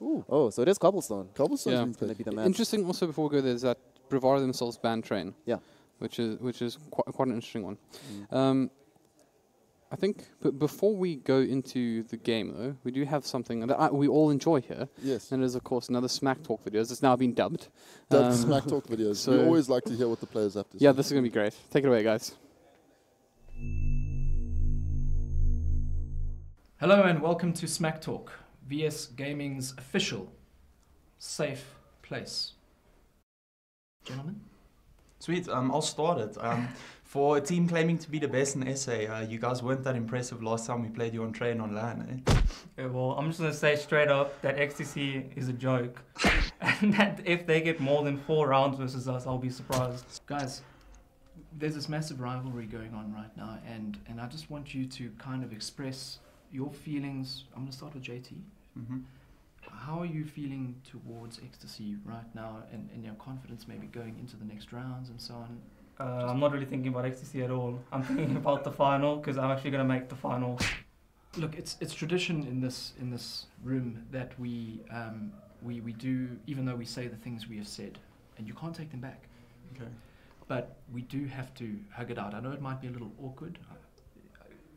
D: Ooh. Oh, so it is Cobblestone.
C: Cobblestone's
D: going to be the match.
L: Interesting also before we go there is that Bravado themselves banned Train.
D: Yeah.
L: Which is quite an interesting one. I think before we go into the game, though, we do have something that we all enjoy here.
C: Yes.
L: And it is, of course, another Smack Talk videos. It's now been dubbed.
C: Smack Talk videos. So we always like to hear what the players have to say.
L: Yeah, this is going to be great. Take it away, guys.
O: Hello and welcome to Smack Talk, VS Gaming's official safe place. Gentlemen?
T: Sweet, I'll start it. For a team claiming to be the best in SA, you guys weren't that impressive last time we played you on Train on LAN, eh?
Q: Yeah, well, I'm just going to say straight up that XTC is a joke. And that if they get more than 4 rounds versus us, I'll be surprised.
O: Guys, there's this massive rivalry going on right now, and I just want you to kind of express your feelings. I'm going to start with JT. How are you feeling towards XTC right now, and your confidence maybe going into the next rounds and so on?
Q: I'm not really thinking about XTC at all. I'm thinking about the final because I'm actually going to make the final.
O: Look, it's tradition in this room that we do, even though we say the things we have said, and you can't take them back.
T: Okay.
O: But we do have to hug it out. I know it might be a little awkward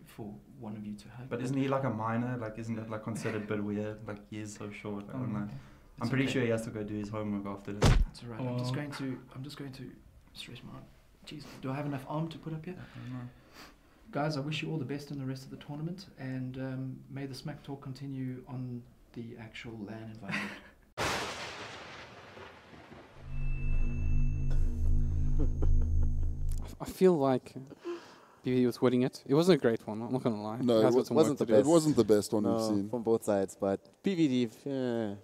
O: for one of you to hug.
T: But isn't he like a minor? Like, isn't it like considered a bit weird? Like, he is so short. I don't know. I'm pretty sure he has to go do his homework after this.
O: That's alright. I'm just going to stretch my arm. Jeez, do I have enough arm to put up here?
T: I don't know.
O: Guys, I wish you all the best in the rest of the tournament, and may the Smack Talk continue on the actual LAN environment.
L: I feel like he was winning it. It wasn't a great one, I'm not going to lie.
C: No, it wasn't the best one we've seen.
D: From both sides, but BVD...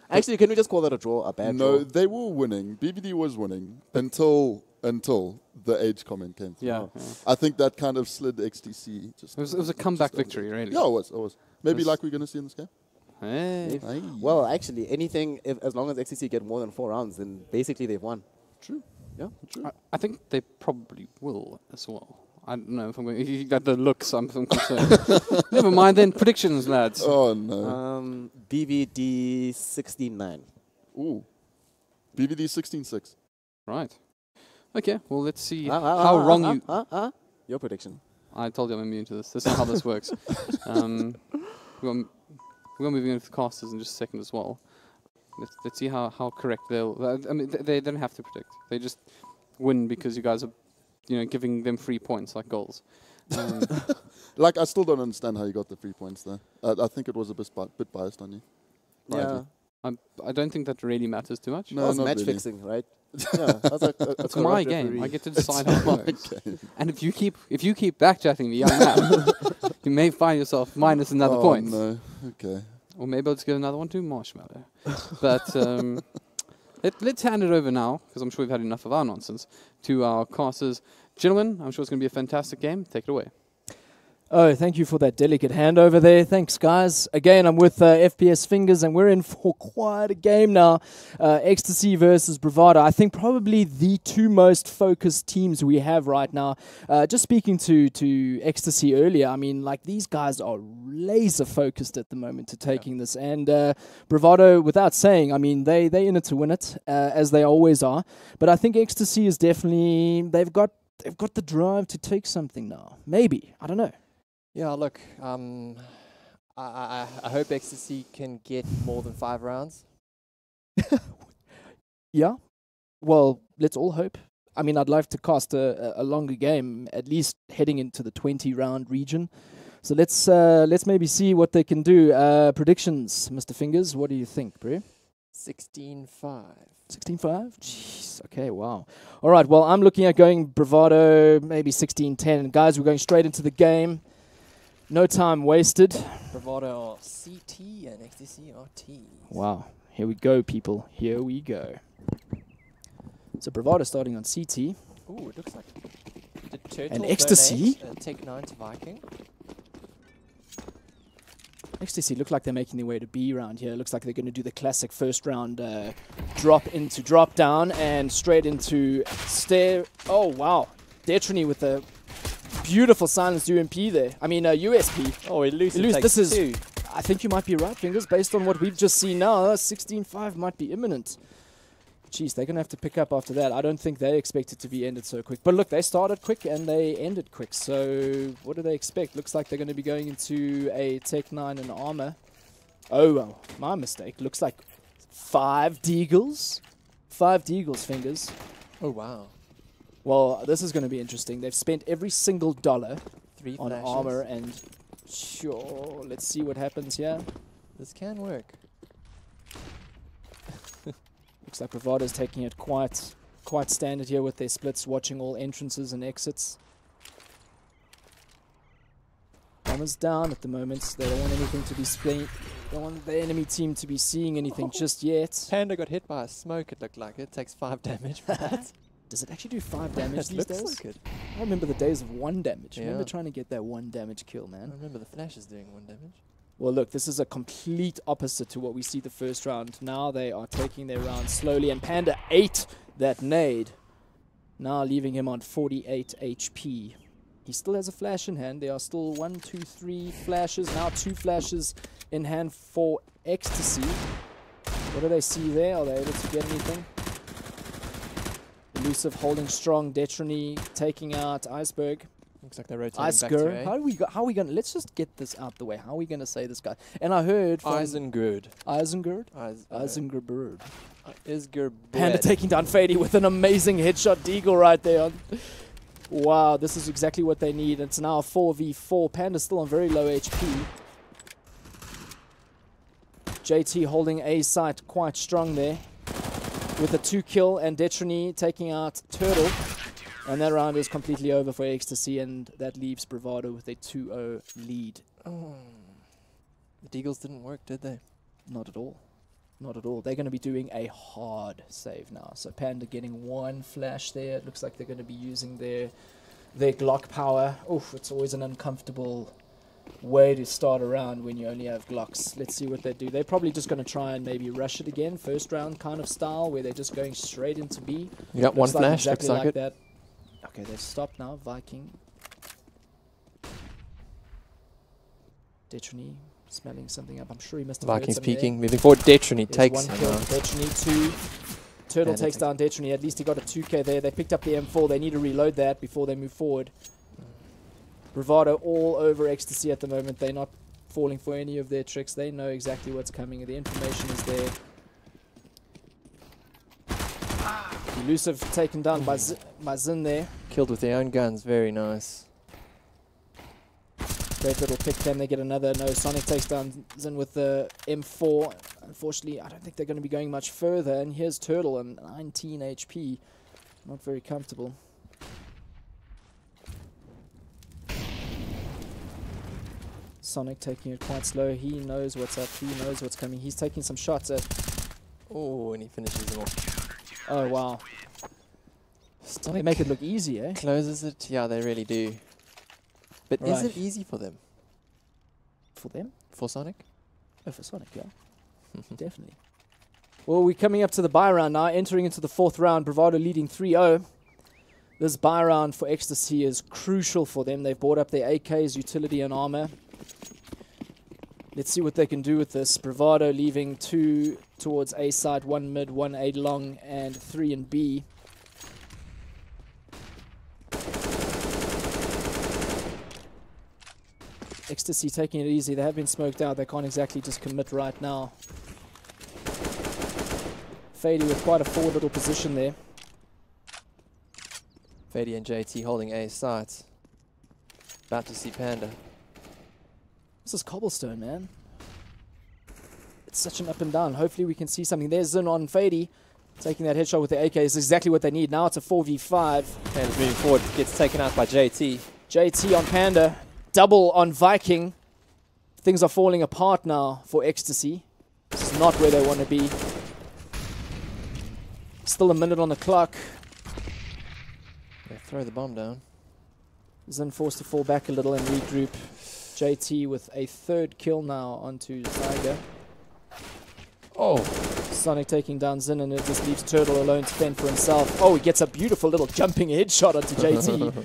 D: Actually, can we just call that a draw, a bad draw?
C: No, they were winning. BVD was winning until the age comment came through.
L: Yeah.
C: I think that kind of slid XTC.
L: It was a comeback victory, really.
C: Yeah, it was. Maybe like we're going to see in this game.
L: Hey.
D: Well, actually, anything, as long as XTC get more than 4 rounds, then basically they've won.
C: True. Yeah, true.
L: I think they probably will as well. I don't know if I'm going. You got the looks. I'm concerned. Never mind then. Predictions, lads.
C: Oh no.
D: BVD 69.
C: Ooh. BVD 16-6.
L: Right. Okay. Well, let's see how wrong you.
D: Your prediction.
L: I told you I'm immune to this. This is not how this works. We're moving into the casters in just a second as well. Let's see how correct they'll. I mean, they don't have to predict. They just win because you guys are, giving them free points like goals.
C: Like, I still don't understand how you got the 3 points there. I think it was a bit biased on you.
D: Yeah.
L: I don't think that really matters too much.
C: No,
D: not match
C: really.
D: fixing, right? Yeah, that's like
L: it's my game. I get to decide how it works.
C: Game.
L: And if you keep backchatting me, young man, you may find yourself minus another point.
C: No. Okay.
L: Or maybe I'll just give another one to Marshmallow. But let's hand it over now, because I'm sure we've had enough of our nonsense, to our casters. Gentlemen, I'm sure it's going to be a fantastic game. Take it away.
J: Oh, thank you for that delicate handover there. Thanks, guys. Again, I'm with FPS Fingers, and we're in for quite a game now. XTC versus Bravado. I think probably the two most focused teams we have right now. Just speaking to XTC earlier, I mean, like, these guys are laser focused at the moment to taking this. And Bravado, without saying, I mean, they in it to win it, as they always are. But I think XTC is definitely, they've got the drive to take something now. Maybe. I don't know.
K: Yeah, look, I hope XTC can get more than 5 rounds.
J: Yeah. Well, let's all hope. I mean, I'd like to cast a longer game, at least heading into the 20-round region. So let's maybe see what they can do. Predictions, Mr. Fingers, what do you think, bro?
K: 16-5.
J: 16-5? Jeez, okay, wow. All right, well, I'm looking at going Bravado, maybe 16-10. Guys, we're going straight into the game. No time wasted.
K: Bravado are CT and XTC are T.
J: Wow. Here we go, people. Here we go. So Bravado starting on CT.
K: Ooh, it looks like the Turtle
J: and XTC.
K: Take 9 to Viking.
J: XTC look like they're making their way to B round here. Looks like they're going to do the classic first round drop into drop down and straight into stair. Oh, wow. Detrony with a beautiful silenced UMP there. I mean, USP.
K: Oh, elusive takes
J: this is
K: 2.
J: I think you might be right, Fingers. Based on what we've just seen now, 16-5 might be imminent. Jeez, they're going to have to pick up after that. I don't think they expect it to be ended so quick. But look, they started quick and they ended quick. So what do they expect? Looks like they're going to be going into a Tech 9 and armor. Oh, well, my mistake. Looks like 5 Deagles. 5 Deagles, Fingers.
K: Oh, wow.
J: Well, this is going to be interesting. They've spent every single dollar
K: 3
J: on
K: flashes.
J: armor, and sure, let's see what happens here.
K: This can work.
J: Looks like Bravado's taking it quite standard here with their splits, watching all entrances and exits. Bombers down at the moment. They don't want anything to be don't want the enemy team to be seeing anything just yet.
K: Panda got hit by a smoke, it looked like. It takes 5 damage for that.
J: Does it actually do 5 damage these
K: looks
J: days?
K: like it.
J: I remember the days of 1 damage. I
K: Yeah.
J: remember trying to get that 1 damage kill, man.
K: I remember the flashes doing 1 damage.
J: Well, look, this is a complete opposite to what we see the first round. Now they are taking their round slowly, and Panda ate that nade, now leaving him on 48 HP. He still has a flash in hand. There are still 1, 2, 3 flashes. Now 2 flashes in hand for XTC. What do they see there? Are they able to get anything? Elusive holding strong. Detrony taking out Iceberg.
K: Looks like they're rotating back to A.
J: How are we going to... Let's just get this out the way. How are we going to say this guy? And I heard from...
K: Isengard.
J: Isengard?
K: Isengard.
J: Panda taking down Fady with an amazing headshot deagle right there. Wow, this is exactly what they need. It's now a 4v4. Panda's still on very low HP. JT holding A site quite strong there, with a 2-kill, and Detrony taking out Turtle. And that round is completely over for XTC, and that leaves Bravado with a 2-0 lead.
K: Oh. The Deagles didn't work, did they?
J: Not at all. Not at all. They're going to be doing a hard save now. So Panda getting 1 flash there. It looks like they're going to be using their Glock power. Oof, it's always an uncomfortable way to start a round when you only have Glocks. Let's see what they do. They're probably just going to try and maybe rush it again, first round kind of style, where they're just going straight into B.
K: You got one flash,
J: exactly
K: looks like it.
J: that. Okay, they've stopped now. Viking. Detrony smelling something up. I'm sure he must have
K: Vikings
J: heard something
K: peeking,
J: there.
K: moving forward. Detrony
J: There's
K: takes
J: one
K: him
J: kill.
K: out.
J: Detrony 2. Turtle
K: And
J: takes down Detrony. At least he got a 2k there. They picked up the M4. They need to reload that before they move forward. Bravado all over XTC at the moment. They're not falling for any of their tricks. They know exactly what's coming. The information is there. Elusive taken down by Zin there.
K: Killed with their own guns, very nice.
J: Great little pick. Can they get another? No. Sonic takes down Zin with the M4. Unfortunately, I don't think they're going to be going much further. And here's Turtle on 19 HP. Not very comfortable. Sonic taking it quite slow. He knows what's up. He knows what's coming. He's taking some shots at...
K: Oh, and he finishes them off.
J: Oh, wow. They make it look easy, eh?
K: Closes it. Yeah, they really do. But is it easy for them?
J: For them?
K: For Sonic?
J: Oh, for Sonic, yeah. Definitely. Well, we're coming up to the bye round now, entering into the 4th round. Bravado leading 3-0. This bye round for XTC is crucial for them. They've bought up their AKs, utility and armor. Let's see what they can do with this. Bravado leaving 2 towards A side, 1 mid, 1 A long, and 3 in B. XTC taking it easy. They have been smoked out. They can't exactly just commit right now. Fady with quite a forward little position there.
K: Fady and JT holding A sides. About to see Panda.
J: This is cobblestone, man. It's such an up and down. Hopefully we can see something. There's Zin on Fady. Taking that headshot with the AK is exactly what they need. Now it's a 4v5.
K: Panda's moving forward. Gets taken out by JT.
J: JT on Panda. Double on Viking. Things are falling apart now for XTC. This is not where they want to be. Still a minute on the clock.
K: They throw the bomb down.
J: Zin forced to fall back a little and regroup. JT with a 3rd kill now onto Zyger.
K: Oh.
J: Sonic taking down Zin, and it just leaves Turtle alone to fend for himself. Oh, he gets a beautiful little jumping headshot onto JT.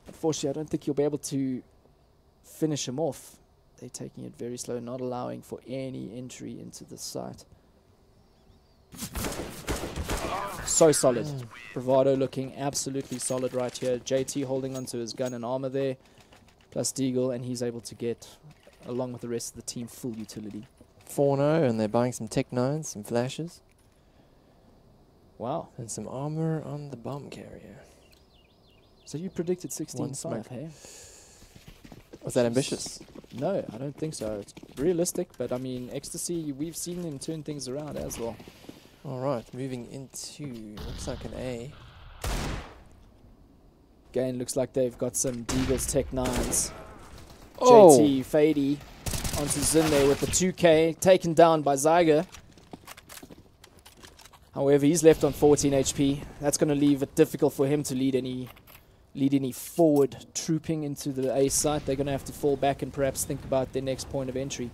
J: Unfortunately, I don't think you'll be able to finish him off. They're taking it very slow, not allowing for any entry into the site. So solid. Bravado looking absolutely solid right here. JT holding onto his gun and armor there. Plus Deagle, and he's able to get, along with the rest of the team, full utility.
K: 4-0, and they're buying some Tech 9s, some flashes.
J: Wow.
K: And some armor on the bomb carrier.
J: So you predicted 16-5, hey?
K: Was that ambitious?
J: No, I don't think so. It's realistic, but I mean, XTC, we've seen him turn things around as well.
K: Alright, moving into, looks like an A.
J: Again, looks like they've got some Deagle's Tech 9s.
K: Oh.
J: JT, Fady, onto Zin there with the 2k, taken down by Zyger. However, he's left on 14 HP. That's going to leave it difficult for him to lead any forward trooping into the A site. They're going to have to fall back and perhaps think about their next point of entry.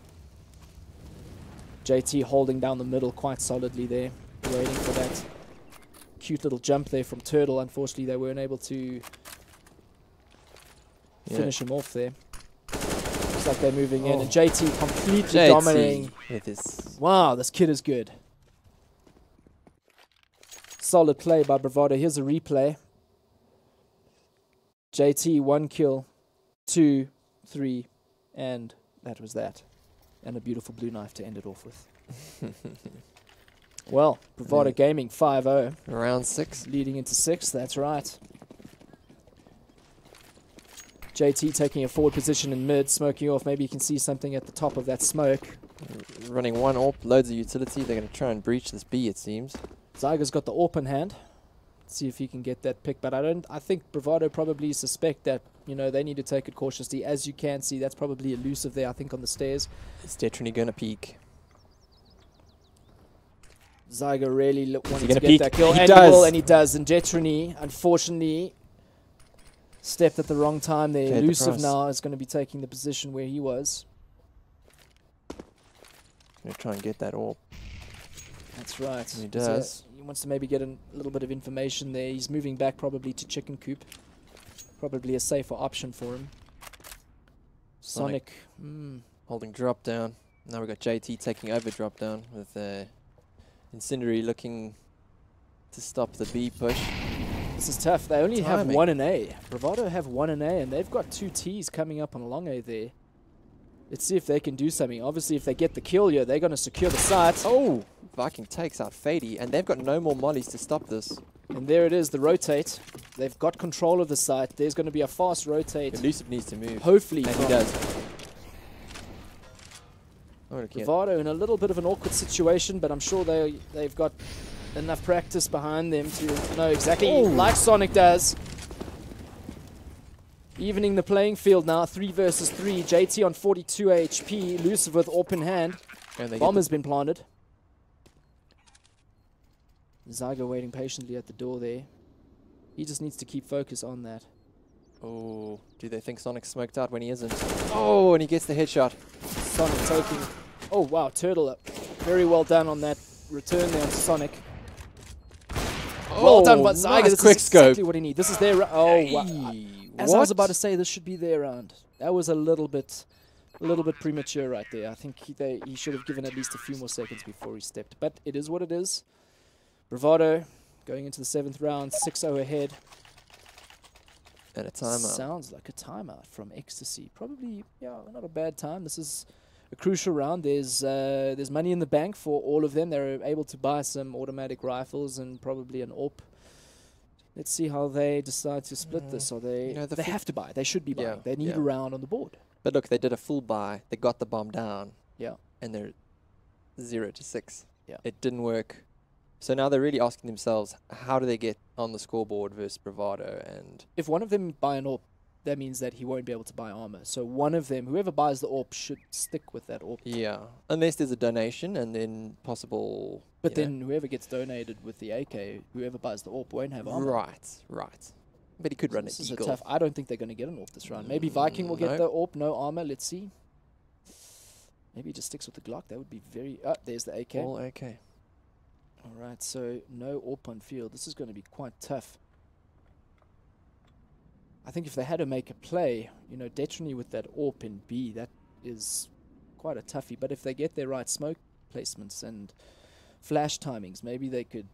J: JT holding down the middle quite solidly there, waiting for that cute little jump there from Turtle. Unfortunately, they weren't able to finish him off there. Looks like they're moving in, and JT completely dominating.
K: With his
J: wow, this kid is good. Solid play by Bravado. Here's a replay. JT, 1 kill, 2, 3, and that was that. And a beautiful blue knife to end it off with. Well, Bravado Gaming 5-0.
K: Round 6.
J: Leading into 6, that's right. JT taking a forward position in mid, smoking off. Maybe you can see something at the top of that smoke.
K: Running 1 AWP, loads of utility. They're going to try and breach this B, it seems.
J: Zyger's got the AWP in hand. See if he can get that pick, but I think Bravado probably suspect that, you know, they need to take it cautiously. As you can see, that's probably elusive there, I think, on the stairs.
K: Is Detrony going to peek?
J: Zyger really wanted to
K: gonna
J: get
K: peek?
J: that kill,
K: He
J: and
K: does.
J: he will, and he does. And Detrony, unfortunately, Stepped at the wrong time there.
K: Paid the
J: Elusive
K: price.
J: now is going to be taking the position where he was.
K: Gonna try and get that orb.
J: That's right.
K: He
J: So
K: does.
J: he wants to maybe get a little bit of information there. He's moving back probably to Chicken Coop. Probably a safer option for him. Sonic.
K: Holding drop down. Now we've got JT taking over drop down with Incendiary looking to stop the B push.
J: This is tough. They only have
K: Timing.
J: 1 in A. Bravado have 1 in A, and they've got 2 Ts coming up on long A there. Let's see if they can do something. Obviously, if they get the kill here, they're going to secure the site.
K: Oh! Viking takes out Fady, and they've got no more mollies to stop this.
J: And there it is, the rotate. They've got control of the site. There's going to be a fast rotate.
K: Elusive needs to move.
J: Hopefully.
K: And he does.
J: Bravado in a little bit of an awkward situation, but I'm sure they've got enough practice behind them to know exactly, like Sonic does. Evening the playing field now, 3 versus 3. JT on 42 HP, Elusive with AWP in hand. Bomb has been planted. Zygo waiting patiently at the door there. He just needs to keep focus on that.
K: Oh, do they think Sonic smoked out when he isn't? Oh, and he gets the headshot.
J: Sonic taking... Oh, wow, Turtle up. Very well done on that return there on Sonic. Well done, but Zygo,
K: nice
J: this
K: quick
J: is
K: scope.
J: exactly what he needs. This is their... Oh, wow. As I was about to say, this should be their round. That was a little bit premature right there. I think he should have given at least a few more seconds before he stepped. But it is what it is. Bravado going into the 7th round, 6-0 ahead.
K: And a timeout.
J: Sounds like a timeout from XTC. Probably, yeah, not a bad time. This is a crucial round. There's money in the bank for all of them. They're able to buy some automatic rifles and probably an AWP. Let's see how they decide to split this. Or they they have to buy. They should be buying.
K: Yeah,
J: They need
K: yeah.
J: a round on the board.
K: But look, they did a full buy. They got the bomb down.
J: Yeah.
K: And they're 0-6.
J: Yeah.
K: It didn't work. So now they're really asking themselves, how do they get on the scoreboard versus Bravado? And
J: If one of them buy an AWP, that means that he won't be able to buy armor. So one of them, whoever buys the AWP, should stick with that AWP.
K: yeah, unless there's a donation and then possible.
J: But
K: you know.
J: then whoever gets donated with the AK, whoever buys the AWP won't have armor.
K: Right. But he could run
J: This
K: an
J: is a
K: eagle.
J: tough. I don't think they're going to get an AWP this round. Maybe Viking will get the AWP, no armor. Let's see. Maybe he just sticks with the Glock. That would be very... there's the AK.
K: All AK.
J: All right, so no AWP on field. This is going to be quite tough. I think if they had to make a play, Detrony with that AWP in B, that is quite a toughie. But if they get their right smoke placements and flash timings, maybe they could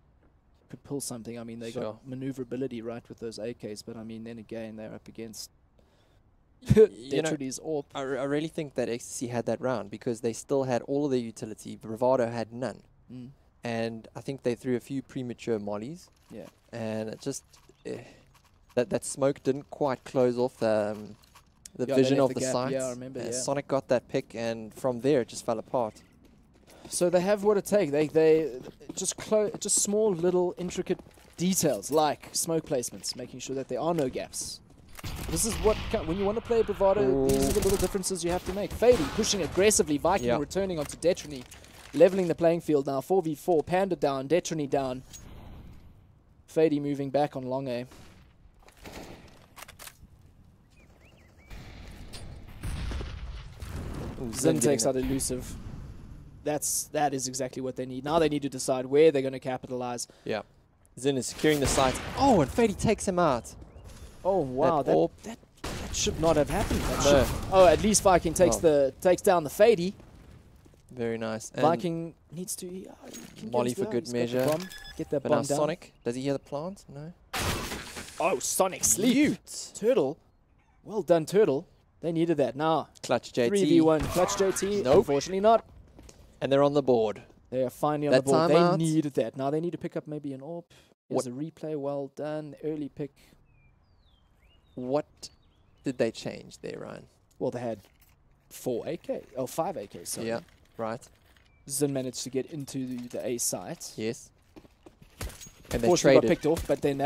J: pull something. I mean, they got maneuverability right with those AKs, but I mean, then again, they're up against Detrony's AWP.
K: I really think that XTC had that round because they still had all of their utility. Bravado had none.
J: Mm.
K: And I think they threw a few premature mollies.
J: Yeah.
K: And it just... that smoke didn't quite close off the
J: Yeah,
K: vision
J: they left
K: of
J: the
K: the
J: gap.
K: site.
J: Yeah, I remember, yeah.
K: Sonic got that pick, and from there it just fell apart.
J: So they have what it takes. They just small little intricate details like smoke placements, making sure that there are no gaps. This is what when you want to play Bravado. These are the little differences you have to make. Fady pushing aggressively. Viking returning onto Detrony, leveling the playing field now. 4v4. Panda down. Detrony down. Fady moving back on long A. Zin takes out Elusive. That is exactly what they need. Now they need to decide where they're going to capitalize.
K: Yeah. Zin is securing the site. Oh, and Fady takes him out.
J: Oh, wow. That should not have happened.
K: No.
J: Oh, at least Viking takes down the Fady.
K: Very nice. And
J: Viking needs to...
K: Molly for good measure.
J: Get that
K: but
J: bomb
K: now
J: down.
K: Sonic, does he hear the plant? No.
J: Oh, Sonic sleep. Turtle. Well done, Turtle. They needed that. Now,
K: Clutch JT.
J: 3v1. Clutch JT.
K: Nope.
J: Unfortunately not.
K: And they're on the board.
J: They are finally on the board. They needed that. Now they need to pick up maybe an AWP. Here's a replay. Well done. Early pick.
K: What did they change there, Ryan?
J: Well, they had 5 AKs. Sorry.
K: Yeah, right.
J: Zin managed to get into the A site.
K: Yes. And they
J: Unfortunately got
K: traded.
J: picked off, but then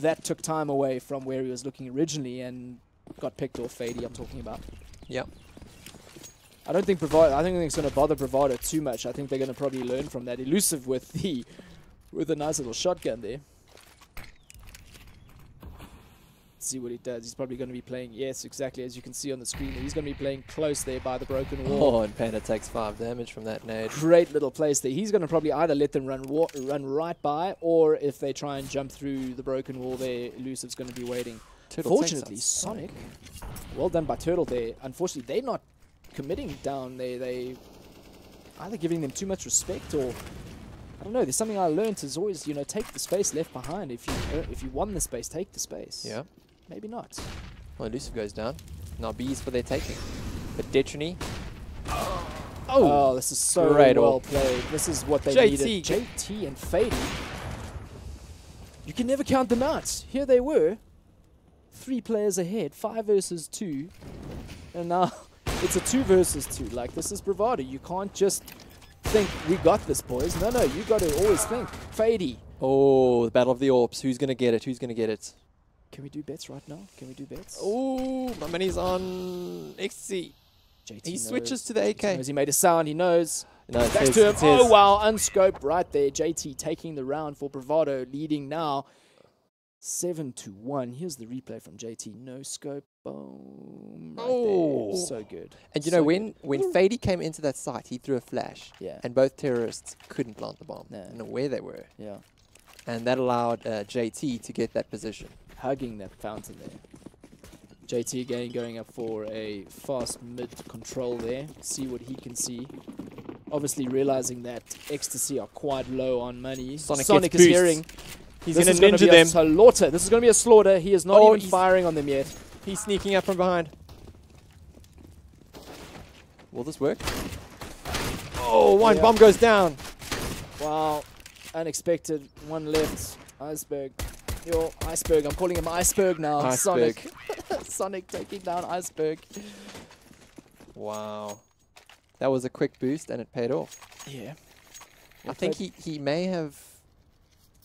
J: that took time away from where he was looking originally and got picked off. Fady, I'm talking about.
K: Yeah.
J: I don't think it's going to bother Bravado too much. I think they're going to probably learn from that. Elusive with a nice little shotgun there. see what he does. He's probably going to be playing, yes, exactly, as you can see on the screen. He's going to be playing close there by the broken wall.
K: Oh, and Panda takes 5 damage from that nade.
J: Great little place there. He's going to probably either let them run right by, or if they try and jump through the broken wall there, Elusive's going to be waiting.
K: Turtle
J: Fortunately, Sonic, well done by Turtle there. Unfortunately, they're not committing down there. They either giving them too much respect, or I don't know. There's something I learned is always, you know, take the space left behind. If you won the space, take the space.
K: Yeah.
J: Maybe not.
K: Well, Elusive goes down. Now B's for their taking. But Detrony.
J: Oh, this is so well played. This is what they needed. JT and Fady. You can never count them out. Here they were. 3 players ahead. 5 versus 2. And now it's a 2 versus 2. Like, this is Bravado. You can't just think, we got this, boys. No, you got to always think. Fady.
K: Oh, the Battle of the Orps. Who's going to get it? Who's going to get it?
J: Can we do bets right now? Can we do bets?
K: Oh, my money's on XTC.
J: JT
K: he
J: knows.
K: switches to the AK.
J: JT knows. He made a sound. He knows.
K: No,
J: Back to him. Oh, wow. Unscoped right there. JT taking the round for Bravado. Leading now 7-1. Here's the replay from JT. No scope. Boom. Right there. So good.
K: And you know, when Fady came into that site, he threw a flash.
J: Yeah.
K: And both terrorists couldn't plant the bomb.
J: No.
K: I don't know where they were.
J: Yeah.
K: And that allowed JT to get that position.
J: Hugging that fountain there. JT again going up for a fast mid control there. See what he can see. Obviously realizing that XTC are quite low on money. Sonic is hearing.
K: He's going to ninja them.
J: Slaughter. This is going to be a slaughter. He is not even firing on them yet.
K: He's sneaking up from behind. Will this work? Oh, one bomb goes down.
J: Wow. Unexpected. One left. Iceberg. Yo, Iceberg. I'm calling him Iceberg now.
K: Iceberg.
J: Sonic. Sonic taking down Iceberg.
K: Wow. That was a quick boost and it paid off.
J: Yeah.
K: I think he may have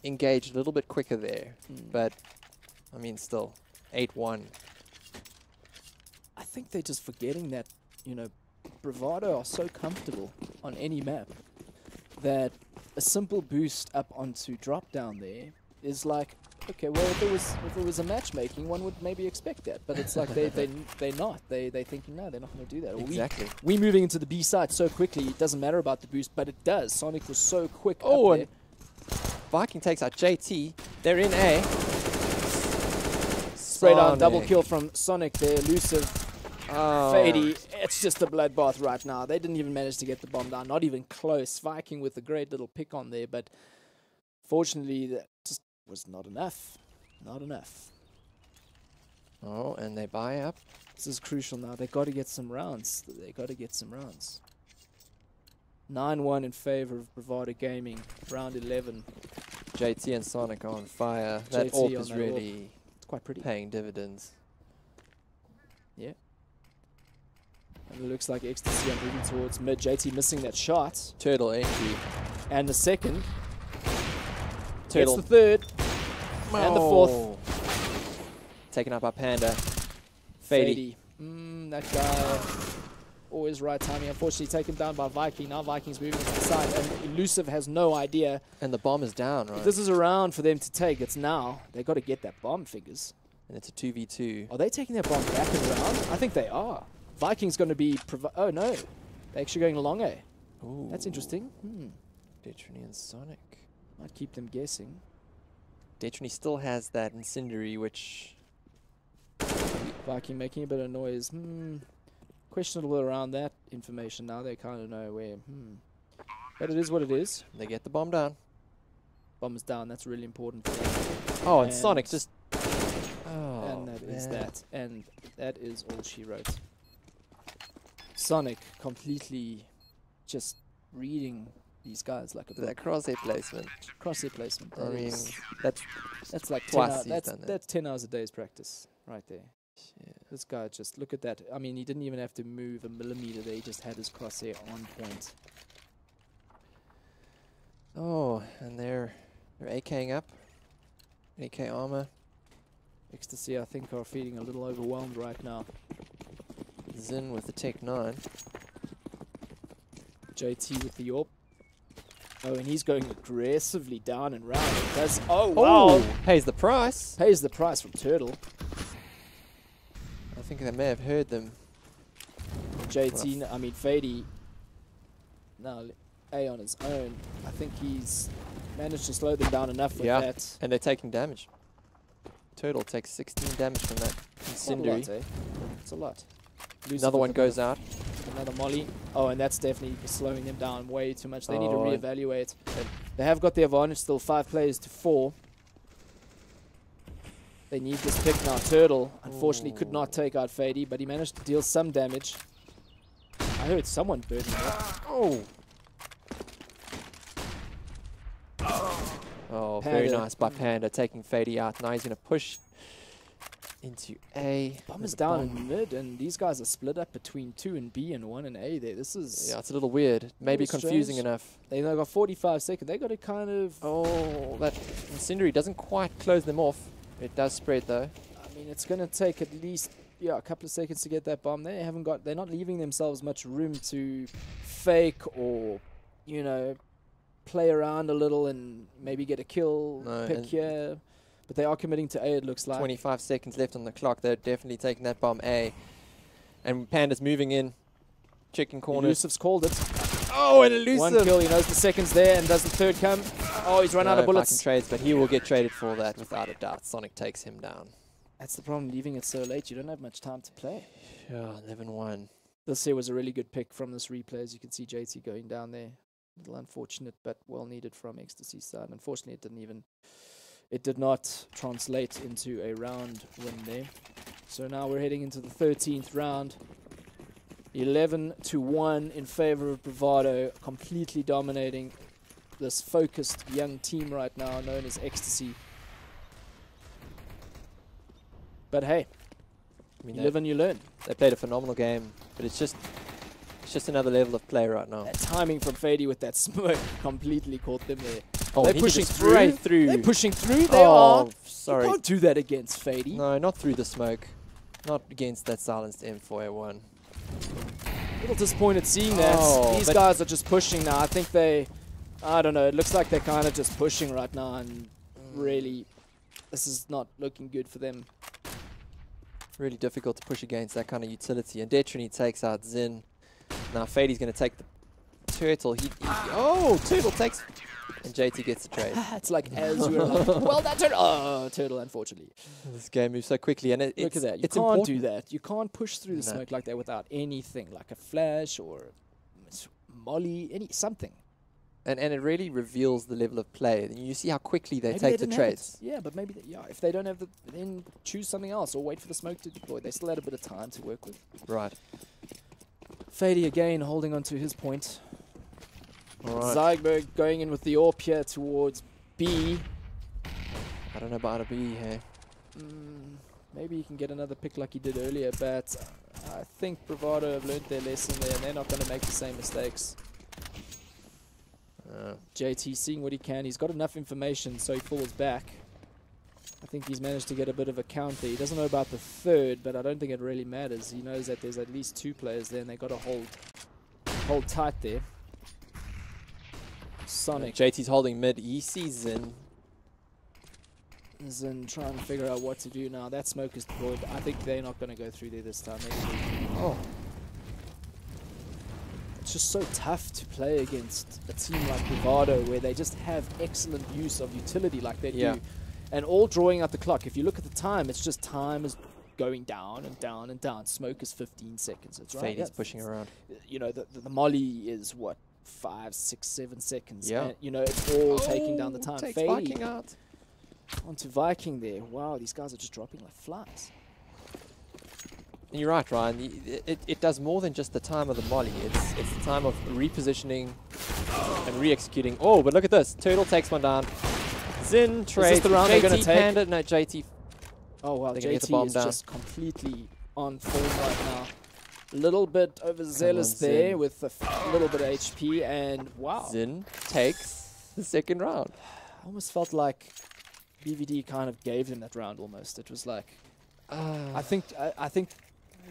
K: engaged a little bit quicker there. But, I mean, still. 8-1.
J: I think they're just forgetting that, you know, Bravado are so comfortable on any map that a simple boost up onto drop down there is like, okay, well, if it was a matchmaking, one would maybe expect that, but it's like they're not. They thinking no, they're not going to do that.
K: Exactly.
J: We moving into the B side so quickly, it doesn't matter about the boost, but it does. Sonic was so quick.
K: Oh,
J: up there.
K: and Viking takes out JT. They're in A.
J: Straight on double kill from Sonic there, Elusive. Fady, it's just a bloodbath right now. They didn't even manage to get the bomb down, not even close. Viking with a great little pick on there, but fortunately that just was not enough. Not enough.
K: Oh, and they buy up.
J: This is crucial now. They got to get some rounds. They got to get some rounds. 9-1 in favor of Bravado Gaming. Round 11.
K: JT and Sonic are on fire. That AWP is really
J: it's quite pretty.
K: Paying dividends.
J: Yeah. And it looks like XTC are moving towards mid. JT missing that shot.
K: Turtle entry.
J: And the second.
K: Turtle.
J: Gets the third. And the fourth.
K: Taken up by Panda.
J: Fady. That guy. Always right timing. Unfortunately taken down by Viking. Now Viking's moving to the side. And Elusive has no idea.
K: And the bomb is down, right?
J: This is a round for them to take. It's now. They got to get that bomb, figures.
K: And it's a 2v2.
J: Are they taking their bomb back in the round? I think they are. Viking's going to be... oh, no. They're actually going long A.
K: Ooh.
J: That's interesting.
K: Detrony and Sonic.
J: Might keep them guessing.
K: Detrony still has that incendiary, which...
J: Viking making a bit of noise. Questionable around that information now. They kind of know where. But it is what it is.
K: They get the bomb down.
J: Bomb is down. That's really important for them.
K: Oh, and Sonic just... Oh,
J: and that is that. And that is all she wrote. Sonic completely just reading these guys like a book.
K: That crosshair placement.
J: Crosshair placement.
K: I mean,
J: that's like
K: twice
J: 10 hours. That's 10 hours a day's practice right there. Yeah. This guy just, look at that. I mean, he didn't even have to move a millimeter there. He just had his crosshair on point.
K: Oh, and they're AKing up. AK armor.
J: XTC, I think, are feeling a little overwhelmed right now.
K: Zin with the Tech 9.
J: JT with the AWP. Oh, and he's going aggressively down and round. That's, oh, wow.
K: Pays the price.
J: Pays the price from Turtle.
K: think they may have heard them.
J: JT, I mean, Fady, now A on his own. I think he's managed to slow them down enough with that.
K: And they're taking damage. Turtle takes 16 damage from that incendiary.
J: It's a lot, eh? It's a lot.
K: Another one goes out.
J: Another molly. Oh, and that's definitely slowing them down way too much. They need to
K: Oh,
J: reevaluate. They have got the advantage still, 5 players to 4. They need this pick now. Turtle, unfortunately, could not take out Fady, but he managed to deal some damage. I heard someone burning it.
K: Oh, very
J: Panda.
K: nice by Panda, taking Fady out. Now he's going to push into A.
J: Bomb is down in mid, and these guys are split up between 2 and B and 1 and A there. This is...
K: Yeah, it's a little weird. Maybe confusing enough.
J: They now got 45 seconds. They got to kind of...
K: Oh, that incendiary doesn't quite close them off. It does spread, though.
J: I mean, it's going to take at least a couple of seconds to get that bomb. They're not leaving themselves much room to fake or, you know, play around a little and maybe get a kill pick here. But they are committing to A, it looks like.
K: 25 seconds left on the clock. They're definitely taking that bomb A. And Panda's moving in. Checking corners.
J: Elusiv's called it.
K: Oh, and Elusive!
J: 1 kill. He knows the second's there and does the third come. Oh, he's run out of bullets.
K: Trades, but he will get traded for that without a doubt. Sonic takes him down.
J: That's the problem, leaving it so late. You don't have much time to play.
K: Yeah, 11-1.
J: This here was a really good pick from this replay. As you can see, JT going down there. A little unfortunate, but well needed from XTC's side. Unfortunately, it did not translate into a round win there. So now we're heading into the 13th round. 11-1 in favor of Bravado, completely dominating this focused young team right now known as XTC. But hey,
K: I mean,
J: you live and you learn.
K: They played a phenomenal game, but it's just another level of play right now.
J: That timing from Fady with that smoke completely caught them there.
K: Oh,
J: they're pushing straight through. They're pushing through. They are.
K: Sorry.
J: You can't do that against Fady.
K: No, not through the smoke. Not against that silenced M4A1.
J: A little disappointed seeing that. These guys are just pushing now. I think I don't know. It looks like they're kind of just pushing right now, and really, this is not looking good for them.
K: Really difficult to push against that kind of utility. And Detrini takes out Zin. Now Fady's going to take the Turtle. Turtle takes... And JT gets the trade.
J: It's like as we're like, well, that Turtle. Oh, Turtle, unfortunately.
K: This game moves so quickly. And
J: look at that. You can't do that. You can't push through the smoke like that without anything, like a flash or molly, something.
K: And it really reveals the level of play. And you see how quickly they take the trades.
J: Yeah, but maybe, if they don't have then choose something else or wait for the smoke to deploy. They still had a bit of time to work with.
K: Right.
J: Fady again holding on to his point.
K: All right.
J: Zyberg going in with the AWP here towards B.
K: I don't know about a B here.
J: Maybe he can get another pick like he did earlier, but I think Bravado have learned their lesson there and they're not going to make the same mistakes. JT seeing what he can. He's got enough information, so he falls back. I think he's managed to get a bit of a count there. He doesn't know about the third, but I don't think it really matters. He knows that there's at least 2 players there and they've got to hold tight there. Sonic.
K: JT's holding mid. He sees Zin.
J: Zin trying to figure out what to do now. That smoke is deployed. I think they're not going to go through there this time. It's just so tough to play against a team like Bravado where they just have excellent use of utility like they do. And all drawing out the clock. If you look at the time, it's just time is going down and down and down. Smoke is 15 seconds. It's right.
K: Fady's pushing around.
J: You know, the molly is what? 5, 6, 7 seconds.
K: Yeah.
J: And, you know, it's all taking down the time.
K: Takes Viking out.
J: Onto Viking there. Wow, these guys are just dropping like flies.
K: And you're right, Ryan. It does more than just the time of the molly. It's the time of repositioning and re-executing. Oh, but look at this. Turtle takes one down. Zin trades.
J: Is this the round they're going to take?
K: Panda, no, JT.
J: Oh, wow.
K: JT
J: JT
K: get the bomb
J: is
K: down.
J: just completely on form right now. A little bit overzealous there
K: Zin.
J: with a little bit of HP, and wow.
K: Zin takes the second round.
J: I almost felt like BVD kind of gave him that round almost. It was like, I think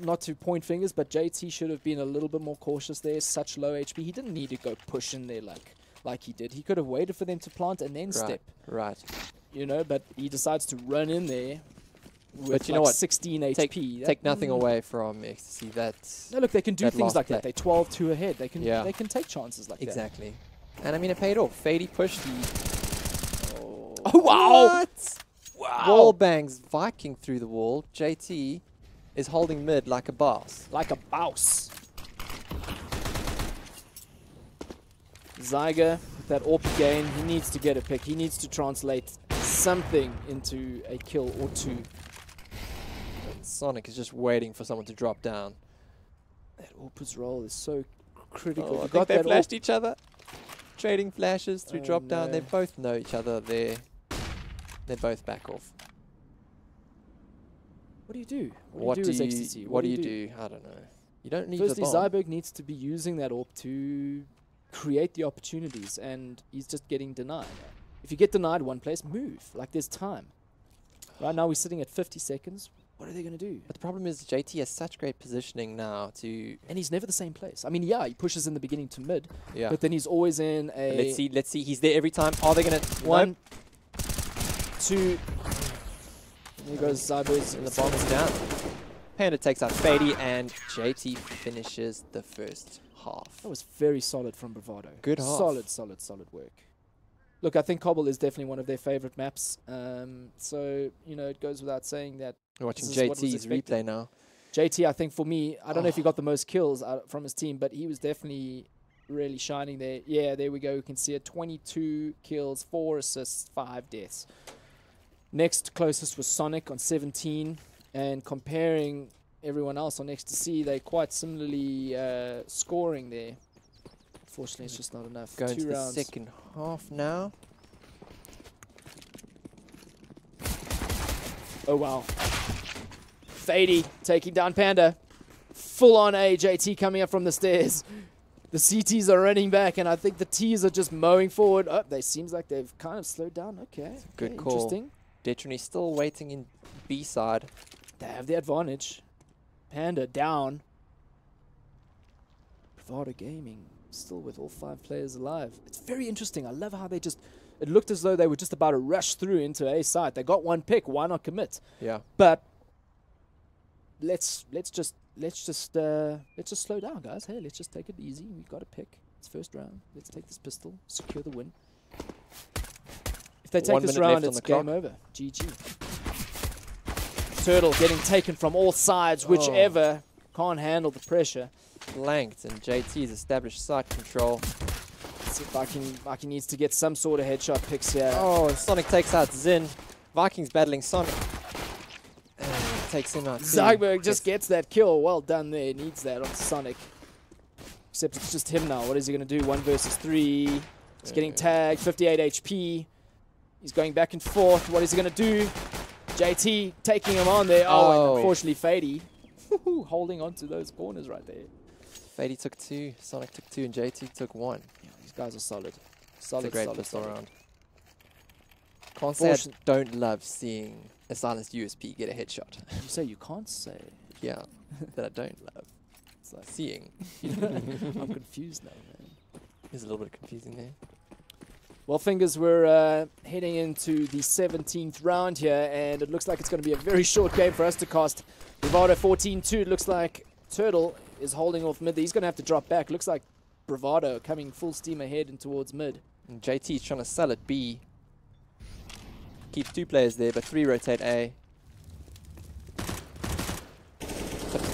J: not to point fingers, but JT should have been a little bit more cautious there. Such low HP. He didn't need to go push in there like he did. He could have waited for them to plant and then step.
K: Right.
J: You know, but he decides to run in there.
K: But you know what?
J: 16
K: take,
J: HP.
K: Take nothing away from XTC. That's
J: no, look, they can do things like that. They're 12-2 ahead. They can
K: yeah.
J: they can take chances like
K: exactly. That. And I mean, it paid off. Fady pushed the.
J: Oh wow!
K: What? Wow! Wall bangs Viking through the wall. JT is holding mid like a boss.
J: Like a boss. Zyger, with that AWP gain, he needs to get a pick. He needs to translate something into a kill or two.
K: Sonic is just waiting for someone to drop down.
J: That AWP's role is so critical.
K: Oh, I think they flashed each other. Trading flashes through drop down. They both know each other. They're both back off.
J: What do you do? What do you do as XTC?
K: What do you do? I don't know. You don't need
J: Firstly,
K: the bomb.
J: Zyberg needs to be using that AWP to create the opportunities, and he's just getting denied. If you get denied one place, move. Like, there's time. Right now, we're sitting at 50 seconds. What are they going to do?
K: But the problem is JT has such great positioning now to...
J: And he's never the same place. I mean, yeah, he pushes in the beginning to mid,
K: yeah.
J: but then he's always in a...
K: Let's see. He's there every time. Are they going to...
J: One, two... There goes Zyberg.
K: And the bomb is down. Panda takes out Fady, and JT finishes the first half.
J: That was very solid from Bravado.
K: Good half.
J: Solid work. Look, I think Cobble is definitely one of their favorite maps. So, you know, it goes without saying that...
K: We're watching JT's replay now.
J: JT, I think for me, I don't know if he got the most kills from his team, but he was definitely really shining there. Yeah, there we go. We can see it. 22 kills, 4 assists, 5 deaths. Next closest was Sonic on 17. And comparing everyone else on XTC, they're quite similarly scoring there. Unfortunately, it's just not enough.
K: Going
J: 2
K: to the
J: rounds.
K: second half now.
J: Oh, wow. Fady taking down Panda. Full on JT coming up from the stairs. The CTs are running back, and I think the Ts are just mowing forward. Oh, they seems like they've kind of slowed down. Okay.
K: Good call.
J: Interesting.
K: Detrony still waiting in B side.
J: They have the advantage. Panda down. Bravado Gaming still with all 5 players alive. It's very interesting. I love how they just... It looked as though they were just about to rush through into A side. They got one pick. Why not commit?
K: Yeah.
J: But let's just slow down, guys. Hey, let's just take it easy. We've got a pick. It's first round. Let's take this pistol. Secure the win. If they take this round, it's game over. GG. Turtle getting taken from all sides. Whichever can't handle the pressure.
K: Blanked, and JT's established side control.
J: Let's see if Viking needs to get some sort of headshot picks here.
K: Oh, Sonic takes out Zin. Vikings battling Sonic. And takes him out.
J: Zyberg just gets that kill. Well done there. Needs that on Sonic. Except it's just him now. What is he going to do? 1 versus 3. He's getting tagged. 58 HP. He's going back and forth. What is he going to do? JT taking him on there. Oh, and unfortunately, Fady holding on to those corners right there.
K: Fady took 2, Sonic took 2, and JT took 1.
J: Yeah, these guys are solid.
K: It's a great pistol round. Can't say I don't love seeing a silenced USP get a headshot.
J: You say you can't say?
K: Yeah, that I don't love. It's like seeing.
J: I'm confused now, man.
K: It's a little bit confusing there.
J: Well, fingers, we're heading into the 17th round here, and it looks like it's going to be a very short game for us to cast. Bravado 14-2. It looks like Turtle is holding off mid. He's going to have to drop back. Looks like Bravado coming full steam ahead and towards mid.
K: And JT's trying to sell at B. Keeps 2 players there, but 3 rotate A.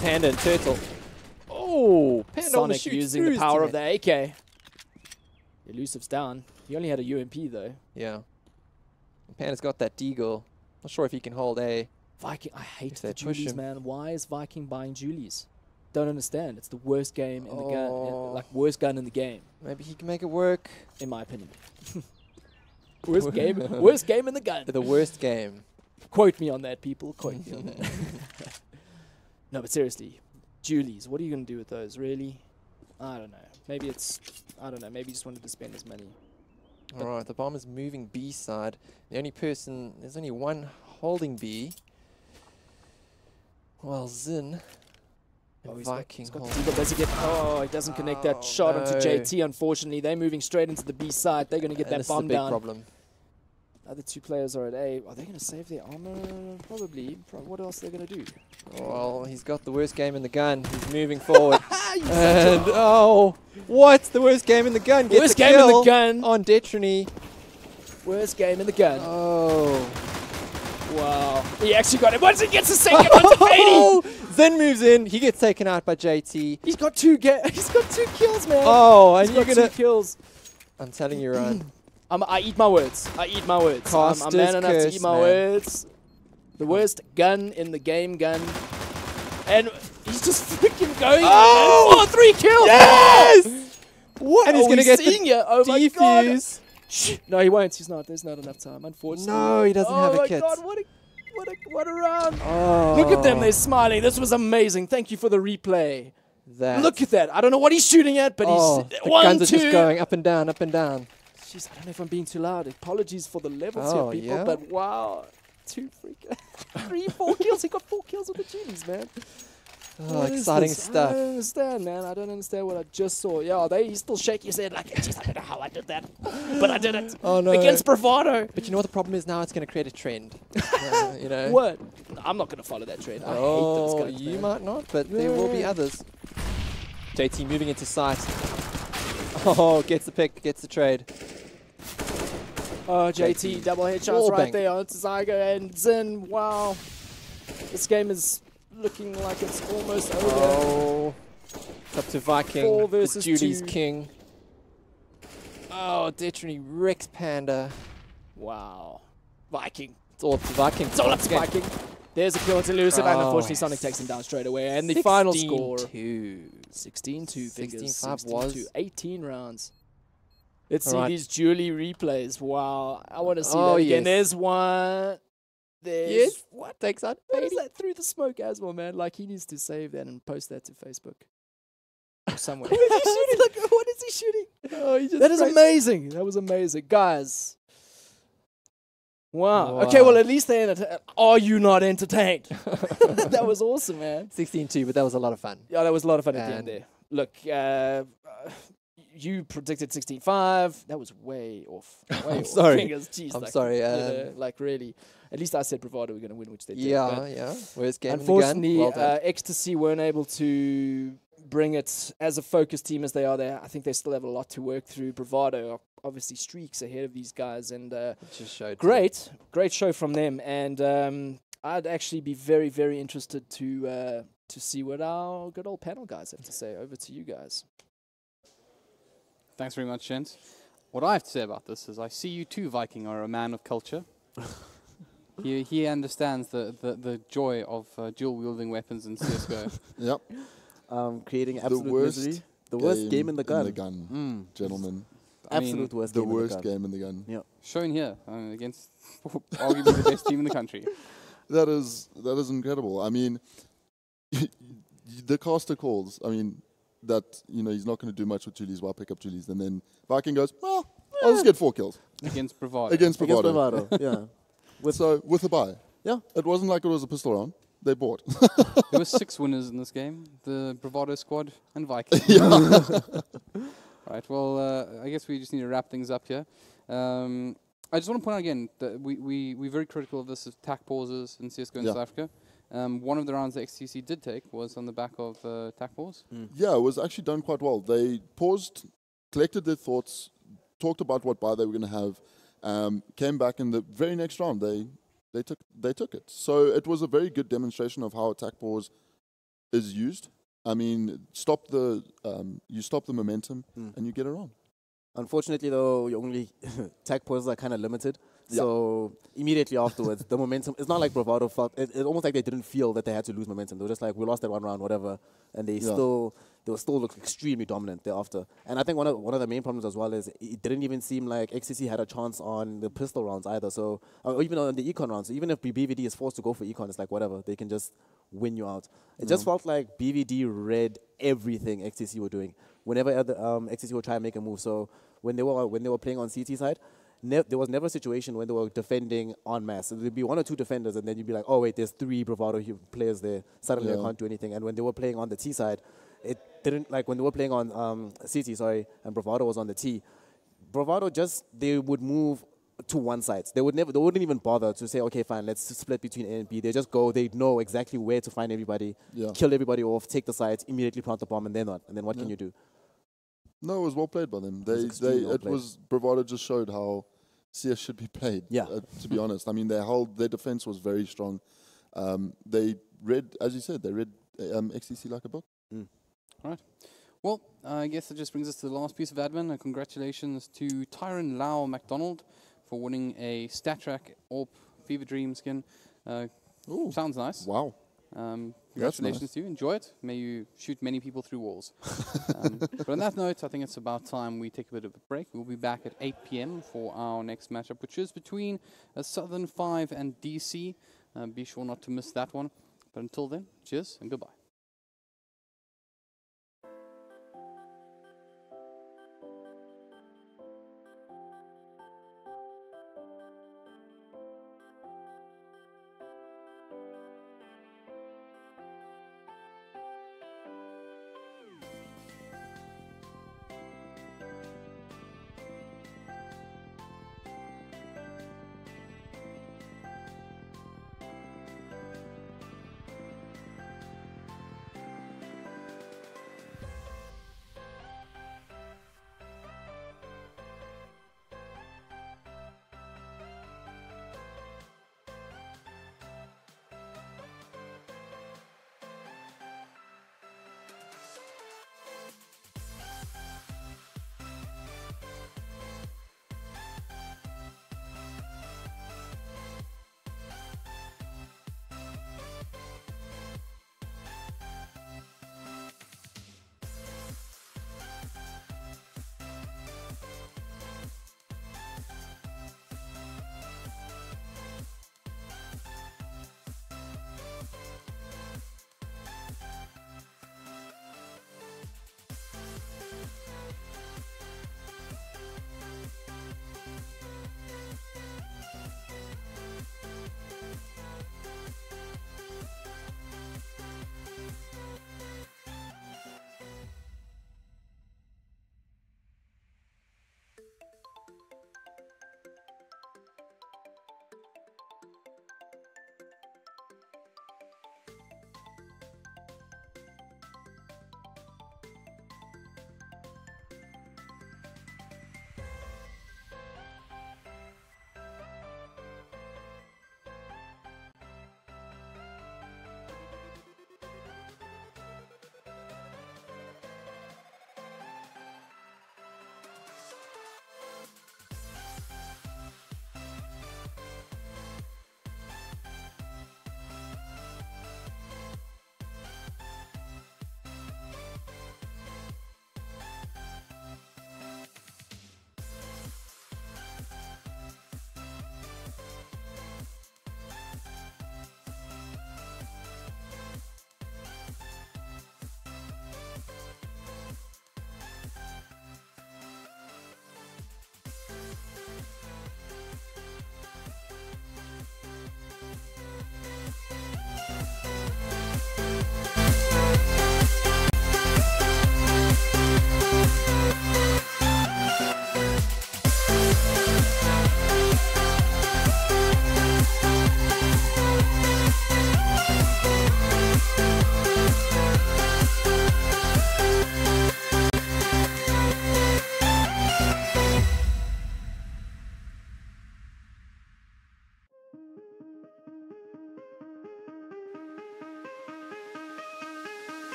K: Panda and Turtle. Oh, Panda
J: Sonic using the power of the AK. Elusive's down. He only had a UMP though.
K: Yeah. Panda's got that deagle. Not sure if he can hold A.
J: Viking, I hate the Julies, man. Why is Viking buying Julies? Don't understand. It's the worst game in the gun, like worst gun in the game.
K: Maybe he can make it work,
J: in my opinion. Worst game in the gun.
K: The worst game.
J: Quote me on that, people. Quote me on that. No, but seriously, Julies. What are you gonna do with those? Really? I don't know. Maybe it's. I don't know. Maybe he just wanted to spend his money.
K: Alright, the bomb is moving B side. The only person, there's only one holding B. Well, Zin. Viking
J: does he get? Oh, he doesn't connect that shot onto JT. Unfortunately, they're moving straight into the B side. They're going to get that bomb down.
K: Problem.
J: Other two players are at A. Are they going to save their armor? Probably. What else are they going to do?
K: Well, he's got the worst game in the gun. He's moving forward. And, oh, what? The worst game in the gun. Gets
J: Worst
K: a
J: game in
K: kill
J: the gun.
K: on Detrony.
J: Worst game in the gun.
K: Oh.
J: Wow. He actually got it. Once he gets a second, once a fading.
K: Zen moves in. He gets taken out by JT.
J: He's got two kills, man.
K: Oh, and
J: He's
K: you're
J: got
K: going
J: two kills.
K: I'm telling you, Ryan.
J: I eat my words. I eat my words. I'm man enough to eat my words. The worst gun in the game gun. And he's just freaking going. Oh, 3 kills.
K: Yes!
J: What
K: And he's
J: going to
K: get
J: seeing
K: the
J: you? Oh my god.
K: defuse.
J: No, he won't. He's not. There's not enough time, unfortunately.
K: No, he doesn't have a kit.
J: Oh my god, what a round.
K: Oh.
J: Look at them. They're smiling. This was amazing. Thank you for the replay.
K: That.
J: Look at that. I don't know what he's shooting at, but
K: Oh,
J: he's
K: the
J: 1,
K: guns
J: 2.
K: are just going up and down, up and down.
J: Jeez, I don't know if I'm being too loud. Apologies for the levels
K: Oh,
J: here, people.
K: yeah?
J: But wow, 2 freaking 3, 4 kills. He got 4 kills with the Genies, man.
K: Oh,
J: What is
K: exciting
J: this?
K: stuff.
J: I don't understand, man. I don't understand what I just saw. Yeah, he's still shaking his head like, jeez, I don't know how I did that, but I did it.
K: Oh no!
J: Against Bravado.
K: But you know what the problem is now? It's going to create a trend. You know.
J: What? I'm not going to follow that trend. I hate those guys.
K: You
J: man.
K: might not, but there will be others. JT moving into sight. Oh, gets the pick, gets the trade.
J: Oh, JT, double headshots
K: Wall
J: right
K: bang.
J: there onto Zygo and Zin. Wow. This game is looking like it's almost over.
K: Oh. It's up to Viking.
J: 4 versus
K: Julie's
J: 2.
K: king. Oh, Detrony Rex Panda.
J: Wow. Viking.
K: It's all up to Viking.
J: It's all up to Viking. There's a kill to Lucid, and
K: Oh,
J: unfortunately Sonic takes him down straight away. And the final score.
K: 16-2.
J: 16-2 figures.
K: 16-5
J: 16-2.
K: was.
J: 18 rounds. Let's see
K: Alright.
J: these Julie replays. Wow. I want to see
K: Oh,
J: that again.
K: yes.
J: There's one. There's
K: Yes. What takes out?
J: What is that through the smoke as well, man? Like, he needs to save that and post that to Facebook. Or somewhere.
K: What is he shooting?
J: Like, what is he shooting?
K: Oh, he just
J: That is
K: sprayed-
J: amazing. That was amazing. Guys. Wow.
K: Wow.
J: Okay, well, at least they're Are you not entertained? That was awesome, man.
K: 16-2, but that was a lot of fun.
J: Yeah, that was a lot of fun at the end
K: And-
J: there. Look, you predicted 16-5. That was way off. Way
K: I'm
J: off.
K: sorry.
J: Fingers, jeez,
K: I'm
J: like,
K: sorry,
J: you know, like, really. At least I said Bravado were going to win, which they did.
K: Yeah,
J: but
K: yeah. Worst game in the gun.
J: unfortunately,
K: Well done.
J: XTC weren't able to bring it as a focused team as they are there. I think they still have a lot to work through. Bravado are obviously streaks ahead of these guys. And
K: just showed
J: great show from them. And I'd actually be very, very interested to see what our good old panel guys have to say. Over to you guys.
L: Thanks very much, gents. What I have to say about this is I see you too, Viking, are a man of culture. He understands the joy of dual-wielding weapons in CSGO.
C: Yep.
D: Creating absolute misery. The worst game in the gun.
C: Gentlemen.
D: Absolute worst
C: the
D: game
C: worst
D: in the gun.
C: game in the gun.
D: Yeah.
L: Shown here against arguably the best team in the country.
C: That is incredible. I mean, the caster calls. I mean, that he's not going to do much with Julie's. Why pick up Julie's? And then Viking goes, well, I'll just get 4 kills
L: against Bravado.
C: Against Bravado,
D: yeah.
C: With a buy.
D: Yeah.
C: It wasn't like it was a pistol round. They bought.
L: There were 6 winners in this game: the Bravado squad and Viking. Right. Well, I guess we just need to wrap things up here. I just want to point out again that we're very critical of this attack pauses in CSGO in South Africa. One of the rounds that XTC did take was on the back of attack pause.
C: Yeah, it was actually done quite well. They paused, collected their thoughts, talked about what buy they were going to have, came back in the very next round. They took it. So it was a very good demonstration of how attack pause is used. I mean, you stop the momentum and you get around.
D: Unfortunately, though, you only attack pauses are kind of limited. Yeah. So immediately afterwards, the momentum, it's not like Bravado felt, it's almost like they didn't feel that they had to lose momentum. They were just like, we lost that one round, whatever. And they still look extremely dominant thereafter. And I think one of the main problems as well is it didn't even seem like XTC had a chance on the pistol rounds either. So, or even on the econ rounds. So even if BVD is forced to go for econ, it's like whatever, they can just win you out. It just felt like BVD read everything XTC were doing. Whenever XTC would try and make a move. So when they were playing on CT side, there was never a situation when they were defending en masse. So there'd be 1 or 2 defenders, and then you'd be like, oh, wait, there's 3 Bravado players there. Suddenly I can't do anything. And when they were playing on the T side, it didn't, like when they were playing on CT, and Bravado was on the T, Bravado they would move to one side. They wouldn't even bother to say, okay, fine, let's split between A and B. They just go, they know exactly where to find everybody, kill everybody off, take the sides, immediately plant the bomb, and they're not. And then what can you do?
C: No, it was well played by them. Bravado just showed how CS should be played.
D: Yeah.
C: To be honest, I mean, their defense was very strong. They read, as you said, they read XTC like a book.
L: All right. Well, I guess that just brings us to the last piece of admin. Congratulations to Tyron Lau McDonald for winning a StatTrack AWP Fever Dream skin. Sounds nice.
C: Wow.
L: Congratulations
C: nice.
L: to you. Enjoy it. May you shoot many people through walls. But on that note, I think it's about time we take a bit of a break. We'll be back at 8 p.m. for our next matchup, which is between Southern 5 and DC. Be sure not to miss that one. But until then, cheers and goodbye.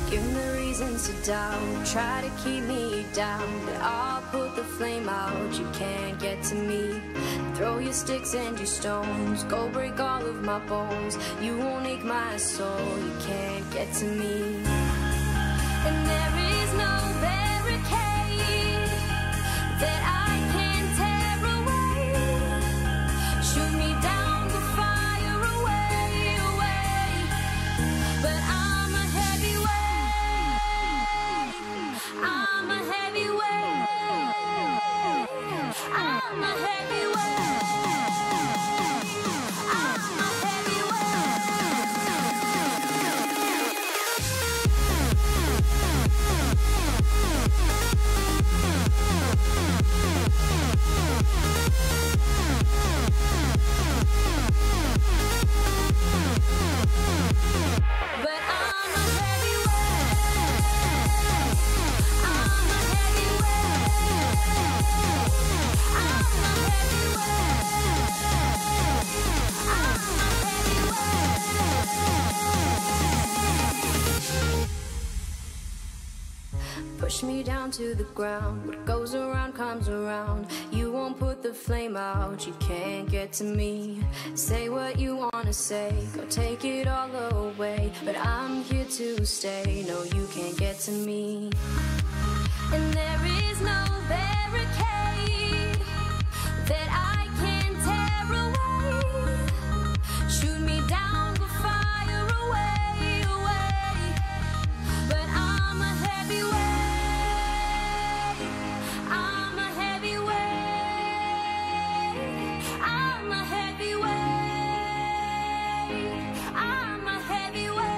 A: Give me reasons to doubt, try to keep me down, but I'll put the flame out, you can't get to me. Throw your sticks and your stones, go break all of my bones, you won't ache my soul, you can't get to me. And there is no barricade that I can tear away. Shoot me down, the fire away, away. But I'm a heavyweight, I'm a heavyweight, I'm a heavyweight, I'm a heavyweight. push me down to the ground. What goes around comes around. You won't put the flame out, you can't get to me. Say what you wanna say, go take it all away, but I'm here to stay. No, you can't get to me. And there is no barricade that I can tear away. Shoot me down, go fire away, away. But I'm a heavyweight. I'm a heavyweight. I'm a heavyweight. I'm a heavyweight.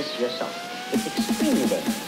G: this yourself. It's extremely dangerous.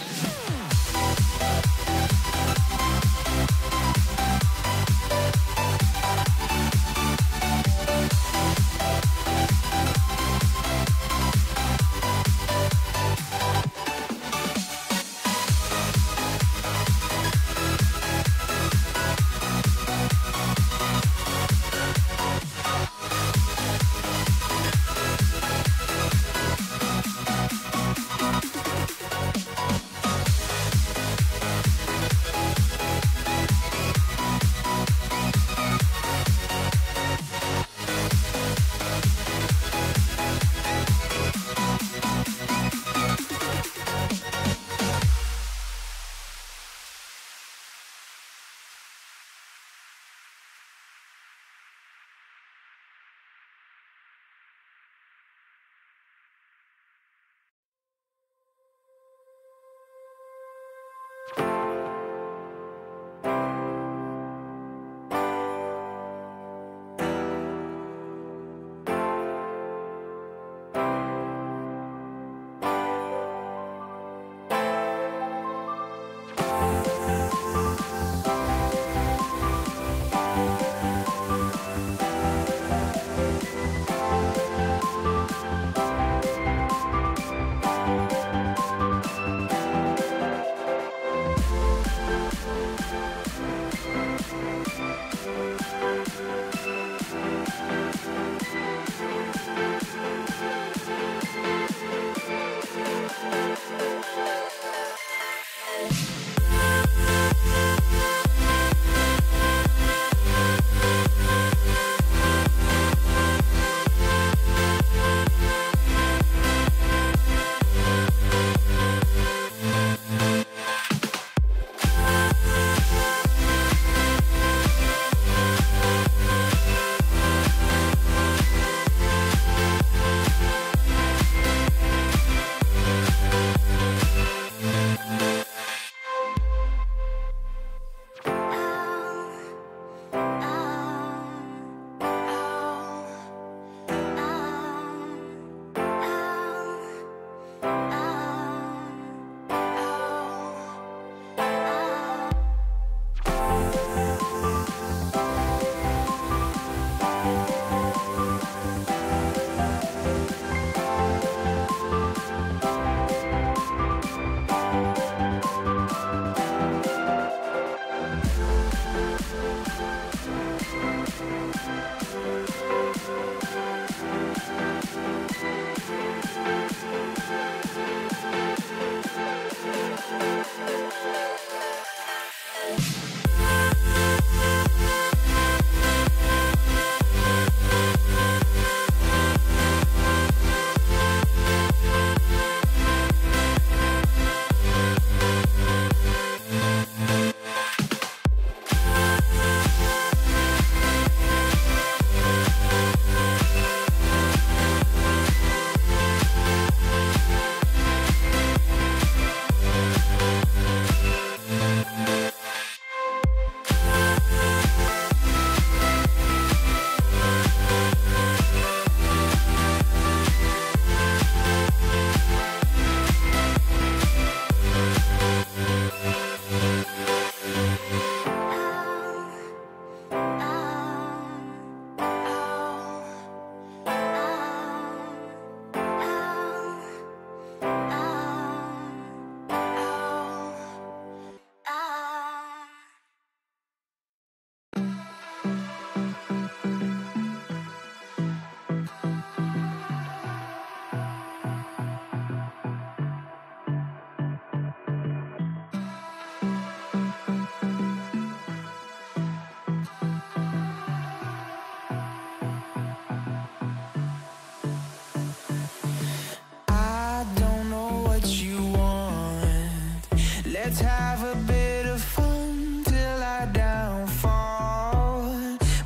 H: Let's have a bit of fun till I downfall.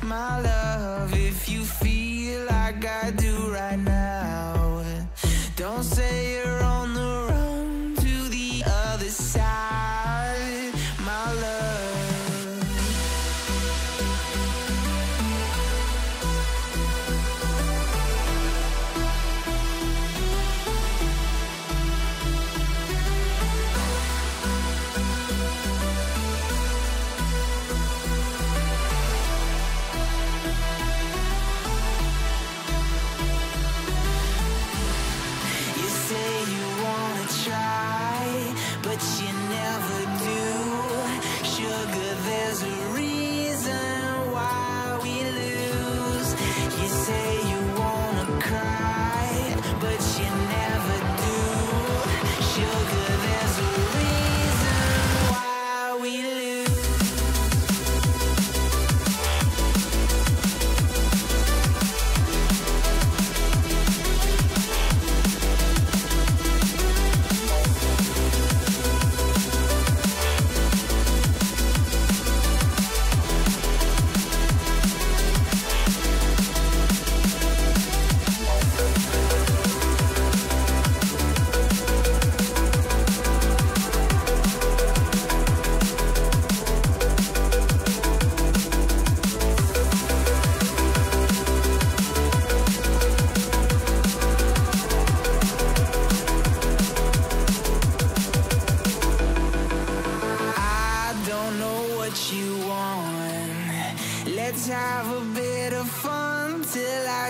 H: My love, if you feel like I do right now, don't say you're on the run to the other side, my love.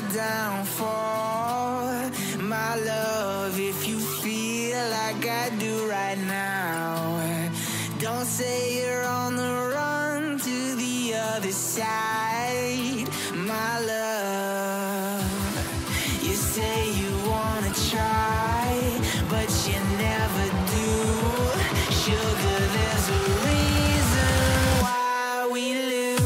H: my downfall. My love, if you feel like I do right now, don't say you're on the run to the other side. My love, you say you wanna try, but you never do. Sugar, there's a reason why we lose.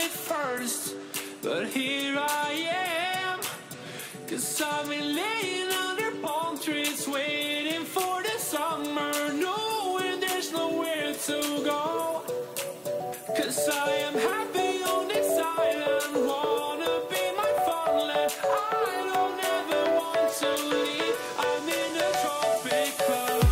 I: it first, but here I am. 'Cause I've been laying under palm trees, waiting for the summer, knowing there's nowhere to go. 'Cause I am happy on this island, wanna be my farmland. I don't ever want to leave, I'm in a tropic club.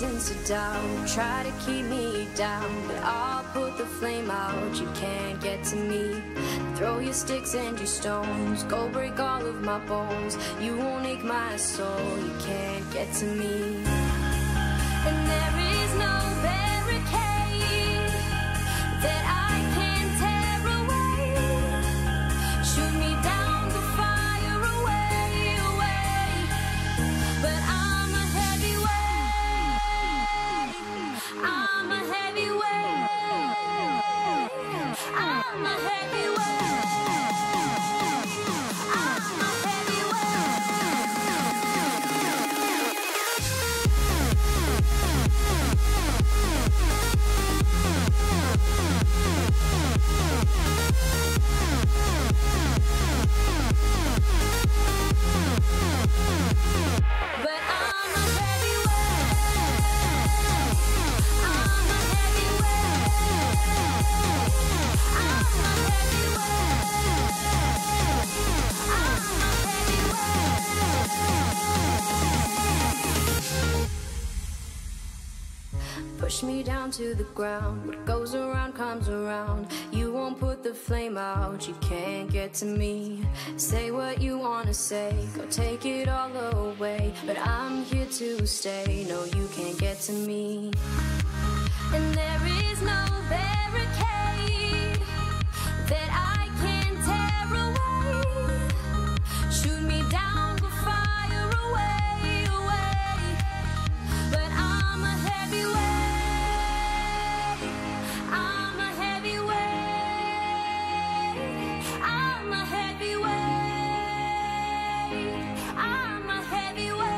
A: reasons to doubt, try to keep me down, but I'll put the flame out. You can't get to me. Throw your sticks and your stones, go break all of my bones. You won't ache my soul. You can't get to me. And there is no barricade that I can tear away. Shoot me down, but fire away, away. But I'm a heavyweight. I'm a heavyweight. I'm a heavyweight. Push me down to the ground. What goes around comes around. You won't put the flame out. You can't get to me. Say what you wanna say, go take it all away, but I'm here to stay. No, you can't get to me. And there is no barricade that I can tear away. Shoot me down, but fire away, away. But I'm a heavyweight. I'm a heavyweight. I'm a heavyweight. I'm a heavyweight.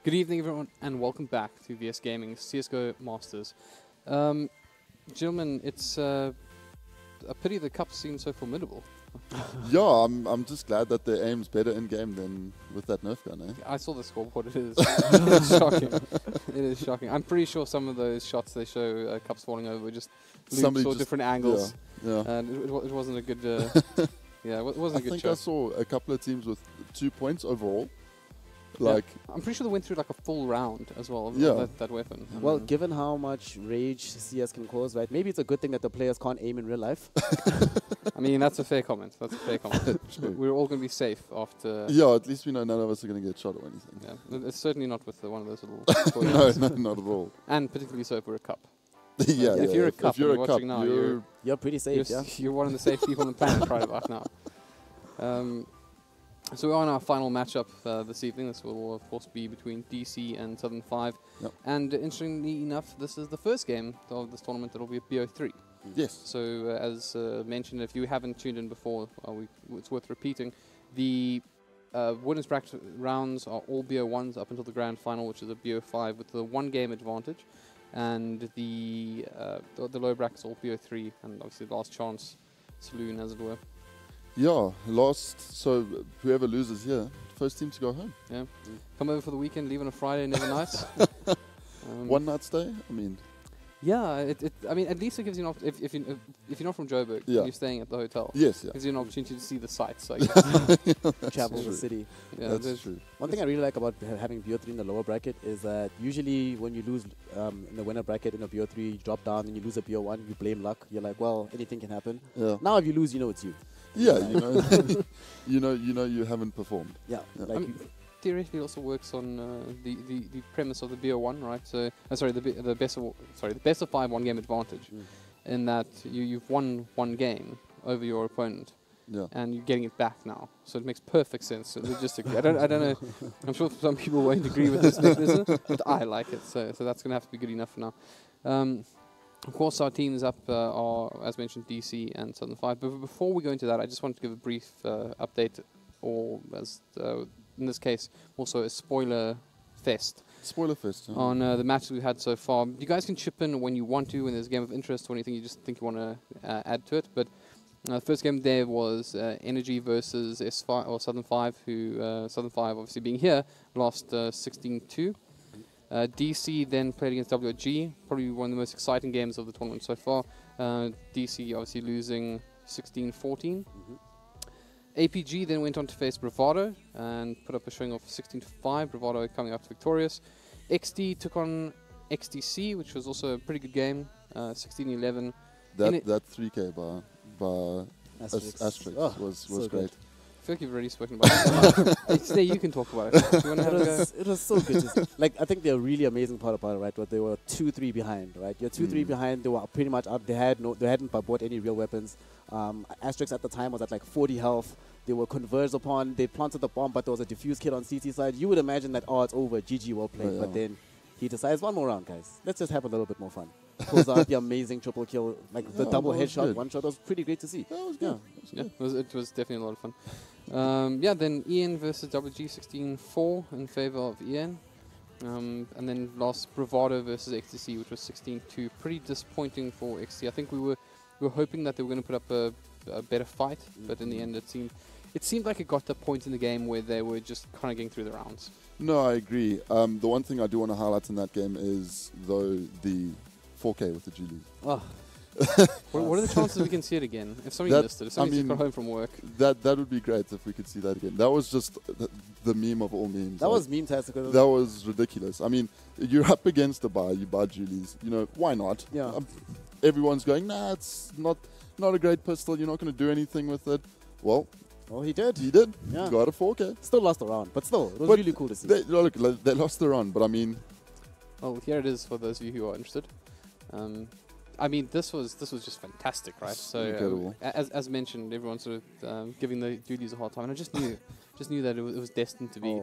B: Good evening, everyone, and welcome back to VS Gaming's CSGO Masters. Gentlemen, it's a pity the cup's seen so formidable.
C: Yeah, I'm just glad that the aim's better in game than with that Nerf gun.
B: I saw the scoreboard. It is it's shocking. It is shocking. I'm pretty sure some of those shots they show cups falling over just saw different angles.
C: Yeah.
B: And it wasn't a good. Yeah, it wasn't a good
C: I think
B: show.
C: I saw a couple of teams with 2 points overall.
B: Yeah. I'm pretty sure they went through like a full round as well of that weapon.
D: Well, given how much rage CS can cause, right? Maybe it's a good thing that the players can't aim in real life.
B: I mean, that's a fair comment. That's a fair comment. We're all going to be safe after.
C: Yeah, at least we know none of us are going to get shot or anything.
B: Yeah, it's certainly not with one of those little toy
C: no, not at all.
B: And particularly so if we're a cup.
C: If
B: you're a cup,
C: if you're
B: and
C: a
B: watching
C: cup,
B: now,
D: you're pretty safe.
B: You're one of the safe people on the planet right about now.
L: So we're on our final matchup this evening. This will, of course, be between DC and Southern 5.
C: Yep.
L: And interestingly enough, this is the first game of this tournament that will be at BO3.
C: Yes.
L: So as mentioned, if you haven't tuned in before, it's worth repeating. The winners bracket rounds are all BO1s up until the grand final, which is a BO5 with the 1 game advantage. And the lower brackets all BO3, and obviously the last chance saloon, as it were.
C: Yeah, so whoever loses here, first team to go home.
L: Yeah, come over for the weekend, leave on a Friday, never nice.
C: One night stay. I mean,
L: yeah, I mean, at least it gives you an opportunity. If you're not from Joburg,
C: yeah.
L: you're staying at the hotel.
C: Yes, yeah.
L: Gives you an opportunity to see the sights. So
D: travel the city.
L: Yeah,
C: that's true.
D: One thing I really like about having BO3 in the lower bracket is that usually when you lose in the winner bracket in a BO3, you drop down and you lose a BO1, you blame luck. You're like, well, anything can happen.
C: Yeah.
D: Now if you lose, you know it's you.
C: Yeah, you know, you haven't performed.
D: Yeah,
C: like
L: theoretically, it also works on the premise of the BO1, right? So, the best of 5 1 game advantage, in that you've won 1 game over your opponent.
C: Yeah.
L: And you're getting it back now, so it makes perfect sense. So logistically, I don't know. I'm sure some people won't agree with this mechanism, but I like it. So that's going to have to be good enough for now. Of course, our teams up are, as mentioned, DC and Southern 5. But before we go into that, I just wanted to give a brief update, or as in this case, also a spoiler fest.
C: Spoiler fest. Yeah.
L: On the matches we've had so far. You guys can chip in when you want to, when there's a game of interest or anything you just think you want to add to it. But the first game there was Energy versus S5 or Southern 5, who Southern 5 obviously being here lost 16-2. DC then played against WG, probably one of the most exciting games of the tournament so far. DC obviously losing 16-14. APG then went on to face Bravado and put up a showing of 16-5. Bravado coming up victorious. XD took on XTC, which was also a pretty good game, 16-11.
C: That 3K by Asterix was
D: so
C: great.
L: I feel like you've already spoken about it. Today you can talk about it. Do you want to have a go?
D: It was so good. Like, I think the really amazing part about it, right, was they were 2-3 behind, right? You're 2-3 behind. They were pretty much out. They hadn't bought any real weapons. Asterix at the time was at like 40 health. They were converged upon. They planted the bomb, but there was a diffuse kit on CT side. You would imagine that, it's over. GG, well played.
C: Yeah.
D: But then he decides, one more round, guys. Let's just have a little bit more fun. Pulls out the amazing triple kill, like the double headshot, one shot. That was pretty great to see.
C: That was good.
L: Yeah, it was definitely a lot of fun. Then Ian versus WG 16-4 in favor of Ian. And then lost Bravado versus XTC, which was 16-2. Pretty disappointing for XTC. I think we were hoping that they were going to put up a better fight, but in the end it seemed like it got to a point in the game where they were just kind of getting through the rounds.
C: No, I agree. The one thing I do want to highlight in that game is, though, the 4K with the Julies.
L: Oh. What are the chances we can see it again? If somebody missed it, if somebody just got home from work.
C: That would be great if we could see that again. That was just the meme of all memes.
D: That was meme-tastic.
C: That was ridiculous. I mean, you're up against a buy, you buy Julies. You know, why not?
D: Yeah.
C: Everyone's going, nah, it's not a great pistol. You're not going to do anything with it. Well,
D: he did.
C: He did.
D: Yeah.
C: He got a 4K.
D: Still lost the round, but still, it was really cool to see.
C: They lost the round, but I mean...
L: Well, here it is for those of you who are interested. I mean, this was just fantastic, right? So,
C: incredible.
L: As mentioned, everyone's sort of giving the Julies a hard time, and I just knew that it was destined to be.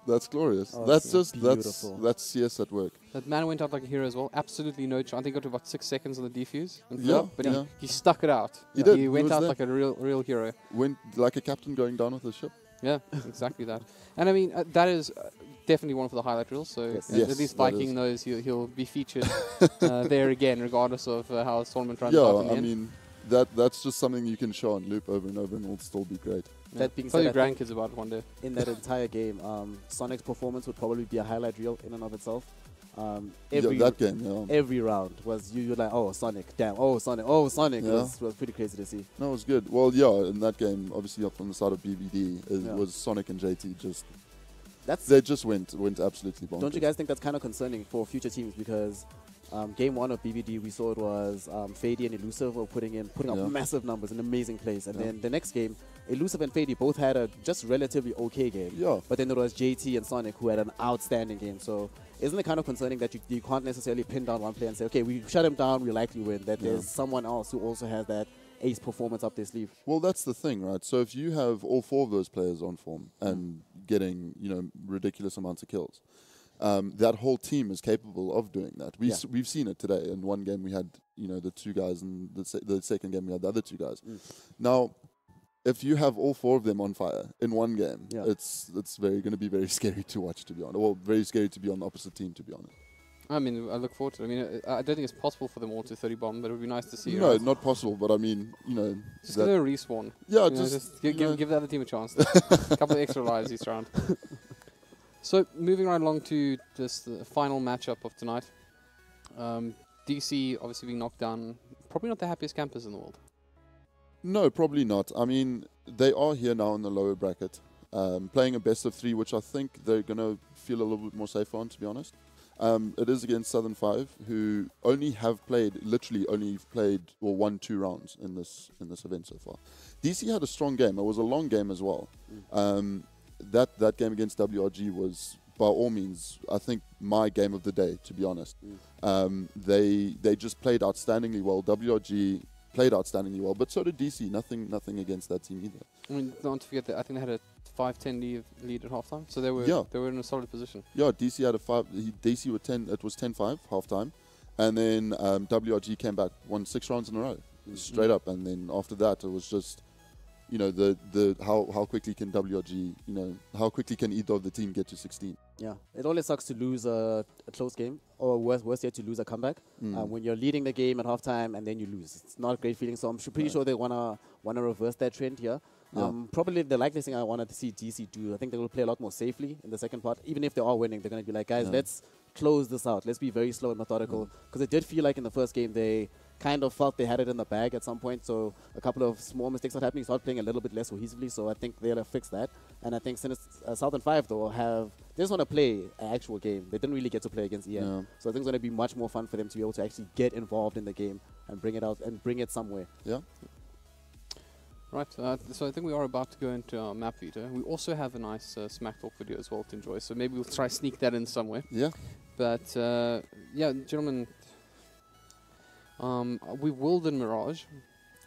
C: That's glorious.
D: Oh,
C: that's just
D: beautiful.
C: that's CS at work.
L: That man went out like a hero as well. Absolutely no chance. I think he got to about 6 seconds on the defuse. But he stuck it out.
C: He did.
L: He went
C: was
L: out
C: there.
L: like a real hero.
C: Went like a captain going down with his ship.
L: Yeah, exactly that. And I mean, that is definitely one for the highlight reels. So at least Viking knows he'll be featured there again, regardless of how the tournament runs out in the
C: I
L: end.
C: mean, that's just something you can show on loop over and over, and it'll still be great.
L: Yeah.
D: That being
L: Tell
D: said,
L: your grandkids about it one day.
D: In that entire game, Sonic's performance would probably be a highlight reel in and of itself. Every round was you like, oh, Sonic, damn, oh, Sonic.
C: Yeah.
D: It was pretty crazy to see.
C: No, it was good. Well, yeah, in that game, obviously up from the side of BVD, it was Sonic and JT just... They just went absolutely bonkers.
D: Don't you guys think that's kind of concerning for future teams? Because game 1 of BVD, we saw it was Fady and Elusive were putting up massive numbers, an amazing place. And then the next game, Elusive and Fady both had a just relatively okay game.
C: Yeah.
D: But then there was JT and Sonic who had an outstanding game. So isn't it kind of concerning that you can't necessarily pin down one player and say, okay, we shut him down, we likely win, that there's someone else who also has that ace performance up their sleeve.
C: Well, that's the thing, right? So if you have all 4 of those players on form and getting, ridiculous amounts of kills, that whole team is capable of doing that. We've seen it today. In one game we had, the 2 guys, and the second game we had the other 2 guys. Now, if you have all 4 of them on fire in one game, it's going to be very scary to watch, to be honest. Well, very scary to be on the opposite team, to be honest.
B: I mean, I look forward to it. I mean, I don't think it's possible for them all to 30 bomb, but it would be nice to see.
C: No, not possible, but I mean,
B: just give them a respawn.
C: Yeah,
B: just give the other team a chance. A couple of extra lives each round. So, moving right along to just the final matchup of tonight. DC obviously being knocked down. Probably not the happiest campers in the world.
C: No, probably not. I mean, they are here now in the lower bracket, playing a best of 3, which I think they're going to feel a little bit more safer on, to be honest. It is against Southern 5, who literally only played or won 2 rounds in this event so far. DC had a strong game. It was a long game as well. That game against WRG was, by all means, I think my game of the day, to be honest. They just played outstandingly well. WRG played outstandingly well, but so did DC. Nothing against that team either.
B: I mean, not to forget that I think they had a 5-10 lead at halftime, so they were in a solid position.
C: Yeah, DC had a 5. DC were 10. It was 10-5 halftime, and then WRG came back, won 6 rounds in a row, straight up. And then after that, it was just, how quickly can WRG, how quickly can either of the team get to 16?
D: Yeah, it always sucks to lose a close game, or worse yet, to lose a comeback. When you're leading the game at halftime and then you lose, it's not a great feeling. So I'm pretty sure they wanna reverse that trend here. Probably the likeliest thing I wanted to see DC do, I think they will play a lot more safely in the second part. Even if they are winning, they're going to be like, guys, let's close this out. Let's be very slow and methodical. Because it did feel like in the first game they kind of felt they had it in the bag at some point. So a couple of small mistakes started happening. Start playing a little bit less cohesively. So I think they'll fix that. And I think since Southern 5, though, they just want to play an actual game. They didn't really get to play against EN. So I think it's going to be much more fun for them to be able to actually get involved in the game and bring it out and bring it somewhere.
C: Yeah.
B: Right, so I think we are about to go into our map Veto. We also have a nice Smack Talk video as well to enjoy, so maybe we'll try sneak that in somewhere.
C: Yeah.
B: But, yeah, gentlemen, we willed in Mirage.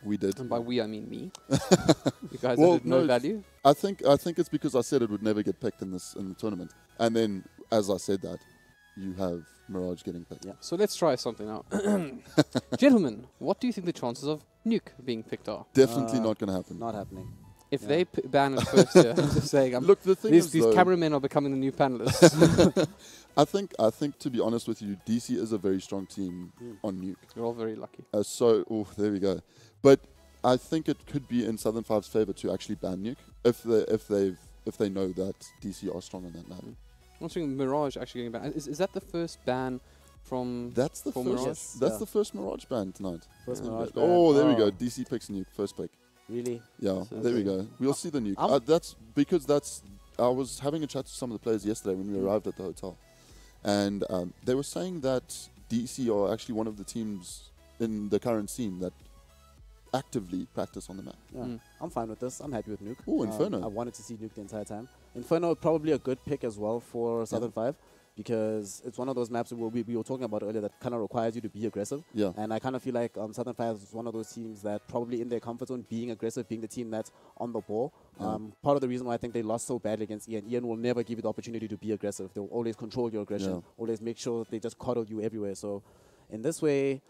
C: We did.
B: And by we, I mean me. You guys added no value.
C: I think it's because I said it would never get picked in the tournament. And then, as I said that, you have Mirage getting picked.
B: Yeah. So let's try something out. Gentlemen, what do you think the chances of Nuke being picked are?
C: Definitely not going to happen.
D: Not happening.
B: If they ban it first year, I'm just saying.
C: Look, the thing
B: these
C: is,
B: cameramen are becoming the new panelists.
C: I think, to be honest with you, DC is a very strong team on Nuke.
B: You're all very lucky.
C: There we go. But I think it could be in Southern 5's favor to actually ban Nuke if they know that DC are strong on that map.
B: I'm thinking Mirage actually getting banned. Is that the first ban from?
C: That's the first.
B: Mirage?
C: That's the first Mirage ban tonight.
D: First Mirage ban.
C: Oh, there we go. DC picks Nuke first pick.
D: Really?
C: Yeah. There we go. We'll see the Nuke. That's because I was having a chat to some of the players yesterday when we arrived at the hotel, and they were saying that DC are actually one of the teams in the current scene that actively practice on the map.
D: Yeah. I'm fine with this. I'm happy with Nuke.
C: Oh, Inferno.
D: I wanted to see Nuke the entire time. Inferno probably a good pick as well for Southern 5 because it's one of those maps where we were talking about earlier that kind of requires you to be aggressive.
C: Yeah.
D: And I kind of feel like Southern 5 is one of those teams that probably in their comfort zone, being aggressive, being the team that's on the ball. Part of the reason why I think they lost so badly against EN. EN will never give you the opportunity to be aggressive. They'll always control your aggression, always make sure they just coddle you everywhere. So in this way,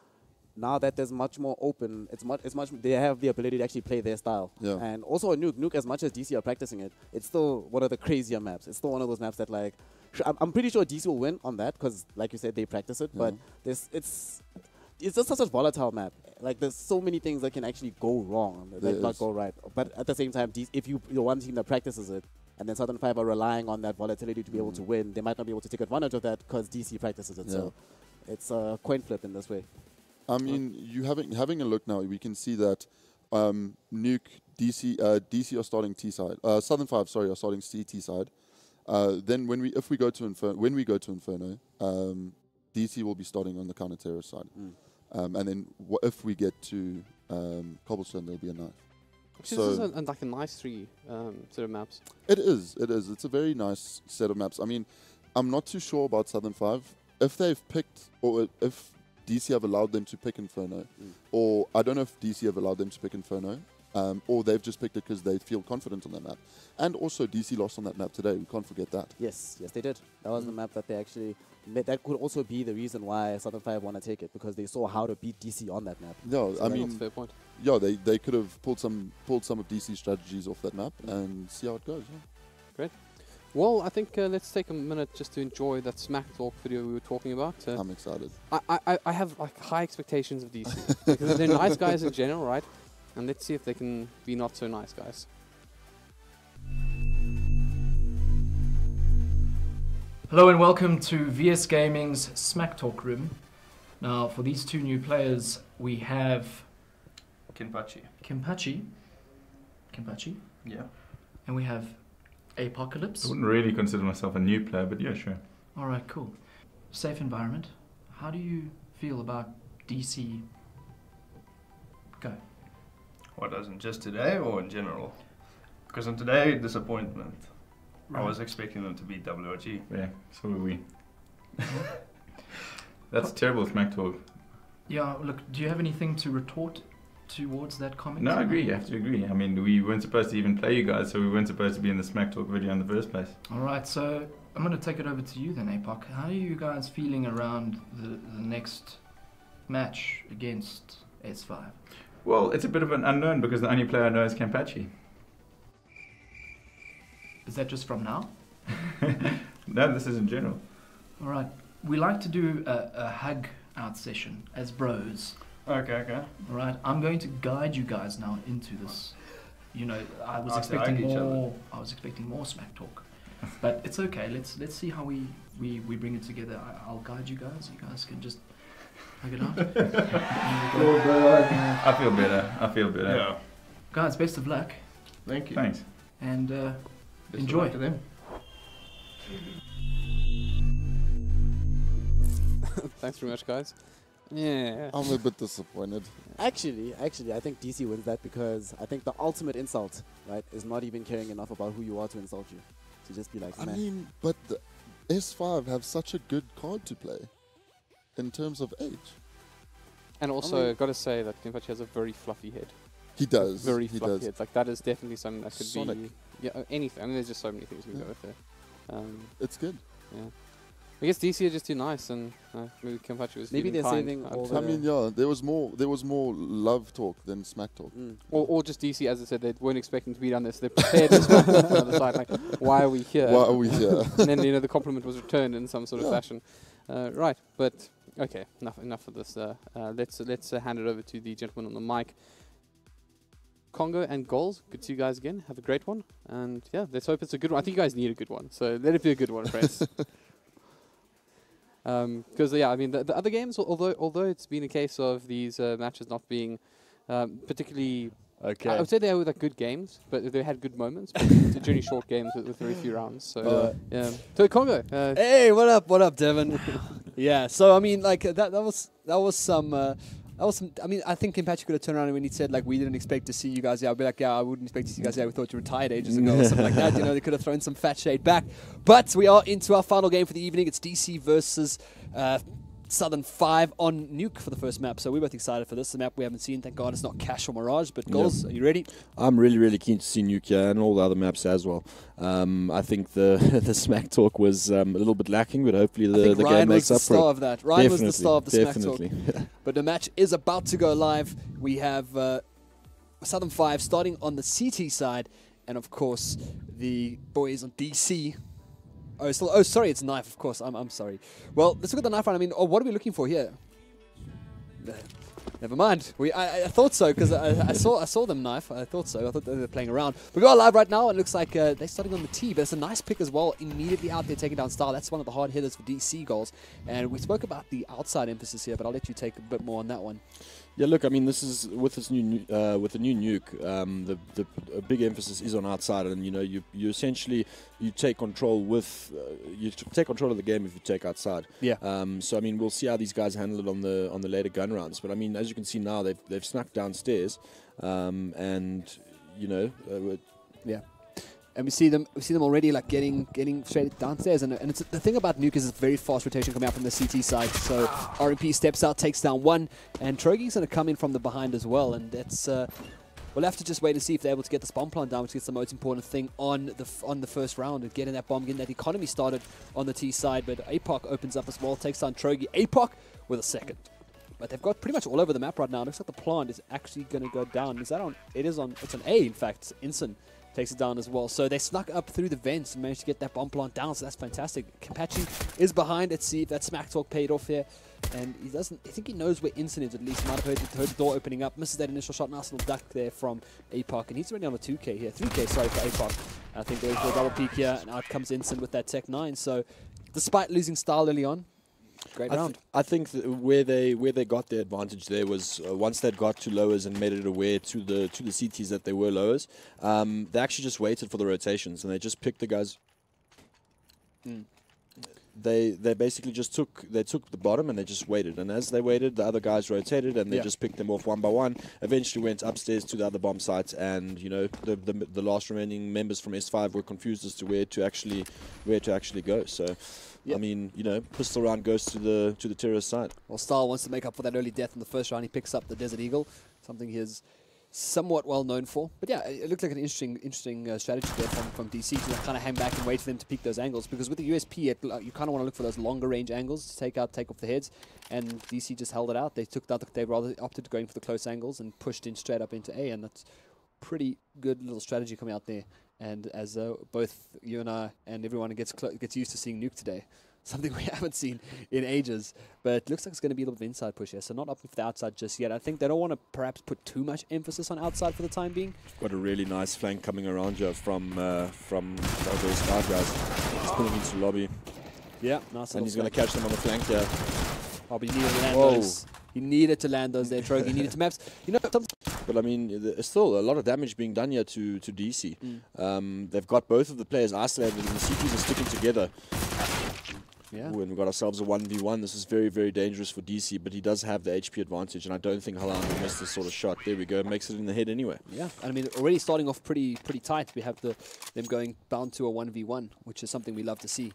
D: now that there's much more open, it's much. They have the ability to actually play their style.
C: Yeah.
D: And also a Nuke, as much as DC are practicing it, it's still one of the crazier maps. It's still one of those maps that like, I'm pretty sure DC will win on that because, like you said, they practice it. But it's just such a volatile map. Like there's so many things that can actually go wrong, that not go right. But at the same time, if you're one team that practices it, and then Southern 5 are relying on that volatility to be able to win, they might not be able to take advantage of that because DC practices it. So it's a coin flip in this way.
C: I mean, you having a look now, we can see that Nuke, DC are starting T side. Southern 5, are starting CT side. Then when we go to Inferno, DC will be starting on the counter terrorist side. And then if we get to Cobblestone, there'll be a knife.
B: This is like a nice 3 set of maps.
C: It is. It's a very nice set of maps. I mean, I'm not too sure about Southern 5. If they've picked, or if DC have allowed them to pick Inferno, or I don't know if DC have allowed them to pick Inferno, or they've just picked it because they feel confident on that map. And also, DC lost on that map today. We can't forget that.
D: Yes, they did. That was the map that they actually. That could also be the reason why Southern 5 want to take it, because they saw how to beat DC on that map.
C: Yeah,
D: So
C: I
D: that's
C: mean,
D: a fair point.
C: Yeah, they could have pulled some of DC's strategies off that map and see how it goes. Yeah.
B: Great. Well, I think let's take a minute just to enjoy that Smack Talk video we were talking about.
C: I'm excited.
B: I have like high expectations of DC because they're nice guys in general, right? And let's see if they can be not so nice guys.
O: Hello and welcome to VS Gaming's Smack Talk room. Now, for these two new players, we have
M: Kenpachi.
O: Kenpachi.
M: Yeah.
O: And we have Apocalypse.
U: I wouldn't really consider myself a new player, but yeah, sure.
O: All right, cool. Safe environment. How do you feel about DC? Go.
M: What, as in just today or in general? Because in today, disappointment. I was expecting them to beat WRG.
U: Yeah, so were we. That's terrible Smack Talk.
O: Yeah, look, do you have anything to retort towards that comment?
U: No, I agree, you have to agree. I mean, we weren't supposed to even play you guys, so we weren't supposed to be in the Smack Talk video in the first place.
O: All right, so I'm going to take it over to you then, Apoc. How are you guys feeling around the next match against S5?
U: Well, it's a bit of an unknown because the only player I know is Kenpachi.
O: Is that just from now?
U: No, this is in general.
O: All right. We like to do a hug out session as bros.
M: Okay.
O: All right. I'm going to guide you guys now into this. You know, I was expecting more smack talk, but it's okay. Let's see how we bring it together. I'll guide you guys. You guys can just hug it out.
U: I feel better.
M: Yeah.
O: Guys, best of luck.
M: Thank you.
U: Thanks.
O: And
M: Best
O: enjoy.
M: of luck to them.
B: Thanks very much, guys. Yeah.
C: I'm a bit disappointed.
D: Actually, I think DC wins that because I think the ultimate insult, right, is not even caring enough about who you are to insult you. To just be like,
C: I
D: man.
C: mean, but the S5 have such a good card to play in terms of age.
B: And also, I've got to say that Kenpachi has a very fluffy head.
C: He does.
B: Very
C: he
B: fluffy
C: does.
B: head. Like, that is definitely something that could
C: Sonic.
B: be... Yeah, anything. I mean, there's just so many things we can go with there.
C: It's good.
B: Yeah. I guess DC are just too nice, and maybe Kenpachi was
D: Maybe
B: feeling
D: they're
B: kind.
D: saving all
C: I mean, yeah, there was more love talk than smack talk.
B: Or just DC, as I said, they weren't expecting to be done this. They're prepared to smack on the other side. Like, why are we here?
C: Why are we here?
B: And then, the compliment was returned in some sort of fashion. Right, but okay, enough of this. Let's hand it over to the gentleman on the mic. Congo and Goals, good to see you guys again. Have a great one. And yeah, let's hope it's a good one. I think you guys need a good one. So let it be a good one, friends. Because, yeah, I mean, the other games, although it's been a case of these matches not being particularly...
E: Okay.
B: I would say they were like good games, but they had good moments. But it's generally short games with very few rounds. So, so Congo.
E: Hey, what up, Devin? Yeah, so I mean, like that was some. I mean, I think Kenpachi could have turned around when he said, like, we didn't expect to see you guys here. I'd be like, yeah, I wouldn't expect to see you guys here. We thought you retired ages ago or something like that. They could have thrown some fat shade back. But we are into our final game for the evening. It's DC versus Southern 5 on Nuke for the first map. So we're both excited for this. The map we haven't seen. Thank God it's not Cash or Mirage. But Goals, are you ready?
F: I'm really, really keen to see Nuke here and all the other maps as well. I think the smack talk was a little bit lacking, but hopefully the game makes up for it.
E: Ryan was the star of that. Ryan was the star of the smack talk.
F: Definitely.
E: But the match is about to go live. We have Southern 5 starting on the CT side, and of course the boys on DC. Oh, sorry, it's Knife, of course. I'm sorry. Well, let's look at the Knife round. I mean, what are we looking for here? Never mind. I thought so because I saw them Knife. I thought so. I thought they were playing around. We go live right now. It looks like they're starting on the T, but it's a nice pick as well. Immediately out there taking down Star. That's one of the hard hitters for DC Goals. And we spoke about the outside emphasis here, but I'll let you take a bit more on that one.
F: Yeah, look, I mean, this is with the new nuke. The big emphasis is on outside, and you essentially you take control with you take control of the game if you take outside.
E: Yeah.
F: So I mean, we'll see how these guys handle it on the later gun rounds. But I mean, as you can see now, they've snuck downstairs, and
E: yeah. And we see them already like getting straight downstairs. And it's the thing about Nuke is it's very fast rotation coming out from the CT side. So RMP steps out, takes down one, and Trogi's going to come in from the behind as well. And it's we'll have to just wait and see if they're able to get this bomb plant down, which is the most important thing on the first round, and getting that bomb, getting that economy started on the T side. But APOC opens up as well, takes down Trogi. APOC with a second. But they've got pretty much all over the map right now. It looks like the plant is actually going to go down. Is that on? It's on A, in fact. Ensign takes it down as well. So they snuck up through the vents and managed to get that bomb plant down. So that's fantastic. Kapachi is behind. Let's see if that smack talk paid off here. And he doesn't. I think he knows where Ensign is at least. Might have heard the door opening up. Misses that initial shot. Nice little duck there from APOC. And he's already on a 2K here. 3K, sorry, for APOC. I think there's a double peek here. And out comes Ensign with that Tech 9. So despite losing style early on, great round.
F: I think where they got their advantage there was once they'd got to lowers and made it aware to the CTs that they were lowers. They actually just waited for the rotations and they just picked the guys. They basically just took the bottom and they just waited, and as they waited, the other guys rotated and they just picked them off one by one. Eventually went upstairs to the other bomb sites, and you know the last remaining members from S5 were confused as to where to actually go. So. Yep. I mean, you know, pistol round goes to the terrorist side.
E: Well, Stahl wants to make up for that early death in the first round. He picks up the Desert Eagle, something he is somewhat well known for. But yeah, it looked like an interesting strategy there from DC to kind of hang back and wait for them to peek those angles, because with the USP, you kind of want to look for those longer range angles to take off the heads, and DC just held it out. They rather opted going for the close angles and pushed in straight up into A, and that's pretty good little strategy coming out there. And as both you and I and everyone gets used to seeing Nuke today, something we haven't seen in ages, but it looks like it's going to be a little bit of inside push here, so not opting for the outside just yet. I think they don't want to perhaps put too much emphasis on outside for the time being.
F: Got a really nice flank coming around here from those guard guys. He's pulling into the lobby.
E: Yeah, nice.
F: And he's going to catch them on the flank here.
E: Oh, but he needed to land those. He needed to land those there, Trogi. He needed to maps. You know,
F: but I mean, there's still a lot of damage being done here to DC. They've got both of the players isolated, and the CTs are sticking together.
E: Yeah.
F: Ooh, and we've got ourselves a 1v1. This is very, very dangerous for DC, but he does have the HP advantage, and I don't think Halan will miss this sort of shot. There we go. Makes it in the head anyway.
E: Yeah, and I mean, already starting off pretty tight. We have them going bound to a 1v1, which is something we love to see.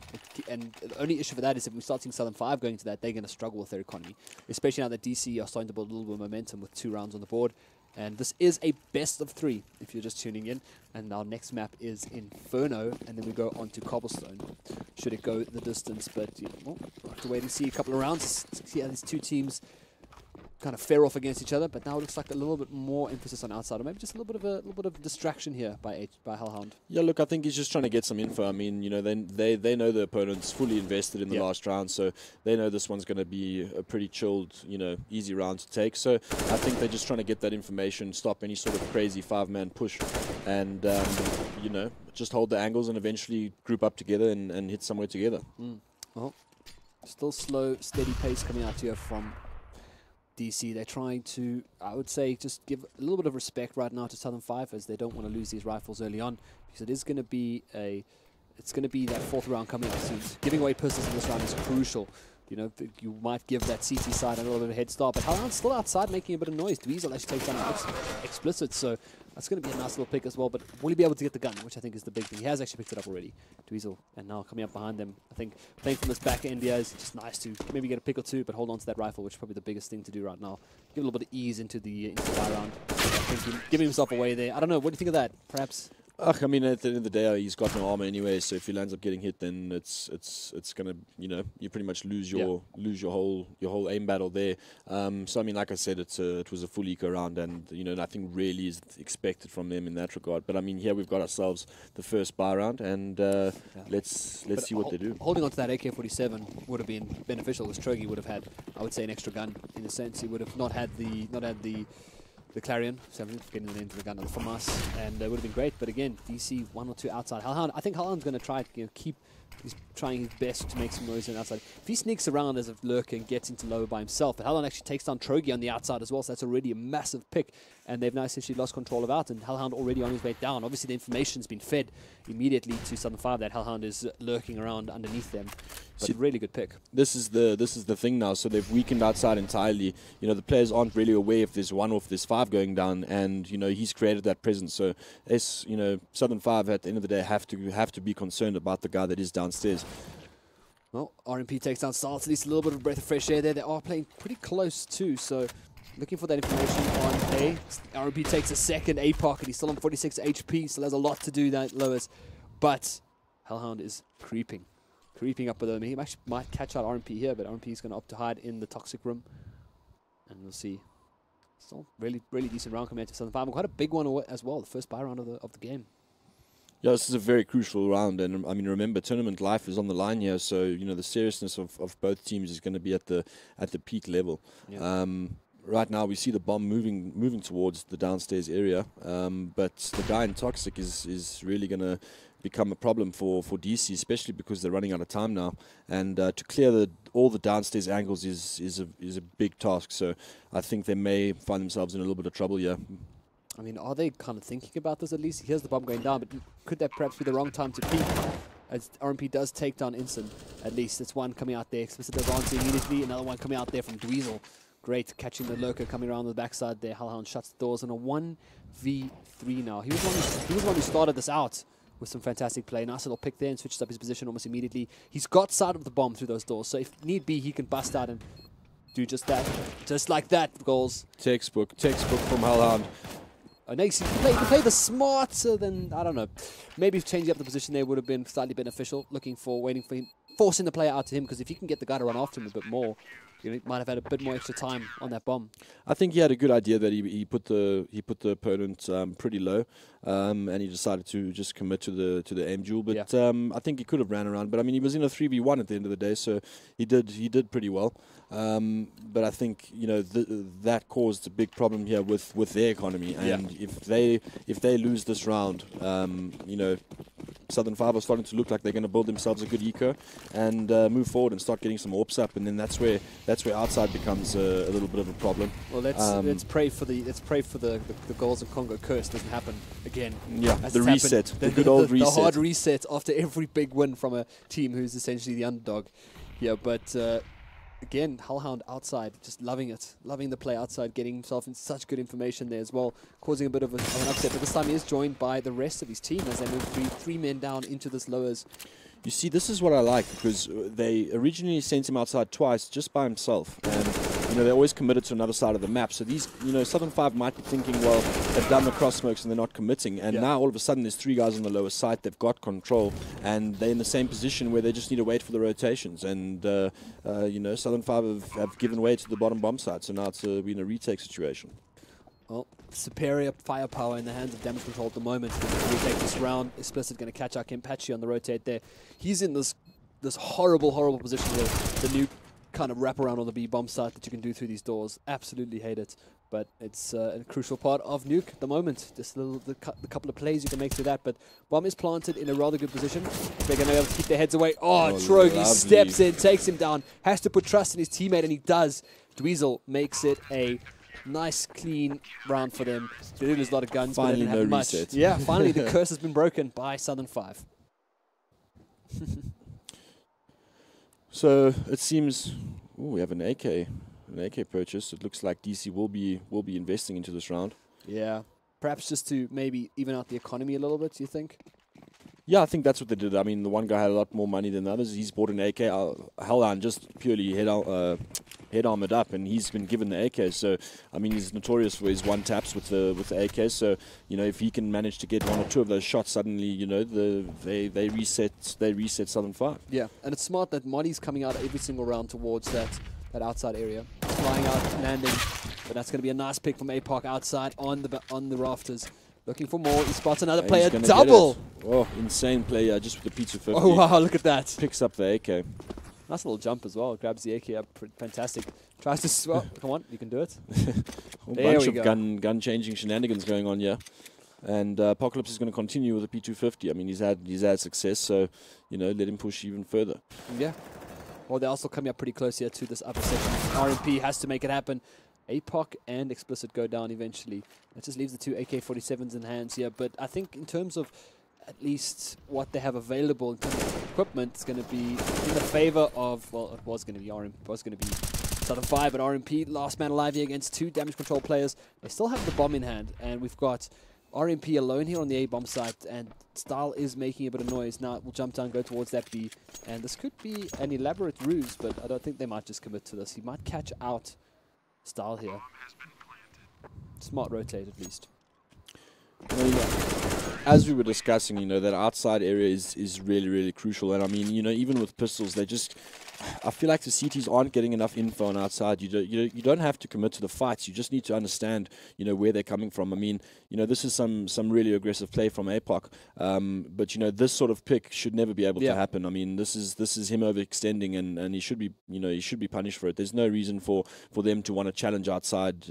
E: And the only issue for that is if we start seeing Southern 5 going to that, they're going to struggle with their economy, especially now that DC are starting to build a little bit of momentum with 2 rounds on the board. And this is a best of 3, if you're just tuning in. And our next map is Inferno, and then we go on to Cobblestone, should it go the distance. But we'll have to wait and see a couple of rounds, see how these two teams kind of fare off against each other. But now it looks like a little bit more emphasis on outside, or maybe just a little bit of distraction here by Hellhound.
F: Yeah, look, I think he's just trying to get some info. I mean, you know, they know the opponent's fully invested in the last round, so they know this one's going to be a pretty chilled, you know, easy round to take. So I think they're just trying to get that information, stop any sort of crazy 5-man push, and you know, just hold the angles and eventually group up together and hit somewhere together.
E: Well, still slow, steady pace coming out here from DC. They're trying to, I would say, just give a little bit of respect right now to Southern 5, as they don't want to lose these rifles early on, because it is going to be that 4th round coming up soon. Giving away pistols in this round is crucial. You know, you might give that CT side a little bit of a head start, but Hellhound's still outside making a bit of noise. Dweezil actually takes down Explicit, so that's going to be a nice little pick as well. But will he be able to get the gun, which I think is the big thing? He has actually picked it up already, Dweezil, and now coming up behind them. I think playing from this back end here is just nice to maybe get a pick or two, but hold on to that rifle, which is probably the biggest thing to do right now. Give a little bit of ease into the buy round. I think giving himself away there. I don't know. What do you think of that? Perhaps.
F: I mean, at the end of the day, he's got no armor anyway. So if he lands up getting hit, then it's gonna, you know, you pretty much lose your whole aim battle there. So I mean, like I said, it was a full eco round, and you know, nothing really is expected from them in that regard. But I mean, here we've got ourselves the first buy round, and let's see what they do.
E: Holding on to that AK-47 would have been beneficial, as Trogi would have had, I would say, an extra gun in a sense. He would have not had the Clarion, so I'm getting the name of the gun from us, and it would have been great. But again, DC 1 or 2 outside. Hellhound, I think Hellhound's going to try to keep He's trying his best to make some noise on the outside. If he sneaks around as a lurker and gets into lower by himself, but Hellhound actually takes down Trogi on the outside as well, so that's already a massive pick. And they've now essentially lost control of out, and Hellhound already on his way down. Obviously, the information's been fed immediately to Southern 5 that Hellhound is lurking around underneath them. But
F: See,
E: really good pick.
F: This is the thing now. So they've weakened outside entirely. You know, the players aren't really aware if there's one or if there's 5 going down, and you know he's created that presence. So Southern 5 at the end of the day have to be concerned about the guy that is downstairs.
E: Well, RMP takes down Salts, at least a little bit of a breath of fresh air there. They are playing pretty close too, so looking for that information on A. RMP takes a second A pocket. He's still on 46 HP, so there's a lot to do that lowest. But Hellhound is creeping up below him. He actually might catch out RMP here, but RMP is going to opt to hide in the toxic room. And we'll see. Still really decent round compared to Southern 5. And quite a big one as well, the first buy round of the game.
F: Yeah, this is a very crucial round, and I mean, remember, tournament life is on the line here, so you know the seriousness of both teams is going to be at the peak level. Yeah. Right now, we see the bomb moving towards the downstairs area, but the guy in toxic is really going to become a problem for DC, especially because they're running out of time now, and to clear all the downstairs angles is a big task. So I think they may find themselves in a little bit of trouble here.
E: I mean, are they kind of thinking about this at least? Here's the bomb going down, but could that perhaps be the wrong time to peek? As RMP does take down Inson, at least. It's one coming out there. Explicit advancing immediately. Another one coming out there from Dweezil. Great, catching the lurker coming around the backside there. Hellhound shuts the doors on a 1v3 now. He was one who started this out with some fantastic play. Nice little pick there and switches up his position almost immediately. He's got sight of the bomb through those doors, so if need be, he can bust out and do just that. Just like that, goals.
F: Textbook from Hellhound.
E: You can play the smarter than, I don't know, maybe changing up the position there would have been slightly beneficial, waiting for him, forcing the player out to him, because if you can get the guy to run after him a bit more, you might have had a bit more extra time on that bomb.
F: I think he had a good idea that he put the opponent pretty low, and he decided to just commit to the aim duel. But yeah. I think he could have ran around. But I mean, he was in a 3v1 at the end of the day, so he did pretty well. But I think that caused a big problem here with their economy, and if they lose this round, Southern 5 are starting to look like they're going to build themselves a good eco and move forward and start getting some AWPs up, and then that's where outside becomes a little bit of a problem.
E: Well, let's pray for the goals of Congo curse doesn't happen again.
F: Yeah, the reset, the good old reset,
E: the hard reset after every big win from a team who's essentially the underdog. Yeah, but again, Hellhound outside, just loving it, loving the play outside, getting himself in such good information there as well, causing a bit of an upset. But this time he is joined by the rest of his team as they move three men down into this lowers.
F: You see, this is what I like, because they originally sent him outside twice just by himself, and they're always committed to another side of the map. So these, Southern 5 might be thinking, well, they've done the cross smokes and they're not committing, and now all of a sudden there's 3 guys on the lower side. They've got control, and they're in the same position where they just need to wait for the rotations. And Southern 5 have given way to the bottom bomb side, so now it's been a retake situation.
E: Well, superior firepower in the hands of damage control at the moment. We take this round. Explicit going to catch out Kempachi on the rotate there. He's in this horrible position where the new kind of wraparound on the B bomb site that you can do through these doors. Absolutely hate it, but it's a crucial part of Nuke at the moment. Just the couple of plays you can make through that, but bomb is planted in a rather good position. They're going to be able to keep their heads away. Oh, Trogi steps in, takes him down, has to put trust in his teammate, and he does. Dweezil makes it a nice, clean round for them. They did lose a lot of guns,
F: finally,
E: but they didn't have much.
F: Reset.
E: Yeah, finally the curse has been broken by Southern 5.
F: So it seems we have an AK purchase. It looks like DC will be investing into this round.
E: Yeah, perhaps just to maybe even out the economy a little bit. Do you think?
F: Yeah, I think that's what they did. I mean, the one guy had a lot more money than the others. He's bought an AK. Hellhound just purely head armored up, and he's been given the AK. So, I mean, he's notorious for his one taps with the AK. So, if he can manage to get 1 or 2 of those shots, suddenly, they reset Southern 5.
E: Yeah, and it's smart that Monty's coming out every single round towards that outside area, flying out, landing. But that's going to be a nice pick from A-Park outside on the rafters. Looking for more. He spots another player. Double!
F: Oh, insane player just with the P250.
E: Oh, wow, look at that.
F: Picks up the AK.
E: Nice little jump as well. Grabs the AK up. Fantastic. Tries to swap. Come on, you can do it.
F: A bunch of gun changing shenanigans going on here. And Apocalypse is going to continue with the P250. I mean, he's had success, so, you know, let him push even further.
E: Yeah. Well, they're also coming up pretty close here to this upper section. RMP has to make it happen. APOC and Explicit go down eventually. That just leaves the two AK-47s in hands here. But I think in terms of at least what they have available in terms of equipment, it's going to be in the favor of, well, it was going to be RMP, it was going to be Southern 5, but RMP, last man alive here against two damage control players. They still have the bomb in hand, and we've got RMP alone here on the A-bomb site, and Style is making a bit of noise. Now we'll jump down, go towards that B, and this could be an elaborate ruse, but I don't think they might just commit to this. He might catch out Style here. Smart rotate at least.
F: Well, yeah. As we were discussing, you know, that outside area is really, really crucial. And I mean, you know, even with pistols, they just, I feel like the CTs aren't getting enough info on outside. You don't have to commit to the fights. You just need to understand, you know, where they're coming from. I mean, you know, this is some really aggressive play from APOC. But you know, this sort of pick should never be able to happen. I mean, this is him overextending, and he should be, you know, he should be punished for it. There's no reason for them to want to challenge outside.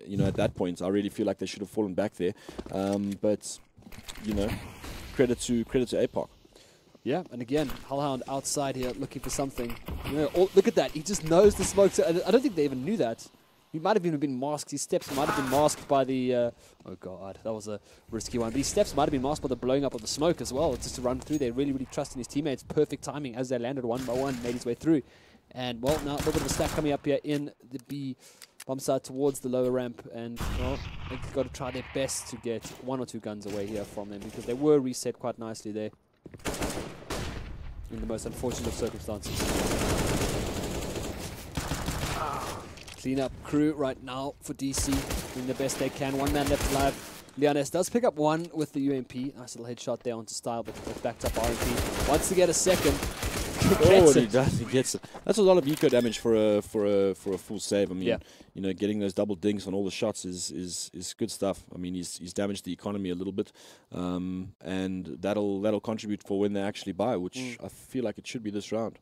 F: You know, at that point, I really feel like they should have fallen back there. But you know, credit to APOC.
E: Yeah, and again, Hullhound outside here looking for something. You know, look at that. He just knows the smoke. I don't think they even knew that. He might have even been masked. His steps might have been masked by the... oh, God, that was a risky one. But his steps might have been masked by the blowing up of the smoke as well, just to run through. They really, really trusted his teammates. Perfect timing as they landed one by one, made his way through. And, well, now a little bit of a stack coming up here in the B bomb side towards the lower ramp. And, well, they've got to try their best to get one or two guns away here from them, because they were reset quite nicely there in the most unfortunate of circumstances. Clean up crew right now for DC, doing the best they can. One man left alive. Leones does pick up one with the UMP. Nice little headshot there onto Style, but that's backed up RMP. Wants to get a second.
F: Oh, he does. He gets it. That's a lot of eco damage for a full save. I mean, you know, getting those double dings on all the shots is good stuff. I mean, he's damaged the economy a little bit, and that'll contribute for when they actually buy, which I feel like it should be this round.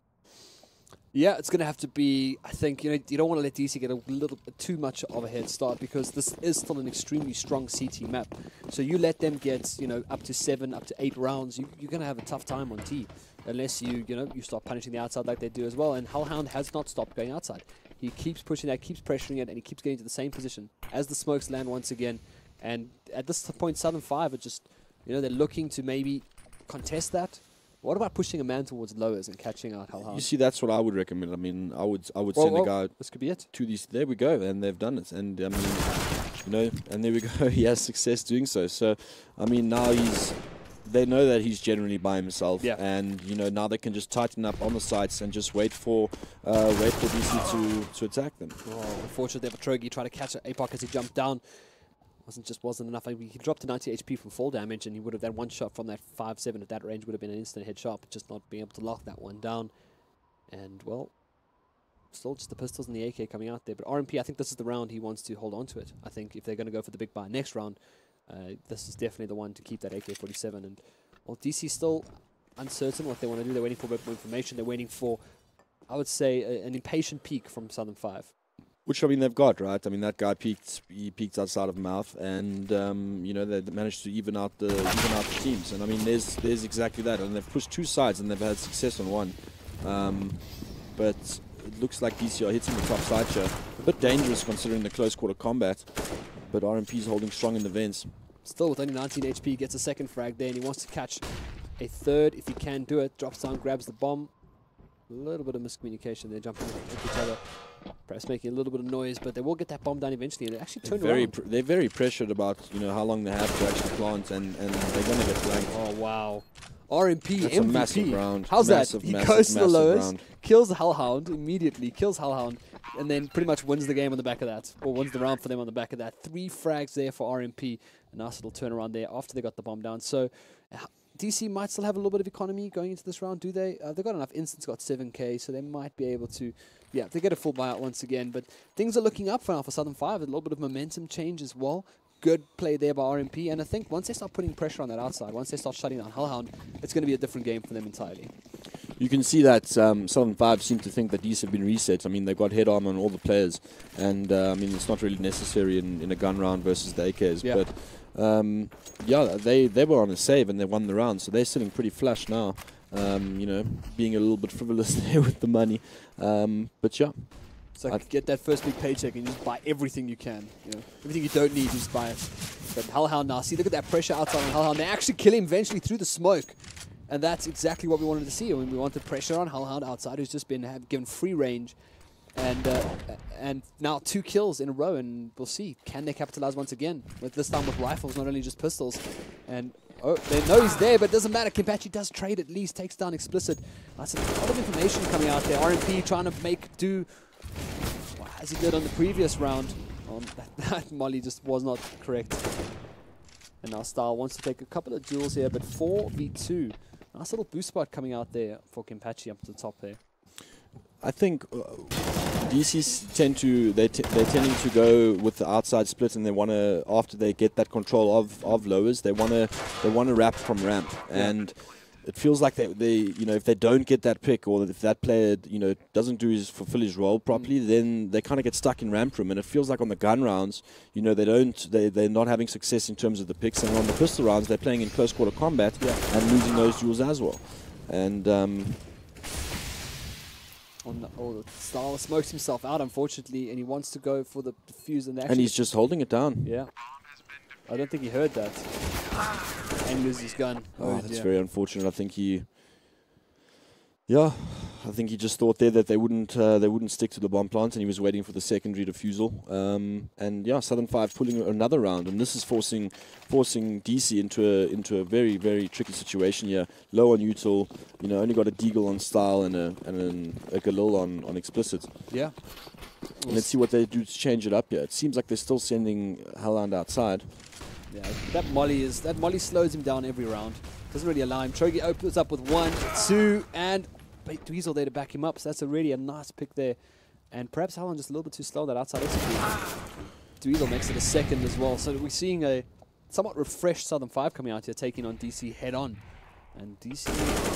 E: Yeah, it's going to have to be, I think, you know, you don't want to let DC get a little bit too much of a head start, because this is still an extremely strong CT map. So you let them get, you know, up to 7, up to 8 rounds, you're going to have a tough time on T, unless you start punishing the outside like they do as well. And Hullhound has not stopped going outside. He keeps pushing that, keeps pressuring it, and he keeps getting to the same position as the smokes land once again. And at this point, Southern 5 are just, you know, they're looking to maybe contest that. What about pushing a man towards lowers and catching out Hullhound?
F: You see, that's what I would recommend. I mean, I would send a guy.
E: This could be it.
F: To these. There we go, and they've done it. And I mean, you know, and there we go. He has success doing so. So, I mean, now they know that he's generally by himself, and you know, now they can just tighten up on the sites and just wait for DC to attack them.
E: Oh, unfortunately, Trogi tried to catch APOC as he jumped down. Wasn't enough. I mean, he dropped to 90 HP from fall damage, and he would have that one shot from that 5-7 at that range would have been an instant headshot, but just not being able to lock that one down. And well, still just the pistols and the AK coming out there. But RMP, I think this is the round he wants to hold on to it. I think if they're going to go for the big buy next round, this is definitely the one to keep that AK-47. And well, DC still uncertain what they want to do. They're waiting for a bit more information. They're waiting for, I would say, an impatient peek from Southern 5.
F: Which, I mean, they've got, right? I mean, that guy he peeked outside of mouth, and, you know, they managed to even out the teams. And, I mean, there's exactly that. And they've pushed two sides, and they've had success on one. But it looks like DC are hitting the top side here. A bit dangerous considering the close quarter combat. But RMP's holding strong in the vents.
E: Still with only 19 HP, gets a second frag there, and he wants to catch a third if he can do it. Drops down, grabs the bomb. A little bit of miscommunication there, jumping into each other. Perhaps making a little bit of noise, but they will get that bomb down eventually, and they actually turn around.
F: They're very pressured about, you know, how long they have to actually plant, and they're going to get flanked.
E: Oh, wow. RMP,
F: That's
E: MVP.
F: a massive round.
E: How's
F: massive,
E: that? He
F: massive,
E: goes to the
F: massive
E: lowest,
F: round.
E: kills the Hullhound immediately, kills Hullhound, and then pretty much wins the game on the back of that, or wins the round for them on the back of that. 3 frags there for RMP. A nice little turnaround there after they got the bomb down. So DC might still have a little bit of economy going into this round, do they? They've got enough instants, got 7k, so they might be able to, they get a full buyout once again. But things are looking up for now for Southern 5, a little bit of momentum change as well. Good play there by RMP, and I think once they start putting pressure on that outside, once they start shutting down Hullhound, it's going to be a different game for them entirely.
F: You can see that Southern 5 seem to think that these have been reset. I mean, they've got head arm on all the players, and I mean, it's not really necessary in a gun round versus the AKs.
E: Yeah.
F: But yeah, they were on a save and they won the round, so they're sitting pretty flush now. You know, being a little bit frivolous there with the money, but yeah.
E: So get that first big paycheck and just buy everything you can. You know, everything you don't need, just buy it. But Hellhound now, see, look at that pressure outside on Hellhound. They actually kill him eventually through the smoke. And that's exactly what we wanted to see. When we wanted pressure on Hellhound outside, who's just been given free range. And now 2 kills in a row, and we'll see. Can they capitalize once again? With this time with rifles, not only just pistols. And oh, they know he's there, but it doesn't matter. Kimpachi does trade at least, takes down Explicit. That's a lot of information coming out there. RMP trying to make do as he did on the previous round. That molly just was not correct. And now Style wants to take a couple of duels here, but 4v2. Nice little boost spot coming out there for Kimpachi up to the top there.
F: I think DCs they're tending to go with the outside split, and they want to, after they get that control of lowers, they want to wrap from ramp. And it feels like they you know, if they don't get that pick, or if that player, you know, doesn't fulfill his role properly, then they kind of get stuck in ramp room. And it feels like on the gun rounds, you know, they're not having success in terms of the picks, and on the pistol rounds they're playing in close quarter combat and losing those duels as well. And
E: Style smokes himself out, unfortunately, and he wants to go for the defuse, and
F: he's just holding it down.
E: Yeah, I don't think he heard that. And loses his gun.
F: Oh, that's very unfortunate. I think he just thought there that they wouldn't stick to the bomb plant, and he was waiting for the secondary defusal. And yeah, Southern 5 pulling another round, and this is forcing DC into a very, very tricky situation here. Low on util, you know, only got a Deagle on Style and a Galil on Explicit.
E: Yeah.
F: Let's see what they do to change it up here. It seems like they're still sending Hellhound outside.
E: Yeah, that molly slows him down every round. Doesn't really allow him. Trogi opens up with 1, 2, and Dweezil there to back him up. So that's really a nice pick there. And perhaps Hellhound just a little bit too slow on that outside execute. Dweezil makes it a second as well. So we're seeing a somewhat refreshed Southern 5 coming out here, taking on DC head on. And DC,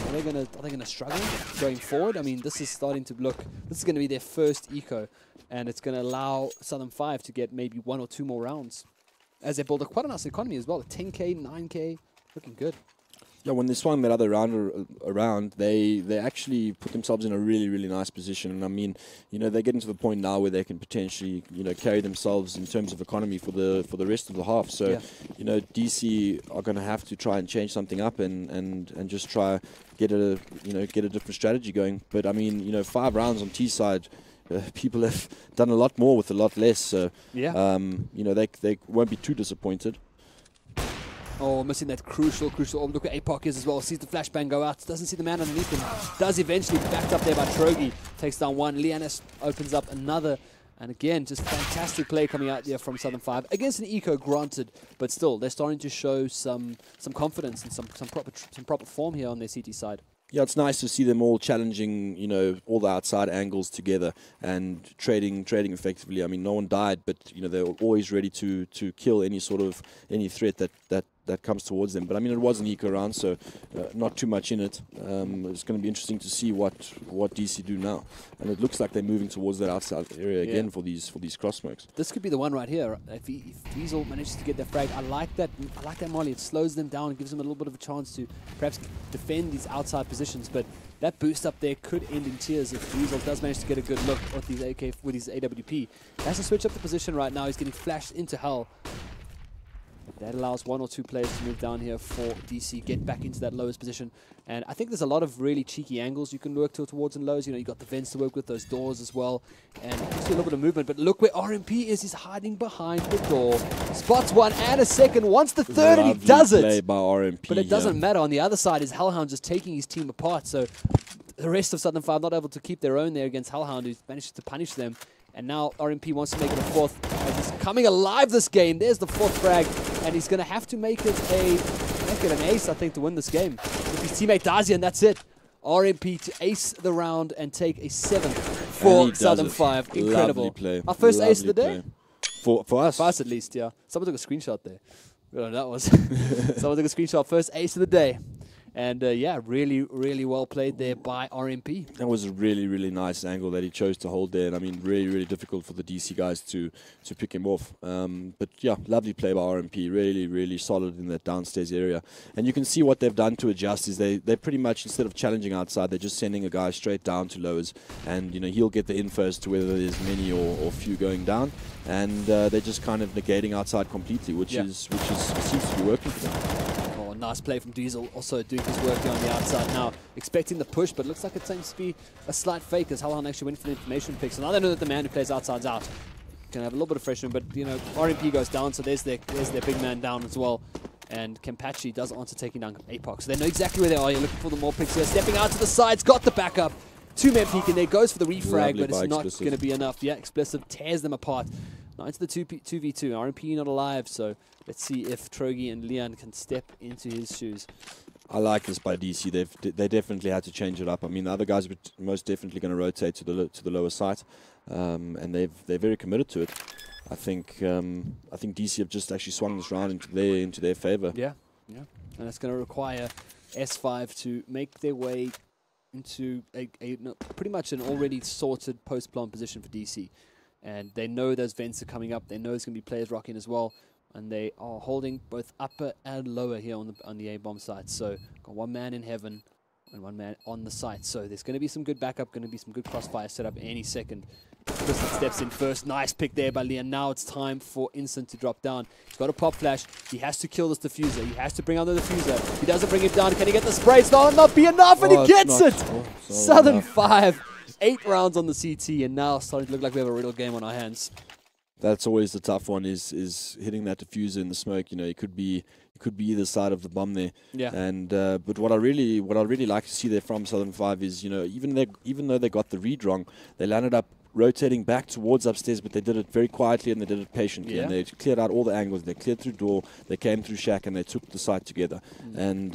E: are they gonna struggle going forward? I mean, this is starting to look. This is going to be their first eco, and it's going to allow Southern 5 to get maybe 1 or 2 more rounds, as they build quite a nice economy as well. 10k, 9k, looking good.
F: Yeah, when they swung that other round around, they actually put themselves in a really, really nice position. And I mean, you know, they're getting to the point now where they can potentially, you know, carry themselves in terms of economy for the rest of the half. So, you know, DC are going to have to try and change something up and just try get a different strategy going. But I mean, you know, 5 rounds on T side. People have done a lot more with a lot less. So, you know, they won't be too disappointed.
E: Oh, missing that crucial. Oh, look at APOC is as well. Sees the flashbang go out. Doesn't see the man underneath him. Does eventually, backed up there by Trogi. Takes down 1. Lianis opens up another. And again, just fantastic play coming out there from Southern 5. Against an eco, granted. But still, they're starting to show some confidence and some proper form here on their CT side.
F: Yeah, it's nice to see them all challenging, you know, all the outside angles together and trading effectively. I mean, no one died, but you know, they're always ready to kill any threat that comes towards them. But I mean, it was an eco round, so not too much in it. It's going to be interesting to see what DC do now, and it looks like they're moving towards that outside area again for these cross smokes.
E: This could be the one right here. If Dweezil manages to get that frag, I like that molly. It slows them down and gives them a little bit of a chance to perhaps defend these outside positions. But that boost up there could end in tears if Dweezil does manage to get a good look at these AK with his AWP. He has to switch up the position right now. He's getting flashed into hell. That allows 1 or 2 players to move down here for DC, get back into that lowest position. And I think there's a lot of really cheeky angles you can work towards in lows. You know, you got the vents to work with, those doors as well. And you see a little bit of movement. But look where RMP is. He's hiding behind the door. Spots 1 and a second. Wants the third, and he does
F: play
E: it.
F: By RMP,
E: but it doesn't matter. On the other side is Hellhound just taking his team apart. So the rest of Southern 5 not able to keep their own there against Hellhound, who's managed to punish them. And now RMP wants to make it a 4th. As he's coming alive this game. There's the 4th frag. And he's going to have to make it an ace, I think, to win this game. With his teammate Dazi, and that's it. RMP to ace the round and take a 7th for Southern 5. Incredible.
F: Play.
E: Our first ace of the day?
F: For us.
E: For us, at least, yeah. Someone took a screenshot there. I don't know what that was. Someone took a screenshot. First ace of the day. And yeah, really, really well played there by RMP.
F: That was a really, really nice angle that he chose to hold there. And I mean, really, really difficult for the DC guys to pick him off. But yeah, lovely play by RMP. Really, really solid in that downstairs area. And you can see what they've done to adjust is they pretty much, instead of challenging outside, they're just sending a guy straight down to lowers. And, you know, he'll get the info as to whether there's many or few going down. And they're just kind of negating outside completely, which seems to be working for them.
E: Oh, nice play from Diesel, also doing his work here on the outside now. Expecting the push, but looks like it seems to be a slight fake as Halhan actually went for the information pick. So now they know that the man who plays outside's out. Can have a little bit of freshmen, but, you know, RMP goes down, so there's their big man down as well. And Kempachi does answer taking down Apox. So they know exactly where they are. You're looking for the more picks here. Stepping out to the sides, got the backup. Two-man peek in there, goes for the refrag, but it's not going to be enough. Yeah, Explosive tears them apart. Now into the 2v2. RMP not alive, so let's see if Trogi and Leon can step into his shoes.
F: I like this by DC. They definitely had to change it up. I mean, the other guys were most definitely going to rotate to the lower side, and they're very committed to it. I think DC have just actually swung this round into their favor.
E: Yeah, and it's going to require S5 to make their way into pretty much an already sorted post-plant position for DC. And they know those vents are coming up. They know there's going to be players rocking as well. And they are holding both upper and lower here on the A-bomb site. So got one man in heaven and one man on the site. So there's going to be some good backup, going to be some good crossfire set up any second. Kristen steps in first. Nice pick there by Leon. Now it's time for Instant to drop down. He's got a pop flash. He has to kill this diffuser. He has to bring out the diffuser. If he doesn't bring it down, can he get the spray? It's not be enough, and he gets it! Southern 5. 8 rounds on the CT, and now starting to look like we have a real game on our hands.
F: That's always the tough one is hitting that diffuser in the smoke. You know, it could be either side of the bomb there.
E: Yeah.
F: And but what I really like to see there from Southern 5 is, you know, even though they got the read wrong, they landed up rotating back towards upstairs, but they did it very quietly and they did it patiently.
E: Yeah.
F: And they cleared out all the angles. They cleared through door. They came through shack and they took the site together. And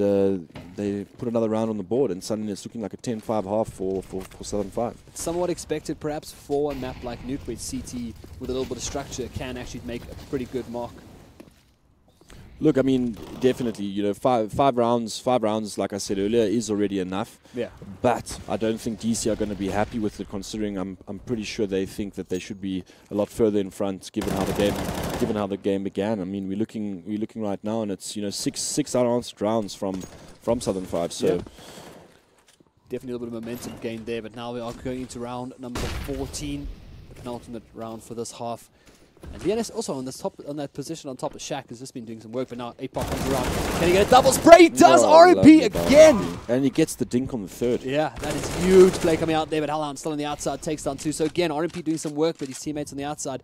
F: they put another round on the board, and suddenly it's looking like a 10-5 half for Southern 5.
E: Somewhat expected, perhaps, for a map like Nuke, where CT with a little bit of structure can actually make a pretty good mark.
F: Look, I mean, definitely, you know, five rounds, like I said earlier, is already enough.
E: Yeah.
F: But I don't think DC are going to be happy with it, considering I'm pretty sure they think that they should be a lot further in front, given how the game began. I mean, we're looking right now, and it's, you know, six unanswered rounds from Southern 5. So.
E: Yeah. Definitely a little bit of momentum gained there, but now we are going into round number 14, the penultimate round for this half. And DNS also on that position on top of Shaq has just been doing some work, but now Apoc comes around. Can he get a double spray? He does! RMP again!
F: And he gets the dink on the third.
E: Yeah, that is huge play coming out there, but Halhan still on the outside, takes down 2. So again, RMP doing some work, but his teammates on the outside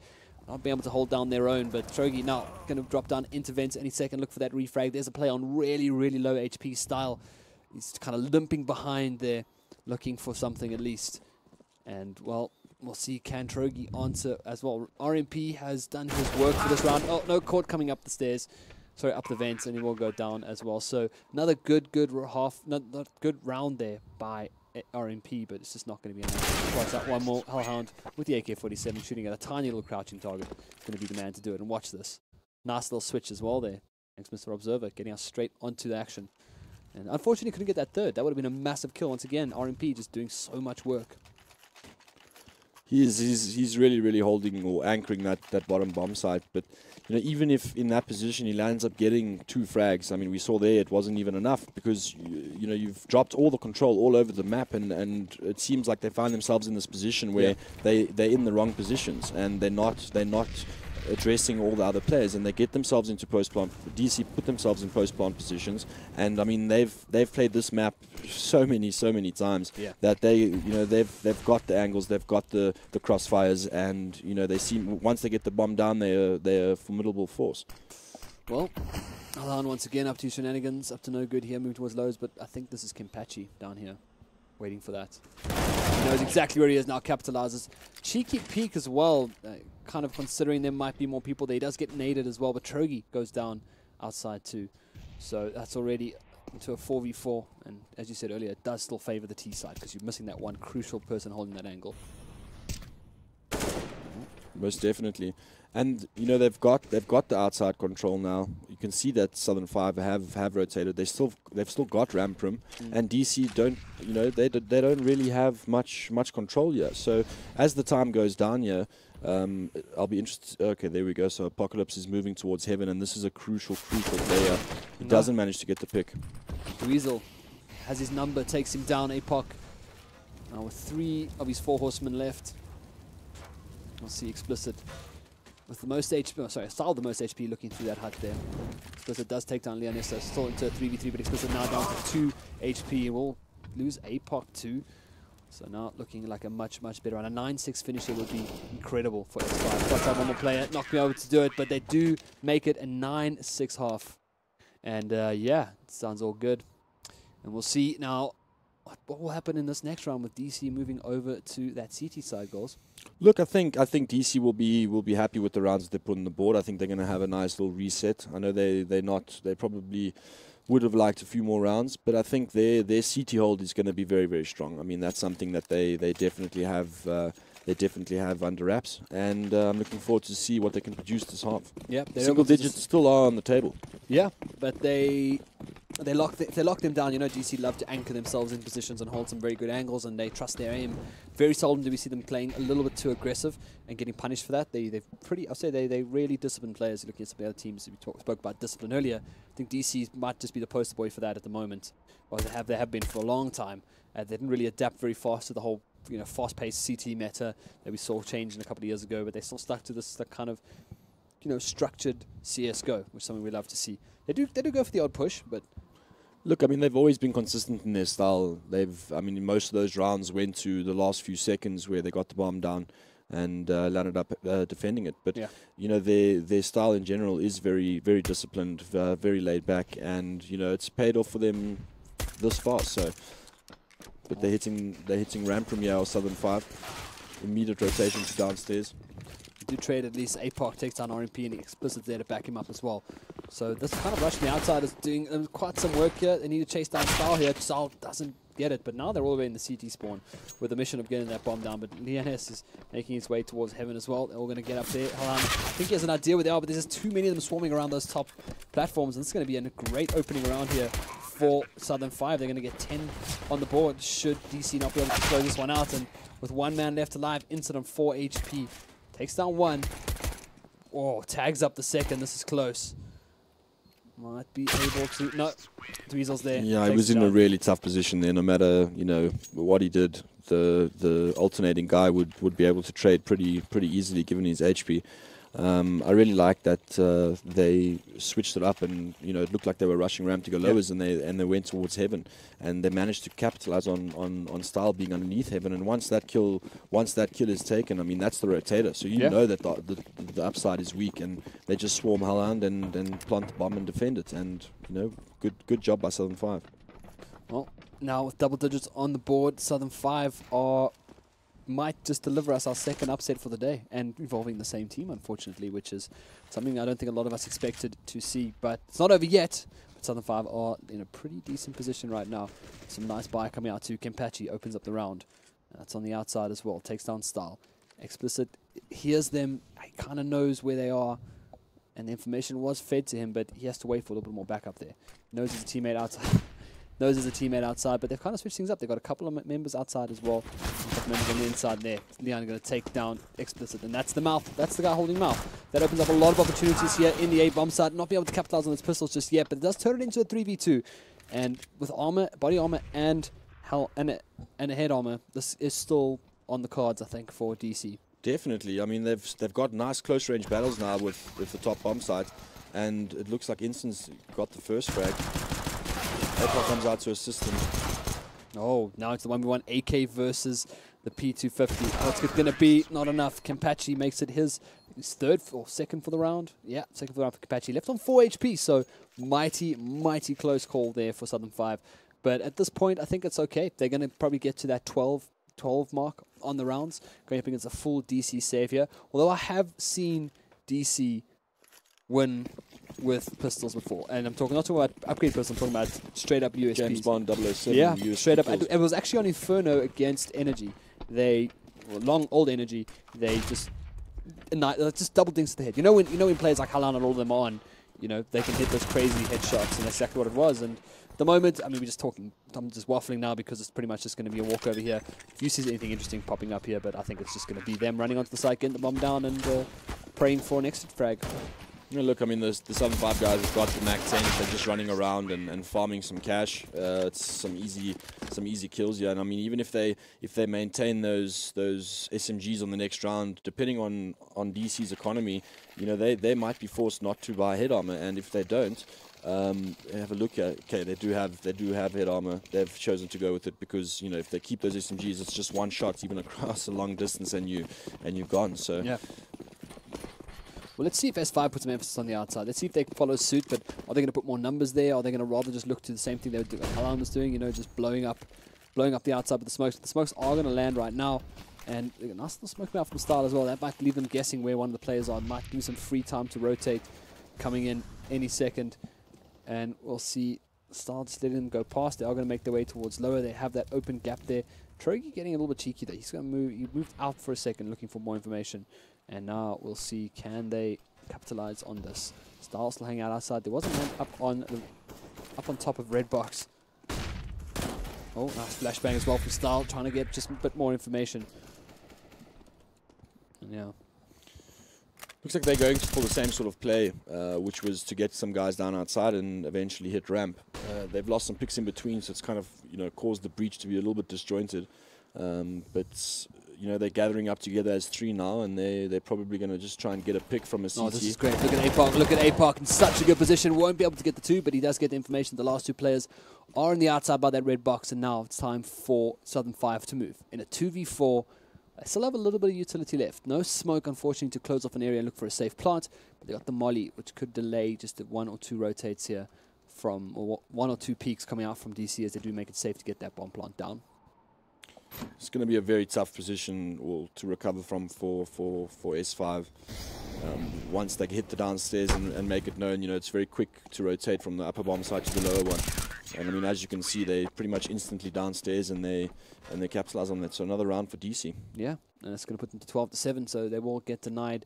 E: not being able to hold down their own. But Trogi now going to drop down into vents any second, look for that refrag. There's a play on really, really low HP style. He's kind of limping behind there, looking for something at least. And, well, we'll see can Trogi answer as well. RMP has done his work for this round. Oh, no, caught coming up the stairs. Sorry, up the vents, and he will go down as well. So another good round there by RMP, but it's just not going to be enough. Watch out, one more. Hellhound with the AK-47 shooting at a tiny little crouching target. Going to be the man to do it. And watch this. Nice little switch as well there. Thanks, Mr. Observer, getting us straight onto the action. And unfortunately, couldn't get that third. That would have been a massive kill. Once again, RMP just doing so much work.
F: He's really, really holding or anchoring that bottom bomb site. But, you know, even if in that position he lands up getting 2 frags, I mean, we saw there it wasn't even enough because, you know, you've dropped all the control all over the map, and it seems like they find themselves in this position where they're in the wrong positions and they're not addressing all the other players, and they get themselves into post-plant. DC put themselves in post-plant positions, and I mean they've played this map so many times that they've got the angles, they've got the crossfires, and you know they seem once they get the bomb down, they're a formidable force.
E: Well, Alan once again up to shenanigans, up to no good here, moved towards lows, but I think this is Kempachi down here, waiting for that. He knows exactly where he is now, capitalizes. Cheeky peek as well, kind of considering there might be more people there. He does get naded as well, but Trogi goes down outside too. So that's already into a 4v4, and as you said earlier, it does still favor the T side because you're missing that one crucial person holding that angle.
F: Most definitely. And you know they've got the outside control now. You can see that Southern 5 have rotated. They've still got Ramprim, and DC don't they don't really have much control here. So as the time goes down here, I'll be interested. Okay, there we go. So Apocalypse is moving towards Heaven, and this is a crucial player. He doesn't manage to get the pick.
E: Weasel has his number, takes him down. Apoc now with 3 of his 4 horsemen left. We'll see Explicit with the most HP. Oh, sorry, Style the most HP looking through that hut there. Explicit does take down Leonessa, still into a 3v3, but Explicit now down to 2 HP. Will lose Apoc too. So now looking like a much better round. A 9-6 finisher would be incredible for X5. Got that one more player, not be able to do it, but they do make it a 9-6 half. And yeah, it sounds all good. And we'll see now what will happen in this next round with DC moving over to that CT side, goals.
F: Look, I think DC will be happy with the rounds that they put on the board. I think they're going to have a nice little reset. I know they probably would have liked a few more rounds, but I think their CT hold is going to be very strong. I mean, that's something that they definitely have under wraps, and I'm looking forward to see what they can produce this half.
E: Yeah,
F: single digits still are on the table.
E: Yeah, but they lock them down. You know, DC love to anchor themselves in positions and hold some very good angles, and they trust their aim. Very seldom do we see them playing a little bit too aggressive and getting punished for that. They're really disciplined players. Looking at some of the other teams, we spoke about discipline earlier. I think DC might just be the poster boy for that at the moment. Well, they have been for a long time. They didn't really adapt very fast to the whole fast-paced CT meta that we saw changing a couple of years ago, but they still stuck to this kind of structured CSGO, which is something we love to see. They do go for the odd push, but
F: look, I mean, they've always been consistent in their style. Most of those rounds went to the last few seconds where they got the bomb down and landed up defending it. But their style in general is very disciplined, very laid back, and it's paid off for them this far. So, but they're hitting Ramprim here or Southern 5. Immediate rotation to downstairs.
E: Do trade at least. Apoc takes down RMP and Explicit there to back him up as well. So this kind of rush from the outside is doing quite some work here. They need to chase down Style here. Style doesn't get it, but now they're all the way in the CT spawn with the mission of getting that bomb down. But Leonis is making his way towards Heaven as well. They're all going to get up there. I think he has an idea where they are, but there's just too many of them swarming around those top platforms. And this is going to be a great opening around here for Southern 5. They're going to get 10 on the board should DC not be able to close this one out. And with 1 man left alive, Incident 4 HP. Takes down 1. Oh, tags up the second. This is close. Might be able to... No. Dweezil's there.
F: Yeah, he was in a really tough position there. No matter, what he did, the alternating guy would be able to trade pretty easily given his HP. I really like that they switched it up, and it looked like they were rushing ramp to go lowers, and they went towards Heaven, and they managed to capitalize on Style being underneath Heaven. And once that kill is taken, I mean, that's the rotator, so you know that the upside is weak, and they just swarm around and plant the bomb and defend it. And good job by Southern 5.
E: Well, now with double digits on the board, Southern 5 might just deliver us our second upset for the day, and involving the same team, unfortunately, which is something I don't think a lot of us expected to see. But it's not over yet. But Southern 5 are in a pretty decent position right now. Some nice buy coming out to Kempachi, opens up the round. That's on the outside as well, takes down Style. Explicit hears them, he kind of knows where they are, and the information was fed to him, but he has to wait for a little bit more backup there. Knows there's a teammate outside. But they've kind of switched things up. They've got a couple of members outside as well. A couple members on the inside there. Leon going to take down Explicit, and that's the mouth. That's the guy holding mouth. That opens up a lot of opportunities here in the A-bomb side. Not be able to capitalize on his pistols just yet, but it does turn it into a 3v2. And with armor, body armor, and a head armor, this is still on the cards, I think, for DC.
F: Definitely. I mean, they've got nice close range battles now with the top bomb side, and it looks like Instance got the first frag. Apoc comes out to assist him.
E: Oh, now it's the 1v1 AK versus the P250. What's it going to be? Not enough. Kempachi makes it his third or second for the round. Yeah, second for the round for Kempachi. Left on 4 HP, so mighty close call there for Southern 5. But at this point, I think it's okay. They're going to probably get to that 12 mark on the rounds, going up against a full DC savior. Although I have seen DC win with pistols before, and I'm not talking about upgrade pistols, I'm talking about straight up USPs.
F: James Bond 007.
E: Yeah,
F: USP
E: straight up.
F: kills.
E: It was actually on Inferno against Energy. Old Energy. They just just double dinks to the head. You know when players like Halan and all of them are on, they can hit those crazy headshots, and that's exactly what it was. And at the moment, I mean, I'm just waffling now because it's pretty much just going to be a walk over here. If you see anything interesting popping up here, but I think it's just going to be them running onto the site, getting the bomb down, and praying for an exit frag.
F: Look, I mean, the 7-5 guys have got the Mac 10s. They're just running around and farming some cash. It's some easy kills here. And I mean, even if they maintain those SMGs on the next round, depending on DC's economy, they might be forced not to buy head armor. And if they don't, have a look at. Okay, they do have head armor. They've chosen to go with it because if they keep those SMGs, it's just one shot even across a long distance, and you've gone. So
E: yeah. Well, let's see if S5 puts some emphasis on the outside. Let's see if they follow suit, but are they going to put more numbers there? Are they going to rather just look to the same thing they were doing, Halan was doing, just blowing up the outside with the smokes? The smokes are going to land right now, and they're going to nice little smoke out from Style as well. That might leave them guessing where one of the players are. Might give some free time to rotate, coming in any second, and we'll see Style just letting them go past. They are going to make their way towards lower. They have that open gap there. Trogi getting a little bit cheeky there. He's going to move. He moved out for a second, looking for more information. And now we'll see, can they capitalize on this? Style still hanging out outside. There was a man up on top of red box. Oh, nice flashbang as well from Style, trying to get just a bit more information. And yeah.
F: Looks like they're going for the same sort of play, which was to get some guys down outside and eventually hit ramp. They've lost some picks in between, so it's kind of caused the breach to be a little bit disjointed. But they're gathering up together as 3 now, and they're probably going to just try and get a pick from a CT.
E: Oh, this is great. Look at APOC. Look at APOC in such a good position. Won't be able to get the 2, but he does get the information. The last 2 players are on the outside by that red box, and now it's time for Southern 5 to move. In a 2v4, they still have a little bit of utility left. No smoke, unfortunately, to close off an area and look for a safe plant, but they got the molly, which could delay just 1 or 2 rotates here from, or 1 or 2 peaks coming out from DC as they do make it safe to get that bomb plant down.
F: It's going to be a very tough position to recover from for S5. Once they hit the downstairs and make it known, it's very quick to rotate from the upper bomb side to the lower one. And I mean, as you can see, they pretty much instantly downstairs, and they capitalize on that. So another round for DC.
E: Yeah, and it's going to put them to 12-7. So they will get denied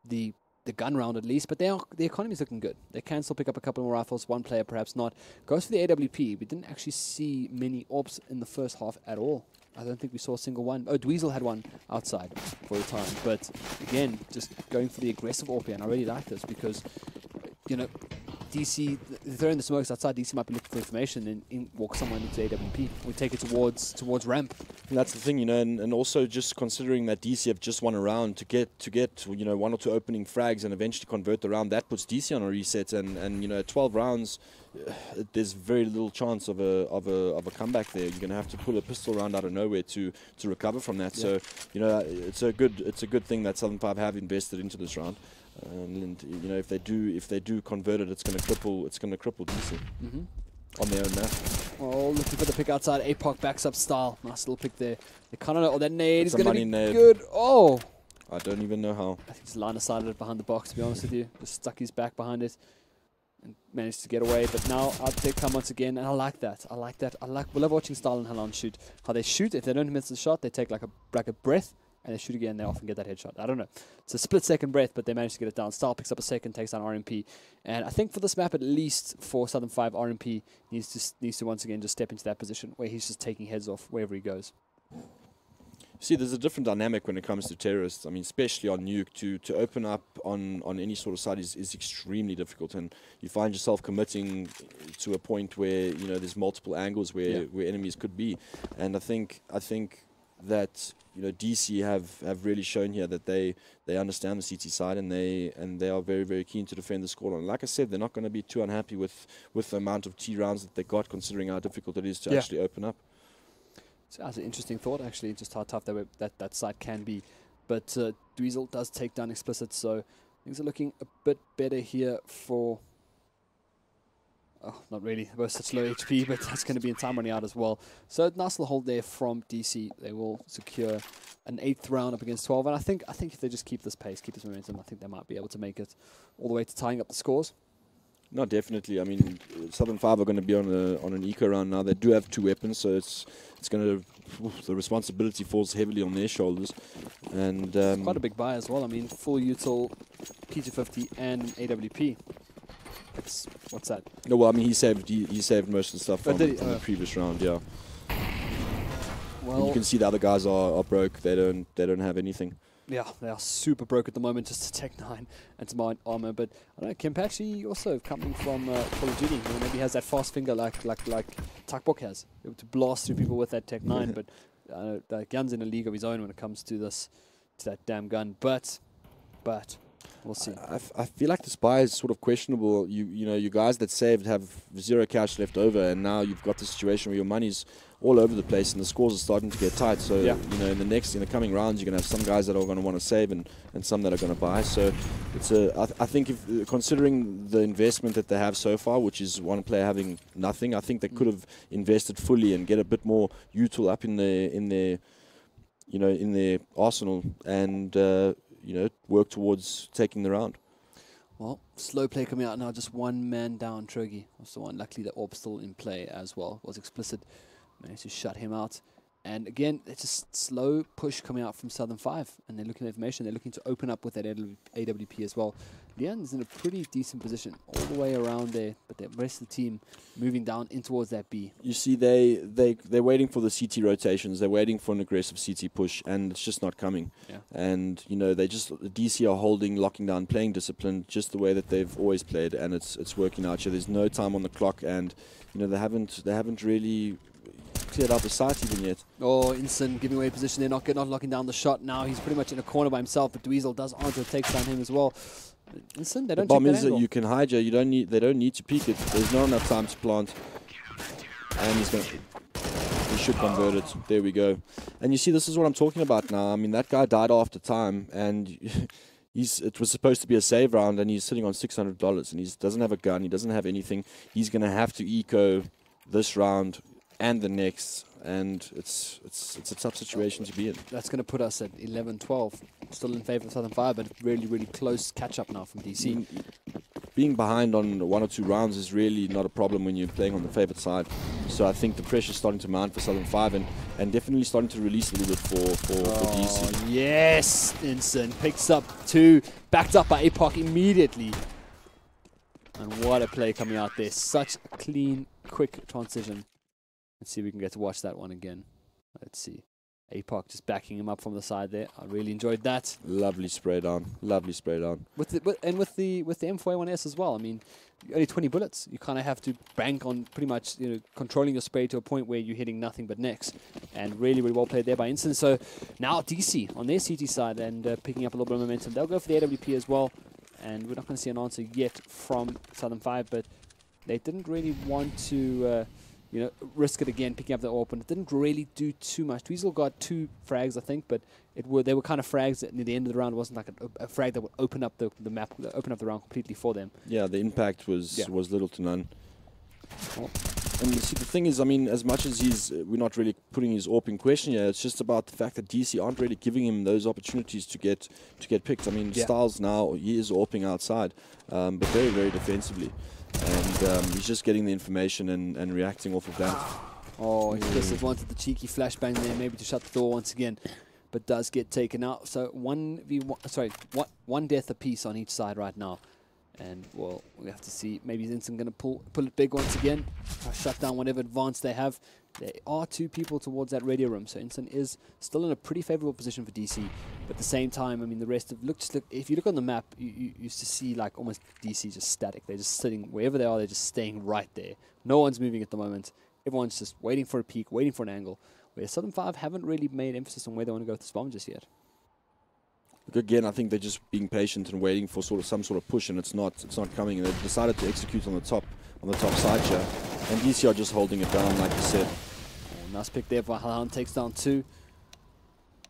E: the gun round at least, but the economy is looking good. They can still pick up a couple more rifles. One player perhaps not. Goes for the AWP. We didn't actually see many orbs in the first half at all. I don't think we saw a single one. Oh, Dweezil had one outside for a time. But again, just going for the aggressive AWP, and I really like this because, DC, throwing the smokes outside, DC might be looking for information, and in walk someone into AWP. We take it towards ramp.
F: And that's the thing, and also just considering that DC have just won a round to get 1 or 2 opening frags and eventually convert the round, that puts DC on a reset, and 12 rounds. There's very little chance of a comeback there. You're going to have to pull a pistol round out of nowhere to recover from that. Yeah. So it's a good thing that Southern 5 have invested into this round. And if they do convert it, it's going to cripple DC on their own map.
E: Oh, looking for the pick outside. APOC backs up Style. Nice little pick there. They kind of know. Oh, that nade is going to be good. Oh,
F: I don't even know how.
E: I think he's line aside it behind the box. To be honest with you, just stuck his back behind it and managed to get away. But now outtake come once again, and I like that. We love watching Style and Halan shoot. How they shoot. If they don't miss the shot, they take like a breath. And they shoot again, they often get that headshot. I don't know. It's a split-second breath, but they managed to get it down. Style picks up a second, takes down RMP. And I think for this map, at least for Southern 5, RMP needs to once again just step into that position where he's just taking heads off wherever he goes.
F: See, there's a different dynamic when it comes to terrorists. I mean, especially on Nuke, to open up on any sort of side is extremely difficult. And you find yourself committing to a point where, there's multiple angles where enemies could be. And I think that DC have really shown here that they understand the CT side, and they are very, very keen to defend the scoreline. Like I said, they're not going to be too unhappy with the amount of T rounds that they got, considering how difficult it is to actually open up.
E: So that's an interesting thought, actually, just how tough that side can be. But Dweezil does take down Explicit, so things are looking a bit better here for... Oh, not really. They're both such low HP, but that's going to be in time running out as well. So nice little hold there from DC. They will secure an 8th round up against 12. And I think if they just keep this pace, keep this momentum, I think they might be able to make it all the way to tying up the scores.
F: No, definitely. I mean, Southern 5 are going to be on an eco round now. They do have 2 weapons, so it's going to the responsibility falls heavily on their shoulders. And
E: quite a big buy as well. I mean, full util, P250 and AWP. It's what's that?
F: No, well, I mean, he saved most of the stuff from the previous round. Yeah.
E: Well,
F: and you can see the other guys are broke. They don't have anything.
E: Yeah, they are super broke at the moment, just to Tech 9 and to mine armor. But I don't know, Kempachi also coming from Call of Duty. Maybe he has that fast finger like Takbok has, able to blast through people with that Tech 9. But the gun's in a league of his own when it comes to that damn gun. But we'll see.
F: I feel like the spy is sort of questionable. You know, you guys that saved have 0 cash left over, and now you've got the situation where your money's all over the place and the scores are starting to get tight. So
E: yeah.
F: You know, in the coming rounds, you're gonna have some guys that are going to want to save and some that are going to buy. So it's I think if considering the investment that they have so far, which is one player having nothing, I think they could have invested fully and get a bit more util up in their arsenal and work towards taking the round.
E: Well, slow play coming out now, just one man down. Trogi was the one. Luckily, the AWP still in play as well. Was explicit. Managed to shut him out. And again, it's just slow push coming out from Southern 5. And they're looking at information. They're looking to open up with that AWP as well. Leon's in a pretty decent position all the way around there. But the rest of the team moving down in towards that B.
F: You see, they're waiting for the CT rotations. They're waiting for an aggressive CT push. And it's just not coming.
E: Yeah. And,
F: DC are holding, locking down, playing discipline just the way that they've always played. And it's working out. So there's no time on the clock. And, they haven't really cleared out the site even yet.
E: Oh, Inson giving away position. They're not locking down the shot now. He's pretty much in a corner by himself, but Dweezil does answer, takes down him as well. Inson, they don't.
F: The bomb is that you can hijack. They don't need to peek it. There's not enough time to plant. And he should convert it. There we go. And you see, this is what I'm talking about now. I mean, that guy died after time, and it was supposed to be a save round, and he's sitting on $600, and he doesn't have a gun. He doesn't have anything. He's going to have to eco this round and the next, and it's a tough situation to be in.
E: That's going to put us at 11-12, still in favour of Southern 5, but really, really close catch-up now from DC.
F: Being behind on 1 or 2 rounds is really not a problem when you're playing on the favoured side. So I think the pressure's starting to mount for Southern 5 and definitely starting to release a little bit for DC.
E: Yes, Inson picks up 2, backed up by APOC immediately. And what a play coming out there. Such a clean, quick transition. Let's see if we can get to watch that one again. Let's see. APOC just backing him up from the side there. I really enjoyed that.
F: Lovely spray down. Lovely spray down.
E: With the M4A1S as well. I mean, only 20 bullets. You kind of have to bank on pretty much controlling your spray to a point where you're hitting nothing but necks. And really, really well played there by Inson. So now DC on their CT side and picking up a little bit of momentum. They'll go for the AWP as well. And we're not going to see an answer yet from Southern 5, but they didn't really want to risk it again, picking up the AWP, and it didn't really do too much. Dweezil got 2 frags, I think, but they were kind of frags that near the end of the round. It wasn't like a frag that would open up the map, open up the round completely for them.
F: Yeah, the impact was little to none. Oh. And you see, the thing is, I mean, as much as we're not really putting his AWP in question here, it's just about the fact that DC aren't really giving him those opportunities to get picked. I mean, Styles now, he is AWPing outside, but very, very defensively. And he's just getting the information and reacting off of that.
E: Oh, he just wanted the cheeky flashbang there, maybe to shut the door once again, but does get taken out. So 1 death apiece on each side right now. And, well, we have to see. Maybe Inson going to pull it big once again. Shut down whatever advance they have. There are 2 people towards that radio room. So Inson is still in a pretty favorable position for DC. But at the same time, I mean, the rest of... if you look on the map, you used to see, like, almost DC just static. They're just sitting... Wherever they are, they're just staying right there. No one's moving at the moment. Everyone's just waiting for a peak, waiting for an angle. Where Southern 5 haven't really made emphasis on where they want to go with this bomb just yet.
F: Look, again, I think they're just being patient and waiting for some sort of push, and it's not coming. And they've decided to execute on the top side here, and DC are just holding it down, like you said.
E: Oh, nice pick there by Halan, takes down 2.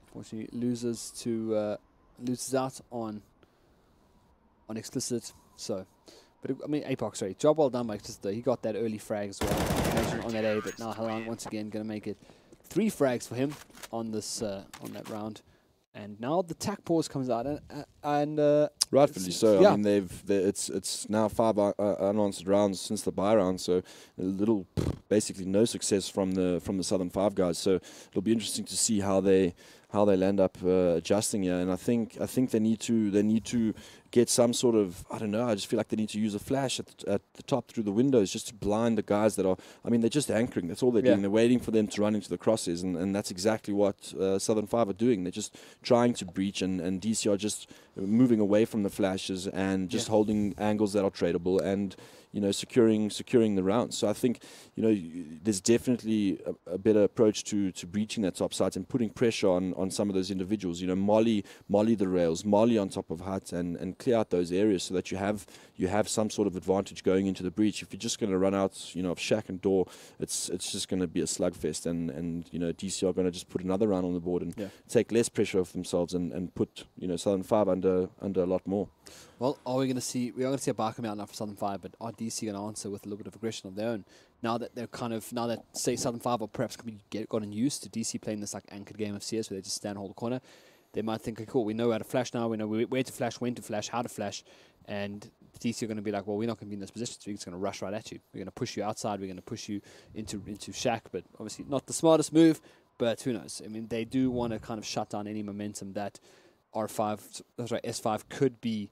E: Unfortunately, loses out on Explicit. So, but I mean, APOC, sorry, job well done by Explicit. He got that early frag as well, information on that A. But now Halan once again going to make it 3 frags for him on this on that round. And now the tack pause comes out, and
F: rightfully so.
E: Yeah.
F: I mean, it's now 5 unanswered rounds since the bye round, so a little, basically no success from the Southern Five guys. So it'll be interesting to see how they land up adjusting here. And I think they need to get some sort of, I don't know, I just feel like they need to use a flash at the top through the windows just to blind the guys that are, I mean, they're just anchoring. That's all they're doing. They're waiting for them to run into the crosses, and that's exactly what Southern Five are doing. They're just trying to breach, and DC are just moving away from the flashes and just holding angles that are tradable and, you know, securing the round. So I think, you know, there's definitely a better approach to breaching that top side and putting pressure on some of those individuals. You know, molly the rails, molly on top of Hut, and clear out those areas so that you have some sort of advantage going into the breach. If you're just going to run out, you know, of Shack and Door, it's just going to be a slugfest, and you know, DC are going to just put another round on the board and take less pressure off themselves and put, you know, Southern Five under a lot more.
E: Well, we are going to see a bar coming out now for Southern Five, but are DC going to answer with a little bit of aggression of their own? Now that say Southern Five or perhaps gotten used to DC playing this like anchored game of CS where they just stand and hold the corner, they might think, okay, cool, we know how to flash now, we know where to flash, when to flash, how to flash, and DC are going to be like, well, we're not going to be in this position, so we're just going to rush right at you. We're going to push you outside, we're going to push you into Shack, but obviously not the smartest move, but who knows? I mean, they do want to kind of shut down any momentum that S5 could be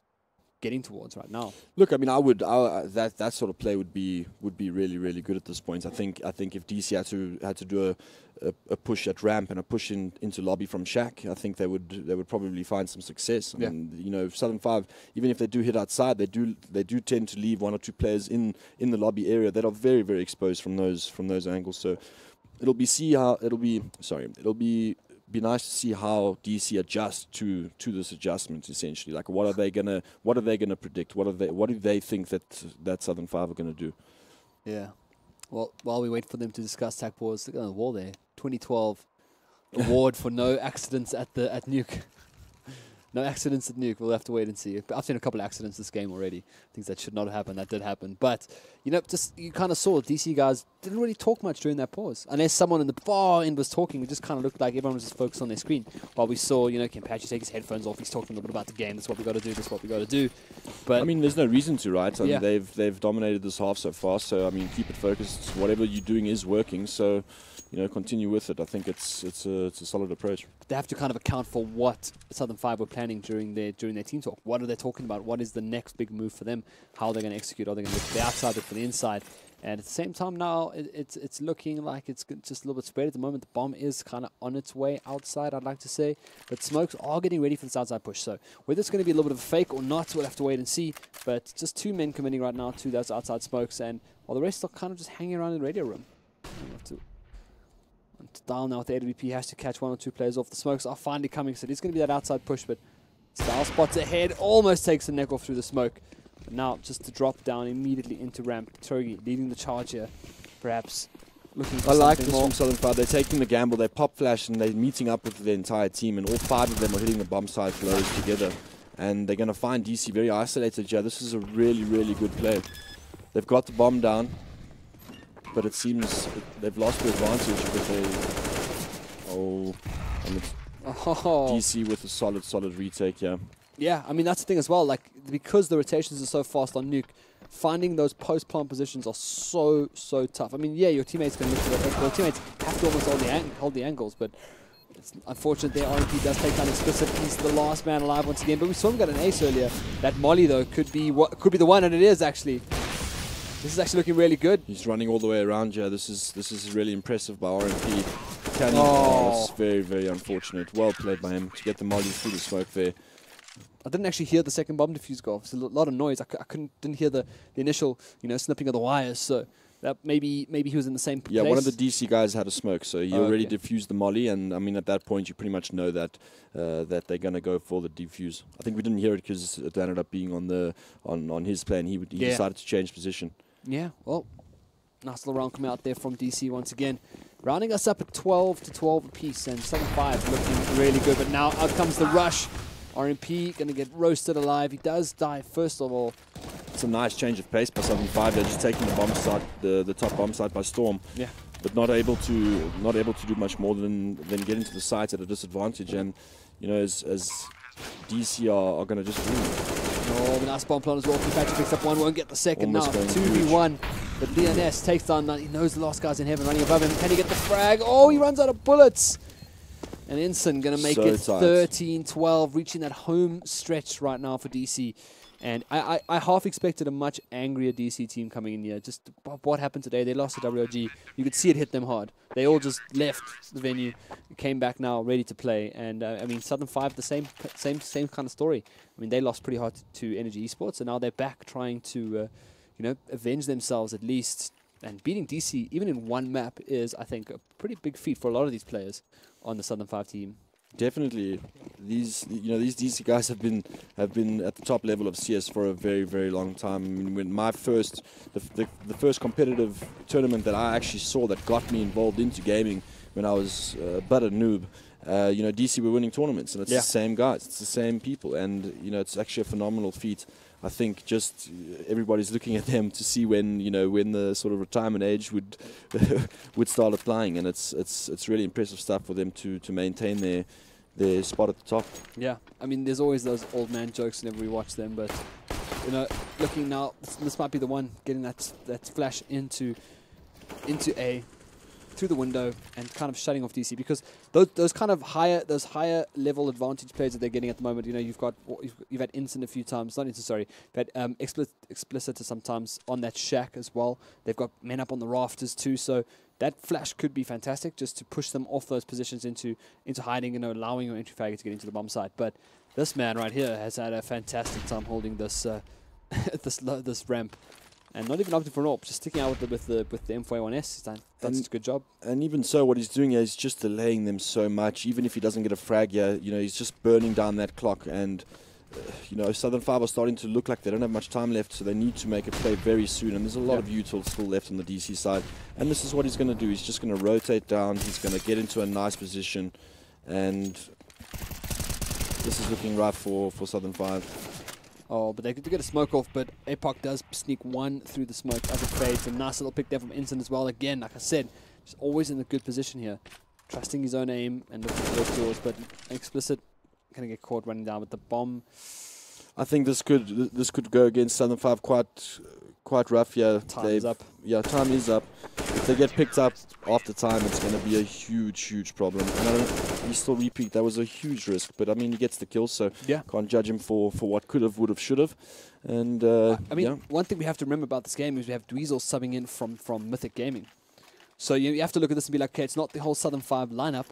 E: getting towards right now.
F: Look, I mean, that sort of play would be really, really good at this point. I think if DC had to do a push at ramp and a push into lobby from Shack, I think they would probably find some success. I mean, you know, Southern Five, even if they do hit outside, they do tend to leave 1 or 2 players in the lobby area that are very, very exposed from those angles. So it'll be nice to see how DC adjust to this adjustment. Essentially, like what are they gonna predict? What do they think that Southern Five are gonna do?
E: Yeah. Well, while we wait for them to discuss tack pause, look at the wall there. 2012 award for no accidents at Nuke. No accidents at Nuke. We'll have to wait and see. I've seen a couple of accidents this game already. Things that should not happen, that did happen. But, you know, you kind of saw DC guys didn't really talk much during that pause. Unless someone in the far end was talking, it just kind of looked like everyone was just focused on their screen. While we saw, you know, Kempachi take his headphones off. He's talking a little bit about the game. That's what we got to do. That's what we got to do. But
F: I mean, there's no reason to, right? I mean, they've dominated this half so far. So I mean, keep it focused. Whatever you're doing is working. So, you know, continue with it. I think it's a solid approach.
E: They have to kind of account for what Southern Five were planning during their team talk. What are they talking about? What is the next big move for them? How are they going to execute? Are they going to look for the outside, look for the inside? And at the same time now, it's looking like it's just a little bit spread at the moment. The bomb is kind of on its way outside, I'd like to say. But smokes are getting ready for this outside push. So whether it's going to be a little bit of a fake or not, we'll have to wait and see. But just 2 men committing right now to those outside smokes. And while the rest are kind of just hanging around in the radio room. To Style now with the AWP has to catch 1 or 2 players off. The smokes are finally coming, so it is going to be that outside push, but Style spots ahead, almost takes the neck off through the smoke. But now just to drop down immediately into ramp. Togi leading the charge here, perhaps looking for
F: I like
E: something
F: this
E: more.
F: from Southern Five. They're taking the gamble, they pop flash, and they're meeting up with the entire team, and all 5 of them are hitting the bomb side flows together. And they're going to find DC very isolated here. This is a really, really good play. They've got the bomb down, but it seems they've lost the advantage because DC with a solid retake here.
E: Yeah, I mean, that's the thing as well. Like, because the rotations are so fast on Nuke, finding those post-plant positions are so tough. I mean, yeah, your teammates can look for that. Your teammates have to almost hold the angles, but it's unfortunate their RMP does take down explicit. He's the last man alive once again. But we saw him get an ace earlier. That molly, though, could be the one, and it is, actually. This is actually looking really good.
F: He's running all the way around here. This is really impressive by RMP. That's very, very unfortunate. Well played by him to get the molly through the smoke there.
E: I didn't actually hear the second bomb defuse go off. It's a lot of noise. I didn't hear the initial, you know, snipping of the wires. So that maybe he was in the same place.
F: Yeah, one of the DC guys had a smoke, so he already defused the molly. And I mean, at that point, you pretty much know that that they're gonna go for the defuse. I think we didn't hear it because it ended up being on his play, and he decided to change position.
E: Yeah, well, nice little round coming out there from DC once again. Rounding us up at 12-12 apiece, and 7-5 looking really good. But now out comes the rush. RMP going to get roasted alive. He does die first of all.
F: it's a nice change of pace by Southern 5. They're just taking the bomb site, the top bomb site by storm.
E: Yeah.
F: But not able to do much more than get into the site at a disadvantage. And you know, as DC are going to just win.
E: Oh, the nice bomb plan as well. Kimpachi picks up one, won't get the second.
F: Almost
E: now.
F: going
E: 2v1. But Leoness takes down none. He knows the last guy's in heaven running above him. Can he get the frag? Oh, he runs out of bullets. And Ensign going to make it 13-12, reaching that home stretch right now for DC. And I half expected a much angrier DC team coming in here. Just what happened today. They lost to WOG. You could see it hit them hard. They all just left the venue, came back now ready to play. And I mean, Southern 5, the same kind of story. I mean, they lost pretty hard to Energy Esports, and now they're back trying to, you know, avenge themselves at least. And beating DC, even in one map, is, I think, a pretty big feat for a lot of these players on the Southern 5 team.
F: Definitely, these DC guys have been at the top level of CS for a very, very long time. I mean, when the first competitive tournament that I actually saw that got me involved into gaming when I was but a noob, you know, DC were winning tournaments, and it's the same guys, it's the same people, and you know, it's actually a phenomenal feat. I think just everybody's looking at them to see when the sort of retirement age would would start applying, and it's really impressive stuff for them to maintain their spot at the top.
E: Yeah, I mean, there's always those old man jokes whenever we watch them, but you know, looking now, this might be the one, getting that flash into A through the window and kind of shutting off DC, because those higher level advantage plays that they're getting at the moment. You know, you've had Instant a few times, not Instant, sorry, you've had Explicit sometimes on that shack as well. They've got men up on the rafters too, so that flash could be fantastic just to push them off those positions into hiding, you know, allowing your entry faggot to get into the bomb site. But this man right here has had a fantastic time holding this this ramp. And not even opting for an AWP, just sticking out with the M4A1S. He's done such a good job.
F: And even so, what he's doing here is just delaying them so much. Even if he doesn't get a frag here, you know, he's just burning down that clock. And, you know, Southern 5 are starting to look like they don't have much time left, so they need to make a play very soon. And there's a lot of util still left on the DC side. And this is what he's going to do. He's just going to rotate down. He's going to get into a nice position. And this is looking right for Southern 5.
E: Oh, but they get a smoke off, but Epoch does sneak one through the smoke as it fades. A nice little pick there from Instant as well. Again, like I said, just always in a good position here. Trusting his own aim and looking for those doors, but Explicit going to get caught running down with the bomb.
F: I think this could go against Southern 5 quite rough. Yeah,
E: time is up.
F: Yeah, time is up. If they get picked up after time, it's going to be a huge problem. And he still repeat. That was a huge risk, but I mean, he gets the kill, so can't judge him for what could have, would have, should have. And
E: I mean, one thing we have to remember about this game is we have Dweezil subbing in from Mythic Gaming. So you have to look at this and be like, okay, it's not the whole Southern 5 lineup,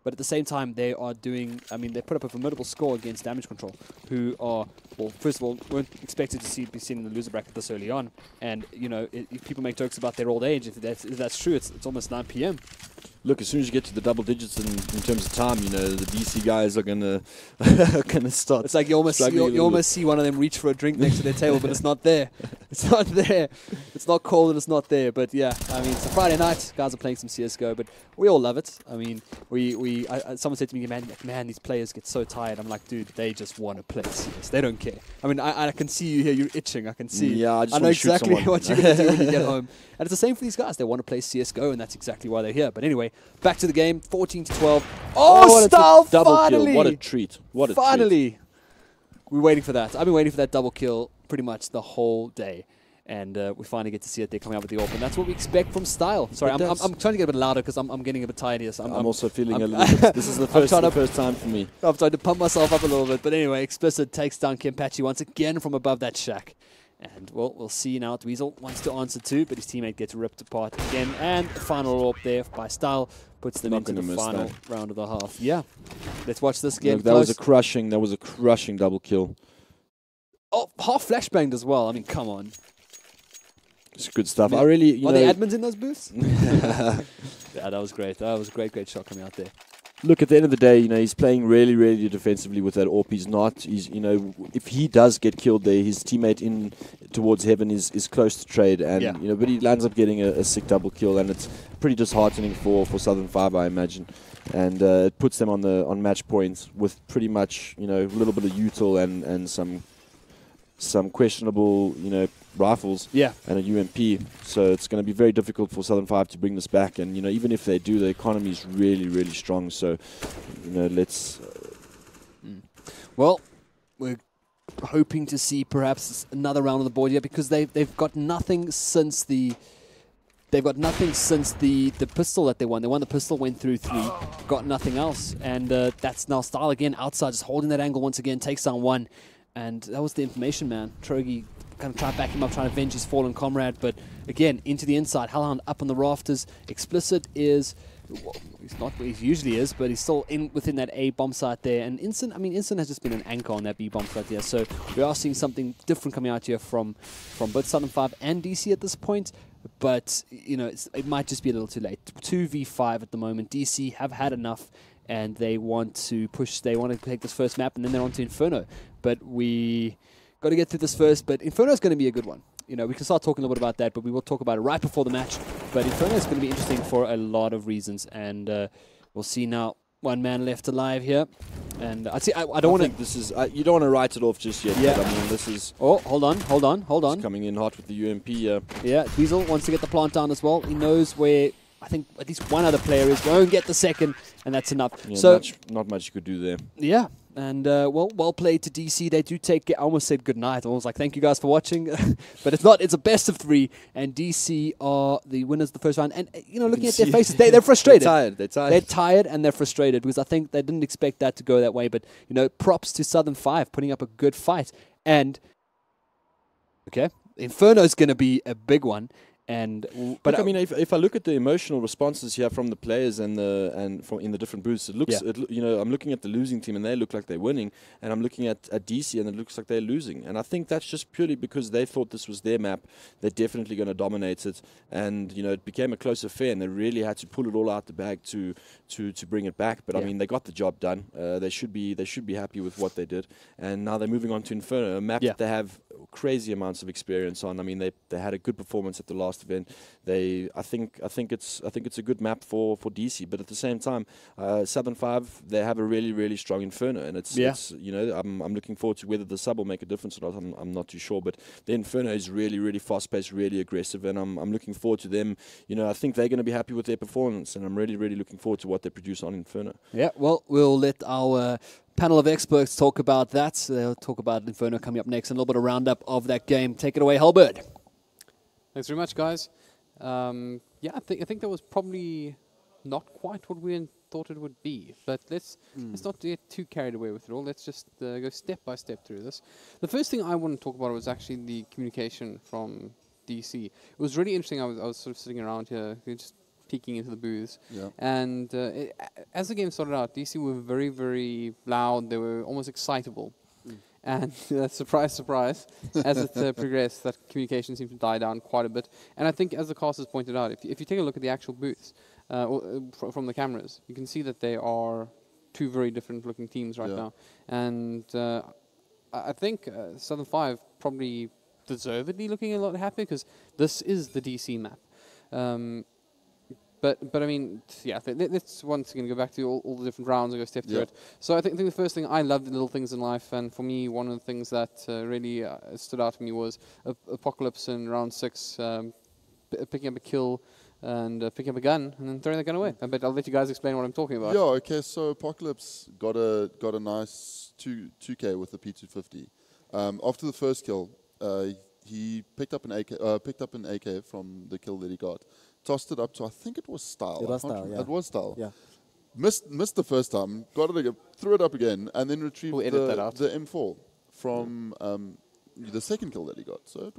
E: but at the same time, they are doing, I mean, they put up a formidable score against Damage Control, who are, well, first of all, weren't expected to be seen in the loser bracket this early on. And, you know, if people make jokes about their old age, if that's true, it's almost 9 p.m.
F: Look, as soon as you get to the double digits in terms of time, you know, the DC guys are gonna start.
E: It's like you almost see one of them reach for a drink next to their table, but it's not there. It's not there. It's not cold and it's not there. But yeah, I mean, it's a Friday night. Guys are playing some CSGO, but we all love it. I mean, someone said to me, man, these players get so tired. I'm like, dude, they just want to play CS. They don't care. I mean, I can see you here. You're itching. I can see.
F: Yeah,
E: I know exactly what you're going to do when you get home. And it's the same for these guys. They want to play CSGO, and that's exactly why they're here. But anyway, back to the game. 14-12. Oh, Style!
F: Double
E: finally!
F: Kill. What a treat. What a
E: finally.
F: treat.
E: We're waiting for that. I've been waiting for that double kill pretty much the whole day. And we finally get to see it. They're coming out with the AWP. And that's what we expect from Style. Sorry, I'm trying to get a bit louder because I'm getting a bit tired here. So
F: I'm also feeling a little bit. This is the first time for me.
E: I'm trying to pump myself up a little bit. But anyway, Explicit takes down Kimpachi once again from above that shack. And, well, we'll see now. Dweezil wants to answer too, but his teammate gets ripped apart again. And the final AWP there by Style puts them into the final round of the half. Yeah. Let's watch this again.
F: Look, that was a crushing double kill.
E: Oh, half flashbanged as well. I mean, come on.
F: It's good stuff. I really, you know,
E: the admins in those booths? Yeah, that was great. That was a great shot coming out there.
F: Look, at the end of the day, you know, he's playing really defensively with that AWP. He's, you know, if he does get killed there, his teammate in towards heaven is close to trade, and you know, but he lands up getting a sick double kill, and it's pretty disheartening for Southern 5, I imagine, and it puts them on match points with pretty much, you know, a little bit of util and some some questionable, rifles and a UMP. So it's going to be very difficult for Southern 5 to bring this back. And, even if they do, the economy is really, really strong. So, let's...
E: Well, we're hoping to see perhaps another round on the board here because they've got nothing since the pistol that they won. They won the pistol, went through 3, got nothing else. And that's now Style again outside, just holding that angle once again, takes down 1. And that was the information, man. Trogi kind of tried to back him up, trying to avenge his fallen comrade. But again, into the inside, Hellhound up on the rafters. Explicit is... Well, he's not where he usually is, but he's still within that A bomb site there. And Instant has just been an anchor on that B bomb site there. So we are seeing something different coming out here from both Southern 5 and DC at this point. But, it might just be a little too late. 2v5 at the moment. DC have had enough, and they want to push. They want to take this first map, and then they're on to Inferno. But we got to get through this first. But Inferno is going to be a good one. We can start talking a little bit about that, but we will talk about it right before the match. But Inferno is going to be interesting for a lot of reasons, and we'll see now. 1 man left alive here, and I don't want to.
F: This is you don't want to write it off just yet.
E: Yeah.
F: But, I mean, this is.
E: Oh, hold on.
F: It's coming in hot with the UMP.
E: Yeah, Dweezil wants to get the plant down as well. He knows where. I think at least one other player is going to get the second, and that's enough.
F: Yeah,
E: so
F: not much you could do there.
E: Yeah. And, well played to DC. They do take... I almost said goodnight. I was like, thank you guys for watching. But it's not. It's a best of 3. And DC are the winners of the first round. And, looking at their faces, they're frustrated.
F: They're tired.
E: They're tired and they're frustrated because I think they didn't expect that to go that way. But, props to Southern 5 putting up a good fight. And, okay, Inferno's going to be a big one. But
F: I mean, if I look at the emotional responses here from the players and in the different booths, it looks. I'm looking at the losing team and they look like they're winning, and I'm looking at DC and it looks like they're losing. And I think that's just purely because they thought this was their map. They're definitely going to dominate it, and it became a close affair, and they really had to pull it all out the bag to bring it back. But I mean, they got the job done. They should be happy with what they did, and now they're moving on to Inferno, a map that they have crazy amounts of experience on. I mean, they had a good performance at the last event. I think it's a good map for DC, but at the same time, Southern 5, they have a really, really strong Inferno, and it's I'm looking forward to whether the sub will make a difference or not. I'm not too sure, but the Inferno is really, really fast paced, really aggressive, and I'm looking forward to them. I think they're going to be happy with their performance, and I'm really, really looking forward to what they produce on Inferno.
E: Yeah, well, we'll let our panel of experts talk about that. They'll talk about Inferno coming up next, and a little bit of roundup of that game. Take it away, Halberd.
B: Thanks very much, guys. Yeah, I think that was probably not quite what we thought it would be, but let's not get too carried away with it all. Let's just go step by step through this. The first thing I want to talk about was actually the communication from DC. It was really interesting. I was sort of sitting around here, just peeking into the booths, and as the game started out, DC were very, very loud. They were almost excitable. And surprise, surprise, as it progressed, that communication seemed to die down quite a bit. And I think, as the casters pointed out, if you take a look at the actual booths from the cameras, you can see that they are 2 very different looking teams right now. And I think Southern 5 probably deservedly looking a lot happy because this is the DC map. But I mean, yeah, let's once again go back to all the different rounds and go step through it. So I think the first thing, I love the little things in life, and for me, one of the things that really stood out to me was Apocalypse in round 6, picking up a kill and picking up a gun and then throwing the gun away. But I'll let you guys explain what I'm talking about.
C: Yeah, okay, so Apocalypse got a nice 2K with the P250. After the first kill, he picked up an AK from the kill that he got. Tossed it up to, I think it was Style.
D: It was Style, yeah.
C: It was Style.
D: Yeah.
C: Missed the first time, got it again, threw it up again, and then retrieved the M4 from the second kill that he got. So it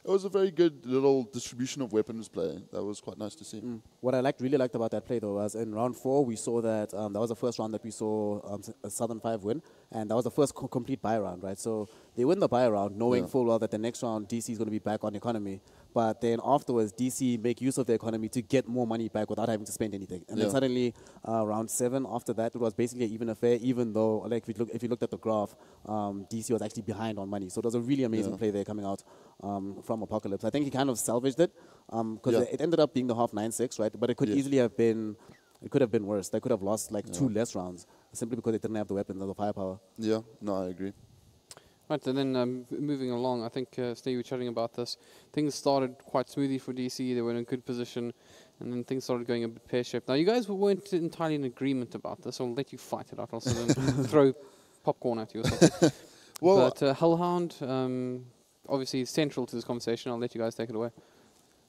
C: was a very good little distribution of weapons play. That was quite nice to see.
D: What I really liked about that play, though, was in round 4, we saw that that was the first round that we saw a Southern 5 win, and that was the first complete buy round, right? So they win the buy round, knowing full well that the next round DC is going to be back on economy. But then afterwards, DC make use of the economy to get more money back without having to spend anything. And then suddenly, round 7, after that, it was basically an even affair, even though, like, if you looked at the graph, DC was actually behind on money. So it was a really amazing play there coming out from Apocalypse. I think he kind of salvaged it, because it ended up being the half 9-6, right? But it could easily have been, it could have been worse. They could have lost, like, 2 less rounds, simply because they didn't have the weapons or the firepower.
C: Yeah, no, I agree.
L: Right, and then moving along, I think, Steve, you were chatting about this. Things started quite smoothly for DC. They were in a good position, and then things started going a bit pear-shaped. Now, you guys weren't entirely in agreement about this. I'll let you fight it out. I'll sit and throw popcorn at you or something.
C: Well,
L: but Hellhound, obviously central to this conversation. I'll let you guys take it away.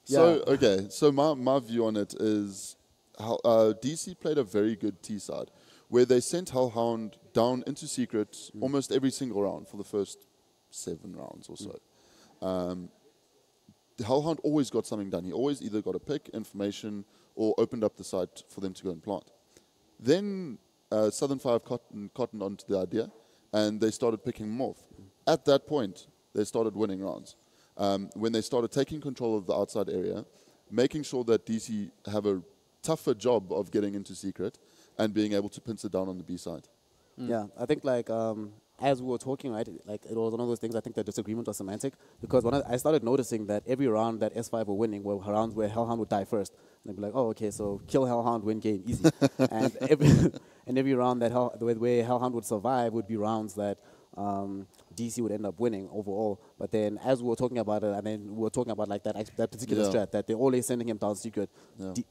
C: So, okay, so my view on it is how DC played a very good T side, where they sent Hellhound down into secret almost every single round for the first 7 rounds or so. The Hellhound always got something done. He always either got a pick, information, or opened up the site for them to go and plant. Then Southern Five cottoned onto the idea, and they started picking him off. At that point, they started winning rounds. When they started taking control of the outside area, making sure that DC have a tougher job of getting into secret and being able to pinch it down on the B side.
D: Yeah, I think like as we were talking, right, like it was one of those things. I think the disagreement was semantic because when I started noticing that every round that S5 were winning were rounds where Hellhound would die first, and I'd be like, oh, okay, so kill Hellhound, win game, easy. and every round that where Hellhound would survive would be rounds that DC would end up winning overall. But then as we were talking about it, and then we were talking about like that particular strat, that they're always sending him down secret.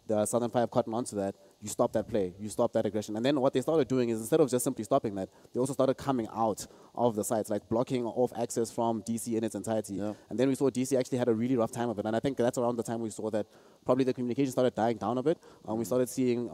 D: The Southern Five cotton onto that. You stop that play. You stop that aggression. And then what they started doing is instead of just simply stopping that, they also started coming out of the sites, like blocking off access from DC in its entirety. And then we saw DC actually had a really rough time of it. And I think that's around the time we saw that probably the communication started dying down a bit. We started seeing,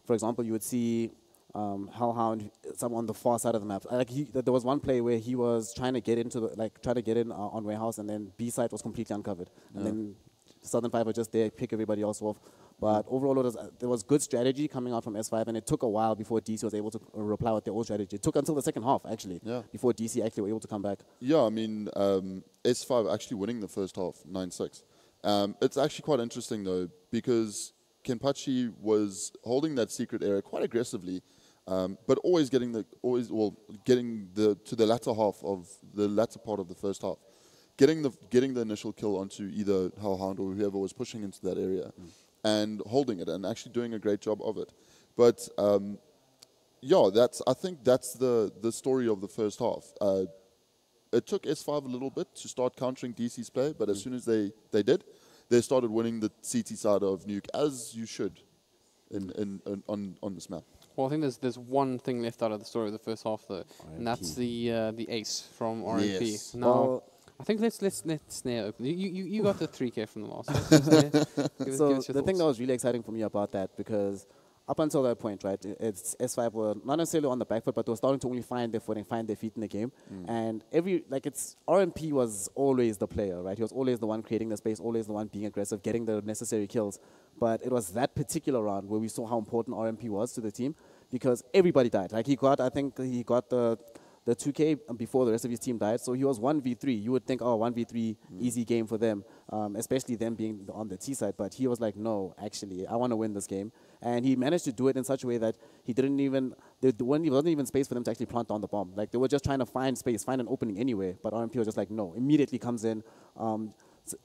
D: for example, you would see Hellhound, some on the far side of the map. Like there was one play where he was trying to get into on warehouse, and then B side was completely uncovered, and then Southern Five were just there, pick everybody else off. But overall, there was good strategy coming out from S5, and it took a while before DC was able to reply with their own strategy. It took until the second half actually before DC actually were able to come back.
C: Yeah, I mean S5 actually winning the first half 9-6. It's actually quite interesting though because Kenpachi was holding that secret area quite aggressively. But always getting to the latter half of the latter part of the first half, getting the initial kill onto either Hellhound or whoever was pushing into that area, and holding it and actually doing a great job of it. But I think that's the story of the first half. It took S5 a little bit to start countering DC's play, but as soon as they did, they started winning the CT side of Nuke, as you should on this map.
L: Well, I think there's one thing left out of the story of the first half, though, and that's the ace from RMP.
C: Yes.
L: Now, I think let's snare open. You got the 3K from the last.
D: So the thing that was really exciting for me about that, because up until that point, right, it's S5 were not necessarily on the back foot, but they were starting to only find their footing, find their feet in the game. And RMP was always the player, right? He was always the one creating the space, always the one being aggressive, getting the necessary kills. But it was that particular round where we saw how important RMP was to the team, because everybody died. Like I think he got the 2K before the rest of his team died. So he was 1v3. You would think, oh, 1v3, easy game for them, especially them being on the T side. But he was like, no, actually, I want to win this game. And he managed to do it in such a way that there wasn't even space for them to actually plant down the bomb. Like, they were just trying to find space, find an opening anyway. But RMP was just like, no, immediately comes in.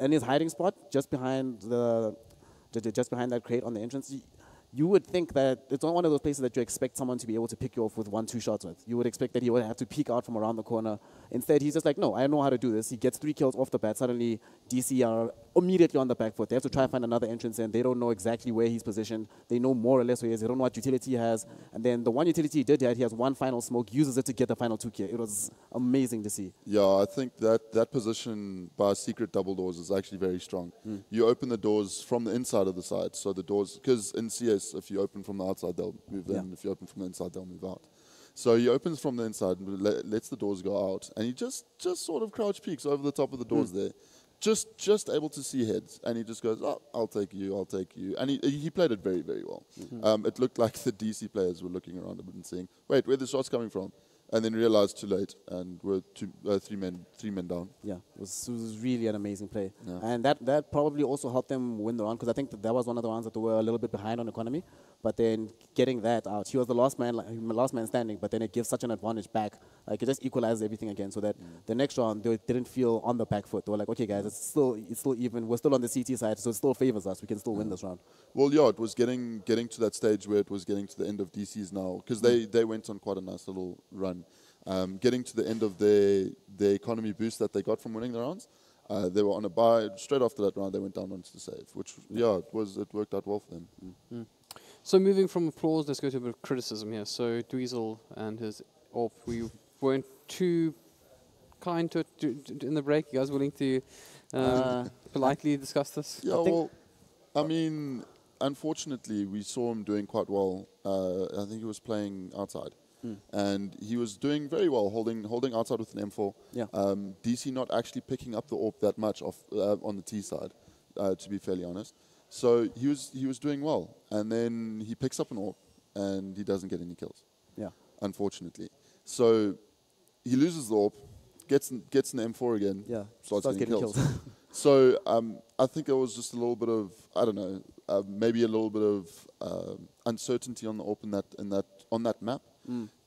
D: In his hiding spot, just behind that crate on the entrance, you would think that it's not one of those places that you expect someone to be able to pick you off with 1-2 shots with. You would expect that he would have to peek out from around the corner. Instead, he's just like, no, I know how to do this. He gets 3 kills off the bat. Suddenly, DC are immediately on the back foot. They have to try and find another entrance in. They don't know exactly where he's positioned. They know more or less where he is. They don't know what utility he has. And then the one utility he did have, he has one final smoke, uses it to get the final 2 kill. It was amazing to see.
C: Yeah, I think that position by secret double doors is actually very strong. You open the doors from the inside of the side. So the doors, because in CS, if you open from the outside, they'll move in. If you open from the inside, they'll move out. So he opens from the inside and lets the doors go out. And he just sort of crouch peeks over the top of the doors there. Just able to see heads. And he just goes, oh, I'll take you. And he played it very, very well. It looked like the DC players were looking around a bit and saying, wait, where are the shots coming from? And then realized too late, and we're 3 men down.
D: Yeah, it was really an amazing play. Yeah. And that probably also helped them win the round, because I think that was one of the rounds that they were a little bit behind on economy. But then getting that out, he was the last man standing, but then it gives such an advantage back. Like, it just equalizes everything again, so that the next round, they didn't feel on the back foot. They were like, okay, guys, it's still even. We're still on the CT side, so it still favors us. We can still win this round.
C: Well, yeah, it was getting to that stage where it was getting to the end of DC's now, because they went on quite a nice little run. Getting to the end of their economy boost that they got from winning the rounds, they were on a bye. Straight after that round, they went down onto the save, which, it worked out well for them.
B: So moving from applause, let's go to a bit of criticism here. So Dweezil and his AWP, we weren't too kind to it in the break. You guys willing to politely discuss this?
C: Yeah, well, I mean, unfortunately, we saw him doing quite well. I think he was playing outside. And he was doing very well, holding outside with an M4.
D: Yeah.
C: DC not actually picking up the AWP that much off on the T side, to be fairly honest. So he was doing well, and then he picks up an AWP, and he doesn't get any kills.
D: Yeah.
C: Unfortunately, so he loses the AWP, gets an M4 again.
D: Yeah.
C: Starts getting kills. So I think it was just a little bit of, I don't know, maybe a little bit of uncertainty on the AWP on that map.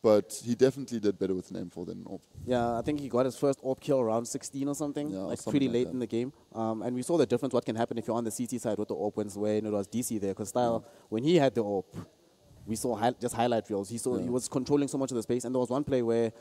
C: But he definitely did better with an M4 than an AWP.
D: Yeah, I think he got his first AWP kill around 16 or something, like
C: something
D: pretty
C: like
D: late
C: that.
D: in the game. And we saw the difference, what can happen if you're on the CT side with the AWP when it was DC there. Because Style, when he had the AWP, we saw just highlight reels. He was controlling so much of the space. And there was one play where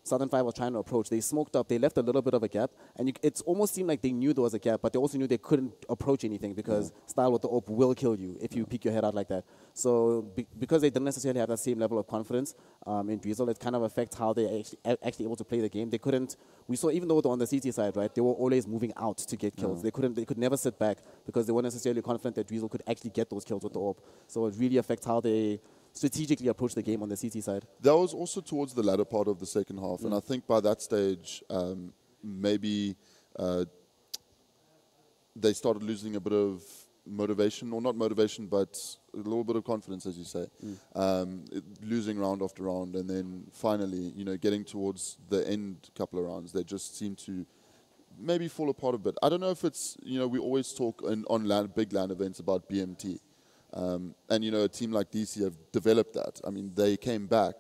D: Southern 5 was trying to approach. They smoked up. They left a little bit of a gap. And it almost seemed like they knew there was a gap, but they also knew they couldn't approach anything because Style with the AWP will kill you if you peek your head out like that. So because they didn't necessarily have that same level of confidence in Dweezil, it kind of affects how they actually able to play the game. They couldn't. We saw even though they're on the CT side, right? They were always moving out to get kills. They could never sit back because they weren't necessarily confident that Dweezil could actually get those kills with the AWP. So it really affects how they strategically approach the game on the CT side.
C: That was also towards the latter part of the second half, and I think by that stage, maybe they started losing a bit of motivation, or not motivation, but a little bit of confidence, as you say. Losing round after round, and then finally, getting towards the end couple of rounds, they just seem to maybe fall apart a bit. I don't know if it's, we always talk on big LAN events about BMT. And, a team like DC have developed that. I mean, they came back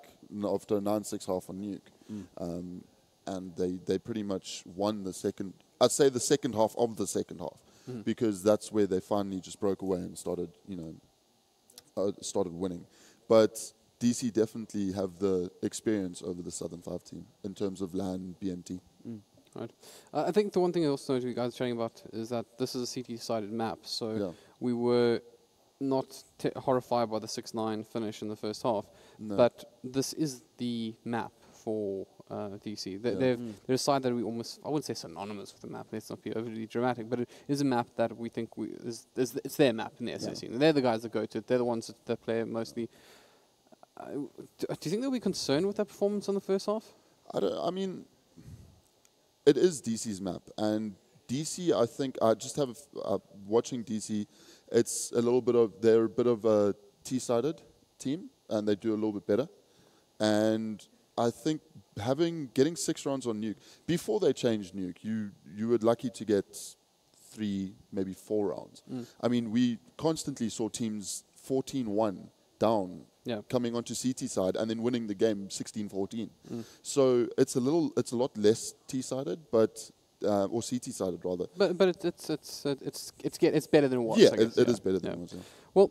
C: after a 9-6 half on Nuke. And they pretty much won the second half of the second half. Because that's where they finally just broke away and started, started winning. But DC definitely have the experience over the Southern 5 team in terms of LAN BMT.
B: Right. I think the one thing I also noticed you guys chatting about is that this is a CT-sided map. So we were not horrified by the 6-9 finish in the first half, but this is the map for DC. They're a side that we almost, I wouldn't say synonymous with the map, let's not be overly dramatic, but it is a map that we think it's their map in the SSC. They're the guys that go to it, they're the ones that play mostly. Do you think they'll be concerned with that performance on the first half?
C: I mean, it is DC's map, and DC, I think, I just have, watching DC, it's they're a bit of a T-sided team, and they do a little bit better. And I think getting 6 rounds on Nuke, before they changed Nuke, you were lucky to get 3, maybe 4 rounds. I mean, we constantly saw teams 14-1 down, coming onto CT side and then winning the game 16-14. So it's a lot less T-sided, but or CT-sided rather.
B: But it's better than it was.
C: Yeah,
B: I guess,
C: it is better than it was. Yeah.
B: Well,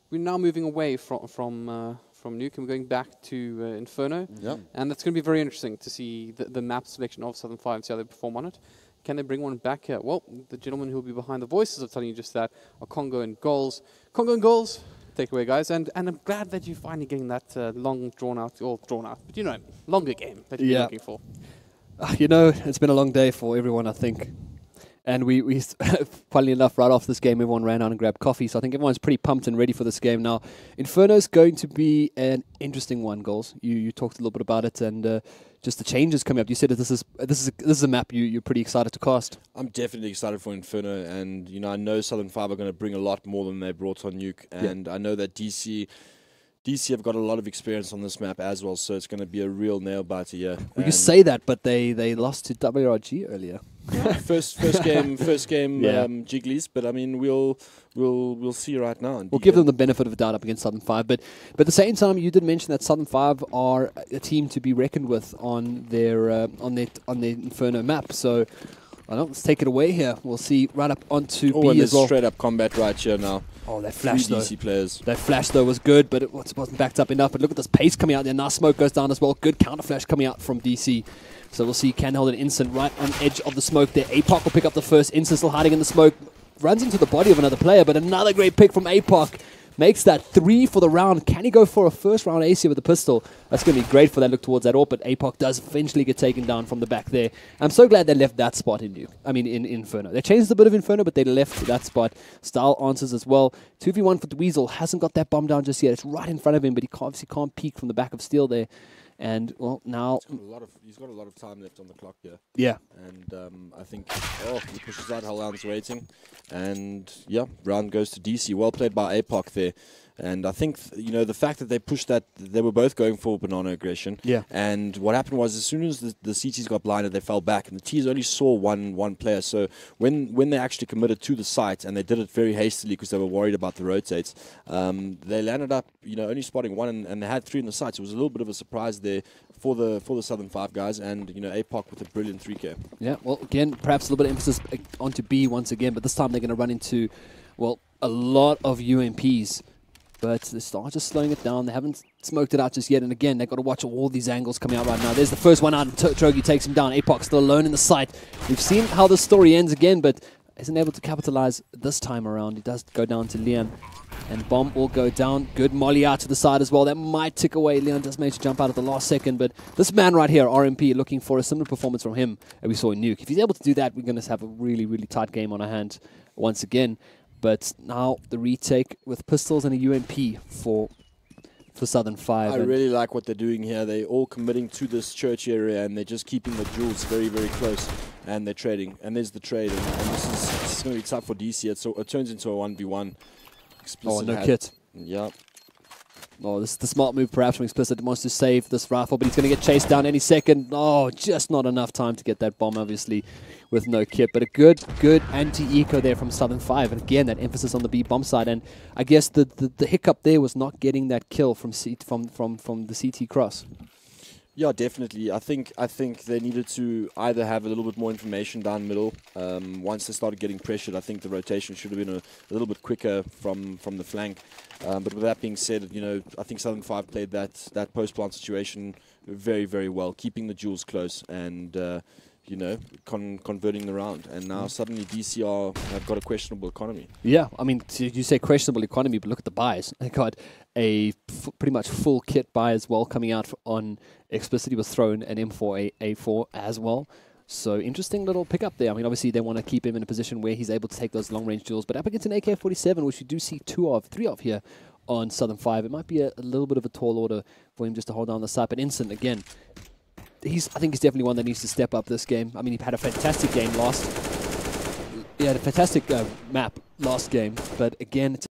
B: we're now moving away from Nuke and we're going back to Inferno. And that's going to be very interesting to see the map selection of Southern 5 and see how they perform on it. Can they bring one back here? Well, the gentleman who will be behind the voices of telling you just that are Congo and Goals. Congo and Goals, take it away, guys. And I'm glad that you're finally getting that long, drawn out, but longer game that you're looking for.
E: It's been a long day for everyone, I think. And we funnily enough, right after this game, everyone ran out and grabbed coffee. So I think everyone's pretty pumped and ready for this game now. Inferno's going to be an interesting one, Goals. You talked a little bit about it and just the changes coming up. You said that this is a map you're pretty excited to cast.
F: I'm definitely excited for Inferno, and I know Southern 5 are going to bring a lot more than they brought on Nuke, and I know that DC have got a lot of experience on this map as well, so it's going to be a real nail biter here.
E: Well, you say that, but they lost to WRG earlier.
F: first game, Jigglies. But I mean, we'll see right now.
E: We'll give them the benefit of the doubt up against Southern 5. But at the same time, you did mention that Southern 5 are a team to be reckoned with on their Inferno map. So let's take it away here. We'll see right up onto B
F: and
E: as well.
F: Straight up combat right here now.
E: Oh, that flash though.
F: DC players.
E: That flash though was good, but it wasn't backed up enough. But look at this pace coming out there. Now smoke goes down as well. Good counter flash coming out from DC. So we'll see can hold an instant right on edge of the smoke there. APOC will pick up the first instant, still hiding in the smoke. Runs into the body of another player, but another great pick from APOC. Makes that 3 for the round. Can he go for a first round AC with the pistol? That's going to be great for that look towards that AWP, but APOC does eventually get taken down from the back there. I'm so glad they left that spot in Inferno. They changed a bit of Inferno, but they left that spot. Style answers as well. 2v1 for Dweezil. Hasn't got that bomb down just yet. It's right in front of him, but he obviously can't peek from the back of Steel there. And, well, now...
F: He's got a lot of time left on the clock here.
E: Yeah.
F: And I think... Oh, he pushes out. Hellhound's waiting. And, yeah, round goes to DC. Well played by APOC there. And I think, the fact that they pushed that, they were both going for banana aggression.
E: Yeah.
F: And what happened was, as soon as the CTs got blinded, they fell back. And the Ts only saw one player. So when they actually committed to the site, and they did it very hastily because they were worried about the rotates, they landed up, only spotting one, and they had 3 in the sights. It was a little bit of a surprise there for the Southern 5 guys, and APOC with a brilliant 3K.
E: Yeah, well, again, perhaps a little bit of emphasis onto B once again, but this time they're going to run into, well, a lot of UMPs. But they start just slowing it down. They haven't smoked it out just yet. And again, they've got to watch all these angles coming out right now. There's the first one out, and Trogi takes him down. APOC still alone in the site. We've seen how the story ends again, but isn't able to capitalize this time around. He does go down to Leon. And bomb will go down. Good molly out to the side as well. That might tick away. Leon does manage to jump out at the last second. But this man right here, RMP, looking for a similar performance from him that we saw in Nuke. If he's able to do that, we're going to have a really, really tight game on our hands once again. But now the retake with pistols and a UMP for Southern 5.
F: I really like what they're doing here. They're all committing to this church area, and they're just keeping the jewels very, very close. And they're trading. And there's the trade. And this is going to be tough for DC. So it turns into a 1v1. Explicit
E: no kit.
F: Yeah.
E: Oh, this is the smart move perhaps from Explicit. Wants to save this rifle, but he's going to get chased down any second. Oh, just not enough time to get that bomb, obviously, with no kit. But a good anti-eco there from Southern 5. And again, that emphasis on the B bomb side. And I guess the hiccup there was not getting that kill from the CT cross.
F: Yeah, definitely. I think they needed to either have a little bit more information down middle. Once they started getting pressured, I think the rotation should have been a little bit quicker from the flank. But with that being said, I think Southern 5 played that post-plant situation very, very well, keeping the jewels close and converting the round. And now suddenly DCR have got a questionable economy.
E: Yeah, I mean, you say questionable economy, but look at the buys. They got a pretty much full kit buy as well coming out on Explicit. Was thrown an M4 A4 as well. So interesting little pickup there. I mean, obviously they want to keep him in a position where he's able to take those long-range duels. But up against an AK-47, which we do see 3 of here on Southern 5, it might be a little bit of a tall order for him just to hold down the side. But Instant, again, I think he's definitely one that needs to step up this game. I mean, he had a fantastic game last... He had a fantastic map last game. But again, it's